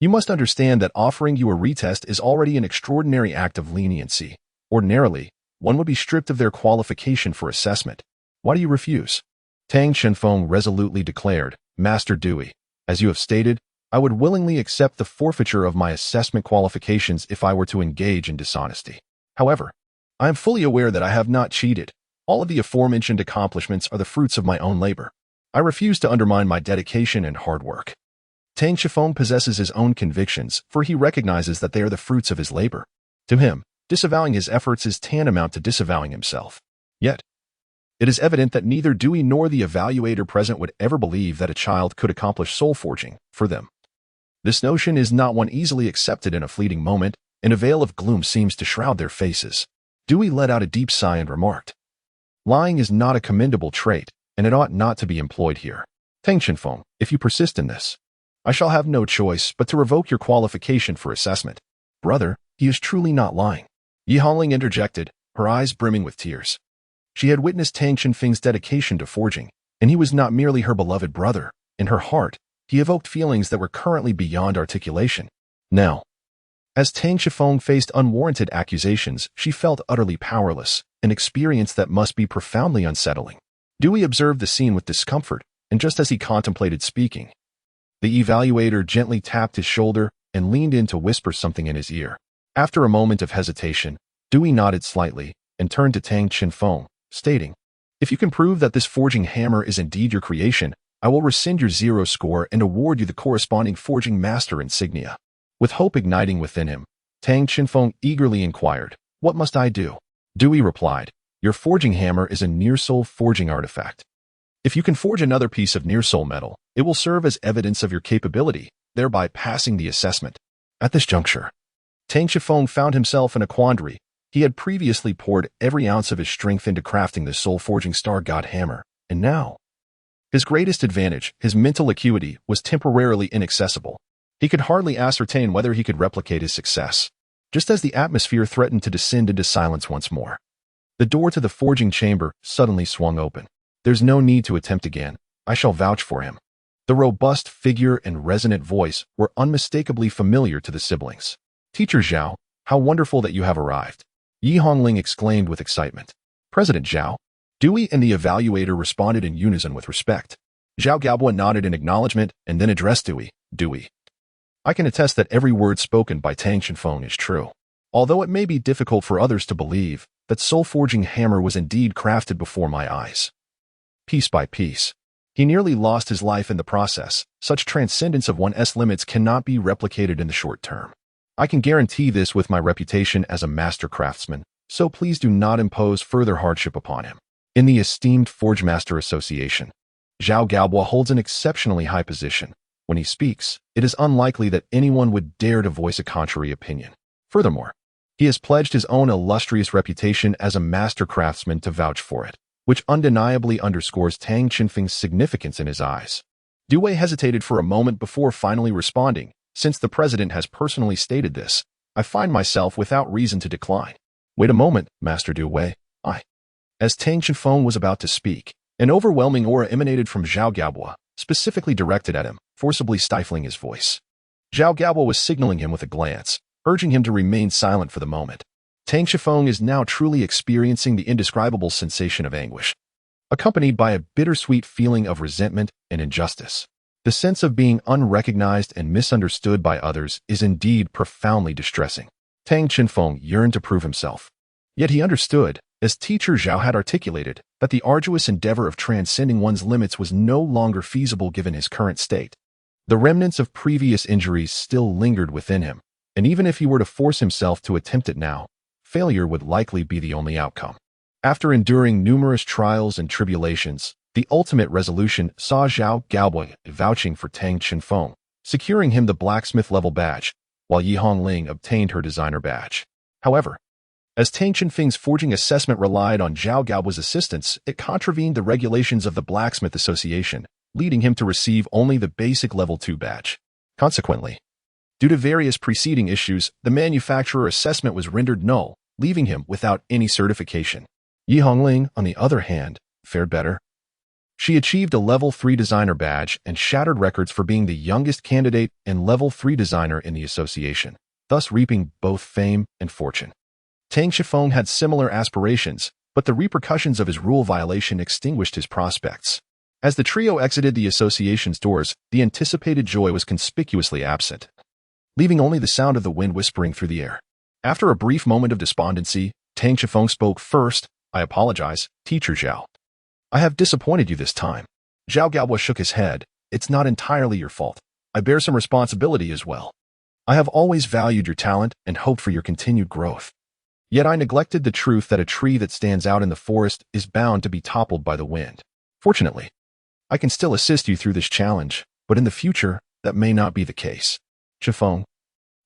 you must understand that offering you a retest is already an extraordinary act of leniency. Ordinarily, one would be stripped of their qualification for assessment. Why do you refuse?" Tang Xinfeng resolutely declared, "Master Dewey, as you have stated, I would willingly accept the forfeiture of my assessment qualifications if I were to engage in dishonesty. However, I am fully aware that I have not cheated. All of the aforementioned accomplishments are the fruits of my own labor. I refuse to undermine my dedication and hard work." Tang Xifeng possesses his own convictions, for he recognizes that they are the fruits of his labor. To him, disavowing his efforts is tantamount to disavowing himself. Yet, it is evident that neither Dewey nor the evaluator present would ever believe that a child could accomplish soul forging for them. This notion is not one easily accepted in a fleeting moment, and a veil of gloom seems to shroud their faces. Dewey let out a deep sigh and remarked, "Lying is not a commendable trait, and it ought not to be employed here. Tang Xinfeng, if you persist in this, I shall have no choice but to revoke your qualification for assessment." "Brother, he is truly not lying," Yi Hongling interjected, her eyes brimming with tears. She had witnessed Tang Xinfeng's dedication to forging, and he was not merely her beloved brother. In her heart, he evoked feelings that were currently beyond articulation. Now, as Tang Xifeng faced unwarranted accusations, she felt utterly powerless, an experience that must be profoundly unsettling. Dewey observed the scene with discomfort, and just as he contemplated speaking, the evaluator gently tapped his shoulder and leaned in to whisper something in his ear. After a moment of hesitation, Dewey nodded slightly and turned to Tang Xinfeng, stating, "If you can prove that this forging hammer is indeed your creation, I will rescind your 0 score and award you the corresponding forging master insignia." With hope igniting within him, Tang Xinfeng eagerly inquired, "What must I do?" Dewey replied, "Your forging hammer is a near-soul forging artifact. If you can forge another piece of near-soul metal, it will serve as evidence of your capability, thereby passing the assessment." At this juncture, Tang Xifeng found himself in a quandary. He had previously poured every ounce of his strength into crafting the soul-forging Star God hammer, and now, his greatest advantage, his mental acuity, was temporarily inaccessible. He could hardly ascertain whether he could replicate his success. Just as the atmosphere threatened to descend into silence once more, the door to the forging chamber suddenly swung open. "There's no need to attempt again. I shall vouch for him." The robust figure and resonant voice were unmistakably familiar to the siblings. "Teacher Zhao, how wonderful that you have arrived," Yi Hongling exclaimed with excitement. "President Zhao." Dewey and the evaluator responded in unison with respect. Zhao Gaobua nodded in acknowledgement and then addressed Dewey. "Dewey, I can attest that every word spoken by Tang Xinfeng is true. Although it may be difficult for others to believe, that soul-forging hammer was indeed crafted before my eyes. Piece by piece, he nearly lost his life in the process. Such transcendence of one's limits cannot be replicated in the short term. I can guarantee this with my reputation as a master craftsman, so please do not impose further hardship upon him." In the esteemed Forge Master Association, Zhao Gaobua holds an exceptionally high position. When he speaks, it is unlikely that anyone would dare to voice a contrary opinion. Furthermore, he has pledged his own illustrious reputation as a master craftsman to vouch for it, which undeniably underscores Tang Xinfeng's significance in his eyes. Du Wei hesitated for a moment before finally responding, Since the president has personally stated this, I find myself without reason to decline. Wait a moment, Master Douluo. As Tang Chenfeng was about to speak, an overwhelming aura emanated from Zhao Gaobo, specifically directed at him, forcibly stifling his voice. Zhao Gaobo was signaling him with a glance, urging him to remain silent for the moment. Tang Chenfeng is now truly experiencing the indescribable sensation of anguish, accompanied by a bittersweet feeling of resentment and injustice. The sense of being unrecognized and misunderstood by others is indeed profoundly distressing. Tang Chenfeng yearned to prove himself. Yet he understood, as teacher Zhao had articulated, that the arduous endeavor of transcending one's limits was no longer feasible given his current state. The remnants of previous injuries still lingered within him, and even if he were to force himself to attempt it now, failure would likely be the only outcome. After enduring numerous trials and tribulations, the ultimate resolution saw Zhao Gaobo vouching for Tang Chenfeng, securing him the blacksmith-level badge, while Yi Hongling obtained her designer badge. However, as Tang Chenfeng's forging assessment relied on Zhao Gaobo's assistance, it contravened the regulations of the Blacksmith Association, leading him to receive only the basic Level 2 badge. Consequently, due to various preceding issues, the manufacturer assessment was rendered null, leaving him without any certification. Yi Hongling, on the other hand, fared better. She achieved a Level 3 designer badge and shattered records for being the youngest candidate and Level 3 designer in the association, thus reaping both fame and fortune. Tang Chenfeng had similar aspirations, but the repercussions of his rule violation extinguished his prospects. As the trio exited the association's doors, the anticipated joy was conspicuously absent, leaving only the sound of the wind whispering through the air. After a brief moment of despondency, Tang Chenfeng spoke first. I apologize, Teacher Zhao. I have disappointed you this time. Zhao Gaobo shook his head. It's not entirely your fault. I bear some responsibility as well. I have always valued your talent and hoped for your continued growth. Yet I neglected the truth that a tree that stands out in the forest is bound to be toppled by the wind. Fortunately, I can still assist you through this challenge, but in the future, that may not be the case. Chenfeng,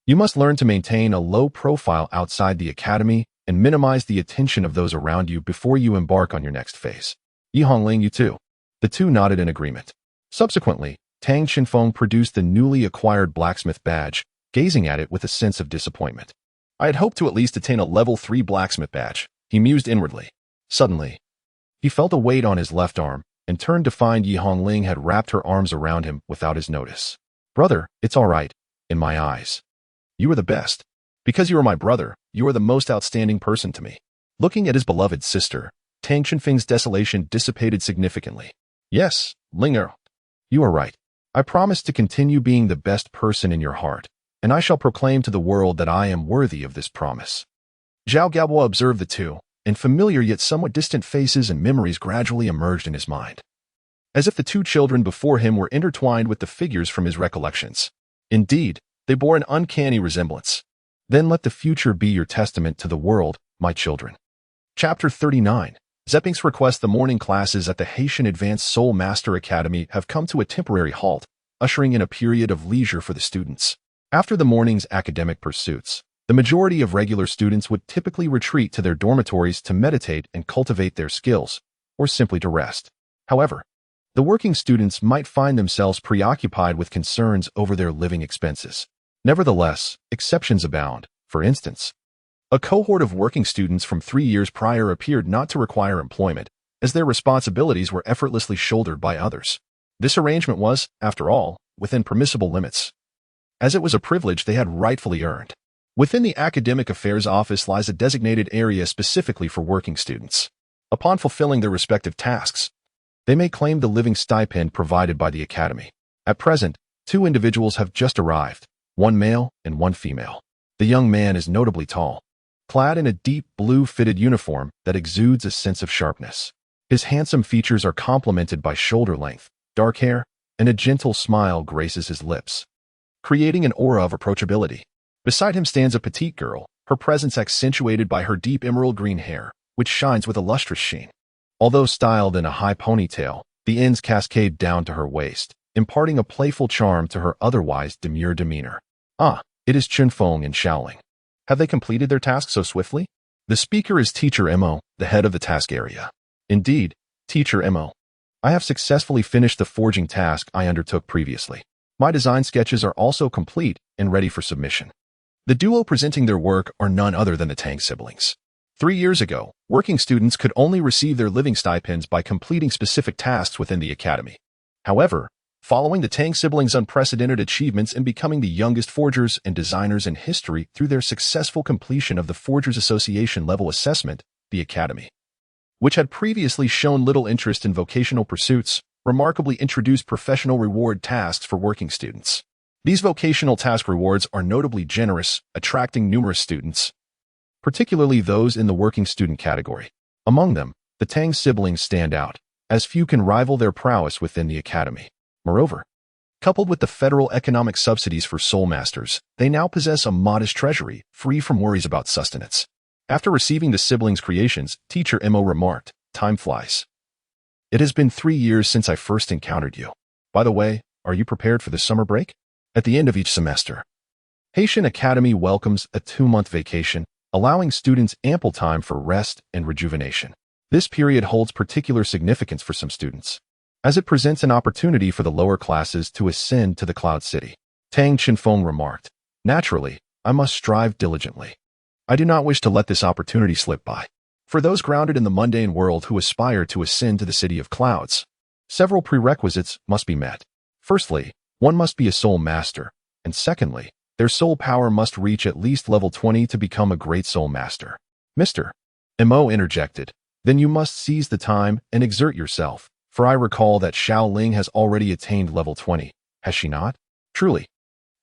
you must learn to maintain a low profile outside the academy and minimize the attention of those around you before you embark on your next phase. Yi Hongling, you too. The two nodded in agreement. Subsequently, Tang Chenfeng produced the newly acquired blacksmith badge, gazing at it with a sense of disappointment. I had hoped to at least attain a Level 3 blacksmith badge, he mused inwardly. Suddenly, he felt a weight on his left arm and turned to find Yi Hongling had wrapped her arms around him without his notice. Brother, it's all right, in my eyes. You are the best. Because you are my brother, you are the most outstanding person to me. Looking at his beloved sister, Tang Chenfeng's desolation dissipated significantly. Yes, Linger, you are right. I promise to continue being the best person in your heart, and I shall proclaim to the world that I am worthy of this promise. Zhao Gaobo observed the two, and familiar yet somewhat distant faces and memories gradually emerged in his mind, as if the two children before him were intertwined with the figures from his recollections. Indeed, they bore an uncanny resemblance. Then let the future be your testament to the world, my children. Chapter 39. Zepping's request. The morning classes at the Haitian Advanced Soul Master Academy have come to a temporary halt, ushering in a period of leisure for the students. After the morning's academic pursuits, the majority of regular students would typically retreat to their dormitories to meditate and cultivate their skills, or simply to rest. However, the working students might find themselves preoccupied with concerns over their living expenses. Nevertheless, exceptions abound. For instance, a cohort of working students from 3 years prior appeared not to require employment, as their responsibilities were effortlessly shouldered by others. This arrangement was, after all, within permissible limits, as it was a privilege they had rightfully earned. Within the Academic Affairs Office lies a designated area specifically for working students. Upon fulfilling their respective tasks, they may claim the living stipend provided by the Academy. At present, 2 individuals have just arrived, 1 male and 1 female. The young man is notably tall, clad in a deep blue fitted uniform that exudes a sense of sharpness. His handsome features are complemented by shoulder length, dark hair, and a gentle smile graces his lips, creating an aura of approachability. Beside him stands a petite girl, her presence accentuated by her deep emerald green hair, which shines with a lustrous sheen. Although styled in a high ponytail, the ends cascade down to her waist, imparting a playful charm to her otherwise demure demeanor. Ah, it is Chenfeng and Shaoling. Have they completed their task so swiftly? The speaker is Teacher Mo, the head of the task area. Indeed, Teacher Mo. I have successfully finished the forging task I undertook previously. My design sketches are also complete and ready for submission. The duo presenting their work are none other than the Tang siblings. 3 years ago, working students could only receive their living stipends by completing specific tasks within the academy. However, following the Tang siblings' unprecedented achievements in becoming the youngest forgers and designers in history through their successful completion of the Forgers Association level assessment, the academy, which had previously shown little interest in vocational pursuits, remarkably introduced professional reward tasks for working students. These vocational task rewards are notably generous, attracting numerous students, particularly those in the working student category. Among them, the Tang siblings stand out, as few can rival their prowess within the academy. Moreover, coupled with the federal economic subsidies for soul masters, they now possess a modest treasury, free from worries about sustenance. After receiving the siblings' creations, teacher Mo remarked, "Time flies. It has been 3 years since I first encountered you. By the way, are you prepared for the summer break?" At the end of each semester, Haitian Academy welcomes a 2-month vacation, allowing students ample time for rest and rejuvenation. This period holds particular significance for some students, as it presents an opportunity for the lower classes to ascend to the Cloud City. Tang Chinfeng remarked, "Naturally, I must strive diligently. I do not wish to let this opportunity slip by. For those grounded in the mundane world who aspire to ascend to the City of Clouds, several prerequisites must be met. Firstly, one must be a soul master, and secondly, their soul power must reach at least level 20 to become a great soul master." Mr. Mo interjected, "Then you must seize the time and exert yourself, for I recall that Xiao Ling has already attained level 20, has she not? Truly,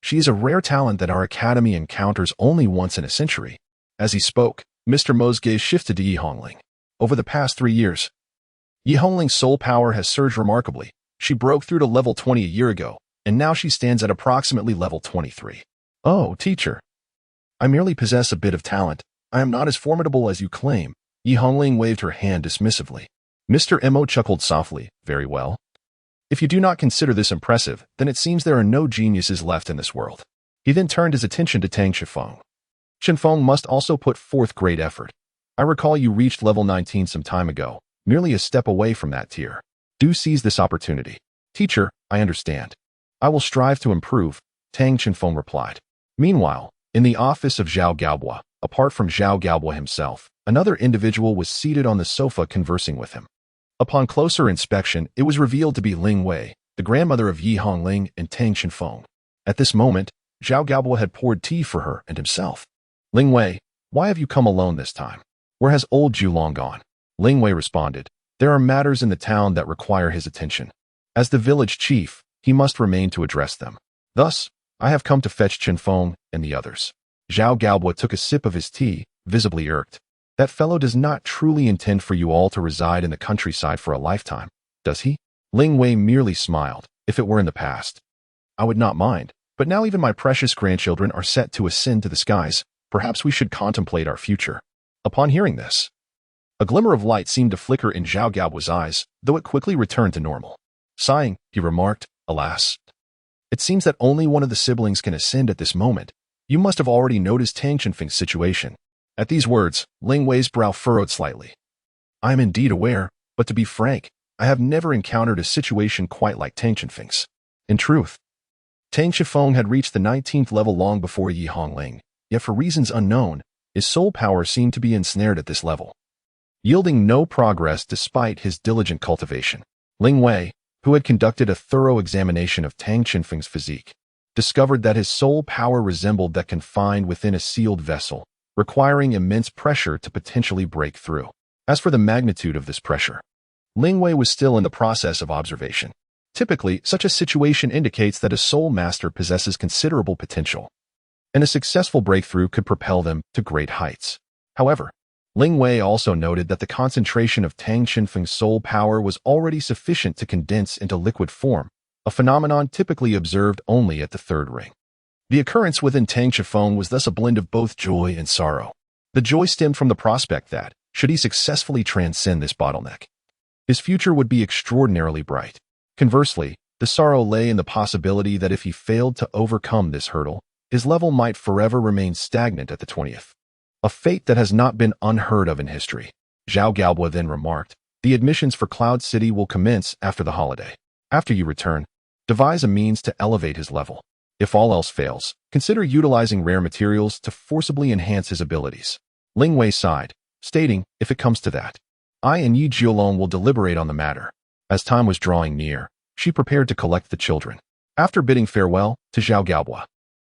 she is a rare talent that our academy encounters only once in a century." As he spoke, Mr. Mo's gaze shifted to Yi Hongling. Over the past 3 years, Yi Hongling's soul power has surged remarkably. She broke through to level 20 a year ago, and now she stands at approximately level 23. "Oh, teacher, I merely possess a bit of talent. I am not as formidable as you claim." Yi Hongling waved her hand dismissively. Mr. Mo chuckled softly, "Very well. If you do not consider this impressive, then it seems there are no geniuses left in this world." He then turned his attention to Tang Chinfeng. "Chinfeng must also put forth great effort. I recall you reached level 19 some time ago, merely a step away from that tier. Do seize this opportunity." "Teacher, I understand. I will strive to improve," Tang Chinfeng replied. Meanwhile, in the office of Zhao Gaobo, apart from Zhao Gaobo himself, another individual was seated on the sofa conversing with him. Upon closer inspection, it was revealed to be Ling Wei, the grandmother of Yi Hongling and Tang Chinfeng. At this moment, Zhao Gaobo had poured tea for her and himself. "Ling Wei, why have you come alone this time? Where has old Julong gone?" Ling Wei responded, "There are matters in the town that require his attention. As the village chief, he must remain to address them. Thus, I have come to fetch Chinfeng and the others." Zhao Gaobo took a sip of his tea, visibly irked. "That fellow does not truly intend for you all to reside in the countryside for a lifetime, does he?" Ling Wei merely smiled. "If it were in the past, I would not mind, but now even my precious grandchildren are set to ascend to the skies. Perhaps we should contemplate our future." Upon hearing this, a glimmer of light seemed to flicker in Zhao Gaobo's eyes, though it quickly returned to normal. Sighing, he remarked, "Alas, it seems that only one of the siblings can ascend at this moment. You must have already noticed Tang Chinfeng's situation." At these words, Ling Wei's brow furrowed slightly. "I am indeed aware, but to be frank, I have never encountered a situation quite like Tang Chinfeng's. In truth, Tang Chinfeng had reached the 19th level long before Yi Hongling, yet for reasons unknown, his soul power seemed to be ensnared at this level, yielding no progress despite his diligent cultivation. Ling Wei, who had conducted a thorough examination of Tang Chinfeng's physique, discovered that his soul power resembled that confined within a sealed vessel, requiring immense pressure to potentially break through. As for the magnitude of this pressure, Ling Wei was still in the process of observation. Typically, such a situation indicates that a soul master possesses considerable potential, and a successful breakthrough could propel them to great heights. However, Ling Wei also noted that the concentration of Tang Chinfeng's soul power was already sufficient to condense into liquid form, a phenomenon typically observed only at the third ring. The occurrence within Tang Chinfeng was thus a blend of both joy and sorrow. The joy stemmed from the prospect that, should he successfully transcend this bottleneck, his future would be extraordinarily bright. Conversely, the sorrow lay in the possibility that if he failed to overcome this hurdle, his level might forever remain stagnant at the 20th. A fate that has not been unheard of in history. Zhao Gaobo then remarked, "The admissions for Cloud City will commence after the holiday. After you return, Devise a means to elevate his level. If all else fails, consider utilizing rare materials to forcibly enhance his abilities. Ling Wei sighed, stating, if it comes to that, I and Yi Jiolong will deliberate on the matter. As time was drawing near, she prepared to collect the children. After bidding farewell to Zhao Gaobo,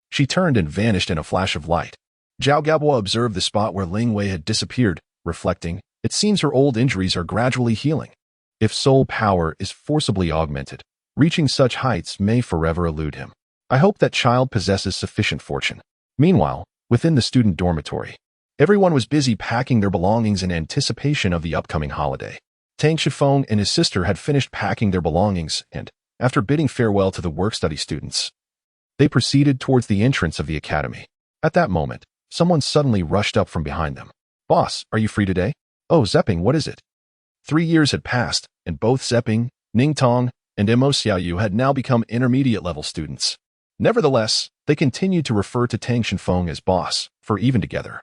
she turned and vanished in a flash of light. Zhao Gaobo observed the spot where Ling Wei had disappeared, reflecting, it seems her old injuries are gradually healing. If soul power is forcibly augmented, reaching such heights may forever elude him. I hope that child possesses sufficient fortune. Meanwhile, within the student dormitory, everyone was busy packing their belongings in anticipation of the upcoming holiday. Tang Shifeng and his sister had finished packing their belongings and, after bidding farewell to the work-study students, they proceeded towards the entrance of the academy. At that moment, someone suddenly rushed up from behind them. Boss, are you free today? Oh, Zepping, what is it? 3 years had passed, and both Zepping, Ning Tong, and Mo Xiaoyu had now become intermediate-level students. Nevertheless, they continued to refer to Tang Shifeng as boss, for even together,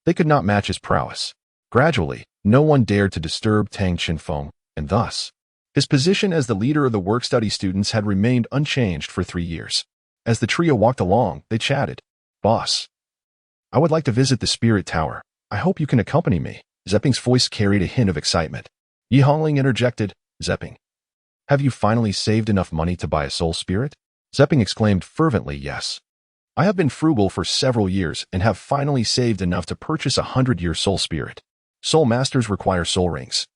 they could not match his prowess. Gradually, no one dared to disturb Tang Shifeng, and thus, his position as the leader of the work-study students had remained unchanged for 3 years. As the trio walked along, they chatted. Boss, I would like to visit the Spirit Tower. I hope you can accompany me. Zepping's voice carried a hint of excitement. Yi Hongling interjected, Zepping, have you finally saved enough money to buy a soul spirit? Zepping exclaimed fervently, yes. I have been frugal for several years and have finally saved enough to purchase a 100-year soul spirit. Soul masters require soul rings,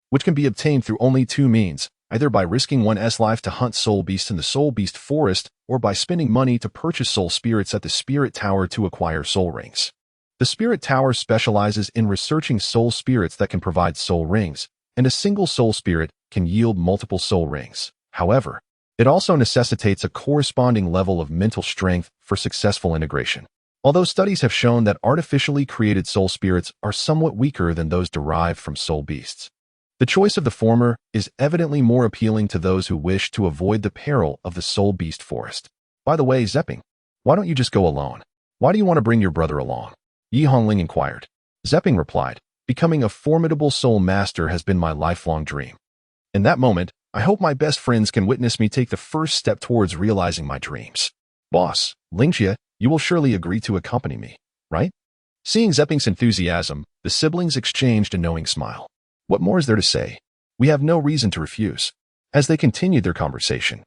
which can be obtained through only 2 means, either by risking one's life to hunt soul beasts in the soul beast forest or by spending money to purchase soul spirits at the Spirit Tower to acquire soul rings. The Spirit Tower specializes in researching soul spirits that can provide soul rings, and a single soul spirit can yield multiple soul rings. However, it also necessitates a corresponding level of mental strength for successful integration. Although studies have shown that artificially created soul spirits are somewhat weaker than those derived from soul beasts, the choice of the former is evidently more appealing to those who wish to avoid the peril of the soul beast forest. By the way, Zepping, why don't you just go alone? Why do you want to bring your brother along? Yi Hongling inquired. Zepping replied, becoming a formidable soul master has been my lifelong dream. In that moment, I hope my best friends can witness me take the first step towards realizing my dreams. Boss, Lingjie, you will surely agree to accompany me, right? Seeing Zepping's enthusiasm, the siblings exchanged a knowing smile. What more is there to say? We have no reason to refuse. As they continued their conversation,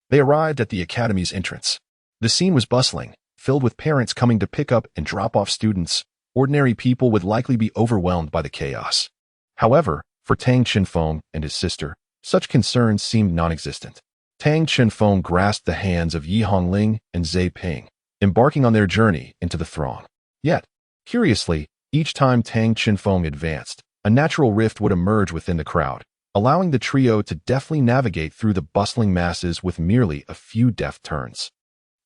they arrived at the academy's entrance. The scene was bustling, filled with parents coming to pick up and drop off students. Ordinary people would likely be overwhelmed by the chaos. However, for Tang Shifeng and his sister, such concerns seemed non-existent. Tang Shifeng grasped the hands of Yi Hongling and Zhe Ping, embarking on their journey into the throng. Yet, curiously, each time Tang Shifeng advanced, a natural rift would emerge within the crowd, allowing the trio to deftly navigate through the bustling masses with merely a few deft turns.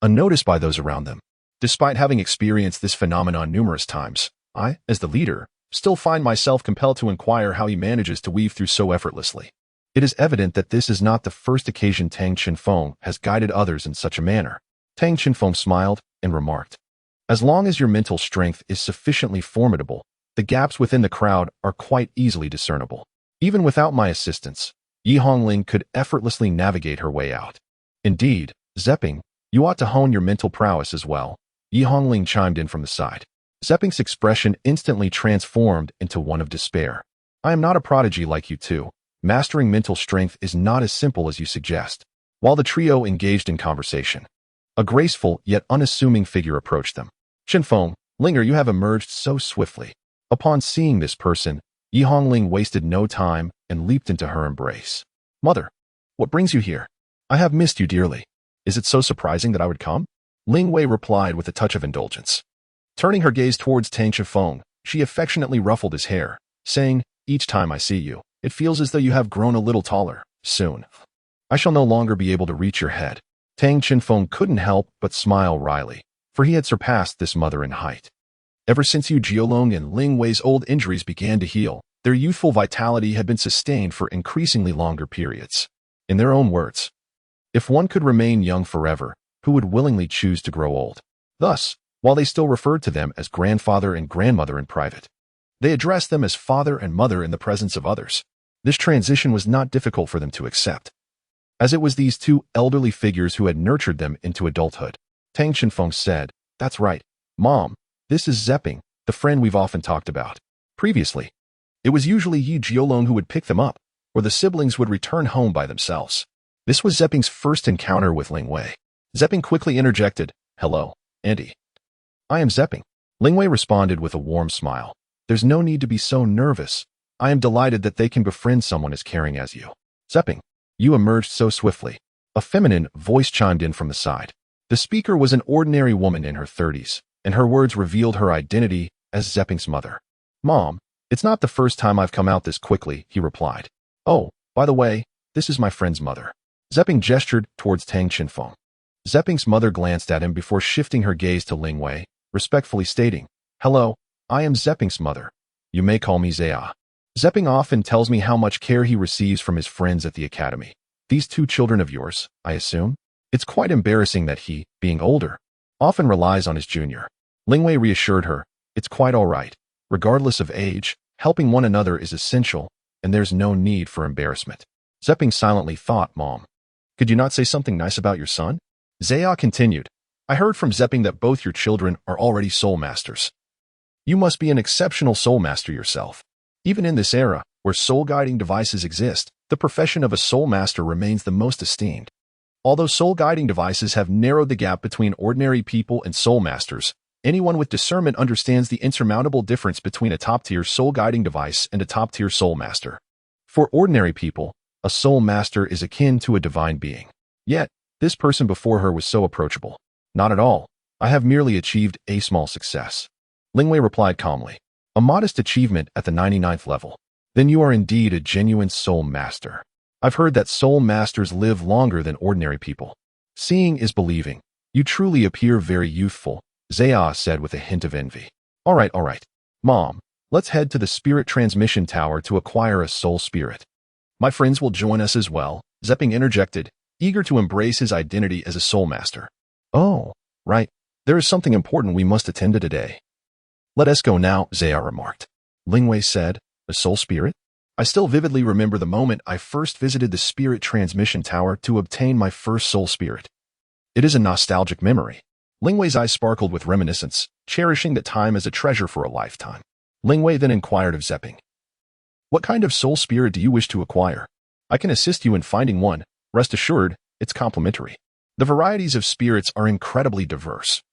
Unnoticed by those around them, despite having experienced this phenomenon numerous times, I, as the leader, still find myself compelled to inquire how he manages to weave through so effortlessly. It is evident that this is not the first occasion Tang Shifeng has guided others in such a manner. Tang Shifeng smiled and remarked, as long as your mental strength is sufficiently formidable, the gaps within the crowd are quite easily discernible. Even without my assistance, Yi Hongling could effortlessly navigate her way out. Indeed, Zepping, you ought to hone your mental prowess as well. Yi Hongling chimed in from the side. Zepping's expression instantly transformed into one of despair. I am not a prodigy like you two. Mastering mental strength is not as simple as you suggest. While the trio engaged in conversation, a graceful yet unassuming figure approached them. Shifeng, Linger, you have emerged so swiftly. Upon seeing this person, Yi Hongling wasted no time and leaped into her embrace. Mother, what brings you here? I have missed you dearly. Is it so surprising that I would come? Ling Wei replied with a touch of indulgence. Turning her gaze towards Tang Shifeng, she affectionately ruffled his hair, saying, each time I see you, it feels as though you have grown a little taller. Soon, I shall no longer be able to reach your head. Tang Shifeng couldn't help but smile wryly, for he had surpassed this mother in height. Ever since Yu Jiolong and Ling Wei's old injuries began to heal, their youthful vitality had been sustained for increasingly longer periods. In their own words, if one could remain young forever, who would willingly choose to grow old? Thus, while they still referred to them as grandfather and grandmother in private, they addressed them as father and mother in the presence of others. This transition was not difficult for them to accept. as it was these two elderly figures who had nurtured them into adulthood. Tang Shenfeng said, "That's right, Mom. This is Zepping, the friend we've often talked about." Previously, it was usually Yi Jiolong who would pick them up, or the siblings would return home by themselves. This was Zepping's first encounter with Ling Wei. Zepping quickly interjected, "Hello, Auntie. I am Zepping." Ling Wei responded with a warm smile. "There's no need to be so nervous. I am delighted that they can befriend someone as caring as you." "Zepping, you emerged so swiftly." A feminine voice chimed in from the side. The speaker was an ordinary woman in her 30s, and her words revealed her identity as Zepping's mother. "Mom, it's not the first time I've come out this quickly," he replied. "Oh, by the way, this is my friend's mother." Zepping gestured towards Tang Shenfeng. Zepping's mother glanced at him before shifting her gaze to Ling Wei, respectfully stating, "Hello, I am Zepping's mother. You may call me Zaya." Zepping often tells me how much care he receives from his friends at the academy. "These two children of yours, I assume?" It's quite embarrassing that he, being older, often relies on his junior. Ling Wei reassured her, "It's quite all right. Regardless of age, helping one another is essential, and there's no need for embarrassment." Zepping silently thought, "Mom, could you not say something nice about your son?" Zaya continued, "I heard from Zepping that both your children are already soul masters. You must be an exceptional soul master yourself. Even in this era, where soul guiding devices exist, the profession of a soul master remains the most esteemed. Although soul guiding devices have narrowed the gap between ordinary people and soul masters, anyone with discernment understands the insurmountable difference between a top-tier soul guiding device and a top-tier soul master. For ordinary people, a soul master is akin to a divine being. Yet, this person before her was so approachable. Not at all. I have merely achieved a small success." Ling Wei replied calmly. "A modest achievement at the 99th level. Then you are indeed a genuine soul master. I've heard that soul masters live longer than ordinary people. Seeing is believing. You truly appear very youthful," Zaya said with a hint of envy. All right. Mom, let's head to the spirit transmission tower to acquire a soul spirit." "My friends will join us as well," Zepping interjected, eager to embrace his identity as a soul master. "Oh, right. There is something important we must attend to today." "Let us go now," Zaya remarked. Ling Wei said, "A soul spirit?" "I still vividly remember the moment I first visited the spirit transmission tower to obtain my first soul spirit. It is a nostalgic memory." Ling Wei's eyes sparkled with reminiscence, cherishing that time as a treasure for a lifetime. Ling Wei then inquired of Zepping, "What kind of soul spirit do you wish to acquire? I can assist you in finding one. Rest assured, it's complimentary. The varieties of spirits are incredibly diverse.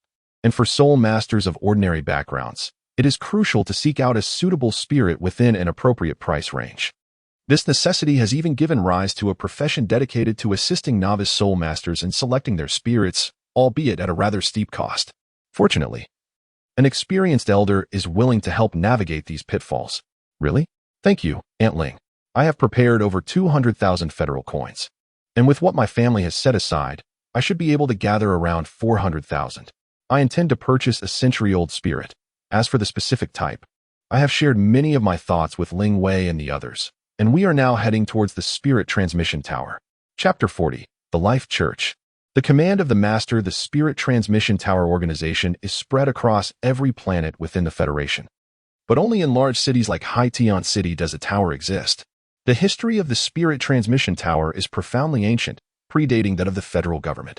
And for soul masters of ordinary backgrounds, it is crucial to seek out a suitable spirit within an appropriate price range. This necessity has even given rise to a profession dedicated to assisting novice soul masters in selecting their spirits, albeit at a rather steep cost. Fortunately, an experienced elder is willing to help navigate these pitfalls." "Really? Thank you, Aunt Ling. I have prepared over 200,000 federal coins. And with what my family has set aside, I should be able to gather around 400,000. I intend to purchase a century-old spirit. As for the specific type, I have shared many of my thoughts with Ling Wei and the others, and we are now heading towards the Spirit Transmission Tower." Chapter 40, The Life Church. The command of the Master, the Spirit Transmission Tower organization, is spread across every planet within the Federation. But only in large cities like Haitian City does a tower exist. The history of the Spirit Transmission Tower is profoundly ancient, predating that of the federal government.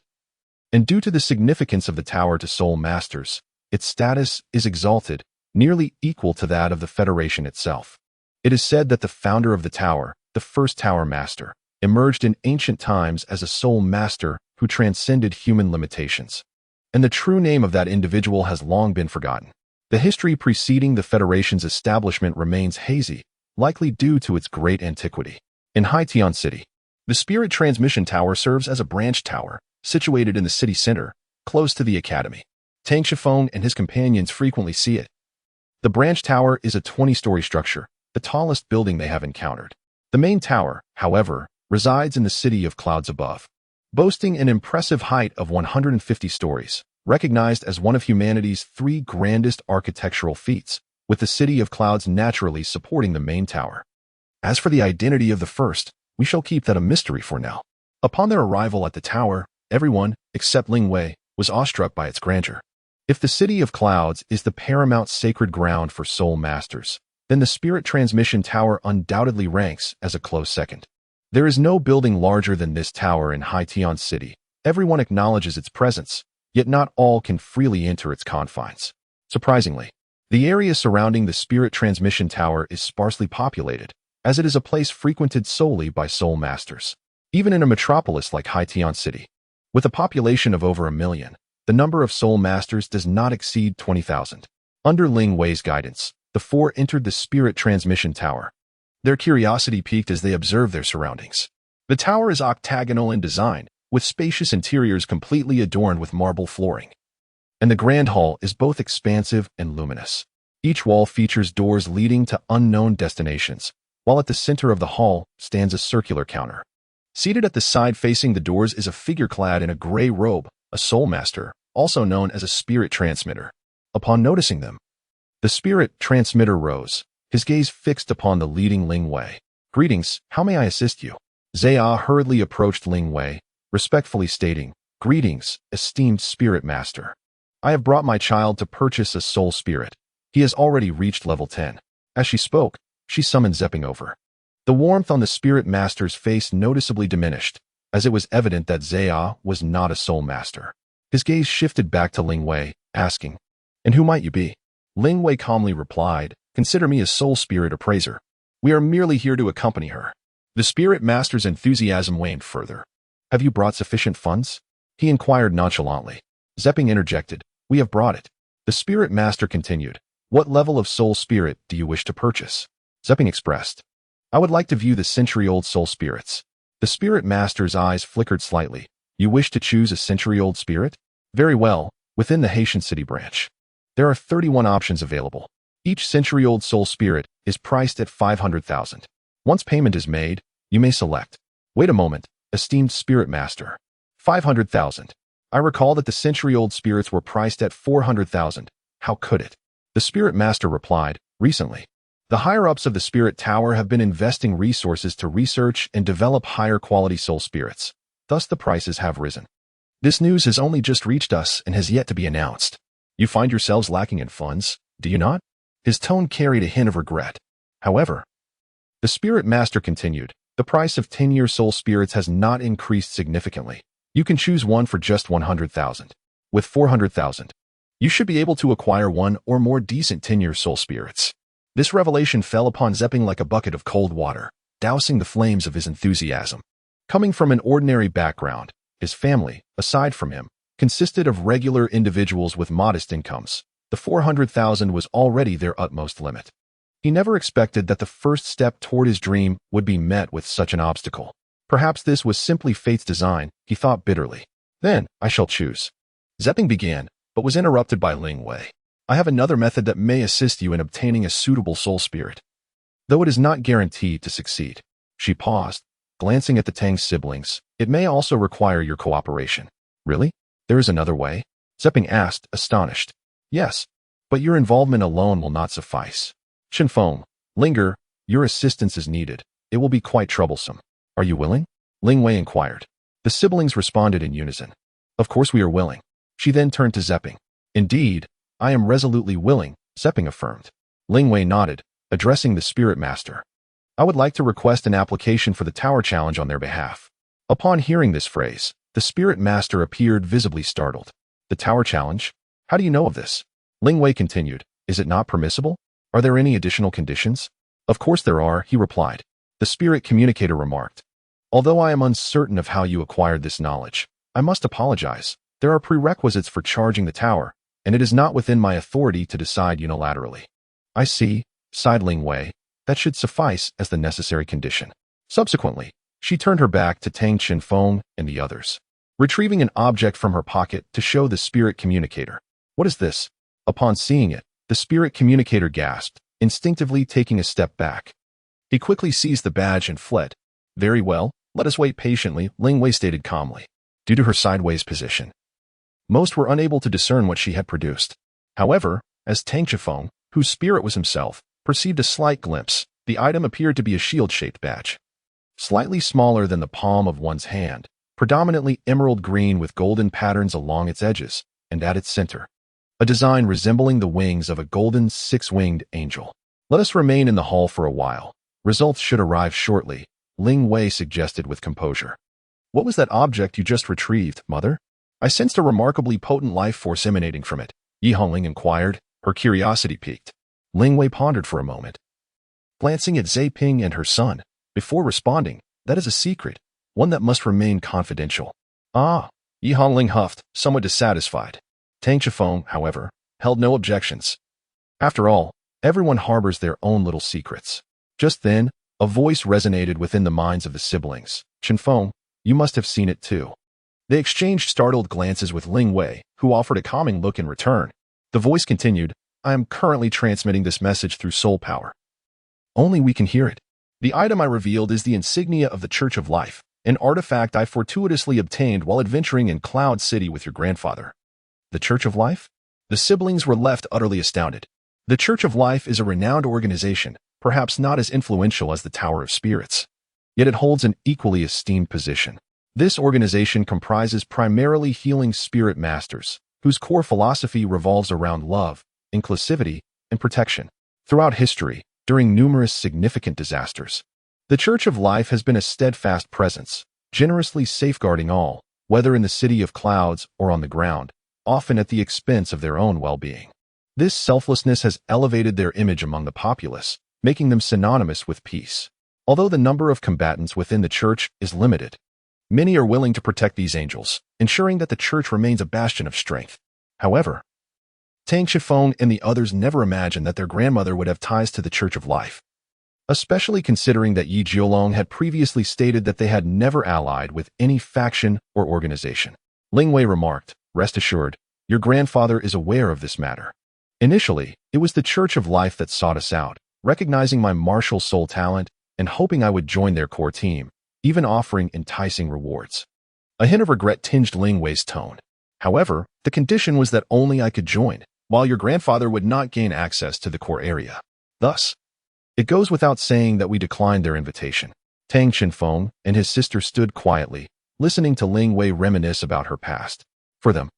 And due to the significance of the tower to soul masters, its status is exalted, nearly equal to that of the Federation itself. It is said that the founder of the tower, the first tower master, emerged in ancient times as a soul master who transcended human limitations. And the true name of that individual has long been forgotten. The history preceding the Federation's establishment remains hazy, likely due to its great antiquity. In Haitian City, the Spirit Transmission Tower serves as a branch tower, situated in the city center, close to the academy. Tang Shenfeng and his companions frequently see it. The branch tower is a 20-story structure, the tallest building they have encountered. The main tower, however, resides in the city of clouds above, boasting an impressive height of 150 stories, recognized as one of humanity's 3 grandest architectural feats, with the city of clouds naturally supporting the main tower. As for the identity of the first, we shall keep that a mystery for now. Upon their arrival at the tower, everyone, except Ling Wei, was awestruck by its grandeur. If the City of Clouds is the paramount sacred ground for soul masters, then the Spirit Transmission Tower undoubtedly ranks as a close second. There is no building larger than this tower in Haitian City. Everyone acknowledges its presence, yet not all can freely enter its confines. Surprisingly, the area surrounding the Spirit Transmission Tower is sparsely populated, as it is a place frequented solely by soul masters. Even in a metropolis like Haitian City, with a population of over 1 million, the number of soul masters does not exceed 20,000. Under Ling Wei's guidance, the four entered the Spirit Transmission Tower. Their curiosity piqued as they observed their surroundings. The tower is octagonal in design, with spacious interiors completely adorned with marble flooring. And the grand hall is both expansive and luminous. Each wall features doors leading to unknown destinations, while at the center of the hall stands a circular counter. Seated at the side facing the doors is a figure clad in a gray robe, a soul master, also known as a spirit transmitter. Upon noticing them, the spirit transmitter rose, his gaze fixed upon the leading Ling Wei. "Greetings, how may I assist you?" Zaya hurriedly approached Ling Wei, respectfully stating, "Greetings, esteemed spirit master. I have brought my child to purchase a soul spirit. He has already reached level 10. As she spoke, she summoned Zepping over. The warmth on the spirit master's face noticeably diminished, as it was evident that Zaya was not a soul master. His gaze shifted back to Ling Wei, asking, "And who might you be?" Ling Wei calmly replied, "Consider me a soul spirit appraiser. We are merely here to accompany her." The spirit master's enthusiasm waned further. "Have you brought sufficient funds?" he inquired nonchalantly. Zepping interjected, "We have brought it." The spirit master continued, "What level of soul spirit do you wish to purchase?" Zepping expressed, "I would like to view the century-old soul spirits." The spirit master's eyes flickered slightly. "You wish to choose a century-old spirit? Very well, within the Haitian City branch. There are 31 options available. Each century-old soul spirit is priced at 500,000. Once payment is made, you may select. Wait a moment, esteemed spirit master. 500,000. I recall that the century-old spirits were priced at 400,000. How could it? The spirit master replied, "Recently, the higher-ups of the spirit tower have been investing resources to research and develop higher-quality soul spirits. Thus the prices have risen. This news has only just reached us and has yet to be announced. You find yourselves lacking in funds, do you not?" His tone carried a hint of regret. However, the spirit master continued, "The price of 10-year soul spirits has not increased significantly. You can choose one for just 100,000. With 400,000, you should be able to acquire one or more decent 10-year soul spirits." This revelation fell upon Zepping like a bucket of cold water, dousing the flames of his enthusiasm. Coming from an ordinary background, his family, aside from him, consisted of regular individuals with modest incomes. The 400,000 was already their utmost limit. He never expected that the first step toward his dream would be met with such an obstacle. Perhaps this was simply fate's design, he thought bitterly. "Then, I shall choose." Zepping began, but was interrupted by Ling Wei. "I have another method that may assist you in obtaining a suitable soul spirit, though it is not guaranteed to succeed." She paused, glancing at the Tang siblings. "It may also require your cooperation." "Really? There is another way?" Zepping asked, astonished. "Yes, but your involvement alone will not suffice. Chinfeng, linger, your assistance is needed. It will be quite troublesome. Are you willing?" Ling Wei inquired. The siblings responded in unison. "Of course we are willing." She then turned to Zepping. "Indeed, I am resolutely willing," Zepping affirmed. Ling Wei nodded, addressing the spirit master. "I would like to request an application for the tower challenge on their behalf." Upon hearing this phrase, the spirit master appeared visibly startled. "The tower challenge? How do you know of this?" Ling Wei continued, "Is it not permissible? Are there any additional conditions?" "Of course there are," he replied. The spirit communicator remarked, "Although I am uncertain of how you acquired this knowledge, I must apologize. There are prerequisites for charging the tower, and it is not within my authority to decide unilaterally." "I see," sighed Ling Wei. "That should suffice as the necessary condition." Subsequently, she turned her back to Tang Chinfeng and the others, retrieving an object from her pocket to show the spirit communicator. "What is this?" Upon seeing it, the spirit communicator gasped, instinctively taking a step back. He quickly seized the badge and fled. "Very well, let us wait patiently," Ling Wei stated calmly. Due to her sideways position, most were unable to discern what she had produced. However, as Tang Chinfeng, whose spirit was himself, perceived a slight glimpse, the item appeared to be a shield-shaped badge. Slightly smaller than the palm of one's hand, predominantly emerald green with golden patterns along its edges, and at its center, a design resembling the wings of a golden six-winged angel. "Let us remain in the hall for a while. Results should arrive shortly," Ling Wei suggested with composure. What was that object you just retrieved, mother? I sensed a remarkably potent life force emanating from it, Yi Hongling inquired, her curiosity piqued. Ling Wei pondered for a moment, glancing at Zai Ping and her son, before responding, that is a secret, one that must remain confidential. Ah, Yi Hongling huffed, somewhat dissatisfied. Tang Shifeng, however, held no objections. After all, everyone harbors their own little secrets. Just then, a voice resonated within the minds of the siblings. Shifeng, you must have seen it too. They exchanged startled glances with Ling Wei, who offered a calming look in return. The voice continued, I am currently transmitting this message through soul power. Only we can hear it. The item I revealed is the insignia of the Church of Life, an artifact I fortuitously obtained while adventuring in Cloud City with your grandfather. The Church of Life? The siblings were left utterly astounded. The Church of Life is a renowned organization, perhaps not as influential as the Tower of Spirits. Yet it holds an equally esteemed position. This organization comprises primarily healing spirit masters, whose core philosophy revolves around love, inclusivity, and protection. Throughout history, during numerous significant disasters, the Church of Life has been a steadfast presence, generously safeguarding all, whether in the City of Clouds or on the ground, often at the expense of their own well-being. This selflessness has elevated their image among the populace, making them synonymous with peace. Although the number of combatants within the Church is limited, many are willing to protect these angels, ensuring that the Church remains a bastion of strength. However, Tang Shifeng and the others never imagined that their grandmother would have ties to the Church of Life, especially considering that Yi Jiolong had previously stated that they had never allied with any faction or organization. Ling Wei remarked, rest assured, your grandfather is aware of this matter. Initially, it was the Church of Life that sought us out, recognizing my martial soul talent and hoping I would join their core team, even offering enticing rewards. A hint of regret tinged Ling Wei's tone. However, the condition was that only I could join, while your grandfather would not gain access to the core area. Thus, it goes without saying that we declined their invitation. Tang Shifeng and his sister stood quietly, listening to Ling Wei reminisce about her past. For them,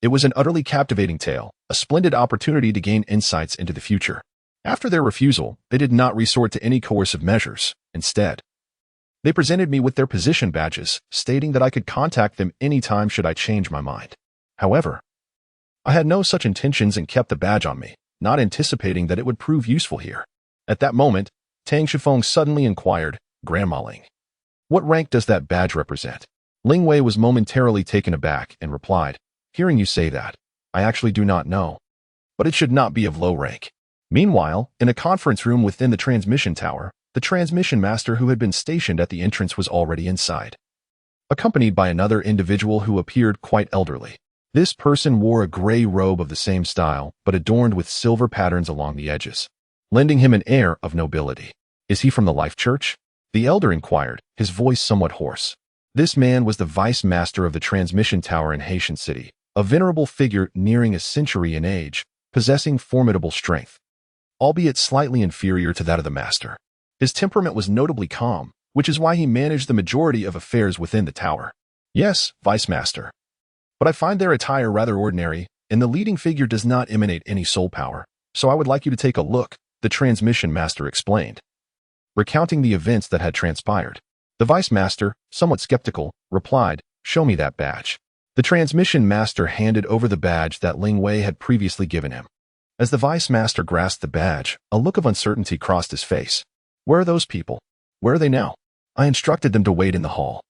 it was an utterly captivating tale, a splendid opportunity to gain insights into the future. After their refusal, they did not resort to any coercive measures. Instead, they presented me with their position badges, stating that I could contact them anytime should I change my mind. However, I had no such intentions and kept the badge on me, not anticipating that it would prove useful here. At that moment, Tang Shifeng suddenly inquired, Grandma Ling, what rank does that badge represent? Ling Wei was momentarily taken aback and replied, hearing you say that, I actually do not know. But it should not be of low rank. Meanwhile, in a conference room within the transmission tower, the transmission master who had been stationed at the entrance was already inside, accompanied by another individual who appeared quite elderly. This person wore a gray robe of the same style, but adorned with silver patterns along the edges, lending him an air of nobility. Is he from the Life Church? The elder inquired, his voice somewhat hoarse. This man was the vice master of the transmission tower in Haitian City, a venerable figure nearing a century in age, possessing formidable strength, albeit slightly inferior to that of the master. His temperament was notably calm, which is why he managed the majority of affairs within the tower. Yes, Vice Master. But I find their attire rather ordinary, and the leading figure does not emanate any soul power, so I would like you to take a look, the transmission master explained, recounting the events that had transpired. The Vice Master, somewhat skeptical, replied, show me that badge. The transmission master handed over the badge that Ling Wei had previously given him. As the Vice Master grasped the badge, a look of uncertainty crossed his face. Where are those people? Where are they now? I instructed them to wait in the hall.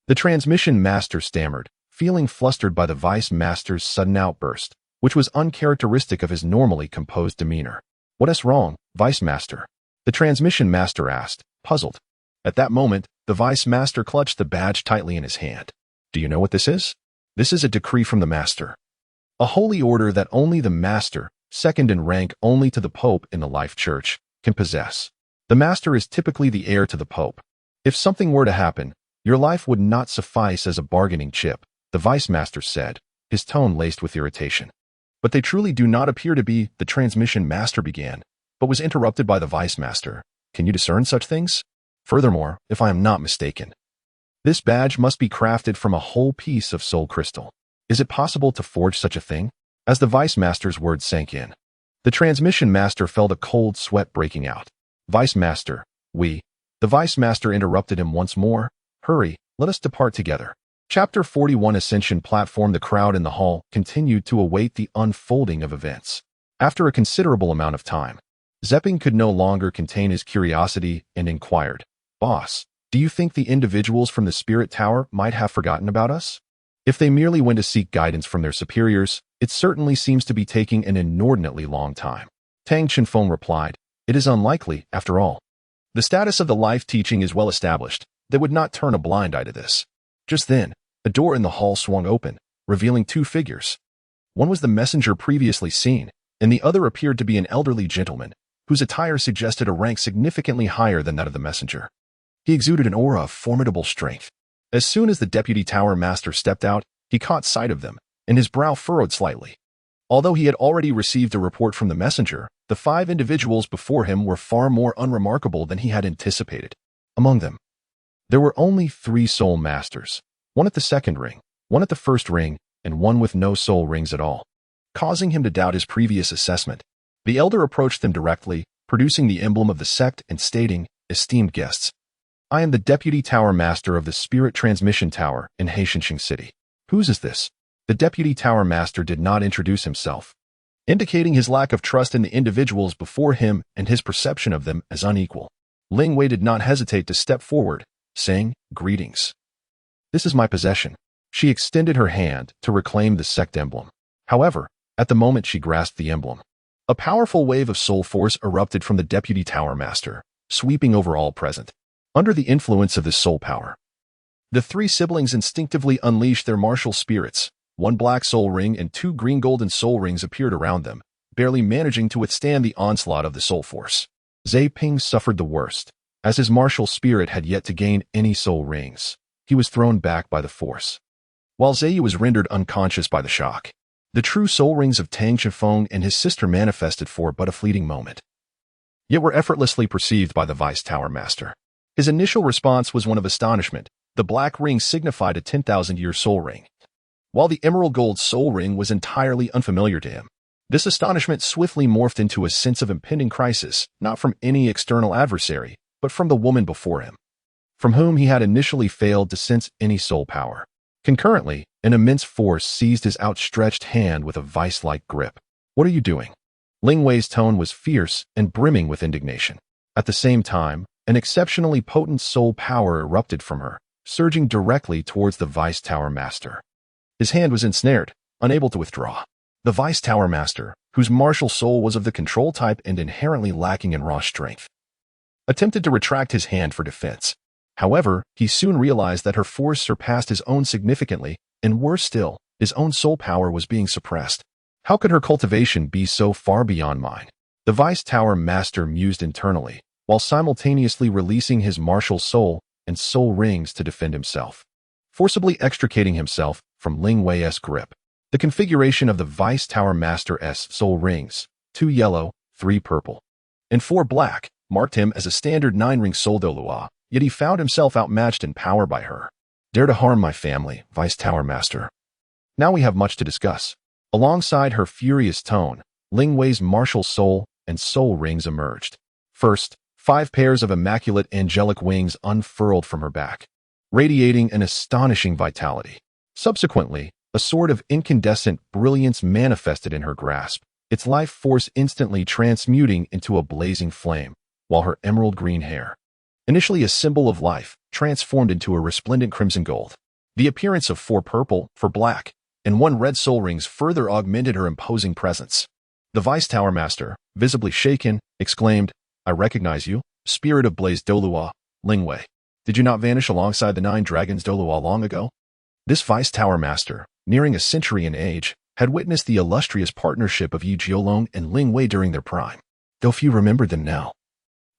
The transmission master stammered, feeling flustered by the Vice Master's sudden outburst, which was uncharacteristic of his normally composed demeanor. What is wrong, Vice Master? The transmission master asked, puzzled. At that moment, the Vice Master clutched the badge tightly in his hand. Do you know what this is? This is a decree from the Master. A holy order that only the Master, second in rank only to the Pope in the Life Church, can possess. The Master is typically the heir to the Pope. If something were to happen, your life would not suffice as a bargaining chip, the Vice Master said, his tone laced with irritation. But they truly do not appear to be, the transmission master began, but was interrupted by the Vice Master. Can you discern such things? Furthermore, if I am not mistaken, this badge must be crafted from a whole piece of soul crystal. Is it possible to forge such a thing? As the Vice Master's words sank in, the transmission master felt a cold sweat breaking out. Vice Master, we The Vice Master interrupted him once more. Hurry, let us depart together. Chapter 41 Ascension Platform. The crowd in the hall continued to await the unfolding of events. After a considerable amount of time, Zepping could no longer contain his curiosity and inquired, Boss, do you think the individuals from the Spirit Tower might have forgotten about us? If they merely went to seek guidance from their superiors, it certainly seems to be taking an inordinately long time. Tang Chenfeng replied, It is unlikely, after all. The status of the life teaching is well established. They would not turn a blind eye to this. Just then, a door in the hall swung open, revealing two figures. One was the messenger previously seen, and the other appeared to be an elderly gentleman, whose attire suggested a rank significantly higher than that of the messenger. He exuded an aura of formidable strength. As soon as the Deputy Tower Master stepped out, he caught sight of them, and his brow furrowed slightly. Although he had already received a report from the messenger, the 5 individuals before him were far more unremarkable than he had anticipated. Among them, there were only 3 soul masters, one at the second ring, one at the first ring, and one with no soul rings at all. Causing him to doubt his previous assessment, the elder approached them directly, producing the emblem of the sect and stating, Esteemed guests, I am the Deputy Tower Master of the Spirit Transmission Tower in Heishanxing City. Whose is this? The Deputy Tower Master did not introduce himself, indicating his lack of trust in the individuals before him and his perception of them as unequal. Ling Wei did not hesitate to step forward, saying, Greetings. This is my possession. She extended her hand to reclaim the sect emblem. However, at the moment she grasped the emblem, a powerful wave of soul force erupted from the Deputy Tower Master, sweeping over all present. Under the influence of this soul power, the 3 siblings instinctively unleashed their martial spirits. 1 black soul ring and 2 green golden soul rings appeared around them, barely managing to withstand the onslaught of the soul force. Zhe Ping suffered the worst. As his martial spirit had yet to gain any soul rings, he was thrown back by the force, while Zhe was rendered unconscious by the shock. The true soul rings of Tang Chenfeng and his sister manifested for but a fleeting moment, yet were effortlessly perceived by the Vice Tower Master. His initial response was one of astonishment. The black ring signified a 10,000-year soul ring, while the emerald gold soul ring was entirely unfamiliar to him. This astonishment swiftly morphed into a sense of impending crisis, not from any external adversary, but from the woman before him, from whom he had initially failed to sense any soul power. Concurrently, an immense force seized his outstretched hand with a vice-like grip. What are you doing? Ling Wei's tone was fierce and brimming with indignation. At the same time, an exceptionally potent soul power erupted from her, surging directly towards the Vice Tower Master. His hand was ensnared, unable to withdraw. The Vice Tower Master, whose martial soul was of the control type and inherently lacking in raw strength, attempted to retract his hand for defense. However, he soon realized that her force surpassed his own significantly, and worse still, his own soul power was being suppressed. How could her cultivation be so far beyond mine? The Vice Tower Master mused internally, while simultaneously releasing his martial soul and soul rings to defend himself, forcibly extricating himself from Ling Wei's grip. The configuration of the Vice Tower Master's soul rings, 2 yellow, 3 purple, and 4 black, marked him as a standard 9-ring soul Douluo, yet he found himself outmatched in power by her. Dare to harm my family, Vice Tower Master. Now we have much to discuss. Alongside her furious tone, Ling Wei's martial soul and soul rings emerged. First, 5 pairs of immaculate angelic wings unfurled from her back, radiating an astonishing vitality. Subsequently, a sword of incandescent brilliance manifested in her grasp, its life force instantly transmuting into a blazing flame, while her emerald green hair, initially a symbol of life, transformed into a resplendent crimson gold. The appearance of 4 purple, 4 black, and 1 red soul rings further augmented her imposing presence. The Vice Tower Master, visibly shaken, exclaimed, I recognize you, Spirit of Blaze Douluo, Ling Wei. Did you not vanish alongside the 9 dragons Douluo long ago? This Vice Tower Master, nearing a century in age, had witnessed the illustrious partnership of Yi Jiolong and Ling Wei during their prime, though few remembered them now.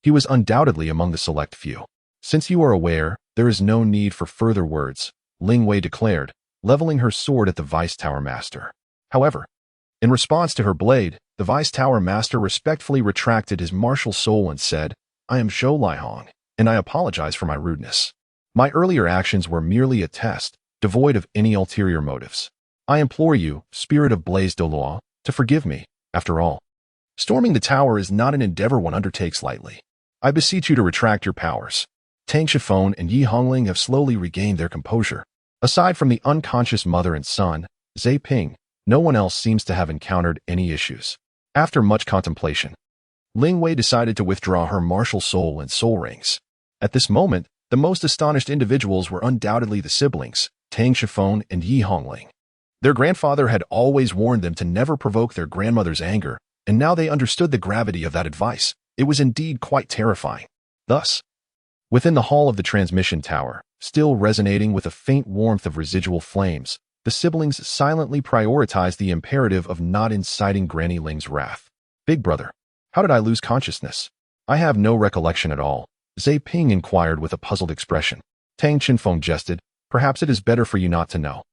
He was undoubtedly among the select few. Since you are aware, there is no need for further words, Ling Wei declared, leveling her sword at the Vice Tower Master. However, in response to her blade, the Vice Tower Master respectfully retracted his martial soul and said, I am Zhou Laihong, and I apologize for my rudeness. My earlier actions were merely a test, devoid of any ulterior motives. I implore you, Spirit of Blaze Douluo, to forgive me. After all, storming the tower is not an endeavor one undertakes lightly. I beseech you to retract your powers. Tang Shifeng and Yi Hongling have slowly regained their composure. Aside from the unconscious mother and son, Zhe Ping, no one else seems to have encountered any issues. After much contemplation, Ling Wei decided to withdraw her martial soul and soul rings. At this moment, the most astonished individuals were undoubtedly the siblings, Tang Shifeng and Yi Hongling. Their grandfather had always warned them to never provoke their grandmother's anger, and now they understood the gravity of that advice. It was indeed quite terrifying. Thus, within the hall of the transmission tower, still resonating with a faint warmth of residual flames, the siblings silently prioritized the imperative of not inciting Granny Ling's wrath. Big brother, how did I lose consciousness? I have no recollection at all, Zhe Ping inquired with a puzzled expression. Tang Qinfeng jested, perhaps it is better for you not to know.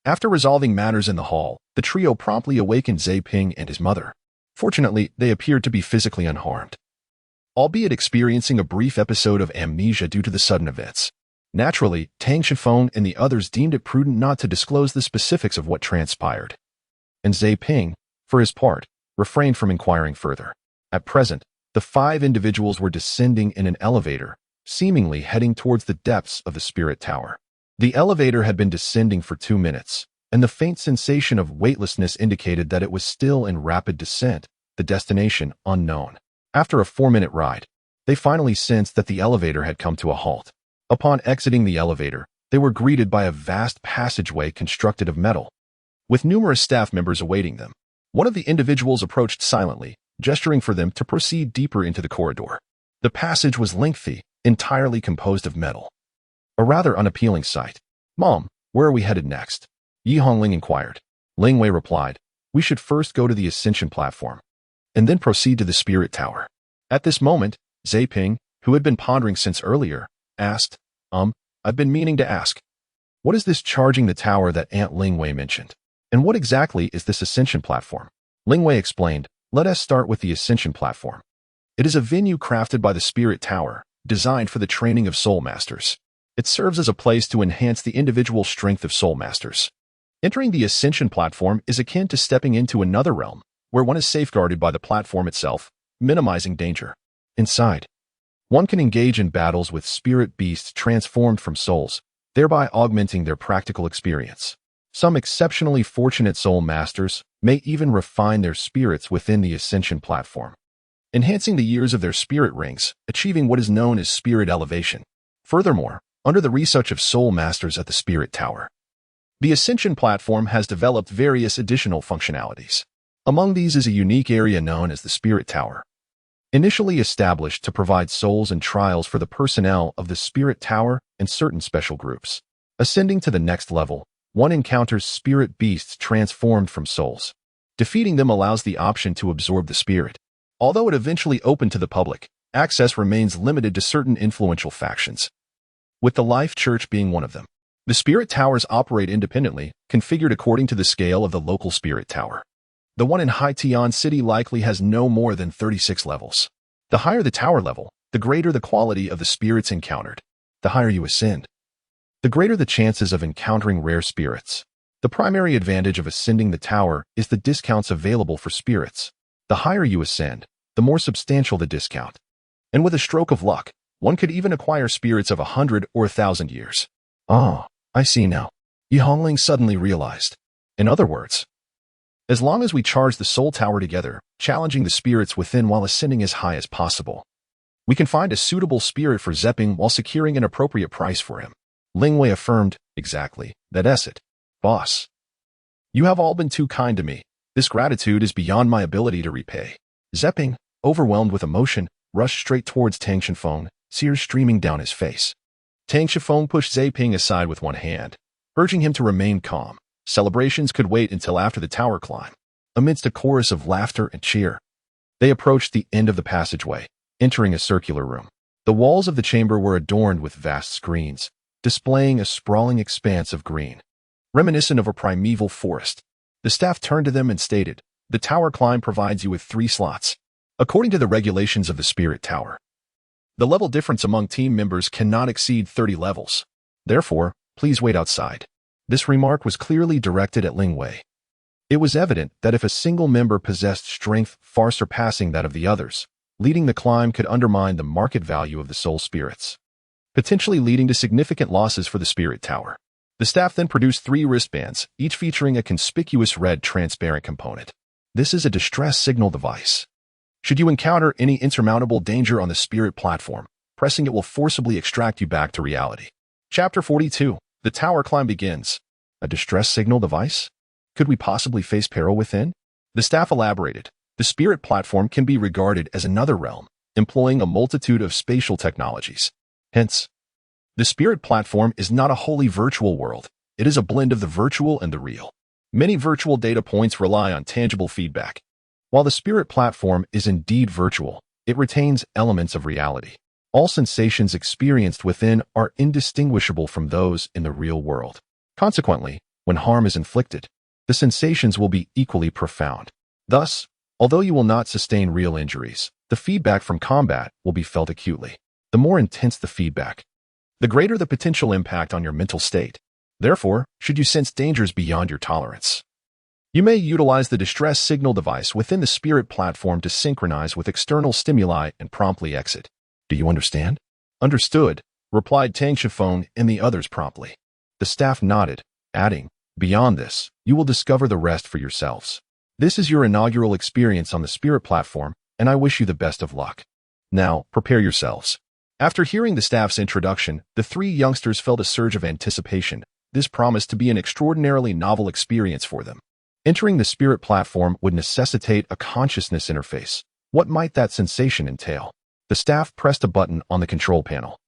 After resolving matters in the hall, the trio promptly awakened Zhe Ping and his mother. Fortunately, they appeared to be physically unharmed, albeit experiencing a brief episode of amnesia due to the sudden events. Naturally, Tang Shifeng and the others deemed it prudent not to disclose the specifics of what transpired. And Zhe Ping, for his part, refrained from inquiring further. At present, the 5 individuals were descending in an elevator, seemingly heading towards the depths of the spirit tower. The elevator had been descending for 2 minutes, and the faint sensation of weightlessness indicated that it was still in rapid descent, the destination unknown. After a 4-minute ride, they finally sensed that the elevator had come to a halt. Upon exiting the elevator, they were greeted by a vast passageway constructed of metal, with numerous staff members awaiting them. One of the individuals approached silently, gesturing for them to proceed deeper into the corridor. The passage was lengthy, entirely composed of metal. A rather unappealing sight. Mom, where are we headed next? Yi Hongling inquired. Ling Wei replied, we should first go to the ascension platform, and then proceed to the spirit tower. At this moment, Zhe Ping, who had been pondering since earlier, asked, I've been meaning to ask. What is this charging the tower that Aunt Ling Wei mentioned? And what exactly is this ascension platform? Ling Wei explained, let us start with the ascension platform. It is a venue crafted by the spirit tower, designed for the training of soul masters. It serves as a place to enhance the individual strength of soul masters. Entering the ascension platform is akin to stepping into another realm, where one is safeguarded by the platform itself, minimizing danger. Inside, one can engage in battles with spirit beasts transformed from souls, thereby augmenting their practical experience. Some exceptionally fortunate soul masters may even refine their spirits within the ascension platform, enhancing the years of their spirit rings, achieving what is known as spirit elevation. Furthermore, under the research of soul masters at the spirit tower, the ascension platform has developed various additional functionalities. Among these is a unique area known as the spirit tower. Initially established to provide souls and trials for the personnel of the spirit tower and certain special groups. Ascending to the next level, one encounters spirit beasts transformed from souls. Defeating them allows the option to absorb the spirit. Although it eventually opened to the public, access remains limited to certain influential factions, with the Life Church being one of them. The spirit towers operate independently, configured according to the scale of the local spirit tower. The one in Haitian City likely has no more than 36 levels. The higher the tower level, the greater the quality of the spirits encountered. The higher you ascend, the greater the chances of encountering rare spirits. The primary advantage of ascending the tower is the discounts available for spirits. The higher you ascend, the more substantial the discount. And with a stroke of luck, one could even acquire spirits of 100 or 1,000 years. Ah, I see now. Yi Hongling suddenly realized. In other words, as long as we charge the soul tower together, challenging the spirits within while ascending as high as possible, we can find a suitable spirit for Zhe Ping while securing an appropriate price for him. Ling Wei affirmed, exactly, that's it. Boss. You have all been too kind to me. This gratitude is beyond my ability to repay. Zhe Ping, overwhelmed with emotion, rushed straight towards Tang Shifeng, tears streaming down his face. Tang Shifeng pushed Zhe Ping aside with one hand, urging him to remain calm. Celebrations could wait until after the tower climb. Amidst a chorus of laughter and cheer, they approached the end of the passageway, entering a circular room. The walls of the chamber were adorned with vast screens, displaying a sprawling expanse of green, reminiscent of a primeval forest. The staff turned to them and stated, the tower climb provides you with 3 slots. According to the regulations of the spirit tower, the level difference among team members cannot exceed 30 levels. Therefore, please wait outside. This remark was clearly directed at Ling Wei. It was evident that if a single member possessed strength far surpassing that of the others, leading the climb could undermine the market value of the soul spirits, potentially leading to significant losses for the spirit tower. The staff then produced 3 wristbands, each featuring a conspicuous red transparent component. This is a distress signal device. Should you encounter any insurmountable danger on the spirit platform, pressing it will forcibly extract you back to reality. Chapter 42. The tower climb begins. A distress signal device? Could we possibly face peril within? The staff elaborated. The spirit platform can be regarded as another realm, employing a multitude of spatial technologies. Hence, the spirit platform is not a wholly virtual world. It is a blend of the virtual and the real. Many virtual data points rely on tangible feedback. While the spirit platform is indeed virtual, it retains elements of reality. All sensations experienced within are indistinguishable from those in the real world. Consequently, when harm is inflicted, the sensations will be equally profound. Thus, although you will not sustain real injuries, the feedback from combat will be felt acutely. The more intense the feedback, the greater the potential impact on your mental state. Therefore, should you sense dangers beyond your tolerance, you may utilize the distress signal device within the spirit platform to synchronize with external stimuli and promptly exit. Do you understand? Understood, replied Tang Shifeng and the others promptly. The staff nodded, adding, beyond this, you will discover the rest for yourselves. This is your inaugural experience on the spirit platform, and I wish you the best of luck. Now, prepare yourselves. After hearing the staff's introduction, the 3 youngsters felt a surge of anticipation. This promised to be an extraordinarily novel experience for them. Entering the spirit platform would necessitate a consciousness interface. What might that sensation entail? The staff pressed a button on the control panel,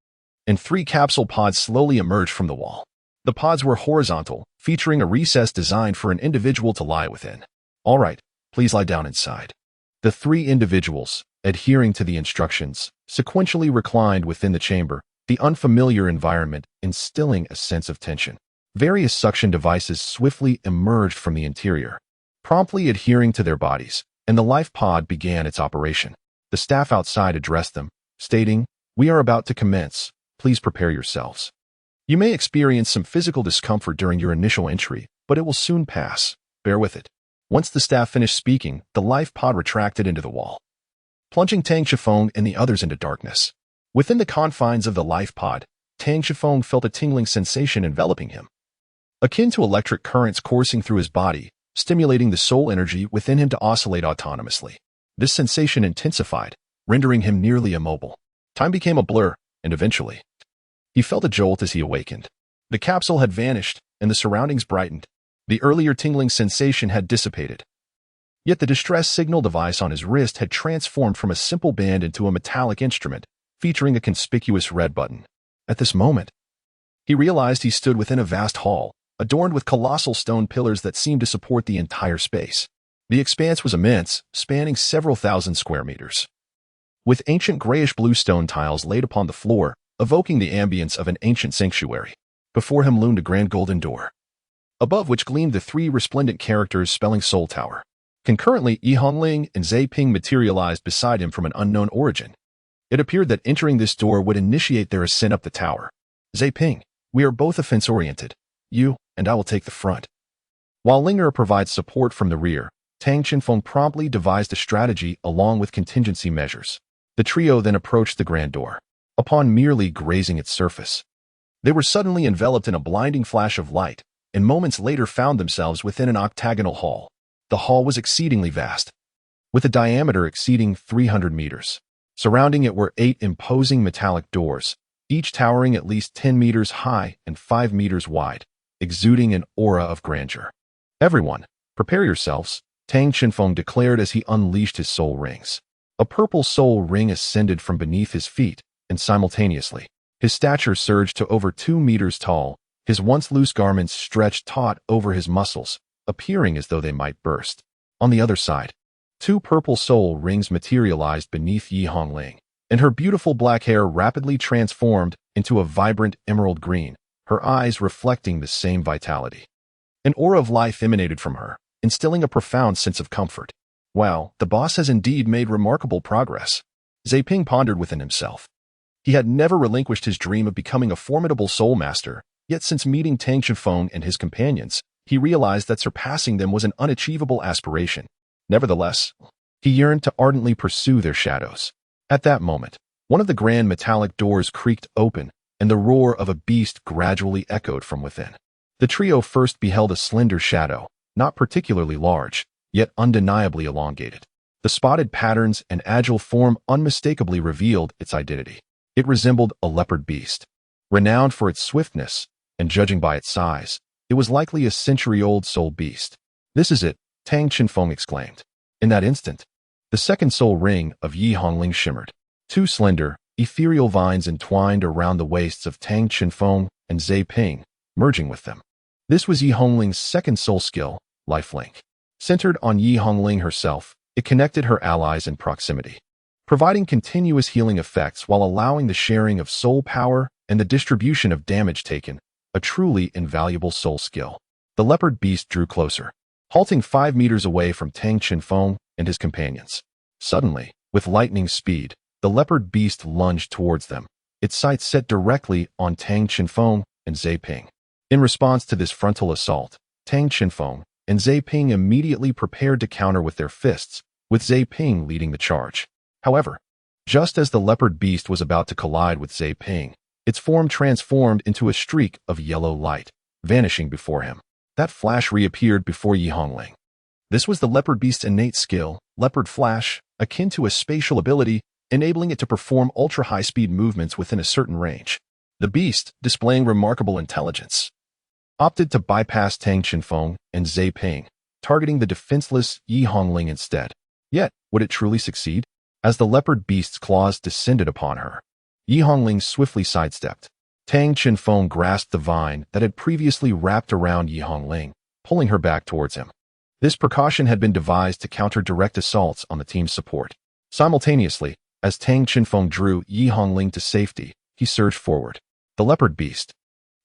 and 3 capsule pods slowly emerged from the wall. The pods were horizontal, featuring a recess designed for an individual to lie within. All right, please lie down inside. The 3 individuals, adhering to the instructions, sequentially reclined within the chamber, the unfamiliar environment instilling a sense of tension. Various suction devices swiftly emerged from the interior, promptly adhering to their bodies, and the life pod began its operation. The staff outside addressed them, stating, "We are about to commence. Please prepare yourselves. You may experience some physical discomfort during your initial entry, but it will soon pass. Bear with it." Once the staff finished speaking, the life pod retracted into the wall, plunging Tang Shifeng and the others into darkness. Within the confines of the life pod, Tang Shifeng felt a tingling sensation enveloping him, akin to electric currents coursing through his body, stimulating the soul energy within him to oscillate autonomously. This sensation intensified, rendering him nearly immobile. Time became a blur, and eventually, he felt a jolt as he awakened. The capsule had vanished, and the surroundings brightened. The earlier tingling sensation had dissipated. Yet the distress signal device on his wrist had transformed from a simple band into a metallic instrument, featuring a conspicuous red button. At this moment, he realized he stood within a vast hall, adorned with colossal stone pillars that seemed to support the entire space. The expanse was immense, spanning several thousand square meters, with ancient grayish-blue stone tiles laid upon the floor, evoking the ambience of an ancient sanctuary. Before him loomed a grand golden door, above which gleamed the 3 resplendent characters spelling Soul Tower. Concurrently, Yi Hongling and Zai Ping materialized beside him from an unknown origin. It appeared that entering this door would initiate their ascent up the tower. Zai Ping, we are both offense-oriented. You and I will take the front, while Linger provides support from the rear. Tang Shifeng promptly devised a strategy along with contingency measures. The trio then approached the grand door. Upon merely grazing its surface, they were suddenly enveloped in a blinding flash of light, and moments later found themselves within an octagonal hall. The hall was exceedingly vast, with a diameter exceeding 300 meters. Surrounding it were 8 imposing metallic doors, each towering at least 10 meters high and 5 meters wide, exuding an aura of grandeur. "Everyone, prepare yourselves," Tang Shifeng declared as he unleashed his soul rings. A purple soul ring ascended from beneath his feet, and simultaneously, his stature surged to over 2 meters tall. His once loose garments stretched taut over his muscles, appearing as though they might burst. On the other side, 2 purple soul rings materialized beneath Yi Hongling, and her beautiful black hair rapidly transformed into a vibrant emerald green, her eyes reflecting the same vitality. An aura of life emanated from her, instilling a profound sense of comfort. Wow, the boss has indeed made remarkable progress. Zai Ping pondered within himself. He had never relinquished his dream of becoming a formidable soul master, yet since meeting Tang Shifeng and his companions, he realized that surpassing them was an unachievable aspiration. Nevertheless, he yearned to ardently pursue their shadows. At that moment, one of the grand metallic doors creaked open, and the roar of a beast gradually echoed from within. The trio first beheld a slender shadow, not particularly large, yet undeniably elongated. The spotted patterns and agile form unmistakably revealed its identity. It resembled a leopard beast. Renowned for its swiftness, and judging by its size, it was likely a century-old soul beast. "This is it," Tang Chenfeng exclaimed. In that instant, the second soul ring of Yi Hongling shimmered. Two slender, ethereal vines entwined around the waists of Tang Chenfeng and Zhe Ping, merging with them. This was Yi Hongling's second soul skill, Lifelink. Centered on Yi Hongling herself, it connected her allies in proximity, providing continuous healing effects while allowing the sharing of soul power and the distribution of damage taken, a truly invaluable soul skill. The leopard beast drew closer, halting 5 meters away from Tang Chenfeng and his companions. Suddenly, with lightning speed, the leopard beast lunged towards them, its sights set directly on Tang Chenfeng and Zhe Ping. In response to this frontal assault, Tang Chenfeng and Zhe Ping immediately prepared to counter with their fists, with Zhe Ping leading the charge. However, just as the leopard beast was about to collide with Zhe Ping, its form transformed into a streak of yellow light, vanishing before him. That flash reappeared before Yi Hongling. This was the leopard beast's innate skill, Leopard Flash, akin to a spatial ability, enabling it to perform ultra-high-speed movements within a certain range. The beast, displaying remarkable intelligence, opted to bypass Tang Chenfeng and Zhe Ping, targeting the defenseless Yi Hongling instead. Yet, would it truly succeed? As the leopard beast's claws descended upon her, Yi Hongling swiftly sidestepped. Tang Chenfeng grasped the vine that had previously wrapped around Yi Hongling, pulling her back towards him. This precaution had been devised to counter direct assaults on the team's support. Simultaneously, as Tang Chenfeng drew Yi Hongling to safety, he surged forward. The leopard beast,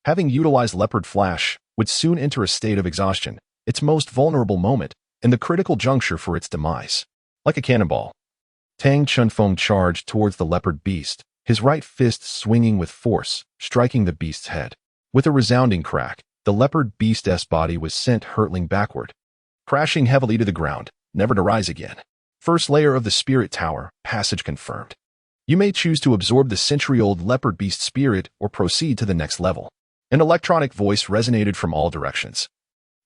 having utilized Leopard Flash, would soon enter a state of exhaustion, its most vulnerable moment, and the critical juncture for its demise. Like a cannonball, Tang Chenfeng charged towards the leopard beast, his right fist swinging with force, striking the beast's head. With a resounding crack, the leopard beast's body was sent hurtling backward, crashing heavily to the ground, never to rise again. First layer of the spirit tower, passage confirmed. You may choose to absorb the century-old leopard beast spirit or proceed to the next level. An electronic voice resonated from all directions,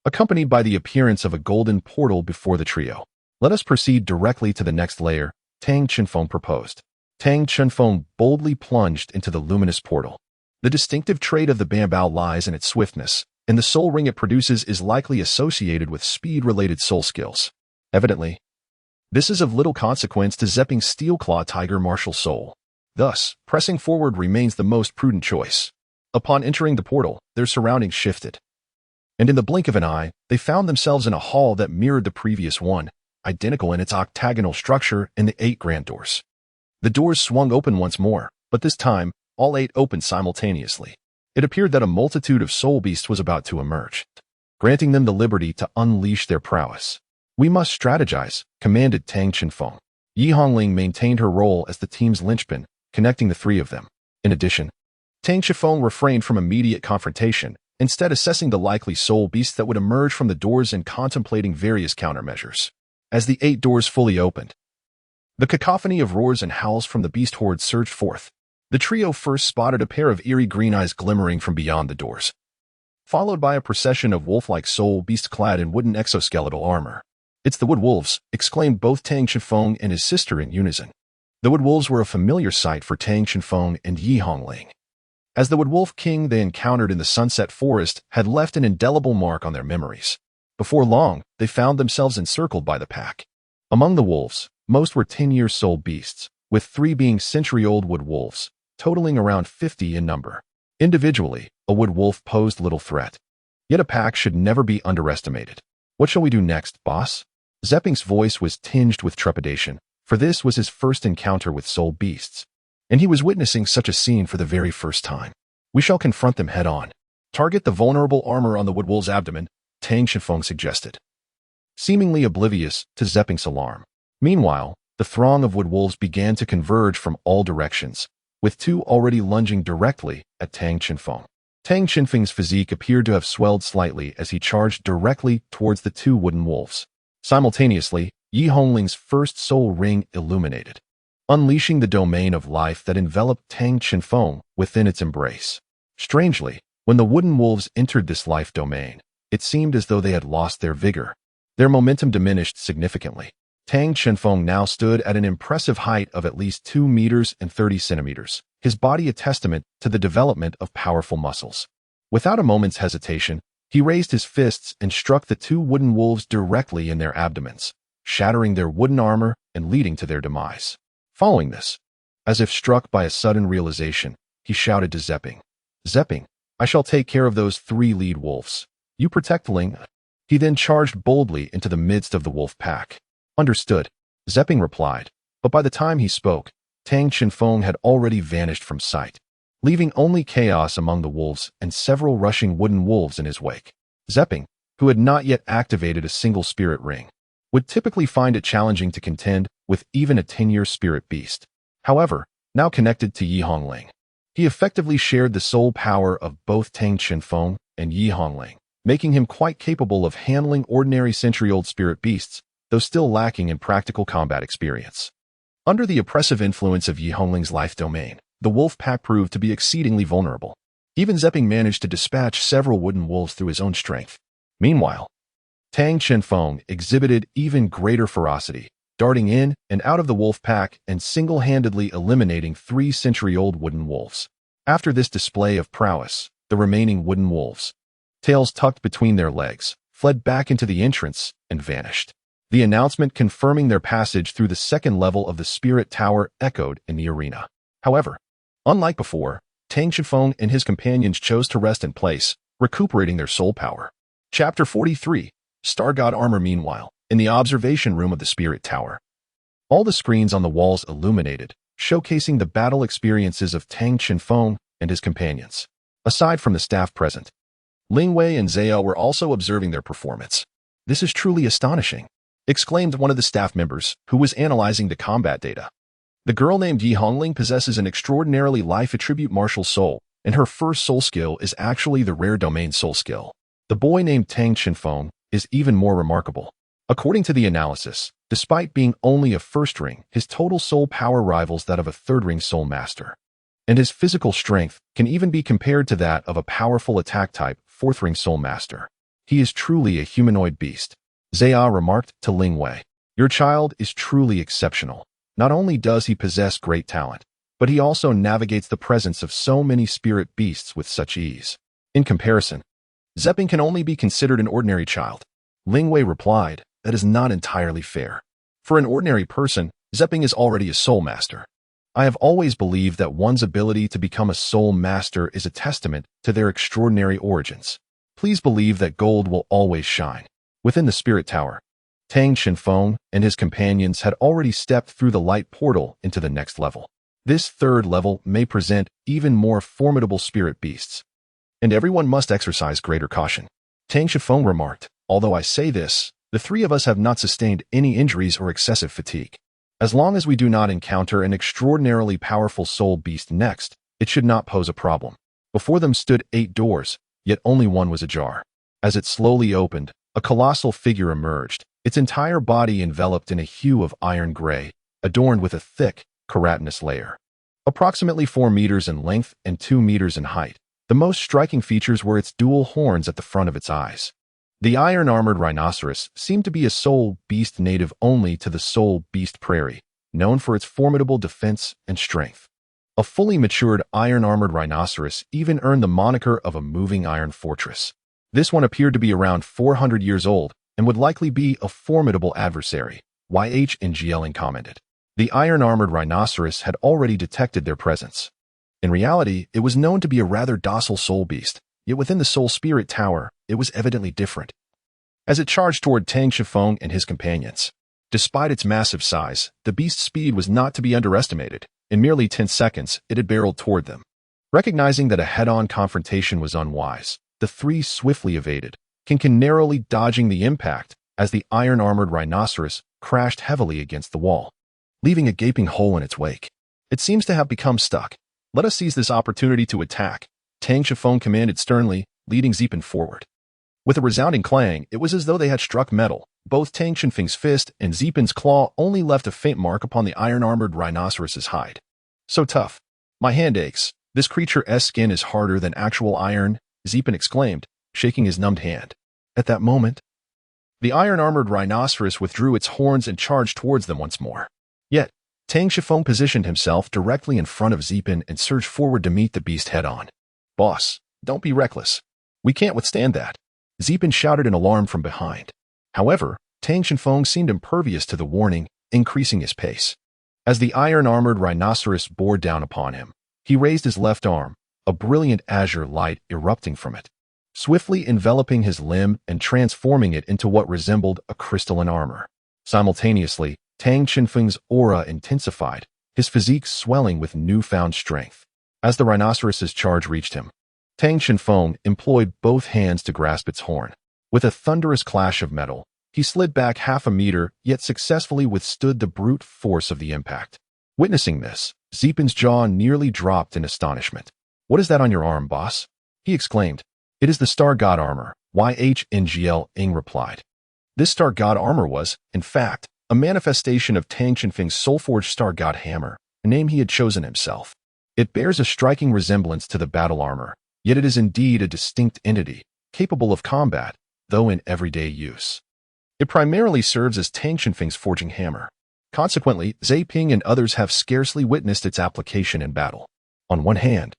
accompanied by the appearance of a golden portal before the trio. "Let us proceed directly to the next layer," Tang Chenfeng proposed. Tang Chenfeng boldly plunged into the luminous portal. The distinctive trait of the bamboo lies in its swiftness, and the soul ring it produces is likely associated with speed-related soul skills. Evidently, this is of little consequence to Zhe Ping's Steel Claw Tiger martial soul. Thus, pressing forward remains the most prudent choice. Upon entering the portal, their surroundings shifted, and in the blink of an eye, they found themselves in a hall that mirrored the previous one, identical in its octagonal structure and the 8 grand doors. The doors swung open once more, but this time, all 8 opened simultaneously. It appeared that a multitude of soul beasts was about to emerge, granting them the liberty to unleash their prowess. "We must strategize," commanded Tang Chenfeng. Yi Hongling maintained her role as the team's linchpin, connecting the 3 of them. In addition, Tang Chenfeng refrained from immediate confrontation, instead assessing the likely soul beasts that would emerge from the doors and contemplating various countermeasures. As the 8 doors fully opened, the cacophony of roars and howls from the beast horde surged forth. The trio first spotted a pair of eerie green eyes glimmering from beyond the doors, followed by a procession of wolf-like soul beasts clad in wooden exoskeletal armor. "It's the Wood Wolves," exclaimed both Tang Chenfeng and his sister in unison. The Wood Wolves were a familiar sight for Tang Chenfeng and Yi Hongling, as the Wood Wolf King they encountered in the Sunset Forest had left an indelible mark on their memories. Before long, they found themselves encircled by the pack. Among the wolves, most were 10-year soul beasts, with 3 being century-old wood wolves, totaling around 50 in number. Individually, a wood wolf posed little threat. Yet a pack should never be underestimated. "What shall we do next, boss?" Zhe Ping's voice was tinged with trepidation, for this was his first encounter with soul beasts, and he was witnessing such a scene for the very first time. "We shall confront them head-on. Target the vulnerable armor on the wood wolf's abdomen," Tang Chenfeng suggested, seemingly oblivious to Zhe Ping's alarm. Meanwhile, the throng of wood wolves began to converge from all directions, with 2 already lunging directly at Tang Chenfeng. Tang Chenfeng's physique appeared to have swelled slightly as he charged directly towards the 2 wooden wolves. Simultaneously, Yi Hongling's first soul ring illuminated. unleashing the domain of life that enveloped Tang Chenfeng within its embrace. Strangely, when the wooden wolves entered this life domain, it seemed as though they had lost their vigor. Their momentum diminished significantly. Tang Chenfeng now stood at an impressive height of at least 2 meters and 30 centimeters, his body a testament to the development of powerful muscles. Without a moment's hesitation, he raised his fists and struck the 2 wooden wolves directly in their abdomens, shattering their wooden armor and leading to their demise. Following this, as if struck by a sudden realization, he shouted to Zepping, "Zepping, I shall take care of those 3 lead wolves. You protect Ling." He then charged boldly into the midst of the wolf pack. "Understood," Zepping replied, but by the time he spoke, Tang Chenfeng had already vanished from sight, leaving only chaos among the wolves and several rushing wooden wolves in his wake. Zepping, who had not yet activated a single spirit ring, would typically find it challenging to contend with even a 10-year spirit beast. However, now connected to Yi Hongling, he effectively shared the soul power of both Tang Chenfeng and Yi Hongling, making him quite capable of handling ordinary century-old spirit beasts, though still lacking in practical combat experience. Under the oppressive influence of Yi Hongling's life domain, the wolf pack proved to be exceedingly vulnerable. Even Zepping managed to dispatch several wooden wolves through his own strength. Meanwhile, Tang Chenfeng exhibited even greater ferocity, darting in and out of the wolf pack and single-handedly eliminating 3 century-old wooden wolves. After this display of prowess, the remaining wooden wolves, tails tucked between their legs, fled back into the entrance and vanished. The announcement confirming their passage through the 2nd level of the Spirit Tower echoed in the arena. However, unlike before, Tang Chenfeng and his companions chose to rest in place, recuperating their soul power. Chapter 43, Star God Armor. Meanwhile, in the observation room of the Spirit Tower, all the screens on the walls illuminated, showcasing the battle experiences of Tang Chenfeng and his companions. Aside from the staff present, Ling Wei and Zhao were also observing their performance. "This is truly astonishing," exclaimed one of the staff members, who was analyzing the combat data. "The girl named Yi Hongling possesses an extraordinarily life attribute martial soul, and her first soul skill is actually the rare domain soul skill. The boy named Tang Chenfeng is even more remarkable. According to the analysis, despite being only a 1st ring, his total soul power rivals that of a 3rd ring soul master. And his physical strength can even be compared to that of a powerful attack type 4th ring soul master. He is truly a humanoid beast." Zhao remarked to Ling Wei, "Your child is truly exceptional. Not only does he possess great talent, but he also navigates the presence of so many spirit beasts with such ease. In comparison, Zepping can only be considered an ordinary child." Ling Wei replied, "That is not entirely fair. For an ordinary person, Zepping is already a soul master. I have always believed that one's ability to become a soul master is a testament to their extraordinary origins. Please believe that gold will always shine." Within the Spirit Tower, Tang Chenfeng and his companions had already stepped through the light portal into the next level. This 3rd level may present even more formidable spirit beasts, and everyone must exercise greater caution. Tang Chenfeng remarked, "Although I say this, the 3 of us have not sustained any injuries or excessive fatigue. As long as we do not encounter an extraordinarily powerful soul beast next, it should not pose a problem." Before them stood 8 doors, yet only one was ajar. As it slowly opened, a colossal figure emerged, its entire body enveloped in a hue of iron gray, adorned with a thick, keratinous layer. Approximately 4 meters in length and 2 meters in height, the most striking features were its dual horns at the front of its eyes. The iron-armored rhinoceros seemed to be a soul beast native only to the Soul Beast Prairie, known for its formidable defense and strength. A fully matured iron-armored rhinoceros even earned the moniker of a moving iron fortress. This one appeared to be around 400 years old and would likely be a formidable adversary, YH and GLing commented. The iron-armored rhinoceros had already detected their presence. In reality, it was known to be a rather docile soul beast, yet within the Soul Spirit Tower, it was evidently different. As it charged toward Tang Chenfeng and his companions, despite its massive size, the beast's speed was not to be underestimated. In merely 10 seconds, it had barreled toward them. Recognizing that a head-on confrontation was unwise, the 3 swiftly evaded, narrowly dodging the impact as the iron-armored rhinoceros crashed heavily against the wall, leaving a gaping hole in its wake. "It seems to have become stuck. Let us seize this opportunity to attack," Tang Chenfeng commanded sternly, leading Zepping forward. With a resounding clang, it was as though they had struck metal, Both Tang Shenfeng's fist and Zipin's claw only left a faint mark upon the iron-armored rhinoceros's hide. So tough. My hand aches. This creature's skin is harder than actual iron, Zipin exclaimed, shaking his numbed hand. At that moment, the iron-armored rhinoceros withdrew its horns and charged towards them once more. Yet, Tang Shifeng positioned himself directly in front of Zipin and surged forward to meet the beast head-on. Boss, don't be reckless. We can't withstand that, Zipin shouted in alarm from behind. However, Tang Shenfeng seemed impervious to the warning, increasing his pace. As the iron-armored rhinoceros bore down upon him, he raised his left arm, a brilliant azure light erupting from it, swiftly enveloping his limb and transforming it into what resembled a crystalline armor. Simultaneously, Tang Shenfeng's aura intensified, his physique swelling with newfound strength. As the rhinoceros's charge reached him, Tang Shenfeng employed both hands to grasp its horn. With a thunderous clash of metal, he slid back half a meter, yet successfully withstood the brute force of the impact. Witnessing this, Zipin's jaw nearly dropped in astonishment. What is that on your arm, boss? He exclaimed. It is the Star God armor, YHNGL Ing replied. This Star God armor was, in fact, a manifestation of Tang Shenfeng's soul-forged Star God hammer, a name he had chosen himself. It bears a striking resemblance to the battle armor, yet it is indeed a distinct entity, capable of combat, though in everyday use. It primarily serves as Tang Shenfeng's forging hammer. Consequently, Zhe Ping and others have scarcely witnessed its application in battle. On one hand,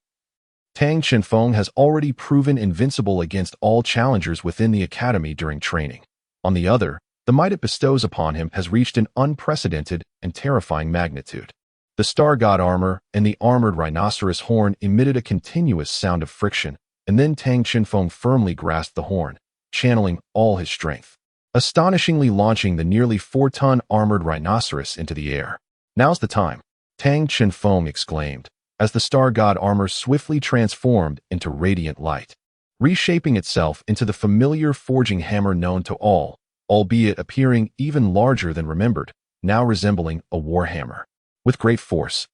Tang Shenfeng has already proven invincible against all challengers within the academy during training. On the other, the might it bestows upon him has reached an unprecedented and terrifying magnitude. The Star God armor and the armored rhinoceros horn emitted a continuous sound of friction, and then Tang Shenfeng firmly grasped the horn, channeling all his strength, astonishingly launching the nearly 4-ton armored rhinoceros into the air. Now's the time, Tang Shenfeng exclaimed, as the Star God armor swiftly transformed into radiant light, reshaping itself into the familiar forging hammer known to all, albeit appearing even larger than remembered, now resembling a warhammer. With great force,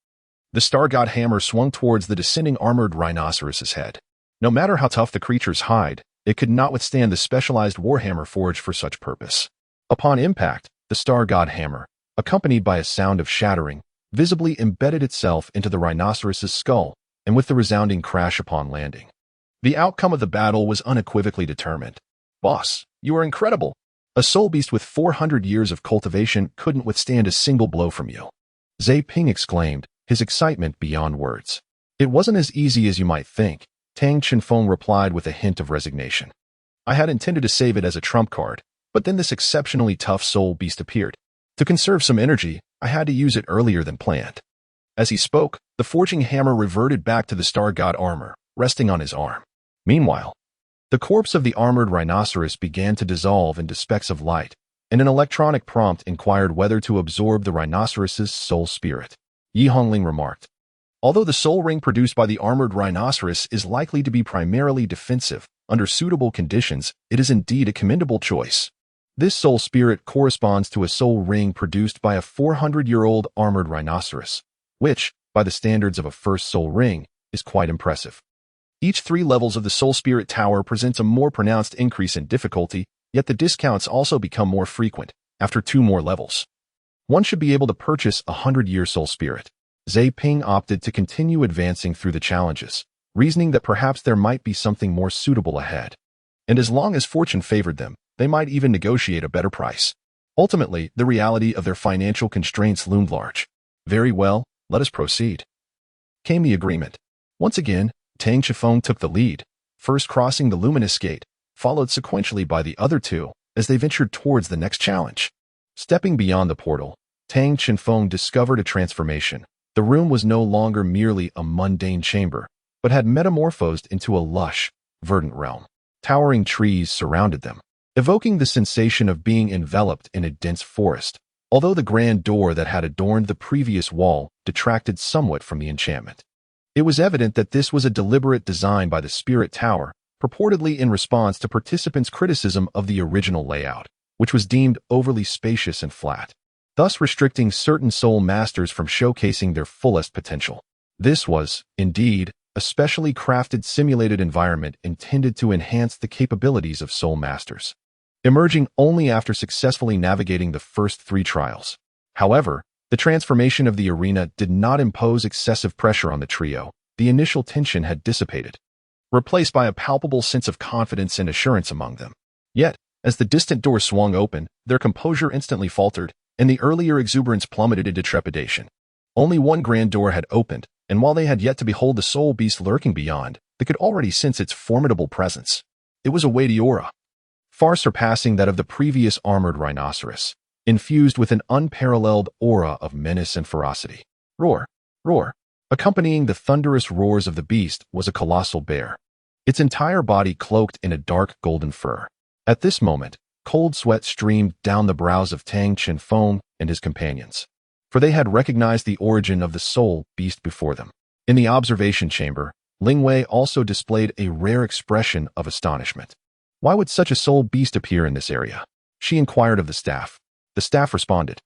the Star God hammer swung towards the descending armored rhinoceros's head. No matter how tough the creature's hide, it could not withstand the specialized warhammer forged for such purpose. Upon impact, the Star God hammer, accompanied by a sound of shattering, visibly embedded itself into the rhinoceros's skull, and with the resounding crash upon landing. The outcome of the battle was unequivocally determined. Boss, you are incredible. A soul beast with 400 years of cultivation couldn't withstand a single blow from you. Zhe Ping exclaimed, his excitement beyond words. It wasn't as easy as you might think, Tang Shenfeng replied with a hint of resignation. I had intended to save it as a trump card, but then this exceptionally tough soul beast appeared. To conserve some energy, I had to use it earlier than planned. As he spoke, the forging hammer reverted back to the Star God armor, resting on his arm. Meanwhile, the corpse of the armored rhinoceros began to dissolve into specks of light, and an electronic prompt inquired whether to absorb the rhinoceros's soul spirit. Yi Hongling remarked. Although the soul ring produced by the armored rhinoceros is likely to be primarily defensive, under suitable conditions, it is indeed a commendable choice. This soul spirit corresponds to a soul ring produced by a 400-year-old armored rhinoceros, which, by the standards of a first soul ring, is quite impressive. Each 3 levels of the soul spirit tower presents a more pronounced increase in difficulty, yet the discounts also become more frequent after 2 more levels. One should be able to purchase a 100-year soul spirit. Zhe Ping opted to continue advancing through the challenges, reasoning that perhaps there might be something more suitable ahead. And as long as fortune favored them, they might even negotiate a better price. Ultimately, the reality of their financial constraints loomed large. Very well, let us proceed. Came the agreement. Once again, Tang Shenfeng took the lead, first crossing the luminous gate, followed sequentially by the other 2, as they ventured towards the next challenge. Stepping beyond the portal, Tang Shenfeng discovered a transformation. The room was no longer merely a mundane chamber, but had metamorphosed into a lush, verdant realm. Towering trees surrounded them, evoking the sensation of being enveloped in a dense forest, although the grand door that had adorned the previous wall detracted somewhat from the enchantment. It was evident that this was a deliberate design by the Spirit Tower, purportedly in response to participants' criticism of the original layout, which was deemed overly spacious and flat, thus restricting certain soul masters from showcasing their fullest potential. This was, indeed, a specially crafted simulated environment intended to enhance the capabilities of soul masters. emerging only after successfully navigating the first 3 trials. However, the transformation of the arena did not impose excessive pressure on the trio. The initial tension had dissipated, replaced by a palpable sense of confidence and assurance among them. Yet, as the distant door swung open, their composure instantly faltered, and the earlier exuberance plummeted into trepidation. Only one grand door had opened, and while they had yet to behold the soul beast lurking beyond, they could already sense its formidable presence. It was a weighty aura, far surpassing that of the previous armored rhinoceros, infused with an unparalleled aura of menace and ferocity. Roar, roar. Accompanying the thunderous roars of the beast was a colossal bear, its entire body cloaked in a dark golden fur. At this moment, cold sweat streamed down the brows of Tang Chenfeng and his companions, for they had recognized the origin of the soul beast before them. In the observation chamber, Ling Wei also displayed a rare expression of astonishment. Why would such a soul beast appear in this area? She inquired of the staff. The staff responded,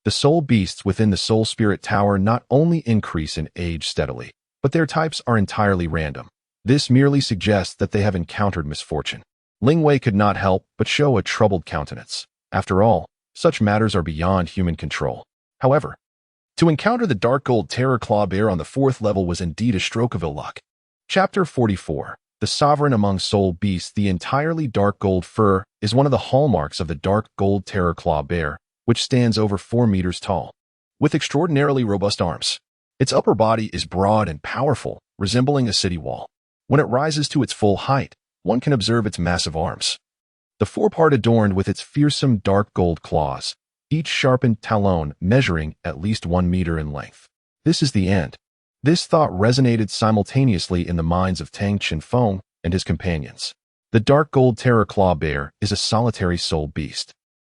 the soul beasts within the Soul Spirit Tower not only increase in age steadily, but their types are entirely random. This merely suggests that they have encountered misfortune. Ling Wei could not help but show a troubled countenance. After all, such matters are beyond human control. However, to encounter the dark gold terror claw bear on the 4th level was indeed a stroke of ill luck. Chapter 44. The Sovereign Among Soul Beasts. The entirely dark gold fur is one of the hallmarks of the dark gold terror claw bear, which stands over 4 meters tall, with extraordinarily robust arms. Its upper body is broad and powerful, resembling a city wall. When it rises to its full height, one can observe its massive arms. The forepart adorned with its fearsome dark gold claws, each sharpened talon measuring at least 1 meter in length. This is the end. This thought resonated simultaneously in the minds of Tang Chenfeng and his companions. The dark gold terror claw bear is a solitary soul beast,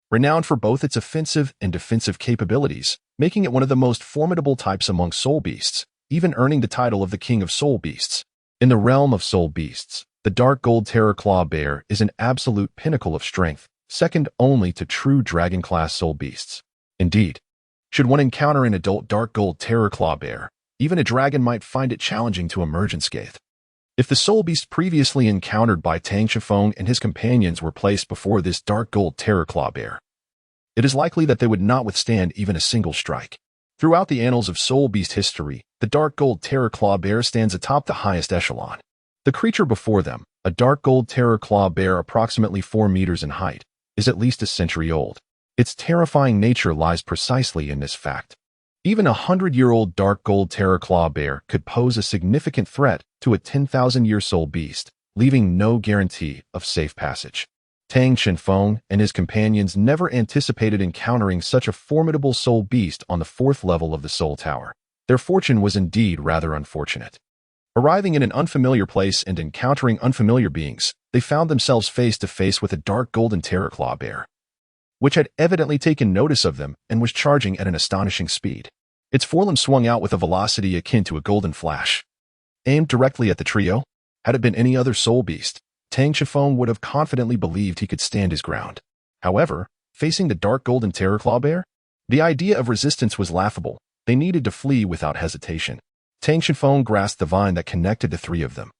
renowned for both its offensive and defensive capabilities, making it one of the most formidable types among soul beasts, even earning the title of the King of Soul Beasts. In the realm of soul beasts, the dark gold terror claw bear is an absolute pinnacle of strength, second only to true dragon-class soul beasts. Indeed, should one encounter an adult dark gold terror claw bear, even a dragon might find it challenging to emerge unscathed. If the soul beast previously encountered by Tang Chenfeng and his companions were placed before this dark gold terror claw bear, it is likely that they would not withstand even a single strike. Throughout the annals of soul beast history, the dark gold terror claw bear stands atop the highest echelon. The creature before them, a dark gold terror claw bear approximately 4 meters in height, is at least a century old. Its terrifying nature lies precisely in this fact. Even a 100-year-old dark gold terror claw bear could pose a significant threat to a 10,000-year soul beast, leaving no guarantee of safe passage. Tang Chenfeng and his companions never anticipated encountering such a formidable soul beast on the 4th level of the Soul Tower. Their fortune was indeed rather unfortunate. Arriving in an unfamiliar place and encountering unfamiliar beings, they found themselves face to face with a dark golden terror claw bear, which had evidently taken notice of them and was charging at an astonishing speed. Its forelimbs swung out with a velocity akin to a golden flash, aimed directly at the trio. Had it been any other soul beast, Tang Chenfeng would have confidently believed he could stand his ground. However, facing the dark golden terror claw bear, the idea of resistance was laughable. They needed to flee without hesitation. Tang Chenfeng grasped the vine that connected the 3 of them,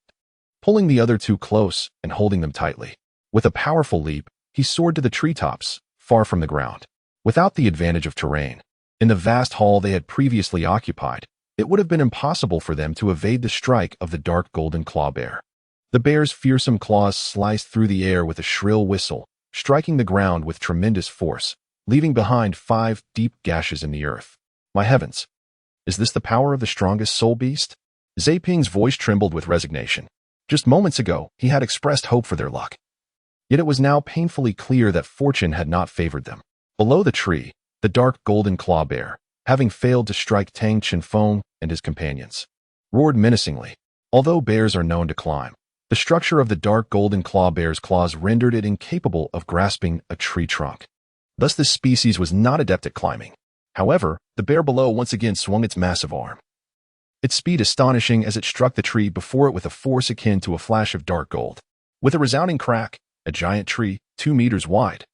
pulling the other 2 close and holding them tightly. With a powerful leap, he soared to the treetops, far from the ground. Without the advantage of terrain, in the vast hall they had previously occupied, it would have been impossible for them to evade the strike of the dark golden claw bear. The bear's fearsome claws sliced through the air with a shrill whistle, striking the ground with tremendous force, leaving behind 5 deep gashes in the earth. My heavens! Is this the power of the strongest soul beast? Zeiping's voice trembled with resignation. Just moments ago, he had expressed hope for their luck. Yet it was now painfully clear that fortune had not favored them. Below the tree, the dark golden claw bear, having failed to strike Tang Chenfeng and his companions, roared menacingly. Although bears are known to climb, the structure of the dark golden claw bear's claws rendered it incapable of grasping a tree trunk. Thus this species was not adept at climbing. However, the bear below once again swung its massive arm, its speed astonishing as it struck the tree before it with a force akin to a flash of dark gold. With a resounding crack, a giant tree, 2 meters wide,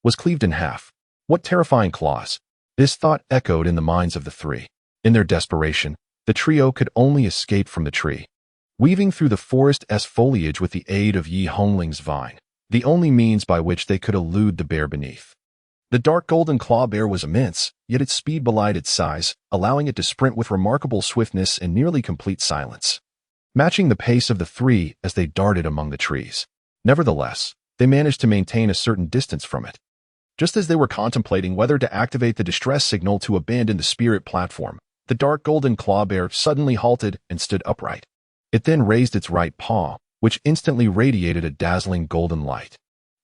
was cleaved in half. What terrifying claws! This thought echoed in the minds of the 3. In their desperation, the trio could only escape from the tree, weaving through the forest's foliage with the aid of Yi Hongling's vine. the only means by which they could elude the bear beneath. The dark golden claw bear was immense, yet its speed belied its size, allowing it to sprint with remarkable swiftness and nearly complete silence, matching the pace of the three as they darted among the trees. Nevertheless, they managed to maintain a certain distance from it. Just as they were contemplating whether to activate the distress signal to abandon the spirit platform, the dark golden claw bear suddenly halted and stood upright. It then raised its right paw, which instantly radiated a dazzling golden light.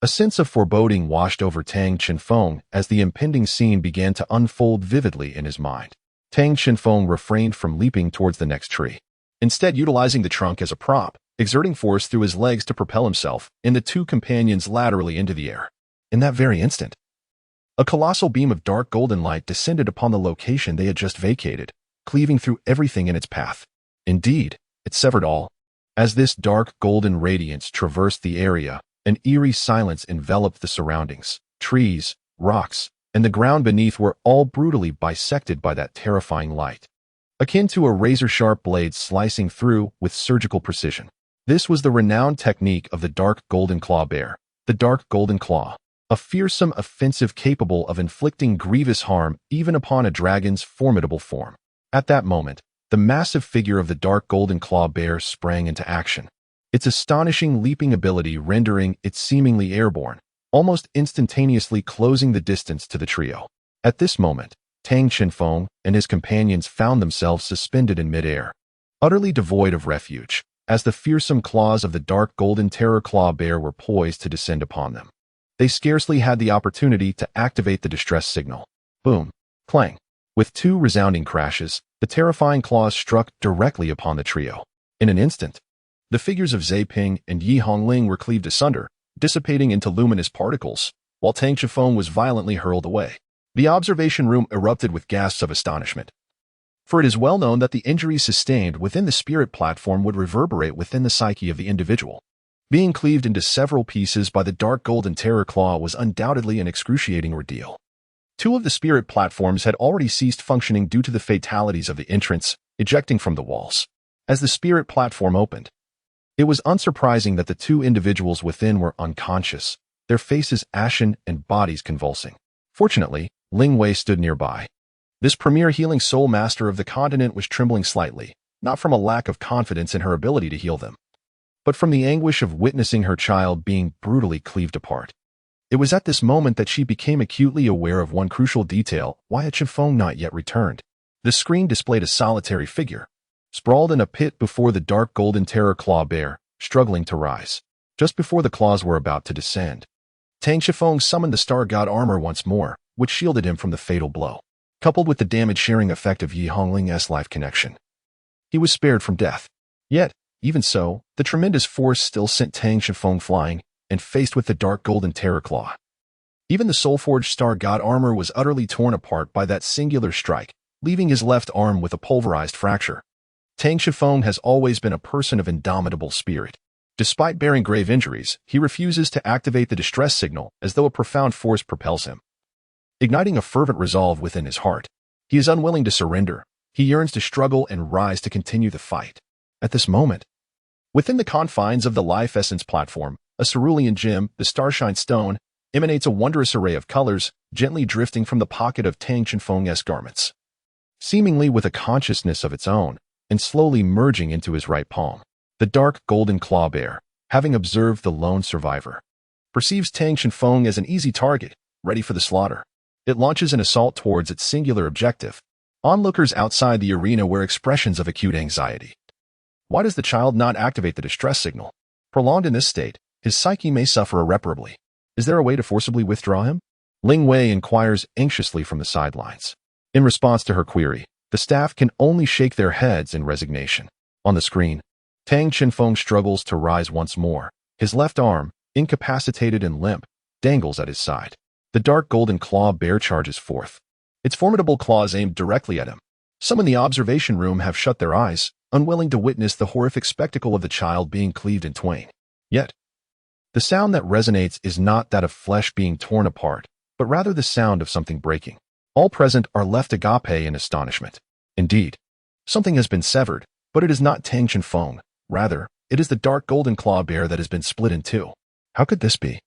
A sense of foreboding washed over Tang Chenfeng as the impending scene began to unfold vividly in his mind. Tang Chenfeng refrained from leaping towards the next tree, instead utilizing the trunk as a prop, exerting force through his legs to propel himself and the two companions laterally into the air. In that very instant, a colossal beam of dark golden light descended upon the location they had just vacated, cleaving through everything in its path. Indeed, it severed all. As this dark golden radiance traversed the area, an eerie silence enveloped the surroundings. Trees, rocks, and the ground beneath were all brutally bisected by that terrifying light, akin to a razor-sharp blade slicing through with surgical precision. This was the renowned technique of the dark golden claw bear, the dark golden claw, a fearsome offensive capable of inflicting grievous harm even upon a dragon's formidable form. At that moment, the massive figure of the dark golden claw bear sprang into action, its astonishing leaping ability rendering it seemingly airborne, almost instantaneously closing the distance to the trio. At this moment, Tang Chenfeng and his companions found themselves suspended in midair, utterly devoid of refuge, as the fearsome claws of the dark golden terror claw bear were poised to descend upon them. They scarcely had the opportunity to activate the distress signal. Boom! Clang! With two resounding crashes, the terrifying claws struck directly upon the trio. In an instant, the figures of Zhe Ping and Yi Hongling were cleaved asunder, dissipating into luminous particles, while Tang Chenfeng was violently hurled away. The observation room erupted with gasps of astonishment, for it is well known that the injuries sustained within the spirit platform would reverberate within the psyche of the individual. Being cleaved into several pieces by the dark golden terror claw was undoubtedly an excruciating ordeal. Two of the spirit platforms had already ceased functioning due to the fatalities of the entrants ejecting from the walls. As the spirit platform opened, it was unsurprising that the two individuals within were unconscious, their faces ashen and bodies convulsing. Fortunately, Ling Wei stood nearby. This premier healing soul master of the continent was trembling slightly, not from a lack of confidence in her ability to heal them, but from the anguish of witnessing her child being brutally cleaved apart. It was at this moment that she became acutely aware of one crucial detail: why had Chenfeng not yet returned? The screen displayed a solitary figure, sprawled in a pit before the dark golden terror claw bear, struggling to rise. Just before the claws were about to descend, Tang Chenfeng summoned the Star God armor once more, which shielded him from the fatal blow. Coupled with the damage-sharing effect of Yi Hongling's life connection, he was spared from death. Yet, even so, the tremendous force still sent Tang Chenfeng flying, and faced with the dark golden terror claw. Even the soul-forged Star God armor was utterly torn apart by that singular strike, leaving his left arm with a pulverized fracture. Tang Chenfeng has always been a person of indomitable spirit. Despite bearing grave injuries, he refuses to activate the distress signal as though a profound force propels him. Igniting a fervent resolve within his heart, he is unwilling to surrender. He yearns to struggle and rise to continue the fight. At this moment, within the confines of the Life Essence platform, a cerulean gem, the Starshine Stone, emanates a wondrous array of colors, gently drifting from the pocket of Tang Chenfeng's garments, seemingly with a consciousness of its own, and slowly merging into his right palm. The dark golden claw bear, having observed the lone survivor, perceives Tang Chenfeng as an easy target, ready for the slaughter. It launches an assault towards its singular objective. Onlookers outside the arena wear expressions of acute anxiety. Why does the child not activate the distress signal? Prolonged in this state, his psyche may suffer irreparably. Is there a way to forcibly withdraw him? Ling Wei inquires anxiously from the sidelines. In response to her query, the staff can only shake their heads in resignation. On the screen, Tang Chenfeng struggles to rise once more. His left arm, incapacitated and limp, dangles at his side. The dark golden claw bear charges forth, its formidable claws aimed directly at him. Some in the observation room have shut their eyes, unwilling to witness the horrific spectacle of the child being cleaved in twain. Yet, the sound that resonates is not that of flesh being torn apart, but rather the sound of something breaking. All present are left agape in astonishment. Indeed, something has been severed, but it is not Tang Chenfeng. Rather, it is the dark golden claw bear that has been split in two. How could this be?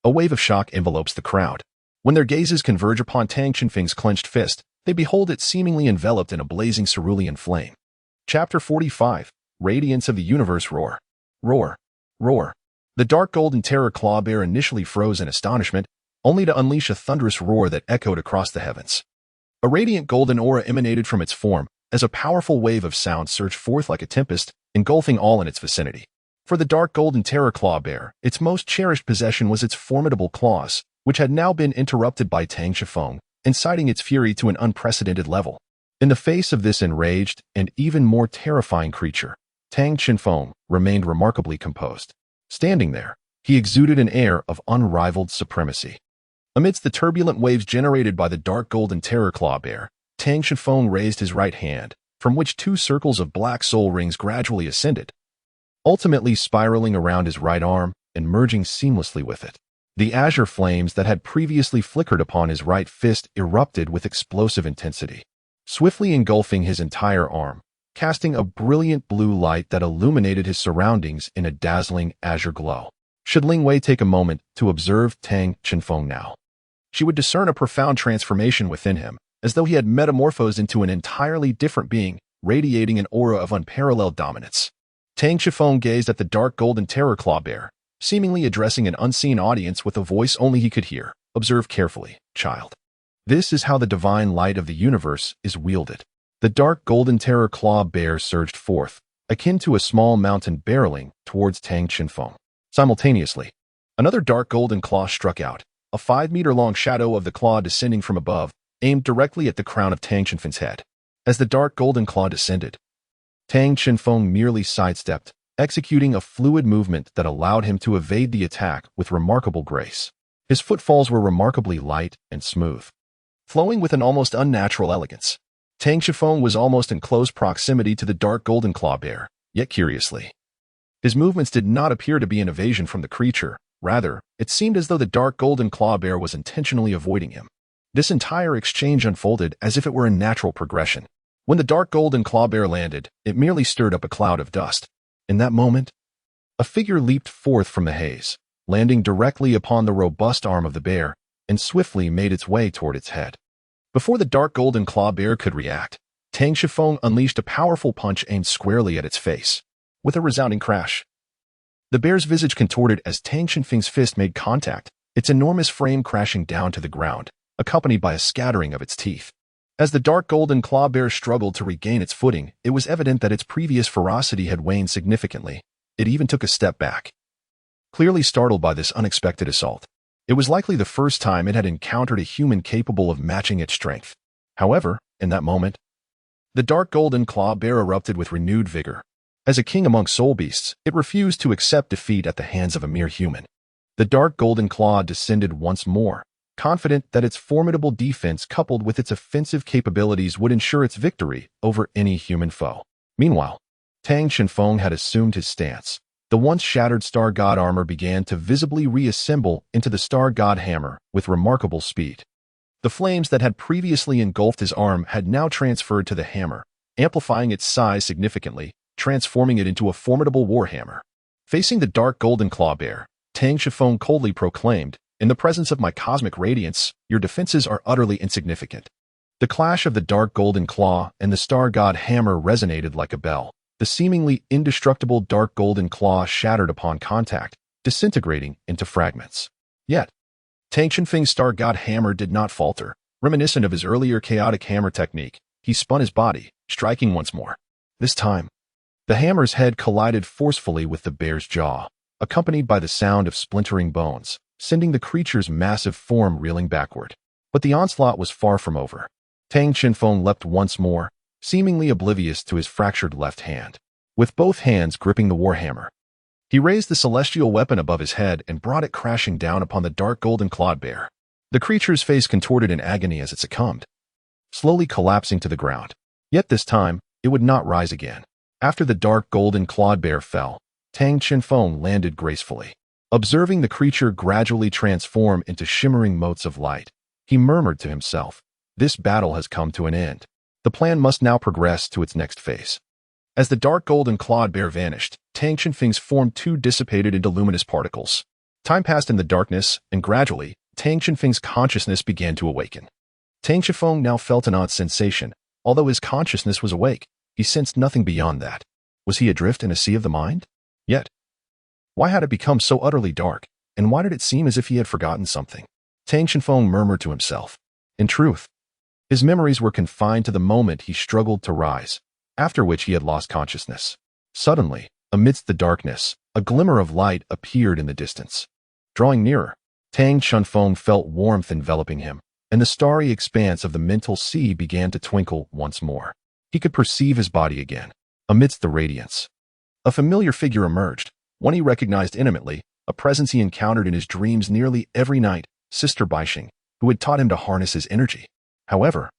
A wave of shock envelopes the crowd. When their gazes converge upon Tang Qinfeng's clenched fist, they behold it seemingly enveloped in a blazing cerulean flame. Chapter 45. Radiance of the Universe Roar. Roar. Roar. The dark golden terror claw bear initially froze in astonishment, only to unleash a thunderous roar that echoed across the heavens. A radiant golden aura emanated from its form, as a powerful wave of sound surged forth like a tempest, engulfing all in its vicinity. For the dark golden terror claw bear, its most cherished possession was its formidable claws, which had now been interrupted by Tang Qifeng, inciting its fury to an unprecedented level. In the face of this enraged and even more terrifying creature, Tang Qifeng remained remarkably composed. Standing there, he exuded an air of unrivaled supremacy. Amidst the turbulent waves generated by the dark golden terror claw bear, Tang Qifeng raised his right hand, from which two circles of black soul rings gradually ascended, ultimately spiraling around his right arm and merging seamlessly with it. The azure flames that had previously flickered upon his right fist erupted with explosive intensity, swiftly engulfing his entire arm, casting a brilliant blue light that illuminated his surroundings in a dazzling azure glow. Should Ling Wei take a moment to observe Tang Qifeng now, she would discern a profound transformation within him, as though he had metamorphosed into an entirely different being, radiating an aura of unparalleled dominance. Tang Qifeng gazed at the dark golden terror claw bear, seemingly addressing an unseen audience with a voice only he could hear. Observe carefully, child. This is how the divine light of the universe is wielded. The dark golden terror claw bear surged forth, akin to a small mountain barreling towards Tang Qifeng. Simultaneously, another dark golden claw struck out, a 5-meter-long shadow of the claw descending from above, aimed directly at the crown of Tang Qinfeng's head. As the dark golden claw descended, Tang Qifeng merely sidestepped, executing a fluid movement that allowed him to evade the attack with remarkable grace. His footfalls were remarkably light and smooth, flowing with an almost unnatural elegance. Tang Qifeng was almost in close proximity to the dark golden claw bear, yet curiously, his movements did not appear to be an evasion from the creature. Rather, it seemed as though the dark golden claw bear was intentionally avoiding him. This entire exchange unfolded as if it were a natural progression. When the dark golden claw bear landed, it merely stirred up a cloud of dust. In that moment, a figure leaped forth from the haze, landing directly upon the robust arm of the bear, and swiftly made its way toward its head. Before the dark golden claw bear could react, Tang Qifeng unleashed a powerful punch aimed squarely at its face. With a resounding crash, the bear's visage contorted as Tang Qinfeng's fist made contact, its enormous frame crashing down to the ground, accompanied by a scattering of its teeth. As the dark golden claw bear struggled to regain its footing, it was evident that its previous ferocity had waned significantly. It even took a step back, clearly startled by this unexpected assault. It was likely the first time it had encountered a human capable of matching its strength. However, in that moment, the dark golden claw bear erupted with renewed vigor. As a king among soul beasts, it refused to accept defeat at the hands of a mere human. The dark golden claw descended once more, confident that its formidable defense coupled with its offensive capabilities would ensure its victory over any human foe. Meanwhile, Tang Qifeng had assumed his stance. The once shattered Star God armor began to visibly reassemble into the Star God hammer with remarkable speed. The flames that had previously engulfed his arm had now transferred to the hammer, amplifying its size significantly, transforming it into a formidable warhammer. Facing the dark golden claw bear, Tang Qifeng coldly proclaimed, "In the presence of my cosmic radiance, your defenses are utterly insignificant." The clash of the dark golden claw and the Star God hammer resonated like a bell. The seemingly indestructible dark golden claw shattered upon contact, disintegrating into fragments. Yet, Tang Qinfeng's Star God hammer did not falter. Reminiscent of his earlier chaotic hammer technique, he spun his body, striking once more. This time, the hammer's head collided forcefully with the bear's jaw, accompanied by the sound of splintering bones, sending the creature's massive form reeling backward. But the onslaught was far from over. Tang Qinfeng leapt once more, seemingly oblivious to his fractured left hand. With both hands gripping the warhammer, he raised the celestial weapon above his head and brought it crashing down upon the dark golden clawed bear. The creature's face contorted in agony as it succumbed, slowly collapsing to the ground. Yet this time, it would not rise again. After the dark golden clawed bear fell, Tang Qinfeng landed gracefully. Observing the creature gradually transform into shimmering motes of light, he murmured to himself, "This battle has come to an end. The plan must now progress to its next phase." As the dark golden clawed bear vanished, Tang Qinfeng's form too dissipated into luminous particles. Time passed in the darkness, and gradually, Tang Qinfeng's consciousness began to awaken. Tang Qifeng now felt an odd sensation. Although his consciousness was awake, he sensed nothing beyond that. Was he adrift in a sea of the mind? Yet, why had it become so utterly dark, and why did it seem as if he had forgotten something? Tang Qinfeng murmured to himself. In truth, his memories were confined to the moment he struggled to rise, after which he had lost consciousness. Suddenly, amidst the darkness, a glimmer of light appeared in the distance. Drawing nearer, Tang Qinfeng felt warmth enveloping him, and the starry expanse of the mental sea began to twinkle once more. He could perceive his body again, amidst the radiance. A familiar figure emerged, one he recognized intimately, a presence he encountered in his dreams nearly every night, Sister Baixing, who had taught him to harness his energy. However,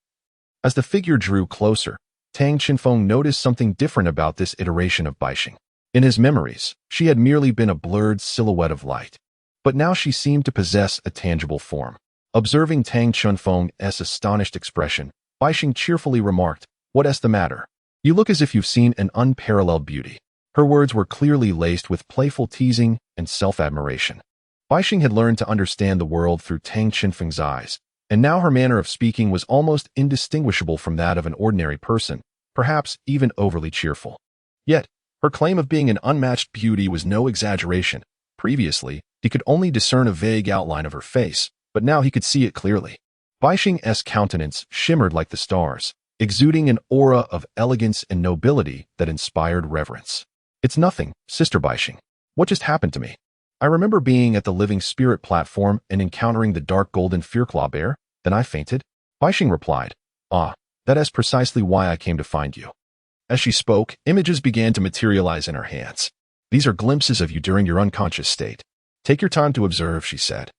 as the figure drew closer, Tang Qinfeng noticed something different about this iteration of Baixing. In his memories, she had merely been a blurred silhouette of light. But now she seemed to possess a tangible form. Observing Tang Qinfeng's astonished expression, Baixing cheerfully remarked, "What's the matter? You look as if you've seen an unparalleled beauty." Her words were clearly laced with playful teasing and self-admiration. Baixing had learned to understand the world through Tang Qinfeng's eyes, and now her manner of speaking was almost indistinguishable from that of an ordinary person, perhaps even overly cheerful. Yet, her claim of being an unmatched beauty was no exaggeration. Previously, he could only discern a vague outline of her face, but now he could see it clearly. Baixing's countenance shimmered like the stars, exuding an aura of elegance and nobility that inspired reverence. "It's nothing, Sister Baixing. What just happened to me? I remember being at the Living Spirit platform and encountering the dark golden fearclaw bear, then I fainted." Baixing replied, "Ah, that is precisely why I came to find you." As she spoke, images began to materialize in her hands. "These are glimpses of you during your unconscious state. Take your time to observe," she said.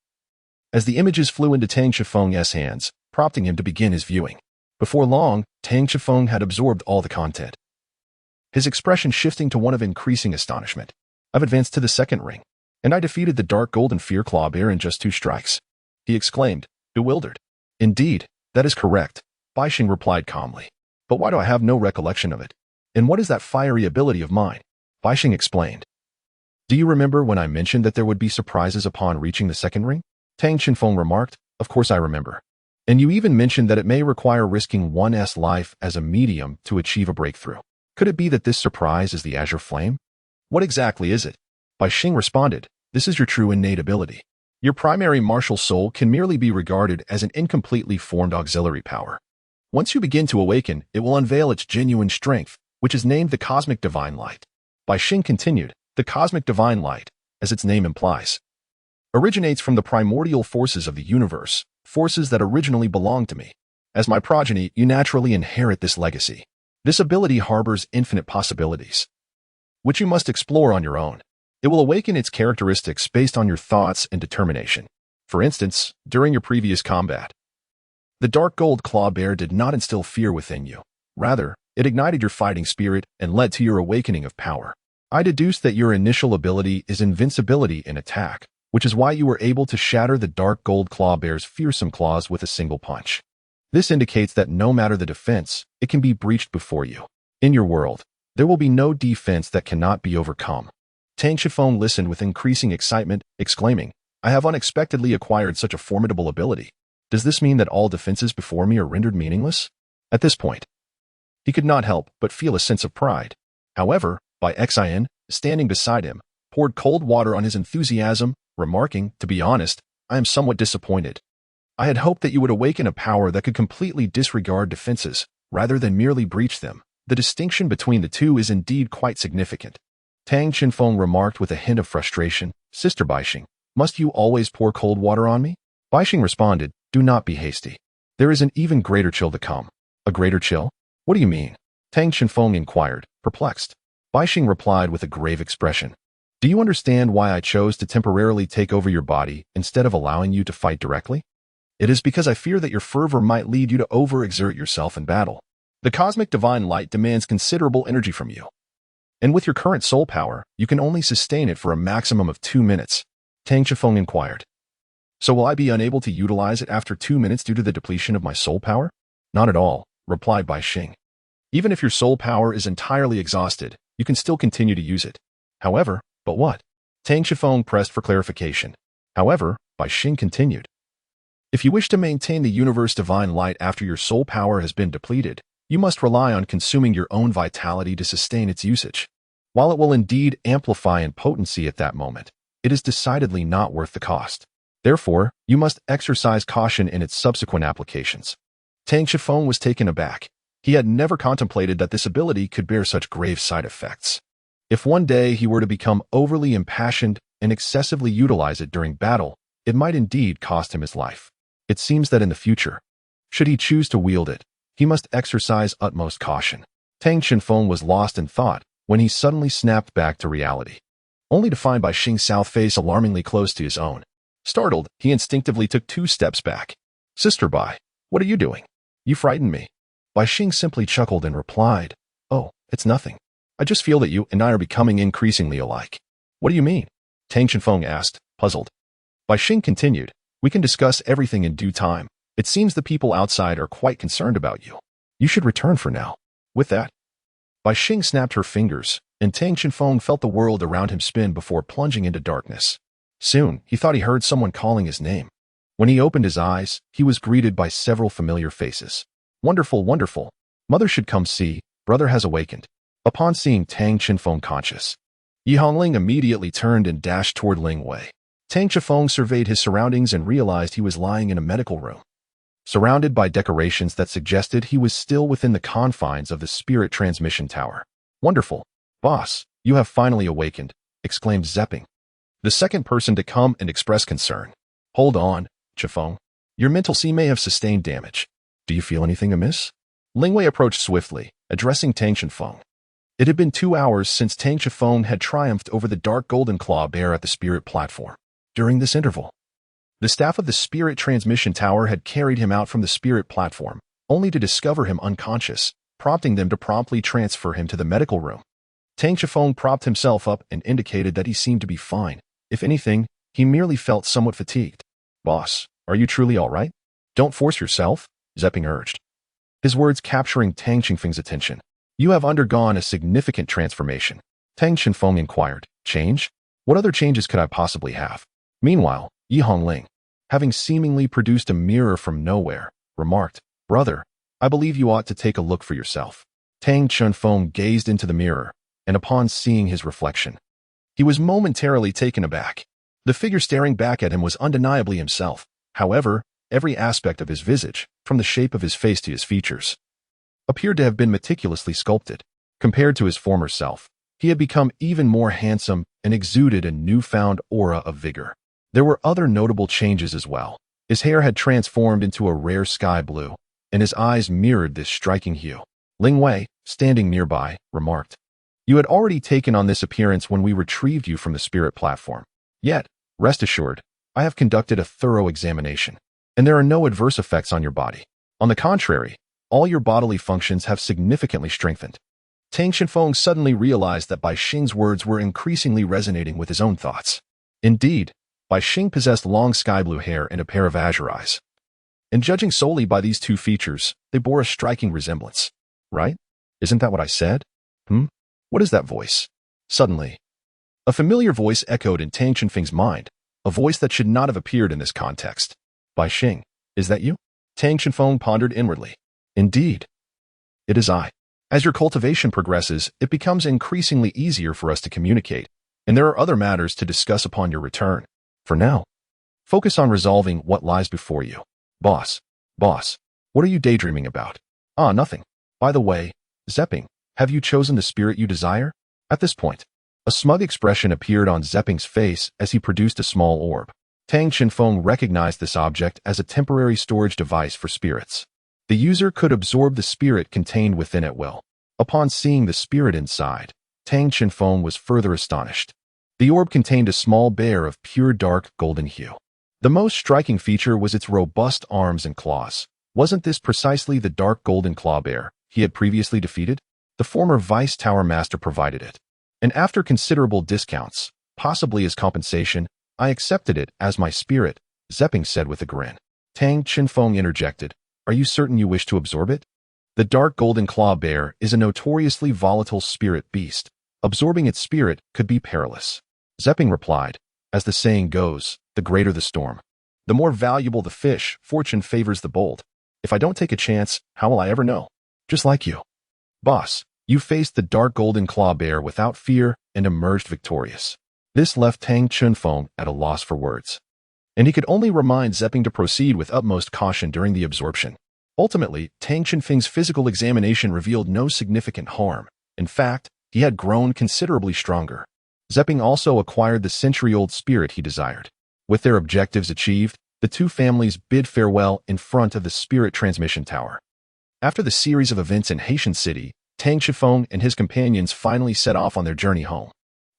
As the images flew into Tang Qifeng's hands, prompting him to begin his viewing. Before long, Tang Qifeng had absorbed all the content, his expression shifting to one of increasing astonishment. "I've advanced to the second ring, and I defeated the dark golden fearclaw bear in just 2 strikes," he exclaimed, bewildered. "Indeed, that is correct," Baixing replied calmly. "But why do I have no recollection of it? And what is that fiery ability of mine?" Baixing explained. "Do you remember when I mentioned that there would be surprises upon reaching the second ring?" Tang Qinfeng remarked, "Of course I remember. And you even mentioned that it may require risking one's life as a medium to achieve a breakthrough. Could it be that this surprise is the azure flame?" "What exactly is it?" Baixing responded, "This is your true innate ability. Your primary martial soul can merely be regarded as an incompletely formed auxiliary power. Once you begin to awaken, it will unveil its genuine strength, which is named the Cosmic Divine Light." Baixing continued, "The Cosmic Divine Light, as its name implies, originates from the primordial forces of the universe, forces that originally belonged to me. As my progeny, you naturally inherit this legacy. This ability harbors infinite possibilities, which you must explore on your own. It will awaken its characteristics based on your thoughts and determination. For instance, during your previous combat, the dark gold claw bear did not instill fear within you. Rather, it ignited your fighting spirit and led to your awakening of power. I deduced that your initial ability is invincibility in attack, which is why you were able to shatter the dark gold claw bear's fearsome claws with a single punch. This indicates that no matter the defense, it can be breached before you. In your world, there will be no defense that cannot be overcome." Tang Qifeng listened with increasing excitement, exclaiming, "I have unexpectedly acquired such a formidable ability. Does this mean that all defenses before me are rendered meaningless?" At this point, he could not help but feel a sense of pride. However, Bai Xin, standing beside him, poured cold water on his enthusiasm, remarking, "To be honest, I am somewhat disappointed. I had hoped that you would awaken a power that could completely disregard defenses, rather than merely breach them. The distinction between the two is indeed quite significant." Tang Qinfeng remarked with a hint of frustration, "Sister Baixing, must you always pour cold water on me?" Baixing responded, "Do not be hasty. There is an even greater chill to come." "A greater chill? What do you mean?" Tang Qinfeng inquired, perplexed. Baixing replied with a grave expression, "Do you understand why I chose to temporarily take over your body instead of allowing you to fight directly? It is because I fear that your fervor might lead you to overexert yourself in battle. The Cosmic Divine Light demands considerable energy from you. And with your current soul power, you can only sustain it for a maximum of 2 minutes." Tang Qifeng inquired, "So will I be unable to utilize it after 2 minutes due to the depletion of my soul power?" "Not at all," replied Baixing. "Even if your soul power is entirely exhausted, you can still continue to use it. However, but what? Tang Shifeng pressed for clarification. However, Bai Xing continued. If you wish to maintain the universe's divine light after your soul power has been depleted, you must rely on consuming your own vitality to sustain its usage. While it will indeed amplify in potency at that moment, it is decidedly not worth the cost. Therefore, you must exercise caution in its subsequent applications. Tang Shifeng was taken aback. He had never contemplated that this ability could bear such grave side effects. If one day he were to become overly impassioned and excessively utilize it during battle, it might indeed cost him his life. It seems that in the future, should he choose to wield it, he must exercise utmost caution. Tang Shifeng was lost in thought when he suddenly snapped back to reality, only to find Bai Xing's south face alarmingly close to his own. Startled, he instinctively took 2 steps back. Sister Bai, what are you doing? You frightened me. Bai Xing simply chuckled and replied, Oh, it's nothing. I just feel that you and I are becoming increasingly alike. What do you mean? Tang Shifeng asked, puzzled. Bai Xing continued, We can discuss everything in due time. It seems the people outside are quite concerned about you. You should return for now. With that, Bai Xing snapped her fingers, and Tang Shifeng felt the world around him spin before plunging into darkness. Soon, he thought he heard someone calling his name. When he opened his eyes, he was greeted by several familiar faces. Wonderful, wonderful. Mother should come see. Brother has awakened. Upon seeing Tang Shifeng conscious, Yi Hongling immediately turned and dashed toward Ling Wei. Tang Shifeng surveyed his surroundings and realized he was lying in a medical room, surrounded by decorations that suggested he was still within the confines of the spirit transmission tower. Wonderful. Boss, you have finally awakened, exclaimed Zepping, the second person to come and express concern. Hold on, Shifeng. Your mental sea may have sustained damage. Do you feel anything amiss? Ling Wei approached swiftly, addressing Tang Shifeng. It had been 2 hours since Tang Shifeng had triumphed over the dark golden claw bear at the spirit platform. During this interval, the staff of the spirit transmission tower had carried him out from the spirit platform, only to discover him unconscious, prompting them to promptly transfer him to the medical room. Tang Shifeng propped himself up and indicated that he seemed to be fine. If anything, he merely felt somewhat fatigued. Boss, are you truly all right? Don't force yourself, Zepping urged, his words capturing Tang Shifeng's attention. You have undergone a significant transformation. Tang Shifeng inquired. Change? What other changes could I possibly have? Meanwhile, Yi Hongling, having seemingly produced a mirror from nowhere, remarked, Brother, I believe you ought to take a look for yourself. Tang Shifeng gazed into the mirror, and upon seeing his reflection, he was momentarily taken aback. The figure staring back at him was undeniably himself. However, every aspect of his visage, from the shape of his face to his features, appeared to have been meticulously sculpted. Compared to his former self, he had become even more handsome and exuded a newfound aura of vigor. There were other notable changes as well. His hair had transformed into a rare sky blue, and his eyes mirrored this striking hue. Ling Wei, standing nearby, remarked, You had already taken on this appearance when we retrieved you from the spirit platform. Yet, rest assured, I have conducted a thorough examination, and there are no adverse effects on your body. On the contrary, all your bodily functions have significantly strengthened. Tang Shifeng suddenly realized that Bai Xing's words were increasingly resonating with his own thoughts. Indeed, Bai Xing possessed long sky blue hair and a pair of azure eyes. And judging solely by these 2 features, they bore a striking resemblance. Right? Isn't that what I said? What is that voice? Suddenly, a familiar voice echoed in Tang Shifeng's mind, a voice that should not have appeared in this context. Bai Xing, is that you? Tang Shifeng pondered inwardly. Indeed, it is I. As your cultivation progresses, it becomes increasingly easier for us to communicate, and there are other matters to discuss upon your return. For now, focus on resolving what lies before you. Boss, what are you daydreaming about? Ah, nothing. By the way, Zepping, have you chosen the spirit you desire? At this point, a smug expression appeared on Zepping's face as he produced a small orb. Tang Shifeng recognized this object as a temporary storage device for spirits. The user could absorb the spirit contained within at will. Upon seeing the spirit inside, Tang Shifeng was further astonished. The orb contained a small bear of pure dark golden hue. The most striking feature was its robust arms and claws. Wasn't this precisely the dark golden claw bear he had previously defeated? The former Vice Tower Master provided it. And after considerable discounts, possibly as compensation, I accepted it as my spirit, Zepping said with a grin. Tang Shifeng interjected, Are you certain you wish to absorb it? The dark golden claw bear is a notoriously volatile spirit beast. Absorbing its spirit could be perilous. Zepping replied, as the saying goes, the greater the storm, the more valuable the fish. Fortune favors the bold. If I don't take a chance, how will I ever know? Just like you. Boss, you faced the dark golden claw bear without fear and emerged victorious. This left Tang Chunfeng at a loss for words, and he could only remind Zepping to proceed with utmost caution during the absorption. Ultimately, Tang Chunfeng's physical examination revealed no significant harm. In fact, he had grown considerably stronger. Zepping also acquired the century-old spirit he desired. With their objectives achieved, the two families bid farewell in front of the spirit transmission tower. After the series of events in Haitian City, Tang Chunfeng and his companions finally set off on their journey home.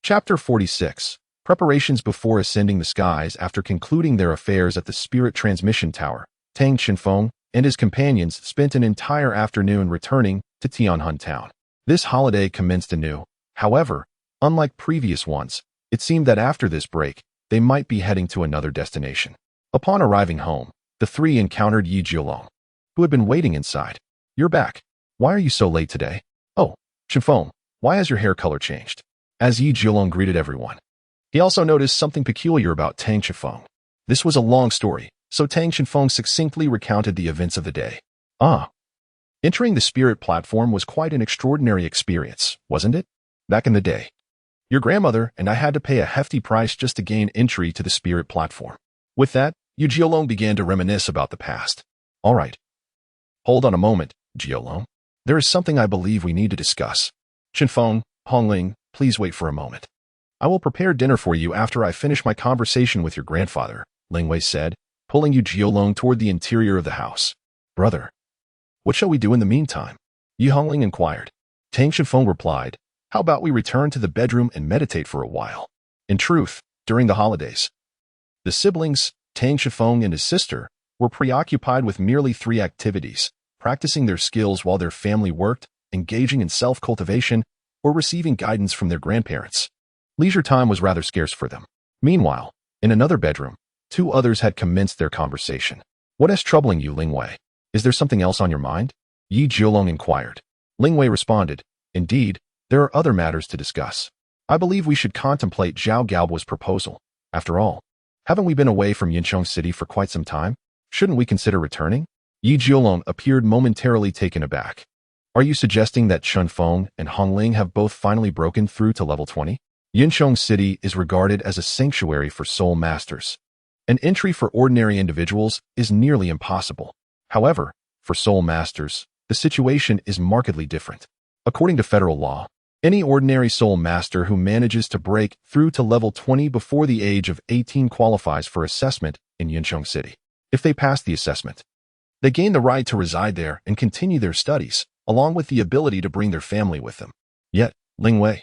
Chapter 46. Preparations before ascending the skies. After concluding their affairs at the spirit transmission tower, Tang Chunfeng and his companions spent an entire afternoon returning to Tianhun town. This holiday commenced anew. However, unlike previous ones, it seemed that after this break, they might be heading to another destination. Upon arriving home, the three encountered Yi Jiulong, who had been waiting inside. You're back. Why are you so late today? Oh, Chunfeng, why has your hair color changed? As Yi Jiulong greeted everyone. He also noticed something peculiar about Tang Chunfeng. This was a long story, so Tang Chunfeng succinctly recounted the events of the day. Entering the spirit platform was quite an extraordinary experience, wasn't it? Back in the day, your grandmother and I had to pay a hefty price just to gain entry to the spirit platform. With that, Yi Jiulong began to reminisce about the past. All right. Hold on a moment, Jiulong. There is something I believe we need to discuss. Chunfeng, Hongling, please wait for a moment. I will prepare dinner for you after I finish my conversation with your grandfather, Lingwei said, pulling Yi Jiulong toward the interior of the house. Brother, what shall we do in the meantime? Yi Hongling inquired. Tang Chunfeng replied, how about we return to the bedroom and meditate for a while? In truth, during the holidays, the siblings, Tang Chunfeng and his sister, were preoccupied with merely 3 activities: practicing their skills while their family worked, engaging in self-cultivation, or receiving guidance from their grandparents. Leisure time was rather scarce for them. Meanwhile, in another bedroom, 2 others had commenced their conversation. What is troubling you, Lingwei? Is there something else on your mind? Yi Jiulong inquired. Lingwei responded, indeed, there are other matters to discuss. I believe we should contemplate Zhao Gaobo's proposal. After all, haven't we been away from Yinchong City for quite some time? Shouldn't we consider returning? Yi Jiulong appeared momentarily taken aback. Are you suggesting that Chunfeng and Hongling have both finally broken through to level 20? Yinchong City is regarded as a sanctuary for soul masters. An entry for ordinary individuals is nearly impossible. However, for soul masters, the situation is markedly different. According to federal law, any ordinary soul master who manages to break through to level 20 before the age of 18 qualifies for assessment in Yinchong City. If they pass the assessment, they gain the right to reside there and continue their studies, along with the ability to bring their family with them. Yet, Lingwei,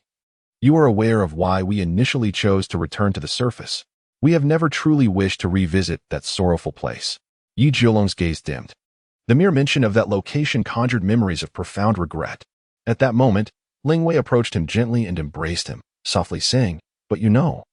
you are aware of why we initially chose to return to the surface. We have never truly wished to revisit that sorrowful place. Yi Jiulong's gaze dimmed. The mere mention of that location conjured memories of profound regret. At that moment, Lingwei approached him gently and embraced him, softly saying, but you know,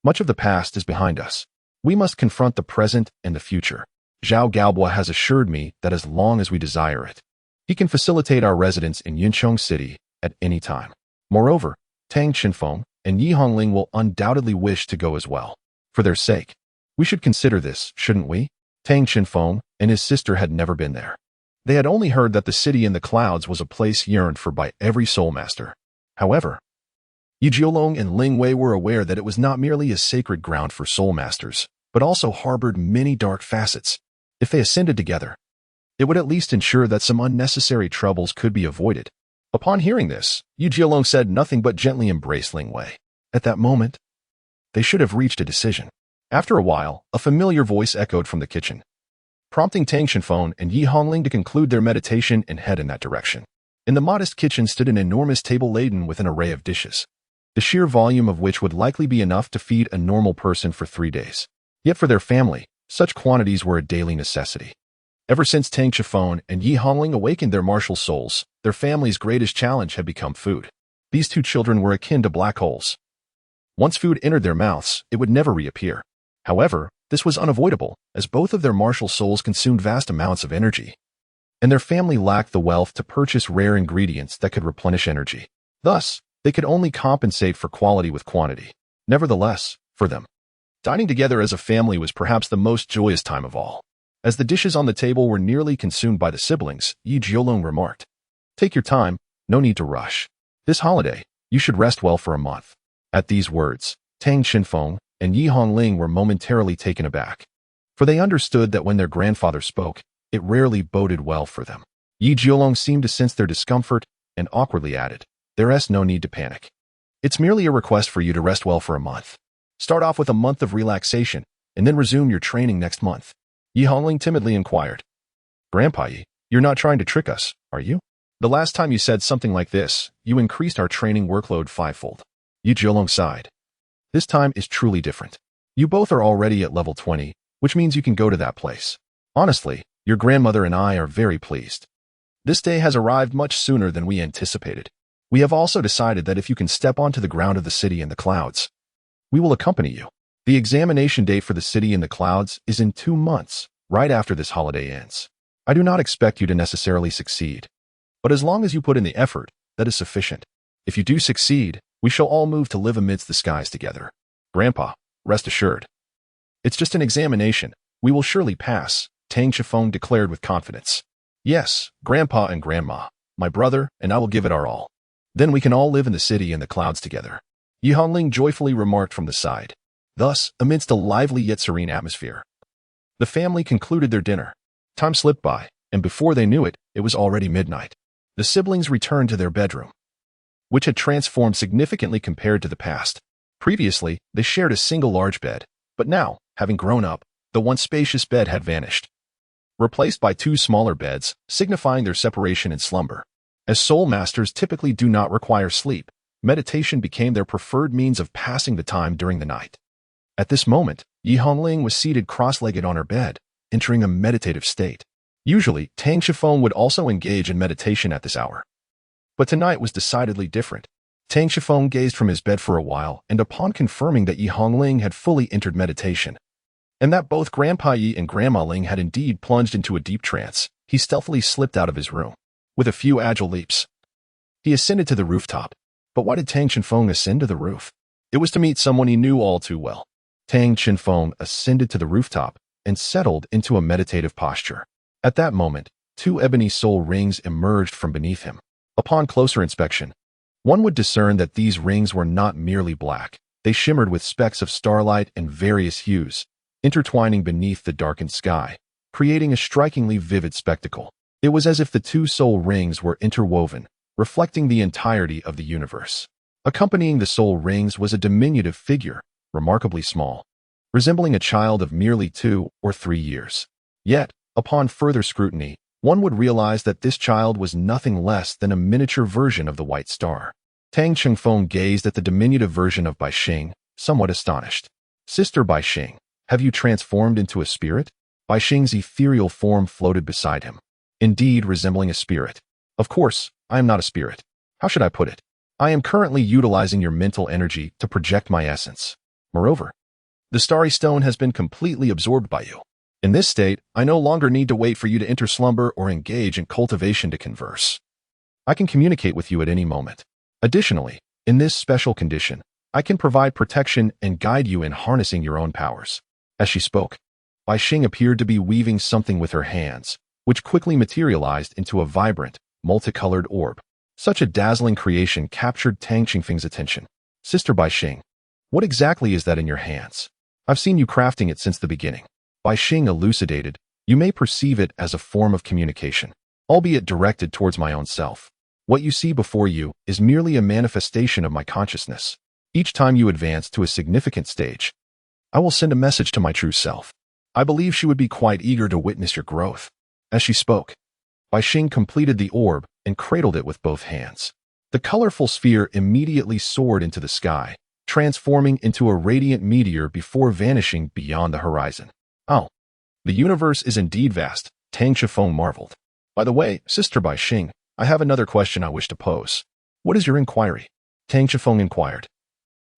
much of the past is behind us. We must confront the present and the future. Zhao Gaobo has assured me that as long as we desire it, he can facilitate our residence in Yinchong City at any time. Moreover, Tang Chunfeng and Yi Hongling will undoubtedly wish to go as well. For their sake, we should consider this, shouldn't we? Tang Chunfeng and his sister had never been there. They had only heard that the city in the clouds was a place yearned for by every soul master. However, Yi Jiulong and Lingwei were aware that it was not merely a sacred ground for soul masters, but also harbored many dark facets. If they ascended together, it would at least ensure that some unnecessary troubles could be avoided. Upon hearing this, Yi Jiulong said nothing but gently embraced Lingwei. At that moment, they should have reached a decision. After a while, a familiar voice echoed from the kitchen, prompting Tang Chunfeng and Yi Hongling to conclude their meditation and head in that direction. In the modest kitchen stood an enormous table laden with an array of dishes, the sheer volume of which would likely be enough to feed a normal person for 3 days. Yet for their family, such quantities were a daily necessity. Ever since Tang Chunfeng and Yi Hongling awakened their martial souls, their family's greatest challenge had become food. These 2 children were akin to black holes. Once food entered their mouths, it would never reappear. However, this was unavoidable, as both of their martial souls consumed vast amounts of energy, and their family lacked the wealth to purchase rare ingredients that could replenish energy. Thus, they could only compensate for quality with quantity. Nevertheless, for them, dining together as a family was perhaps the most joyous time of all. As the dishes on the table were nearly consumed by the siblings, Yi Jiolong remarked, "Take your time, no need to rush. This holiday, you should rest well for a month." At these words, Tang Qinfeng and Yi Hongling were momentarily taken aback, for they understood that when their grandfather spoke, it rarely boded well for them. Yi Jiolong seemed to sense their discomfort and awkwardly added, "There's no need to panic. It's merely a request for you to rest well for a month. Start off with a month of relaxation, and then resume your training next month." Yi Hongling timidly inquired, "Grandpa Yi, you're not trying to trick us, are you? The last time you said something like this, you increased our training workload fivefold." Yi Jiolong sighed. "This time is truly different. You both are already at level 20, which means you can go to that place. Honestly, your grandmother and I are very pleased. This day has arrived much sooner than we anticipated. We have also decided that if you can step onto the ground of the city in the clouds, we will accompany you. The examination date for the city in the clouds is in 2 months, right after this holiday ends. I do not expect you to necessarily succeed, but as long as you put in the effort, that is sufficient. If you do succeed, we shall all move to live amidst the skies together. Grandpa, rest assured. It's just an examination. We will surely pass," Tang Qifeng declared with confidence. "Yes, Grandpa and Grandma, my brother and I will give it our all. Then we can all live in the city in the clouds together," Yi Hongling joyfully remarked from the side. Thus, amidst a lively yet serene atmosphere, the family concluded their dinner. Time slipped by, and before they knew it, it was already midnight. The siblings returned to their bedroom, which had transformed significantly compared to the past. Previously, they shared a single large bed, but now, having grown up, the once spacious bed had vanished, replaced by 2 smaller beds, signifying their separation and slumber. As soul masters typically do not require sleep, meditation became their preferred means of passing the time during the night. At this moment, Yi Hongling was seated cross-legged on her bed, entering a meditative state. Usually, Tang Qifeng would also engage in meditation at this hour, but tonight was decidedly different. Tang Qifeng gazed from his bed for a while, and upon confirming that Yi Hongling had fully entered meditation, and that both Grandpa Yi and Grandma Ling had indeed plunged into a deep trance, he stealthily slipped out of his room. With a few agile leaps, he ascended to the rooftop. But why did Tang Qinfeng ascend to the roof? It was to meet someone he knew all too well. Tang Qinfeng ascended to the rooftop and settled into a meditative posture. At that moment, 2 ebony soul rings emerged from beneath him. Upon closer inspection, one would discern that these rings were not merely black. They shimmered with specks of starlight and various hues, intertwining beneath the darkened sky, creating a strikingly vivid spectacle. It was as if the 2 soul rings were interwoven, reflecting the entirety of the universe. Accompanying the soul rings was a diminutive figure, remarkably small, resembling a child of merely 2 or 3 years. Yet, upon further scrutiny, one would realize that this child was nothing less than a miniature version of the White Star. Tang Qinfeng gazed at the diminutive version of Bai Xing, somewhat astonished. "Sister Bai Xing, have you transformed into a spirit?" Bai Xing's ethereal form floated beside him, indeed resembling a spirit. "Of course, I am not a spirit. How should I put it? I am currently utilizing your mental energy to project my essence. Moreover, the starry stone has been completely absorbed by you. In this state, I no longer need to wait for you to enter slumber or engage in cultivation to converse. I can communicate with you at any moment. Additionally, in this special condition, I can provide protection and guide you in harnessing your own powers." As she spoke, Bai Xing appeared to be weaving something with her hands, which quickly materialized into a vibrant, multicolored orb. Such a dazzling creation captured Tang Qingfeng's attention. "Sister Bai Xing, what exactly is that in your hands? I've seen you crafting it since the beginning." Bai Xing elucidated, "You may perceive it as a form of communication, albeit directed towards my own self. What you see before you is merely a manifestation of my consciousness. Each time you advance to a significant stage, I will send a message to my true self. I believe she would be quite eager to witness your growth." As she spoke, Bai Xing completed the orb and cradled it with both hands. The colorful sphere immediately soared into the sky, transforming into a radiant meteor before vanishing beyond the horizon. "Oh, the universe is indeed vast," Tang Qifeng marveled. "By the way, Sister Bai Xing, I have another question I wish to pose." "What is your inquiry?" Tang Qifeng inquired.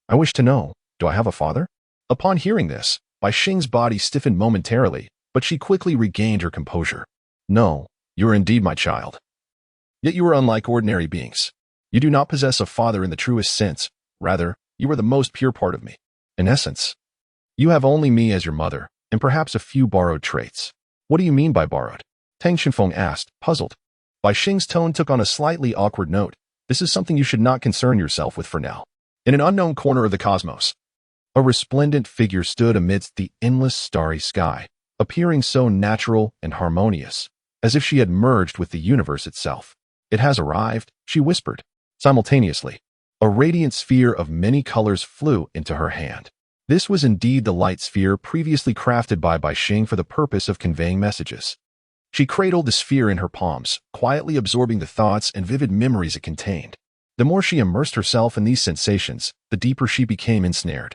"I wish to know, do I have a father?" Upon hearing this, Bai Xing's body stiffened momentarily, but she quickly regained her composure. "No, you are indeed my child. Yet you are unlike ordinary beings. You do not possess a father in the truest sense. Rather, You are the most pure part of me. In essence, you have only me as your mother, and perhaps a few borrowed traits. What do you mean by borrowed? Tang Xinfeng asked, puzzled. Bai Xing's tone took on a slightly awkward note. This is something you should not concern yourself with for now. In an unknown corner of the cosmos, a resplendent figure stood amidst the endless starry sky, appearing so natural and harmonious, as if she had merged with the universe itself. It has arrived, she whispered. Simultaneously, a radiant sphere of many colors flew into her hand. This was indeed the light sphere previously crafted by Bai Xing for the purpose of conveying messages. She cradled the sphere in her palms, quietly absorbing the thoughts and vivid memories it contained. The more she immersed herself in these sensations, the deeper she became ensnared.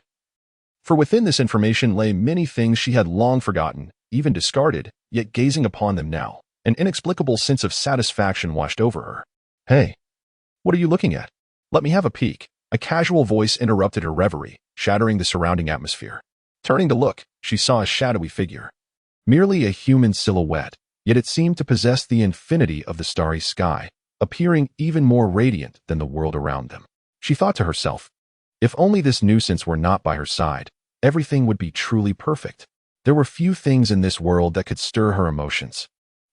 For within this information lay many things she had long forgotten, even discarded, yet gazing upon them now, an inexplicable sense of satisfaction washed over her. Hey, what are you looking at? Let me have a peek. A casual voice interrupted her reverie, shattering the surrounding atmosphere. Turning to look, she saw a shadowy figure. Merely a human silhouette, yet it seemed to possess the infinity of the starry sky, appearing even more radiant than the world around them. She thought to herself, if only this nuisance were not by her side, everything would be truly perfect. There were few things in this world that could stir her emotions.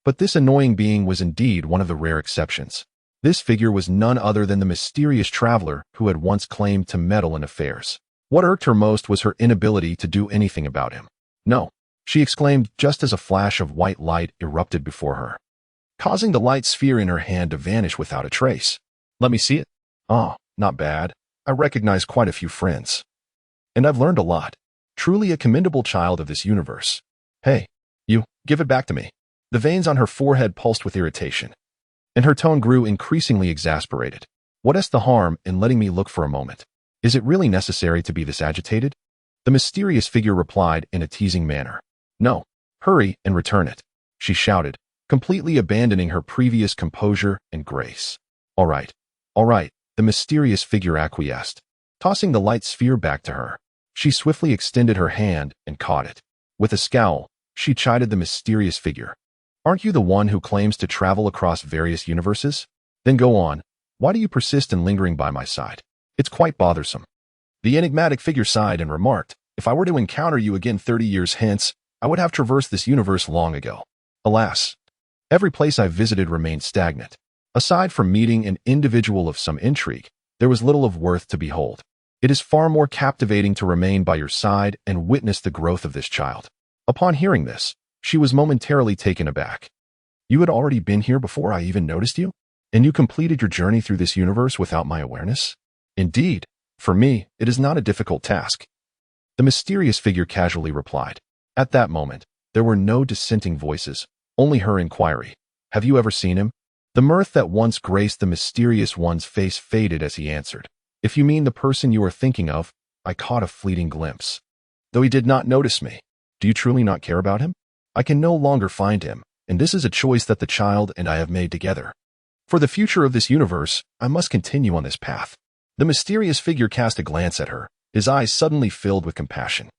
But this annoying being was indeed one of the rare exceptions. This figure was none other than the mysterious traveler who had once claimed to meddle in affairs. What irked her most was her inability to do anything about him. No, she exclaimed just as a flash of white light erupted before her, causing the light sphere in her hand to vanish without a trace. Let me see it. Oh, not bad. I recognize quite a few friends. And I've learned a lot. Truly a commendable child of this universe. Hey, you, give it back to me. The veins on her forehead pulsed with irritation, and her tone grew increasingly exasperated. What is the harm in letting me look for a moment? Is it really necessary to be this agitated? The mysterious figure replied in a teasing manner. No, hurry and return it, she shouted, completely abandoning her previous composure and grace. All right, the mysterious figure acquiesced, tossing the light sphere back to her. She swiftly extended her hand and caught it. With a scowl, she chided the mysterious figure. Aren't you the one who claims to travel across various universes? Then go on. Why do you persist in lingering by my side? It's quite bothersome. The enigmatic figure sighed and remarked, if I were to encounter you again 30 years hence, I would have traversed this universe long ago. Alas, every place I visited remained stagnant. Aside from meeting an individual of some intrigue, there was little of worth to behold. It is far more captivating to remain by your side and witness the growth of this child. Upon hearing this, she was momentarily taken aback. You had already been here before I even noticed you? And you completed your journey through this universe without my awareness? Indeed, for me, it is not a difficult task. The mysterious figure casually replied. At that moment, there were no dissenting voices, only her inquiry. Have you ever seen him? The mirth that once graced the mysterious one's face faded as he answered. If you mean the person you are thinking of, I caught a fleeting glimpse. Though he did not notice me. Do you truly not care about him? I can no longer find him, and this is a choice that the child and I have made together. For the future of this universe, I must continue on this path. The mysterious figure cast a glance at her, his eyes suddenly filled with compassion.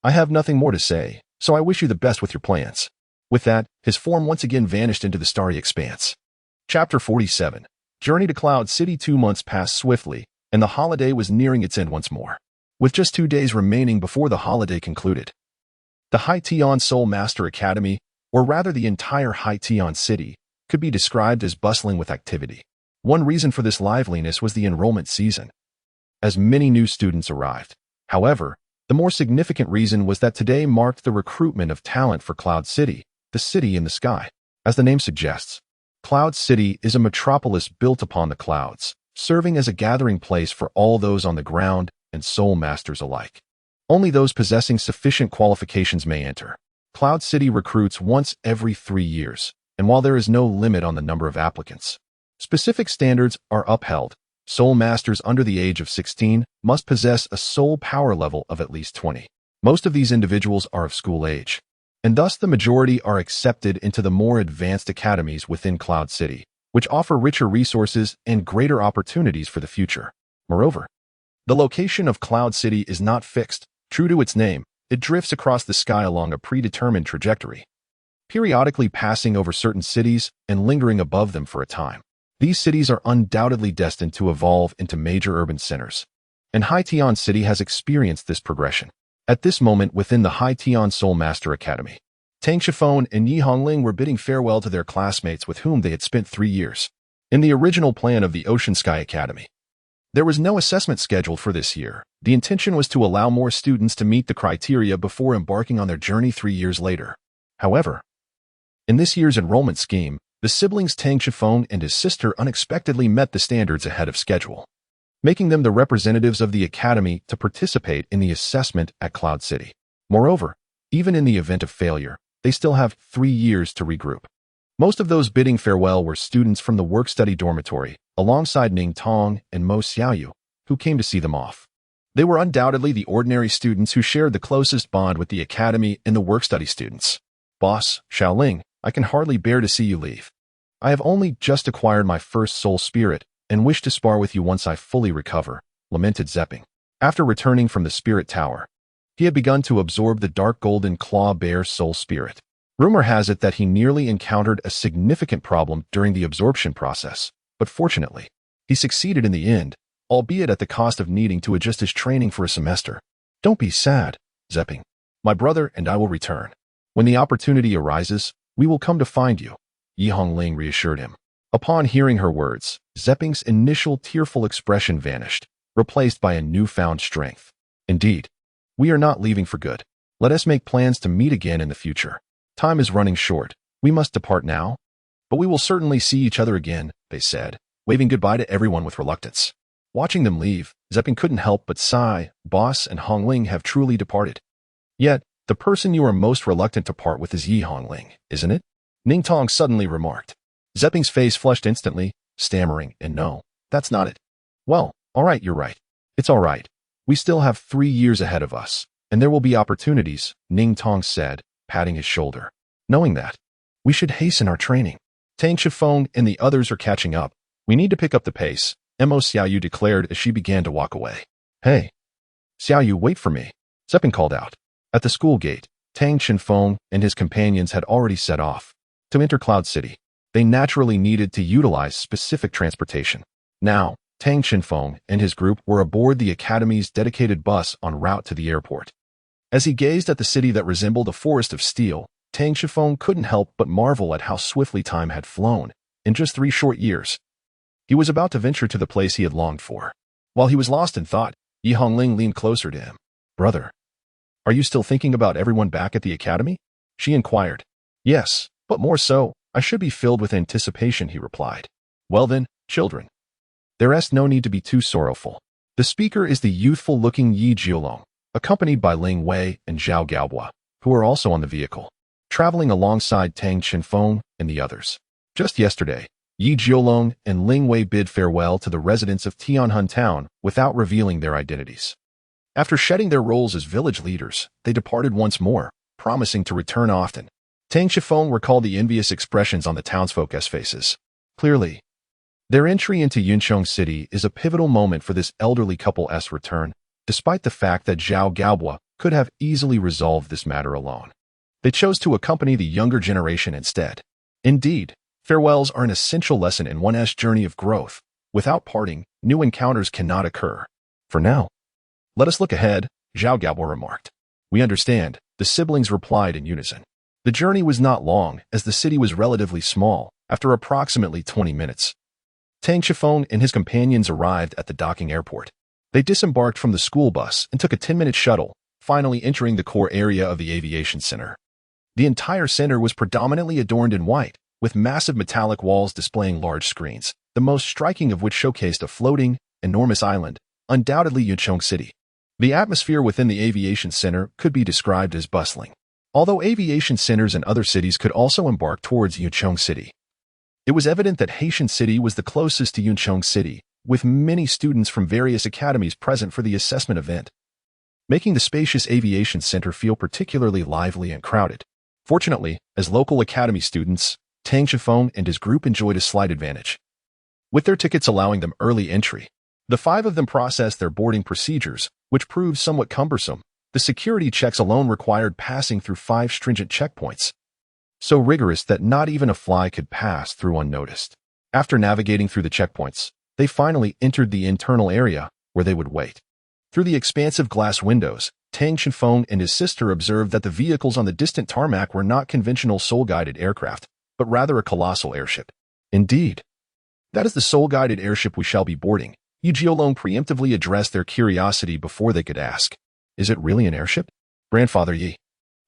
I have nothing more to say, so I wish you the best with your plans. With that, his form once again vanished into the starry expanse. Chapter 47. Journey to Cloud City. 2 months passed swiftly, and the holiday was nearing its end once more. With just 2 days remaining before the holiday concluded, the Haitian Soul Master Academy, or rather the entire Haitian city, could be described as bustling with activity. One reason for this liveliness was the enrollment season, as many new students arrived. However, the more significant reason was that today marked the recruitment of talent for Cloud City, the city in the sky. As the name suggests, Cloud City is a metropolis built upon the clouds, serving as a gathering place for all those on the ground and soul masters alike. Only those possessing sufficient qualifications may enter. Cloud City recruits once every 3 years, and while there is no limit on the number of applicants, specific standards are upheld. Soul masters under the age of 16 must possess a soul power level of at least 20. Most of these individuals are of school age, and thus the majority are accepted into the more advanced academies within Cloud City, which offer richer resources and greater opportunities for the future. Moreover, the location of Cloud City is not fixed. True to its name, it drifts across the sky along a predetermined trajectory, periodically passing over certain cities and lingering above them for a time. These cities are undoubtedly destined to evolve into major urban centers, and Haitian City has experienced this progression. At this moment within the Haitian Soul Master Academy, Tang Shifeng and Yi Hongling were bidding farewell to their classmates with whom they had spent 3 years. In the original plan of the Ocean Sky Academy, there was no assessment scheduled for this year. The intention was to allow more students to meet the criteria before embarking on their journey 3 years later. However, in this year's enrollment scheme, the siblings Tang Shifeng and his sister unexpectedly met the standards ahead of schedule, making them the representatives of the academy to participate in the assessment at Cloud City. Moreover, even in the event of failure, they still have 3 years to regroup. Most of those bidding farewell were students from the work-study dormitory, alongside Ning Tong and Mo Xiaoyu, who came to see them off. They were undoubtedly the ordinary students who shared the closest bond with the academy and the work-study students. Boss, Xiaoling, I can hardly bear to see you leave. I have only just acquired my first soul spirit and wish to spar with you once I fully recover, lamented Zepping. After returning from the spirit tower, he had begun to absorb the dark golden claw bear soul spirit. Rumor has it that he nearly encountered a significant problem during the absorption process, but fortunately, he succeeded in the end, albeit at the cost of needing to adjust his training for a semester. Don't be sad, Zepping. My brother and I will return. When the opportunity arises, we will come to find you, Yi Hongling reassured him. Upon hearing her words, Zepping's initial tearful expression vanished, replaced by a newfound strength. Indeed, we are not leaving for good. Let us make plans to meet again in the future. Time is running short. We must depart now. But we will certainly see each other again, they said, waving goodbye to everyone with reluctance. Watching them leave, Zepping couldn't help but sigh. Boss and Hongling have truly departed. Yet, the person you are most reluctant to part with is Yi Hongling, isn't it? Ning Tong suddenly remarked. Zepping's face flushed instantly, stammering, and no, that's not it. Well, all right, you're right. It's all right. We still have 3 years ahead of us, and there will be opportunities, Ning Tong said, patting his shoulder. Knowing that, we should hasten our training. Tang Shifeng and the others are catching up. We need to pick up the pace, Mo Xiaoyu declared as she began to walk away. Hey, Xiaoyu, wait for me, Zepping called out. At the school gate, Tang Shifeng and his companions had already set off. To enter Cloud City, they naturally needed to utilize specific transportation. Now, Tang Shifeng and his group were aboard the academy's dedicated bus en route to the airport. As he gazed at the city that resembled a forest of steel, Tang Shifeng couldn't help but marvel at how swiftly time had flown. In just 3 short years, he was about to venture to the place he had longed for. While he was lost in thought, Yi Hongling leaned closer to him. Brother, are you still thinking about everyone back at the academy? She inquired. Yes, but more so, I should be filled with anticipation, he replied. Well then, children, there is no need to be too sorrowful. The speaker is the youthful-looking Yi Jiolong, accompanied by Ling Wei and Zhao Gaobua, who are also on the vehicle, traveling alongside Tang Shifeng and the others. Just yesterday, Yi Jiolong and Ling Wei bid farewell to the residents of Tianhun Town without revealing their identities. After shedding their roles as village leaders, they departed once more, promising to return often. Tang Shifeng recalled the envious expressions on the townsfolk's faces. Clearly, their entry into Yuncheng City is a pivotal moment for this elderly couple's return, despite the fact that Zhao Gaobua could have easily resolved this matter alone. They chose to accompany the younger generation instead. Indeed, farewells are an essential lesson in one's journey of growth. Without parting, new encounters cannot occur. For now, let us look ahead, Zhao Gaobua remarked. We understand, the siblings replied in unison. The journey was not long, as the city was relatively small. After approximately 20 minutes, Tang Shifeng and his companions arrived at the docking airport. They disembarked from the school bus and took a 10-minute shuttle, finally entering the core area of the aviation center. The entire center was predominantly adorned in white, with massive metallic walls displaying large screens, the most striking of which showcased a floating, enormous island, undoubtedly Yuncheng City. The atmosphere within the aviation center could be described as bustling. Although aviation centers in other cities could also embark towards Yuncheng City, it was evident that Haitian City was the closest to Yuncheng City, with many students from various academies present for the assessment event, making the spacious aviation center feel particularly lively and crowded. Fortunately, as local academy students, Tang Shifeng and his group enjoyed a slight advantage, with their tickets allowing them early entry. The 5 of them processed their boarding procedures, which proved somewhat cumbersome. The security checks alone required passing through 5 stringent checkpoints, so rigorous that not even a fly could pass through unnoticed. After navigating through the checkpoints, they finally entered the internal area, where they would wait. Through the expansive glass windows, Tang Chenfeng and his sister observed that the vehicles on the distant tarmac were not conventional soul-guided aircraft, but rather a colossal airship. Indeed, that is the soul-guided airship we shall be boarding. Yi Jiolong preemptively addressed their curiosity before they could ask. Is it really an airship? Grandfather Yi,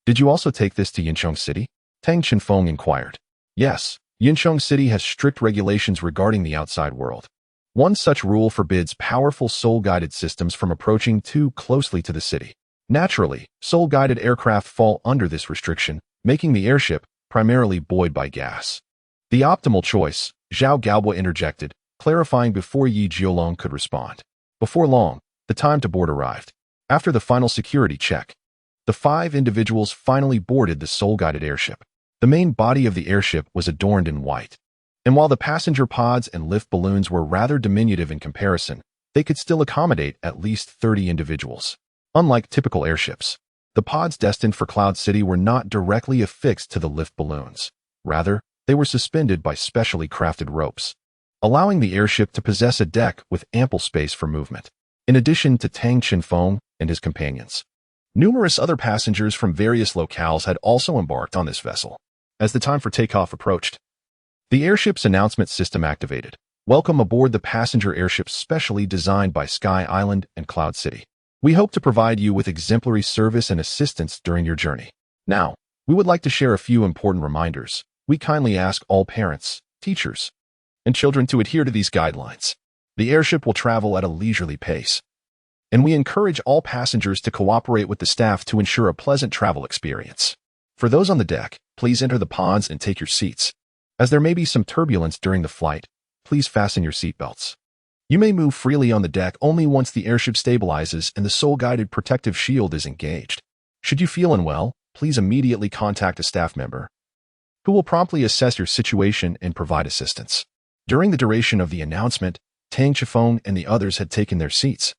did you also take this to Yincheng City? Tang Chenfeng inquired. Yes, Yincheng City has strict regulations regarding the outside world. One such rule forbids powerful soul-guided systems from approaching too closely to the city. Naturally, soul-guided aircraft fall under this restriction, making the airship primarily buoyed by gas. The optimal choice, Zhao Gaobo interjected, clarifying before Yi Jiolong could respond. Before long, the time to board arrived. After the final security check, the 5 individuals finally boarded the soul-guided airship. The main body of the airship was adorned in white. And while the passenger pods and lift balloons were rather diminutive in comparison, they could still accommodate at least 30 individuals. Unlike typical airships, the pods destined for Cloud City were not directly affixed to the lift balloons. Rather, they were suspended by specially crafted ropes, allowing the airship to possess a deck with ample space for movement. In addition to Tang Chenfeng and his companions, numerous other passengers from various locales had also embarked on this vessel. As the time for takeoff approached, the airship's announcement system activated. Welcome aboard the passenger airship specially designed by Sky Island and Cloud City. We hope to provide you with exemplary service and assistance during your journey. Now, we would like to share a few important reminders. We kindly ask all parents, teachers, and children to adhere to these guidelines. The airship will travel at a leisurely pace, and we encourage all passengers to cooperate with the staff to ensure a pleasant travel experience. For those on the deck, please enter the pods and take your seats. As there may be some turbulence during the flight, please fasten your seatbelts. You may move freely on the deck only once the airship stabilizes and the soul-guided protective shield is engaged. Should you feel unwell, please immediately contact a staff member who will promptly assess your situation and provide assistance. During the duration of the announcement, Tang Chenfeng and the others had taken their seats,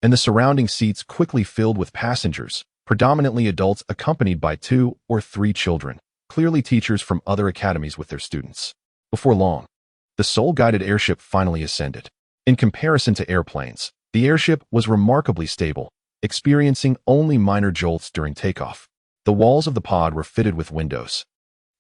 and the surrounding seats quickly filled with passengers, predominantly adults accompanied by 2 or 3 children, clearly teachers from other academies with their students. Before long, the soul-guided airship finally ascended. In comparison to airplanes, the airship was remarkably stable, experiencing only minor jolts during takeoff. The walls of the pod were fitted with windows,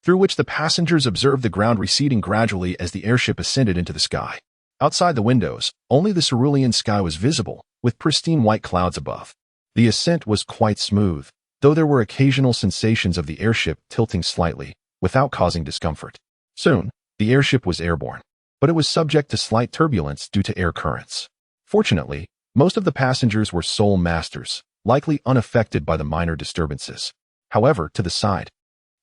through which the passengers observed the ground receding gradually as the airship ascended into the sky. Outside the windows, only the cerulean sky was visible, with pristine white clouds above. The ascent was quite smooth, though there were occasional sensations of the airship tilting slightly, without causing discomfort. Soon, the airship was airborne, but it was subject to slight turbulence due to air currents. Fortunately, most of the passengers were soul masters, likely unaffected by the minor disturbances. However, to the side,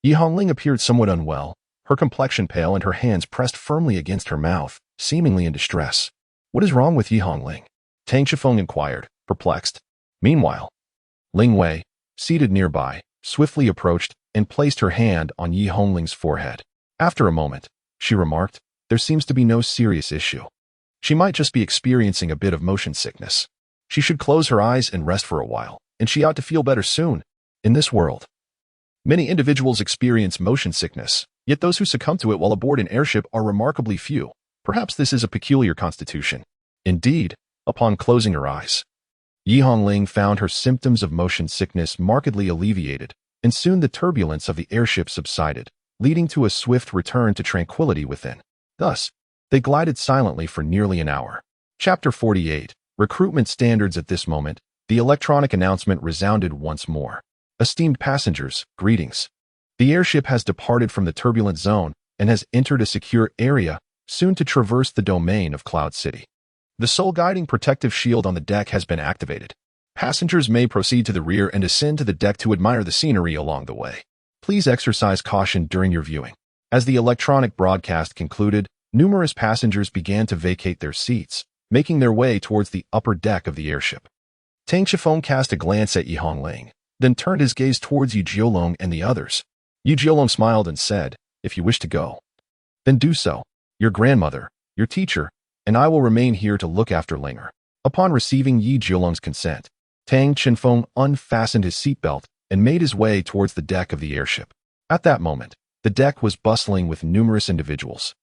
Yi Hongling appeared somewhat unwell, her complexion pale and her hands pressed firmly against her mouth, seemingly in distress. What is wrong with Yi Hongling? Tang Chenfeng inquired, perplexed. Meanwhile, Ling Wei, seated nearby, swiftly approached and placed her hand on Yi Hongling's forehead. After a moment, she remarked, there seems to be no serious issue. She might just be experiencing a bit of motion sickness. She should close her eyes and rest for a while, and she ought to feel better soon. In this world, many individuals experience motion sickness, yet those who succumb to it while aboard an airship are remarkably few. Perhaps this is a peculiar constitution. Indeed, upon closing her eyes, Yi Hongling found her symptoms of motion sickness markedly alleviated, and soon the turbulence of the airship subsided, leading to a swift return to tranquility within. Thus, they glided silently for nearly an hour. Chapter 48. Recruitment Standards. At this moment, the electronic announcement resounded once more. Esteemed passengers, greetings. The airship has departed from the turbulent zone and has entered a secure area, soon to traverse the domain of Cloud City. The soul-guiding protective shield on the deck has been activated. Passengers may proceed to the rear and ascend to the deck to admire the scenery along the way. Please exercise caution during your viewing. As the electronic broadcast concluded, numerous passengers began to vacate their seats, making their way towards the upper deck of the airship. Tang Chenfeng cast a glance at Yi Hongling, then turned his gaze towards Yi Jiolong and the others. Yi Jiolong smiled and said, if you wish to go, then do so. Your grandmother, your teacher, and I will remain here to look after Linger. Upon receiving Yi Jiolong's consent, Tang Chenfeng unfastened his seatbelt and made his way towards the deck of the airship. At that moment, the deck was bustling with numerous individuals,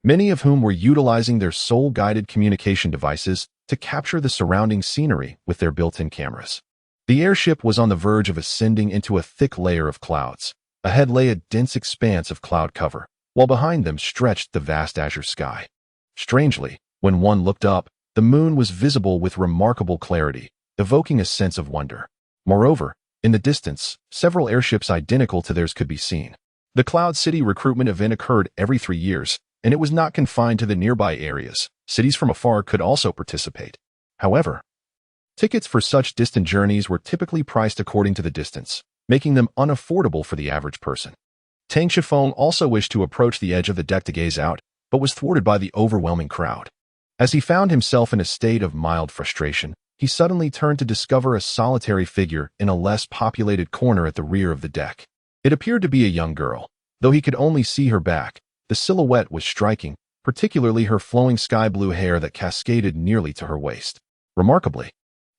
many of whom were utilizing their soul-guided communication devices to capture the surrounding scenery with their built-in cameras. The airship was on the verge of ascending into a thick layer of clouds. Ahead lay a dense expanse of cloud cover, while behind them stretched the vast azure sky. Strangely, when one looked up, the moon was visible with remarkable clarity, evoking a sense of wonder. Moreover, in the distance, several airships identical to theirs could be seen. The Cloud City recruitment event occurred every 3 years, and it was not confined to the nearby areas. Cities from afar could also participate. However, tickets for such distant journeys were typically priced according to the distance, making them unaffordable for the average person. Tang Shifeng also wished to approach the edge of the deck to gaze out, but was thwarted by the overwhelming crowd. As he found himself in a state of mild frustration, he suddenly turned to discover a solitary figure in a less populated corner at the rear of the deck. It appeared to be a young girl. Though he could only see her back, the silhouette was striking, particularly her flowing sky-blue hair that cascaded nearly to her waist. Remarkably,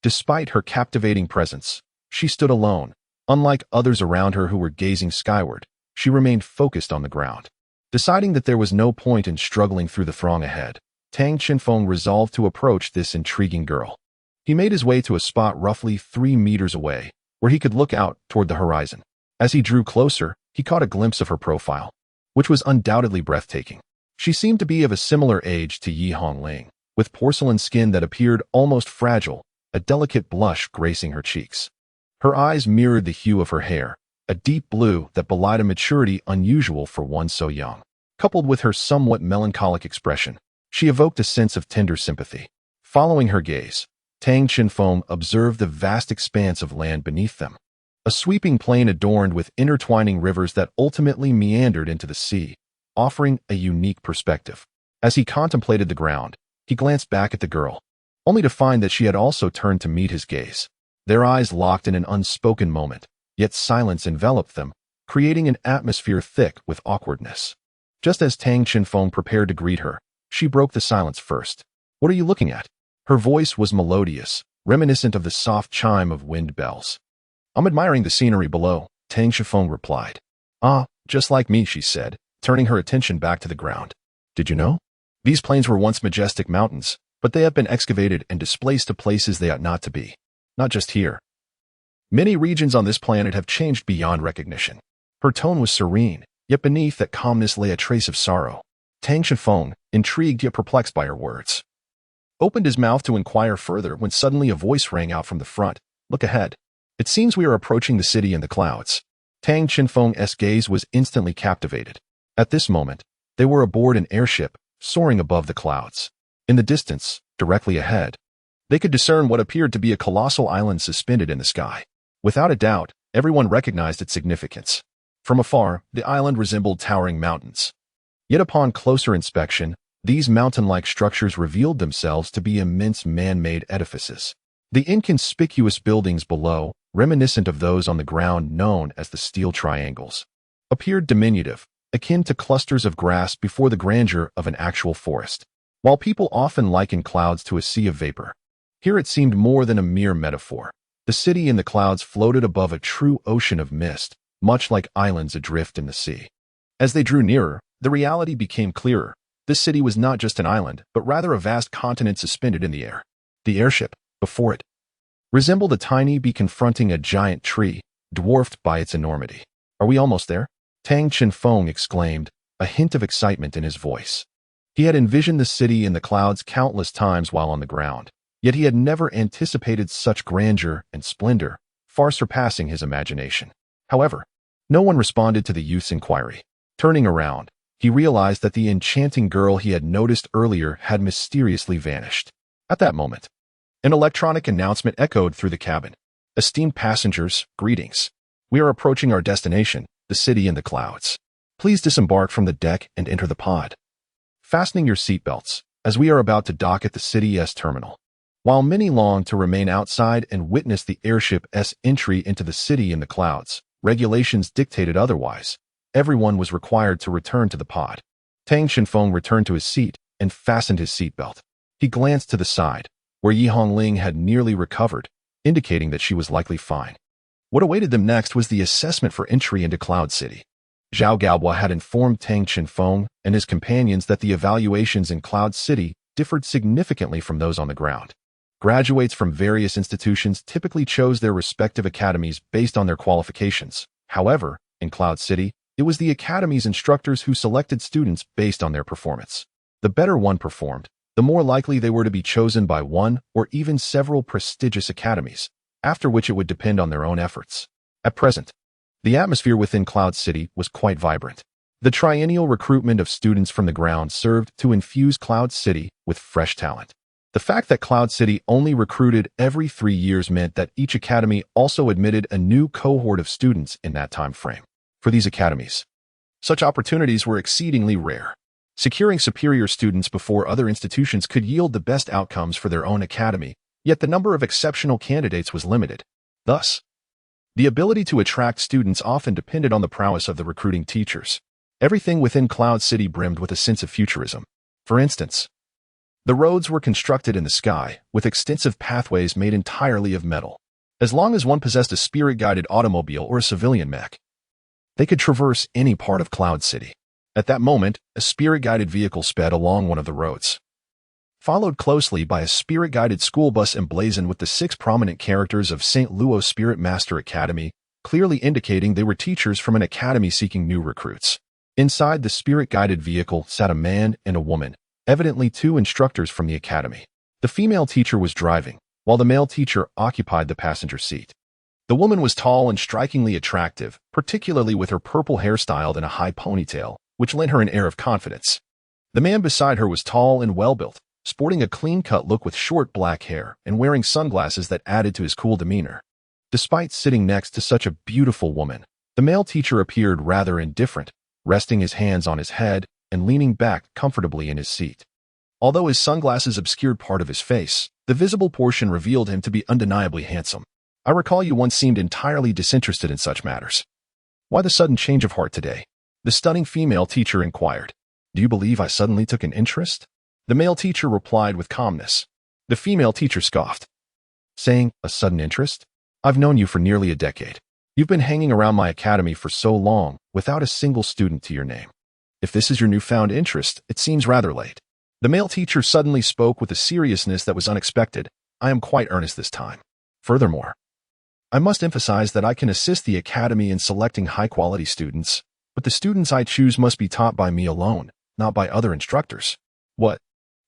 despite her captivating presence, she stood alone. Unlike others around her who were gazing skyward, she remained focused on the ground. Deciding that there was no point in struggling through the throng ahead, Tang Qinfeng resolved to approach this intriguing girl. He made his way to a spot roughly 3 meters away, where he could look out toward the horizon. As he drew closer, he caught a glimpse of her profile, which was undoubtedly breathtaking. She seemed to be of a similar age to Yi Hongling, with porcelain skin that appeared almost fragile, a delicate blush gracing her cheeks. Her eyes mirrored the hue of her hair, a deep blue that belied a maturity unusual for one so young. Coupled with her somewhat melancholic expression, she evoked a sense of tender sympathy. Following her gaze, Tang Qinfeng observed the vast expanse of land beneath them. A sweeping plain adorned with intertwining rivers that ultimately meandered into the sea, offering a unique perspective. As he contemplated the ground, he glanced back at the girl, only to find that she had also turned to meet his gaze. Their eyes locked in an unspoken moment, yet silence enveloped them, creating an atmosphere thick with awkwardness. Just as Tang Qinfeng prepared to greet her, she broke the silence first. "What are you looking at?" Her voice was melodious, reminiscent of the soft chime of wind bells. "I'm admiring the scenery below," Tang Shifeng replied. "Ah, just like me," she said, turning her attention back to the ground. "Did you know? These plains were once majestic mountains, but they have been excavated and displaced to places they ought not to be. Not just here. Many regions on this planet have changed beyond recognition." Her tone was serene, yet beneath that calmness lay a trace of sorrow. Tang Shifeng, intrigued yet perplexed by her words, opened his mouth to inquire further when suddenly a voice rang out from the front. "Look ahead. It seems we are approaching the city in the clouds." Tang Qinfeng's gaze was instantly captivated. At this moment, they were aboard an airship, soaring above the clouds. In the distance, directly ahead, they could discern what appeared to be a colossal island suspended in the sky. Without a doubt, everyone recognized its significance. From afar, the island resembled towering mountains. Yet upon closer inspection, these mountain-like structures revealed themselves to be immense man-made edifices. The inconspicuous buildings below, reminiscent of those on the ground known as the steel triangles, appeared diminutive, akin to clusters of grass before the grandeur of an actual forest. While people often liken clouds to a sea of vapor, here it seemed more than a mere metaphor. The city in the clouds floated above a true ocean of mist, much like islands adrift in the sea. As they drew nearer, the reality became clearer. This city was not just an island, but rather a vast continent suspended in the air. The airship, before it, resembled a tiny bee confronting a giant tree, dwarfed by its enormity. "Are we almost there?" Tang Qinfeng exclaimed, a hint of excitement in his voice. He had envisioned the city in the clouds countless times while on the ground, yet he had never anticipated such grandeur and splendor, far surpassing his imagination. However, no one responded to the youth's inquiry. Turning around, he realized that the enchanting girl he had noticed earlier had mysteriously vanished. At that moment, an electronic announcement echoed through the cabin. "Esteemed passengers, greetings. We are approaching our destination, the city in the clouds. Please disembark from the deck and enter the pod. Fastening your seatbelts, as we are about to dock at the city's terminal." While many longed to remain outside and witness the airship's entry into the city in the clouds, regulations dictated otherwise. Everyone was required to return to the pod. Tang Qinfeng returned to his seat and fastened his seatbelt. He glanced to the side, where Yi Hongling had nearly recovered, indicating that she was likely fine. What awaited them next was the assessment for entry into Cloud City. Zhao Gaobo had informed Tang Qinfeng and his companions that the evaluations in Cloud City differed significantly from those on the ground. Graduates from various institutions typically chose their respective academies based on their qualifications. However, in Cloud City, it was the academy's instructors who selected students based on their performance. The better one performed, the more likely they were to be chosen by one or even several prestigious academies, after which it would depend on their own efforts. At present, the atmosphere within Cloud City was quite vibrant. The triennial recruitment of students from the ground served to infuse Cloud City with fresh talent. The fact that Cloud City only recruited every 3 years meant that each academy also admitted a new cohort of students in that time frame. For these academies, such opportunities were exceedingly rare. Securing superior students before other institutions could yield the best outcomes for their own academy, yet the number of exceptional candidates was limited. Thus, the ability to attract students often depended on the prowess of the recruiting teachers. Everything within Cloud City brimmed with a sense of futurism. For instance, the roads were constructed in the sky, with extensive pathways made entirely of metal. As long as one possessed a spirit-guided automobile or a civilian mech, they could traverse any part of Cloud City. At that moment, a spirit-guided vehicle sped along one of the roads, followed closely by a spirit-guided school bus emblazoned with the 6 prominent characters of St. Luo Spirit Master Academy, clearly indicating they were teachers from an academy seeking new recruits. Inside the spirit-guided vehicle sat a man and a woman, evidently 2 instructors from the academy. The female teacher was driving, while the male teacher occupied the passenger seat. The woman was tall and strikingly attractive, particularly with her purple hairstyle and a high ponytail, which lent her an air of confidence. The man beside her was tall and well-built, sporting a clean-cut look with short black hair and wearing sunglasses that added to his cool demeanor. Despite sitting next to such a beautiful woman, the male teacher appeared rather indifferent, resting his hands on his head and leaning back comfortably in his seat. Although his sunglasses obscured part of his face, the visible portion revealed him to be undeniably handsome. I recall you once seemed entirely disinterested in such matters. Why the sudden change of heart today? The stunning female teacher inquired. Do you believe I suddenly took an interest? The male teacher replied with calmness. The female teacher scoffed, saying, a sudden interest? I've known you for nearly a decade. You've been hanging around my academy for so long, without a single student to your name. If this is your newfound interest, it seems rather late. The male teacher suddenly spoke with a seriousness that was unexpected. I am quite earnest this time. Furthermore, I must emphasize that I can assist the academy in selecting high-quality students, but the students I choose must be taught by me alone, not by other instructors. What?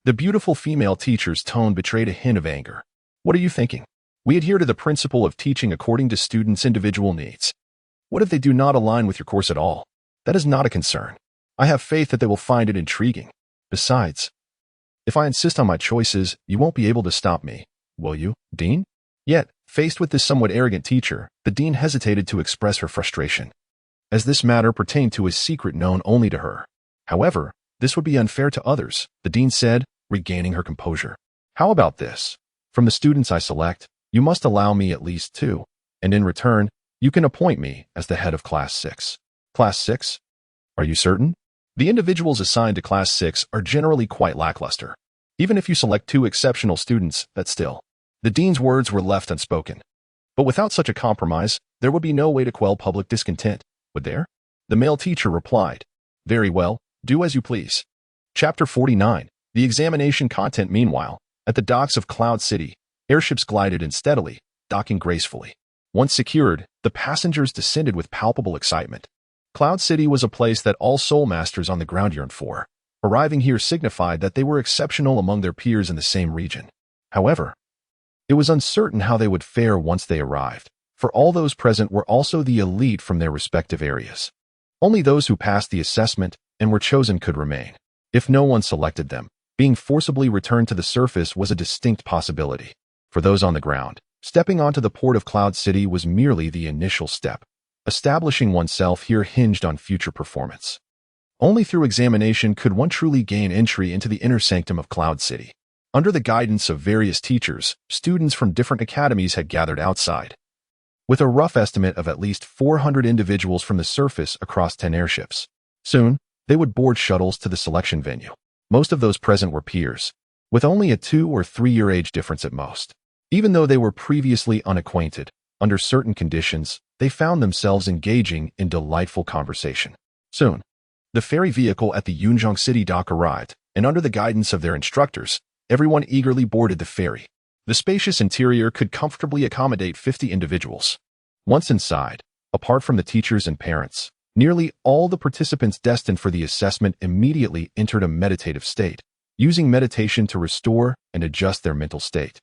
The beautiful female teacher's tone betrayed a hint of anger. What are you thinking? We adhere to the principle of teaching according to students' individual needs. What if they do not align with your course at all? That is not a concern. I have faith that they will find it intriguing. Besides, if I insist on my choices, you won't be able to stop me, will you, Dean? Yet, faced with this somewhat arrogant teacher, the dean hesitated to express her frustration, as this matter pertained to a secret known only to her. However, this would be unfair to others, the dean said, regaining her composure. How about this? From the students I select, you must allow me at least 2, and in return, you can appoint me as the head of Class 6. Class 6? Are you certain? The individuals assigned to Class 6 are generally quite lackluster. Even if you select 2 exceptional students, that's still. The dean's words were left unspoken. But without such a compromise, there would be no way to quell public discontent, would there? The male teacher replied. Very well, do as you please. Chapter 49. The examination content. Meanwhile, at the docks of Cloud City, airships glided in steadily, docking gracefully. Once secured, the passengers descended with palpable excitement. Cloud City was a place that all soul masters on the ground yearned for. Arriving here signified that they were exceptional among their peers in the same region. However, it was uncertain how they would fare once they arrived, for all those present were also the elite from their respective areas. Only those who passed the assessment and were chosen could remain. If no one selected them, being forcibly returned to the surface was a distinct possibility. For those on the ground, stepping onto the port of Cloud City was merely the initial step. Establishing oneself here hinged on future performance. Only through examination could one truly gain entry into the inner sanctum of Cloud City. Under the guidance of various teachers, students from different academies had gathered outside, with a rough estimate of at least 400 individuals from the surface across 10 airships. Soon, they would board shuttles to the selection venue. Most of those present were peers, with only a 2 or 3 year age difference at most. Even though they were previously unacquainted, under certain conditions, they found themselves engaging in delightful conversation. Soon, the ferry vehicle at the Yunjiang City dock arrived, and under the guidance of their instructors, everyone eagerly boarded the ferry. The spacious interior could comfortably accommodate 50 individuals. Once inside, apart from the teachers and parents, nearly all the participants destined for the assessment immediately entered a meditative state, using meditation to restore and adjust their mental state,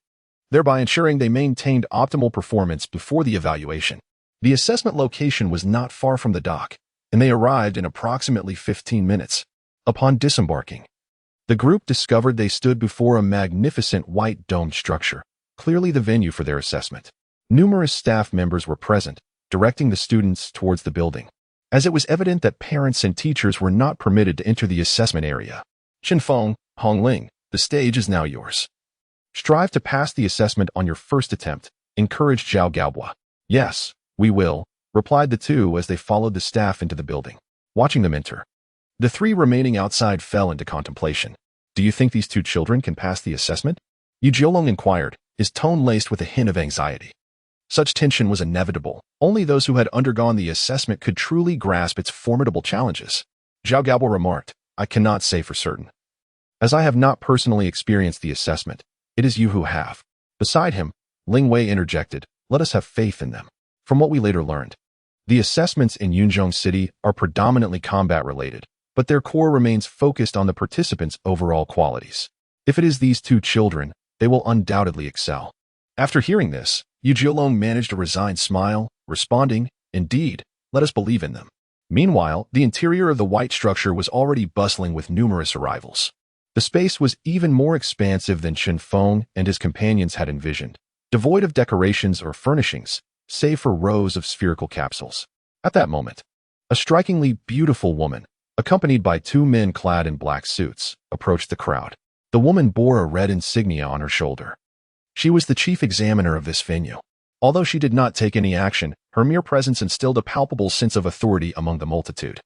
thereby ensuring they maintained optimal performance before the evaluation. The assessment location was not far from the dock, and they arrived in approximately 15 minutes. Upon disembarking, the group discovered they stood before a magnificent white domed structure, clearly the venue for their assessment. Numerous staff members were present, directing the students towards the building, as it was evident that parents and teachers were not permitted to enter the assessment area. Qinfeng, Hongling, the stage is now yours. Strive to pass the assessment on your first attempt, encouraged Zhao Gaobua. Yes, we will, replied the two as they followed the staff into the building. Watching them enter, the three remaining outside fell into contemplation. Do you think these two children can pass the assessment? Yu Jiolong inquired, his tone laced with a hint of anxiety. Such tension was inevitable. Only those who had undergone the assessment could truly grasp its formidable challenges. Zhao Gaobua remarked, I cannot say for certain. As I have not personally experienced the assessment, it is you who have. Beside him, Ling Wei interjected, let us have faith in them. From what we later learned, the assessments in Yunzhong City are predominantly combat-related, but their core remains focused on the participants' overall qualities. If it is these two children, they will undoubtedly excel. After hearing this, Yu Jiolong managed a resigned smile, responding, indeed, let us believe in them. Meanwhile, the interior of the white structure was already bustling with numerous arrivals. The space was even more expansive than Chen Feng and his companions had envisioned, devoid of decorations or furnishings, save for rows of spherical capsules. At that moment, a strikingly beautiful woman, accompanied by two men clad in black suits, approached the crowd. The woman bore a red insignia on her shoulder. She was the chief examiner of this venue. Although she did not take any action, her mere presence instilled a palpable sense of authority among the multitude.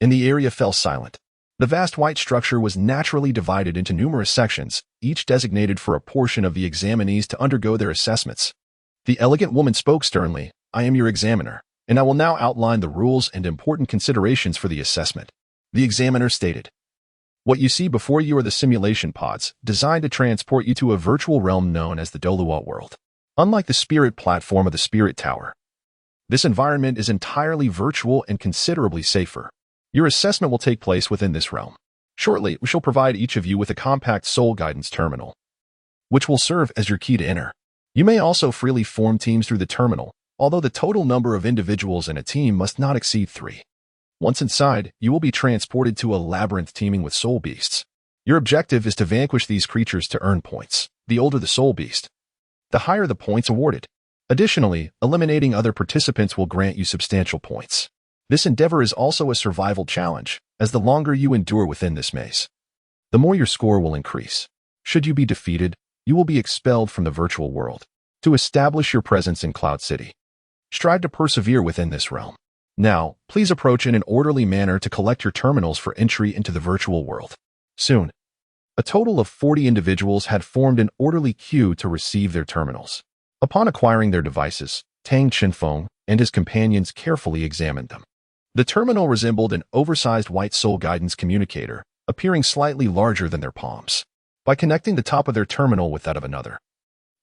And the area fell silent. The vast white structure was naturally divided into numerous sections, each designated for a portion of the examinees to undergo their assessments. The elegant woman spoke sternly, I am your examiner, and I will now outline the rules and important considerations for the assessment. The examiner stated, what you see before you are the simulation pods, designed to transport you to a virtual realm known as the Douluo world. Unlike the spirit platform of the Spirit Tower, this environment is entirely virtual and considerably safer. Your assessment will take place within this realm. Shortly, we shall provide each of you with a compact soul guidance terminal, which will serve as your key to enter. You may also freely form teams through the terminal, although the total number of individuals in a team must not exceed 3. Once inside, you will be transported to a labyrinth teeming with soul beasts. Your objective is to vanquish these creatures to earn points. The older the soul beast, the higher the points awarded. Additionally, eliminating other participants will grant you substantial points. This endeavor is also a survival challenge, as the longer you endure within this maze, the more your score will increase. Should you be defeated, you will be expelled from the virtual world. To establish your presence in Cloud City, strive to persevere within this realm. Now, please approach in an orderly manner to collect your terminals for entry into the virtual world. Soon, a total of 40 individuals had formed an orderly queue to receive their terminals. Upon acquiring their devices, Tang Qinfeng and his companions carefully examined them. The terminal resembled an oversized white soul guidance communicator, appearing slightly larger than their palms. By connecting the top of their terminal with that of another,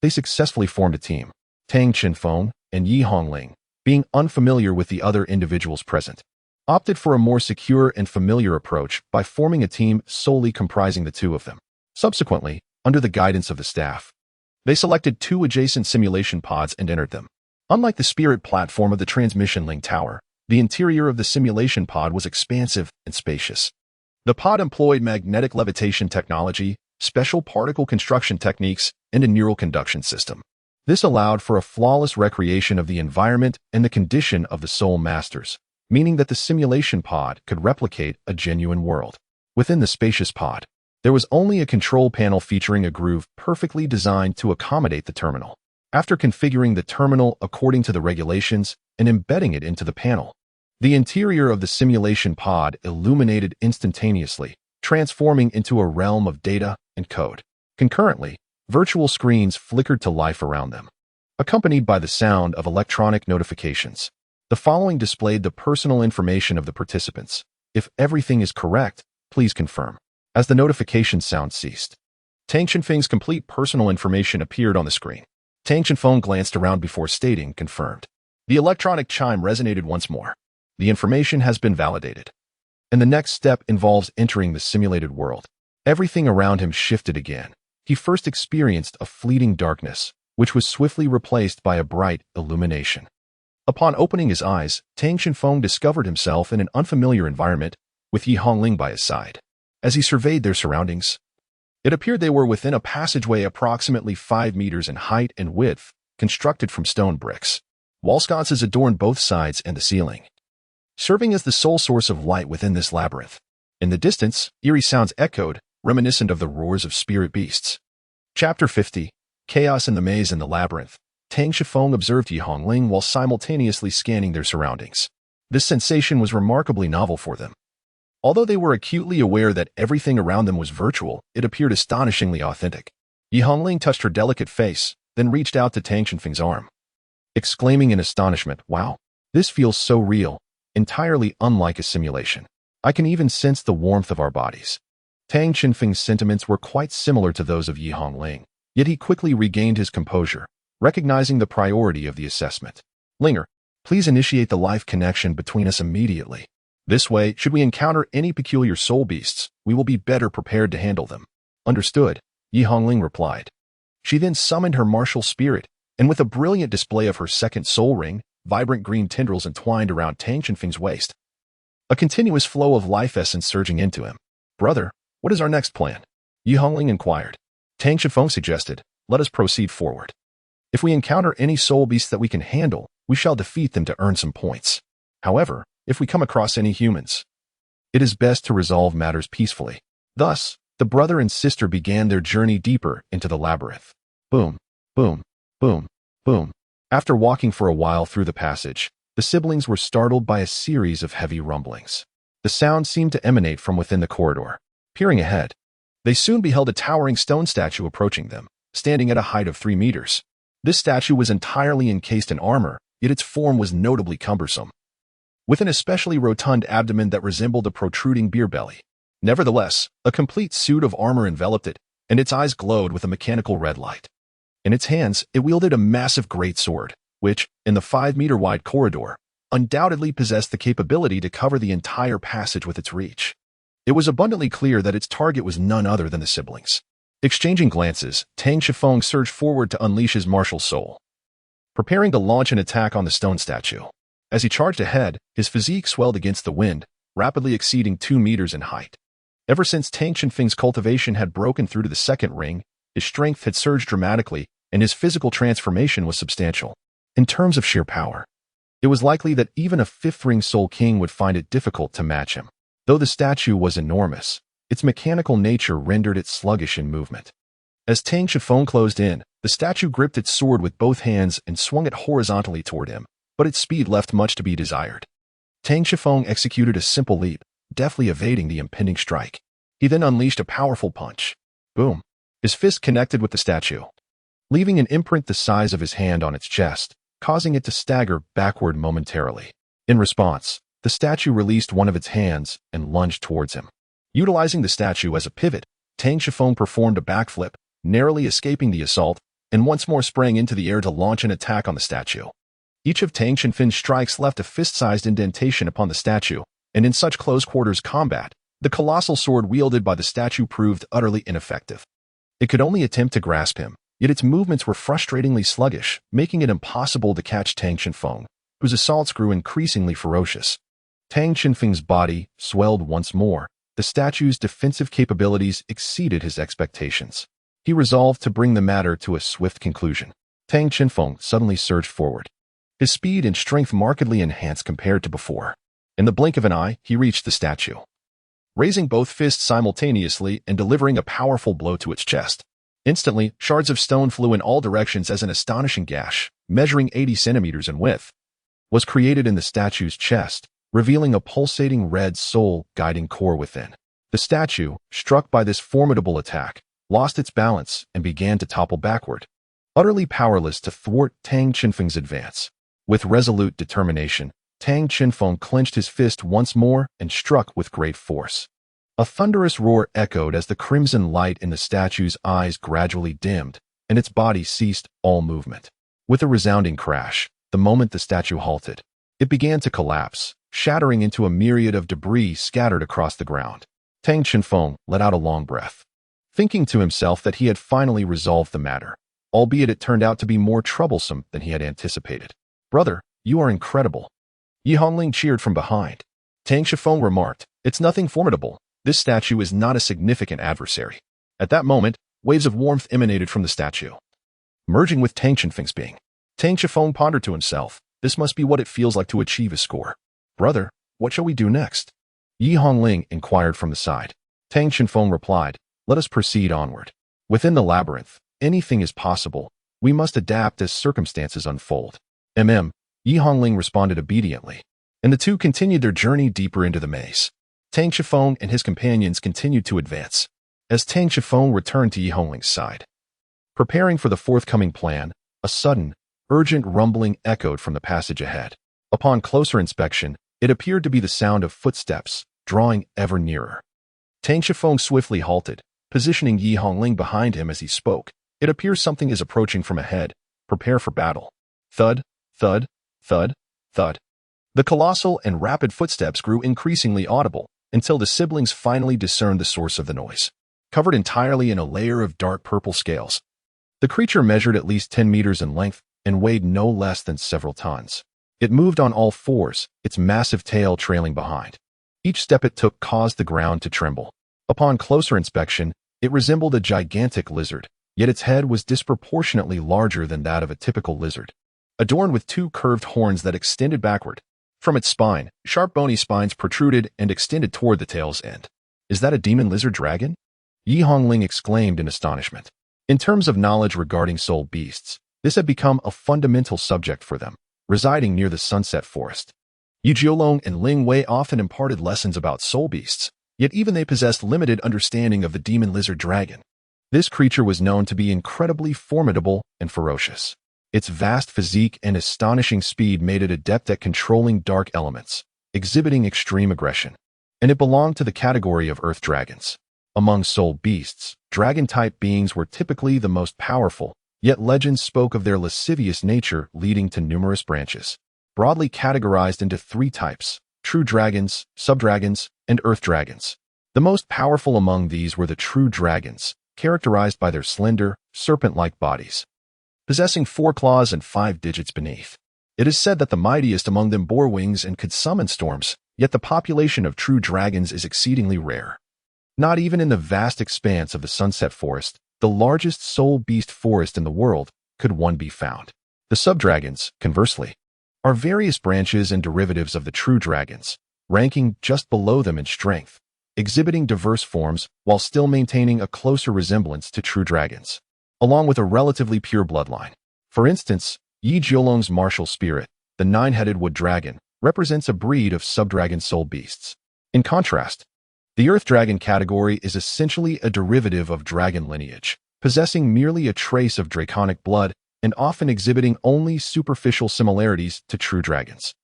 they successfully formed a team. Tang Qinfeng and Yi Hongling, being unfamiliar with the other individuals present, opted for a more secure and familiar approach by forming a team solely comprising the two of them. Subsequently, under the guidance of the staff, they selected 2 adjacent simulation pods and entered them. Unlike the spirit platform of the transmission link tower, the interior of the simulation pod was expansive and spacious. The pod employed magnetic levitation technology, special particle construction techniques, and a neural conduction system. This allowed for a flawless recreation of the environment and the condition of the soul masters, meaning that the simulation pod could replicate a genuine world. Within the spacious pod, there was only a control panel featuring a groove perfectly designed to accommodate the terminal. After configuring the terminal according to the regulations and embedding it into the panel, the interior of the simulation pod illuminated instantaneously, transforming into a realm of data and code. Concurrently, virtual screens flickered to life around them, accompanied by the sound of electronic notifications. The following displayed the personal information of the participants. If everything is correct, please confirm. As the notification sound ceased, Tang Chenfeng's complete personal information appeared on the screen. Tang Chenfeng glanced around before stating, confirmed. The electronic chime resonated once more. The information has been validated. And the next step involves entering the simulated world. Everything around him shifted again. He first experienced a fleeting darkness, which was swiftly replaced by a bright illumination. Upon opening his eyes, Tang Chenfeng discovered himself in an unfamiliar environment, with Yi Hongling by his side. As he surveyed their surroundings, it appeared they were within a passageway approximately 5 meters in height and width, constructed from stone bricks. Wall sconces adorned both sides and the ceiling, serving as the sole source of light within this labyrinth. In the distance, eerie sounds echoed, reminiscent of the roars of spirit beasts. Chapter 50. Chaos in the Maze and the Labyrinth. Tang Chenfeng observed Yi Hongling while simultaneously scanning their surroundings. This sensation was remarkably novel for them. Although they were acutely aware that everything around them was virtual, it appeared astonishingly authentic. Yi Hongling touched her delicate face, then reached out to Tang Chenfeng's arm, exclaiming in astonishment, "Wow, this feels so real, entirely unlike a simulation. I can even sense the warmth of our bodies." Tang Chenfeng's sentiments were quite similar to those of Yi Hongling, yet he quickly regained his composure, recognizing the priority of the assessment. "Linger, please initiate the life connection between us immediately. This way, should we encounter any peculiar soul beasts, we will be better prepared to handle them." "Understood," Yi Hongling replied. She then summoned her martial spirit, and with a brilliant display of her second soul ring, vibrant green tendrils entwined around Tang Chenfeng's waist. A continuous flow of life essence surging into him. "Brother, what is our next plan?" Yi Hongling inquired. Tang Chenfeng suggested, "Let us proceed forward. If we encounter any soul beasts that we can handle, we shall defeat them to earn some points. However, if we come across any humans, it is best to resolve matters peacefully." Thus, the brother and sister began their journey deeper into the labyrinth. Boom, boom, boom, boom. After walking for a while through the passage, the siblings were startled by a series of heavy rumblings. The sound seemed to emanate from within the corridor. Peering ahead, they soon beheld a towering stone statue approaching them, standing at a height of 3 meters. This statue was entirely encased in armor, yet its form was notably cumbersome, with an especially rotund abdomen that resembled a protruding beer belly. Nevertheless, a complete suit of armor enveloped it, and its eyes glowed with a mechanical red light. In its hands, it wielded a massive greatsword, which, in the 5-meter-wide corridor, undoubtedly possessed the capability to cover the entire passage with its reach. It was abundantly clear that its target was none other than the siblings. Exchanging glances, Tang Chenfeng surged forward to unleash his martial soul, preparing to launch an attack on the stone statue. As he charged ahead, his physique swelled against the wind, rapidly exceeding 2 meters in height. Ever since Tang Chenfeng's cultivation had broken through to the second ring, his strength had surged dramatically, and his physical transformation was substantial. In terms of sheer power, it was likely that even a fifth-ring Soul King would find it difficult to match him. Though the statue was enormous, its mechanical nature rendered it sluggish in movement. As Tang Chenfeng closed in, the statue gripped its sword with both hands and swung it horizontally toward him, but its speed left much to be desired. Tang Chenfeng executed a simple leap, deftly evading the impending strike. He then unleashed a powerful punch. Boom! His fist connected with the statue, leaving an imprint the size of his hand on its chest, causing it to stagger backward momentarily. In response, the statue released one of its hands and lunged towards him. Utilizing the statue as a pivot, Tang Chenfeng performed a backflip, narrowly escaping the assault, and once more sprang into the air to launch an attack on the statue. Each of Tang Chenfeng's strikes left a fist-sized indentation upon the statue, and in such close-quarters combat, the colossal sword wielded by the statue proved utterly ineffective. It could only attempt to grasp him, yet its movements were frustratingly sluggish, making it impossible to catch Tang Chenfeng, whose assaults grew increasingly ferocious. Tang Chenfeng's body swelled once more. The statue's defensive capabilities exceeded his expectations. He resolved to bring the matter to a swift conclusion. Tang Chenfeng suddenly surged forward. His speed and strength markedly enhanced compared to before. In the blink of an eye, he reached the statue, raising both fists simultaneously and delivering a powerful blow to its chest. Instantly, shards of stone flew in all directions as an astonishing gash, measuring 80 centimeters in width, was created in the statue's chest, revealing a pulsating red soul guiding core within. The statue, struck by this formidable attack, lost its balance and began to topple backward, utterly powerless to thwart Tang Chenfeng's advance. With resolute determination, Tang Chenfeng clenched his fist once more and struck with great force. A thunderous roar echoed as the crimson light in the statue's eyes gradually dimmed, and its body ceased all movement. With a resounding crash, the moment the statue halted, it began to collapse, shattering into a myriad of debris scattered across the ground. Tang Chenfeng let out a long breath, thinking to himself that he had finally resolved the matter, albeit it turned out to be more troublesome than he had anticipated. "Brother, you are incredible," Yi Hongling cheered from behind. Tang Chenfeng remarked, "It's nothing formidable. This statue is not a significant adversary." At that moment, waves of warmth emanated from the statue, merging with Tang Chenfeng's being. Tang Chenfeng pondered to himself, this must be what it feels like to achieve a score. "Brother, what shall we do next?" Yi Hongling inquired from the side. Tang Chenfeng replied, "Let us proceed onward. Within the labyrinth, anything is possible. We must adapt as circumstances unfold." Yi Hongling responded obediently, and the two continued their journey deeper into the maze. Tang Chenfeng and his companions continued to advance. As Tang Chenfeng returned to Yi Hongling's side, preparing for the forthcoming plan, a sudden, urgent rumbling echoed from the passage ahead. Upon closer inspection, it appeared to be the sound of footsteps, drawing ever nearer. Tang Chenfeng swiftly halted, positioning Yi Hongling behind him as he spoke. "It appears something is approaching from ahead. Prepare for battle." Thud, thud, thud, thud. The colossal and rapid footsteps grew increasingly audible until the siblings finally discerned the source of the noise. Covered entirely in a layer of dark purple scales, the creature measured at least 10 meters in length and weighed no less than several tons. It moved on all fours, its massive tail trailing behind. Each step it took caused the ground to tremble. Upon closer inspection, it resembled a gigantic lizard, yet its head was disproportionately larger than that of a typical lizard, adorned with two curved horns that extended backward. From its spine, sharp bony spines protruded and extended toward the tail's end. "Is that a demon lizard dragon?" Yi Hongling exclaimed in astonishment. In terms of knowledge regarding soul beasts, this had become a fundamental subject for them, residing near the Sunset Forest. Yi Jiolong and Ling Wei often imparted lessons about soul beasts, yet even they possessed limited understanding of the demon lizard dragon. This creature was known to be incredibly formidable and ferocious. Its vast physique and astonishing speed made it adept at controlling dark elements, exhibiting extreme aggression, and it belonged to the category of earth dragons. Among soul beasts, dragon-type beings were typically the most powerful, yet legends spoke of their lascivious nature leading to numerous branches, broadly categorized into three types: true dragons, subdragons, and earth dragons. The most powerful among these were the true dragons, characterized by their slender, serpent-like bodies, possessing 4 claws and 5 digits beneath. It is said that the mightiest among them bore wings and could summon storms, yet the population of true dragons is exceedingly rare. Not even in the vast expanse of the Sunset Forest, the largest soul beast forest in the world, could one be found. The subdragons, conversely, are various branches and derivatives of the true dragons, ranking just below them in strength, exhibiting diverse forms while still maintaining a closer resemblance to true dragons, along with a relatively pure bloodline. For instance, Yi Jiolong's martial spirit, the 9-headed wood dragon, represents a breed of subdragon soul beasts. In contrast, the earth dragon category is essentially a derivative of dragon lineage, possessing merely a trace of draconic blood and often exhibiting only superficial similarities to true dragons.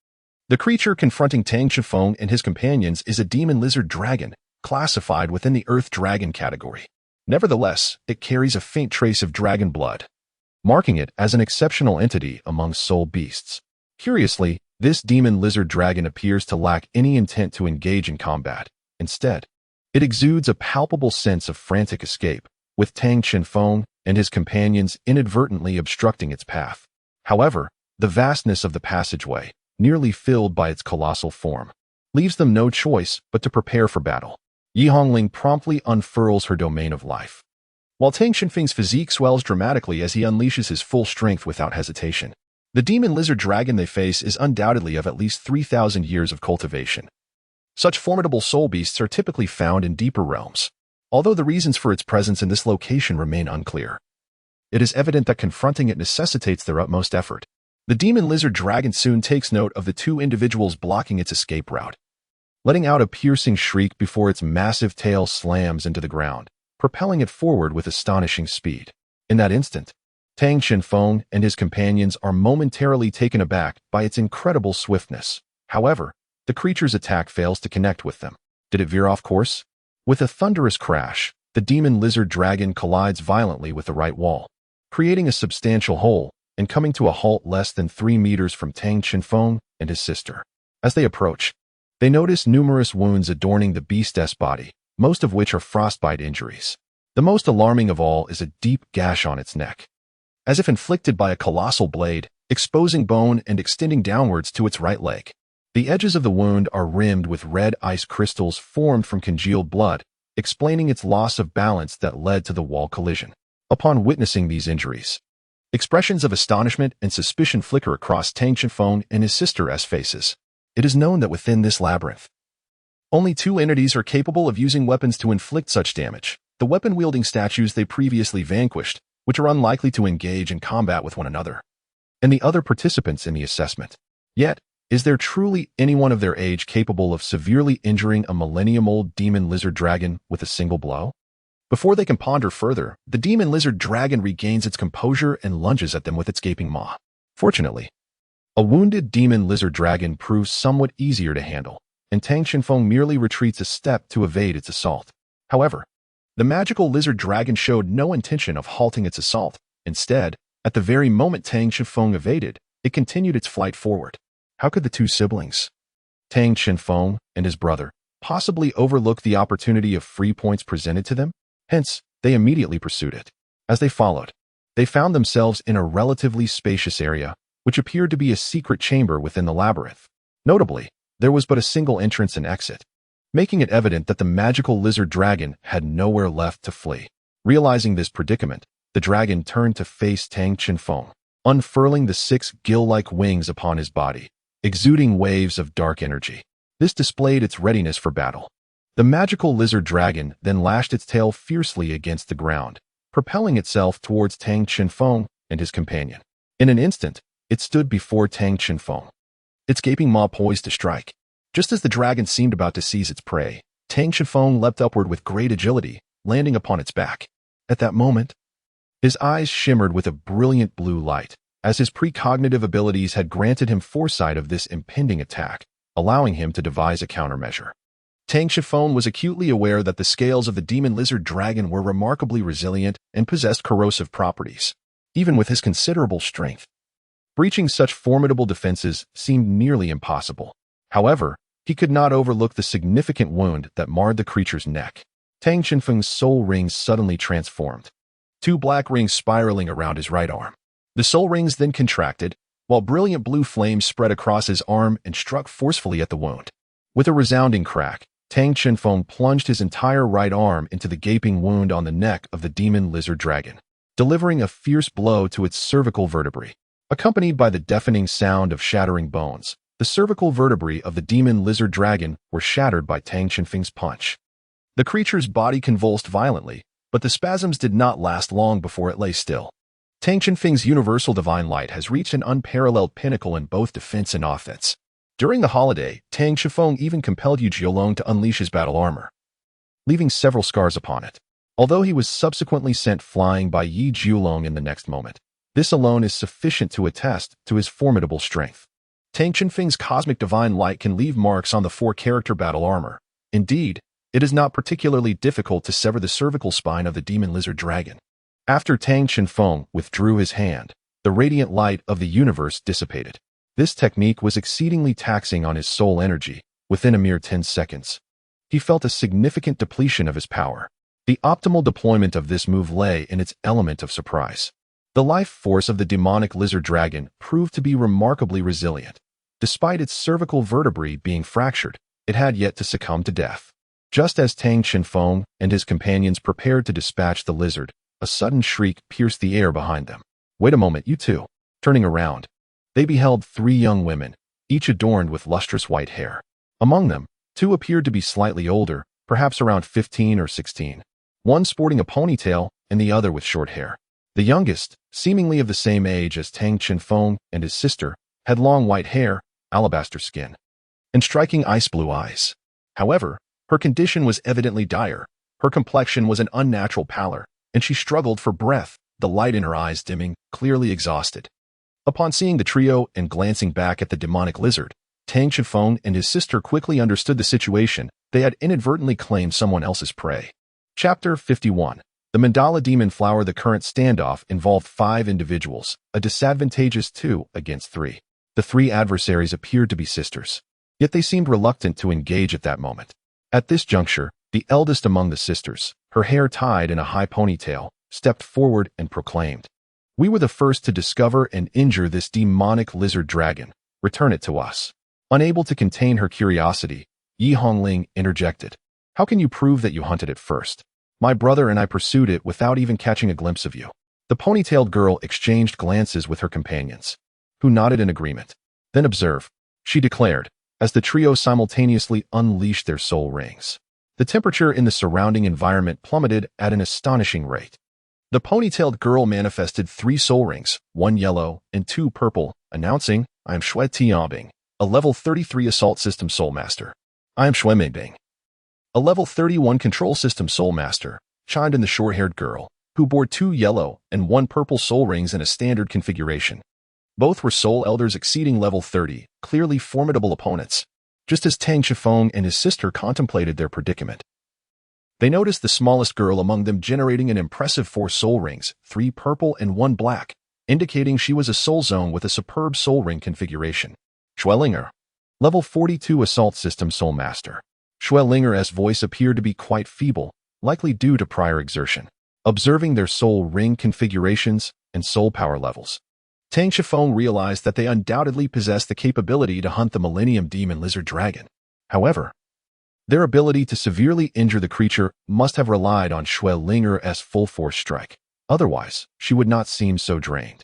The creature confronting Tang Chenfeng and his companions is a demon lizard dragon, classified within the earth dragon category. Nevertheless, it carries a faint trace of dragon blood, marking it as an exceptional entity among soul beasts. Curiously, this demon lizard dragon appears to lack any intent to engage in combat. Instead, it exudes a palpable sense of frantic escape, with Tang Chenfeng and his companions inadvertently obstructing its path. However, the vastness of the passageway, nearly filled by its colossal form, leaves them no choice but to prepare for battle. Yi Hongling promptly unfurls her domain of life, while Tang Chenfeng's physique swells dramatically as he unleashes his full strength without hesitation. The demon lizard dragon they face is undoubtedly of at least 3,000 years of cultivation. Such formidable soul beasts are typically found in deeper realms, although the reasons for its presence in this location remain unclear. It is evident that confronting it necessitates their utmost effort. The demon lizard dragon soon takes note of the two individuals blocking its escape route, letting out a piercing shriek before its massive tail slams into the ground, propelling it forward with astonishing speed. In that instant, Tang Chenfeng and his companions are momentarily taken aback by its incredible swiftness. However, the creature's attack fails to connect with them. Did it veer off course? With a thunderous crash, the demon lizard dragon collides violently with the right wall, creating a substantial hole and coming to a halt less than 3 meters from Tang Chenfeng and his sister. As they approach, they notice numerous wounds adorning the beast's body, most of which are frostbite injuries. The most alarming of all is a deep gash on its neck, as if inflicted by a colossal blade, exposing bone and extending downwards to its right leg. The edges of the wound are rimmed with red ice crystals formed from congealed blood, explaining its loss of balance that led to the wall collision. Upon witnessing these injuries, expressions of astonishment and suspicion flicker across Tang Chenfeng and his sister's faces. It is known that within this labyrinth, only 2 entities are capable of using weapons to inflict such damage: the weapon-wielding statues they previously vanquished, which are unlikely to engage in combat with one another, and the other participants in the assessment. Yet, is there truly anyone of their age capable of severely injuring a millennium-old demon lizard dragon with a single blow? Before they can ponder further, the demon lizard dragon regains its composure and lunges at them with its gaping maw. Fortunately, a wounded demon lizard dragon proves somewhat easier to handle, and Tang Chenfeng merely retreats a step to evade its assault. However, the magical lizard dragon showed no intention of halting its assault. Instead, at the very moment Tang Chenfeng evaded, it continued its flight forward. How could the 2 siblings, Tang Chenfeng and his brother, possibly overlook the opportunity of free points presented to them? Hence, they immediately pursued it. As they followed, they found themselves in a relatively spacious area, which appeared to be a secret chamber within the labyrinth. Notably, there was but a single entrance and exit, making it evident that the magical lizard dragon had nowhere left to flee. Realizing this predicament, the dragon turned to face Tang Chenfeng, unfurling the 6 gill-like wings upon his body, exuding waves of dark energy. This displayed its readiness for battle. The magical lizard dragon then lashed its tail fiercely against the ground, propelling itself towards Tang Chenfeng and his companion. In an instant, it stood before Tang Chenfeng, its gaping maw poised to strike. Just as the dragon seemed about to seize its prey, Tang Chenfeng leapt upward with great agility, landing upon its back. At that moment, his eyes shimmered with a brilliant blue light, as his precognitive abilities had granted him foresight of this impending attack, allowing him to devise a countermeasure. Tang Chenfeng was acutely aware that the scales of the demon lizard dragon were remarkably resilient and possessed corrosive properties. Even with his considerable strength, breaching such formidable defenses seemed nearly impossible. However, he could not overlook the significant wound that marred the creature's neck. Tang Chenfeng's soul rings suddenly transformed, 2 black rings spiraling around his right arm. The soul rings then contracted, while brilliant blue flames spread across his arm and struck forcefully at the wound. With a resounding crack, Tang Chenfeng plunged his entire right arm into the gaping wound on the neck of the demon lizard dragon, delivering a fierce blow to its cervical vertebrae. Accompanied by the deafening sound of shattering bones, the cervical vertebrae of the demon lizard dragon were shattered by Tang Chenfeng's punch. The creature's body convulsed violently, but the spasms did not last long before it lay still. Tang Chenfeng's universal divine light has reached an unparalleled pinnacle in both defense and offense. During the holiday, Tang Chenfeng even compelled Yu Jiulong to unleash his battle armor, leaving several scars upon it. Although he was subsequently sent flying by Yi Jiulong in the next moment, this alone is sufficient to attest to his formidable strength. Tang Chenfeng's cosmic divine light can leave marks on the 4-character battle armor. Indeed, it is not particularly difficult to sever the cervical spine of the demon lizard dragon. After Tang Chenfeng withdrew his hand, the radiant light of the universe dissipated. This technique was exceedingly taxing on his soul energy. Within a mere 10 seconds, he felt a significant depletion of his power. The optimal deployment of this move lay in its element of surprise. The life force of the demonic lizard dragon proved to be remarkably resilient. Despite its cervical vertebrae being fractured, it had yet to succumb to death. Just as Tang Chenfeng and his companions prepared to dispatch the lizard, a sudden shriek pierced the air behind them. "Wait a moment, you two." Turning around, they beheld 3 young women, each adorned with lustrous white hair. Among them, 2 appeared to be slightly older, perhaps around 15 or 16, one sporting a ponytail and the other with short hair. The youngest, seemingly of the same age as Tang Chenfeng and his sister, had long white hair, alabaster skin, and striking ice blue eyes. However, her condition was evidently dire. Her complexion was an unnatural pallor, and she struggled for breath, the light in her eyes dimming, clearly exhausted. Upon seeing the trio and glancing back at the demonic lizard, Tang Shifeng and his sister quickly understood the situation. They had inadvertently claimed someone else's prey. Chapter 51. The Mandala Demon Flower. The current standoff involved 5 individuals, a disadvantageous 2 against 3. The 3 adversaries appeared to be sisters, yet they seemed reluctant to engage at that moment. At this juncture, the eldest among the sisters, her hair tied in a high ponytail, stepped forward and proclaimed, "We were the first to discover and injure this demonic lizard dragon. Return it to us." Unable to contain her curiosity, Yi Hongling interjected, "How can you prove that you hunted it first? My brother and I pursued it without even catching a glimpse of you." The ponytailed girl exchanged glances with her companions, who nodded in agreement. "Then observe," she declared, as the trio simultaneously unleashed their soul rings. The temperature in the surrounding environment plummeted at an astonishing rate. The ponytailed girl manifested 3 soul rings, 1 yellow and 2 purple, announcing, "I am Shui Tianbing, a level 33 Assault System Soul Master." "I am Shui Meibing, a level 31 Control System Soul Master," chimed in the short-haired girl, who bore 2 yellow and 1 purple soul rings in a standard configuration. Both were soul elders exceeding level 30, clearly formidable opponents. Just as Tang Shifeng and his sister contemplated their predicament, they noticed the smallest girl among them generating an impressive 4 soul rings, 3 purple and 1 black, indicating she was a soul zone with a superb soul ring configuration. Schwellinger, level 42 Assault System Soul Master. Schwellinger's voice appeared to be quite feeble, likely due to prior exertion. Observing their soul ring configurations and soul power levels, Tang Shifeng realized that they undoubtedly possessed the capability to hunt the Millennium Demon Lizard Dragon. However, their ability to severely injure the creature must have relied on Schwellinger's full-force strike. Otherwise, she would not seem so drained.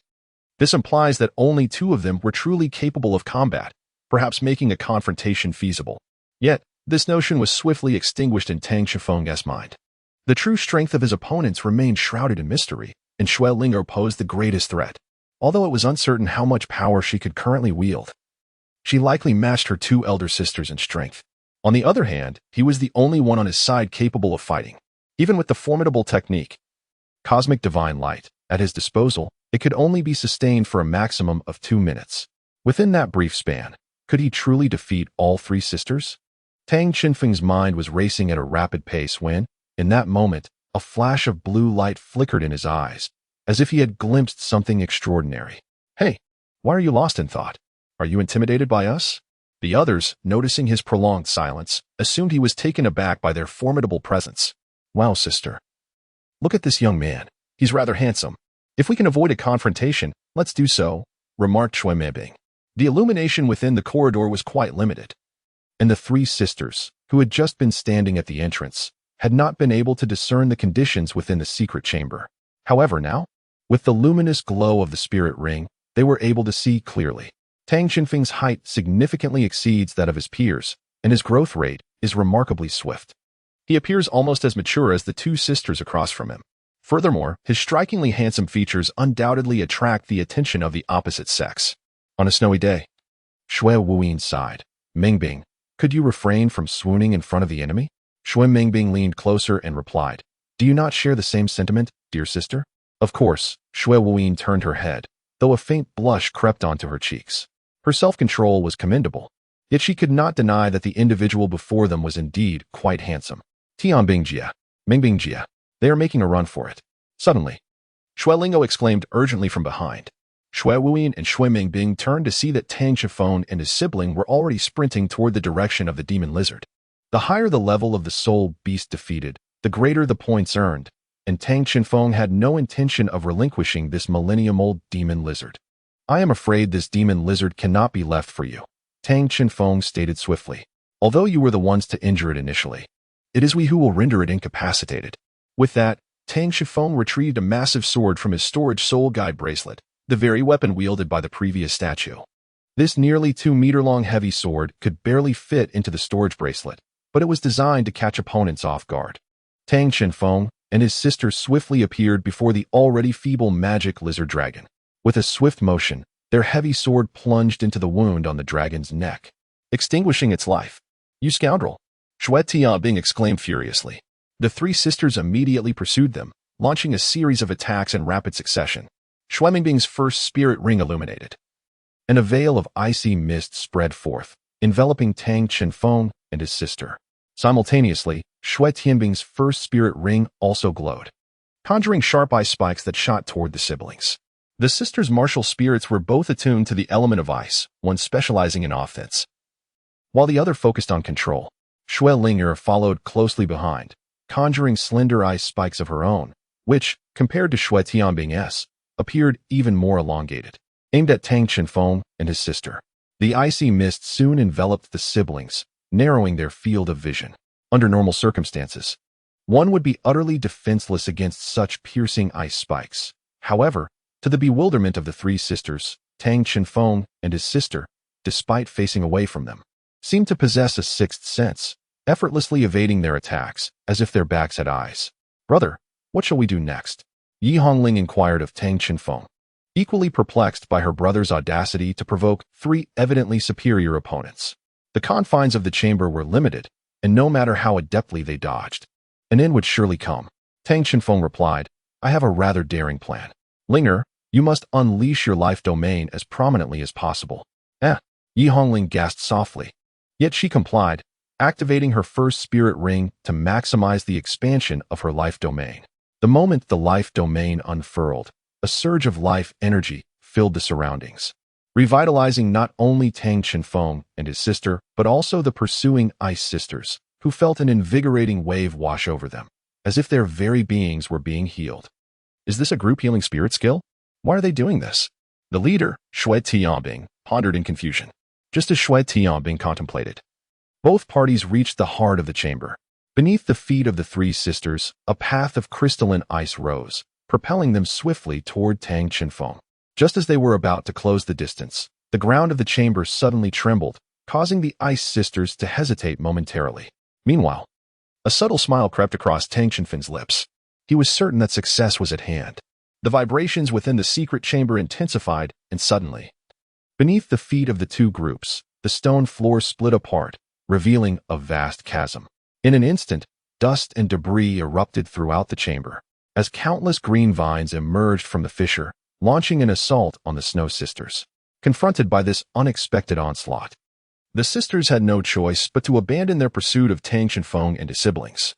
This implies that only 2 of them were truly capable of combat, perhaps making a confrontation feasible. Yet, this notion was swiftly extinguished in Tang Shifeng's mind. The true strength of his opponents remained shrouded in mystery, and Schwellinger posed the greatest threat. Although it was uncertain how much power she could currently wield, she likely matched her 2 elder sisters in strength. On the other hand, he was the only one on his side capable of fighting. Even with the formidable technique, Cosmic Divine Light, at his disposal, it could only be sustained for a maximum of 2 minutes. Within that brief span, could he truly defeat all 3 sisters? Tang Shifeng's mind was racing at a rapid pace when, in that moment, a flash of blue light flickered in his eyes, as if he had glimpsed something extraordinary. "Hey, why are you lost in thought? Are you intimidated by us?" The others, noticing his prolonged silence, assumed he was taken aback by their formidable presence. "Wow, sister. Look at this young man. He's rather handsome. If we can avoid a confrontation, let's do so," remarked Shui Meibing. The illumination within the corridor was quite limited, and the 3 sisters, who had just been standing at the entrance, had not been able to discern the conditions within the secret chamber. However, now, with the luminous glow of the spirit ring, they were able to see clearly. Tang Shifeng's height significantly exceeds that of his peers, and his growth rate is remarkably swift. He appears almost as mature as the 2 sisters across from him. Furthermore, his strikingly handsome features undoubtedly attract the attention of the opposite sex. On a snowy day, Shui Wuyin sighed. "Mengbing, could you refrain from swooning in front of the enemy?" Shui Mengbing leaned closer and replied, "Do you not share the same sentiment, dear sister?" Of course, Shui Wuyin turned her head, though a faint blush crept onto her cheeks. Her self-control was commendable, yet she could not deny that the individual before them was indeed quite handsome. "Tianbingjia, Mengbingjia, they are making a run for it." Suddenly, Schwellingo exclaimed urgently from behind. Shui Wuyin and Shui Mengbing turned to see that Tang Shifeng and his sibling were already sprinting toward the direction of the demon lizard. The higher the level of the soul beast defeated, the greater the points earned, and Tang Shifeng had no intention of relinquishing this millennium-old demon lizard. "I am afraid this demon lizard cannot be left for you," Tang Shifeng stated swiftly. "Although you were the ones to injure it initially, it is we who will render it incapacitated." With that, Tang Shifeng retrieved a massive sword from his storage soul guide bracelet, the very weapon wielded by the previous statue. This nearly 2-meter-long heavy sword could barely fit into the storage bracelet, but it was designed to catch opponents off guard. Tang Shifeng and his sister swiftly appeared before the already feeble magic lizard dragon. With a swift motion, their heavy sword plunged into the wound on the dragon's neck, extinguishing its life. "You scoundrel!" Shui Tianbing exclaimed furiously. The 3 sisters immediately pursued them, launching a series of attacks in rapid succession. Shui Mengbing's first spirit ring illuminated, and a veil of icy mist spread forth, enveloping Tang Chenfeng and his sister. Simultaneously, Shui Tianbing's first spirit ring also glowed, conjuring sharp ice spikes that shot toward the siblings. The sisters' martial spirits were both attuned to the element of ice, one specializing in offense, while the other focused on control. Shui Linger followed closely behind, conjuring slender ice spikes of her own, which, compared to Shui Tianbing's, appeared even more elongated, aimed at Tang Chenfeng and his sister. The icy mist soon enveloped the siblings, narrowing their field of vision. Under normal circumstances, one would be utterly defenseless against such piercing ice spikes. However, to the bewilderment of the three sisters, Tang Chenfeng and his sister, despite facing away from them, seemed to possess a sixth sense, effortlessly evading their attacks, as if their backs had eyes. "Brother, what shall we do next?" Yi Hongling inquired of Tang Chenfeng, equally perplexed by her brother's audacity to provoke three evidently superior opponents. The confines of the chamber were limited, and no matter how adeptly they dodged, an end would surely come. Tang Chenfeng replied, "I have a rather daring plan. Linger, you must unleash your life domain as prominently as possible." Yi Hongling gasped softly. Yet she complied, activating her first spirit ring to maximize the expansion of her life domain. The moment the life domain unfurled, a surge of life energy filled the surroundings, revitalizing not only Tang Chenfeng and his sister, but also the pursuing ice sisters, who felt an invigorating wave wash over them, as if their very beings were being healed. Is this a group healing spirit skill? Why are they doing this? The leader, Shui Tianbing, pondered in confusion, just as Shui Tianbing contemplated. Both parties reached the heart of the chamber. Beneath the feet of the three sisters, a path of crystalline ice rose, propelling them swiftly toward Tang Chenfeng. Just as they were about to close the distance, the ground of the chamber suddenly trembled, causing the ice sisters to hesitate momentarily. Meanwhile, a subtle smile crept across Tang Chenfeng's lips. He was certain that success was at hand. The vibrations within the secret chamber intensified, and suddenly, beneath the feet of the two groups, the stone floor split apart, revealing a vast chasm. In an instant, dust and debris erupted throughout the chamber, as countless green vines emerged from the fissure, launching an assault on the Snow Sisters. Confronted by this unexpected onslaught, the sisters had no choice but to abandon their pursuit of Tang Chenfeng and his siblings,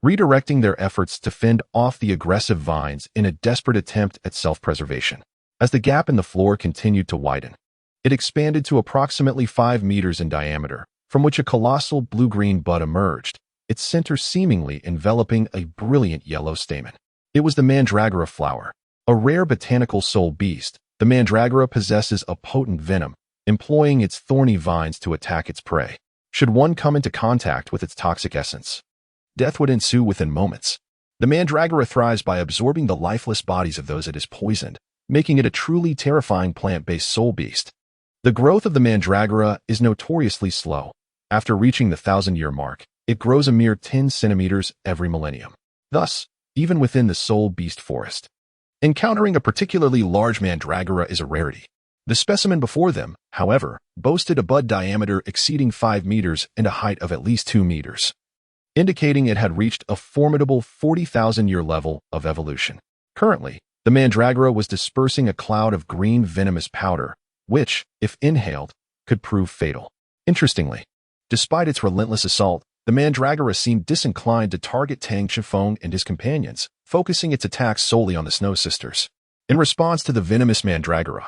redirecting their efforts to fend off the aggressive vines in a desperate attempt at self-preservation. As the gap in the floor continued to widen, it expanded to approximately 5 meters in diameter, from which a colossal blue-green bud emerged, its center seemingly enveloping a brilliant yellow stamen. It was the Mandragora flower, a rare botanical soul beast. The Mandragora possesses a potent venom, employing its thorny vines to attack its prey. Should one come into contact with its toxic essence, death would ensue within moments. The Mandragora thrives by absorbing the lifeless bodies of those it has poisoned, making it a truly terrifying plant-based soul beast. The growth of the Mandragora is notoriously slow. After reaching the 1,000-year mark, it grows a mere 10 centimeters every millennium. Thus, even within the soul beast forest, encountering a particularly large Mandragora is a rarity. The specimen before them, however, boasted a bud diameter exceeding 5 meters and a height of at least 2 meters, indicating it had reached a formidable 40,000-year level of evolution. Currently, the Mandragora was dispersing a cloud of green venomous powder, which, if inhaled, could prove fatal. Interestingly, despite its relentless assault, the Mandragora seemed disinclined to target Tang Chenfeng and his companions, focusing its attacks solely on the Snow Sisters. In response to the venomous Mandragora,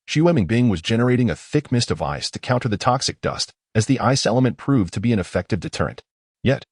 Xu Mingbing was generating a thick mist of ice to counter the toxic dust, as the ice element proved to be an effective deterrent. Yet,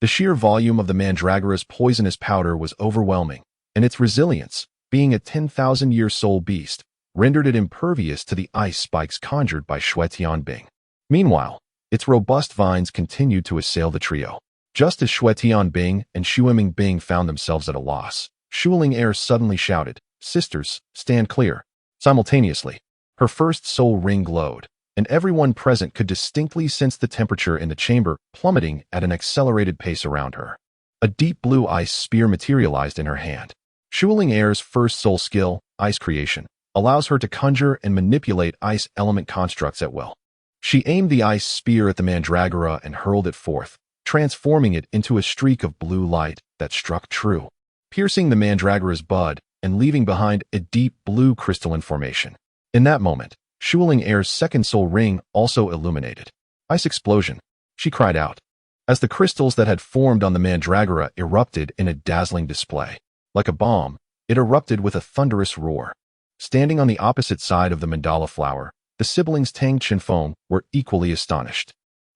the sheer volume of the Mandragora's poisonous powder was overwhelming, and its resilience, being a 10,000-year soul beast, rendered it impervious to the ice spikes conjured by Shui Tianbing. Meanwhile, its robust vines continued to assail the trio. Just as Shui Tianbing and Xu Mingbing found themselves at a loss, Xu Lingair suddenly shouted, "Sisters, stand clear." Simultaneously, her first soul ring glowed, and everyone present could distinctly sense the temperature in the chamber plummeting at an accelerated pace around her. A deep blue ice spear materialized in her hand. Xu Lingair's first soul skill, ice creation, allows her to conjure and manipulate ice element constructs at will. She aimed the ice spear at the Mandragora and hurled it forth, transforming it into a streak of blue light that struck true, piercing the Mandragora's bud and leaving behind a deep blue crystalline formation. In that moment, Shuling Air's second soul ring also illuminated. Ice explosion, she cried out, as the crystals that had formed on the mandragora erupted in a dazzling display. Like a bomb, it erupted with a thunderous roar. Standing on the opposite side of the mandala flower, the siblings Tang Chenfeng were equally astonished.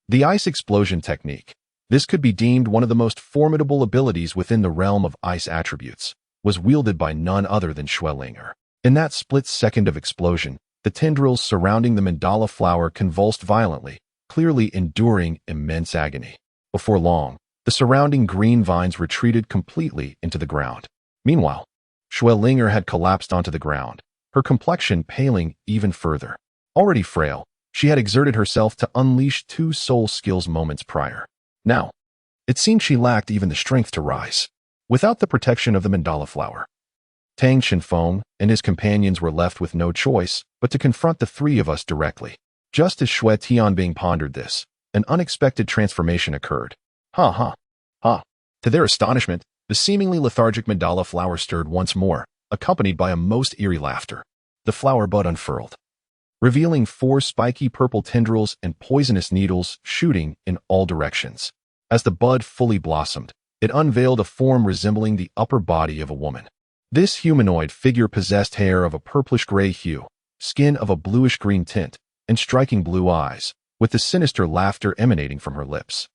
The ice explosion technique, this could be deemed one of the most formidable abilities within the realm of ice attributes, was wielded by none other than Xuelinger. In that split second of explosion, the tendrils surrounding the mandala flower convulsed violently, clearly enduring immense agony. Before long, the surrounding green vines retreated completely into the ground. Meanwhile, Xuelinger had collapsed onto the ground, her complexion paling even further. Already frail, she had exerted herself to unleash 2 soul skills moments prior. Now, it seemed she lacked even the strength to rise. Without the protection of the mandala flower, Tang Chenfeng and his companions were left with no choice but to confront the 3 of us directly. Just as Xue Tianbing pondered this, an unexpected transformation occurred. Ha. To their astonishment, the seemingly lethargic mandala flower stirred once more, accompanied by a most eerie laughter. The flower bud unfurled, revealing 4 spiky purple tendrils and poisonous needles shooting in all directions. As the bud fully blossomed, it unveiled a form resembling the upper body of a woman. This humanoid figure possessed hair of a purplish-gray hue, skin of a bluish-green tint, and striking blue eyes, with the sinister laughter emanating from her lips.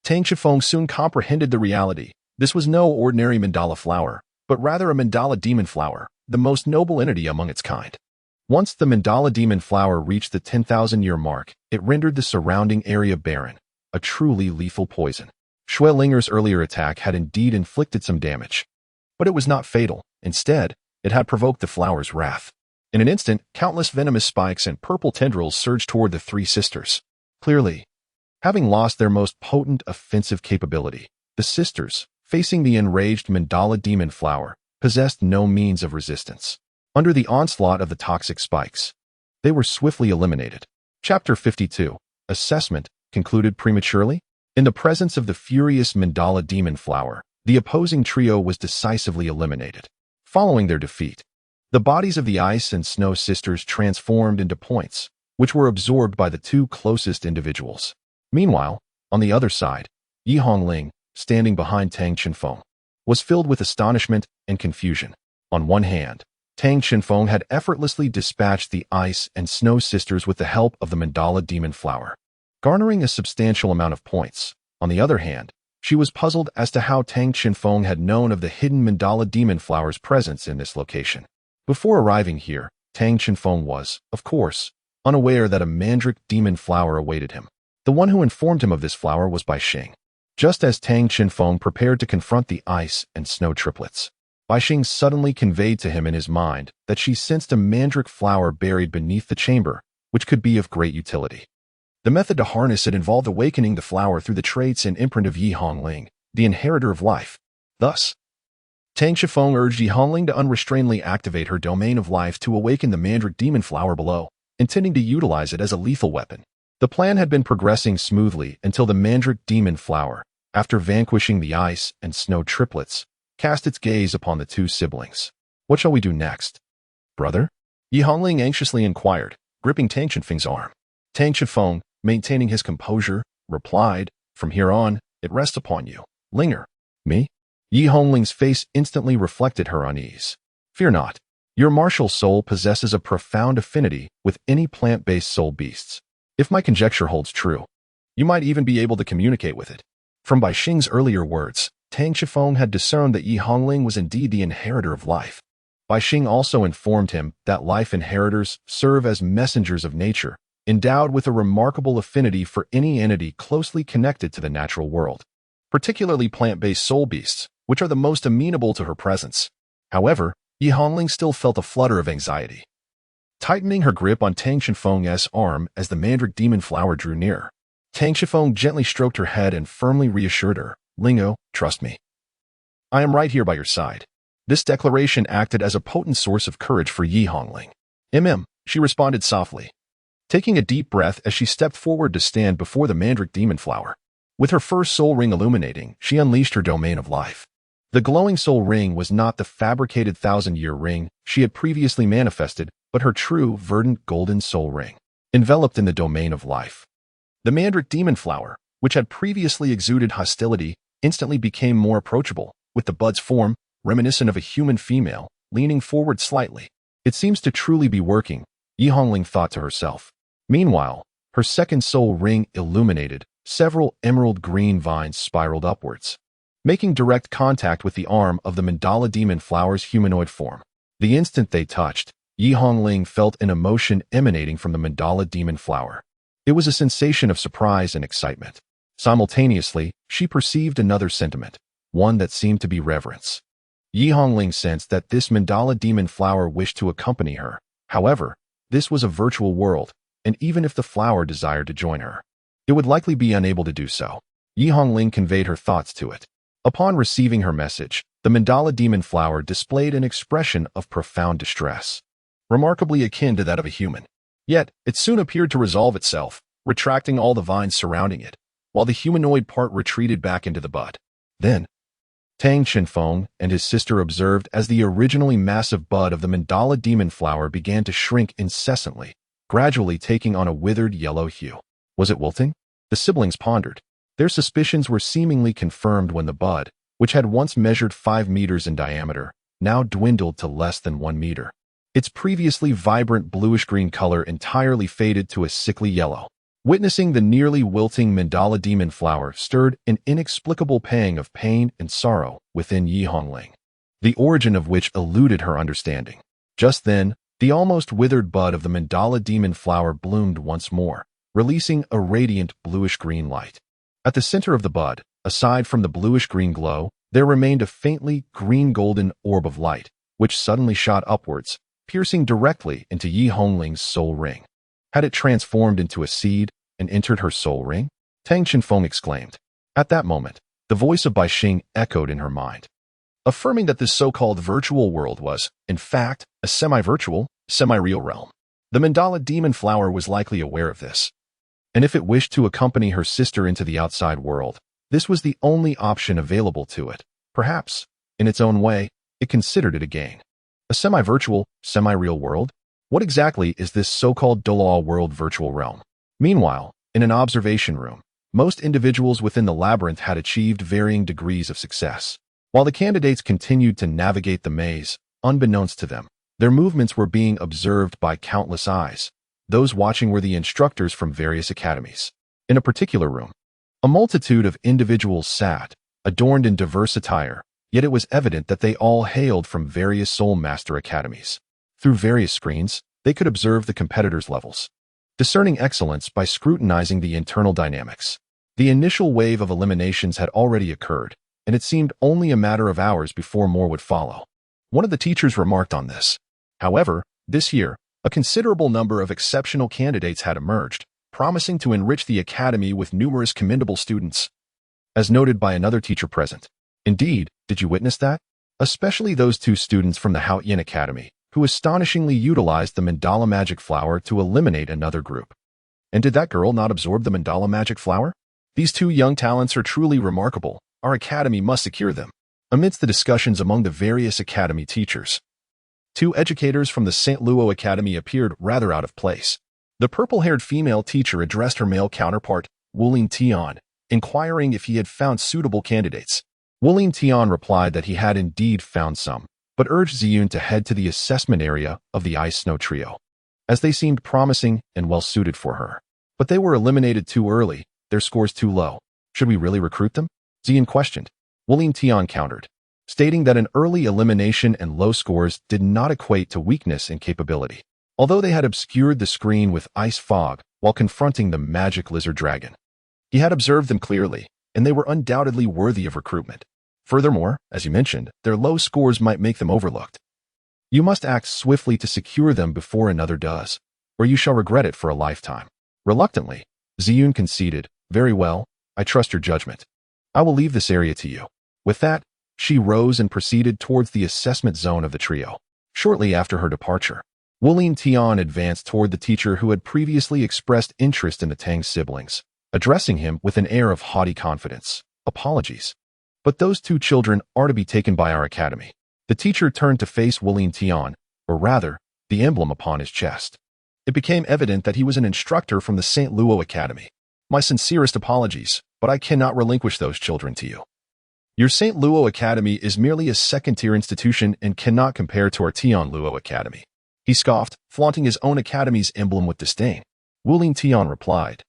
Tang Chenfeng soon comprehended the reality. This was no ordinary mandala flower, but rather a mandala demon flower, the most noble entity among its kind. Once the mandala demon flower reached the 10,000-year mark, it rendered the surrounding area barren, a truly lethal poison. Xuelinger's earlier attack had indeed inflicted some damage, but it was not fatal. Instead, it had provoked the flower's wrath. In an instant, countless venomous spikes and purple tendrils surged toward the 3 sisters. Clearly, having lost their most potent offensive capability, the sisters, facing the enraged mandala demon flower, possessed no means of resistance. Under the onslaught of the toxic spikes, they were swiftly eliminated. Chapter 52, Assessment, concluded prematurely. In the presence of the furious mandala demon flower, the opposing trio was decisively eliminated. Following their defeat, the bodies of the ice and snow sisters transformed into points, which were absorbed by the 2 closest individuals. Meanwhile, on the other side, Yi Hongling, standing behind Tang Chenfeng, was filled with astonishment and confusion. On one hand, Tang Chenfeng had effortlessly dispatched the ice and snow sisters with the help of the mandala demon flower, garnering a substantial amount of points. On the other hand, she was puzzled as to how Tang Chenfeng had known of the hidden mandala demon flower's presence in this location. Before arriving here, Tang Chenfeng was, of course, unaware that a mandrake demon flower awaited him. The one who informed him of this flower was Bai Xing. Just as Tang Chenfeng prepared to confront the ice and snow triplets, Bai Xing suddenly conveyed to him in his mind that she sensed a mandrake flower buried beneath the chamber, which could be of great utility. The method to harness it involved awakening the flower through the traits and imprint of Yi Hongling, the inheritor of life. Thus, Tang Chenfeng urged Yi Hongling to unrestrainedly activate her domain of life to awaken the mandrake demon flower below, intending to utilize it as a lethal weapon. The plan had been progressing smoothly until the mandrake demon flower, after vanquishing the ice and snow triplets, cast its gaze upon the 2 siblings. What shall we do next, brother? Yi Hongling anxiously inquired, gripping Tang Chenfeng's arm. Tang Chenfeng, maintaining his composure, replied, "From here on, it rests upon you. Linger." Me? Yi Hongling's face instantly reflected her unease. "Fear not. Your martial soul possesses a profound affinity with any plant-based soul beasts. If my conjecture holds true, you might even be able to communicate with it." From Bai Xing's earlier words, Tang Chenfeng had discerned that Yi Hongling was indeed the inheritor of life. Bai Xing also informed him that life inheritors serve as messengers of nature, endowed with a remarkable affinity for any entity closely connected to the natural world, particularly plant-based soul beasts, which are the most amenable to her presence. However, Yi Hongling still felt a flutter of anxiety, tightening her grip on Tang Chenfeng's arm as the mandrake demon flower drew near. Tang Chenfeng gently stroked her head and firmly reassured her, "Lingo, trust me. I am right here by your side." This declaration acted as a potent source of courage for Yi Hongling. She responded softly, taking a deep breath as she stepped forward to stand before the mandrake demon flower. With her first soul ring illuminating, she unleashed her domain of life. The glowing soul ring was not the fabricated thousand-year ring she had previously manifested, but her true, verdant golden soul ring, enveloped in the domain of life. The mandrake demon flower, which had previously exuded hostility, instantly became more approachable, with the bud's form, reminiscent of a human female, leaning forward slightly. It seems to truly be working, Yi Hongling thought to herself. Meanwhile, her second soul ring illuminated, several emerald green vines spiraled upwards, making direct contact with the arm of the mandala demon flower's humanoid form. The instant they touched, Yi Hongling felt an emotion emanating from the mandala demon flower. It was a sensation of surprise and excitement. Simultaneously, she perceived another sentiment, one that seemed to be reverence. Yi Hongling sensed that this mandala demon flower wished to accompany her. However, this was a virtual world, and even if the flower desired to join her, it would likely be unable to do so. Yi Hongling conveyed her thoughts to it. Upon receiving her message, the mandala demon flower displayed an expression of profound distress, remarkably akin to that of a human. Yet, it soon appeared to resolve itself, retracting all the vines surrounding it, while the humanoid part retreated back into the bud. Then, Tang Chenfeng and his sister observed as the originally massive bud of the mandala demon flower began to shrink incessantly, gradually taking on a withered yellow hue. Was it wilting? The siblings pondered. Their suspicions were seemingly confirmed when the bud, which had once measured 5 meters in diameter, now dwindled to less than 1 meter. Its previously vibrant bluish-green color entirely faded to a sickly yellow. Witnessing the nearly wilting mandala demon flower stirred an inexplicable pang of pain and sorrow within Yi Hongling, the origin of which eluded her understanding. Just then, the almost withered bud of the mandala demon flower bloomed once more, releasing a radiant bluish-green light. At the center of the bud, aside from the bluish-green glow, there remained a faintly green-golden orb of light, which suddenly shot upwards, piercing directly into Yi Hongling's soul ring. Had it transformed into a seed and entered her soul ring? Tang Chenfeng exclaimed. At that moment, the voice of Bai Xing echoed in her mind, affirming that this so-called virtual world was, in fact, a semi-virtual, semi-real realm. The mandala demon flower was likely aware of this, and if it wished to accompany her sister into the outside world, this was the only option available to it. Perhaps, in its own way, it considered it a gain. A semi-virtual, semi-real world? What exactly is this so-called Douluo world virtual realm? Meanwhile, in an observation room, most individuals within the labyrinth had achieved varying degrees of success. While the candidates continued to navigate the maze, unbeknownst to them, their movements were being observed by countless eyes. Those watching were the instructors from various academies. In a particular room, a multitude of individuals sat, adorned in diverse attire, yet it was evident that they all hailed from various Soul Master academies. Through various screens, they could observe the competitors' levels, discerning excellence by scrutinizing the internal dynamics. The initial wave of eliminations had already occurred, and it seemed only a matter of hours before more would follow. One of the teachers remarked on this. However, this year, a considerable number of exceptional candidates had emerged, promising to enrich the academy with numerous commendable students, as noted by another teacher present. Indeed, did you witness that? Especially those 2 students from the Haoyan Academy, who astonishingly utilized the mandala magic flower to eliminate another group. And did that girl not absorb the mandala magic flower? These 2 young talents are truly remarkable. Our academy must secure them. Amidst the discussions among the various academy teachers, 2 educators from the St. Luo Academy appeared rather out of place. The purple-haired female teacher addressed her male counterpart, Wulin Tian, inquiring if he had found suitable candidates. Wulin Tian replied that he had indeed found some, but urged Ziyun to head to the assessment area of the Ice Snow Trio, as they seemed promising and well-suited for her. But they were eliminated too early, their scores too low. Should we really recruit them? Ziyun questioned. Wulin Tian countered, stating that an early elimination and low scores did not equate to weakness and capability. Although they had obscured the screen with ice fog while confronting the magic lizard dragon, he had observed them clearly, and they were undoubtedly worthy of recruitment. Furthermore, as you mentioned, their low scores might make them overlooked. You must act swiftly to secure them before another does, or you shall regret it for a lifetime. Reluctantly, Ziyun conceded, very well, I trust your judgment. I will leave this area to you. With that, she rose and proceeded towards the assessment zone of the trio. Shortly after her departure, Wulin Tian advanced toward the teacher who had previously expressed interest in the Tang siblings, addressing him with an air of haughty confidence. Apologies. But those two children are to be taken by our academy. The teacher turned to face Wuling Tian, or rather, the emblem upon his chest. It became evident that he was an instructor from the St. Luo Academy. My sincerest apologies, but I cannot relinquish those children to you. Your St. Luo Academy is merely a second-tier institution and cannot compare to our Tian Luo Academy. He scoffed, flaunting his own academy's emblem with disdain. Wuling Tian replied,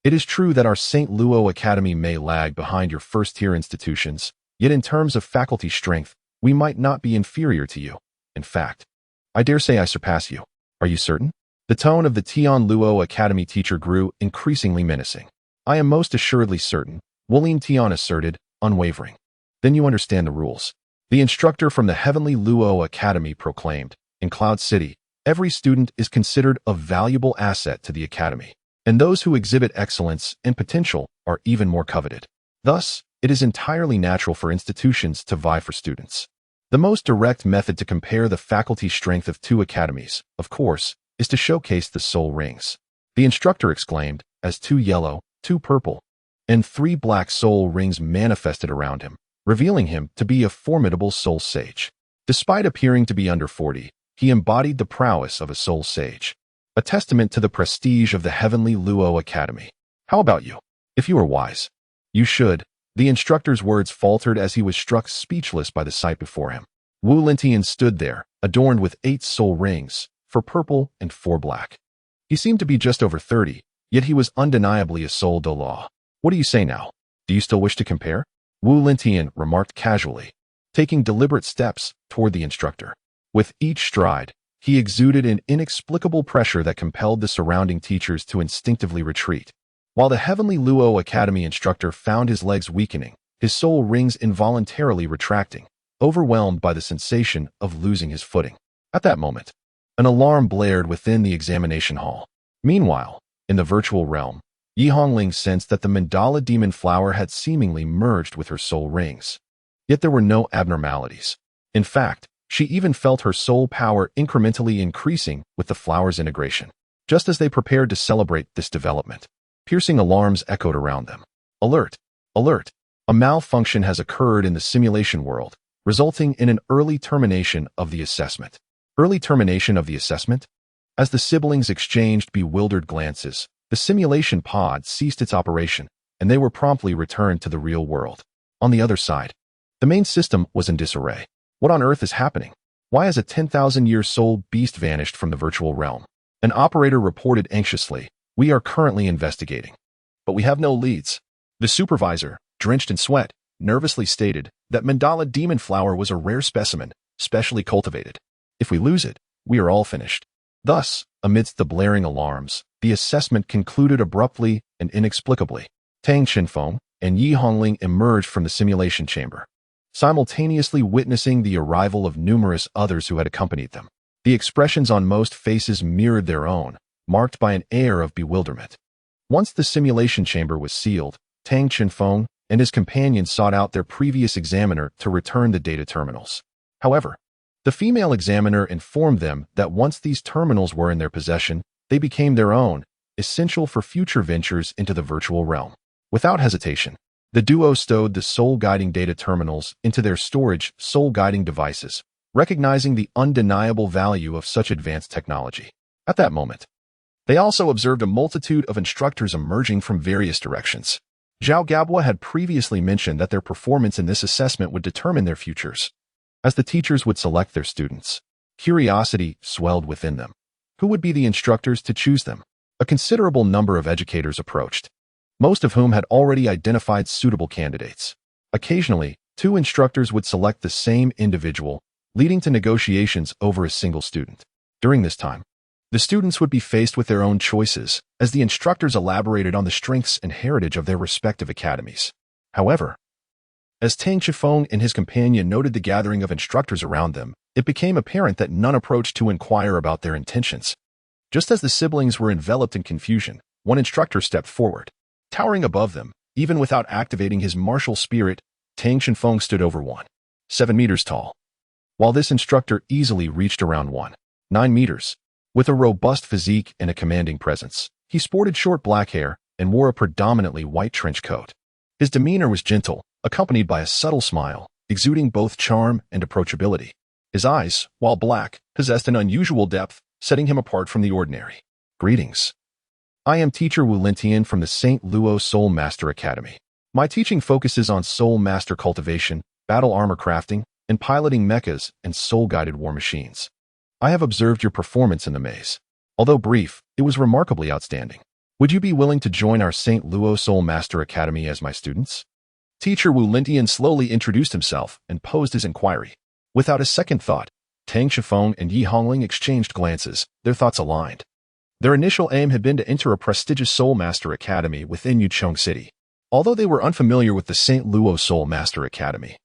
"It is true that our St. Luo Academy may lag behind your first-tier institutions, yet in terms of faculty strength, we might not be inferior to you. In fact, I dare say I surpass you. Are you certain?" The tone of the Tian Luo Academy teacher grew increasingly menacing. "I am most assuredly certain," Wuling Tian asserted, unwavering. "Then you understand the rules." The instructor from the Heavenly Luo Academy proclaimed, "In Cloud City, every student is considered a valuable asset to the academy, and those who exhibit excellence and potential are even more coveted. Thus, it is entirely natural for institutions to vie for students. The most direct method to compare the faculty strength of two academies, of course, is to showcase the soul rings," the instructor exclaimed, as 2 yellow, 2 purple, and 3 black soul rings manifested around him, revealing him to be a formidable soul sage. Despite appearing to be under 40, he embodied the prowess of a soul sage, a testament to the prestige of the Heavenly Luo Academy. "How about you? If you are wise, you should." The instructor's words faltered as he was struck speechless by the sight before him. Wu Lintian stood there, adorned with 8 soul rings, 4 purple and 4 black. He seemed to be just over 30, yet he was undeniably a soul Douluo. "What do you say now? Do you still wish to compare?" Wu Lintian remarked casually, taking deliberate steps toward the instructor. With each stride, he exuded an inexplicable pressure that compelled the surrounding teachers to instinctively retreat. While the Heavenly Luo Academy instructor found his legs weakening, his soul rings involuntarily retracting, overwhelmed by the sensation of losing his footing. At that moment, an alarm blared within the examination hall. Meanwhile, in the virtual realm, Yi Hongling sensed that the mandala demon flower had seemingly merged with her soul rings. Yet there were no abnormalities. In fact, she even felt her soul power incrementally increasing with the flower's integration. Just as they prepared to celebrate this development, piercing alarms echoed around them. "Alert! Alert! A malfunction has occurred in the simulation world, resulting in an early termination of the assessment." Early termination of the assessment? As the siblings exchanged bewildered glances, the simulation pod ceased its operation, and they were promptly returned to the real world. On the other side, the main system was in disarray. What on earth is happening? Why has a 10,000-year soul beast vanished from the virtual realm? An operator reported anxiously, "We are currently investigating, but we have no leads." The supervisor, drenched in sweat, nervously stated that mandala demon flower was a rare specimen, specially cultivated. "If we lose it, we are all finished." Thus, amidst the blaring alarms, the assessment concluded abruptly and inexplicably. Tang Qinfeng and Yi Hongling emerged from the simulation chamber, simultaneously witnessing the arrival of numerous others who had accompanied them. The expressions on most faces mirrored their own, marked by an air of bewilderment. Once the simulation chamber was sealed, Tang Qinfeng and his companions sought out their previous examiner to return the data terminals. However, the female examiner informed them that once these terminals were in their possession, they became their own, essential for future ventures into the virtual realm. Without hesitation, the duo stowed the soul-guiding data terminals into their storage soul-guiding devices, recognizing the undeniable value of such advanced technology. At that moment, they also observed a multitude of instructors emerging from various directions. Zhao Gabwa had previously mentioned that their performance in this assessment would determine their futures. As the teachers would select their students, curiosity swelled within them. Who would be the instructors to choose them? A considerable number of educators approached, most of whom had already identified suitable candidates. Occasionally, 2 instructors would select the same individual, leading to negotiations over a single student. During this time, the students would be faced with their own choices, as the instructors elaborated on the strengths and heritage of their respective academies. However, as Tang Qifeng and his companion noted the gathering of instructors around them, it became apparent that none approached to inquire about their intentions. Just as the siblings were enveloped in confusion, one instructor stepped forward. Towering above them, even without activating his martial spirit, Tang Qifeng stood over 1.7 meters tall, while this instructor easily reached around 1.9 meters. With a robust physique and a commanding presence, he sported short black hair and wore a predominantly white trench coat. His demeanor was gentle, accompanied by a subtle smile, exuding both charm and approachability. His eyes, while black, possessed an unusual depth, setting him apart from the ordinary. Greetings. I am Teacher Wu Lintian from the St. Luo Soul Master Academy. My teaching focuses on soul master cultivation, battle armor crafting, and piloting mechas and soul-guided war machines. I have observed your performance in the maze. Although brief, it was remarkably outstanding. Would you be willing to join our St. Luo Soul Master Academy as my students? Teacher Wu Lintian slowly introduced himself and posed his inquiry. Without a second thought, Tang Shifeng and Yi Hongling exchanged glances, their thoughts aligned. Their initial aim had been to enter a prestigious Soul Master Academy within Yucheng City. Although they were unfamiliar with the St. Luo Soul Master Academy,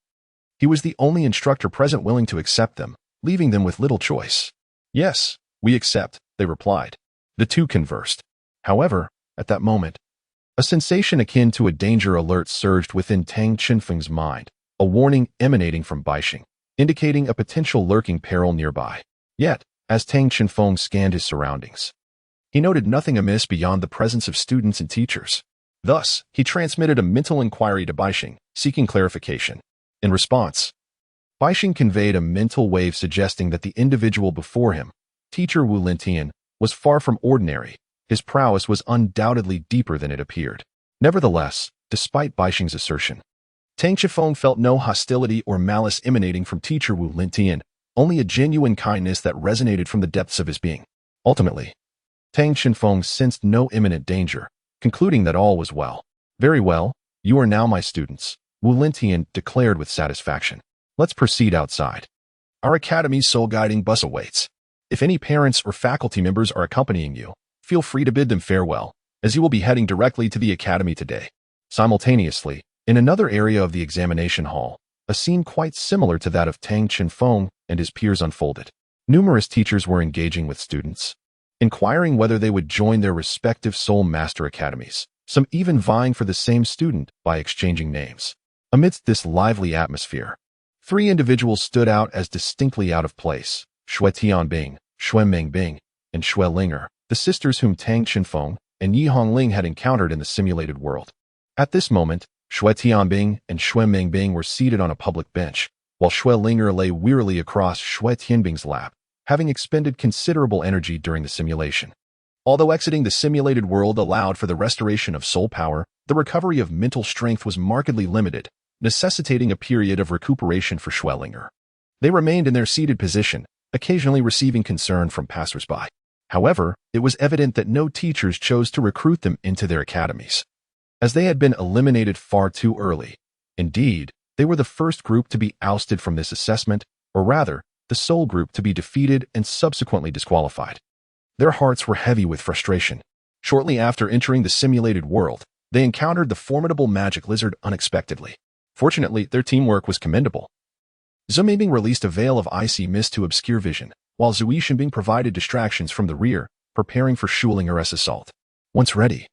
he was the only instructor present willing to accept them, leaving them with little choice. Yes, we accept, they replied. The two conversed. However, at that moment, a sensation akin to a danger alert surged within Tang Qinfeng's mind, a warning emanating from Baixing, indicating a potential lurking peril nearby. Yet, as Tang Qinfeng scanned his surroundings, he noted nothing amiss beyond the presence of students and teachers. Thus, he transmitted a mental inquiry to Baixing, seeking clarification. In response, Baixing conveyed a mental wave suggesting that the individual before him, Teacher Wu Lintian, was far from ordinary. His prowess was undoubtedly deeper than it appeared. Nevertheless, despite Baixing's assertion, Tang Qifeng felt no hostility or malice emanating from Teacher Wu Lintian, only a genuine kindness that resonated from the depths of his being. Ultimately, Tang Qifeng sensed no imminent danger, concluding that all was well. Very well, you are now my students, Wu Lintian declared with satisfaction. Let's proceed outside. Our academy's soul-guiding bus awaits. If any parents or faculty members are accompanying you, feel free to bid them farewell, as you will be heading directly to the academy today. Simultaneously, in another area of the examination hall, a scene quite similar to that of Tang Qinfeng and his peers unfolded. Numerous teachers were engaging with students, inquiring whether they would join their respective Soul Master Academies, some even vying for the same student by exchanging names. Amidst this lively atmosphere, three individuals stood out as distinctly out of place: Xue Tianbing, Xue Mengbing, and Xue Linger, the sisters whom Tang Qinfeng and Yi Hongling had encountered in the simulated world. At this moment, Xue Tianbing and Xue Mengbing were seated on a public bench, while Xue Linger lay wearily across Xue Tianbing's lap, having expended considerable energy during the simulation. Although exiting the simulated world allowed for the restoration of soul power, the recovery of mental strength was markedly limited, necessitating a period of recuperation for Xue Linger. They remained in their seated position, occasionally receiving concern from passersby. However, it was evident that no teachers chose to recruit them into their academies, as they had been eliminated far too early. Indeed, they were the first group to be ousted from this assessment, or rather, the soul group to be defeated and subsequently disqualified. Their hearts were heavy with frustration. Shortly after entering the simulated world, they encountered the formidable magic lizard unexpectedly. Fortunately, their teamwork was commendable. Zhou Meibing released a veil of icy mist to obscure vision, while Zui Xinbing provided distractions from the rear, preparing for Shulinger's assault. Once ready,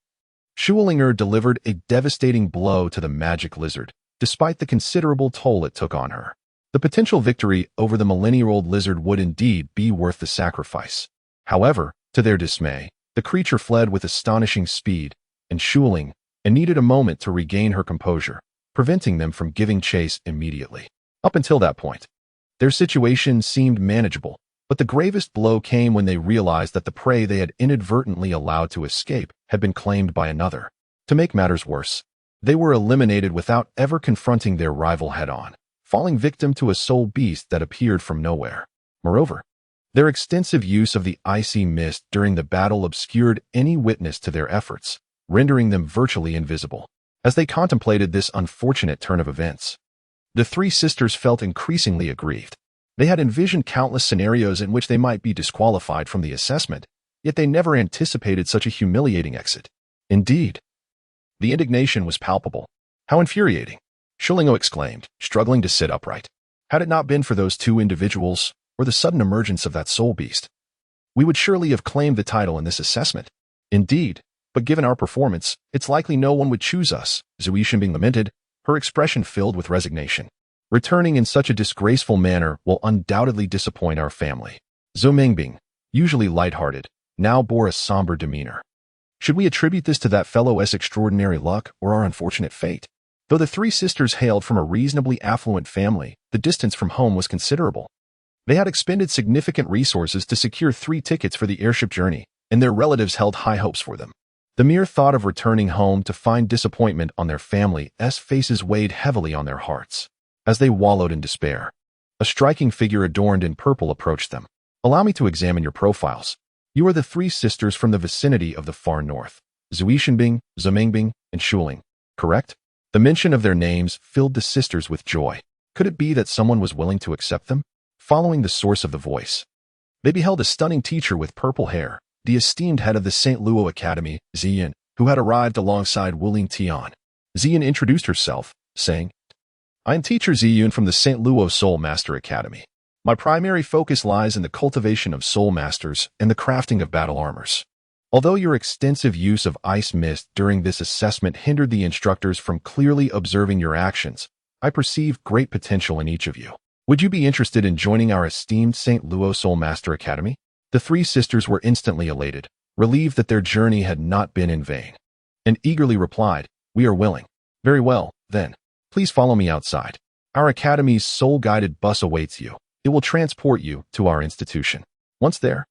Shulinger delivered a devastating blow to the magic lizard, despite the considerable toll it took on her. The potential victory over the millennia-old lizard would indeed be worth the sacrifice. However, to their dismay, the creature fled with astonishing speed, and Shuling needed a moment to regain her composure, preventing them from giving chase immediately. Up until that point, their situation seemed manageable, but the gravest blow came when they realized that the prey they had inadvertently allowed to escape had been claimed by another. To make matters worse, they were eliminated without ever confronting their rival head-on, falling victim to a soul beast that appeared from nowhere. Moreover, their extensive use of the icy mist during the battle obscured any witness to their efforts, rendering them virtually invisible. As they contemplated this unfortunate turn of events, the three sisters felt increasingly aggrieved. They had envisioned countless scenarios in which they might be disqualified from the assessment, yet they never anticipated such a humiliating exit. Indeed, the indignation was palpable. How infuriating! Shulingo exclaimed, struggling to sit upright. Had it not been for those two individuals, or the sudden emergence of that soul beast, we would surely have claimed the title in this assessment. Indeed, but given our performance, it's likely no one would choose us, Zui Xinbing lamented, her expression filled with resignation. Returning in such a disgraceful manner will undoubtedly disappoint our family. Zhou Mengbing, usually light-hearted, now bore a somber demeanor. Should we attribute this to that fellow's extraordinary luck or our unfortunate fate? Though the three sisters hailed from a reasonably affluent family, the distance from home was considerable. They had expended significant resources to secure 3 tickets for the airship journey, and their relatives held high hopes for them. The mere thought of returning home to find disappointment on their family's faces weighed heavily on their hearts. As they wallowed in despair, a striking figure adorned in purple approached them. "Allow me to examine your profiles. You are the 3 sisters from the vicinity of the far north, Zuishanbing, Zumengbing, and Shuling, correct?" The mention of their names filled the sisters with joy. Could it be that someone was willing to accept them? Following the source of the voice, they beheld a stunning teacher with purple hair, the esteemed head of the St. Luo Academy, Ziyan, who had arrived alongside Wulin Tian. Ziyan introduced herself, saying, "I am teacher Ziyun from the St. Luo Soul Master Academy. My primary focus lies in the cultivation of soul masters and the crafting of battle armors. Although your extensive use of ice mist during this assessment hindered the instructors from clearly observing your actions, I perceive great potential in each of you. Would you be interested in joining our esteemed St. Luo Soul Master Academy?" The 3 sisters were instantly elated, relieved that their journey had not been in vain, and eagerly replied, "We are willing." "Very well, then. Please follow me outside. Our academy's soul-guided bus awaits you. It will transport you to our institution. Once there,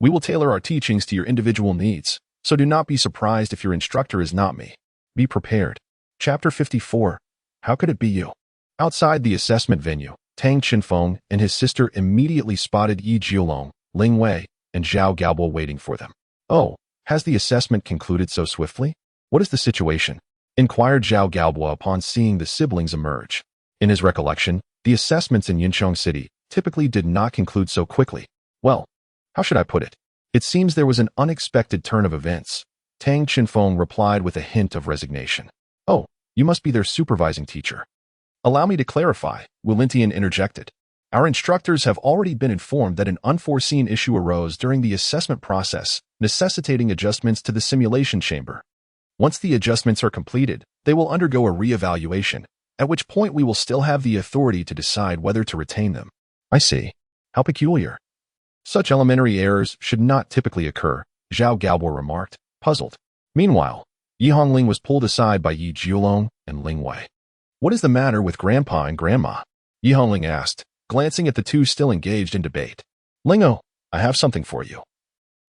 we will tailor our teachings to your individual needs, so do not be surprised if your instructor is not me. Be prepared." Chapter 54. How could it be you? Outside the assessment venue, Tang Qinfeng and his sister immediately spotted Yi Jiulong, Ling Wei, and Zhao Gaobo waiting for them. "Oh, has the assessment concluded so swiftly? What is the situation?" inquired Zhao Gaobo upon seeing the siblings emerge. In his recollection, the assessments in Yinchong City typically did not conclude so quickly. "Well, how should I put it? It seems there was an unexpected turn of events," Tang Qinfeng replied with a hint of resignation. "Oh, you must be their supervising teacher." "Allow me to clarify," Wulintian interjected. "Our instructors have already been informed that an unforeseen issue arose during the assessment process, necessitating adjustments to the simulation chamber. Once the adjustments are completed, they will undergo a re-evaluation, at which point we will still have the authority to decide whether to retain them." "I see. How peculiar. Such elementary errors should not typically occur," Zhao Gaobo remarked, puzzled. Meanwhile, Yi Hongling was pulled aside by Yi Jiulong and Ling Wei. "What is the matter with Grandpa and Grandma?" Yi Hongling asked, glancing at the 2 still engaged in debate. "Lingo, I have something for you,"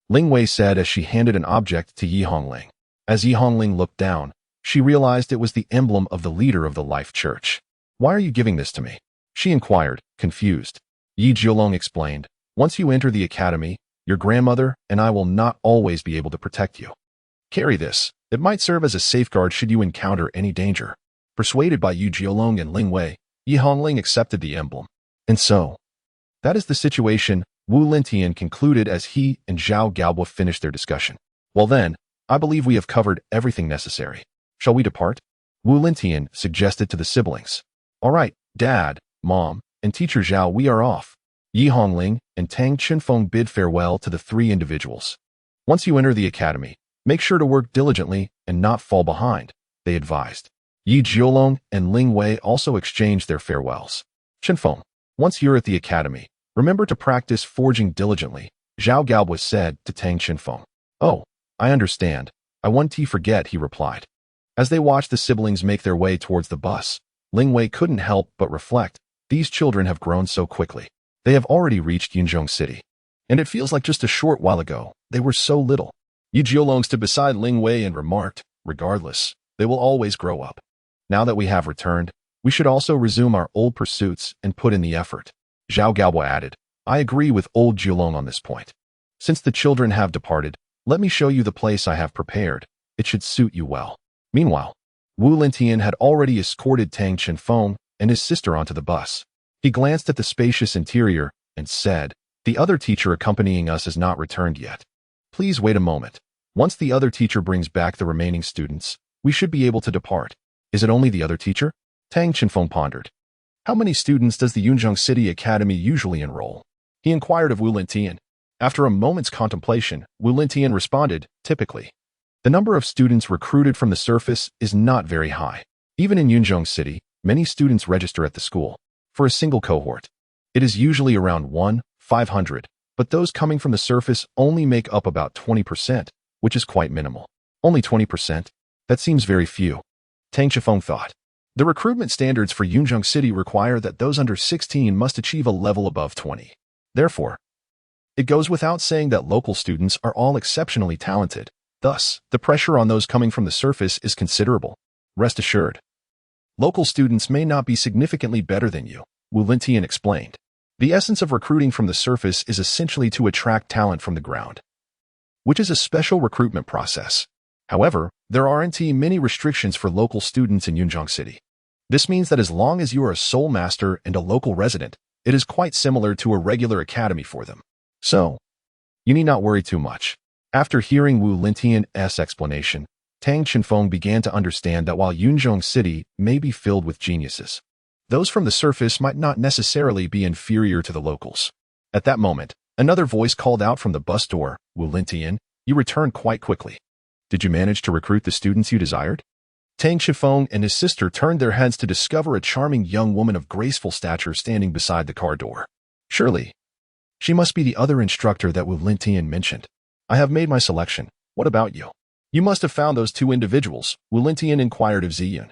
Ling Wei said as she handed an object to Yi Hongling. As Yi Hongling looked down, she realized it was the emblem of the leader of the Life Church. "Why are you giving this to me?" she inquired, confused. Yi Jiulong explained, "Once you enter the academy, your grandmother and I will not always be able to protect you. Carry this. It might serve as a safeguard should you encounter any danger." Persuaded by Yi Jiulong and Ling Wei, Yi Hongling accepted the emblem. "And so, that is the situation," Wu Lintian concluded as he and Zhao Gaobo finished their discussion. "Well then, I believe we have covered everything necessary. Shall we depart?" Wu Lintian suggested to the siblings. "All right, Dad, Mom, and Teacher Zhao, we are off." Yi Hongling and Tang Qinfeng bid farewell to the 3 individuals. "Once you enter the academy, make sure to work diligently and not fall behind," they advised. Yi Jiulong and Ling Wei also exchanged their farewells. "Qinfeng, once you're at the academy, remember to practice forging diligently," Zhao Gaobo said to Tang Qinfeng. "Oh, I understand. I won't forget," he replied. As they watched the siblings make their way towards the bus, Ling Wei couldn't help but reflect, these children have grown so quickly. They have already reached Yinzhong City. And it feels like just a short while ago, they were so little. Yi Jiulong stood beside Ling Wei and remarked, "Regardless, they will always grow up. Now that we have returned, we should also resume our old pursuits and put in the effort." Zhao Gaobo added, "I agree with old Jiulong on this point. Since the children have departed, let me show you the place I have prepared. It should suit you well." Meanwhile, Wu Lintian had already escorted Tang Qinfeng and his sister onto the bus. He glanced at the spacious interior and said, "The other teacher accompanying us has not returned yet. Please wait a moment. Once the other teacher brings back the remaining students, we should be able to depart." "Is it only the other teacher?" Tang Qinfeng pondered. "How many students does the Yunzhong City Academy usually enroll?" he inquired of Wu Lintian. After a moment's contemplation, Wu Lintian responded, "Typically, the number of students recruited from the surface is not very high. Even in Yunzhong City, many students register at the school. For a single cohort, it is usually around 1,500, but those coming from the surface only make up about 20%, which is quite minimal." "Only 20%? That seems very few," Tang Qifeng thought. The recruitment standards for Yunzheng City require that those under 16 must achieve a level above 20. Therefore, it goes without saying that local students are all exceptionally talented. Thus, the pressure on those coming from the surface is considerable. Rest assured, local students may not be significantly better than you, Wu Lintian explained. The essence of recruiting from the surface is essentially to attract talent from the ground, which is a special recruitment process. However, there aren't many restrictions for local students in Yunzheng City. This means that as long as you are a soul master and a local resident, it is quite similar to a regular academy for them. So, you need not worry too much. After hearing Wu Lintian's explanation, Tang Chenfeng began to understand that while Yunzheng City may be filled with geniuses, those from the surface might not necessarily be inferior to the locals. At that moment, another voice called out from the bus door, Wu Lintian, you returned quite quickly. Did you manage to recruit the students you desired? Tang Chenfeng and his sister turned their heads to discover a charming young woman of graceful stature standing beside the car door. Surely, she must be the other instructor that Wu Lintian mentioned. I have made my selection. What about you? You must have found those two individuals, Wu Lintian inquired of Ziyun.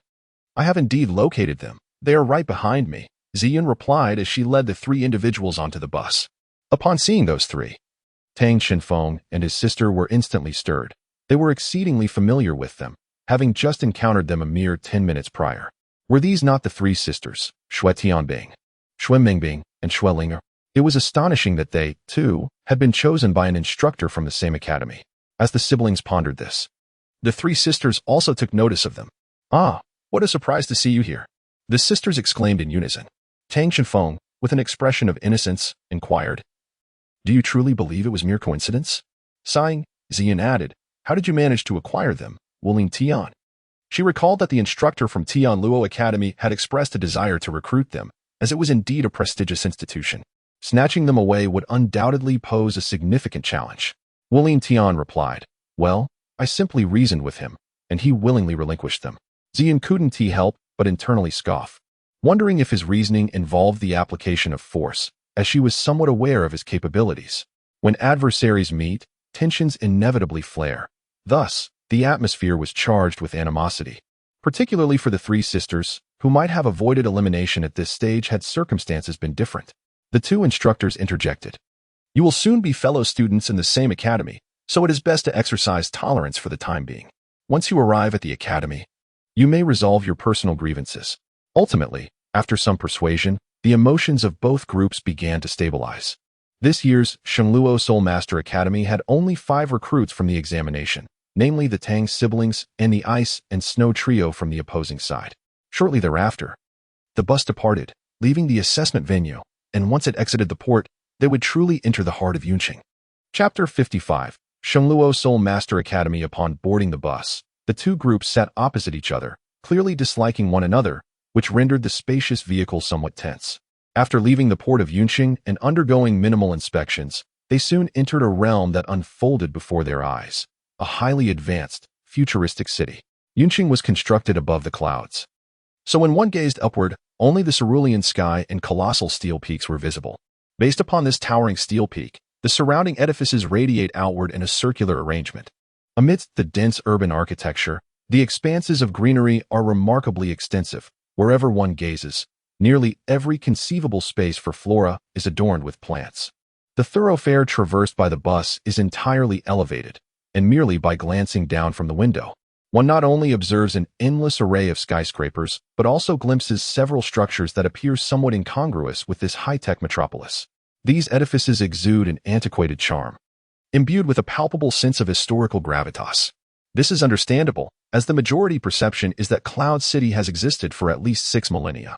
I have indeed located them. They are right behind me, Ziyun replied as she led the three individuals onto the bus. Upon seeing those three, Tang Chenfeng and his sister were instantly stirred. They were exceedingly familiar with them, having just encountered them a mere 10 minutes prior. Were these not the three sisters, Xue Tianbing, Xue Mingbing, and Xue Linger? It was astonishing that they, too, had been chosen by an instructor from the same academy. As the siblings pondered this, the three sisters also took notice of them. Ah, what a surprise to see you here, the sisters exclaimed in unison. Tang Chenfeng, with an expression of innocence, inquired, do you truly believe it was mere coincidence? Sighing, Ziyun added, how did you manage to acquire them, Wulin Tian? She recalled that the instructor from Tianluo Academy had expressed a desire to recruit them, as it was indeed a prestigious institution. Snatching them away would undoubtedly pose a significant challenge. Wulin Tian replied, well, I simply reasoned with him, and he willingly relinquished them. Ziyun couldn't help but internally scoff, wondering if his reasoning involved the application of force, as she was somewhat aware of his capabilities. When adversaries meet, tensions inevitably flare. Thus, the atmosphere was charged with animosity, particularly for the three sisters, who might have avoided elimination at this stage had circumstances been different. The two instructors interjected. You will soon be fellow students in the same academy, so it is best to exercise tolerance for the time being. Once you arrive at the academy, you may resolve your personal grievances. Ultimately, after some persuasion, the emotions of both groups began to stabilize. This year's Shengluo Soul Master Academy had only 5 recruits from the examination, namely the Tang siblings and the Ice and Snow trio from the opposing side. Shortly thereafter, the bus departed, leaving the assessment venue, and once it exited the port, they would truly enter the heart of Yunqing. Chapter 55, Shengluo Soul Master Academy. Upon boarding the bus, the two groups sat opposite each other, clearly disliking one another, which rendered the spacious vehicle somewhat tense. After leaving the port of Yunqing and undergoing minimal inspections, they soon entered a realm that unfolded before their eyes, a highly advanced, futuristic city. Yunqing was constructed above the clouds, so when one gazed upward, only the cerulean sky and colossal steel peaks were visible. Based upon this towering steel peak, the surrounding edifices radiate outward in a circular arrangement. Amidst the dense urban architecture, the expanses of greenery are remarkably extensive. Wherever one gazes, nearly every conceivable space for flora is adorned with plants. The thoroughfare traversed by the bus is entirely elevated, and merely by glancing down from the window, one not only observes an endless array of skyscrapers, but also glimpses several structures that appear somewhat incongruous with this high-tech metropolis. These edifices exude an antiquated charm, imbued with a palpable sense of historical gravitas. This is understandable, as the majority perception is that Cloud City has existed for at least 6 millennia,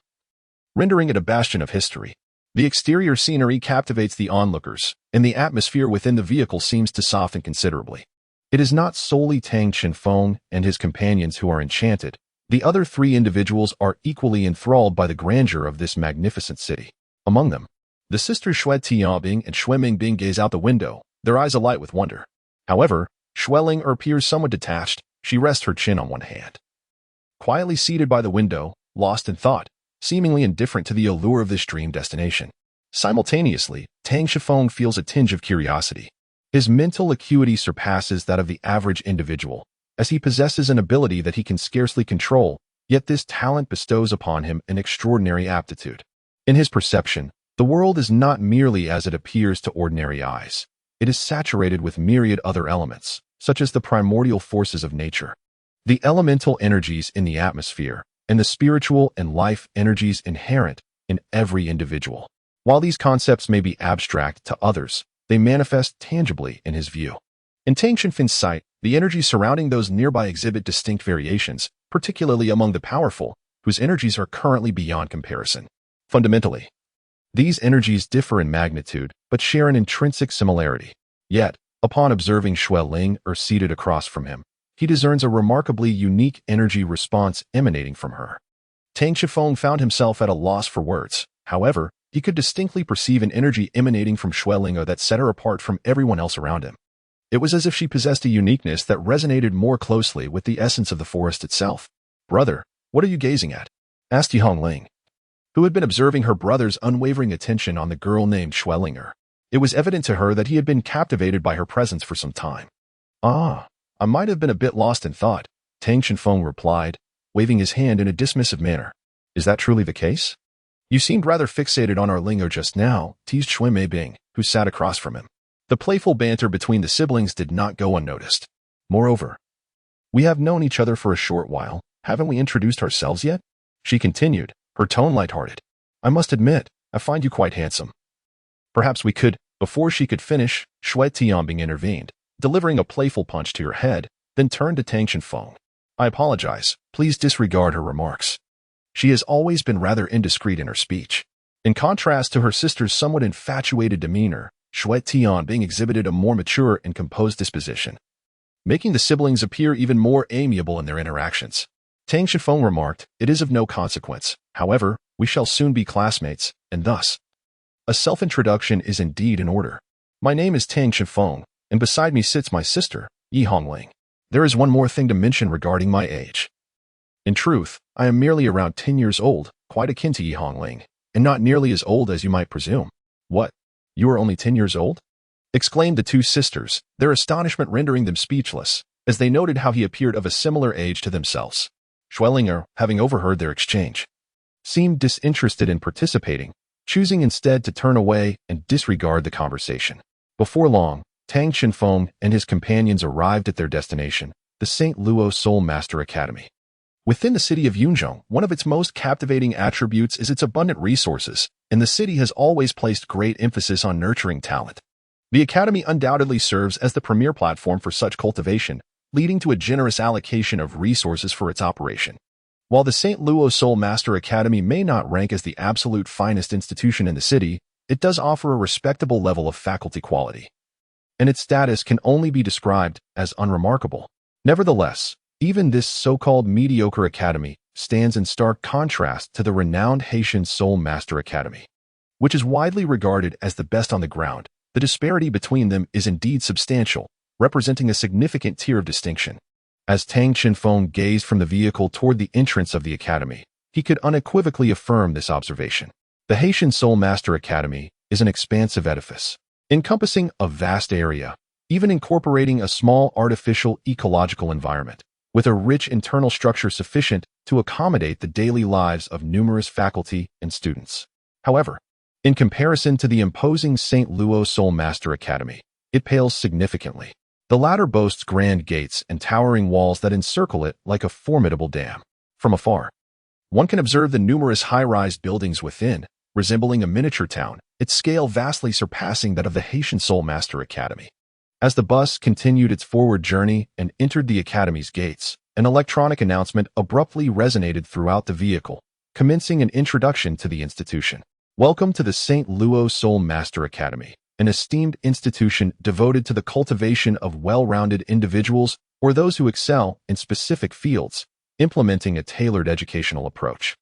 rendering it a bastion of history. The exterior scenery captivates the onlookers, and the atmosphere within the vehicle seems to soften considerably. It is not solely Tang Chenfeng and his companions who are enchanted. The other 3 individuals are equally enthralled by the grandeur of this magnificent city. Among them, the sisters Xue Tianbing and Xue Mingbing gaze out the window, their eyes alight with wonder. However, Xue Ling appears somewhat detached. She rests her chin on one hand, quietly seated by the window, lost in thought, seemingly indifferent to the allure of this dream destination. Simultaneously, Tang Chenfeng feels a tinge of curiosity. His mental acuity surpasses that of the average individual, as he possesses an ability that he can scarcely control, Yet this talent bestows upon him an extraordinary aptitude. In his perception, the world is not merely as it appears to ordinary eyes. It is saturated with myriad other elements, such as the primordial forces of nature, the elemental energies in the atmosphere, and the spiritual and life energies inherent in every individual. While these concepts may be abstract to others, they manifest tangibly in his view. In Tang Shenfin's sight, the energies surrounding those nearby exhibit distinct variations, particularly among the powerful, whose energies are currently beyond comparison. Fundamentally, these energies differ in magnitude, but share an intrinsic similarity. Yet, upon observing Xue Ling seated across from him, he discerns a remarkably unique energy response emanating from her. Tang Shifeng found himself at a loss for words. However, he could distinctly perceive an energy emanating from Xue Ling that set her apart from everyone else around him. It was as if she possessed a uniqueness that resonated more closely with the essence of the forest itself. "Brother, what are you gazing at?" asked Yihong Ling, who had been observing her brother's unwavering attention on the girl named Schwellinger. It was evident to her that he had been captivated by her presence for some time. "Ah, I might have been a bit lost in thought," Tang Shenfeng replied, waving his hand in a dismissive manner. "Is that truly the case?" "You seemed rather fixated on our Lingo just now," teased Xue Meibing, who sat across from him. The playful banter between the siblings did not go unnoticed. "Moreover, we have known each other for a short while. Haven't we introduced ourselves yet?" she continued, her tone lighthearted. "I must admit, I find you quite handsome." "Perhaps we could—" Before she could finish, Xue Tianbing intervened, delivering a playful punch to her head, then turned to Tang Shenfeng. "I apologize. Please disregard her remarks. She has always been rather indiscreet in her speech." In contrast to her sister's somewhat infatuated demeanor, Xue Tianbing exhibited a more mature and composed disposition, making the siblings appear even more amiable in their interactions. Tang Shenfeng remarked, "It is of no consequence. However, we shall soon be classmates, and thus a self-introduction is indeed in order. My name is Tang Shenfeng, and beside me sits my sister, Yihong Ling. There is one more thing to mention regarding my age. In truth, I am merely around 10 years old, quite akin to Yihong Ling, and not nearly as old as you might presume." "What? You are only 10 years old?" exclaimed the two sisters, their astonishment rendering them speechless, as they noted how he appeared of a similar age to themselves. Schwellinger, having overheard their exchange, seemed disinterested in participating, choosing instead to turn away and disregard the conversation. Before long, Tang Shenfeng and his companions arrived at their destination, the St. Luo Soul Master Academy. Within the city of Yunzhong, one of its most captivating attributes is its abundant resources, and the city has always placed great emphasis on nurturing talent. The academy undoubtedly serves as the premier platform for such cultivation, leading to a generous allocation of resources for its operation. While the St. Luo Soul Master Academy may not rank as the absolute finest institution in the city, it does offer a respectable level of faculty quality, and its status can only be described as unremarkable. Nevertheless, even this so-called mediocre academy stands in stark contrast to the renowned Haitian Soul Master Academy, which is widely regarded as the best on the ground. The disparity between them is indeed substantial, representing a significant tier of distinction. As Tang Shenfeng gazed from the vehicle toward the entrance of the academy, he could unequivocally affirm this observation. The Haitian Soul Master Academy is an expansive edifice, encompassing a vast area, even incorporating a small artificial ecological environment, with a rich internal structure sufficient to accommodate the daily lives of numerous faculty and students. However, in comparison to the imposing St. Luo Soul Master Academy, it pales significantly. The latter boasts grand gates and towering walls that encircle it like a formidable dam. From afar, one can observe the numerous high-rise buildings within, resembling a miniature town, its scale vastly surpassing that of the Haitian Soul Master Academy. As the bus continued its forward journey and entered the academy's gates, an electronic announcement abruptly resonated throughout the vehicle, commencing an introduction to the institution. "Welcome to the St. Luo Soul Master Academy, an esteemed institution devoted to the cultivation of well-rounded individuals or those who excel in specific fields, implementing a tailored educational approach."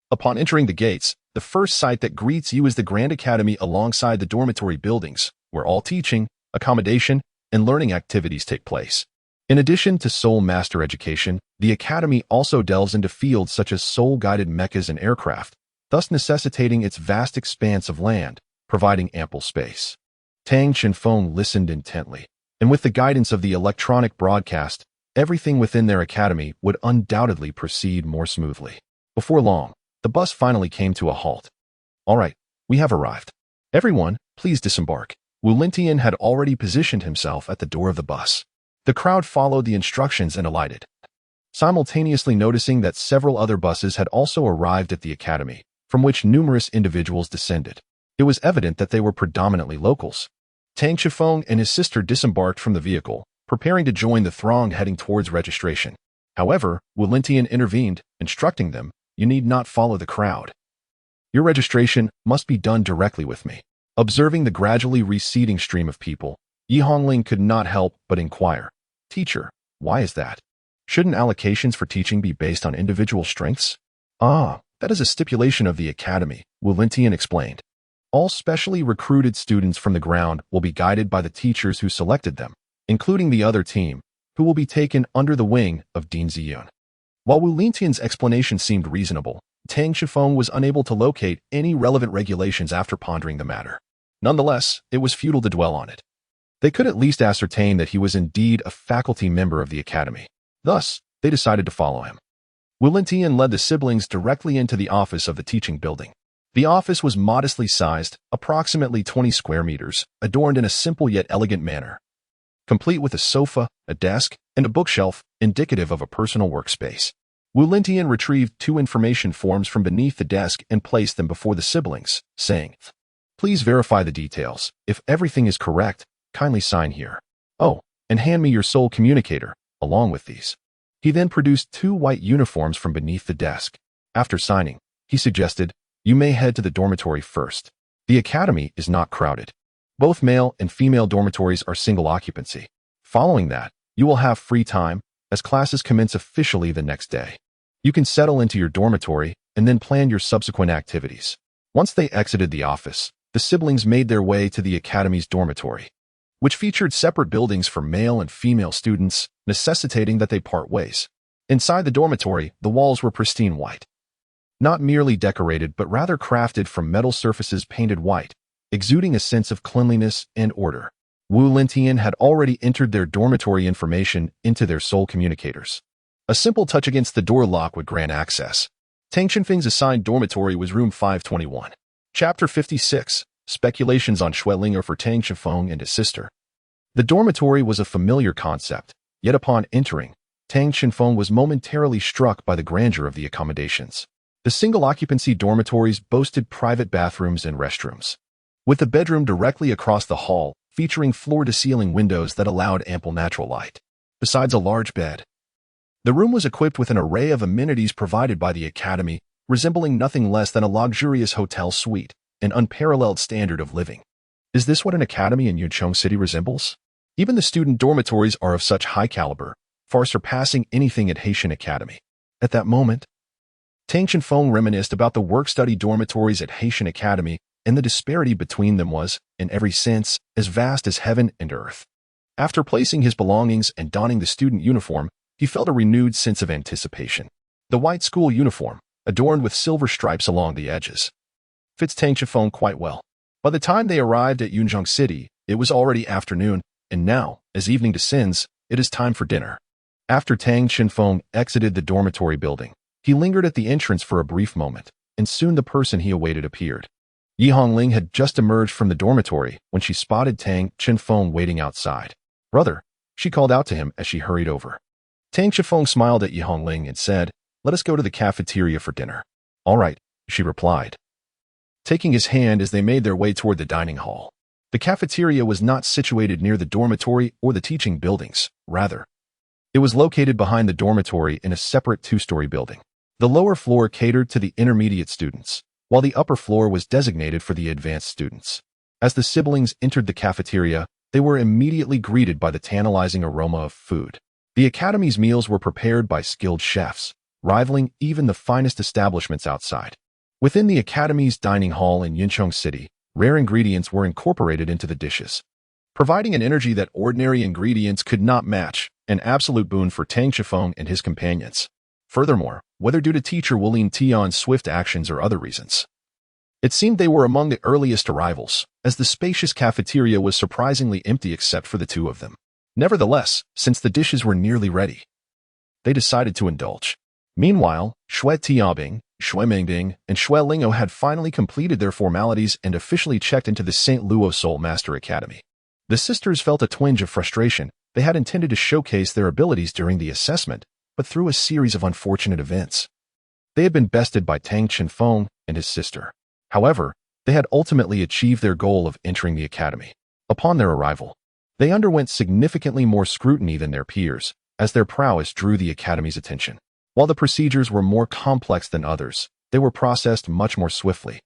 Upon entering the gates, the first sight that greets you is the Grand Academy alongside the dormitory buildings, where all teaching, accommodation, and learning activities take place. In addition to soul master education, the academy also delves into fields such as soul-guided mechas and aircraft, thus necessitating its vast expanse of land, providing ample space. Tang Shenfeng listened intently, and with the guidance of the electronic broadcast, everything within their academy would undoubtedly proceed more smoothly. Before long, the bus finally came to a halt. "All right, we have arrived. Everyone, please disembark." Wu Lintian had already positioned himself at the door of the bus. The crowd followed the instructions and alighted, simultaneously noticing that several other buses had also arrived at the academy, from which numerous individuals descended. It was evident that they were predominantly locals. Tang Shifeng and his sister disembarked from the vehicle, preparing to join the throng heading towards registration. However, Wu Lintian intervened, instructing them, "You need not follow the crowd. Your registration must be done directly with me." Observing the gradually receding stream of people, Yi Hongling could not help but inquire, "Teacher, why is that? Shouldn't allocations for teaching be based on individual strengths?" "Ah, that is a stipulation of the academy," Wu Lintian explained. "All specially recruited students from the ground will be guided by the teachers who selected them, including the other team, who will be taken under the wing of Dean Ziyun." While Wu Lintian's explanation seemed reasonable, Tang Shifeng was unable to locate any relevant regulations after pondering the matter. Nonetheless, it was futile to dwell on it. They could at least ascertain that he was indeed a faculty member of the academy. Thus, they decided to follow him. Wu Lintian led the siblings directly into the office of the teaching building. The office was modestly sized, approximately 20 square meters, adorned in a simple yet elegant manner, complete with a sofa, a desk, and a bookshelf, indicative of a personal workspace. Wu Lintian retrieved 2 information forms from beneath the desk and placed them before the siblings, saying, "Please verify the details. If everything is correct, kindly sign here. Oh, and hand me your sole communicator, along with these." He then produced 2 white uniforms from beneath the desk. After signing, he suggested, "You may head to the dormitory first. The academy is not crowded. Both male and female dormitories are single occupancy. Following that, you will have free time, as classes commence officially the next day. You can settle into your dormitory and then plan your subsequent activities." Once they exited the office, the siblings made their way to the academy's dormitory, which featured separate buildings for male and female students, necessitating that they part ways. Inside the dormitory, the walls were pristine white, not merely decorated but rather crafted from metal surfaces painted white, exuding a sense of cleanliness and order. Wu Lintian had already entered their dormitory information into their sole communicators. A simple touch against the door lock would grant access. Tang Xinfeng's assigned dormitory was room 521. Chapter 56, Speculations on Xuelinger for Tang Xinfeng and his sister. The dormitory was a familiar concept, yet upon entering, Tang Xinfeng was momentarily struck by the grandeur of the accommodations. The single-occupancy dormitories boasted private bathrooms and restrooms, with the bedroom directly across the hall, featuring floor-to-ceiling windows that allowed ample natural light. Besides a large bed, the room was equipped with an array of amenities provided by the academy, resembling nothing less than a luxurious hotel suite, an unparalleled standard of living. Is this what an academy in Yuncheng City resembles? Even the student dormitories are of such high caliber, far surpassing anything at Haitian Academy. At that moment, Tang Xinfeng reminisced about the work-study dormitories at Haitian Academy, and the disparity between them was, in every sense, as vast as heaven and earth. After placing his belongings and donning the student uniform, he felt a renewed sense of anticipation. The white school uniform, adorned with silver stripes along the edges, fits Tang Xinfeng quite well. By the time they arrived at Yuncheng City, it was already afternoon, and now, as evening descends, it is time for dinner. After Tang Xinfeng exited the dormitory building, he lingered at the entrance for a brief moment, and soon the person he awaited appeared. Yi Hongling had just emerged from the dormitory when she spotted Tang Xinfeng waiting outside. "Brother," she called out to him as she hurried over. Tang Xinfeng smiled at Yi Hongling and said, "Let us go to the cafeteria for dinner." "All right," she replied, taking his hand as they made their way toward the dining hall. The cafeteria was not situated near the dormitory or the teaching buildings. Rather, it was located behind the dormitory in a separate 2-story building. The lower floor catered to the intermediate students, while the upper floor was designated for the advanced students. As the siblings entered the cafeteria, they were immediately greeted by the tantalizing aroma of food. The academy's meals were prepared by skilled chefs, rivaling even the finest establishments outside. Within the academy's dining hall in Yuncheng City, rare ingredients were incorporated into the dishes, providing an energy that ordinary ingredients could not match, an absolute boon for Tang Xinfeng and his companions. Furthermore, whether due to teacher Wu Lintian's swift actions or other reasons, it seemed they were among the earliest arrivals, as the spacious cafeteria was surprisingly empty except for the 2 of them. Nevertheless, since the dishes were nearly ready, they decided to indulge. Meanwhile, Xue Tiabing, Xue Mingding, and Xue Lingo had finally completed their formalities and officially checked into the St. Luo Soul Master Academy. The sisters felt a twinge of frustration. They had intended to showcase their abilities during the assessment, but through a series of unfortunate events. They had been bested by Tang Chenfeng and his sister. However, they had ultimately achieved their goal of entering the academy. Upon their arrival, they underwent significantly more scrutiny than their peers, as their prowess drew the academy's attention. While the procedures were more complex than others, they were processed much more swiftly,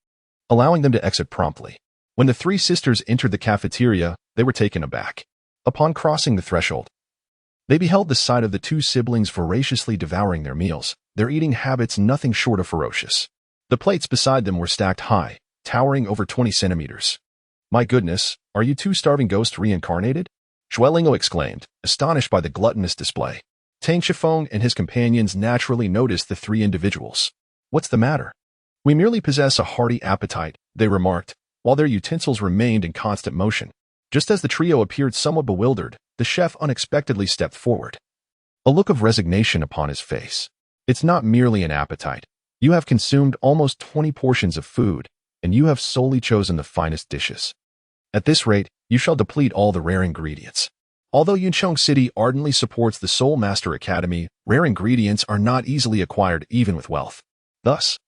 allowing them to exit promptly. When the three sisters entered the cafeteria, they were taken aback. Upon crossing the threshold, they beheld the sight of the two siblings voraciously devouring their meals, their eating habits nothing short of ferocious. The plates beside them were stacked high, towering over 20 centimeters. "My goodness, are you two starving ghosts reincarnated?" Xuelingo exclaimed, astonished by the gluttonous display. Tang Shifeng and his companions naturally noticed the three individuals. "What's the matter?" "We merely possess a hearty appetite," they remarked, while their utensils remained in constant motion. Just as the trio appeared somewhat bewildered, the chef unexpectedly stepped forward, a look of resignation upon his face. "It's not merely an appetite. You have consumed almost 20 portions of food, and you have solely chosen the finest dishes. At this rate, you shall deplete all the rare ingredients." Although Yuncheng City ardently supports the Soul Master Academy, rare ingredients are not easily acquired even with wealth. Thus,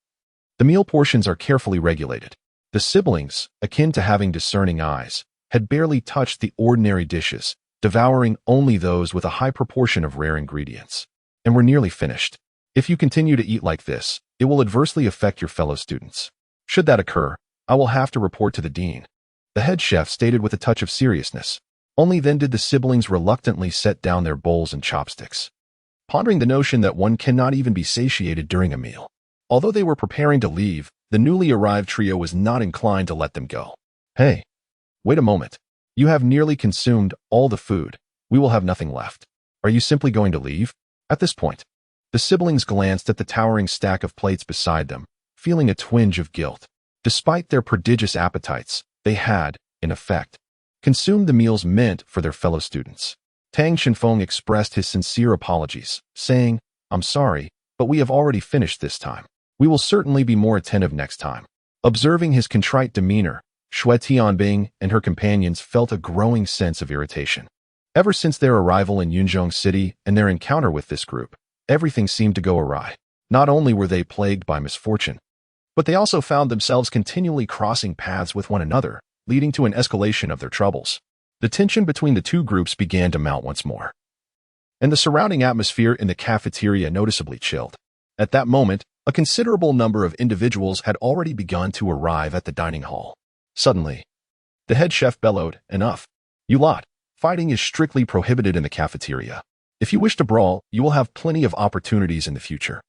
the meal portions are carefully regulated. The siblings, akin to having discerning eyes, had barely touched the ordinary dishes, devouring only those with a high proportion of rare ingredients, and were nearly finished. "If you continue to eat like this, it will adversely affect your fellow students. Should that occur, I will have to report to the dean," the head chef stated with a touch of seriousness. Only then did the siblings reluctantly set down their bowls and chopsticks, pondering the notion that one cannot even be satiated during a meal. Although they were preparing to leave, the newly arrived trio was not inclined to let them go. "Hey, wait a moment. You have nearly consumed all the food. We will have nothing left. Are you simply going to leave?" At this point, the siblings glanced at the towering stack of plates beside them, feeling a twinge of guilt. Despite their prodigious appetites, they had, in effect, consumed the meals meant for their fellow students. Tang Chenfeng expressed his sincere apologies, saying, "I'm sorry, but we have already finished this time. We will certainly be more attentive next time." Observing his contrite demeanor, Xue Tianbing and her companions felt a growing sense of irritation. Ever since their arrival in Yunzhong City and their encounter with this group, everything seemed to go awry. Not only were they plagued by misfortune, but they also found themselves continually crossing paths with one another, leading to an escalation of their troubles. The tension between the two groups began to mount once more, and the surrounding atmosphere in the cafeteria noticeably chilled. At that moment, a considerable number of individuals had already begun to arrive at the dining hall. Suddenly, the head chef bellowed, "Enough! You lot! Fighting is strictly prohibited in the cafeteria. If you wish to brawl, you will have plenty of opportunities in the future.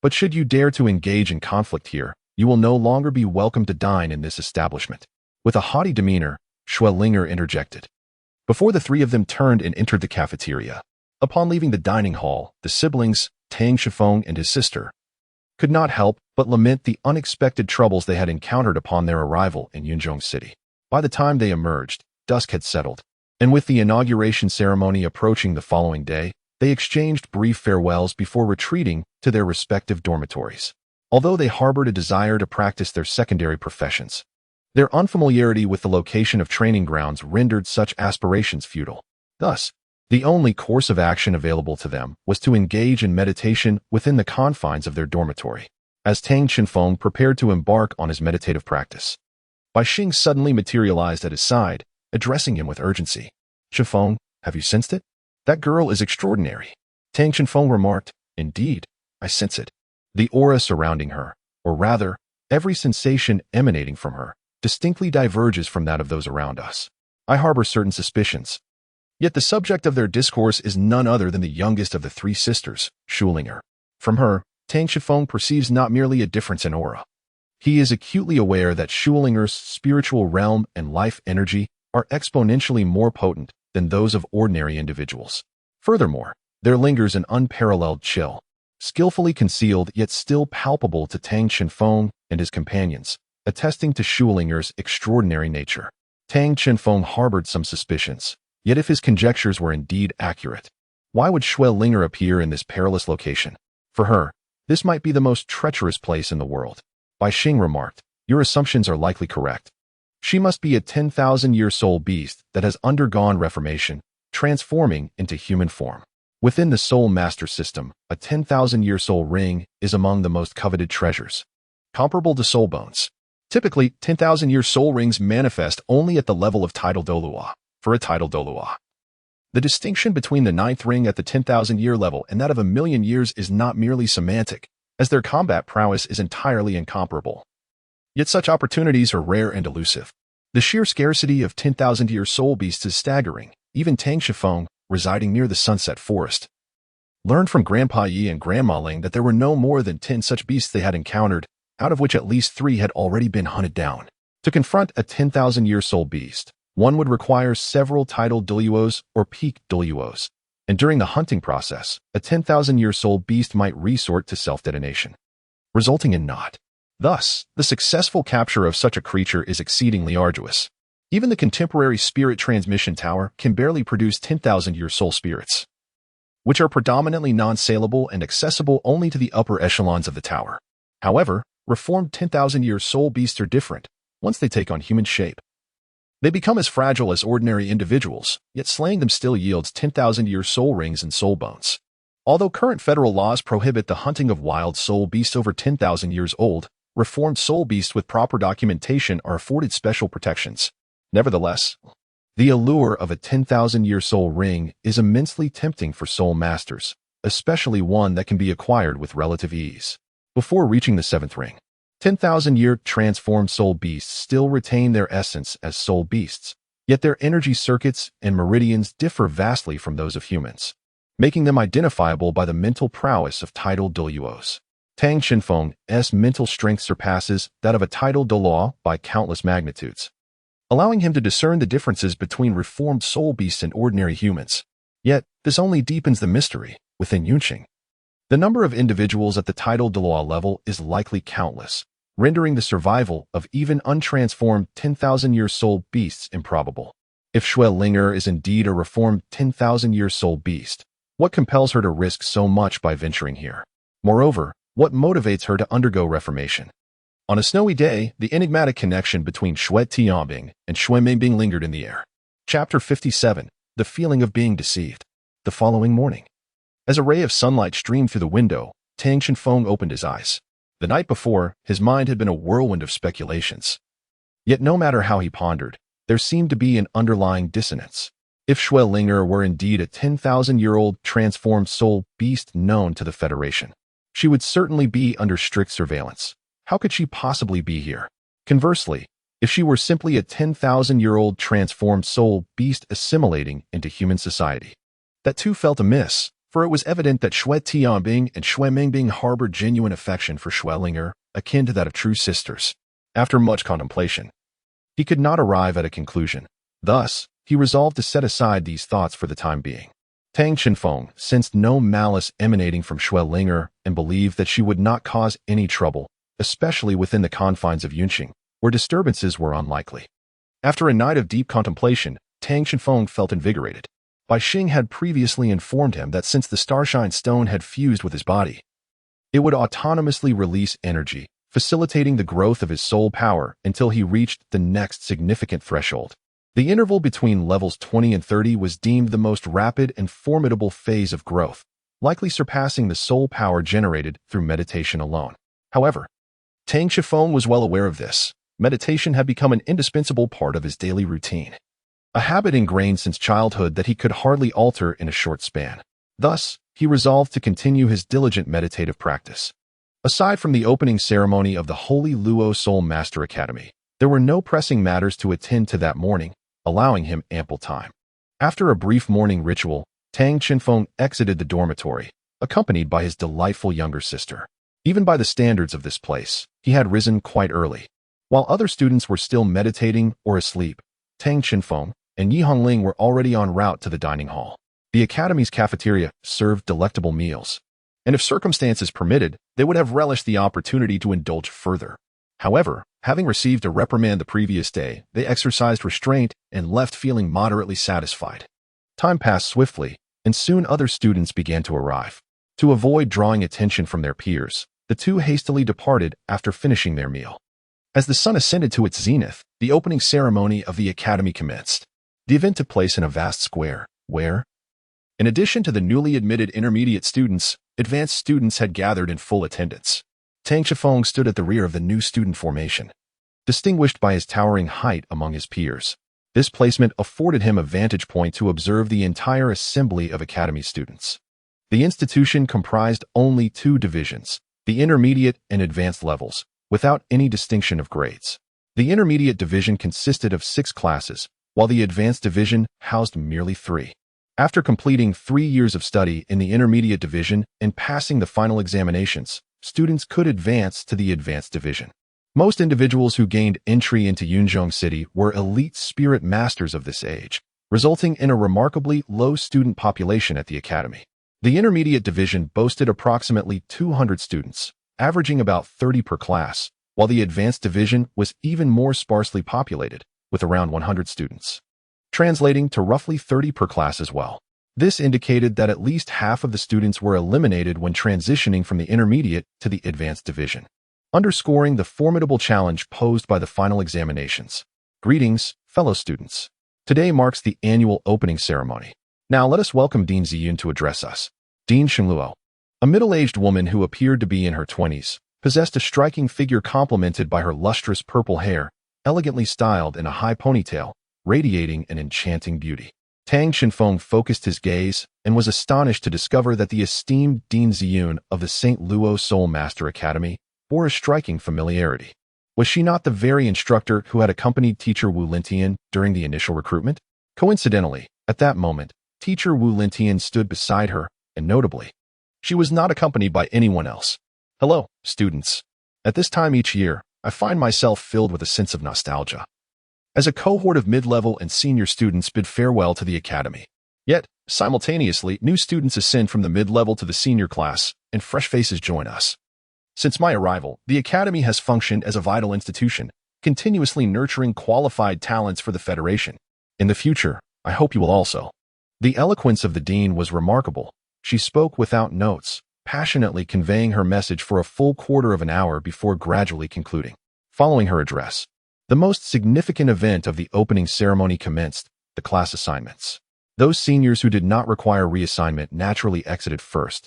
But should you dare to engage in conflict here, you will no longer be welcome to dine in this establishment." With a haughty demeanor, Xuelinger interjected, before the three of them turned and entered the cafeteria. Upon leaving the dining hall, the siblings, Tang Shifeng and his sister, could not help but lament the unexpected troubles they had encountered upon their arrival in Yunzhong City. By the time they emerged, dusk had settled, and with the inauguration ceremony approaching the following day, they exchanged brief farewells before retreating to their respective dormitories. Although they harbored a desire to practice their secondary professions, their unfamiliarity with the location of training grounds rendered such aspirations futile. Thus, the only course of action available to them was to engage in meditation within the confines of their dormitory. As Tang Chenfeng prepared to embark on his meditative practice, Bai Xing suddenly materialized at his side, addressing him with urgency. "Chenfeng, have you sensed it? That girl is extraordinary." Tang Chenfeng remarked, "Indeed, I sense it. The aura surrounding her, or rather, every sensation emanating from her, distinctly diverges from that of those around us. I harbor certain suspicions." Yet the subject of their discourse is none other than the youngest of the three sisters, Schulinger. From her, Tang Shifeng perceives not merely a difference in aura. He is acutely aware that Schulinger's spiritual realm and life energy are exponentially more potent than those of ordinary individuals. Furthermore, there lingers an unparalleled chill, skillfully concealed yet still palpable to Tang Chenfeng and his companions, attesting to Schulinger's extraordinary nature. Tang Chenfeng harbored some suspicions, Yet if his conjectures were indeed accurate, why would Xue Linger appear in this perilous location? For her, this might be the most treacherous place in the world. Bai Xing remarked, "Your assumptions are likely correct. She must be a 10,000-year soul beast that has undergone reformation, transforming into human form. Within the Soul Master system, a 10,000-year soul ring is among the most coveted treasures, comparable to soul bones. Typically, 10,000-year soul rings manifest only at the level of tidal Douluo. For a tidal Douluo, the distinction between the 9th ring at the 10,000-year level and that of a million years is not merely semantic, as their combat prowess is entirely incomparable. Yet such opportunities are rare and elusive. The sheer scarcity of 10,000-year soul beasts is staggering. Even Tang Shifeng, residing near the Sunset Forest, learned from Grandpa Yi and Grandma Ling that there were no more than 10 such beasts they had encountered, out of which at least 3 had already been hunted down. To confront a 10,000-year soul beast, one would require several tidal Douluos or peak Douluos, and during the hunting process, a 10,000-year soul beast might resort to self-detonation, resulting in naught. Thus, the successful capture of such a creature is exceedingly arduous. Even the contemporary spirit transmission tower can barely produce 10,000-year soul spirits, which are predominantly non-saleable and accessible only to the upper echelons of the tower. However, reformed 10,000-year soul beasts are different. Once they take on human shape, they become as fragile as ordinary individuals, yet slaying them still yields 10,000-year soul rings and soul bones. Although current federal laws prohibit the hunting of wild soul beasts over 10,000 years old, reformed soul beasts with proper documentation are afforded special protections. Nevertheless, the allure of a 10,000-year soul ring is immensely tempting for soul masters, especially one that can be acquired with relative ease. Before reaching the 7th ring, 10,000-year transformed soul beasts still retain their essence as soul beasts, yet their energy circuits and meridians differ vastly from those of humans, making them identifiable by the mental prowess of tidal Douluos. Tang Xinfeng's mental strength surpasses that of a tidal Douluo by countless magnitudes, allowing him to discern the differences between reformed soul beasts and ordinary humans. Yet, this only deepens the mystery within Yunqing. The number of individuals at the tidal Douluo level is likely countless, rendering the survival of even untransformed 10,000-year soul beasts improbable. If Xue Linger is indeed a reformed 10,000-year soul beast, what compels her to risk so much by venturing here? Moreover, what motivates her to undergo reformation? On a snowy day, the enigmatic connection between Xue Tianbing and Xue Mingbing lingered in the air. Chapter 57, The Feeling of Being Deceived. The following morning, as a ray of sunlight streamed through the window, Tang Xinfeng opened his eyes. The night before, his mind had been a whirlwind of speculations. Yet no matter how he pondered, there seemed to be an underlying dissonance. If Xue Linger were indeed a 10,000-year-old transformed soul beast known to the Federation, she would certainly be under strict surveillance. How could she possibly be here? Conversely, if she were simply a 10,000-year-old transformed soul beast assimilating into human society, that too felt amiss, for it was evident that Xue Tianbing and Xue Mingbing harbored genuine affection for Xue Linger, akin to that of true sisters. After much contemplation, he could not arrive at a conclusion. Thus, he resolved to set aside these thoughts for the time being. Tang Xinfeng sensed no malice emanating from Xue Linger and believed that she would not cause any trouble, especially within the confines of Yunqing, where disturbances were unlikely. After a night of deep contemplation, Tang Xinfeng felt invigorated. Bai Xing had previously informed him that since the Starshine Stone had fused with his body, it would autonomously release energy, facilitating the growth of his soul power until he reached the next significant threshold. The interval between levels 20 and 30 was deemed the most rapid and formidable phase of growth, likely surpassing the soul power generated through meditation alone. However, Tang Xinfeng was well aware of this. Meditation had become an indispensable part of his daily routine, a habit ingrained since childhood that he could hardly alter in a short span. Thus, he resolved to continue his diligent meditative practice. Aside from the opening ceremony of the Holy Luo Soul Master Academy, there were no pressing matters to attend to that morning, allowing him ample time. After a brief morning ritual, Tang Xinfeng exited the dormitory, accompanied by his delightful younger sister. Even by the standards of this place, he had risen quite early. While other students were still meditating or asleep, Tang Xinfeng and Yi Hongling were already en route to the dining hall. The academy's cafeteria served delectable meals, and if circumstances permitted, they would have relished the opportunity to indulge further. However, Having received a reprimand the previous day, they exercised restraint and left feeling moderately satisfied. Time passed swiftly, and soon other students began to arrive. To avoid drawing attention from their peers, the two hastily departed after finishing their meal. As the sun ascended to its zenith, the opening ceremony of the academy commenced. The event took place in a vast square, where, in addition to the newly admitted intermediate students, advanced students had gathered in full attendance. Tang Shifeng stood at the rear of the new student formation, distinguished by his towering height among his peers. This placement afforded him a vantage point to observe the entire assembly of academy students. The institution comprised only two divisions, the intermediate and advanced levels, without any distinction of grades. The intermediate division consisted of 6 classes, while the advanced division housed merely 3. After completing 3 years of study in the intermediate division and passing the final examinations, students could advance to the advanced division. Most individuals who gained entry into Yunzhong City were elite spirit masters of this age, resulting in a remarkably low student population at the academy. The intermediate division boasted approximately 200 students, averaging about 30 per class, while the advanced division was even more sparsely populated, with around 100 students, translating to roughly 30 per class as well. This indicated that at least half of the students were eliminated when transitioning from the intermediate to the advanced division, underscoring the formidable challenge posed by the final examinations. Greetings, fellow students. Today marks the annual opening ceremony. Now let us welcome Dean Ziyun to address us. Dean Shengluo, a middle-aged woman who appeared to be in her 20s, possessed a striking figure complemented by her lustrous purple hair, elegantly styled in a high ponytail, radiating an enchanting beauty. Tang Xinfeng focused his gaze and was astonished to discover that the esteemed Dean Ziyun of the St. Luo Soul Master Academy bore a striking familiarity. Was she not the very instructor who had accompanied teacher Wu Lintian during the initial recruitment? Coincidentally, at that moment, teacher Wu Lintian stood beside her, and notably, she was not accompanied by anyone else. Hello, students. At this time each year, I find myself filled with a sense of nostalgia, as a cohort of mid-level and senior students bid farewell to the academy. Yet, simultaneously, new students ascend from the mid-level to the senior class, and fresh faces join us. Since my arrival, the academy has functioned as a vital institution, continuously nurturing qualified talents for the Federation. In the future, I hope you will also. The eloquence of the dean was remarkable. She spoke without notes, passionately conveying her message for a full quarter of an hour before gradually concluding. Following her address, the most significant event of the opening ceremony commenced, the class assignments. Those seniors who did not require reassignment naturally exited first,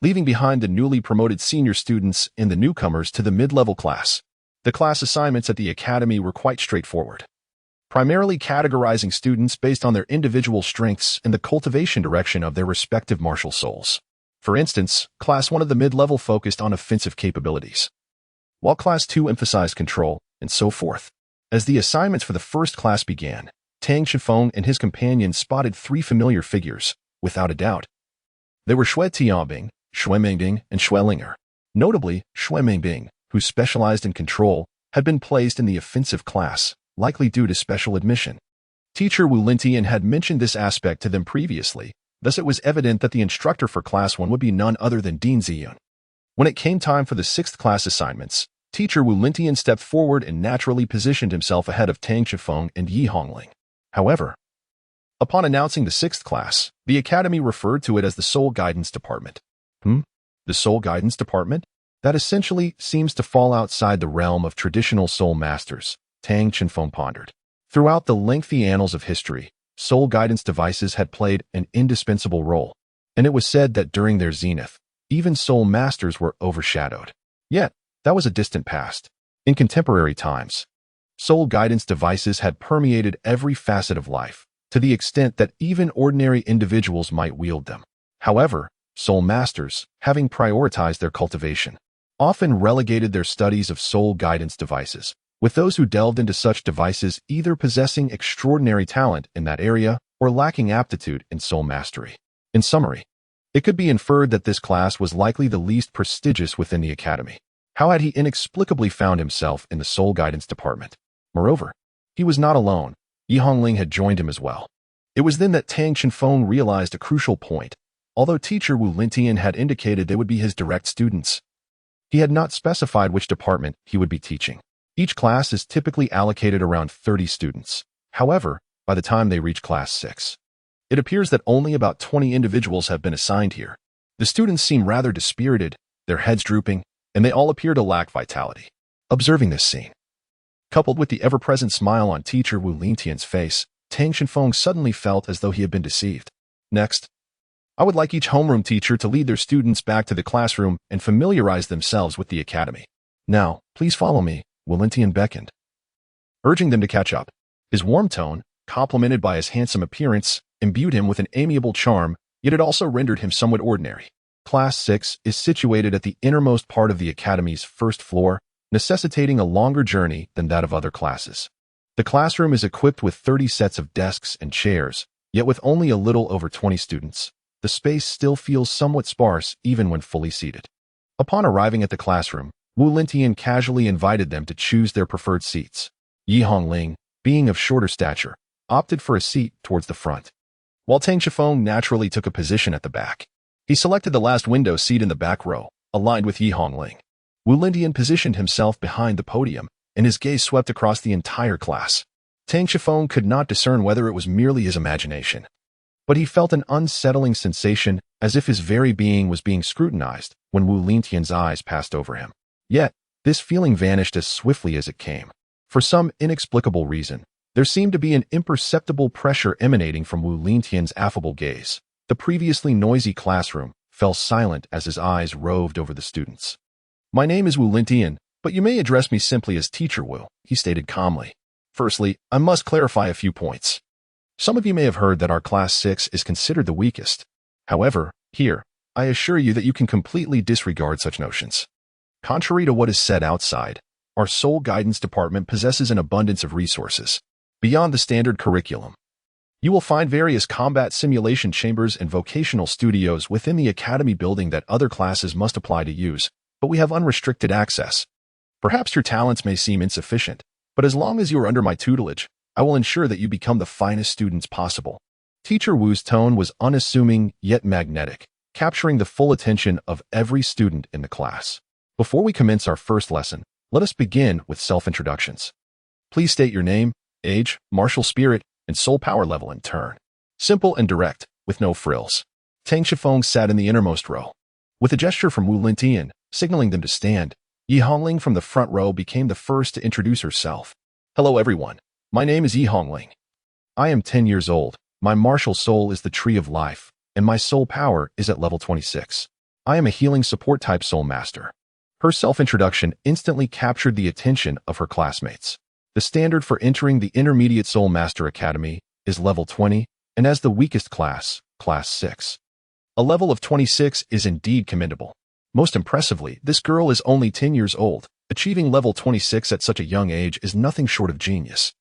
leaving behind the newly promoted senior students and the newcomers to the mid-level class. The class assignments at the academy were quite straightforward, primarily categorizing students based on their individual strengths and the cultivation direction of their respective martial souls. For instance, Class 1 of the mid-level focused on offensive capabilities, while Class 2 emphasized control, and so forth. As the assignments for the first class began, Tang Shifeng and his companions spotted 3 familiar figures, without a doubt. They were Xue Tianbing, Xue Mingbing, and Xue Linger. Notably, Xue Mingbing, who specialized in control, had been placed in the offensive class, likely due to special admission. Teacher Wu Lintian had mentioned this aspect to them previously, thus it was evident that the instructor for Class 1 would be none other than Dean Ziyun. When it came time for the 6th class assignments, Teacher Wu Lintian stepped forward and naturally positioned himself ahead of Tang Shifeng and Yi Hongling. However, upon announcing the 6th class, the academy referred to it as the Soul Guidance Department. The Soul Guidance Department? That essentially seems to fall outside the realm of traditional soul masters, Tang Shifeng pondered. Throughout the lengthy annals of history, soul guidance devices had played an indispensable role, and it was said that during their zenith, even soul masters were overshadowed. Yet, that was a distant past. In contemporary times, soul guidance devices had permeated every facet of life, to the extent that even ordinary individuals might wield them. However, soul masters, having prioritized their cultivation, often relegated their studies of soul guidance devices, with those who delved into such devices either possessing extraordinary talent in that area or lacking aptitude in soul mastery. In summary, it could be inferred that this class was likely the least prestigious within the academy. How had he inexplicably found himself in the Soul Guidance Department? Moreover, he was not alone. Yi Hongling had joined him as well. It was then that Tang Shifeng realized a crucial point. Although teacher Wu Lintian had indicated they would be his direct students, he had not specified which department he would be teaching. Each class is typically allocated around 30 students. However, by the time they reach Class 6, it appears that only about 20 individuals have been assigned here. The students seem rather dispirited, their heads drooping, and they all appear to lack vitality. Observing this scene, coupled with the ever-present smile on teacher Wu Lintian's face, Tang Shenfeng suddenly felt as though he had been deceived. Next, I would like each homeroom teacher to lead their students back to the classroom and familiarize themselves with the academy. Now, please follow me, Wu Lintian beckoned, urging them to catch up. His warm tone, complemented by his handsome appearance, imbued him with an amiable charm, yet it also rendered him somewhat ordinary. Class 6 is situated at the innermost part of the academy's first floor, necessitating a longer journey than that of other classes. The classroom is equipped with 30 sets of desks and chairs, yet with only a little over 20 students. The space still feels somewhat sparse even when fully seated. Upon arriving at the classroom, Wu Lintian casually invited them to choose their preferred seats. Yi Hongling, being of shorter stature, opted for a seat towards the front, while Tang Shifeng naturally took a position at the back. He selected the last window seat in the back row, aligned with Yi Hongling. Wu Lintian positioned himself behind the podium, and his gaze swept across the entire class. Tang Shifeng could not discern whether it was merely his imagination, but he felt an unsettling sensation as if his very being was being scrutinized when Wu Lintian's eyes passed over him. Yet, this feeling vanished as swiftly as it came. For some inexplicable reason, there seemed to be an imperceptible pressure emanating from Wu Lintian's affable gaze. The previously noisy classroom fell silent as his eyes roved over the students. My name is Wu Lintian, but you may address me simply as Teacher Wu, he stated calmly. Firstly, I must clarify a few points. Some of you may have heard that our Class 6 is considered the weakest. However, here, I assure you that you can completely disregard such notions. Contrary to what is said outside, our Soul Guidance Department possesses an abundance of resources beyond the standard curriculum. You will find various combat simulation chambers and vocational studios within the academy building that other classes must apply to use, but we have unrestricted access. Perhaps your talents may seem insufficient, but as long as you are under my tutelage, I will ensure that you become the finest students possible. Teacher Wu's tone was unassuming yet magnetic, capturing the full attention of every student in the class. Before we commence our first lesson, let us begin with self-introductions. Please state your name, age, martial spirit, and soul power level in turn. Simple and direct, with no frills. Tang Shifeng sat in the innermost row. With a gesture from Wu Lintian, signaling them to stand, Yi Hongling from the front row became the first to introduce herself. Hello everyone. My name is Yi Hongling. I am 10 years old, my martial soul is the Tree of Life, and my soul power is at level 26. I am a healing support type soul master. Her self-introduction instantly captured the attention of her classmates. The standard for entering the Intermediate Soul Master Academy is level 20, and as the weakest class, Class 6. A level of 26 is indeed commendable. Most impressively, this girl is only 10 years old. Achieving level 26 at such a young age is nothing short of genius.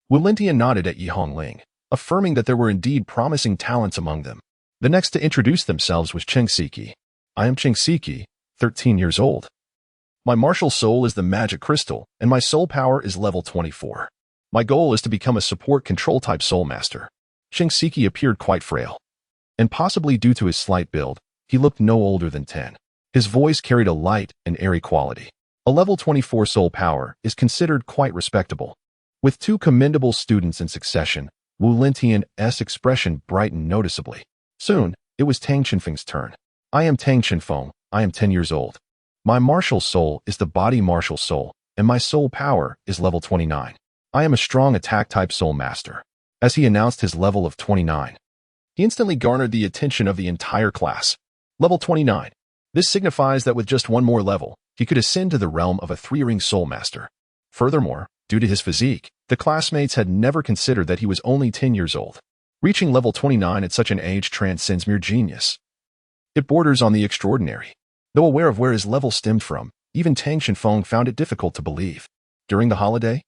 Wu Lintian nodded at Yi Hongling, affirming that there were indeed promising talents among them. The next to introduce themselves was Cheng Siki. I am Cheng Siki, 13 years old. My martial soul is the magic crystal, and my soul power is level 24. My goal is to become a support control type soul master. Cheng Siki appeared quite frail, and possibly due to his slight build, he looked no older than 10. His voice carried a light and airy quality. A level 24 soul power is considered quite respectable. With two commendable students in succession, Wu Lintian's expression brightened noticeably. Soon, it was Tang Shenfeng's turn. I am Tang Shenfeng. I am 10 years old. My martial soul is the body martial soul, and my soul power is level 29. I am a strong attack type soul master. As he announced his level of 29, he instantly garnered the attention of the entire class. Level 29. This signifies that with just one more level, he could ascend to the realm of a 3-ring soul master. Furthermore, due to his physique, the classmates had never considered that he was only 10 years old. Reaching level 29 at such an age transcends mere genius. It borders on the extraordinary. Though aware of where his level stemmed from, even Tang Shenfeng found it difficult to believe. During the holiday,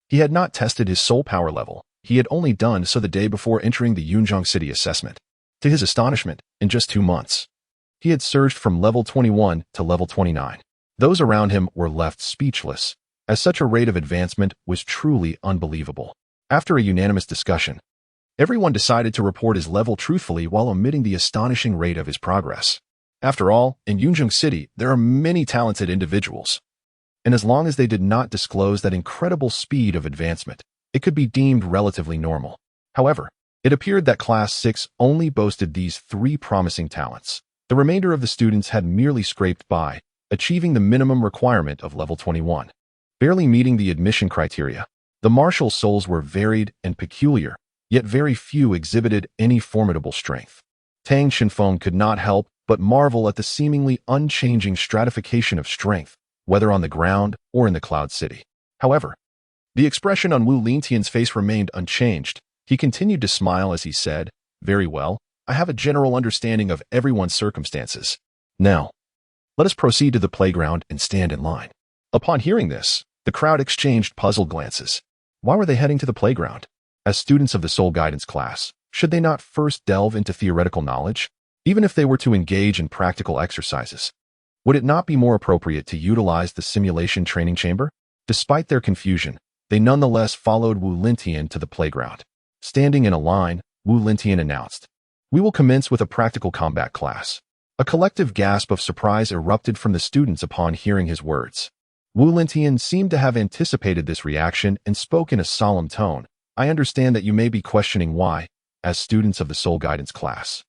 he had not tested his soul power level. He had only done so the day before entering the Yunzhong City assessment. To his astonishment, in just 2 months, he had surged from level 21 to level 29. Those around him were left speechless, as such a rate of advancement was truly unbelievable. After a unanimous discussion, everyone decided to report his level truthfully while omitting the astonishing rate of his progress. After all, in Yunzhong City, there are many talented individuals. and as long as they did not disclose that incredible speed of advancement, it could be deemed relatively normal. However, it appeared that Class 6 only boasted these 3 promising talents. The remainder of the students had merely scraped by, achieving the minimum requirement of level 21. Barely meeting the admission criteria, the martial souls were varied and peculiar, yet very few exhibited any formidable strength. Tang Xinfeng could not help but marvel at the seemingly unchanging stratification of strength, whether on the ground or in the Cloud City. However, the expression on Wu Lintian's face remained unchanged. He continued to smile as he said, "Very well, I have a general understanding of everyone's circumstances. Now, let us proceed to the playground and stand in line." Upon hearing this, the crowd exchanged puzzled glances. Why were they heading to the playground? As students of the Soul Guidance class, should they not first delve into theoretical knowledge? Even if they were to engage in practical exercises, would it not be more appropriate to utilize the simulation training chamber? Despite their confusion, they nonetheless followed Wu Lintian to the playground. Standing in a line, Wu Lintian announced, "We will commence with a practical combat class." A collective gasp of surprise erupted from the students upon hearing his words. Wu Lintian seemed to have anticipated this reaction and spoke in a solemn tone. "I understand that you may be questioning why, as students of the Soul Guidance class,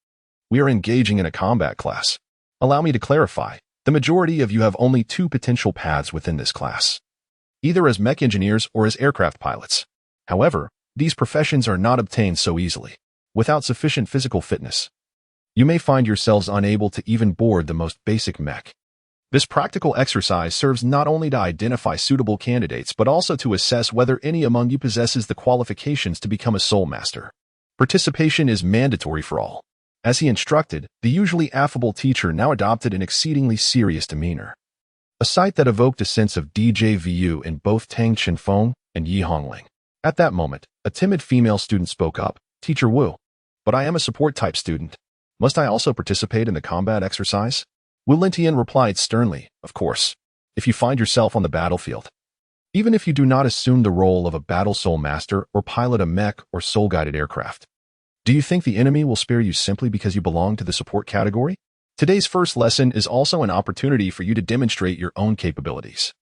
we are engaging in a combat class. Allow me to clarify. The majority of you have only 2 potential paths within this class, either as mech engineers or as aircraft pilots. However, these professions are not obtained so easily. Without sufficient physical fitness, you may find yourselves unable to even board the most basic mech. This practical exercise serves not only to identify suitable candidates but also to assess whether any among you possesses the qualifications to become a Soul Master. Participation is mandatory for all." As he instructed, the usually affable teacher now adopted an exceedingly serious demeanor, a sight that evoked a sense of déjà vu in both Tang Xinfeng and Yi Hongling. At that moment, a timid female student spoke up, "Teacher Wu, but I am a support-type student. Must I also participate in the combat exercise?" Wu Lintian replied sternly, "Of course, if you find yourself on the battlefield. Even if you do not assume the role of a battle soul master or pilot a mech or soul-guided aircraft. Do you think the enemy will spare you simply because you belong to the support category? Today's first lesson is also an opportunity for you to demonstrate your own capabilities.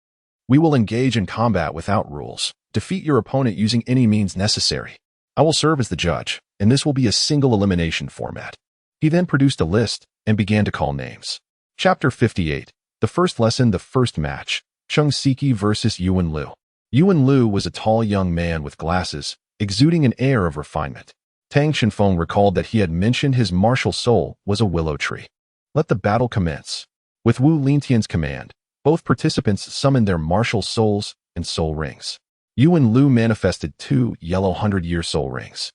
We will engage in combat without rules. Defeat your opponent using any means necessary. I will serve as the judge, and this will be a single elimination format." He then produced a list and began to call names. Chapter 58. The first lesson, the first match. Cheng Siki versus Yuan Lu. Yuan Lu was a tall young man with glasses, exuding an air of refinement. Tang Xinfeng recalled that he had mentioned his martial soul was a willow tree. Let the battle commence. With Wu Lintian's command, both participants summoned their martial souls and soul rings. Yuan Lu manifested 2 yellow 100-year soul rings.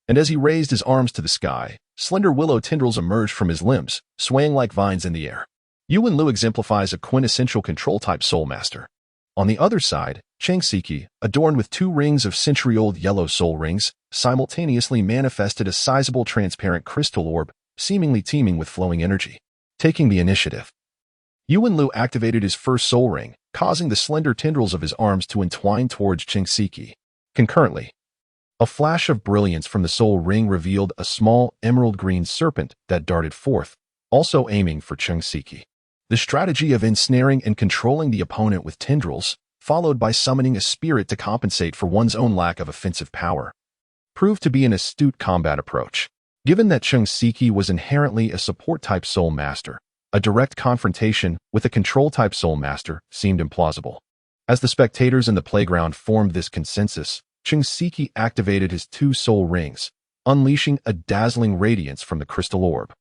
And as he raised his arms to the sky, slender willow tendrils emerged from his limbs, swaying like vines in the air. Yuan Lu exemplifies a quintessential control-type soul master. On the other side, Cheng Siki, adorned with 2 rings of century-old yellow soul rings, simultaneously manifested a sizable transparent crystal orb, seemingly teeming with flowing energy. Taking the initiative, Yuan Lu activated his first soul ring, causing the slender tendrils of his arms to entwine towards Cheng Siki. Concurrently, a flash of brilliance from the soul ring revealed a small emerald-green serpent that darted forth, also aiming for Cheng Siki. The strategy of ensnaring and controlling the opponent with tendrils, followed by summoning a spirit to compensate for one's own lack of offensive power, proved to be an astute combat approach. Given that Cheng Siki was inherently a support-type soul master, a direct confrontation with a control-type soul master seemed implausible. As the spectators in the playground formed this consensus, Cheng Siki activated his 2 soul rings, unleashing a dazzling radiance from the crystal orb.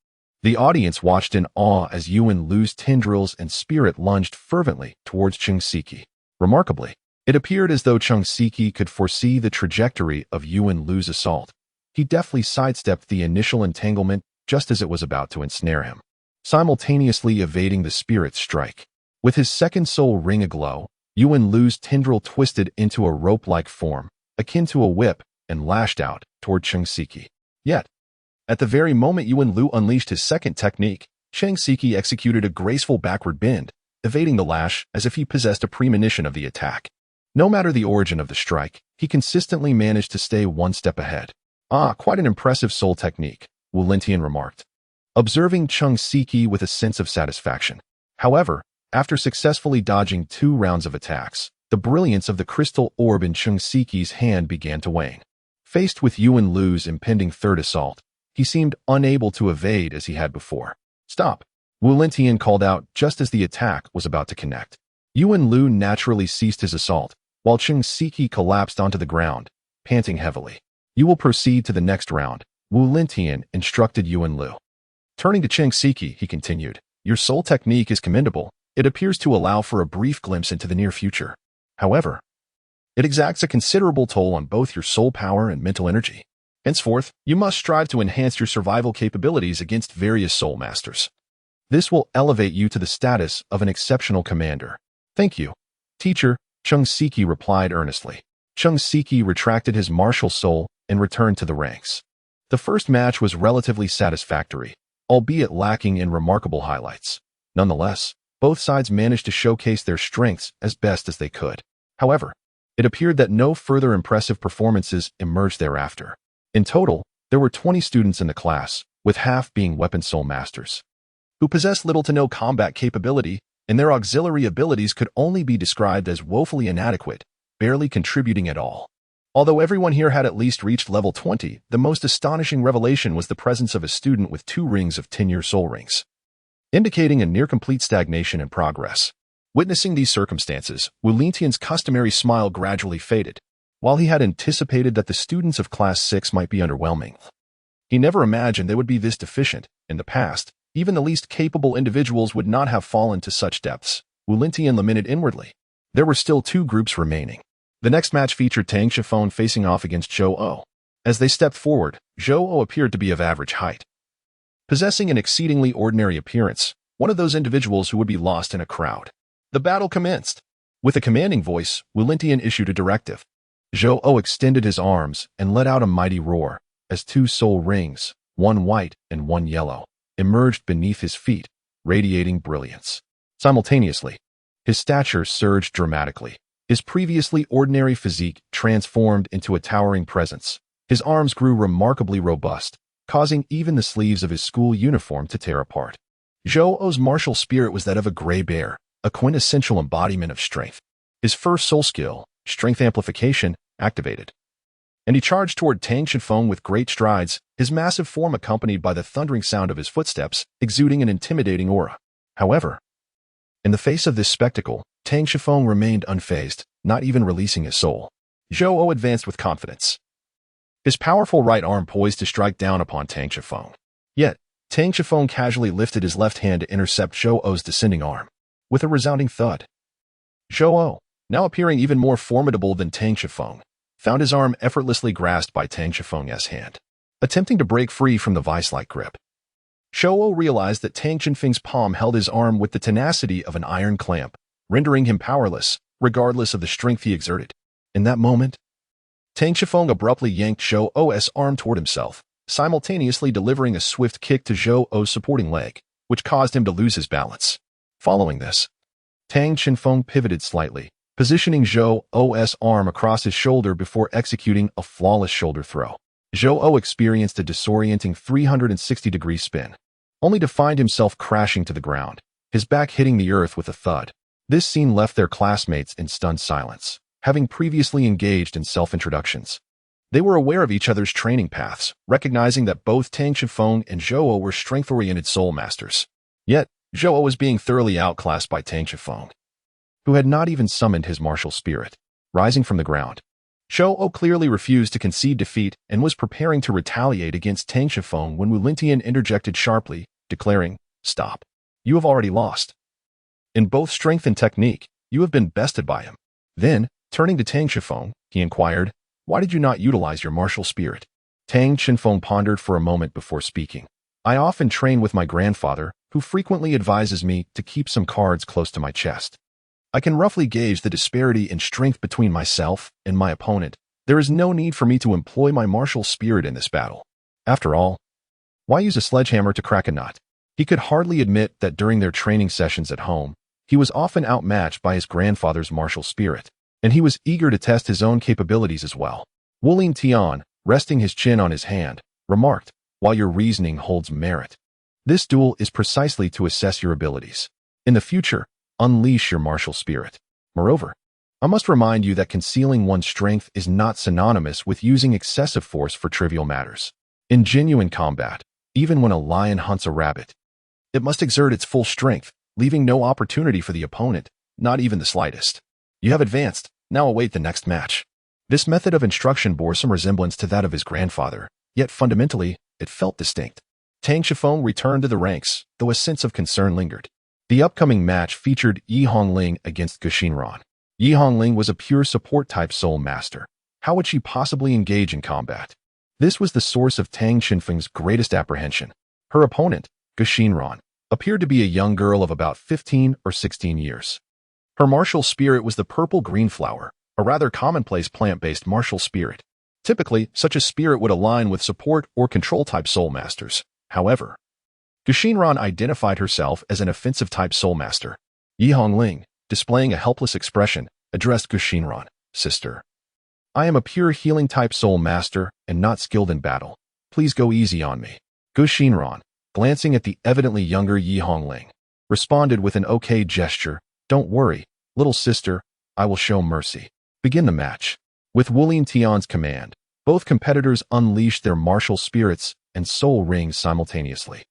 The audience watched in awe as Yuan Lu's tendrils and spirit lunged fervently towards Cheng Siki. Remarkably, it appeared as though Cheng Siki could foresee the trajectory of Yuan Lu's assault. He deftly sidestepped the initial entanglement just as it was about to ensnare him, simultaneously evading the spirit's strike. With his second soul ring aglow, Yuan Lu's tendril twisted into a rope-like form, akin to a whip, and lashed out toward Cheng Siki. Yet, at the very moment Yuan Lu unleashed his second technique, Cheng Siki executed a graceful backward bend, evading the lash as if he possessed a premonition of the attack. No matter the origin of the strike, he consistently managed to stay 1 step ahead. "Ah, quite an impressive soul technique," Wu Lintian remarked, observing Cheng Siki with a sense of satisfaction. However, After successfully dodging 2 rounds of attacks, the brilliance of the crystal orb in Cheng Siki's hand began to wane. Faced with Yuan Lu's impending third assault, he seemed unable to evade as he had before. "Stop!" Wu Lingtian called out just as the attack was about to connect. Yuan Lu naturally ceased his assault, while Cheng Siki collapsed onto the ground, panting heavily. "You will proceed to the next round," Wu Lingtian instructed Yuan Lu. Turning to Cheng Siki, he continued, "Your soul technique is commendable. It appears to allow for a brief glimpse into the near future. However, it exacts a considerable toll on both your soul power and mental energy. Henceforth, you must strive to enhance your survival capabilities against various soul masters. This will elevate you to the status of an exceptional commander." "Thank you, teacher," Cheng Siki replied earnestly. Cheng Siki retracted his martial soul and returned to the ranks. The first match was relatively satisfactory, albeit lacking in remarkable highlights. Nonetheless, both sides managed to showcase their strengths as best as they could. However, it appeared that no further impressive performances emerged thereafter. In total, there were 20 students in the class, with half being weapon soul masters, who possessed little to no combat capability, and their auxiliary abilities could only be described as woefully inadequate, barely contributing at all. Although everyone here had at least reached level 20, the most astonishing revelation was the presence of a student with 2 rings of 10-year soul rings, indicating a near-complete stagnation in progress. Witnessing these circumstances, Wu Lingtian's customary smile gradually faded. While he had anticipated that the students of Class 6 might be underwhelming, he never imagined they would be this deficient. In the past, even the least capable individuals would not have fallen to such depths. Wu Lingtian lamented inwardly. There were still 2 groups remaining. The next match featured Tang Shifeng facing off against Zhou O. As they stepped forward, Zhou O appeared to be of average height, possessing an exceedingly ordinary appearance, one of those individuals who would be lost in a crowd. The battle commenced. With a commanding voice, Wu Lingtian issued a directive. Zhou O extended his arms and let out a mighty roar as 2 soul rings, 1 white and 1 yellow, emerged beneath his feet, radiating brilliance. Simultaneously, his stature surged dramatically. His previously ordinary physique transformed into a towering presence. His arms grew remarkably robust, causing even the sleeves of his school uniform to tear apart. Zhou O's martial spirit was that of a gray bear, a quintessential embodiment of strength. His first soul skill, strength amplification, activated, and he charged toward Tang Shifeng with great strides, his massive form accompanied by the thundering sound of his footsteps, exuding an intimidating aura. However, in the face of this spectacle, Tang Shifeng remained unfazed, not even releasing his soul. Zhou O advanced with confidence, his powerful right arm poised to strike down upon Tang Shifeng. Yet, Tang Shifeng casually lifted his left hand to intercept Zhou O's descending arm. With a resounding thud, Zhou O, now appearing even more formidable than Tang Shifeng, found his arm effortlessly grasped by Tang Shifeng's hand. Attempting to break free from the vice-like grip, Zhou O realized that Tang Shifeng's palm held his arm with the tenacity of an iron clamp, rendering him powerless, regardless of the strength he exerted. In that moment, Tang Shifeng abruptly yanked Zhou O's arm toward himself, simultaneously delivering a swift kick to Zhou O's supporting leg, which caused him to lose his balance. Following this, Tang Shifeng pivoted slightly, positioning Zhou O's arm across his shoulder before executing a flawless shoulder throw. Zhou O experienced a disorienting 360-degree spin, only to find himself crashing to the ground, his back hitting the earth with a thud. This scene left their classmates in stunned silence, having previously engaged in self-introductions. They were aware of each other's training paths, recognizing that both Tang Shifeng and Zhou O were strength-oriented soul masters. Yet, Zhou O was being thoroughly outclassed by Tang Shifeng, who had not even summoned his martial spirit. Rising from the ground, Zhou O clearly refused to concede defeat and was preparing to retaliate against Tang Shifeng when Wu Lingtian interjected sharply, declaring, "Stop. You have already lost. In both strength and technique, you have been bested by him." Then, turning to Tang Shifeng, he inquired, "Why did you not utilize your martial spirit?" Tang Shifeng pondered for a moment before speaking. "I often train with my grandfather, who frequently advises me to keep some cards close to my chest. I can roughly gauge the disparity in strength between myself and my opponent. There is no need for me to employ my martial spirit in this battle. After all, why use a sledgehammer to crack a nut?" He could hardly admit that during their training sessions at home, he was often outmatched by his grandfather's martial spirit, and he was eager to test his own capabilities as well. Wu Lingtian, resting his chin on his hand, remarked, "While your reasoning holds merit, this duel is precisely to assess your abilities. In the future, unleash your martial spirit. Moreover, I must remind you that concealing one's strength is not synonymous with using excessive force for trivial matters. In genuine combat, even when a lion hunts a rabbit, it must exert its full strength, leaving no opportunity for the opponent, not even the slightest. You have advanced, now await the next match. This method of instruction bore some resemblance to that of his grandfather, yet fundamentally, it felt distinct. Tang Shifeng returned to the ranks, though a sense of concern lingered. The upcoming match featured Yi Hongling against Gu Xinran. Yi Hongling was a pure support-type soul master. How would she possibly engage in combat? This was the source of Tang Xinfeng's greatest apprehension. Her opponent, Gu Xinran, appeared to be a young girl of about 15 or 16 years. Her martial spirit was the purple-green flower, a rather commonplace plant-based martial spirit. Typically, such a spirit would align with support or control-type soul masters. However, Gu Xinran identified herself as an offensive-type soul master. Yi Hongling, displaying a helpless expression, addressed Gu Xinran, "Sister, I am a pure healing-type soul master and not skilled in battle. Please go easy on me." Gu Xinran, glancing at the evidently younger Yi Hongling, responded with an okay gesture, "Don't worry, little sister, I will show mercy." Begin the match. With Wulin Tian's command, both competitors unleashed their martial spirits and soul rings simultaneously.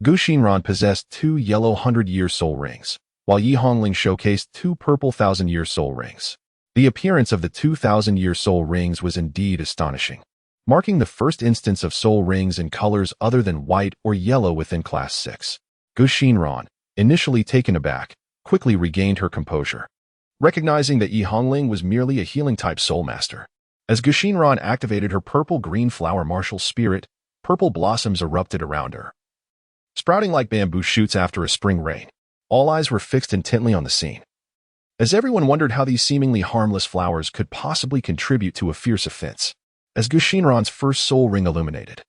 Gu Xinran possessed 2 yellow 100-year soul rings, while Yi Hongling showcased 2 purple 1,000-year soul rings. The appearance of the 2,000-year soul rings was indeed astonishing, marking the first instance of soul rings in colors other than white or yellow within Class 6. Gu Xinran, initially taken aback, quickly regained her composure, recognizing that Yi Hongling was merely a healing-type soul master. As Gu Xinran activated her purple-green flower martial spirit, purple blossoms erupted around her, sprouting like bamboo shoots after a spring rain. All eyes were fixed intently on the scene, as everyone wondered how these seemingly harmless flowers could possibly contribute to a fierce offense. As Gu Xinran's first soul ring illuminated,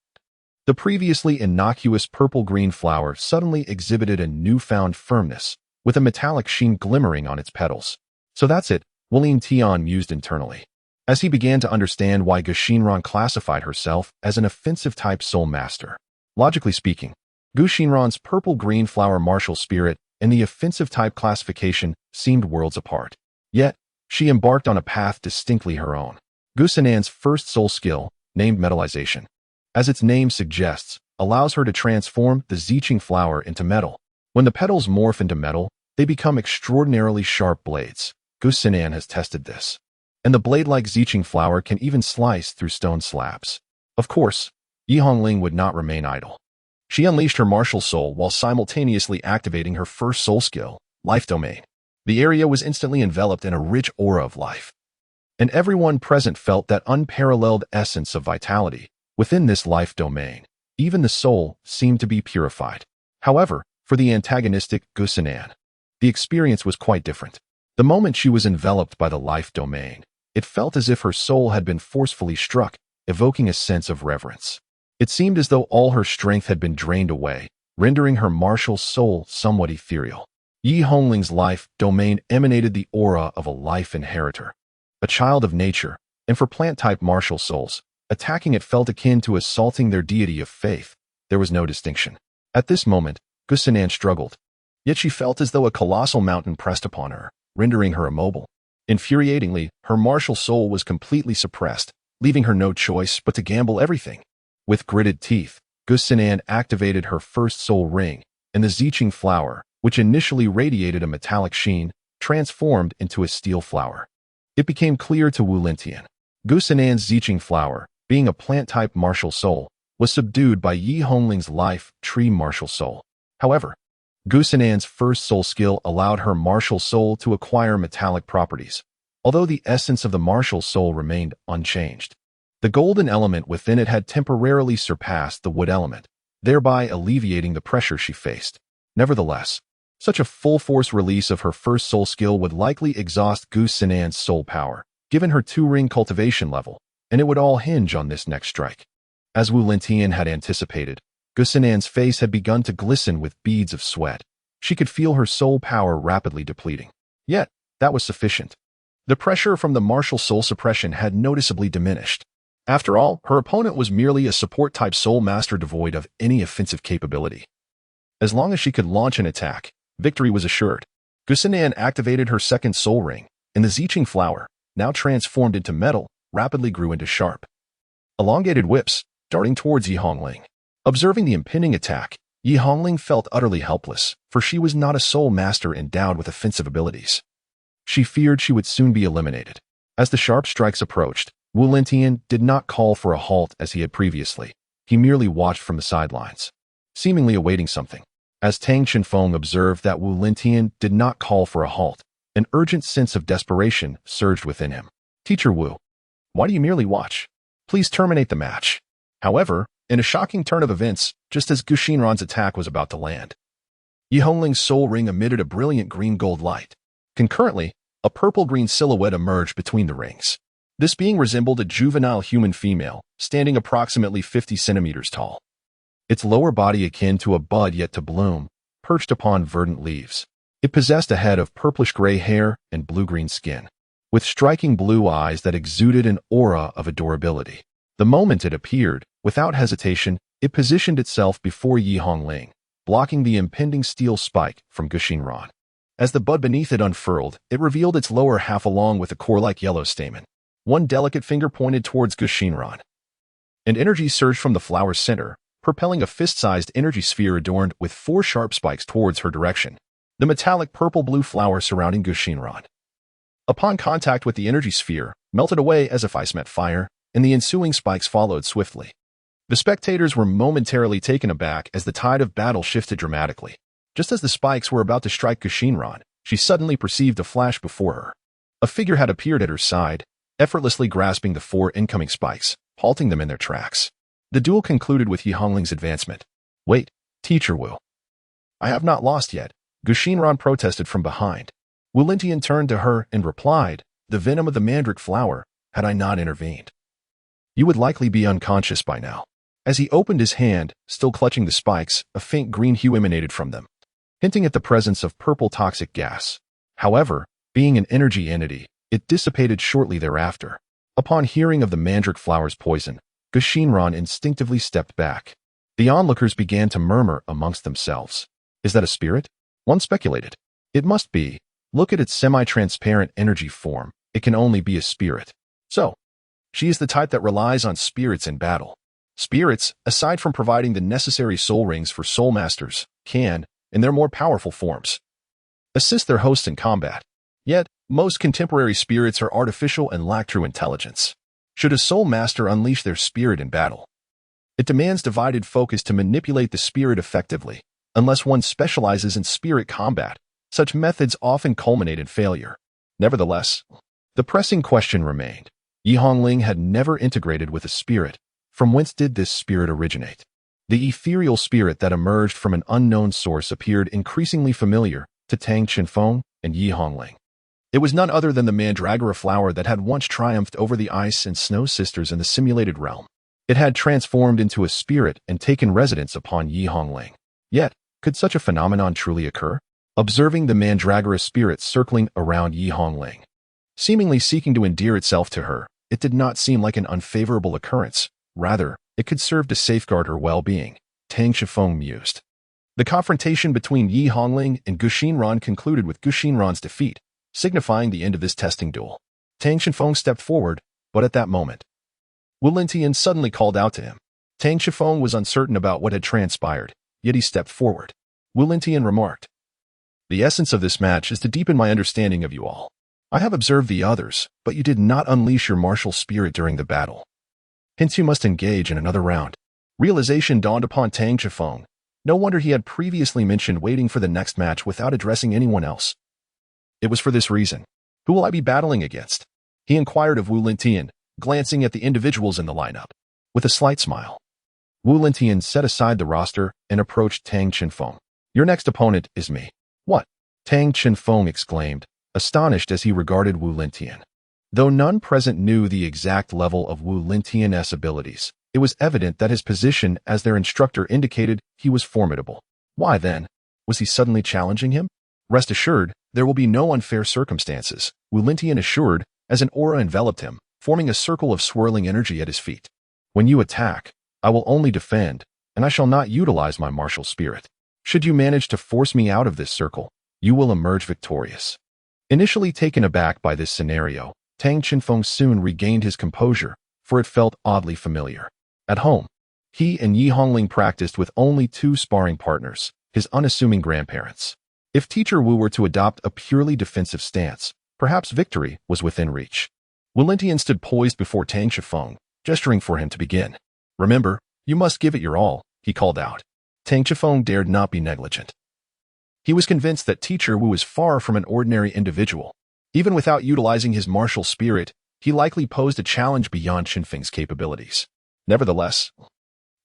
the previously innocuous purple-green flower suddenly exhibited a newfound firmness, with a metallic sheen glimmering on its petals. "So that's it," Wulin Tian mused internally, as he began to understand why Gu Xinran classified herself as an offensive-type soul master. Logically speaking, Gu Xinran's purple-green flower martial spirit and the offensive-type classification seemed worlds apart. Yet, she embarked on a path distinctly her own. Gu Xinan's first soul skill, named metallization, as its name suggests, allows her to transform the Ziqing flower into metal. When the petals morph into metal, they become extraordinarily sharp blades. Gu Xinan has tested this, and the blade-like Ziqing flower can even slice through stone slabs. Of course, Yi Hongling would not remain idle. She unleashed her martial soul while simultaneously activating her first soul skill, Life Domain. The area was instantly enveloped in a rich aura of life, and everyone present felt that unparalleled essence of vitality. Within this life domain, even the soul seemed to be purified. However, for the antagonistic Gu Xinan, the experience was quite different. The moment she was enveloped by the life domain, it felt as if her soul had been forcefully struck, evoking a sense of reverence. It seemed as though all her strength had been drained away, rendering her martial soul somewhat ethereal. Yi Hongling's life domain emanated the aura of a life inheritor, a child of nature, and for plant-type martial souls, attacking it felt akin to assaulting their deity of faith. There was no distinction. At this moment, Gu Xinan struggled, yet she felt as though a colossal mountain pressed upon her, rendering her immobile. Infuriatingly, her martial soul was completely suppressed, leaving her no choice but to gamble everything. With gritted teeth, Gu Xinan activated her first soul ring, and the Ziqing flower, which initially radiated a metallic sheen, transformed into a steel flower. It became clear to Wu Lintian. Gu Xinan's Ziqing flower, being a plant-type martial soul, was subdued by Yi Hongling's life tree martial soul. However, Gu Xinan's first soul skill allowed her martial soul to acquire metallic properties, although the essence of the martial soul remained unchanged. The golden element within it had temporarily surpassed the wood element, thereby alleviating the pressure she faced. Nevertheless, such a full-force release of her first soul skill would likely exhaust Gu Xinan's soul power, given her 2-ring cultivation level, and it would all hinge on this next strike. As Wu Lintian had anticipated, Gu Xinan's face had begun to glisten with beads of sweat. She could feel her soul power rapidly depleting. Yet, that was sufficient. The pressure from the martial soul suppression had noticeably diminished. After all, her opponent was merely a support-type soul master devoid of any offensive capability. As long as she could launch an attack, victory was assured. Gusinan activated her second soul ring, and the Ziqing flower, now transformed into metal, rapidly grew into sharp, elongated whips, darting towards Yi Hongling. Observing the impending attack, Yi Hongling felt utterly helpless, for she was not a soul master endowed with offensive abilities. She feared she would soon be eliminated. As the sharp strikes approached, Wu Lentian did not call for a halt as he had previously. He merely watched from the sidelines, seemingly awaiting something. As Tang Chenfeng observed that Wu Lentian did not call for a halt, an urgent sense of desperation surged within him. "Teacher Wu, why do you merely watch? Please terminate the match." However, in a shocking turn of events, just as Gu Xinran's attack was about to land, Yi Hongling's soul ring emitted a brilliant green-gold light. Concurrently, a purple-green silhouette emerged between the rings. This being resembled a juvenile human female, standing approximately 50 centimeters tall. Its lower body akin to a bud yet to bloom, perched upon verdant leaves. It possessed a head of purplish-gray hair and blue-green skin, with striking blue eyes that exuded an aura of adorability. The moment it appeared, without hesitation, it positioned itself before Yi Hongling, blocking the impending steel spike from Gu Xinran. As the bud beneath it unfurled, it revealed its lower half along with a core-like yellow stamen. One delicate finger pointed towards Gu Xinran. An energy surged from the flower's center, propelling a fist-sized energy sphere adorned with 4 sharp spikes towards her direction. The metallic purple-blue flower surrounding Gu Xinran, upon contact with the energy sphere, melted away as if ice met fire, and the ensuing spikes followed swiftly. The spectators were momentarily taken aback as the tide of battle shifted dramatically. Just as the spikes were about to strike Gu Xinran, she suddenly perceived a flash before her. A figure had appeared at her side, effortlessly grasping the 4 incoming spikes, halting them in their tracks. The duel concluded with Yi Hongling's advancement. "Wait, Teacher Wu. I have not lost yet," Gu Xinran protested from behind. Wu Lentian turned to her and replied, "The venom of the mandrake flower, had I not intervened, you would likely be unconscious by now." As he opened his hand, still clutching the spikes, a faint green hue emanated from them, hinting at the presence of purple toxic gas. However, being an energy entity, it dissipated shortly thereafter. Upon hearing of the mandrake flower's poison, Gu Xinran instinctively stepped back. The onlookers began to murmur amongst themselves. "Is that a spirit?" One speculated. "It must be. Look at its semi-transparent energy form. It can only be a spirit." So, she is the type that relies on spirits in battle. Spirits, aside from providing the necessary soul rings for soul masters, can, in their more powerful forms, assist their hosts in combat. Yet, most contemporary spirits are artificial and lack true intelligence. Should a soul master unleash their spirit in battle, it demands divided focus to manipulate the spirit effectively. Unless one specializes in spirit combat, such methods often culminate in failure. Nevertheless, the pressing question remained. Yi Hongling had never integrated with a spirit. From whence did this spirit originate? The ethereal spirit that emerged from an unknown source appeared increasingly familiar to Tang Chenfeng and Yi Hongling. It was none other than the mandragora flower that had once triumphed over the ice and snow sisters in the simulated realm. It had transformed into a spirit and taken residence upon Yi Hongling. Yet, could such a phenomenon truly occur? Observing the mandragora spirit circling around Yi Hongling, seemingly seeking to endear itself to her, it did not seem like an unfavorable occurrence. Rather, it could serve to safeguard her well-being, Tang Chenfeng mused. The confrontation between Yi Hongling and Gu Xinran concluded with Gu Xinran's defeat, signifying the end of this testing duel. Tang Chenfeng stepped forward, but at that moment, Wu Lentian suddenly called out to him. Tang Chenfeng was uncertain about what had transpired, yet he stepped forward. Wu Lentian remarked, "The essence of this match is to deepen my understanding of you all. I have observed the others, but you did not unleash your martial spirit during the battle. Hence you must engage in another round." Realization dawned upon Tang Chenfeng. No wonder he had previously mentioned waiting for the next match without addressing anyone else. It was for this reason. "Who will I be battling against?" he inquired of Wu Lentian, glancing at the individuals in the lineup. With a slight smile, Wu Lentian set aside the roster and approached Tang Chenfeng. "Your next opponent is me." "What?" Tang Chenfeng exclaimed, astonished as he regarded Wu Lentian. Though none present knew the exact level of Wu Lentian's abilities, it was evident that his position as their instructor indicated he was formidable. Why then? Was he suddenly challenging him? "Rest assured, there will be no unfair circumstances," Wu Lentian assured, as an aura enveloped him, forming a circle of swirling energy at his feet. "When you attack, I will only defend, and I shall not utilize my martial spirit. Should you manage to force me out of this circle, you will emerge victorious. Initially taken aback by this scenario, Tang Qinfeng soon regained his composure, for it felt oddly familiar. At home, he and Yi Hongling practiced with only 2 sparring partners, his unassuming grandparents. If Teacher Wu were to adopt a purely defensive stance, perhaps victory was within reach. Wu Lingtian stood poised before Tang Qinfeng, gesturing for him to begin. "Remember, you must give it your all," he called out. Tang Qinfeng dared not be negligent. He was convinced that Teacher Wu was far from an ordinary individual. Even without utilizing his martial spirit, he likely posed a challenge beyond Qinfeng's capabilities. Nevertheless,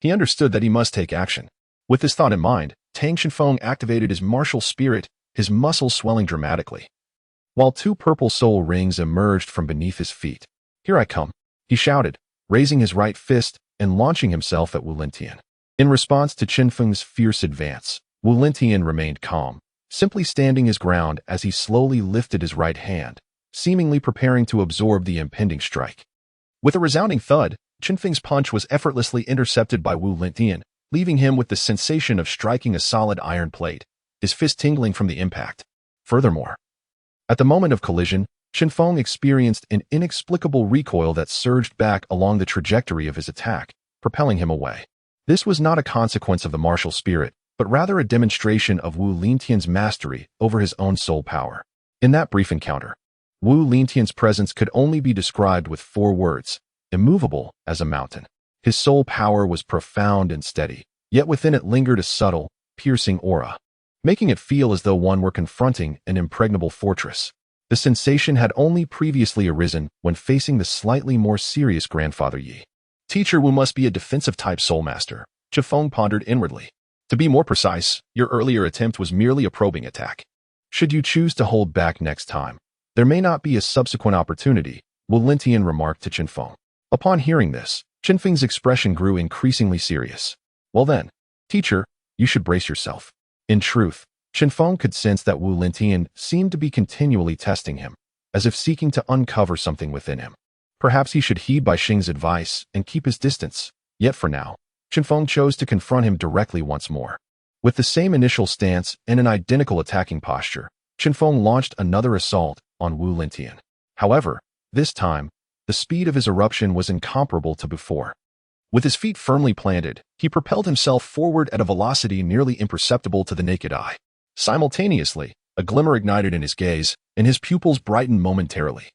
he understood that he must take action. With this thought in mind, Tang Qinfeng activated his martial spirit, his muscles swelling dramatically. While 2 purple soul rings emerged from beneath his feet. "Here I come," he shouted, raising his right fist and launching himself at Wu Lingtian. In response to Qinfeng's fierce advance, Wu Lingtian remained calm, simply standing his ground as he slowly lifted his right hand, seemingly preparing to absorb the impending strike. With a resounding thud, Qinfeng's punch was effortlessly intercepted by Wu Lingtian, leaving him with the sensation of striking a solid iron plate, his fist tingling from the impact. Furthermore, at the moment of collision, Qinfeng experienced an inexplicable recoil that surged back along the trajectory of his attack, propelling him away. This was not a consequence of the martial spirit, but rather a demonstration of Wu Lingtian's mastery over his own soul power. In that brief encounter, Wu Lingtian's presence could only be described with 4 words: immovable as a mountain. His soul power was profound and steady, yet within it lingered a subtle, piercing aura, making it feel as though one were confronting an impregnable fortress. The sensation had only previously arisen when facing the slightly more serious Grandfather Yi. Teacher Wu must be a defensive-type soul master, Qinfeng pondered inwardly. To be more precise, your earlier attempt was merely a probing attack. Should you choose to hold back next time, there may not be a subsequent opportunity, Wu Lingtian remarked to Qinfeng. Upon hearing this, Qinfeng's expression grew increasingly serious. "Well then, teacher, you should brace yourself." In truth, Qinfeng could sense that Wu Lingtian seemed to be continually testing him, as if seeking to uncover something within him. Perhaps he should heed Bai Xing's advice and keep his distance, yet for now, Qinfeng chose to confront him directly once more. With the same initial stance and an identical attacking posture, Qinfeng launched another assault on Wu Lingtian. However, this time, the speed of his eruption was incomparable to before. With his feet firmly planted, he propelled himself forward at a velocity nearly imperceptible to the naked eye. Simultaneously, a glimmer ignited in his gaze, and his pupils brightened momentarily.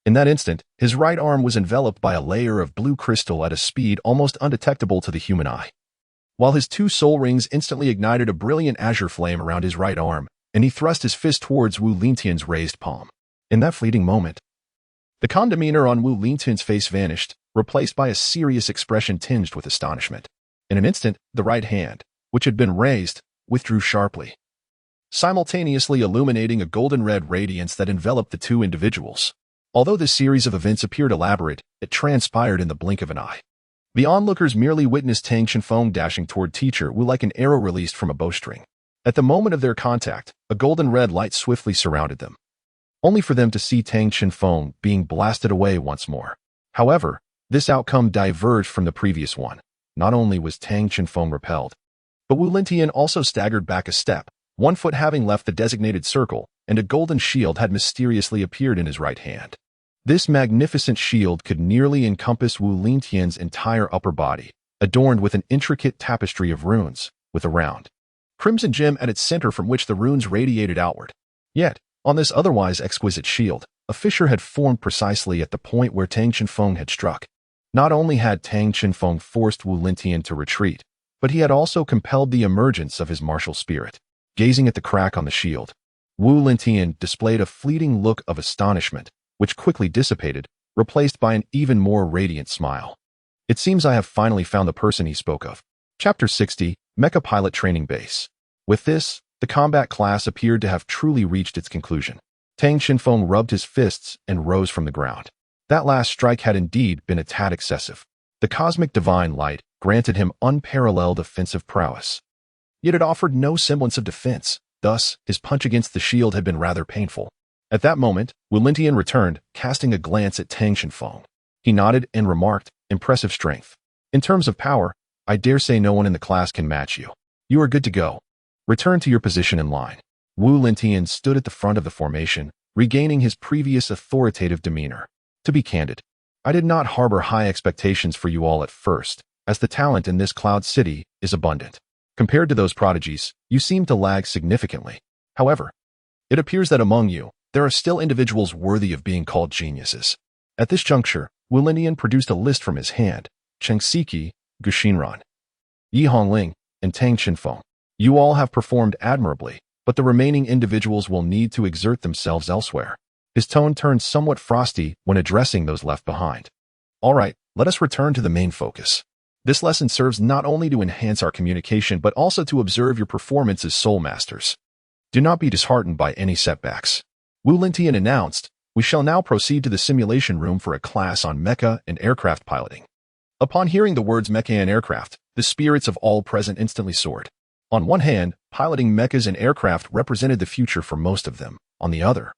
In that instant, his right arm was enveloped by a layer of blue crystal at a speed almost undetectable to the human eye. While his 2 soul rings instantly ignited a brilliant azure flame around his right arm, and he thrust his fist towards Wu Lingtian's raised palm. In that fleeting moment, the calm demeanor on Wu Lingtian's face vanished, replaced by a serious expression tinged with astonishment. In an instant, the right hand, which had been raised, withdrew sharply, simultaneously illuminating a golden-red radiance that enveloped the 2 individuals. Although this series of events appeared elaborate, it transpired in the blink of an eye. The onlookers merely witnessed Tang Qinfeng dashing toward Teacher Wu like an arrow released from a bowstring. At the moment of their contact, a golden-red light swiftly surrounded them, only for them to see Tang Qinfeng being blasted away once more. However, this outcome diverged from the previous one. Not only was Tang Qinfeng repelled, but Wu Lingtian also staggered back a step, 1 foot having left the designated circle, and a golden shield had mysteriously appeared in his right hand. This magnificent shield could nearly encompass Wu Lingtian's entire upper body, adorned with an intricate tapestry of runes, with a round crimson gem at its center from which the runes radiated outward. Yet, on this otherwise exquisite shield, a fissure had formed precisely at the point where Tang Qinfeng had struck. Not only had Tang Qinfeng forced Wu Lingtian to retreat, but he had also compelled the emergence of his martial spirit. Gazing at the crack on the shield, Wu Lingtian displayed a fleeting look of astonishment, which quickly dissipated, replaced by an even more radiant smile. It seems I have finally found the person he spoke of. Chapter 60, Mecha Pilot Training Base. With this, the combat class appeared to have truly reached its conclusion. Tang Qinfeng rubbed his fists and rose from the ground. That last strike had indeed been a tad excessive. The cosmic divine light granted him unparalleled offensive prowess. Yet it offered no semblance of defense, thus his punch against the shield had been rather painful. At that moment, Wu Lingtian returned, casting a glance at Tang Qinfeng. He nodded and remarked, "Impressive strength. In terms of power, I dare say no one in the class can match you. You are good to go. Return to your position in line." Wu Lintian stood at the front of the formation, regaining his previous authoritative demeanor. To be candid, I did not harbor high expectations for you all at first, as the talent in this Cloud City is abundant. Compared to those prodigies, you seem to lag significantly. However, it appears that among you, there are still individuals worthy of being called geniuses. At this juncture, Wu Lintian produced a list from his hand: Cheng Siki, Gu Xinran, Yi Hongling, and Tang Qinfeng. You all have performed admirably, but the remaining individuals will need to exert themselves elsewhere. His tone turned somewhat frosty when addressing those left behind. All right, let us return to the main focus. This lesson serves not only to enhance our communication but also to observe your performance as soul masters. Do not be disheartened by any setbacks. Wu Lintian announced, we shall now proceed to the simulation room for a class on mecha and aircraft piloting. Upon hearing the words mecha and aircraft, the spirits of all present instantly soared. On one hand, piloting mechas and aircraft represented the future for most of them. On the other,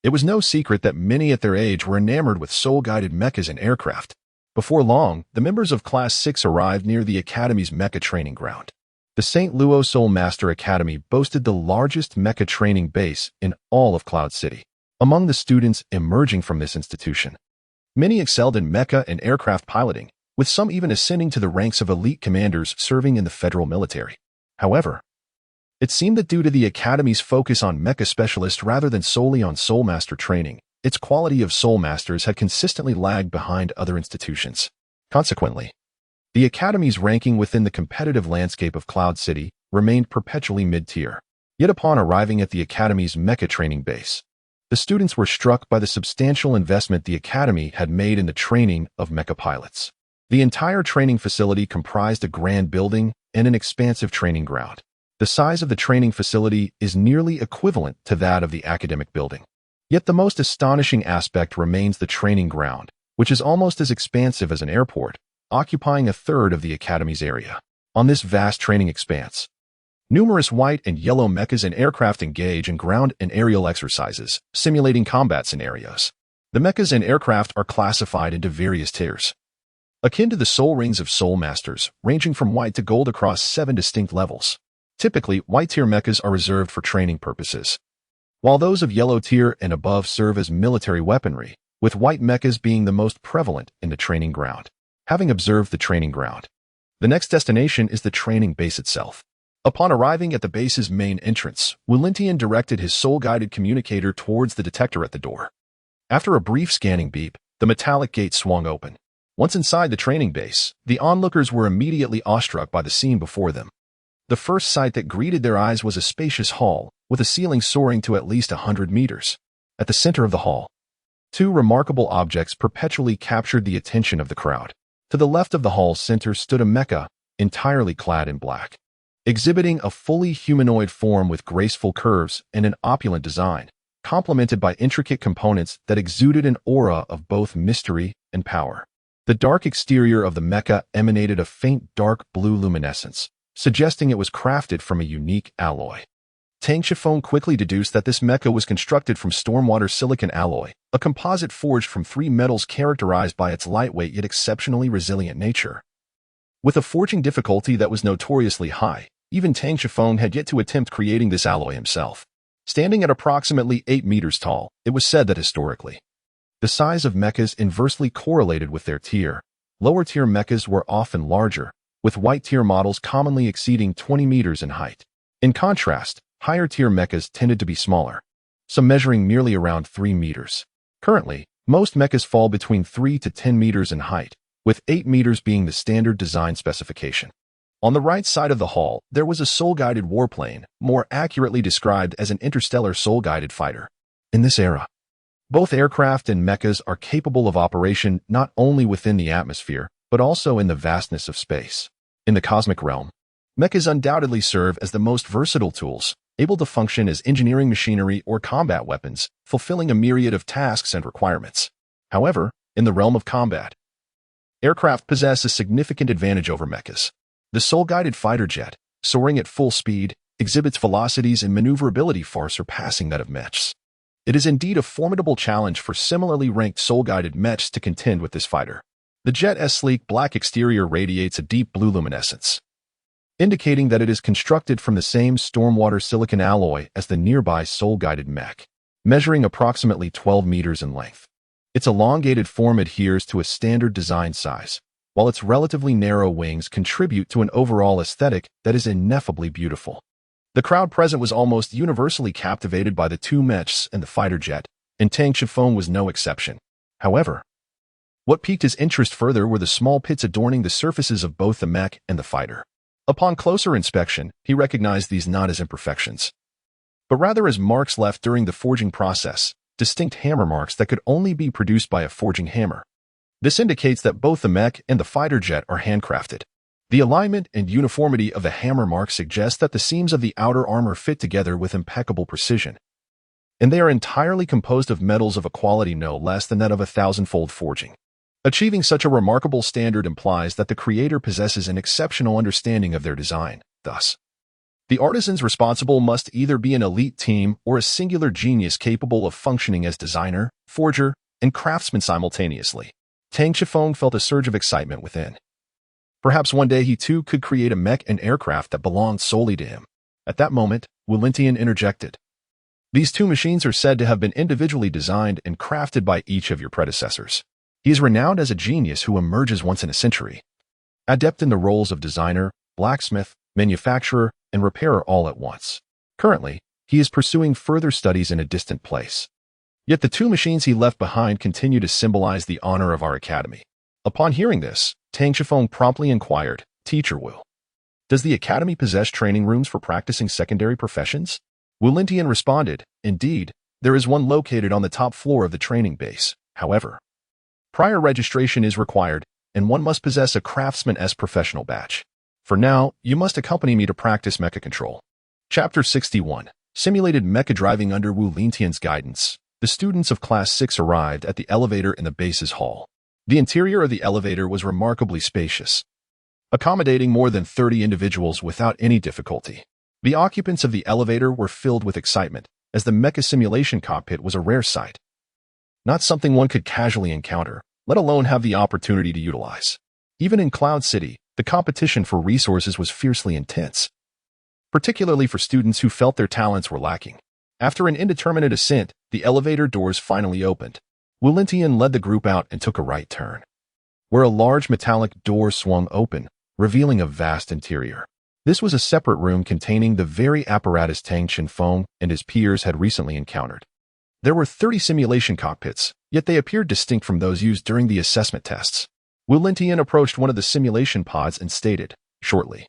it was no secret that many at their age were enamored with soul-guided mechas and aircraft. Before long, the members of Class 6 arrived near the Academy's mecha training ground. The St. Luo Soul Master Academy boasted the largest mecha training base in all of Cloud City. Among the students emerging from this institution, many excelled in mecha and aircraft piloting, with some even ascending to the ranks of elite commanders serving in the federal military. However, it seemed that due to the Academy's focus on mecha specialists rather than solely on Soul Master training, its quality of Soul Masters had consistently lagged behind other institutions. Consequently, the Academy's ranking within the competitive landscape of Cloud City remained perpetually mid-tier. Yet upon arriving at the Academy's mecha training base, the students were struck by the substantial investment the Academy had made in the training of mecha pilots. The entire training facility comprised a grand building and an expansive training ground. The size of the training facility is nearly equivalent to that of the academic building. Yet the most astonishing aspect remains the training ground, which is almost as expansive as an airport, occupying a third of the Academy's area. On this vast training expanse, numerous white and yellow mechas and aircraft engage in ground and aerial exercises, simulating combat scenarios. The mechas and aircraft are classified into various tiers, akin to the soul rings of Soul Masters, ranging from white to gold across 7 distinct levels. Typically, white tier mechas are reserved for training purposes, while those of yellow tier and above serve as military weaponry, with white mechas being the most prevalent in the training ground. Having observed the training ground, the next destination is the training base itself. Upon arriving at the base's main entrance, Wu Lintian directed his soul-guided communicator towards the detector at the door. After a brief scanning beep, the metallic gate swung open. Once inside the training base, the onlookers were immediately awestruck by the scene before them. The first sight that greeted their eyes was a spacious hall, with a ceiling soaring to at least 100 meters. At the center of the hall, two remarkable objects perpetually captured the attention of the crowd. To the left of the hall's center stood a mecha, entirely clad in black, exhibiting a fully humanoid form with graceful curves and an opulent design, complemented by intricate components that exuded an aura of both mystery and power. The dark exterior of the mecha emanated a faint dark blue luminescence, suggesting it was crafted from a unique alloy. Tang Qinfeng quickly deduced that this mecha was constructed from stormwater silicon alloy, a composite forged from 3 metals characterized by its lightweight yet exceptionally resilient nature. With a forging difficulty that was notoriously high, even Tang Qinfeng had yet to attempt creating this alloy himself. Standing at approximately 8 meters tall, it was said that historically, the size of mechas inversely correlated with their tier. Lower tier mechas were often larger, with white tier models commonly exceeding 20 meters in height. In contrast, higher tier mechas tended to be smaller, some measuring merely around 3 meters. Currently, most mechas fall between 3 to 10 meters in height, with 8 meters being the standard design specification. On the right side of the hall, there was a soul-guided warplane, more accurately described as an interstellar soul-guided fighter. In this era, both aircraft and mechas are capable of operation not only within the atmosphere, but also in the vastness of space. In the cosmic realm, mechas undoubtedly serve as the most versatile tools, able to function as engineering machinery or combat weapons, fulfilling a myriad of tasks and requirements. However, in the realm of combat, aircraft possess a significant advantage over mechas. The soul-guided fighter jet, soaring at full speed, exhibits velocities and maneuverability far surpassing that of mechs. It is indeed a formidable challenge for similarly ranked soul-guided mechs to contend with this fighter. The jet's sleek black exterior radiates a deep blue luminescence, indicating that it is constructed from the same stormwater silicon alloy as the nearby soul-guided mech, measuring approximately 12 meters in length. Its elongated form adheres to a standard design size, while its relatively narrow wings contribute to an overall aesthetic that is ineffably beautiful. The crowd present was almost universally captivated by the two mechs and the fighter jet, and Tang Shifeng was no exception. However, what piqued his interest further were the small pits adorning the surfaces of both the mech and the fighter. Upon closer inspection, he recognized these not as imperfections, but rather as marks left during the forging process, distinct hammer marks that could only be produced by a forging hammer. This indicates that both the mech and the fighter jet are handcrafted. The alignment and uniformity of the hammer marks suggest that the seams of the outer armor fit together with impeccable precision, and they are entirely composed of metals of a quality no less than that of a thousandfold forging. Achieving such a remarkable standard implies that the creator possesses an exceptional understanding of their design. Thus, the artisans responsible must either be an elite team or a singular genius capable of functioning as designer, forger, and craftsman simultaneously. Tang Shifeng felt a surge of excitement within. Perhaps one day he too could create a mech and aircraft that belonged solely to him. At that moment, Wu Lintian interjected. These two machines are said to have been individually designed and crafted by each of your predecessors. He is renowned as a genius who emerges once in a century, adept in the roles of designer, blacksmith, manufacturer, and repairer all at once. Currently, he is pursuing further studies in a distant place. Yet the two machines he left behind continue to symbolize the honor of our academy. Upon hearing this, Tang Shifeng promptly inquired, Teacher Wu, does the academy possess training rooms for practicing secondary professions? Wu Lintian responded, indeed, there is one located on the top floor of the training base. However, prior registration is required, and one must possess a Craftsman-S professional badge. For now, you must accompany me to practice mecha control. Chapter 61. Simulated mecha driving. Under Wu Lintian's guidance, the students of Class 6 arrived at the elevator in the base's hall. The interior of the elevator was remarkably spacious, accommodating more than 30 individuals without any difficulty. The occupants of the elevator were filled with excitement, as the mecha simulation cockpit was a rare sight. Not something one could casually encounter, let alone have the opportunity to utilize. Even in Cloud City, the competition for resources was fiercely intense, particularly for students who felt their talents were lacking. After an indeterminate ascent, the elevator doors finally opened. Wu Lintian led the group out and took a right turn, where a large metallic door swung open, revealing a vast interior. This was a separate room containing the very apparatus Tang Shifeng and his peers had recently encountered. There were 30 simulation cockpits, yet they appeared distinct from those used during the assessment tests. Wu Lintian approached one of the simulation pods and stated, shortly,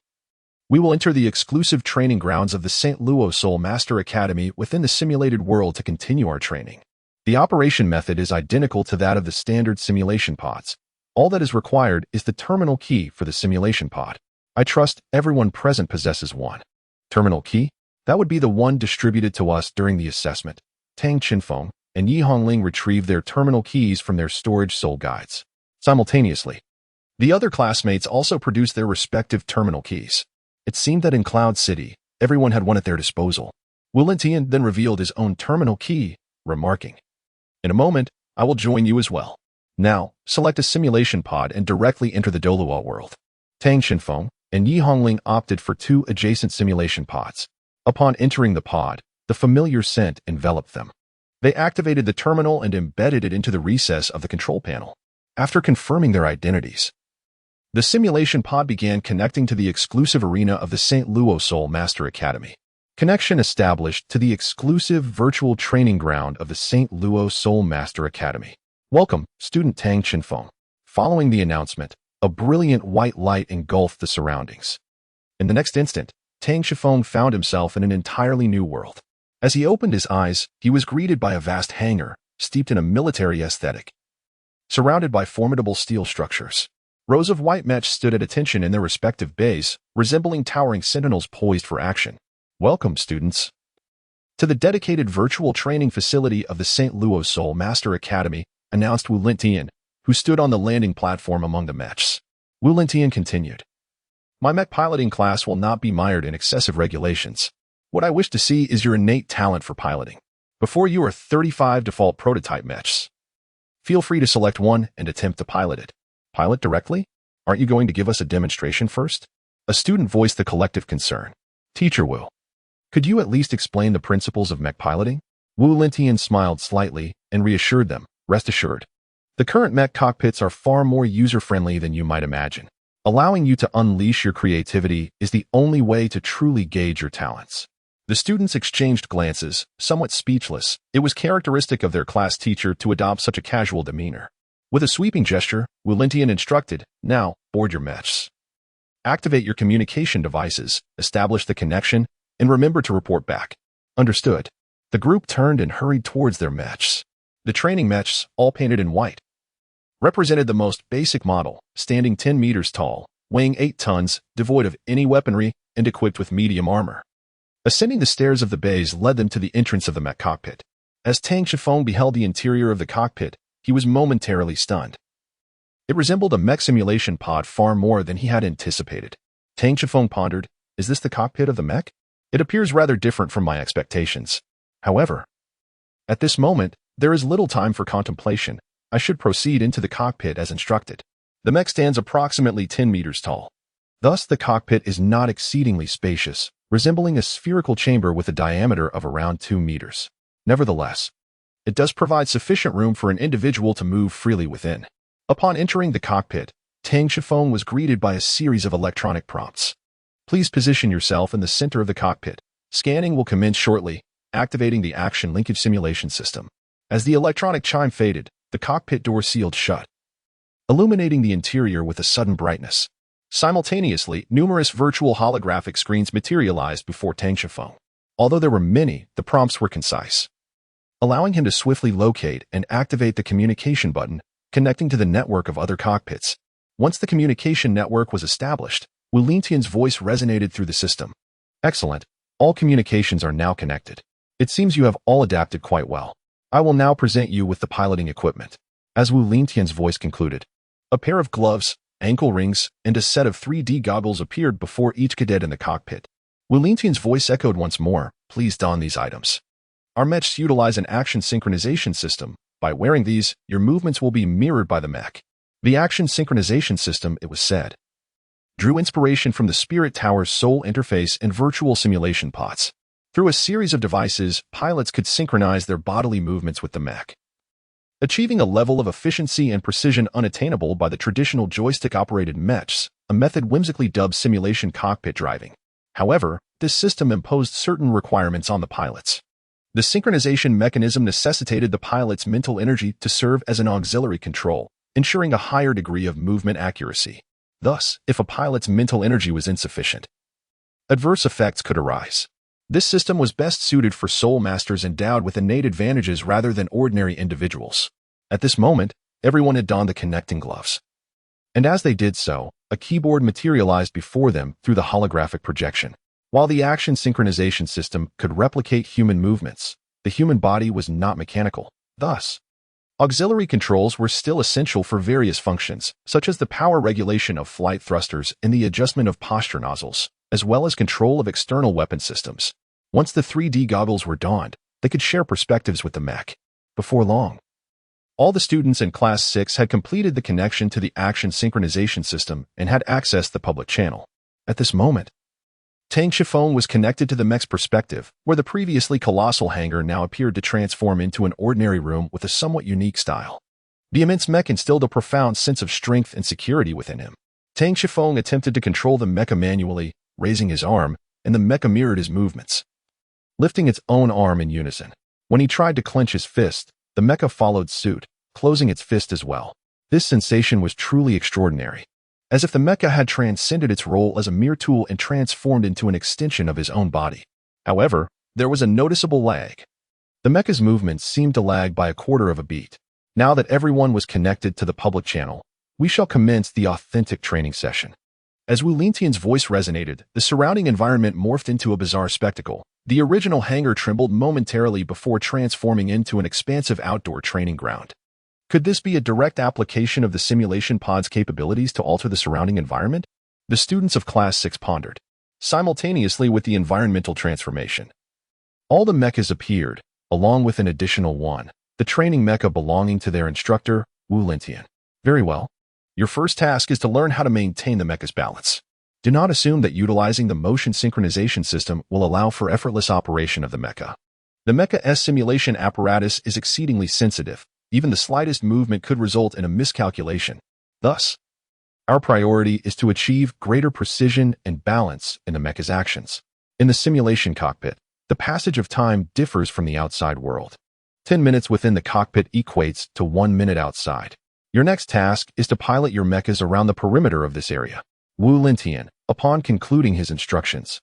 we will enter the exclusive training grounds of the Douluo Soul Master Academy within the simulated world to continue our training. The operation method is identical to that of the standard simulation pods. All that is required is the terminal key for the simulation pod. I trust everyone present possesses one. Terminal key? That would be the one distributed to us during the assessment. Tang Shifeng and Yi Hongling retrieved their terminal keys from their storage soul guides. Simultaneously, the other classmates also produced their respective terminal keys. It seemed that in Cloud City, everyone had one at their disposal. Wu Lintian then revealed his own terminal key, remarking, in a moment, I will join you as well. Now, select a simulation pod and directly enter the Douluo world. Tang Shifeng and Yi Hongling opted for two adjacent simulation pods. Upon entering the pod, the familiar scent enveloped them. They activated the terminal and embedded it into the recess of the control panel. After confirming their identities, the simulation pod began connecting to the exclusive arena of the Douluo Soul Master Academy. Connection established to the exclusive virtual training ground of the Douluo Soul Master Academy. Welcome, student Tang Shifeng. Following the announcement, a brilliant white light engulfed the surroundings. In the next instant, Tang Shifeng found himself in an entirely new world. As he opened his eyes, he was greeted by a vast hangar, steeped in a military aesthetic. Surrounded by formidable steel structures, rows of white mechs stood at attention in their respective bays, resembling towering sentinels poised for action. Welcome, students, to the dedicated virtual training facility of the Douluo Soul Master Academy, announced Wu Lintian, who stood on the landing platform among the mechs. Wu Lintian continued, my mech piloting class will not be mired in excessive regulations. What I wish to see is your innate talent for piloting. Before you are 35 default prototype mechs. Feel free to select one and attempt to pilot it. Pilot directly? Aren't you going to give us a demonstration first? A student voiced the collective concern. Teacher Wu, could you at least explain the principles of mech piloting? Wu Lintian smiled slightly and reassured them, rest assured. The current mech cockpits are far more user-friendly than you might imagine. Allowing you to unleash your creativity is the only way to truly gauge your talents. The students exchanged glances, somewhat speechless. It was characteristic of their class teacher to adopt such a casual demeanor. With a sweeping gesture, Wu Lintian instructed, now, board your mechs. Activate your communication devices, establish the connection, and remember to report back. Understood. The group turned and hurried towards their mechs. The training mechs, all painted in white, represented the most basic model, standing 10 meters tall, weighing 8 tons, devoid of any weaponry, and equipped with medium armor. Ascending the stairs of the bays led them to the entrance of the mech cockpit. As Tang Shifeng beheld the interior of the cockpit, he was momentarily stunned. It resembled a mech simulation pod far more than he had anticipated. Tang Shifeng pondered, is this the cockpit of the mech? It appears rather different from my expectations. However, at this moment, there is little time for contemplation. I should proceed into the cockpit as instructed. The mech stands approximately 10 meters tall. Thus, the cockpit is not exceedingly spacious, resembling a spherical chamber with a diameter of around 2 meters. Nevertheless, it does provide sufficient room for an individual to move freely within. Upon entering the cockpit, Tang Shifeng was greeted by a series of electronic prompts. Please position yourself in the center of the cockpit. Scanning will commence shortly, activating the action linkage simulation system. As the electronic chime faded, the cockpit door sealed shut, illuminating the interior with a sudden brightness. Simultaneously, numerous virtual holographic screens materialized before Tang Shifeng. Although there were many, the prompts were concise, allowing him to swiftly locate and activate the communication button, connecting to the network of other cockpits. Once the communication network was established, Wu Lintian's voice resonated through the system. Excellent. All communications are now connected. It seems you have all adapted quite well. I will now present you with the piloting equipment. As Wu Lintian's voice concluded, a pair of gloves, ankle rings, and a set of 3D goggles appeared before each cadet in the cockpit. Wu Lintian's voice echoed once more, please don these items. Our mechs utilize an action synchronization system. By wearing these, your movements will be mirrored by the mech. The action synchronization system, it was said, drew inspiration from the Spirit Tower's soul interface and virtual simulation pods. Through a series of devices, pilots could synchronize their bodily movements with the mech, achieving a level of efficiency and precision unattainable by the traditional joystick-operated mechs, a method whimsically dubbed simulation cockpit driving. However, this system imposed certain requirements on the pilots. The synchronization mechanism necessitated the pilot's mental energy to serve as an auxiliary control, ensuring a higher degree of movement accuracy. Thus, if a pilot's mental energy was insufficient, adverse effects could arise. This system was best suited for soul masters endowed with innate advantages rather than ordinary individuals. At this moment, everyone had donned the connecting gloves. And as they did so, a keyboard materialized before them through the holographic projection. While the action synchronization system could replicate human movements, the human body was not mechanical. Thus, auxiliary controls were still essential for various functions, such as the power regulation of flight thrusters and the adjustment of posture nozzles, as well as control of external weapon systems. Once the 3D goggles were donned, they could share perspectives with the mech. Before long, all the students in Class 6 had completed the connection to the action synchronization system and had accessed the public channel. At this moment, Tang Shifeng was connected to the mech's perspective, where the previously colossal hangar now appeared to transform into an ordinary room with a somewhat unique style. The immense mech instilled a profound sense of strength and security within him. Tang Shifeng attempted to control the mecha manually, raising his arm, and the mecha mirrored his movements, lifting its own arm in unison. When he tried to clench his fist, the mecha followed suit, closing its fist as well. This sensation was truly extraordinary, as if the mecha had transcended its role as a mere tool and transformed into an extension of his own body. However, there was a noticeable lag. The mecha's movements seemed to lag by a quarter of a beat. Now that everyone was connected to the public channel, we shall commence the authentic training session. As Wu Lintian's voice resonated, the surrounding environment morphed into a bizarre spectacle. The original hangar trembled momentarily before transforming into an expansive outdoor training ground. Could this be a direct application of the simulation pod's capabilities to alter the surrounding environment? The students of Class 6 pondered, simultaneously with the environmental transformation. All the mechas appeared, along with an additional one, the training mecha belonging to their instructor, Wu Lintian. Very well. Your first task is to learn how to maintain the mecha's balance. Do not assume that utilizing the motion synchronization system will allow for effortless operation of the mecha. The Mecha-S simulation apparatus is exceedingly sensitive. Even the slightest movement could result in a miscalculation. Thus, our priority is to achieve greater precision and balance in the mecha's actions. In the simulation cockpit, the passage of time differs from the outside world. 10 minutes within the cockpit equates to 1 minute outside. Your next task is to pilot your mechas around the perimeter of this area. Wu Lintian, upon concluding his instructions,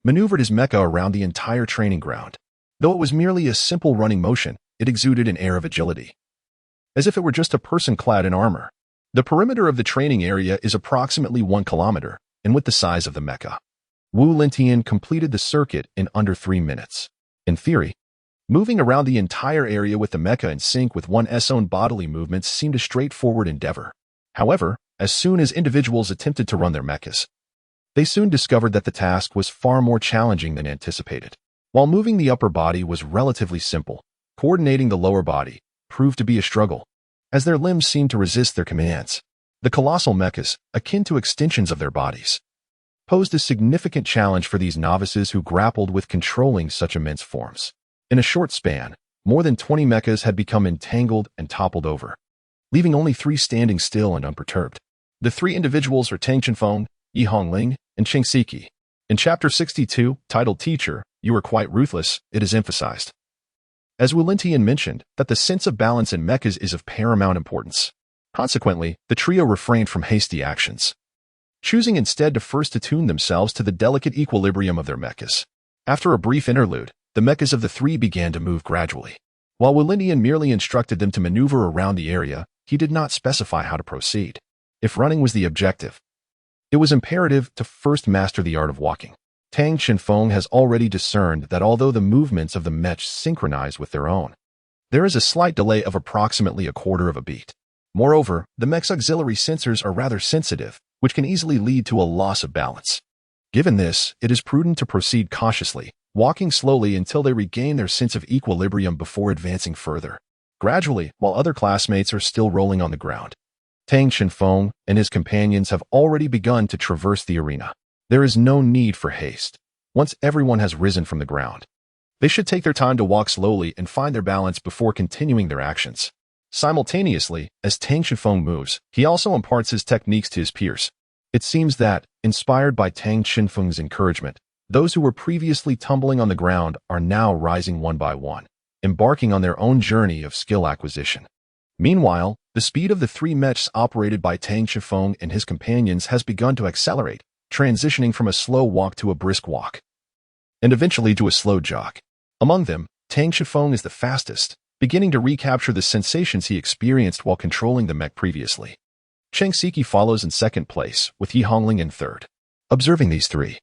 maneuvered his mecha around the entire training ground. Though it was merely a simple running motion, it exuded an air of agility, as if it were just a person clad in armor. The perimeter of the training area is approximately 1 kilometer, and with the size of the mecha, Wu Lintian completed the circuit in under 3 minutes. In theory, moving around the entire area with the mecha in sync with one's own bodily movements seemed a straightforward endeavor. However, as soon as individuals attempted to run their mechas, they soon discovered that the task was far more challenging than anticipated. While moving the upper body was relatively simple, coordinating the lower body proved to be a struggle, as their limbs seemed to resist their commands. The colossal mechas, akin to extensions of their bodies, posed a significant challenge for these novices who grappled with controlling such immense forms. In a short span, more than 20 mechas had become entangled and toppled over, leaving only 3 standing still and unperturbed. The 3 individuals are Tang Chenfeng, Yi Hongling, and Cheng Siki. In Chapter 62, titled Teacher, You Are Quite Ruthless, it is emphasized, as Wu Lintian mentioned, that the sense of balance in mechas is of paramount importance. Consequently, the trio refrained from hasty actions, choosing instead to first attune themselves to the delicate equilibrium of their mechas. After a brief interlude, the mechas of the 3 began to move gradually. While Wu Lintian merely instructed them to maneuver around the area, he did not specify how to proceed. If running was the objective, it was imperative to first master the art of walking. Tang Chenfeng has already discerned that although the movements of the mech synchronize with their own, there is a slight delay of approximately a quarter of a beat. Moreover, the mech's auxiliary sensors are rather sensitive, which can easily lead to a loss of balance. Given this, it is prudent to proceed cautiously, walking slowly until they regain their sense of equilibrium before advancing further. Gradually, while other classmates are still rolling on the ground, Tang Chenfeng and his companions have already begun to traverse the arena. There is no need for haste. Once everyone has risen from the ground, they should take their time to walk slowly and find their balance before continuing their actions. Simultaneously, as Tang Chenfeng moves, he also imparts his techniques to his peers. It seems that, inspired by Tang Chenfeng's encouragement, those who were previously tumbling on the ground are now rising one by one, embarking on their own journey of skill acquisition. Meanwhile, the speed of the 3 mechs operated by Tang Chenfeng and his companions has begun to accelerate, transitioning from a slow walk to a brisk walk, and eventually to a slow jog. Among them, Tang Chenfeng is the fastest, beginning to recapture the sensations he experienced while controlling the mech previously. Cheng Siki follows in second place, with Yi Hongling in third. Observing these 3,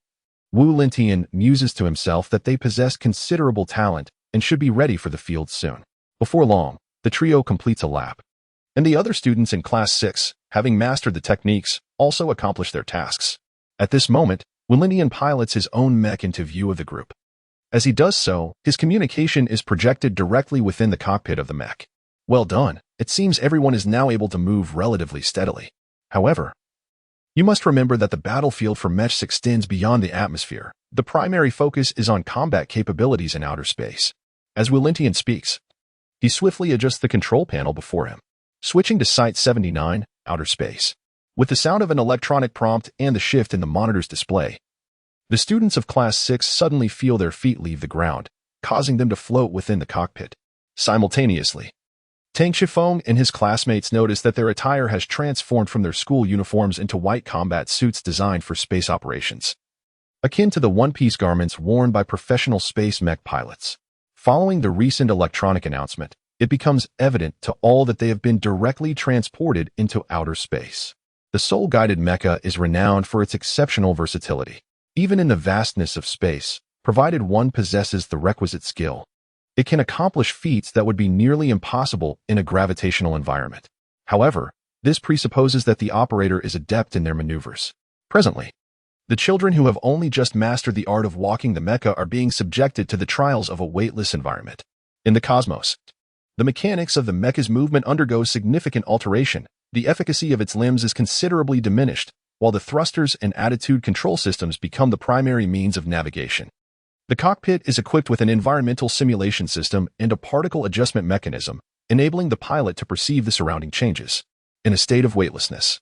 Wu Lintian muses to himself that they possess considerable talent and should be ready for the field soon. Before long, the trio completes a lap, and the other students in Class 6, having mastered the techniques, also accomplish their tasks. At this moment, Wu Lintian pilots his own mech into view of the group. As he does so, his communication is projected directly within the cockpit of the mech. Well done. It seems everyone is now able to move relatively steadily. However, you must remember that the battlefield for mechs extends beyond the atmosphere. The primary focus is on combat capabilities in outer space. As Wu Lintian speaks, he swiftly adjusts the control panel before him, switching to Site 79, outer space. With the sound of an electronic prompt and the shift in the monitor's display, the students of Class 6 suddenly feel their feet leave the ground, causing them to float within the cockpit. Simultaneously, Tang Chenfeng and his classmates notice that their attire has transformed from their school uniforms into white combat suits designed for space operations, akin to the one-piece garments worn by professional space mech pilots. Following the recent electronic announcement, it becomes evident to all that they have been directly transported into outer space. The soul-guided mecha is renowned for its exceptional versatility. Even in the vastness of space, provided one possesses the requisite skill, it can accomplish feats that would be nearly impossible in a gravitational environment. However, this presupposes that the operator is adept in their maneuvers. Presently, the children who have only just mastered the art of walking the mecha are being subjected to the trials of a weightless environment. In the cosmos, the mechanics of the mecha's movement undergo significant alteration. The efficacy of its limbs is considerably diminished, while the thrusters and attitude control systems become the primary means of navigation. The cockpit is equipped with an environmental simulation system and a particle adjustment mechanism, enabling the pilot to perceive the surrounding changes. In a state of weightlessness,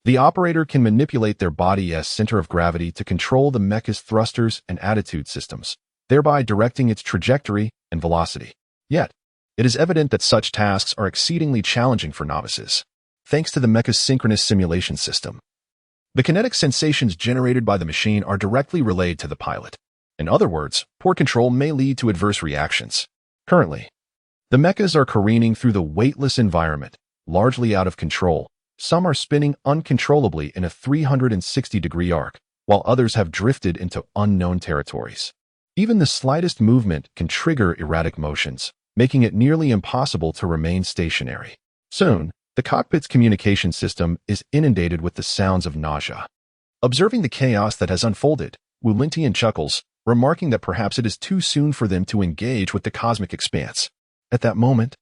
the operator can manipulate their body's center of gravity to control the mecha's thrusters and attitude systems, thereby directing its trajectory and velocity. Yet, it is evident that such tasks are exceedingly challenging for novices, thanks to the mecha's synchronous simulation system. The kinetic sensations generated by the machine are directly relayed to the pilot. In other words, poor control may lead to adverse reactions. Currently, the mechas are careening through the weightless environment, largely out of control. Some are spinning uncontrollably in a 360-degree arc, while others have drifted into unknown territories. Even the slightest movement can trigger erratic motions, making it nearly impossible to remain stationary. Soon, the cockpit's communication system is inundated with the sounds of nausea. Observing the chaos that has unfolded, Wu Lingtian chuckles, remarking that perhaps it is too soon for them to engage with the cosmic expanse. At that moment,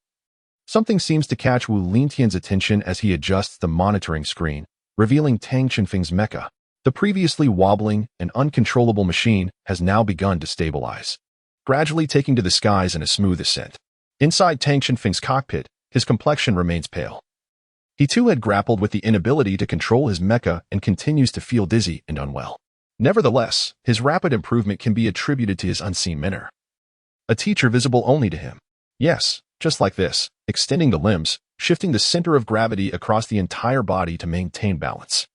something seems to catch Wu Lingtian's attention as he adjusts the monitoring screen, revealing Tang Qinfeng's mecha. The previously wobbling and uncontrollable machine has now begun to stabilize, gradually taking to the skies in a smooth ascent. Inside Tang Qinfeng's cockpit, his complexion remains pale. He too had grappled with the inability to control his mecha and continues to feel dizzy and unwell. Nevertheless, his rapid improvement can be attributed to his unseen mentor, a teacher visible only to him. Yes, just like this, extending the limbs, shifting the center of gravity across the entire body to maintain balance.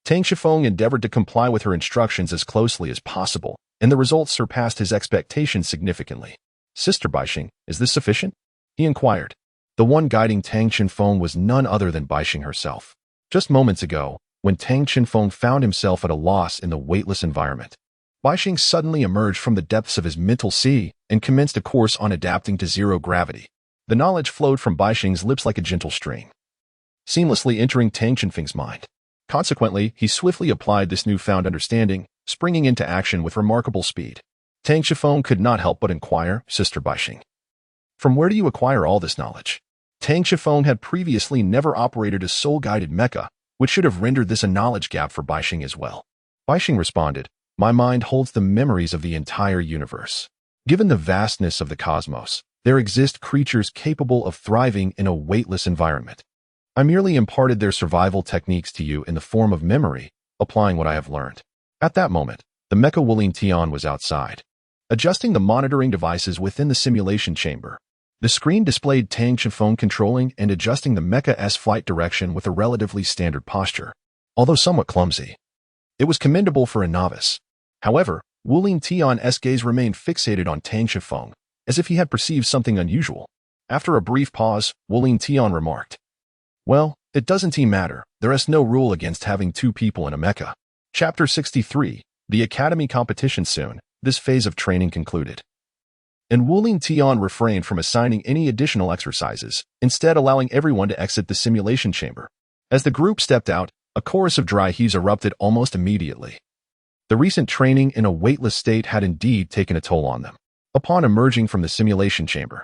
Tang Qifeng endeavored to comply with her instructions as closely as possible, and the results surpassed his expectations significantly. Sister Baixing, is this sufficient? He inquired. The one guiding Tang Qinfeng was none other than Baixing herself. Just moments ago, when Tang Qinfeng found himself at a loss in the weightless environment, Baixing suddenly emerged from the depths of his mental sea and commenced a course on adapting to zero gravity. The knowledge flowed from Baixing's lips like a gentle stream, seamlessly entering Tang Qinfeng's mind. Consequently, he swiftly applied this newfound understanding, springing into action with remarkable speed. Tang Qifeng could not help but inquire, Sister Baixing, from where do you acquire all this knowledge? Tang Qifeng had previously never operated a soul-guided mecha, which should have rendered this a knowledge gap for Baixing as well. Baixing responded, my mind holds the memories of the entire universe. Given the vastness of the cosmos, there exist creatures capable of thriving in a weightless environment. I merely imparted their survival techniques to you in the form of memory, applying what I have learned. At that moment, the mecha Wu Lingtian was outside, adjusting the monitoring devices within the simulation chamber. The screen displayed Tang Qifeng controlling and adjusting the mecha's flight direction with a relatively standard posture. Although somewhat clumsy, it was commendable for a novice. However, Wu Lingtian's gaze remained fixated on Tang Qifeng, as if he had perceived something unusual. After a brief pause, Wu Lingtian remarked, well, it doesn't matter. There is no rule against having two people in a mecha. Chapter 63, The Academy Competition soon. This phase of training concluded, and Wu Lingtian refrained from assigning any additional exercises, instead allowing everyone to exit the simulation chamber. As the group stepped out, a chorus of dry heaves erupted almost immediately. The recent training in a weightless state had indeed taken a toll on them. Upon emerging from the simulation chamber,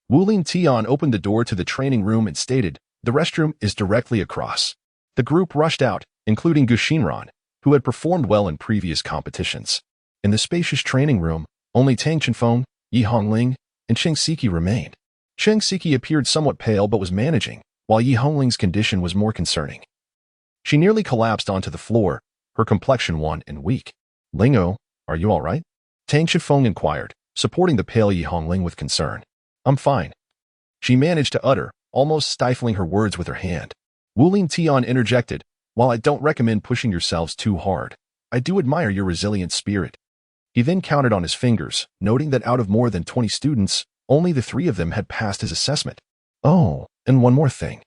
Wu Lingtian opened the door to the training room and stated, the restroom is directly across. The group rushed out, including Gu Xinran, who had performed well in previous competitions. In the spacious training room, only Tang Qinfeng, Yi Hongling, and Cheng Siki remained. Cheng Siki appeared somewhat pale but was managing, while Yi Hongling's condition was more concerning. She nearly collapsed onto the floor, her complexion wan and weak. Lingo, are you all right? Tang Qifeng inquired, supporting the pale Yi Hongling with concern. I'm fine. She managed to utter, almost stifling her words with her hand. Wu Lingtian interjected, while I don't recommend pushing yourselves too hard, I do admire your resilient spirit. He then counted on his fingers, noting that out of more than 20 students, only the 3 of them had passed his assessment. Oh, and one more thing.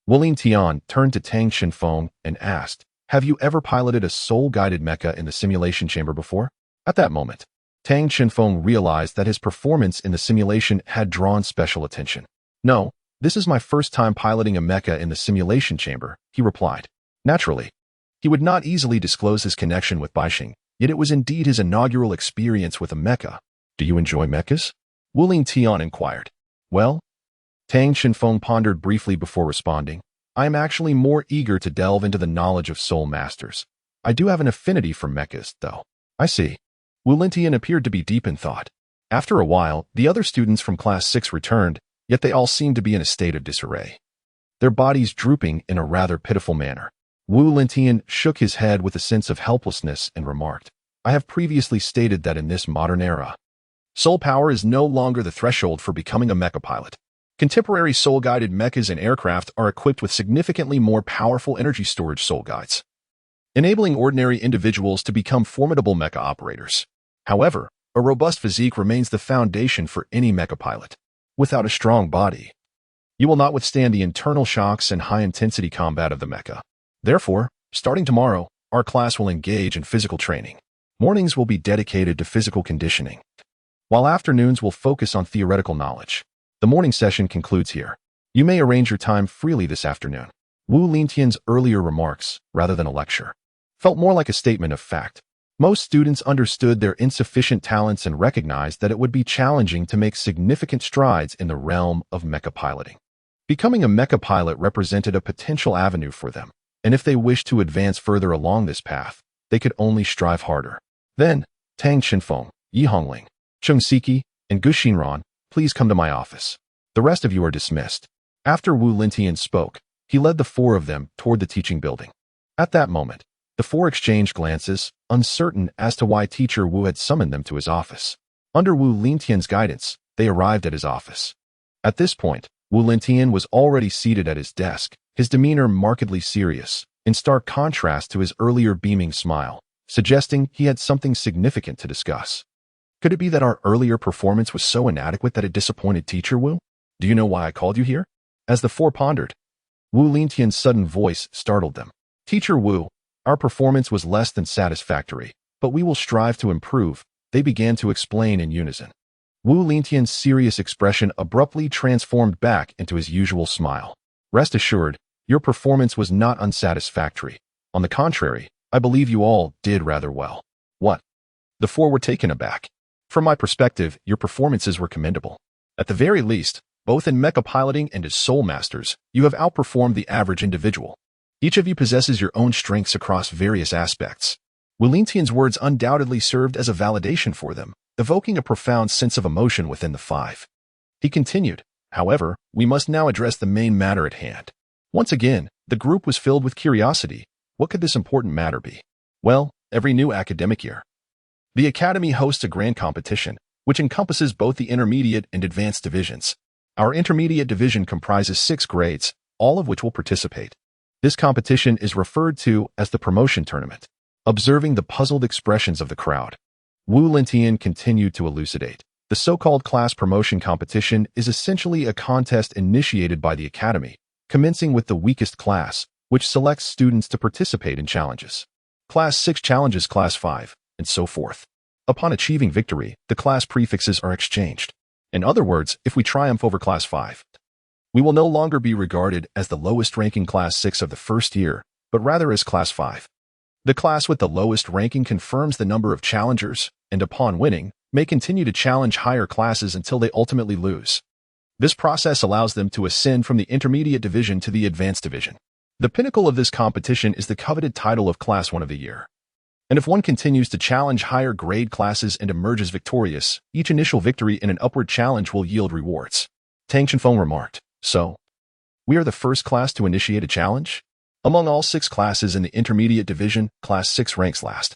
Wu Lingtian turned to Tang Qinfeng and asked, have you ever piloted a soul-guided mecha in the simulation chamber before? At that moment, Tang Qinfeng realized that his performance in the simulation had drawn special attention. No, this is my first time piloting a mecha in the simulation chamber, he replied. Naturally, he would not easily disclose his connection with Baixing, yet it was indeed his inaugural experience with a mecha. Do you enjoy mechas? Wu Lingtian inquired. Well, Tang Qinfeng pondered briefly before responding. I am actually more eager to delve into the knowledge of soul masters. I do have an affinity for mechas, though. I see. Wu Lintian appeared to be deep in thought. After a while, the other students from Class 6 returned, yet they all seemed to be in a state of disarray, their bodies drooping in a rather pitiful manner. Wu Lintian shook his head with a sense of helplessness and remarked, I have previously stated that in this modern era, soul power is no longer the threshold for becoming a mecha pilot. Contemporary soul-guided mechas and aircraft are equipped with significantly more powerful energy storage soul guides, enabling ordinary individuals to become formidable mecha operators. However, a robust physique remains the foundation for any mecha pilot. Without a strong body, you will not withstand the internal shocks and high-intensity combat of the mecha. Therefore, starting tomorrow, our class will engage in physical training. Mornings will be dedicated to physical conditioning, while afternoons will focus on theoretical knowledge. The morning session concludes here. You may arrange your time freely this afternoon. Wu Lintian's earlier remarks, rather than a lecture, felt more like a statement of fact. Most students understood their insufficient talents and recognized that it would be challenging to make significant strides in the realm of mecha piloting. Becoming a mecha pilot represented a potential avenue for them, and if they wished to advance further along this path, they could only strive harder. Then, Tang Xinfeng, Yi Hongling, Chung Siki, and Gu Xinran, please come to my office. The rest of you are dismissed. After Wu Lintian spoke, he led the four of them toward the teaching building. At that moment, the four exchanged glances, uncertain as to why Teacher Wu had summoned them to his office. Under Wu Lintian's guidance, they arrived at his office. At this point, Wu Lintian was already seated at his desk, his demeanor markedly serious, in stark contrast to his earlier beaming smile, suggesting he had something significant to discuss. Could it be that our earlier performance was so inadequate that it disappointed Teacher Wu? Do you know why I called you here? As the four pondered, Wu Lintian's sudden voice startled them. Teacher Wu, our performance was less than satisfactory, but we will strive to improve, they began to explain in unison. Wu Lintian's serious expression abruptly transformed back into his usual smile. Rest assured, your performance was not unsatisfactory. On the contrary, I believe you all did rather well. What? The four were taken aback. From my perspective, your performances were commendable. At the very least, both in mecha piloting and as soul masters, you have outperformed the average individual. Each of you possesses your own strengths across various aspects. Wu Lintian's words undoubtedly served as a validation for them, evoking a profound sense of emotion within the five. He continued, however, we must now address the main matter at hand. Once again, the group was filled with curiosity. What could this important matter be? Well, every new academic year, the Academy hosts a grand competition, which encompasses both the intermediate and advanced divisions. Our intermediate division comprises 6 grades, all of which will participate. This competition is referred to as the promotion tournament. Observing the puzzled expressions of the crowd, Wu Lintian continued to elucidate. The so-called class promotion competition is essentially a contest initiated by the Academy, commencing with the weakest class, which selects students to participate in challenges. Class 6 challenges Class 5, and so forth. Upon achieving victory, the class prefixes are exchanged. In other words, if we triumph over Class 5, we will no longer be regarded as the lowest-ranking Class 6 of the first year, but rather as Class 5. The class with the lowest ranking confirms the number of challengers, and upon winning, may continue to challenge higher classes until they ultimately lose. This process allows them to ascend from the intermediate division to the advanced division. The pinnacle of this competition is the coveted title of Class 1 of the Year. And if one continues to challenge higher grade classes and emerges victorious, each initial victory in an upward challenge will yield rewards. Tang Xinfeng remarked, so, we are the first class to initiate a challenge? Among all 6 classes in the intermediate division, Class 6 ranks last,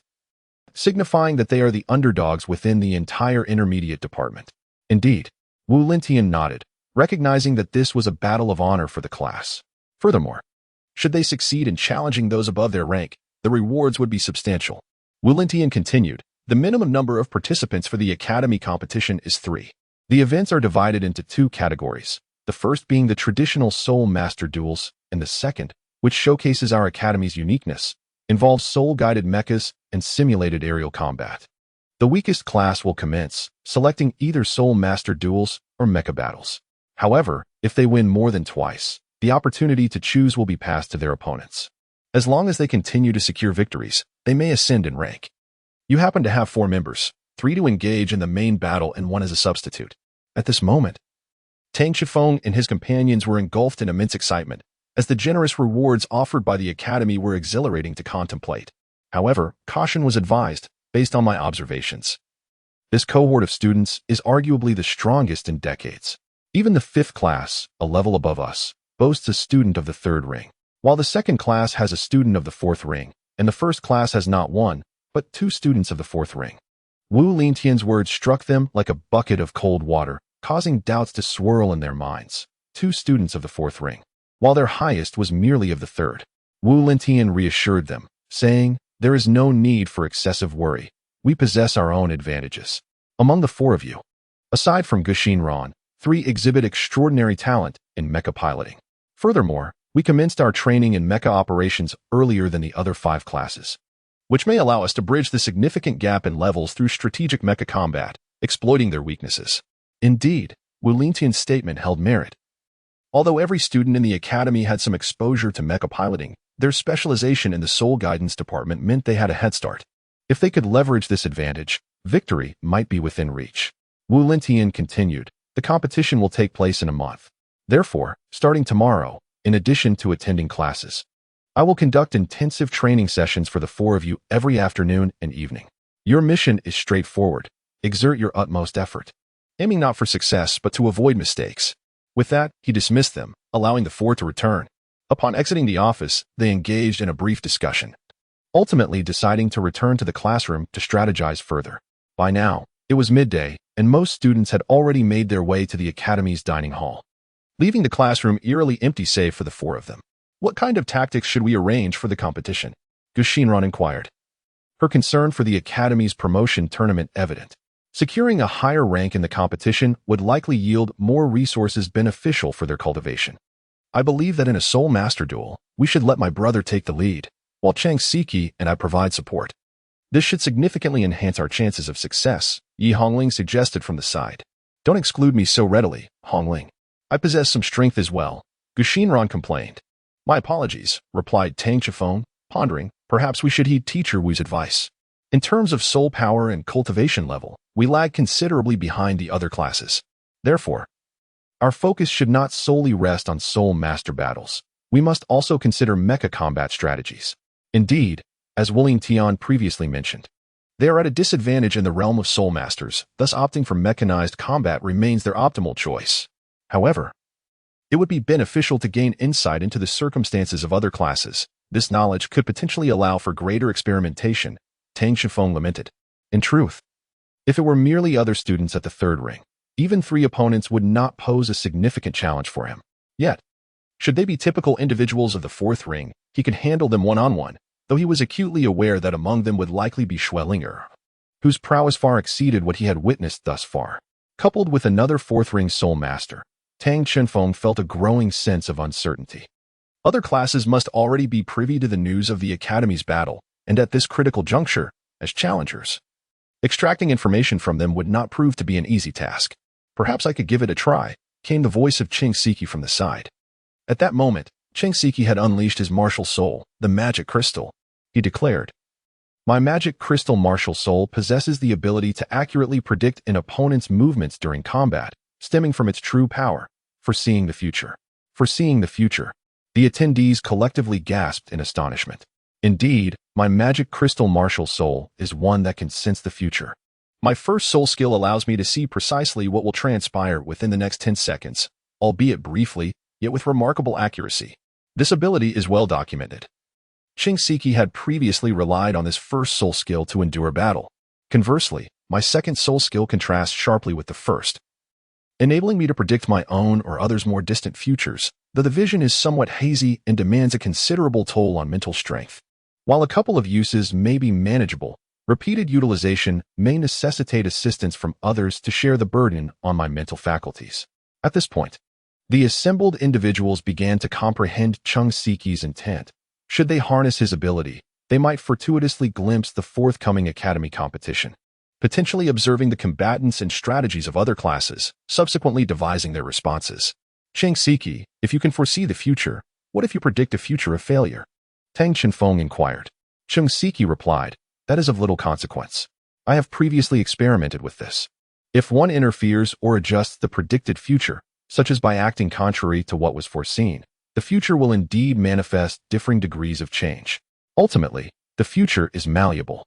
signifying that they are the underdogs within the entire intermediate department. Indeed, Wu Lintian nodded, recognizing that this was a battle of honor for the class. Furthermore, should they succeed in challenging those above their rank, the rewards would be substantial. Wu Lintian continued, the minimum number of participants for the Academy competition is 3. The events are divided into 2 categories, the first being the traditional Soul Master duels, and the second, which showcases our Academy's uniqueness, involves soul-guided mechas and simulated aerial combat. The weakest class will commence, selecting either Soul Master duels or mecha battles. However, if they win more than twice, the opportunity to choose will be passed to their opponents. As long as they continue to secure victories, they may ascend in rank. You happen to have 4 members, 3 to engage in the main battle and 1 as a substitute. At this moment, Tang Xinfeng and his companions were engulfed in immense excitement. as the generous rewards offered by the academy were exhilarating to contemplate. However, caution was advised, based on my observations. This cohort of students is arguably the strongest in decades. Even the 5th class, a level above us, boasts a student of the 3rd ring, while the 2nd class has a student of the 4th ring, and the 1st class has not one, but 2 students of the 4th ring. Wu Lingtian's words struck them like a bucket of cold water, causing doubts to swirl in their minds. 2 students of the 4th ring, while their highest was merely of the 3rd. Wu Lingtian reassured them, saying, "There is no need for excessive worry. We possess our own advantages. Among the 4 of you, aside from Guxinran, 3 exhibit extraordinary talent in mecha piloting. Furthermore, we commenced our training in mecha operations earlier than the other 5 classes, which may allow us to bridge the significant gap in levels through strategic mecha combat, exploiting their weaknesses." Indeed, Wu Lingtian's statement held merit. Although every student in the academy had some exposure to mecha piloting, their specialization in the Soul Guidance department meant they had a head start. If they could leverage this advantage, victory might be within reach. Wu Lingtian continued, "The competition will take place in a month. Therefore, starting tomorrow, in addition to attending classes, I will conduct intensive training sessions for the 4 of you every afternoon and evening. Your mission is straightforward. Exert your utmost effort, aiming not for success but to avoid mistakes." With that, he dismissed them, allowing the 4 to return. Upon exiting the office, they engaged in a brief discussion, ultimately deciding to return to the classroom to strategize further. By now, it was midday, and most students had already made their way to the academy's dining hall, leaving the classroom eerily empty save for the 4 of them. "What kind of tactics should we arrange for the competition?" Guxinran inquired, her concern for the academy's promotion tournament evident. Securing a higher rank in the competition would likely yield more resources beneficial for their cultivation. "I believe that in a Soul Master duel, we should let my brother take the lead, while Chang Siki and I provide support. This should significantly enhance our chances of success," Yi Hongling suggested from the side. "Don't exclude me so readily, Hongling. I possess some strength as well," Guxinran complained. "My apologies," replied Tang Chifeng, pondering, "perhaps we should heed Teacher Wu's advice. In terms of soul power and cultivation level, we lag considerably behind the other classes. Therefore, our focus should not solely rest on Soul Master battles. We must also consider mecha combat strategies. Indeed, as Wu Lingtian previously mentioned, they are at a disadvantage in the realm of Soul Masters, thus opting for mechanized combat remains their optimal choice. However, it would be beneficial to gain insight into the circumstances of other classes. This knowledge could potentially allow for greater experimentation," Tang Shifeng lamented. In truth, if it were merely other students at the 3rd ring, even 3 opponents would not pose a significant challenge for him. Yet, should they be typical individuals of the 4th ring, he could handle them one-on-one, though he was acutely aware that among them would likely be Schwellinger, whose prowess far exceeded what he had witnessed thus far. Coupled with another 4th ring Soul Master, Tang Chenfeng felt a growing sense of uncertainty. Other classes must already be privy to the news of the Academy's battle, and at this critical juncture, as challengers, extracting information from them would not prove to be an easy task. "Perhaps I could give it a try," came the voice of Cheng Siki from the side. At that moment, Cheng Siki had unleashed his martial soul, the magic crystal. He declared, "My magic crystal martial soul possesses the ability to accurately predict an opponent's movements during combat, stemming from its true power, foreseeing the future." Foreseeing the future. The attendees collectively gasped in astonishment. "Indeed, my magic crystal martial soul is one that can sense the future. My first soul skill allows me to see precisely what will transpire within the next 10 seconds, albeit briefly, yet with remarkable accuracy. This ability is well documented." Cheng Siki had previously relied on this first soul skill to endure battle. Conversely, my second soul skill contrasts sharply with the first, enabling me to predict my own or others' more distant futures, though the vision is somewhat hazy and demands a considerable toll on mental strength. While a couple of uses may be manageable, repeated utilization may necessitate assistance from others to share the burden on my mental faculties. At this point, the assembled individuals began to comprehend Cheng Siki's intent. Should they harness his ability, they might fortuitously glimpse the forthcoming academy competition, potentially observing the combatants and strategies of other classes, subsequently devising their responses. "Cheng Siki, if you can foresee the future, what if you predict a future of failure?" Tang Chenfeng inquired. Cheng Siki replied, "That is of little consequence. I have previously experimented with this. If one interferes or adjusts the predicted future, such as by acting contrary to what was foreseen, the future will indeed manifest differing degrees of change. Ultimately, the future is malleable.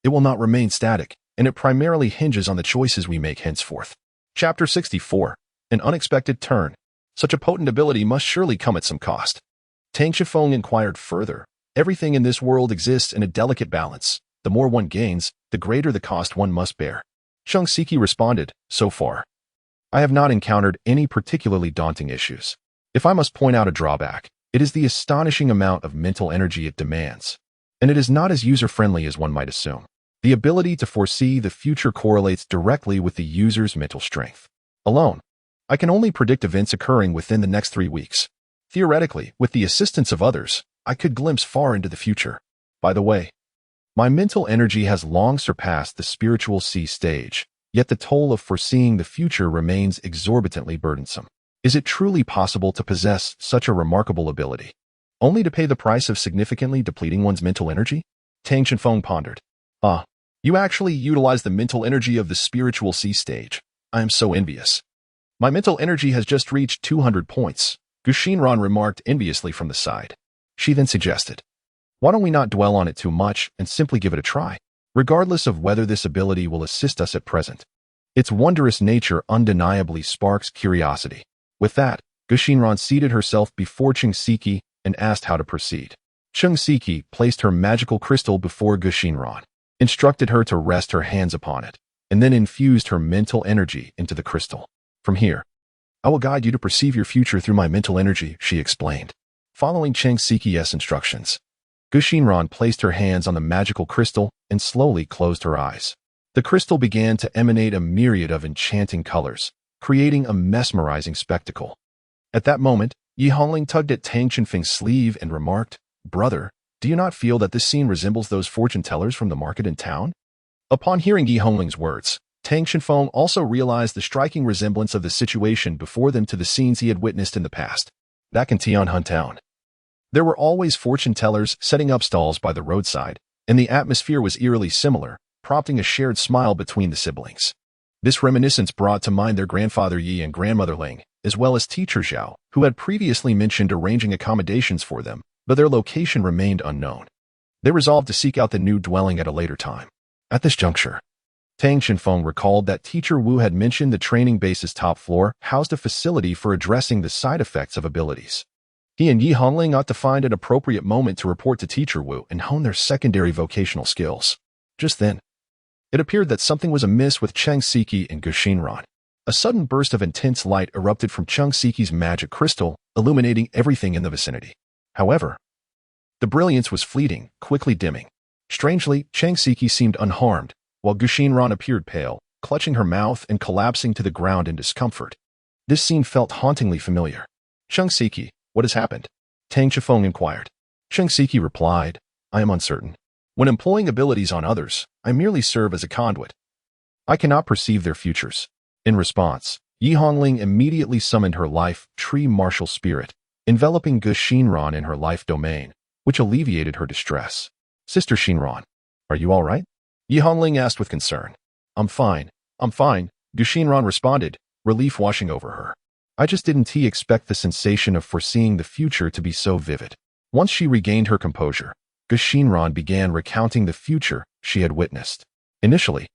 It will not remain static, and it primarily hinges on the choices we make henceforth. Chapter 64. An unexpected turn. Such a potent ability must surely come at some cost. Tang Shifeng inquired further. Everything in this world exists in a delicate balance. The more one gains, the greater the cost one must bear. Cheng Siki responded, so far, I have not encountered any particularly daunting issues. If I must point out a drawback, it is the astonishing amount of mental energy it demands. And it is not as user-friendly as one might assume. The ability to foresee the future correlates directly with the user's mental strength. Alone, I can only predict events occurring within the next 3 weeks. Theoretically, with the assistance of others, I could glimpse far into the future. By the way, my mental energy has long surpassed the spiritual C stage, yet the toll of foreseeing the future remains exorbitantly burdensome. Is it truly possible to possess such a remarkable ability, only to pay the price of significantly depleting one's mental energy? Tang Shifeng pondered. You actually utilize the mental energy of the spiritual C stage. I am so envious. My mental energy has just reached 200 points, Gu Xinran remarked enviously from the side. She then suggested, why don't we not dwell on it too much and simply give it a try, regardless of whether this ability will assist us at present. Its wondrous nature undeniably sparks curiosity. With that, Gu Xinran seated herself before Cheng Siki and asked how to proceed. Cheng Siki placed her magical crystal before Gu Xinran, instructed her to rest her hands upon it, and then infused her mental energy into the crystal. From here, I will guide you to perceive your future through my mental energy, she explained. Following Cheng Siki's instructions, Gu Xinran placed her hands on the magical crystal and slowly closed her eyes. The crystal began to emanate a myriad of enchanting colors, creating a mesmerizing spectacle. At that moment, Yi Hongling tugged at Tang Shifeng's sleeve and remarked, Brother, do you not feel that this scene resembles those fortune tellers from the market in town? Upon hearing Yi Hongling's words, Tang Shifeng also realized the striking resemblance of the situation before them to the scenes he had witnessed in the past. Back in Tianhun Town, there were always fortune tellers setting up stalls by the roadside, and the atmosphere was eerily similar, prompting a shared smile between the siblings. This reminiscence brought to mind their grandfather Yi and grandmother Ling, as well as teacher Zhao, who had previously mentioned arranging accommodations for them, but their location remained unknown. They resolved to seek out the new dwelling at a later time. At this juncture, Tang Shifeng recalled that teacher Wu had mentioned the training base's top floor housed a facility for addressing the side effects of abilities. He and Yi Hongling ought to find an appropriate moment to report to teacher Wu and hone their secondary vocational skills. Just then, it appeared that something was amiss with Cheng Siki and Gu Xinran. A sudden burst of intense light erupted from Cheng Siki's magic crystal, illuminating everything in the vicinity. However, the brilliance was fleeting, quickly dimming. Strangely, Cheng Siki seemed unharmed, while Gu Xinran appeared pale, clutching her mouth and collapsing to the ground in discomfort. This scene felt hauntingly familiar. Cheng Siki, what has happened? Tang Shifeng inquired. Cheng Siki replied, I am uncertain. When employing abilities on others, I merely serve as a conduit. I cannot perceive their futures. In response, Yi Hongling immediately summoned her life tree martial spirit, enveloping Gu Xinran in her life domain, which alleviated her distress. Sister Xinran, are you all right? Yi Hongling asked with concern. I'm fine, Gu Xinran responded, relief washing over her. I just didn't expect the sensation of foreseeing the future to be so vivid. Once she regained her composure, Gu Xinran began recounting the future she had witnessed. Initially,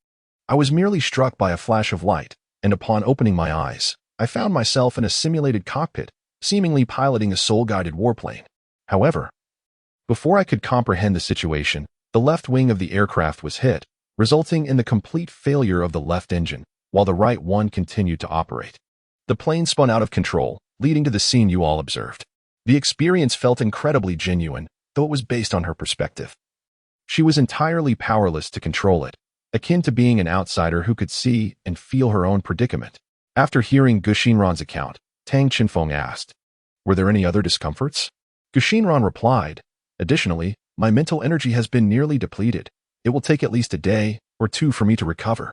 I was merely struck by a flash of light, and upon opening my eyes, I found myself in a simulated cockpit, seemingly piloting a soul-guided warplane. However, before I could comprehend the situation, the left wing of the aircraft was hit, resulting in the complete failure of the left engine, while the right one continued to operate. The plane spun out of control, leading to the scene you all observed. The experience felt incredibly genuine, though it was based on her perspective. She was entirely powerless to control it, akin to being an outsider who could see and feel her own predicament. After hearing Gu Xinran's account, Tang Shifeng asked, were there any other discomforts? Gu Xinran replied, additionally, my mental energy has been nearly depleted. It will take at least a day or two for me to recover.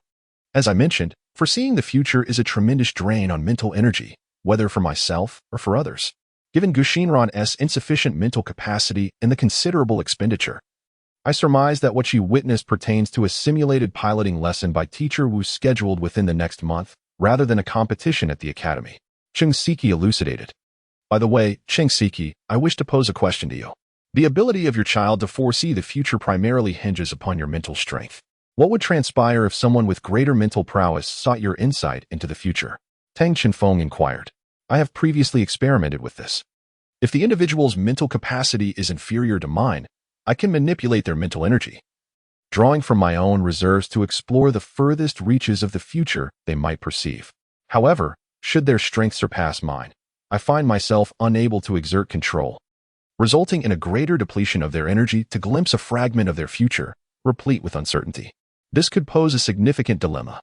As I mentioned, foreseeing the future is a tremendous drain on mental energy, whether for myself or for others. Given Gu Xinran's insufficient mental capacity and the considerable expenditure, I surmise that what she witnessed pertains to a simulated piloting lesson by teacher Wu scheduled within the next month, rather than a competition at the academy. Cheng Siki elucidated. By the way, Siki, I wish to pose a question to you. The ability of your child to foresee the future primarily hinges upon your mental strength. What would transpire if someone with greater mental prowess sought your insight into the future? Tang Chenfeng inquired. I have previously experimented with this. If the individual's mental capacity is inferior to mine, I can manipulate their mental energy, drawing from my own reserves to explore the furthest reaches of the future they might perceive. However, should their strength surpass mine, I find myself unable to exert control, resulting in a greater depletion of their energy to glimpse a fragment of their future, replete with uncertainty. This could pose a significant dilemma.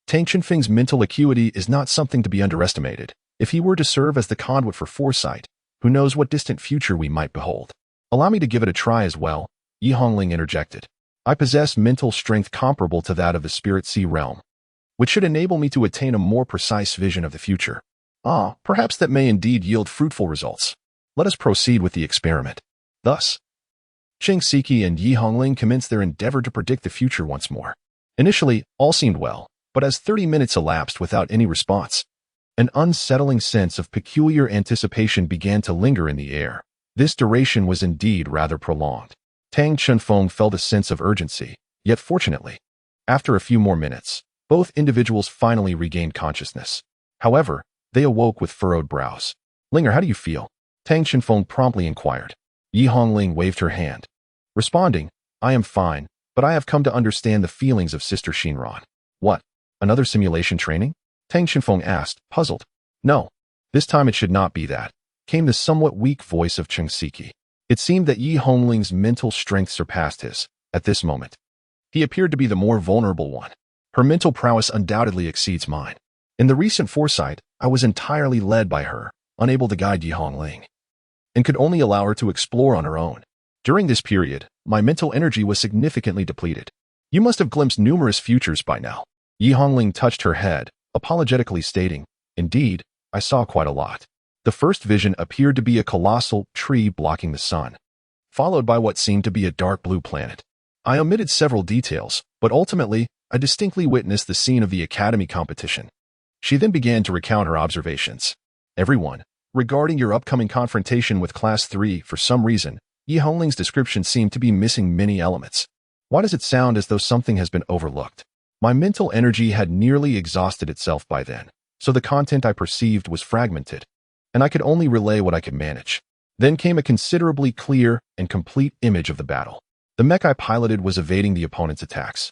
Tang Chenfeng's mental acuity is not something to be underestimated. If he were to serve as the conduit for foresight, who knows what distant future we might behold. Allow me to give it a try as well, Yi Hongling interjected. I possess mental strength comparable to that of the Spirit Sea realm, which should enable me to attain a more precise vision of the future. Perhaps that may indeed yield fruitful results. Let us proceed with the experiment. Thus, Siki and Yi Hongling commenced their endeavor to predict the future once more. Initially, all seemed well, but as 30 minutes elapsed without any response, an unsettling sense of peculiar anticipation began to linger in the air. This duration was indeed rather prolonged. Tang Chenfeng felt a sense of urgency, yet fortunately, after a few more minutes, both individuals finally regained consciousness. However, they awoke with furrowed brows. Linger, how do you feel? Tang Chenfeng promptly inquired. Yi Hongling waved her hand, responding, I am fine, but I have come to understand the feelings of Sister Shinran. What? Another simulation training? Tang Chenfeng asked, puzzled. No, this time it should not be that, came the somewhat weak voice of Siki. It seemed that Yi Hongling's mental strength surpassed his, at this moment. He appeared to be the more vulnerable one. Her mental prowess undoubtedly exceeds mine. In the recent foresight, I was entirely led by her, unable to guide Yi Hongling, and could only allow her to explore on her own. During this period, my mental energy was significantly depleted. You must have glimpsed numerous futures by now. Yi Hongling touched her head, apologetically stating, Indeed, I saw quite a lot. The first vision appeared to be a colossal tree blocking the sun, followed by what seemed to be a dark blue planet. I omitted several details, but ultimately, I distinctly witnessed the scene of the academy competition. She then began to recount her observations. Everyone, regarding your upcoming confrontation with Class 3, for some reason, Yi Hongling's description seemed to be missing many elements. Why does it sound as though something has been overlooked? My mental energy had nearly exhausted itself by then, so the content I perceived was fragmented, and I could only relay what I could manage. Then came a considerably clear and complete image of the battle. The mech I piloted was evading the opponent's attacks.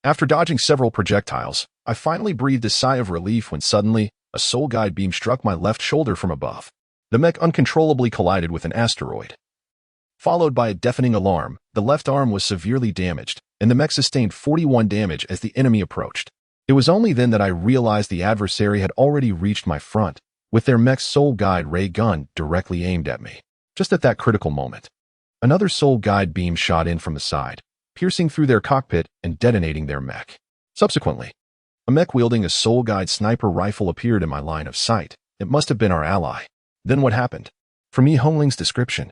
After dodging several projectiles, I finally breathed a sigh of relief when suddenly, a soul guide beam struck my left shoulder from above. The mech uncontrollably collided with an asteroid. Followed by a deafening alarm, the left arm was severely damaged, and the mech sustained 41 damage as the enemy approached. It was only then that I realized the adversary had already reached my front, with their mech's soul guide ray gun directly aimed at me. Just at that critical moment, another soul guide beam shot in from the side, piercing through their cockpit and detonating their mech. Subsequently, a mech wielding a soul guide sniper rifle appeared in my line of sight. It must have been our ally. Then what happened? From Yi Hongling's description,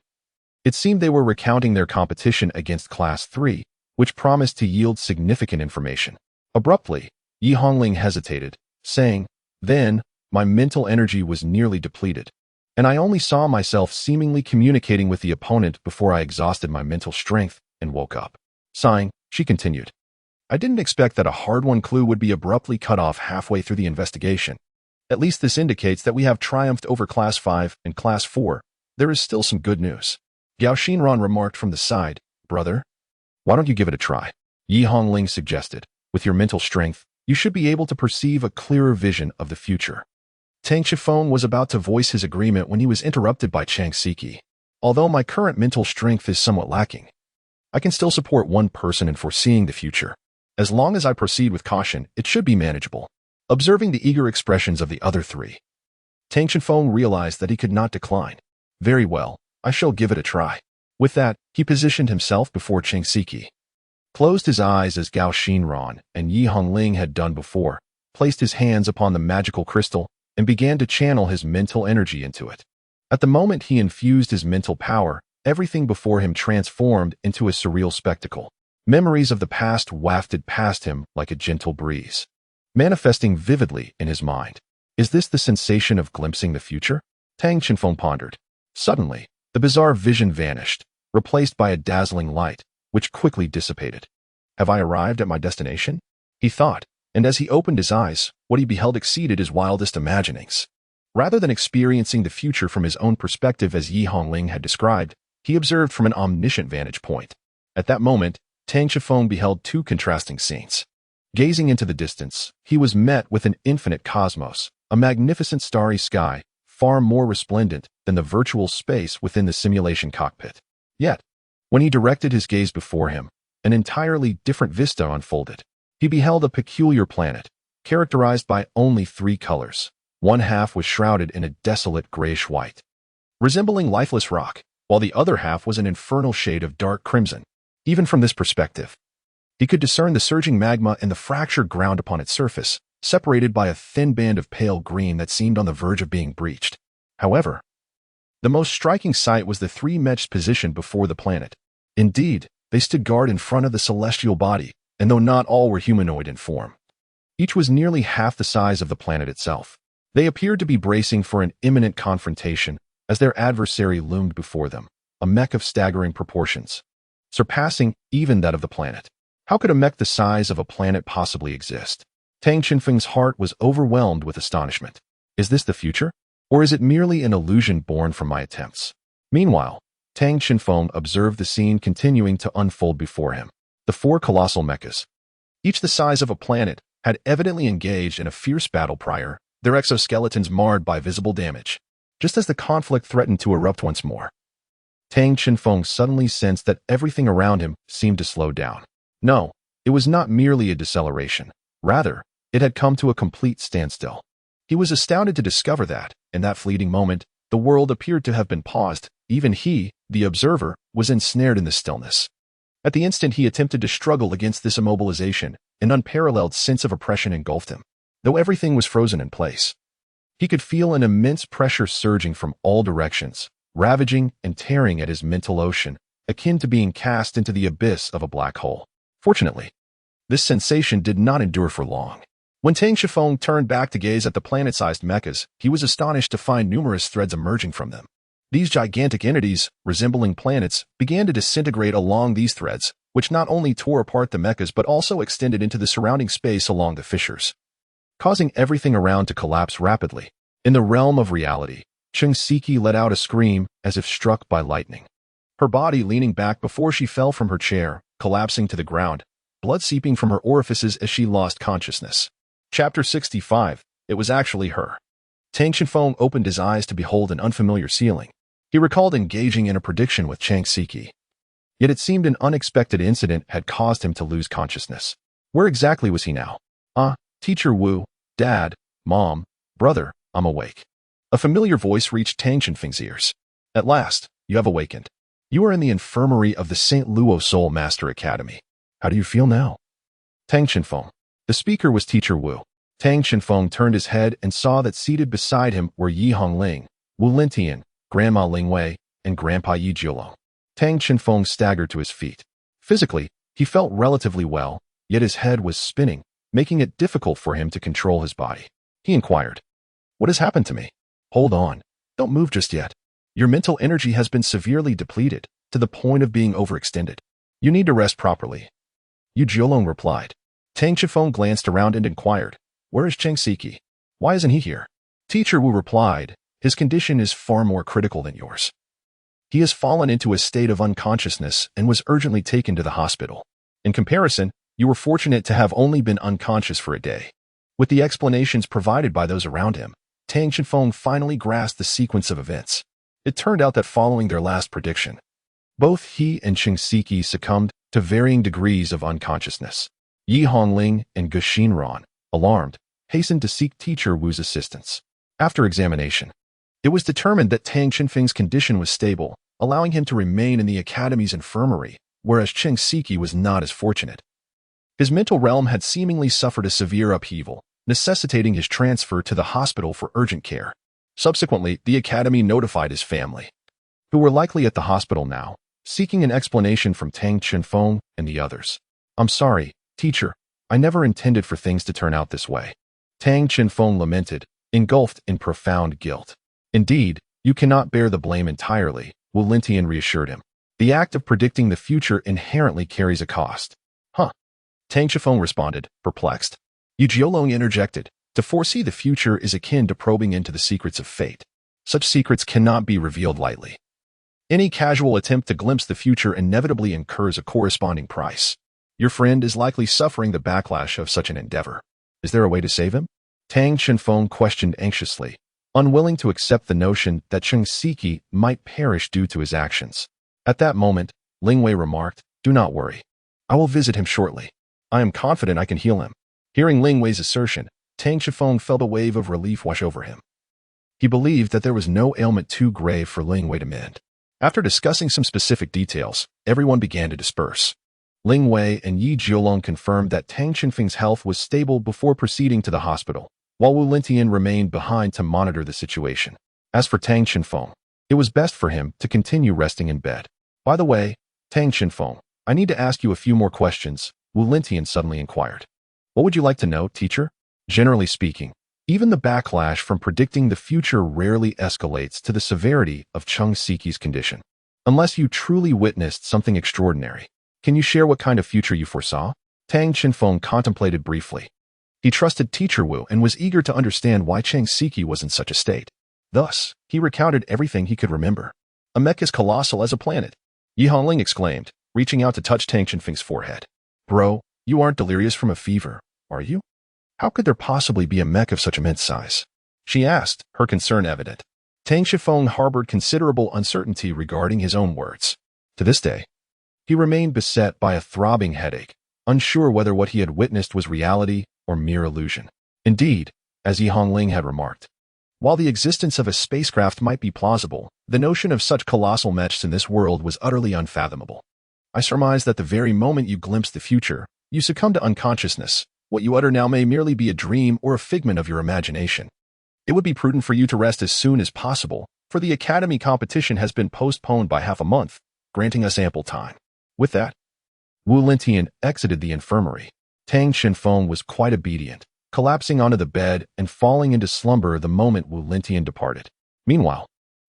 it seemed they were recounting their competition against Class 3, which promised to yield significant information. Abruptly, Yi Hongling hesitated, saying, Then, my mental energy was nearly depleted, and I only saw myself seemingly communicating with the opponent before I exhausted my mental strength and woke up. Sighing, she continued, I didn't expect that a hard-won clue would be abruptly cut off halfway through the investigation. At least this indicates that we have triumphed over Class 5 and Class 4. There is still some good news. Gao Xinran remarked from the side, Brother, why don't you give it a try? Yi Hongling suggested. With your mental strength, you should be able to perceive a clearer vision of the future. Tang Chenfeng was about to voice his agreement when he was interrupted by Siki. Although my current mental strength is somewhat lacking, I can still support one person in foreseeing the future. As long as I proceed with caution, it should be manageable. Observing the eager expressions of the other three, Tang Chenfeng realized that he could not decline. Very well, I shall give it a try. With that, he positioned himself before Siki, closed his eyes as Gao Xinran and Yi Hongling had done before, placed his hands upon the magical crystal, and began to channel his mental energy into it. At the moment he infused his mental power, everything before him transformed into a surreal spectacle. Memories of the past wafted past him like a gentle breeze, manifesting vividly in his mind. Is this the sensation of glimpsing the future? Tang Chenfeng pondered. Suddenly, the bizarre vision vanished, replaced by a dazzling light, which quickly dissipated. Have I arrived at my destination? He thought, and as he opened his eyes, what he beheld exceeded his wildest imaginings. Rather than experiencing the future from his own perspective as Yi Hongling had described, he observed from an omniscient vantage point. At that moment, Tang Chenfeng beheld two contrasting scenes. Gazing into the distance, he was met with an infinite cosmos, a magnificent starry sky, far more resplendent than the virtual space within the simulation cockpit. Yet, when he directed his gaze before him, an entirely different vista unfolded. He beheld a peculiar planet, characterized by only three colors. One half was shrouded in a desolate grayish-white, resembling lifeless rock, while the other half was an infernal shade of dark crimson. Even from this perspective, he could discern the surging magma and the fractured ground upon its surface, separated by a thin band of pale green that seemed on the verge of being breached. However, the most striking sight was the three mechs positioned before the planet. Indeed, they stood guard in front of the celestial body, and though not all were humanoid in form, each was nearly half the size of the planet itself. They appeared to be bracing for an imminent confrontation as their adversary loomed before them, a mech of staggering proportions, surpassing even that of the planet. How could a mech the size of a planet possibly exist? Tang Chenfeng's heart was overwhelmed with astonishment. Is this the future? Or is it merely an illusion born from my attempts? Meanwhile, Tang Chenfeng observed the scene continuing to unfold before him. The four colossal mechas, each the size of a planet, had evidently engaged in a fierce battle prior, their exoskeletons marred by visible damage. Just as the conflict threatened to erupt once more, Tang Chenfeng suddenly sensed that everything around him seemed to slow down. No, it was not merely a deceleration. Rather, it had come to a complete standstill. He was astounded to discover that, in that fleeting moment, the world appeared to have been paused. Even he, the observer, was ensnared in the stillness. At the instant he attempted to struggle against this immobilization, an unparalleled sense of oppression engulfed him. Though everything was frozen in place, he could feel an immense pressure surging from all directions, ravaging and tearing at his mental ocean, akin to being cast into the abyss of a black hole. Fortunately, this sensation did not endure for long. When Tang Chenfeng turned back to gaze at the planet-sized mechas, he was astonished to find numerous threads emerging from them. These gigantic entities, resembling planets, began to disintegrate along these threads, which not only tore apart the mechas but also extended into the surrounding space along the fissures, causing everything around to collapse rapidly. In the realm of reality, Cheng Siki let out a scream as if struck by lightning. Her body leaning back before she fell from her chair, collapsing to the ground, blood seeping from her orifices as she lost consciousness. Chapter 65. It was actually her. Tang Chenfeng opened his eyes to behold an unfamiliar ceiling. He recalled engaging in a prediction with Cheng Siki. Yet it seemed an unexpected incident had caused him to lose consciousness. Where exactly was he now? Teacher Wu, Dad, Mom, Brother, I'm awake. A familiar voice reached Tang Chenfeng's ears. At last, you have awakened. You are in the infirmary of the St. Luo Soul Master Academy. How do you feel now? Tang Chenfeng. The speaker was Teacher Wu. Tang Chenfeng turned his head and saw that seated beside him were Yi Hongling, Wu Lintian, Grandma Lingwei, and Grandpa Yi Jiulong. Tang Chenfeng staggered to his feet. Physically, he felt relatively well, yet his head was spinning, making it difficult for him to control his body. He inquired, "What has happened to me?" "Hold on. Don't move just yet. Your mental energy has been severely depleted, to the point of being overextended. You need to rest properly." Yu Jiulong replied. Tang Chenfeng glanced around and inquired, "Where is Cheng Siki? Why isn't he here?" Teacher Wu replied, "His condition is far more critical than yours. He has fallen into a state of unconsciousness and was urgently taken to the hospital. In comparison, you were fortunate to have only been unconscious for a day." With the explanations provided by those around him, Tang Chenfeng finally grasped the sequence of events. It turned out that following their last prediction, both he and Cheng Siki succumbed to varying degrees of unconsciousness. Yi Hongling and Ge Xinran, alarmed, hastened to seek Teacher Wu's assistance. After examination, it was determined that Tang Chenfeng's condition was stable, allowing him to remain in the Academy's infirmary, whereas Cheng Siki was not as fortunate. His mental realm had seemingly suffered a severe upheaval, necessitating his transfer to the hospital for urgent care. Subsequently, the Academy notified his family, who were likely at the hospital now, seeking an explanation from Tang Chenfeng and the others. "I'm sorry, teacher. I never intended for things to turn out this way." Tang Chenfeng lamented, engulfed in profound guilt. Indeed, You cannot bear the blame entirely, Wu Lintian reassured him. The act of predicting the future inherently carries a cost. Huh? Tang Shifeng responded, perplexed. Yu Jiolong interjected. To foresee the future is akin to probing into the secrets of fate. Such secrets cannot be revealed lightly. Any casual attempt to glimpse the future inevitably incurs a corresponding price. Your friend is likely suffering the backlash of such an endeavor. Is there a way to save him? Tang Shenfeng questioned anxiously, unwilling to accept the notion that Cheng Siki might perish due to his actions. At that moment, Ling Wei remarked, "Do not worry. I will visit him shortly. I am confident I can heal him." Hearing Ling Wei's assertion, Tang Shifeng felt a wave of relief wash over him. He believed that there was no ailment too grave for Ling Wei to mend. After discussing some specific details, everyone began to disperse. Ling Wei and Yi Jiolong confirmed that Tang Shenfeng's health was stable before proceeding to the hospital, while Wu Lintian remained behind to monitor the situation. As for Tang Shenfeng, it was best for him to continue resting in bed. By the way, Tang Shenfeng, I need to ask you a few more questions, Wu Lintian suddenly inquired. What would you like to know, teacher? Generally speaking, even the backlash from predicting the future rarely escalates to the severity of Cheng Siki's condition. Unless you truly witnessed something extraordinary. Can you share what kind of future you foresaw? Tang Shenfeng contemplated briefly. He trusted Teacher Wu and was eager to understand why Cheng Siki was in such a state. Thus, he recounted everything he could remember. A mech is colossal as a planet. Yi Hongling exclaimed, reaching out to touch Tang Shenfeng's forehead. Bro, you aren't delirious from a fever, are you? How could there possibly be a mech of such immense size? She asked, her concern evident. Tang Shifeng harbored considerable uncertainty regarding his own words. To this day, he remained beset by a throbbing headache, unsure whether what he had witnessed was reality or mere illusion. Indeed, as Yi Hongling had remarked, while the existence of a spacecraft might be plausible, the notion of such colossal mechs in this world was utterly unfathomable. I surmise that the very moment you glimpse the future, you succumb to unconsciousness. What you utter now may merely be a dream or a figment of your imagination. It would be prudent for you to rest as soon as possible, for the Academy competition has been postponed by half a month, granting us ample time. With that, Wu Lintian exited the infirmary. Tang Shenfeng was quite obedient, collapsing onto the bed and falling into slumber the moment Wu Lintian departed. Meanwhile,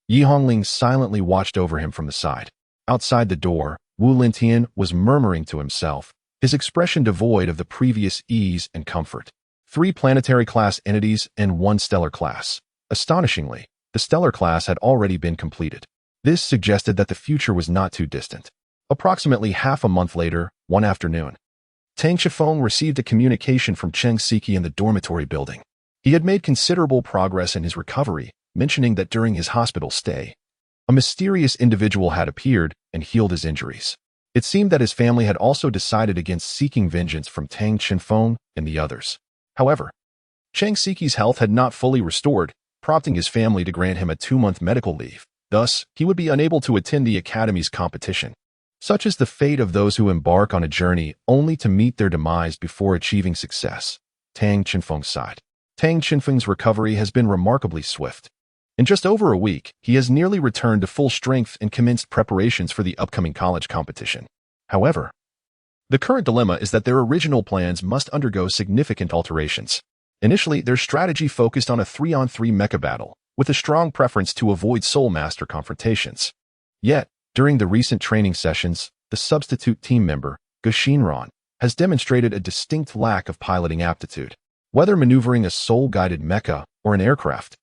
Yi Hongling silently watched over him from the side. Outside the door, Wu Lintian was murmuring to himself, his expression devoid of the previous ease and comfort. 3 planetary class entities and 1 stellar class. Astonishingly, the stellar class had already been completed. This suggested that the future was not too distant. Approximately half a month later, one afternoon, Tang Shifeng received a communication from Cheng Siki in the dormitory building. He had made considerable progress in his recovery, mentioning that during his hospital stay, a mysterious individual had appeared and healed his injuries. It seemed that his family had also decided against seeking vengeance from Tang Shenfeng and the others. However, Cheng Siki's health had not fully restored, prompting his family to grant him a 2-month medical leave. Thus, he would be unable to attend the Academy's competition. Such is the fate of those who embark on a journey only to meet their demise before achieving success. Tang Shenfeng sighed. Tang Shenfeng's recovery has been remarkably swift. In just over a week, he has nearly returned to full strength and commenced preparations for the upcoming college competition. However, the current dilemma is that their original plans must undergo significant alterations. Initially, their strategy focused on a 3-on-3 mecha battle, with a strong preference to avoid Soul Master confrontations. Yet, during the recent training sessions, the substitute team member, Shinran, has demonstrated a distinct lack of piloting aptitude. Whether maneuvering a soul-guided mecha or an aircraft,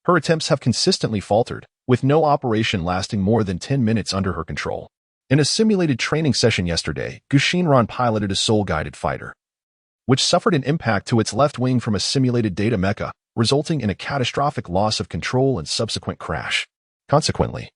her attempts have consistently faltered, with no operation lasting more than 10 minutes under her control. In a simulated training session yesterday, Shinran piloted a soul-guided fighter, which suffered an impact to its left wing from a simulated data mecha, resulting in a catastrophic loss of control and subsequent crash. Consequently,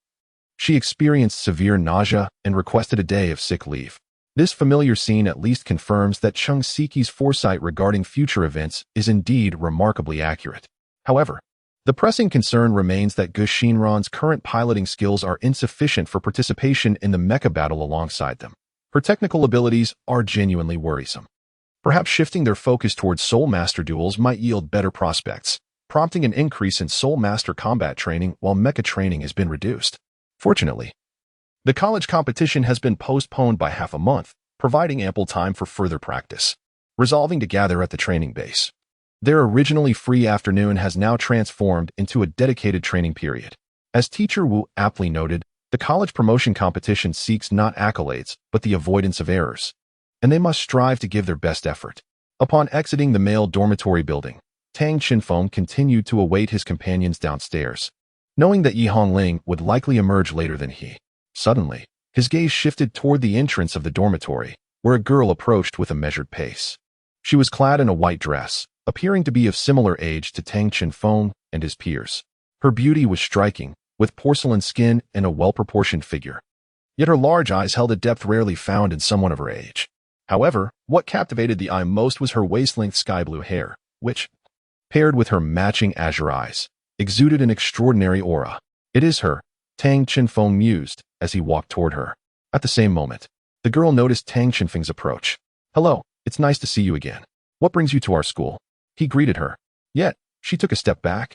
she experienced severe nausea and requested a day of sick leave. This familiar scene at least confirms that Cheng Siki's foresight regarding future events is indeed remarkably accurate. However, the pressing concern remains that Shinran's current piloting skills are insufficient for participation in the mecha battle alongside them. Her technical abilities are genuinely worrisome. Perhaps shifting their focus towards Soul Master duels might yield better prospects, prompting an increase in Soul Master combat training while mecha training has been reduced. Fortunately, the college competition has been postponed by half a month, providing ample time for further practice. Resolving to gather at the training base, their originally free afternoon has now transformed into a dedicated training period. As teacher Wu aptly noted, the college promotion competition seeks not accolades, but the avoidance of errors, and they must strive to give their best effort. Upon exiting the male dormitory building, Tang Qinfeng continued to await his companions downstairs, knowing that Yi Hongling would likely emerge later than he. Suddenly, his gaze shifted toward the entrance of the dormitory, where a girl approached with a measured pace. She was clad in a white dress, appearing to be of similar age to Tang Qinfeng and his peers. Her beauty was striking, with porcelain skin and a well-proportioned figure. Yet her large eyes held a depth rarely found in someone of her age. However, what captivated the eye most was her waist-length sky-blue hair, which, paired with her matching azure eyes, exuded an extraordinary aura. "It is her," Tang Qinfeng mused as he walked toward her. At the same moment, the girl noticed Tang Qinfeng's approach. "Hello, it's nice to see you again. What brings you to our school?" He greeted her. Yet, she took a step back,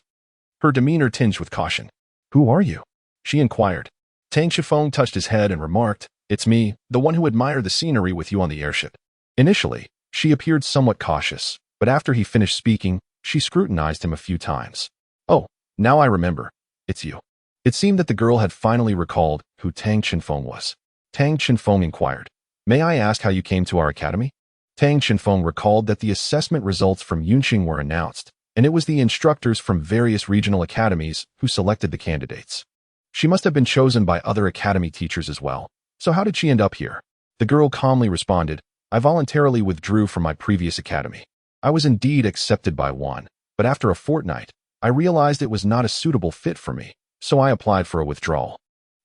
her demeanor tinged with caution. "Who are you?" she inquired. Tang Qinfeng touched his head and remarked, "It's me, the one who admired the scenery with you on the airship." Initially, she appeared somewhat cautious, but after he finished speaking, she scrutinized him a few times. "Oh, now I remember. It's you." It seemed that the girl had finally recalled who Tang Qinfeng was. Tang Qinfeng inquired, "May I ask how you came to our academy?" Tang Qinfeng recalled that the assessment results from Yunqing were announced, and it was the instructors from various regional academies who selected the candidates. She must have been chosen by other academy teachers as well. So how did she end up here? The girl calmly responded, "I voluntarily withdrew from my previous academy. I was indeed accepted by one, but after a fortnight, I realized it was not a suitable fit for me, so I applied for a withdrawal.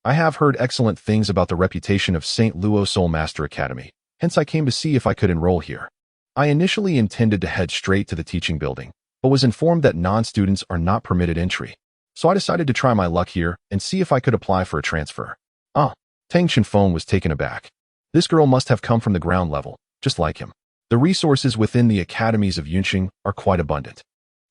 I have heard excellent things about the reputation of St. Luo Soul Master Academy, hence I came to see if I could enroll here. I initially intended to head straight to the teaching building, but was informed that non-students are not permitted entry, so I decided to try my luck here and see if I could apply for a transfer." Ah, Tang Qinfeng was taken aback. This girl must have come from the ground level, just like him. The resources within the academies of Yunqing are quite abundant,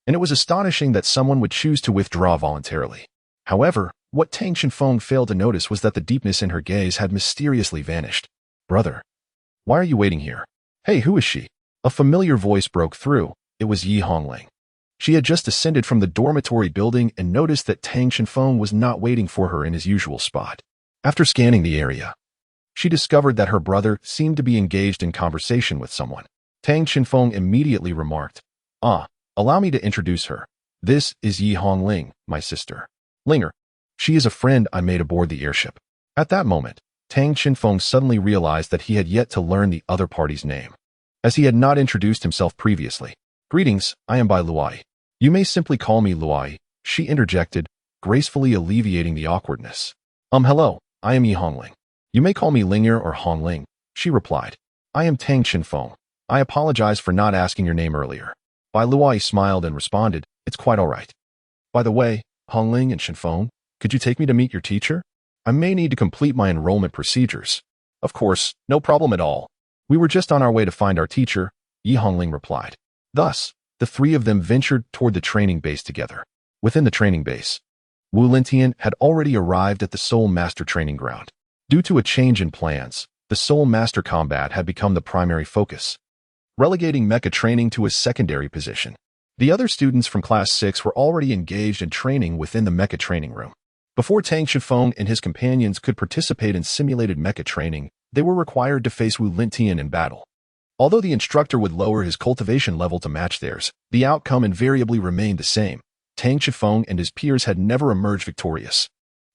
and it was astonishing that someone would choose to withdraw voluntarily. However, what Tang Qinfeng failed to notice was that the deepness in her gaze had mysteriously vanished. "Brother, why are you waiting here? Hey, who is she?" A familiar voice broke through. It was Yi Hongling. She had just descended from the dormitory building and noticed that Tang Qinfeng was not waiting for her in his usual spot. After scanning the area, she discovered that her brother seemed to be engaged in conversation with someone. Tang Qinfeng immediately remarked, "Ah, allow me to introduce her. This is Yi Hongling, my sister. Linger. She is a friend I made aboard the airship." At that moment, Tang Qinfeng suddenly realized that he had yet to learn the other party's name, as he had not introduced himself previously. "Greetings, I am Bai Luai. You may simply call me Luai," she interjected, gracefully alleviating the awkwardness. Hello, I am Yi Hongling. You may call me Linger or Hongling," she replied. "I am Tang Qinfeng. I apologize for not asking your name earlier." Bai Luai smiled and responded, "It's quite all right. By the way, Hongling and Qinfeng, could you take me to meet your teacher? I may need to complete my enrollment procedures." "Of course, no problem at all. We were just on our way to find our teacher," Yi Hongling replied. Thus, the three of them ventured toward the training base together. Within the training base, Wu Lintian had already arrived at the Soul Master training ground. Due to a change in plans, the Soul Master combat had become the primary focus, relegating mecha training to a secondary position. The other students from Class 6 were already engaged in training within the mecha training room. Before Tang Qinfeng and his companions could participate in simulated mecha training, they were required to face Wu Lintian in battle. Although the instructor would lower his cultivation level to match theirs, the outcome invariably remained the same. Tang Qinfeng and his peers had never emerged victorious.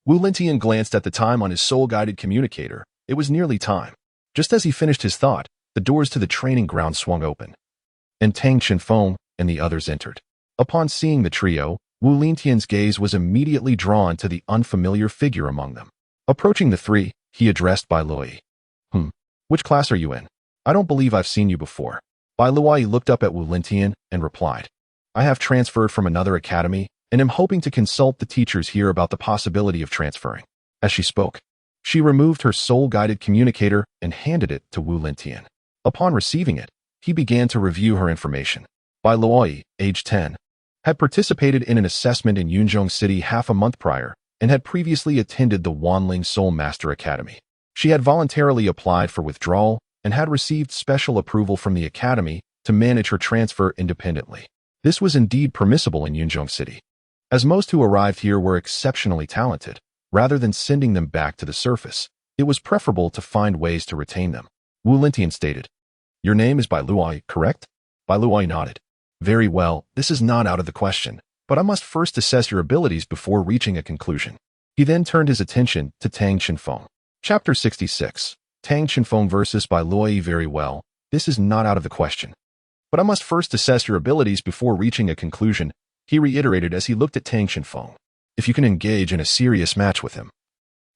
Wu Lintian glanced at the time on his soul-guided communicator. It was nearly time. Just as he finished his thought, the doors to the training ground swung open, and Tang Qinfeng and the others entered. Upon seeing the trio, Wu Lintian's gaze was immediately drawn to the unfamiliar figure among them. Approaching the three, he addressed Bai Luai. Which class are you in? I don't believe I've seen you before." Bai Luai looked up at Wu Lintian and replied, "I have transferred from another academy and am hoping to consult the teachers here about the possibility of transferring." As she spoke, she removed her soul-guided communicator and handed it to Wu Lintian. Upon receiving it, he began to review her information. Bai Luai, age 10, had participated in an assessment in Yunzhong City half a month prior and had previously attended the Wanling Soul Master Academy. She had voluntarily applied for withdrawal and had received special approval from the academy to manage her transfer independently. This was indeed permissible in Yunzhong City. As most who arrived here were exceptionally talented, rather than sending them back to the surface, it was preferable to find ways to retain them. Wu Lintian stated, "Your name is Bai Luai, correct?" Bai Luai nodded. "Very well, this is not out of the question, but I must first assess your abilities before reaching a conclusion." He then turned his attention to Tang Chenfeng. Chapter 66. Tang Chenfeng versus Bai Luai. "Very well, this is not out of the question, but I must first assess your abilities before reaching a conclusion," he reiterated as he looked at Tang Chenfeng. "If you can engage in a serious match with him,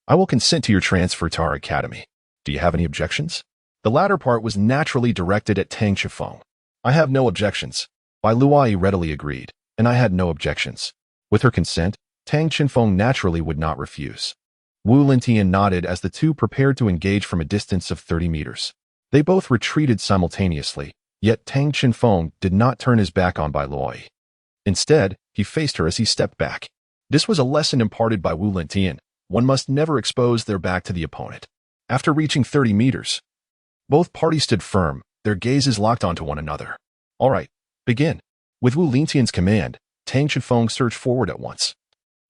I will consent to your transfer to our academy. Do you have any objections?" The latter part was naturally directed at Tang Chenfeng. "I have no objections," Bai Luai readily agreed, and I had no objections. With her consent, Tang Chenfeng naturally would not refuse. Wu Lintian nodded as the two prepared to engage from a distance of 30 meters. They both retreated simultaneously, yet Tang Chenfeng did not turn his back on Bai Luai. Instead, he faced her as he stepped back. This was a lesson imparted by Wu Lintian. One must never expose their back to the opponent. After reaching 30 meters, both parties stood firm, their gazes locked onto one another. "All right, begin." With Wu Lintian's command, Tang Chenfeng surged forward at once.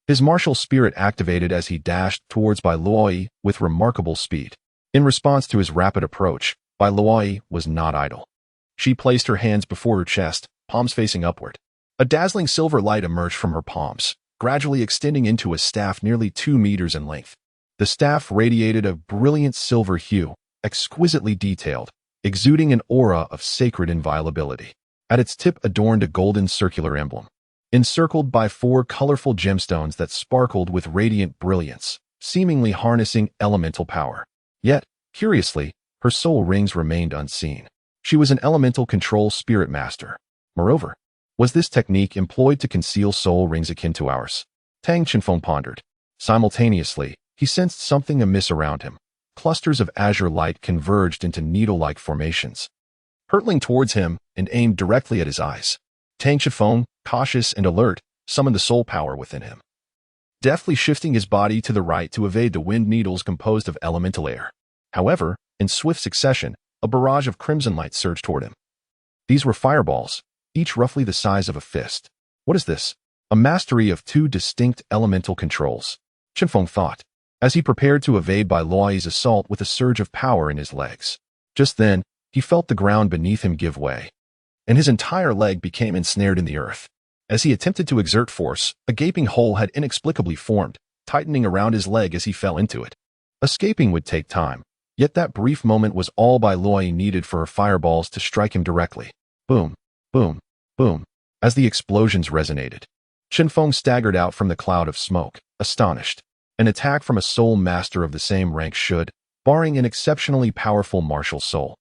His martial spirit activated as he dashed towards Bai Luai with remarkable speed. In response to his rapid approach, Bai Luai was not idle. She placed her hands before her chest, palms facing upward. A dazzling silver light emerged from her palms, gradually extending into a staff nearly 2 meters in length. The staff radiated a brilliant silver hue, exquisitely detailed, exuding an aura of sacred inviolability. At its tip adorned a golden circular emblem, encircled by 4 colorful gemstones that sparkled with radiant brilliance, seemingly harnessing elemental power. Yet, curiously, her soul rings remained unseen. She was an elemental control spirit master. Moreover, was this technique employed to conceal soul rings akin to ours? Tang Chenfeng pondered. Simultaneously, he sensed something amiss around him. Clusters of azure light converged into needle-like formations, hurtling towards him and aimed directly at his eyes. Tang Chenfeng, cautious and alert, summoned the soul power within him, deftly shifting his body to the right to evade the wind needles composed of elemental air. However, in swift succession, a barrage of crimson light surged toward him. These were fireballs, each roughly the size of a fist. What is this? A mastery of 2 distinct elemental controls, Chenfeng thought, as he prepared to evade Bai Luai's assault with a surge of power in his legs. Just then, he felt the ground beneath him give way, and his entire leg became ensnared in the earth. As he attempted to exert force, a gaping hole had inexplicably formed, tightening around his leg as he fell into it. Escaping would take time, yet that brief moment was all Bai Luai needed for her fireballs to strike him directly. Boom, boom, boom. As the explosions resonated, Chenfeng staggered out from the cloud of smoke, astonished. An attack from a soul master of the same rank should, barring an exceptionally powerful martial soul,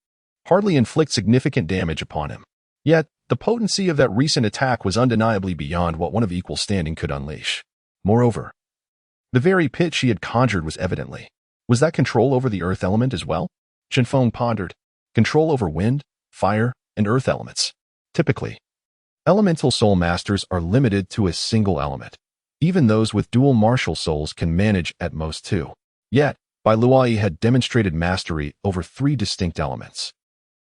hardly inflict significant damage upon him. Yet, the potency of that recent attack was undeniably beyond what one of equal standing could unleash. Moreover, the very pit she had conjured was evidently. Was that control over the earth element as well? Chenfeng pondered. Control over wind, fire, and earth elements. Typically, elemental soul masters are limited to a single element. Even those with dual martial souls can manage at most 2. Yet, Bai Luai had demonstrated mastery over 3 distinct elements.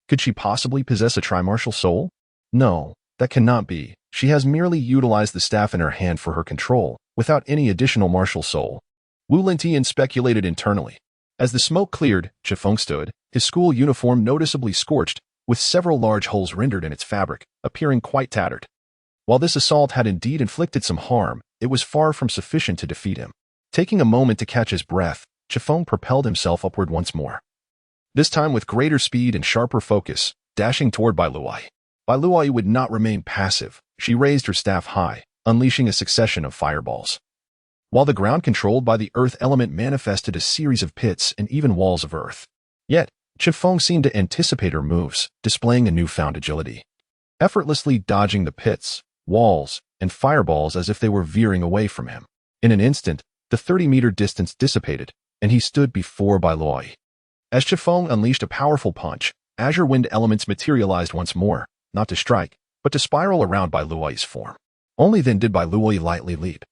Could she possibly possess a trimartial soul? No, that cannot be. She has merely utilized the staff in her hand for her control, without any additional martial soul. Wu Lintian speculated internally. As the smoke cleared, Chenfeng stood, his school uniform noticeably scorched, with several large holes rendered in its fabric, appearing quite tattered. While this assault had indeed inflicted some harm, it was far from sufficient to defeat him. Taking a moment to catch his breath, Chenfeng propelled himself upward once more. This time with greater speed and sharper focus, dashing toward Bai Luai. Bai Luai would not remain passive. She raised her staff high, unleashing a succession of fireballs. While the ground controlled by the earth element manifested a series of pits and even walls of earth. Yet, Chenfeng seemed to anticipate her moves, displaying a newfound agility, effortlessly dodging the pits, walls, and fireballs as if they were veering away from him. In an instant, the 30-meter distance dissipated, and he stood before Bai Luai. As Chenfeng unleashed a powerful punch, azure wind elements materialized once more, not to strike, but to spiral around Bai Luai's form. Only then did Bai Luai lightly leap,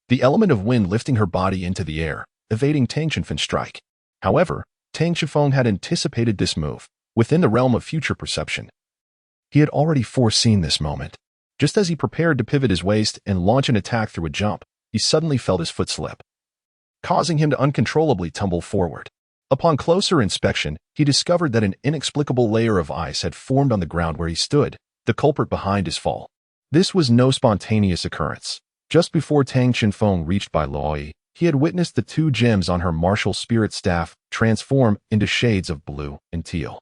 the element of wind lifting her body into the air, evading Tang Chenfeng's strike. However, Tang Chenfeng had anticipated this move, within the realm of future perception. He had already foreseen this moment. Just as he prepared to pivot his waist and launch an attack through a jump, he suddenly felt his foot slip, causing him to uncontrollably tumble forward. Upon closer inspection, he discovered that an inexplicable layer of ice had formed on the ground where he stood, the culprit behind his fall. This was no spontaneous occurrence. Just before Tang Chenfeng reached Bai Luoyi, he had witnessed the two gems on her martial spirit staff transform into shades of blue and teal.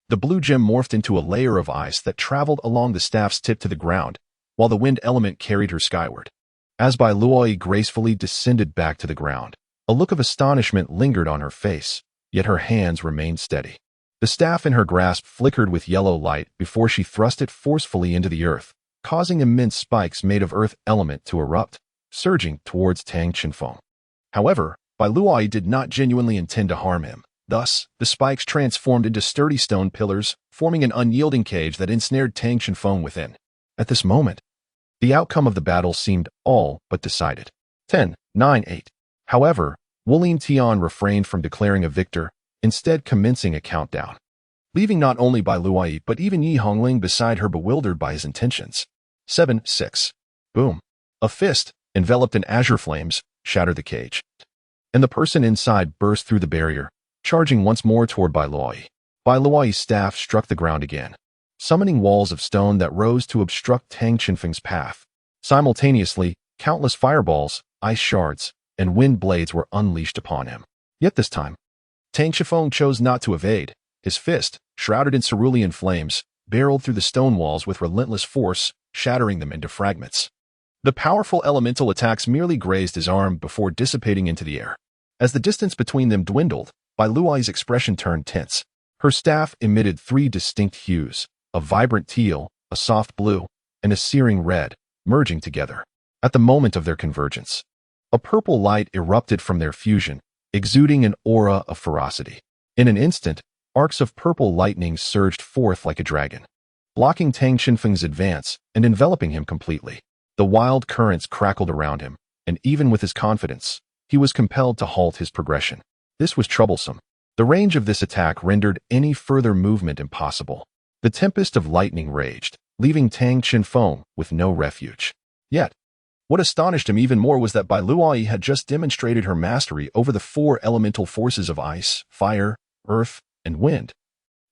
The blue gem morphed into a layer of ice that traveled along the staff's tip to the ground, while the wind element carried her skyward. As Bai Luoyi gracefully descended back to the ground, a look of astonishment lingered on her face, yet her hands remained steady. The staff in her grasp flickered with yellow light before she thrust it forcefully into the earth, causing immense spikes made of earth element to erupt, surging towards Tang Chenfeng. However, Bai Luoyi did not genuinely intend to harm him. Thus, the spikes transformed into sturdy stone pillars, forming an unyielding cage that ensnared Tang Chenfeng within. At this moment, the outcome of the battle seemed all but decided. 10, 9, 8. However, Wu Tian refrained from declaring a victor, instead commencing a countdown, leaving not only Bai Luoyi but even Yi Hongling beside her bewildered by his intentions. 7, 6. Boom. A fist, enveloped in azure flames, shattered the cage, and the person inside burst through the barrier, charging once more toward Bai Luoyi. Bai Luoyi's staff struck the ground again, summoning walls of stone that rose to obstruct Tang Chenfeng's path. Simultaneously, countless fireballs, ice shards, and wind blades were unleashed upon him. Yet this time, Tang Chenfeng chose not to evade. His fist, shrouded in cerulean flames, barreled through the stone walls with relentless force, shattering them into fragments. The powerful elemental attacks merely grazed his arm before dissipating into the air. As the distance between them dwindled, Bai Luoyi's expression turned tense. Her staff emitted three distinct hues, a vibrant teal, a soft blue, and a searing red, merging together. At the moment of their convergence, a purple light erupted from their fusion, exuding an aura of ferocity. In an instant, arcs of purple lightning surged forth like a dragon, blocking Tang Chenfeng's advance and enveloping him completely. The wild currents crackled around him, and even with his confidence, he was compelled to halt his progression. This was troublesome. The range of this attack rendered any further movement impossible. The tempest of lightning raged, leaving Tang Chenfeng with no refuge. Yet, what astonished him even more was that Bai Luoyi had just demonstrated her mastery over the four elemental forces of ice, fire, earth, and wind.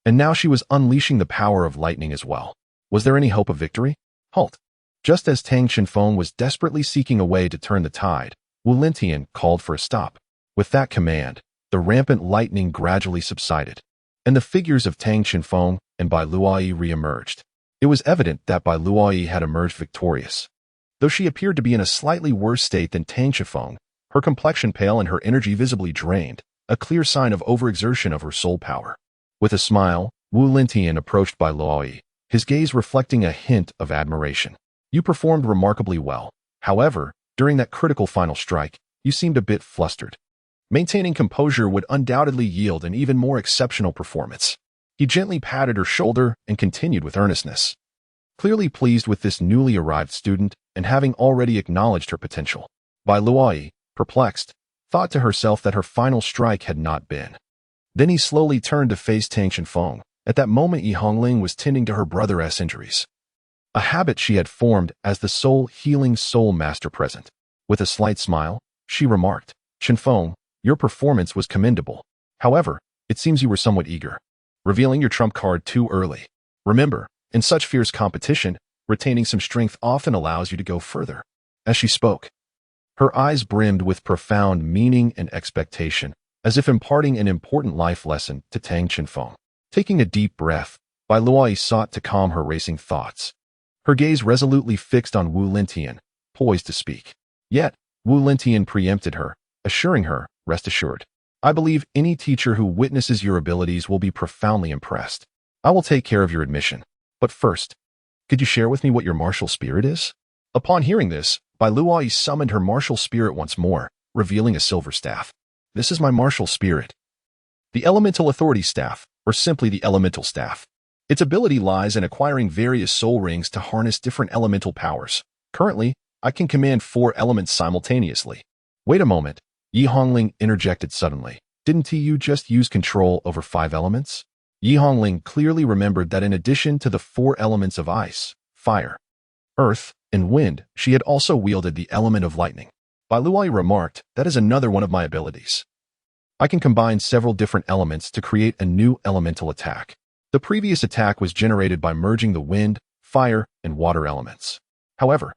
And now she was unleashing the power of lightning as well. Was there any hope of victory? Halt! Just as Tang Chenfeng was desperately seeking a way to turn the tide, Wu Tian called for a stop. With that command, the rampant lightning gradually subsided, and the figures of Tang Chenfeng and Bai Luoyi re-emerged. It was evident that Bai Luoyi had emerged victorious. Though she appeared to be in a slightly worse state than Tang Chenfeng, her complexion pale and her energy visibly drained, a clear sign of overexertion of her soul power. With a smile, Wu Tian approached Bai Luoyi, his gaze reflecting a hint of admiration. You performed remarkably well. However, during that critical final strike, you seemed a bit flustered. Maintaining composure would undoubtedly yield an even more exceptional performance. He gently patted her shoulder and continued with earnestness, clearly pleased with this newly arrived student and having already acknowledged her potential. Bai Luoyi, perplexed, thought to herself that her final strike had not been. Then he slowly turned to face Tang Chenfeng. At that moment, Yi Hongling was tending to her brother's injuries, a habit she had formed as the soul-healing soul master present. With a slight smile, she remarked, "Chenfeng, your performance was commendable. However, it seems you were somewhat eager, revealing your trump card too early. Remember, in such fierce competition, retaining some strength often allows you to go further." As she spoke, her eyes brimmed with profound meaning and expectation, as if imparting an important life lesson to Tang Chenfeng. Taking a deep breath, Bai Luoyi sought to calm her racing thoughts, her gaze resolutely fixed on Wu Tian, poised to speak. Yet, Wu Tian preempted her, assuring her, "Rest assured. I believe any teacher who witnesses your abilities will be profoundly impressed. I will take care of your admission. But first, could you share with me what your martial spirit is?" Upon hearing this, Bai Luoyi summoned her martial spirit once more, revealing a silver staff. "This is my martial spirit, the Elemental Authority Staff, or simply the Elemental Staff. Its ability lies in acquiring various soul rings to harness different elemental powers. Currently, I can command 4 elements simultaneously." "Wait a moment," Yi Hongling interjected suddenly. "Didn't you just use control over 5 elements?" Yi Hongling clearly remembered that in addition to the 4 elements of ice, fire, earth, and wind, she had also wielded the element of lightning. Bai Luai remarked, "That is another one of my abilities. I can combine several different elements to create a new elemental attack. The previous attack was generated by merging the wind, fire, and water elements. However,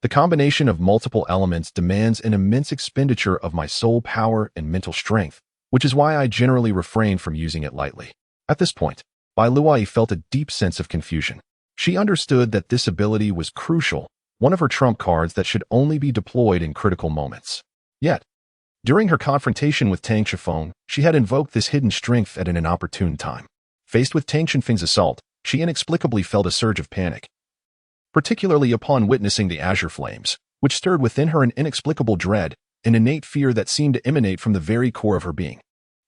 the combination of multiple elements demands an immense expenditure of my soul power and mental strength, which is why I generally refrain from using it lightly." At this point, Bai Luai felt a deep sense of confusion. She understood that this ability was crucial, one of her trump cards that should only be deployed in critical moments. Yet, during her confrontation with Tang Shifeng, she had invoked this hidden strength at an inopportune time. Faced with Tang Shinfeng's assault, she inexplicably felt a surge of panic, particularly upon witnessing the azure flames, which stirred within her an inexplicable dread, an innate fear that seemed to emanate from the very core of her being.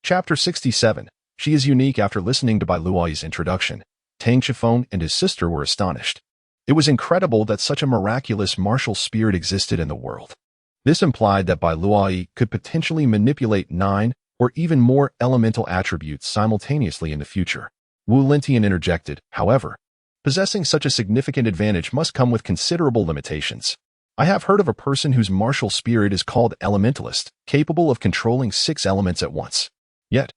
Chapter 67. She is unique. After listening to Bai Luai's introduction, Tang Shifeng and his sister were astonished. It was incredible that such a miraculous martial spirit existed in the world. This implied that Bai Luai could potentially manipulate 9 or even more elemental attributes simultaneously in the future. Wu Lentian interjected, "However, possessing such a significant advantage must come with considerable limitations. I have heard of a person whose martial spirit is called elementalist, capable of controlling 6 elements at once. Yet,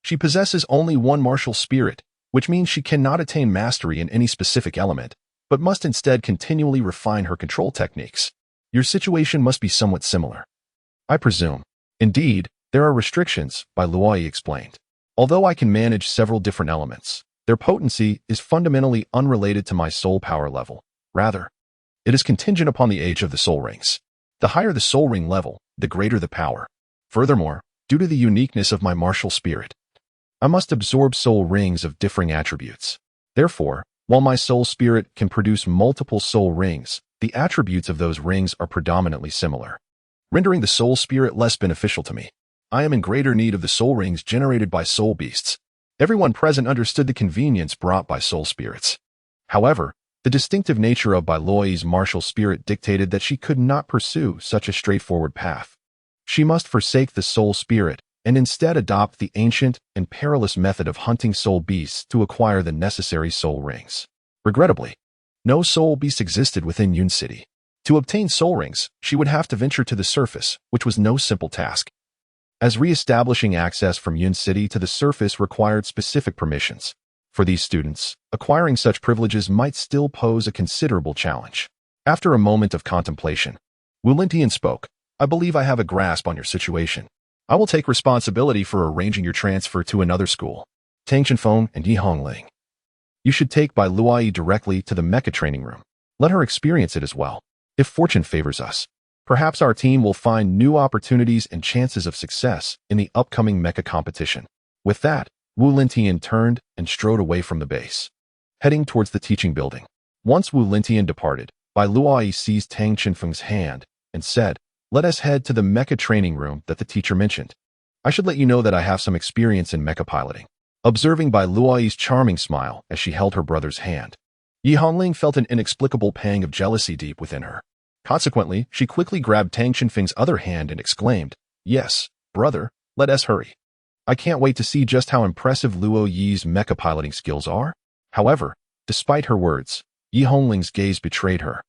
she possesses only one martial spirit, which means she cannot attain mastery in any specific element, but must instead continually refine her control techniques. Your situation must be somewhat similar, I presume." "Indeed, there are restrictions," Bai Luai explained. "Although I can manage several different elements, their potency is fundamentally unrelated to my soul power level. Rather, it is contingent upon the age of the soul rings. The higher the soul ring level, the greater the power. Furthermore, due to the uniqueness of my martial spirit, I must absorb soul rings of differing attributes. Therefore, while my soul spirit can produce multiple soul rings, the attributes of those rings are predominantly similar, rendering the soul spirit less beneficial to me. I am in greater need of the soul rings generated by soul beasts." Everyone present understood the convenience brought by soul spirits. However, the distinctive nature of Bai Luai's martial spirit dictated that she could not pursue such a straightforward path. She must forsake the soul spirit and instead adopt the ancient and perilous method of hunting soul beasts to acquire the necessary soul rings. Regrettably, no soul beast existed within Yun City. To obtain soul rings, she would have to venture to the surface, which was no simple task, as re-establishing access from Yun City to the surface required specific permissions. For these students, acquiring such privileges might still pose a considerable challenge. After a moment of contemplation, Wu Lentian spoke, "I believe I have a grasp on your situation. I will take responsibility for arranging your transfer to another school, Tang Shinfeng and Yi Hongling. You should take Bai Luai directly to the mecha training room. Let her experience it as well. If fortune favors us, perhaps our team will find new opportunities and chances of success in the upcoming mecha competition." With that, Wu Lentian turned and strode away from the base, heading towards the teaching building. Once Wu Lentian departed, Bai Luai seized Tang Shinfeng's hand and said, "Let us head to the mecha training room that the teacher mentioned. I should let you know that I have some experience in mecha piloting." Observing Bai Luai's charming smile as she held her brother's hand, Yi Hongling felt an inexplicable pang of jealousy deep within her. Consequently, she quickly grabbed Tang Shinfeng's other hand and exclaimed, "Yes, brother, let us hurry. I can't wait to see just how impressive Luo Yi's mecha piloting skills are." However, despite her words, Yi Hongling's gaze betrayed her.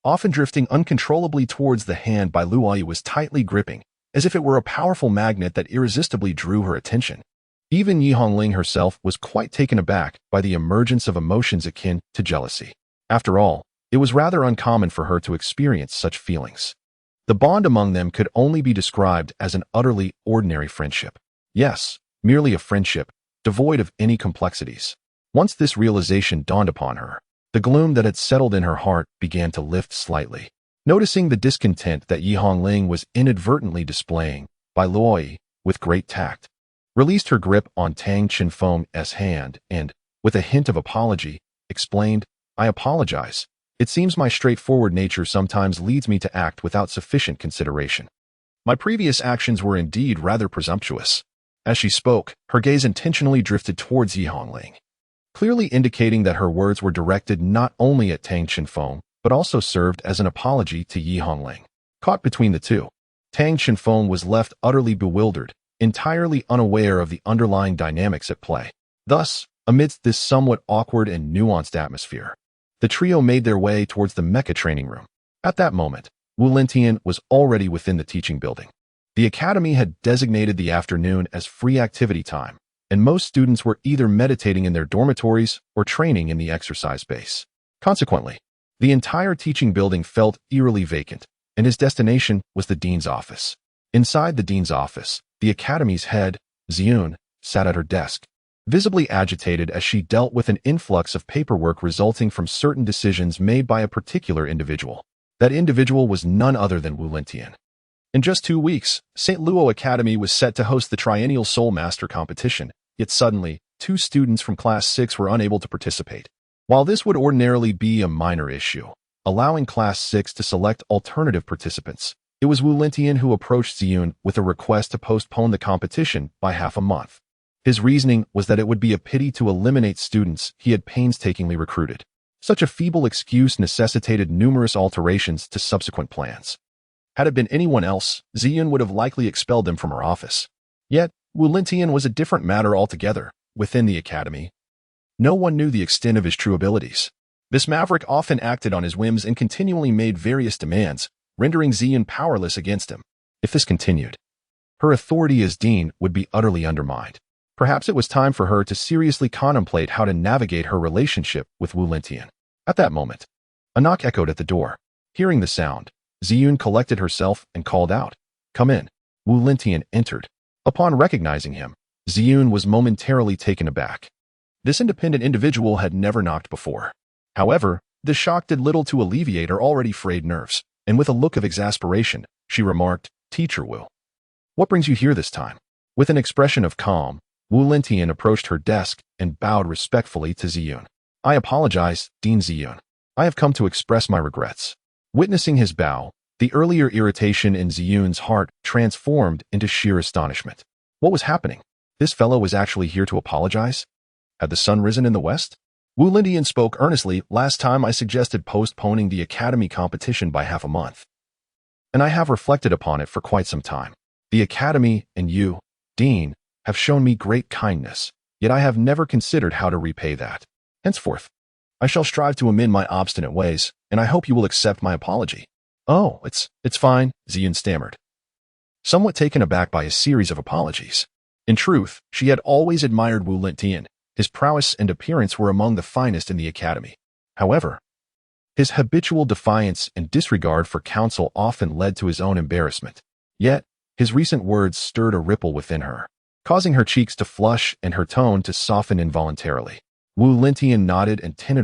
Often drifting uncontrollably towards the hand Bai Luai was tightly gripping, as if it were a powerful magnet that irresistibly drew her attention. Even Yi Hongling herself was quite taken aback by the emergence of emotions akin to jealousy. After all, it was rather uncommon for her to experience such feelings. The bond among them could only be described as an utterly ordinary friendship. Yes, merely a friendship, devoid of any complexities. Once this realization dawned upon her, the gloom that had settled in her heart began to lift slightly. Noticing the discontent that Yi Hongling was inadvertently displaying, Bai Luai, with great tact, released her grip on Tang Shinfeng's hand and, with a hint of apology, explained, "I apologize. It seems my straightforward nature sometimes leads me to act without sufficient consideration. My previous actions were indeed rather presumptuous." As she spoke, her gaze intentionally drifted towards Yi Hongling, clearly indicating that her words were directed not only at Tang Shinfeng, but also served as an apology to Yi Hongling. Caught between the two, Tang Shinfeng was left utterly bewildered, entirely unaware of the underlying dynamics at play. Thus, amidst this somewhat awkward and nuanced atmosphere, The trio made their way towards the mecha training room. At that moment, Wu Lentian was already within the teaching building. The academy had designated the afternoon as free activity time, and most students were either meditating in their dormitories or training in the exercise base. Consequently, the entire teaching building felt eerily vacant, and his destination was the dean's office. Inside the dean's office, the academy's head, Ziyun, sat at her desk, visibly agitated as she dealt with an influx of paperwork resulting from certain decisions made by a particular individual. That individual was none other than Wu Lentian. In just 2 weeks, St. Luo Academy was set to host the Triennial Soul Master competition, yet suddenly, 2 students from Class 6 were unable to participate. While this would ordinarily be a minor issue, allowing Class 6 to select alternative participants, it was Wu Lentian who approached Ziyun with a request to postpone the competition by half a month. His reasoning was that it would be a pity to eliminate students he had painstakingly recruited. Such a feeble excuse necessitated numerous alterations to subsequent plans. Had it been anyone else, Ziyun would have likely expelled them from her office. Yet, Wu Lentian was a different matter altogether. Within the academy, no one knew the extent of his true abilities. This maverick often acted on his whims and continually made various demands, rendering Ziyun powerless against him. If this continued, her authority as dean would be utterly undermined. Perhaps it was time for her to seriously contemplate how to navigate her relationship with Wu Lentian. At that moment, a knock echoed at the door. Hearing the sound, Ziyun collected herself and called out, "Come in." Wu Lentian entered. Upon recognizing him, Ziyun was momentarily taken aback. This independent individual had never knocked before. However, the shock did little to alleviate her already frayed nerves, and with a look of exasperation, she remarked, "Teacher Wu, what brings you here this time?" With an expression of calm, Wu Lentian approached her desk and bowed respectfully to Ziyun. "I apologize, Dean Ziyun. I have come to express my regrets." Witnessing his bow, the earlier irritation in Ziyun's heart transformed into sheer astonishment. What was happening? This fellow was actually here to apologize? Had the sun risen in the west? Wu Lentian spoke earnestly. "Last time I suggested postponing the academy competition by half a month, and I have reflected upon it for quite some time. The academy and you, Dean, have shown me great kindness, yet I have never considered how to repay that. Henceforth, I shall strive to amend my obstinate ways, and I hope you will accept my apology." "Oh, it's fine," Ziyun stammered, somewhat taken aback by a series of apologies. In truth, she had always admired Wu Lentian. His prowess and appearance were among the finest in the academy. However, his habitual defiance and disregard for counsel often led to his own embarrassment. Yet, his recent words stirred a ripple within her, causing her cheeks to flush and her tone to soften involuntarily. Wu Lentian nodded and tentatively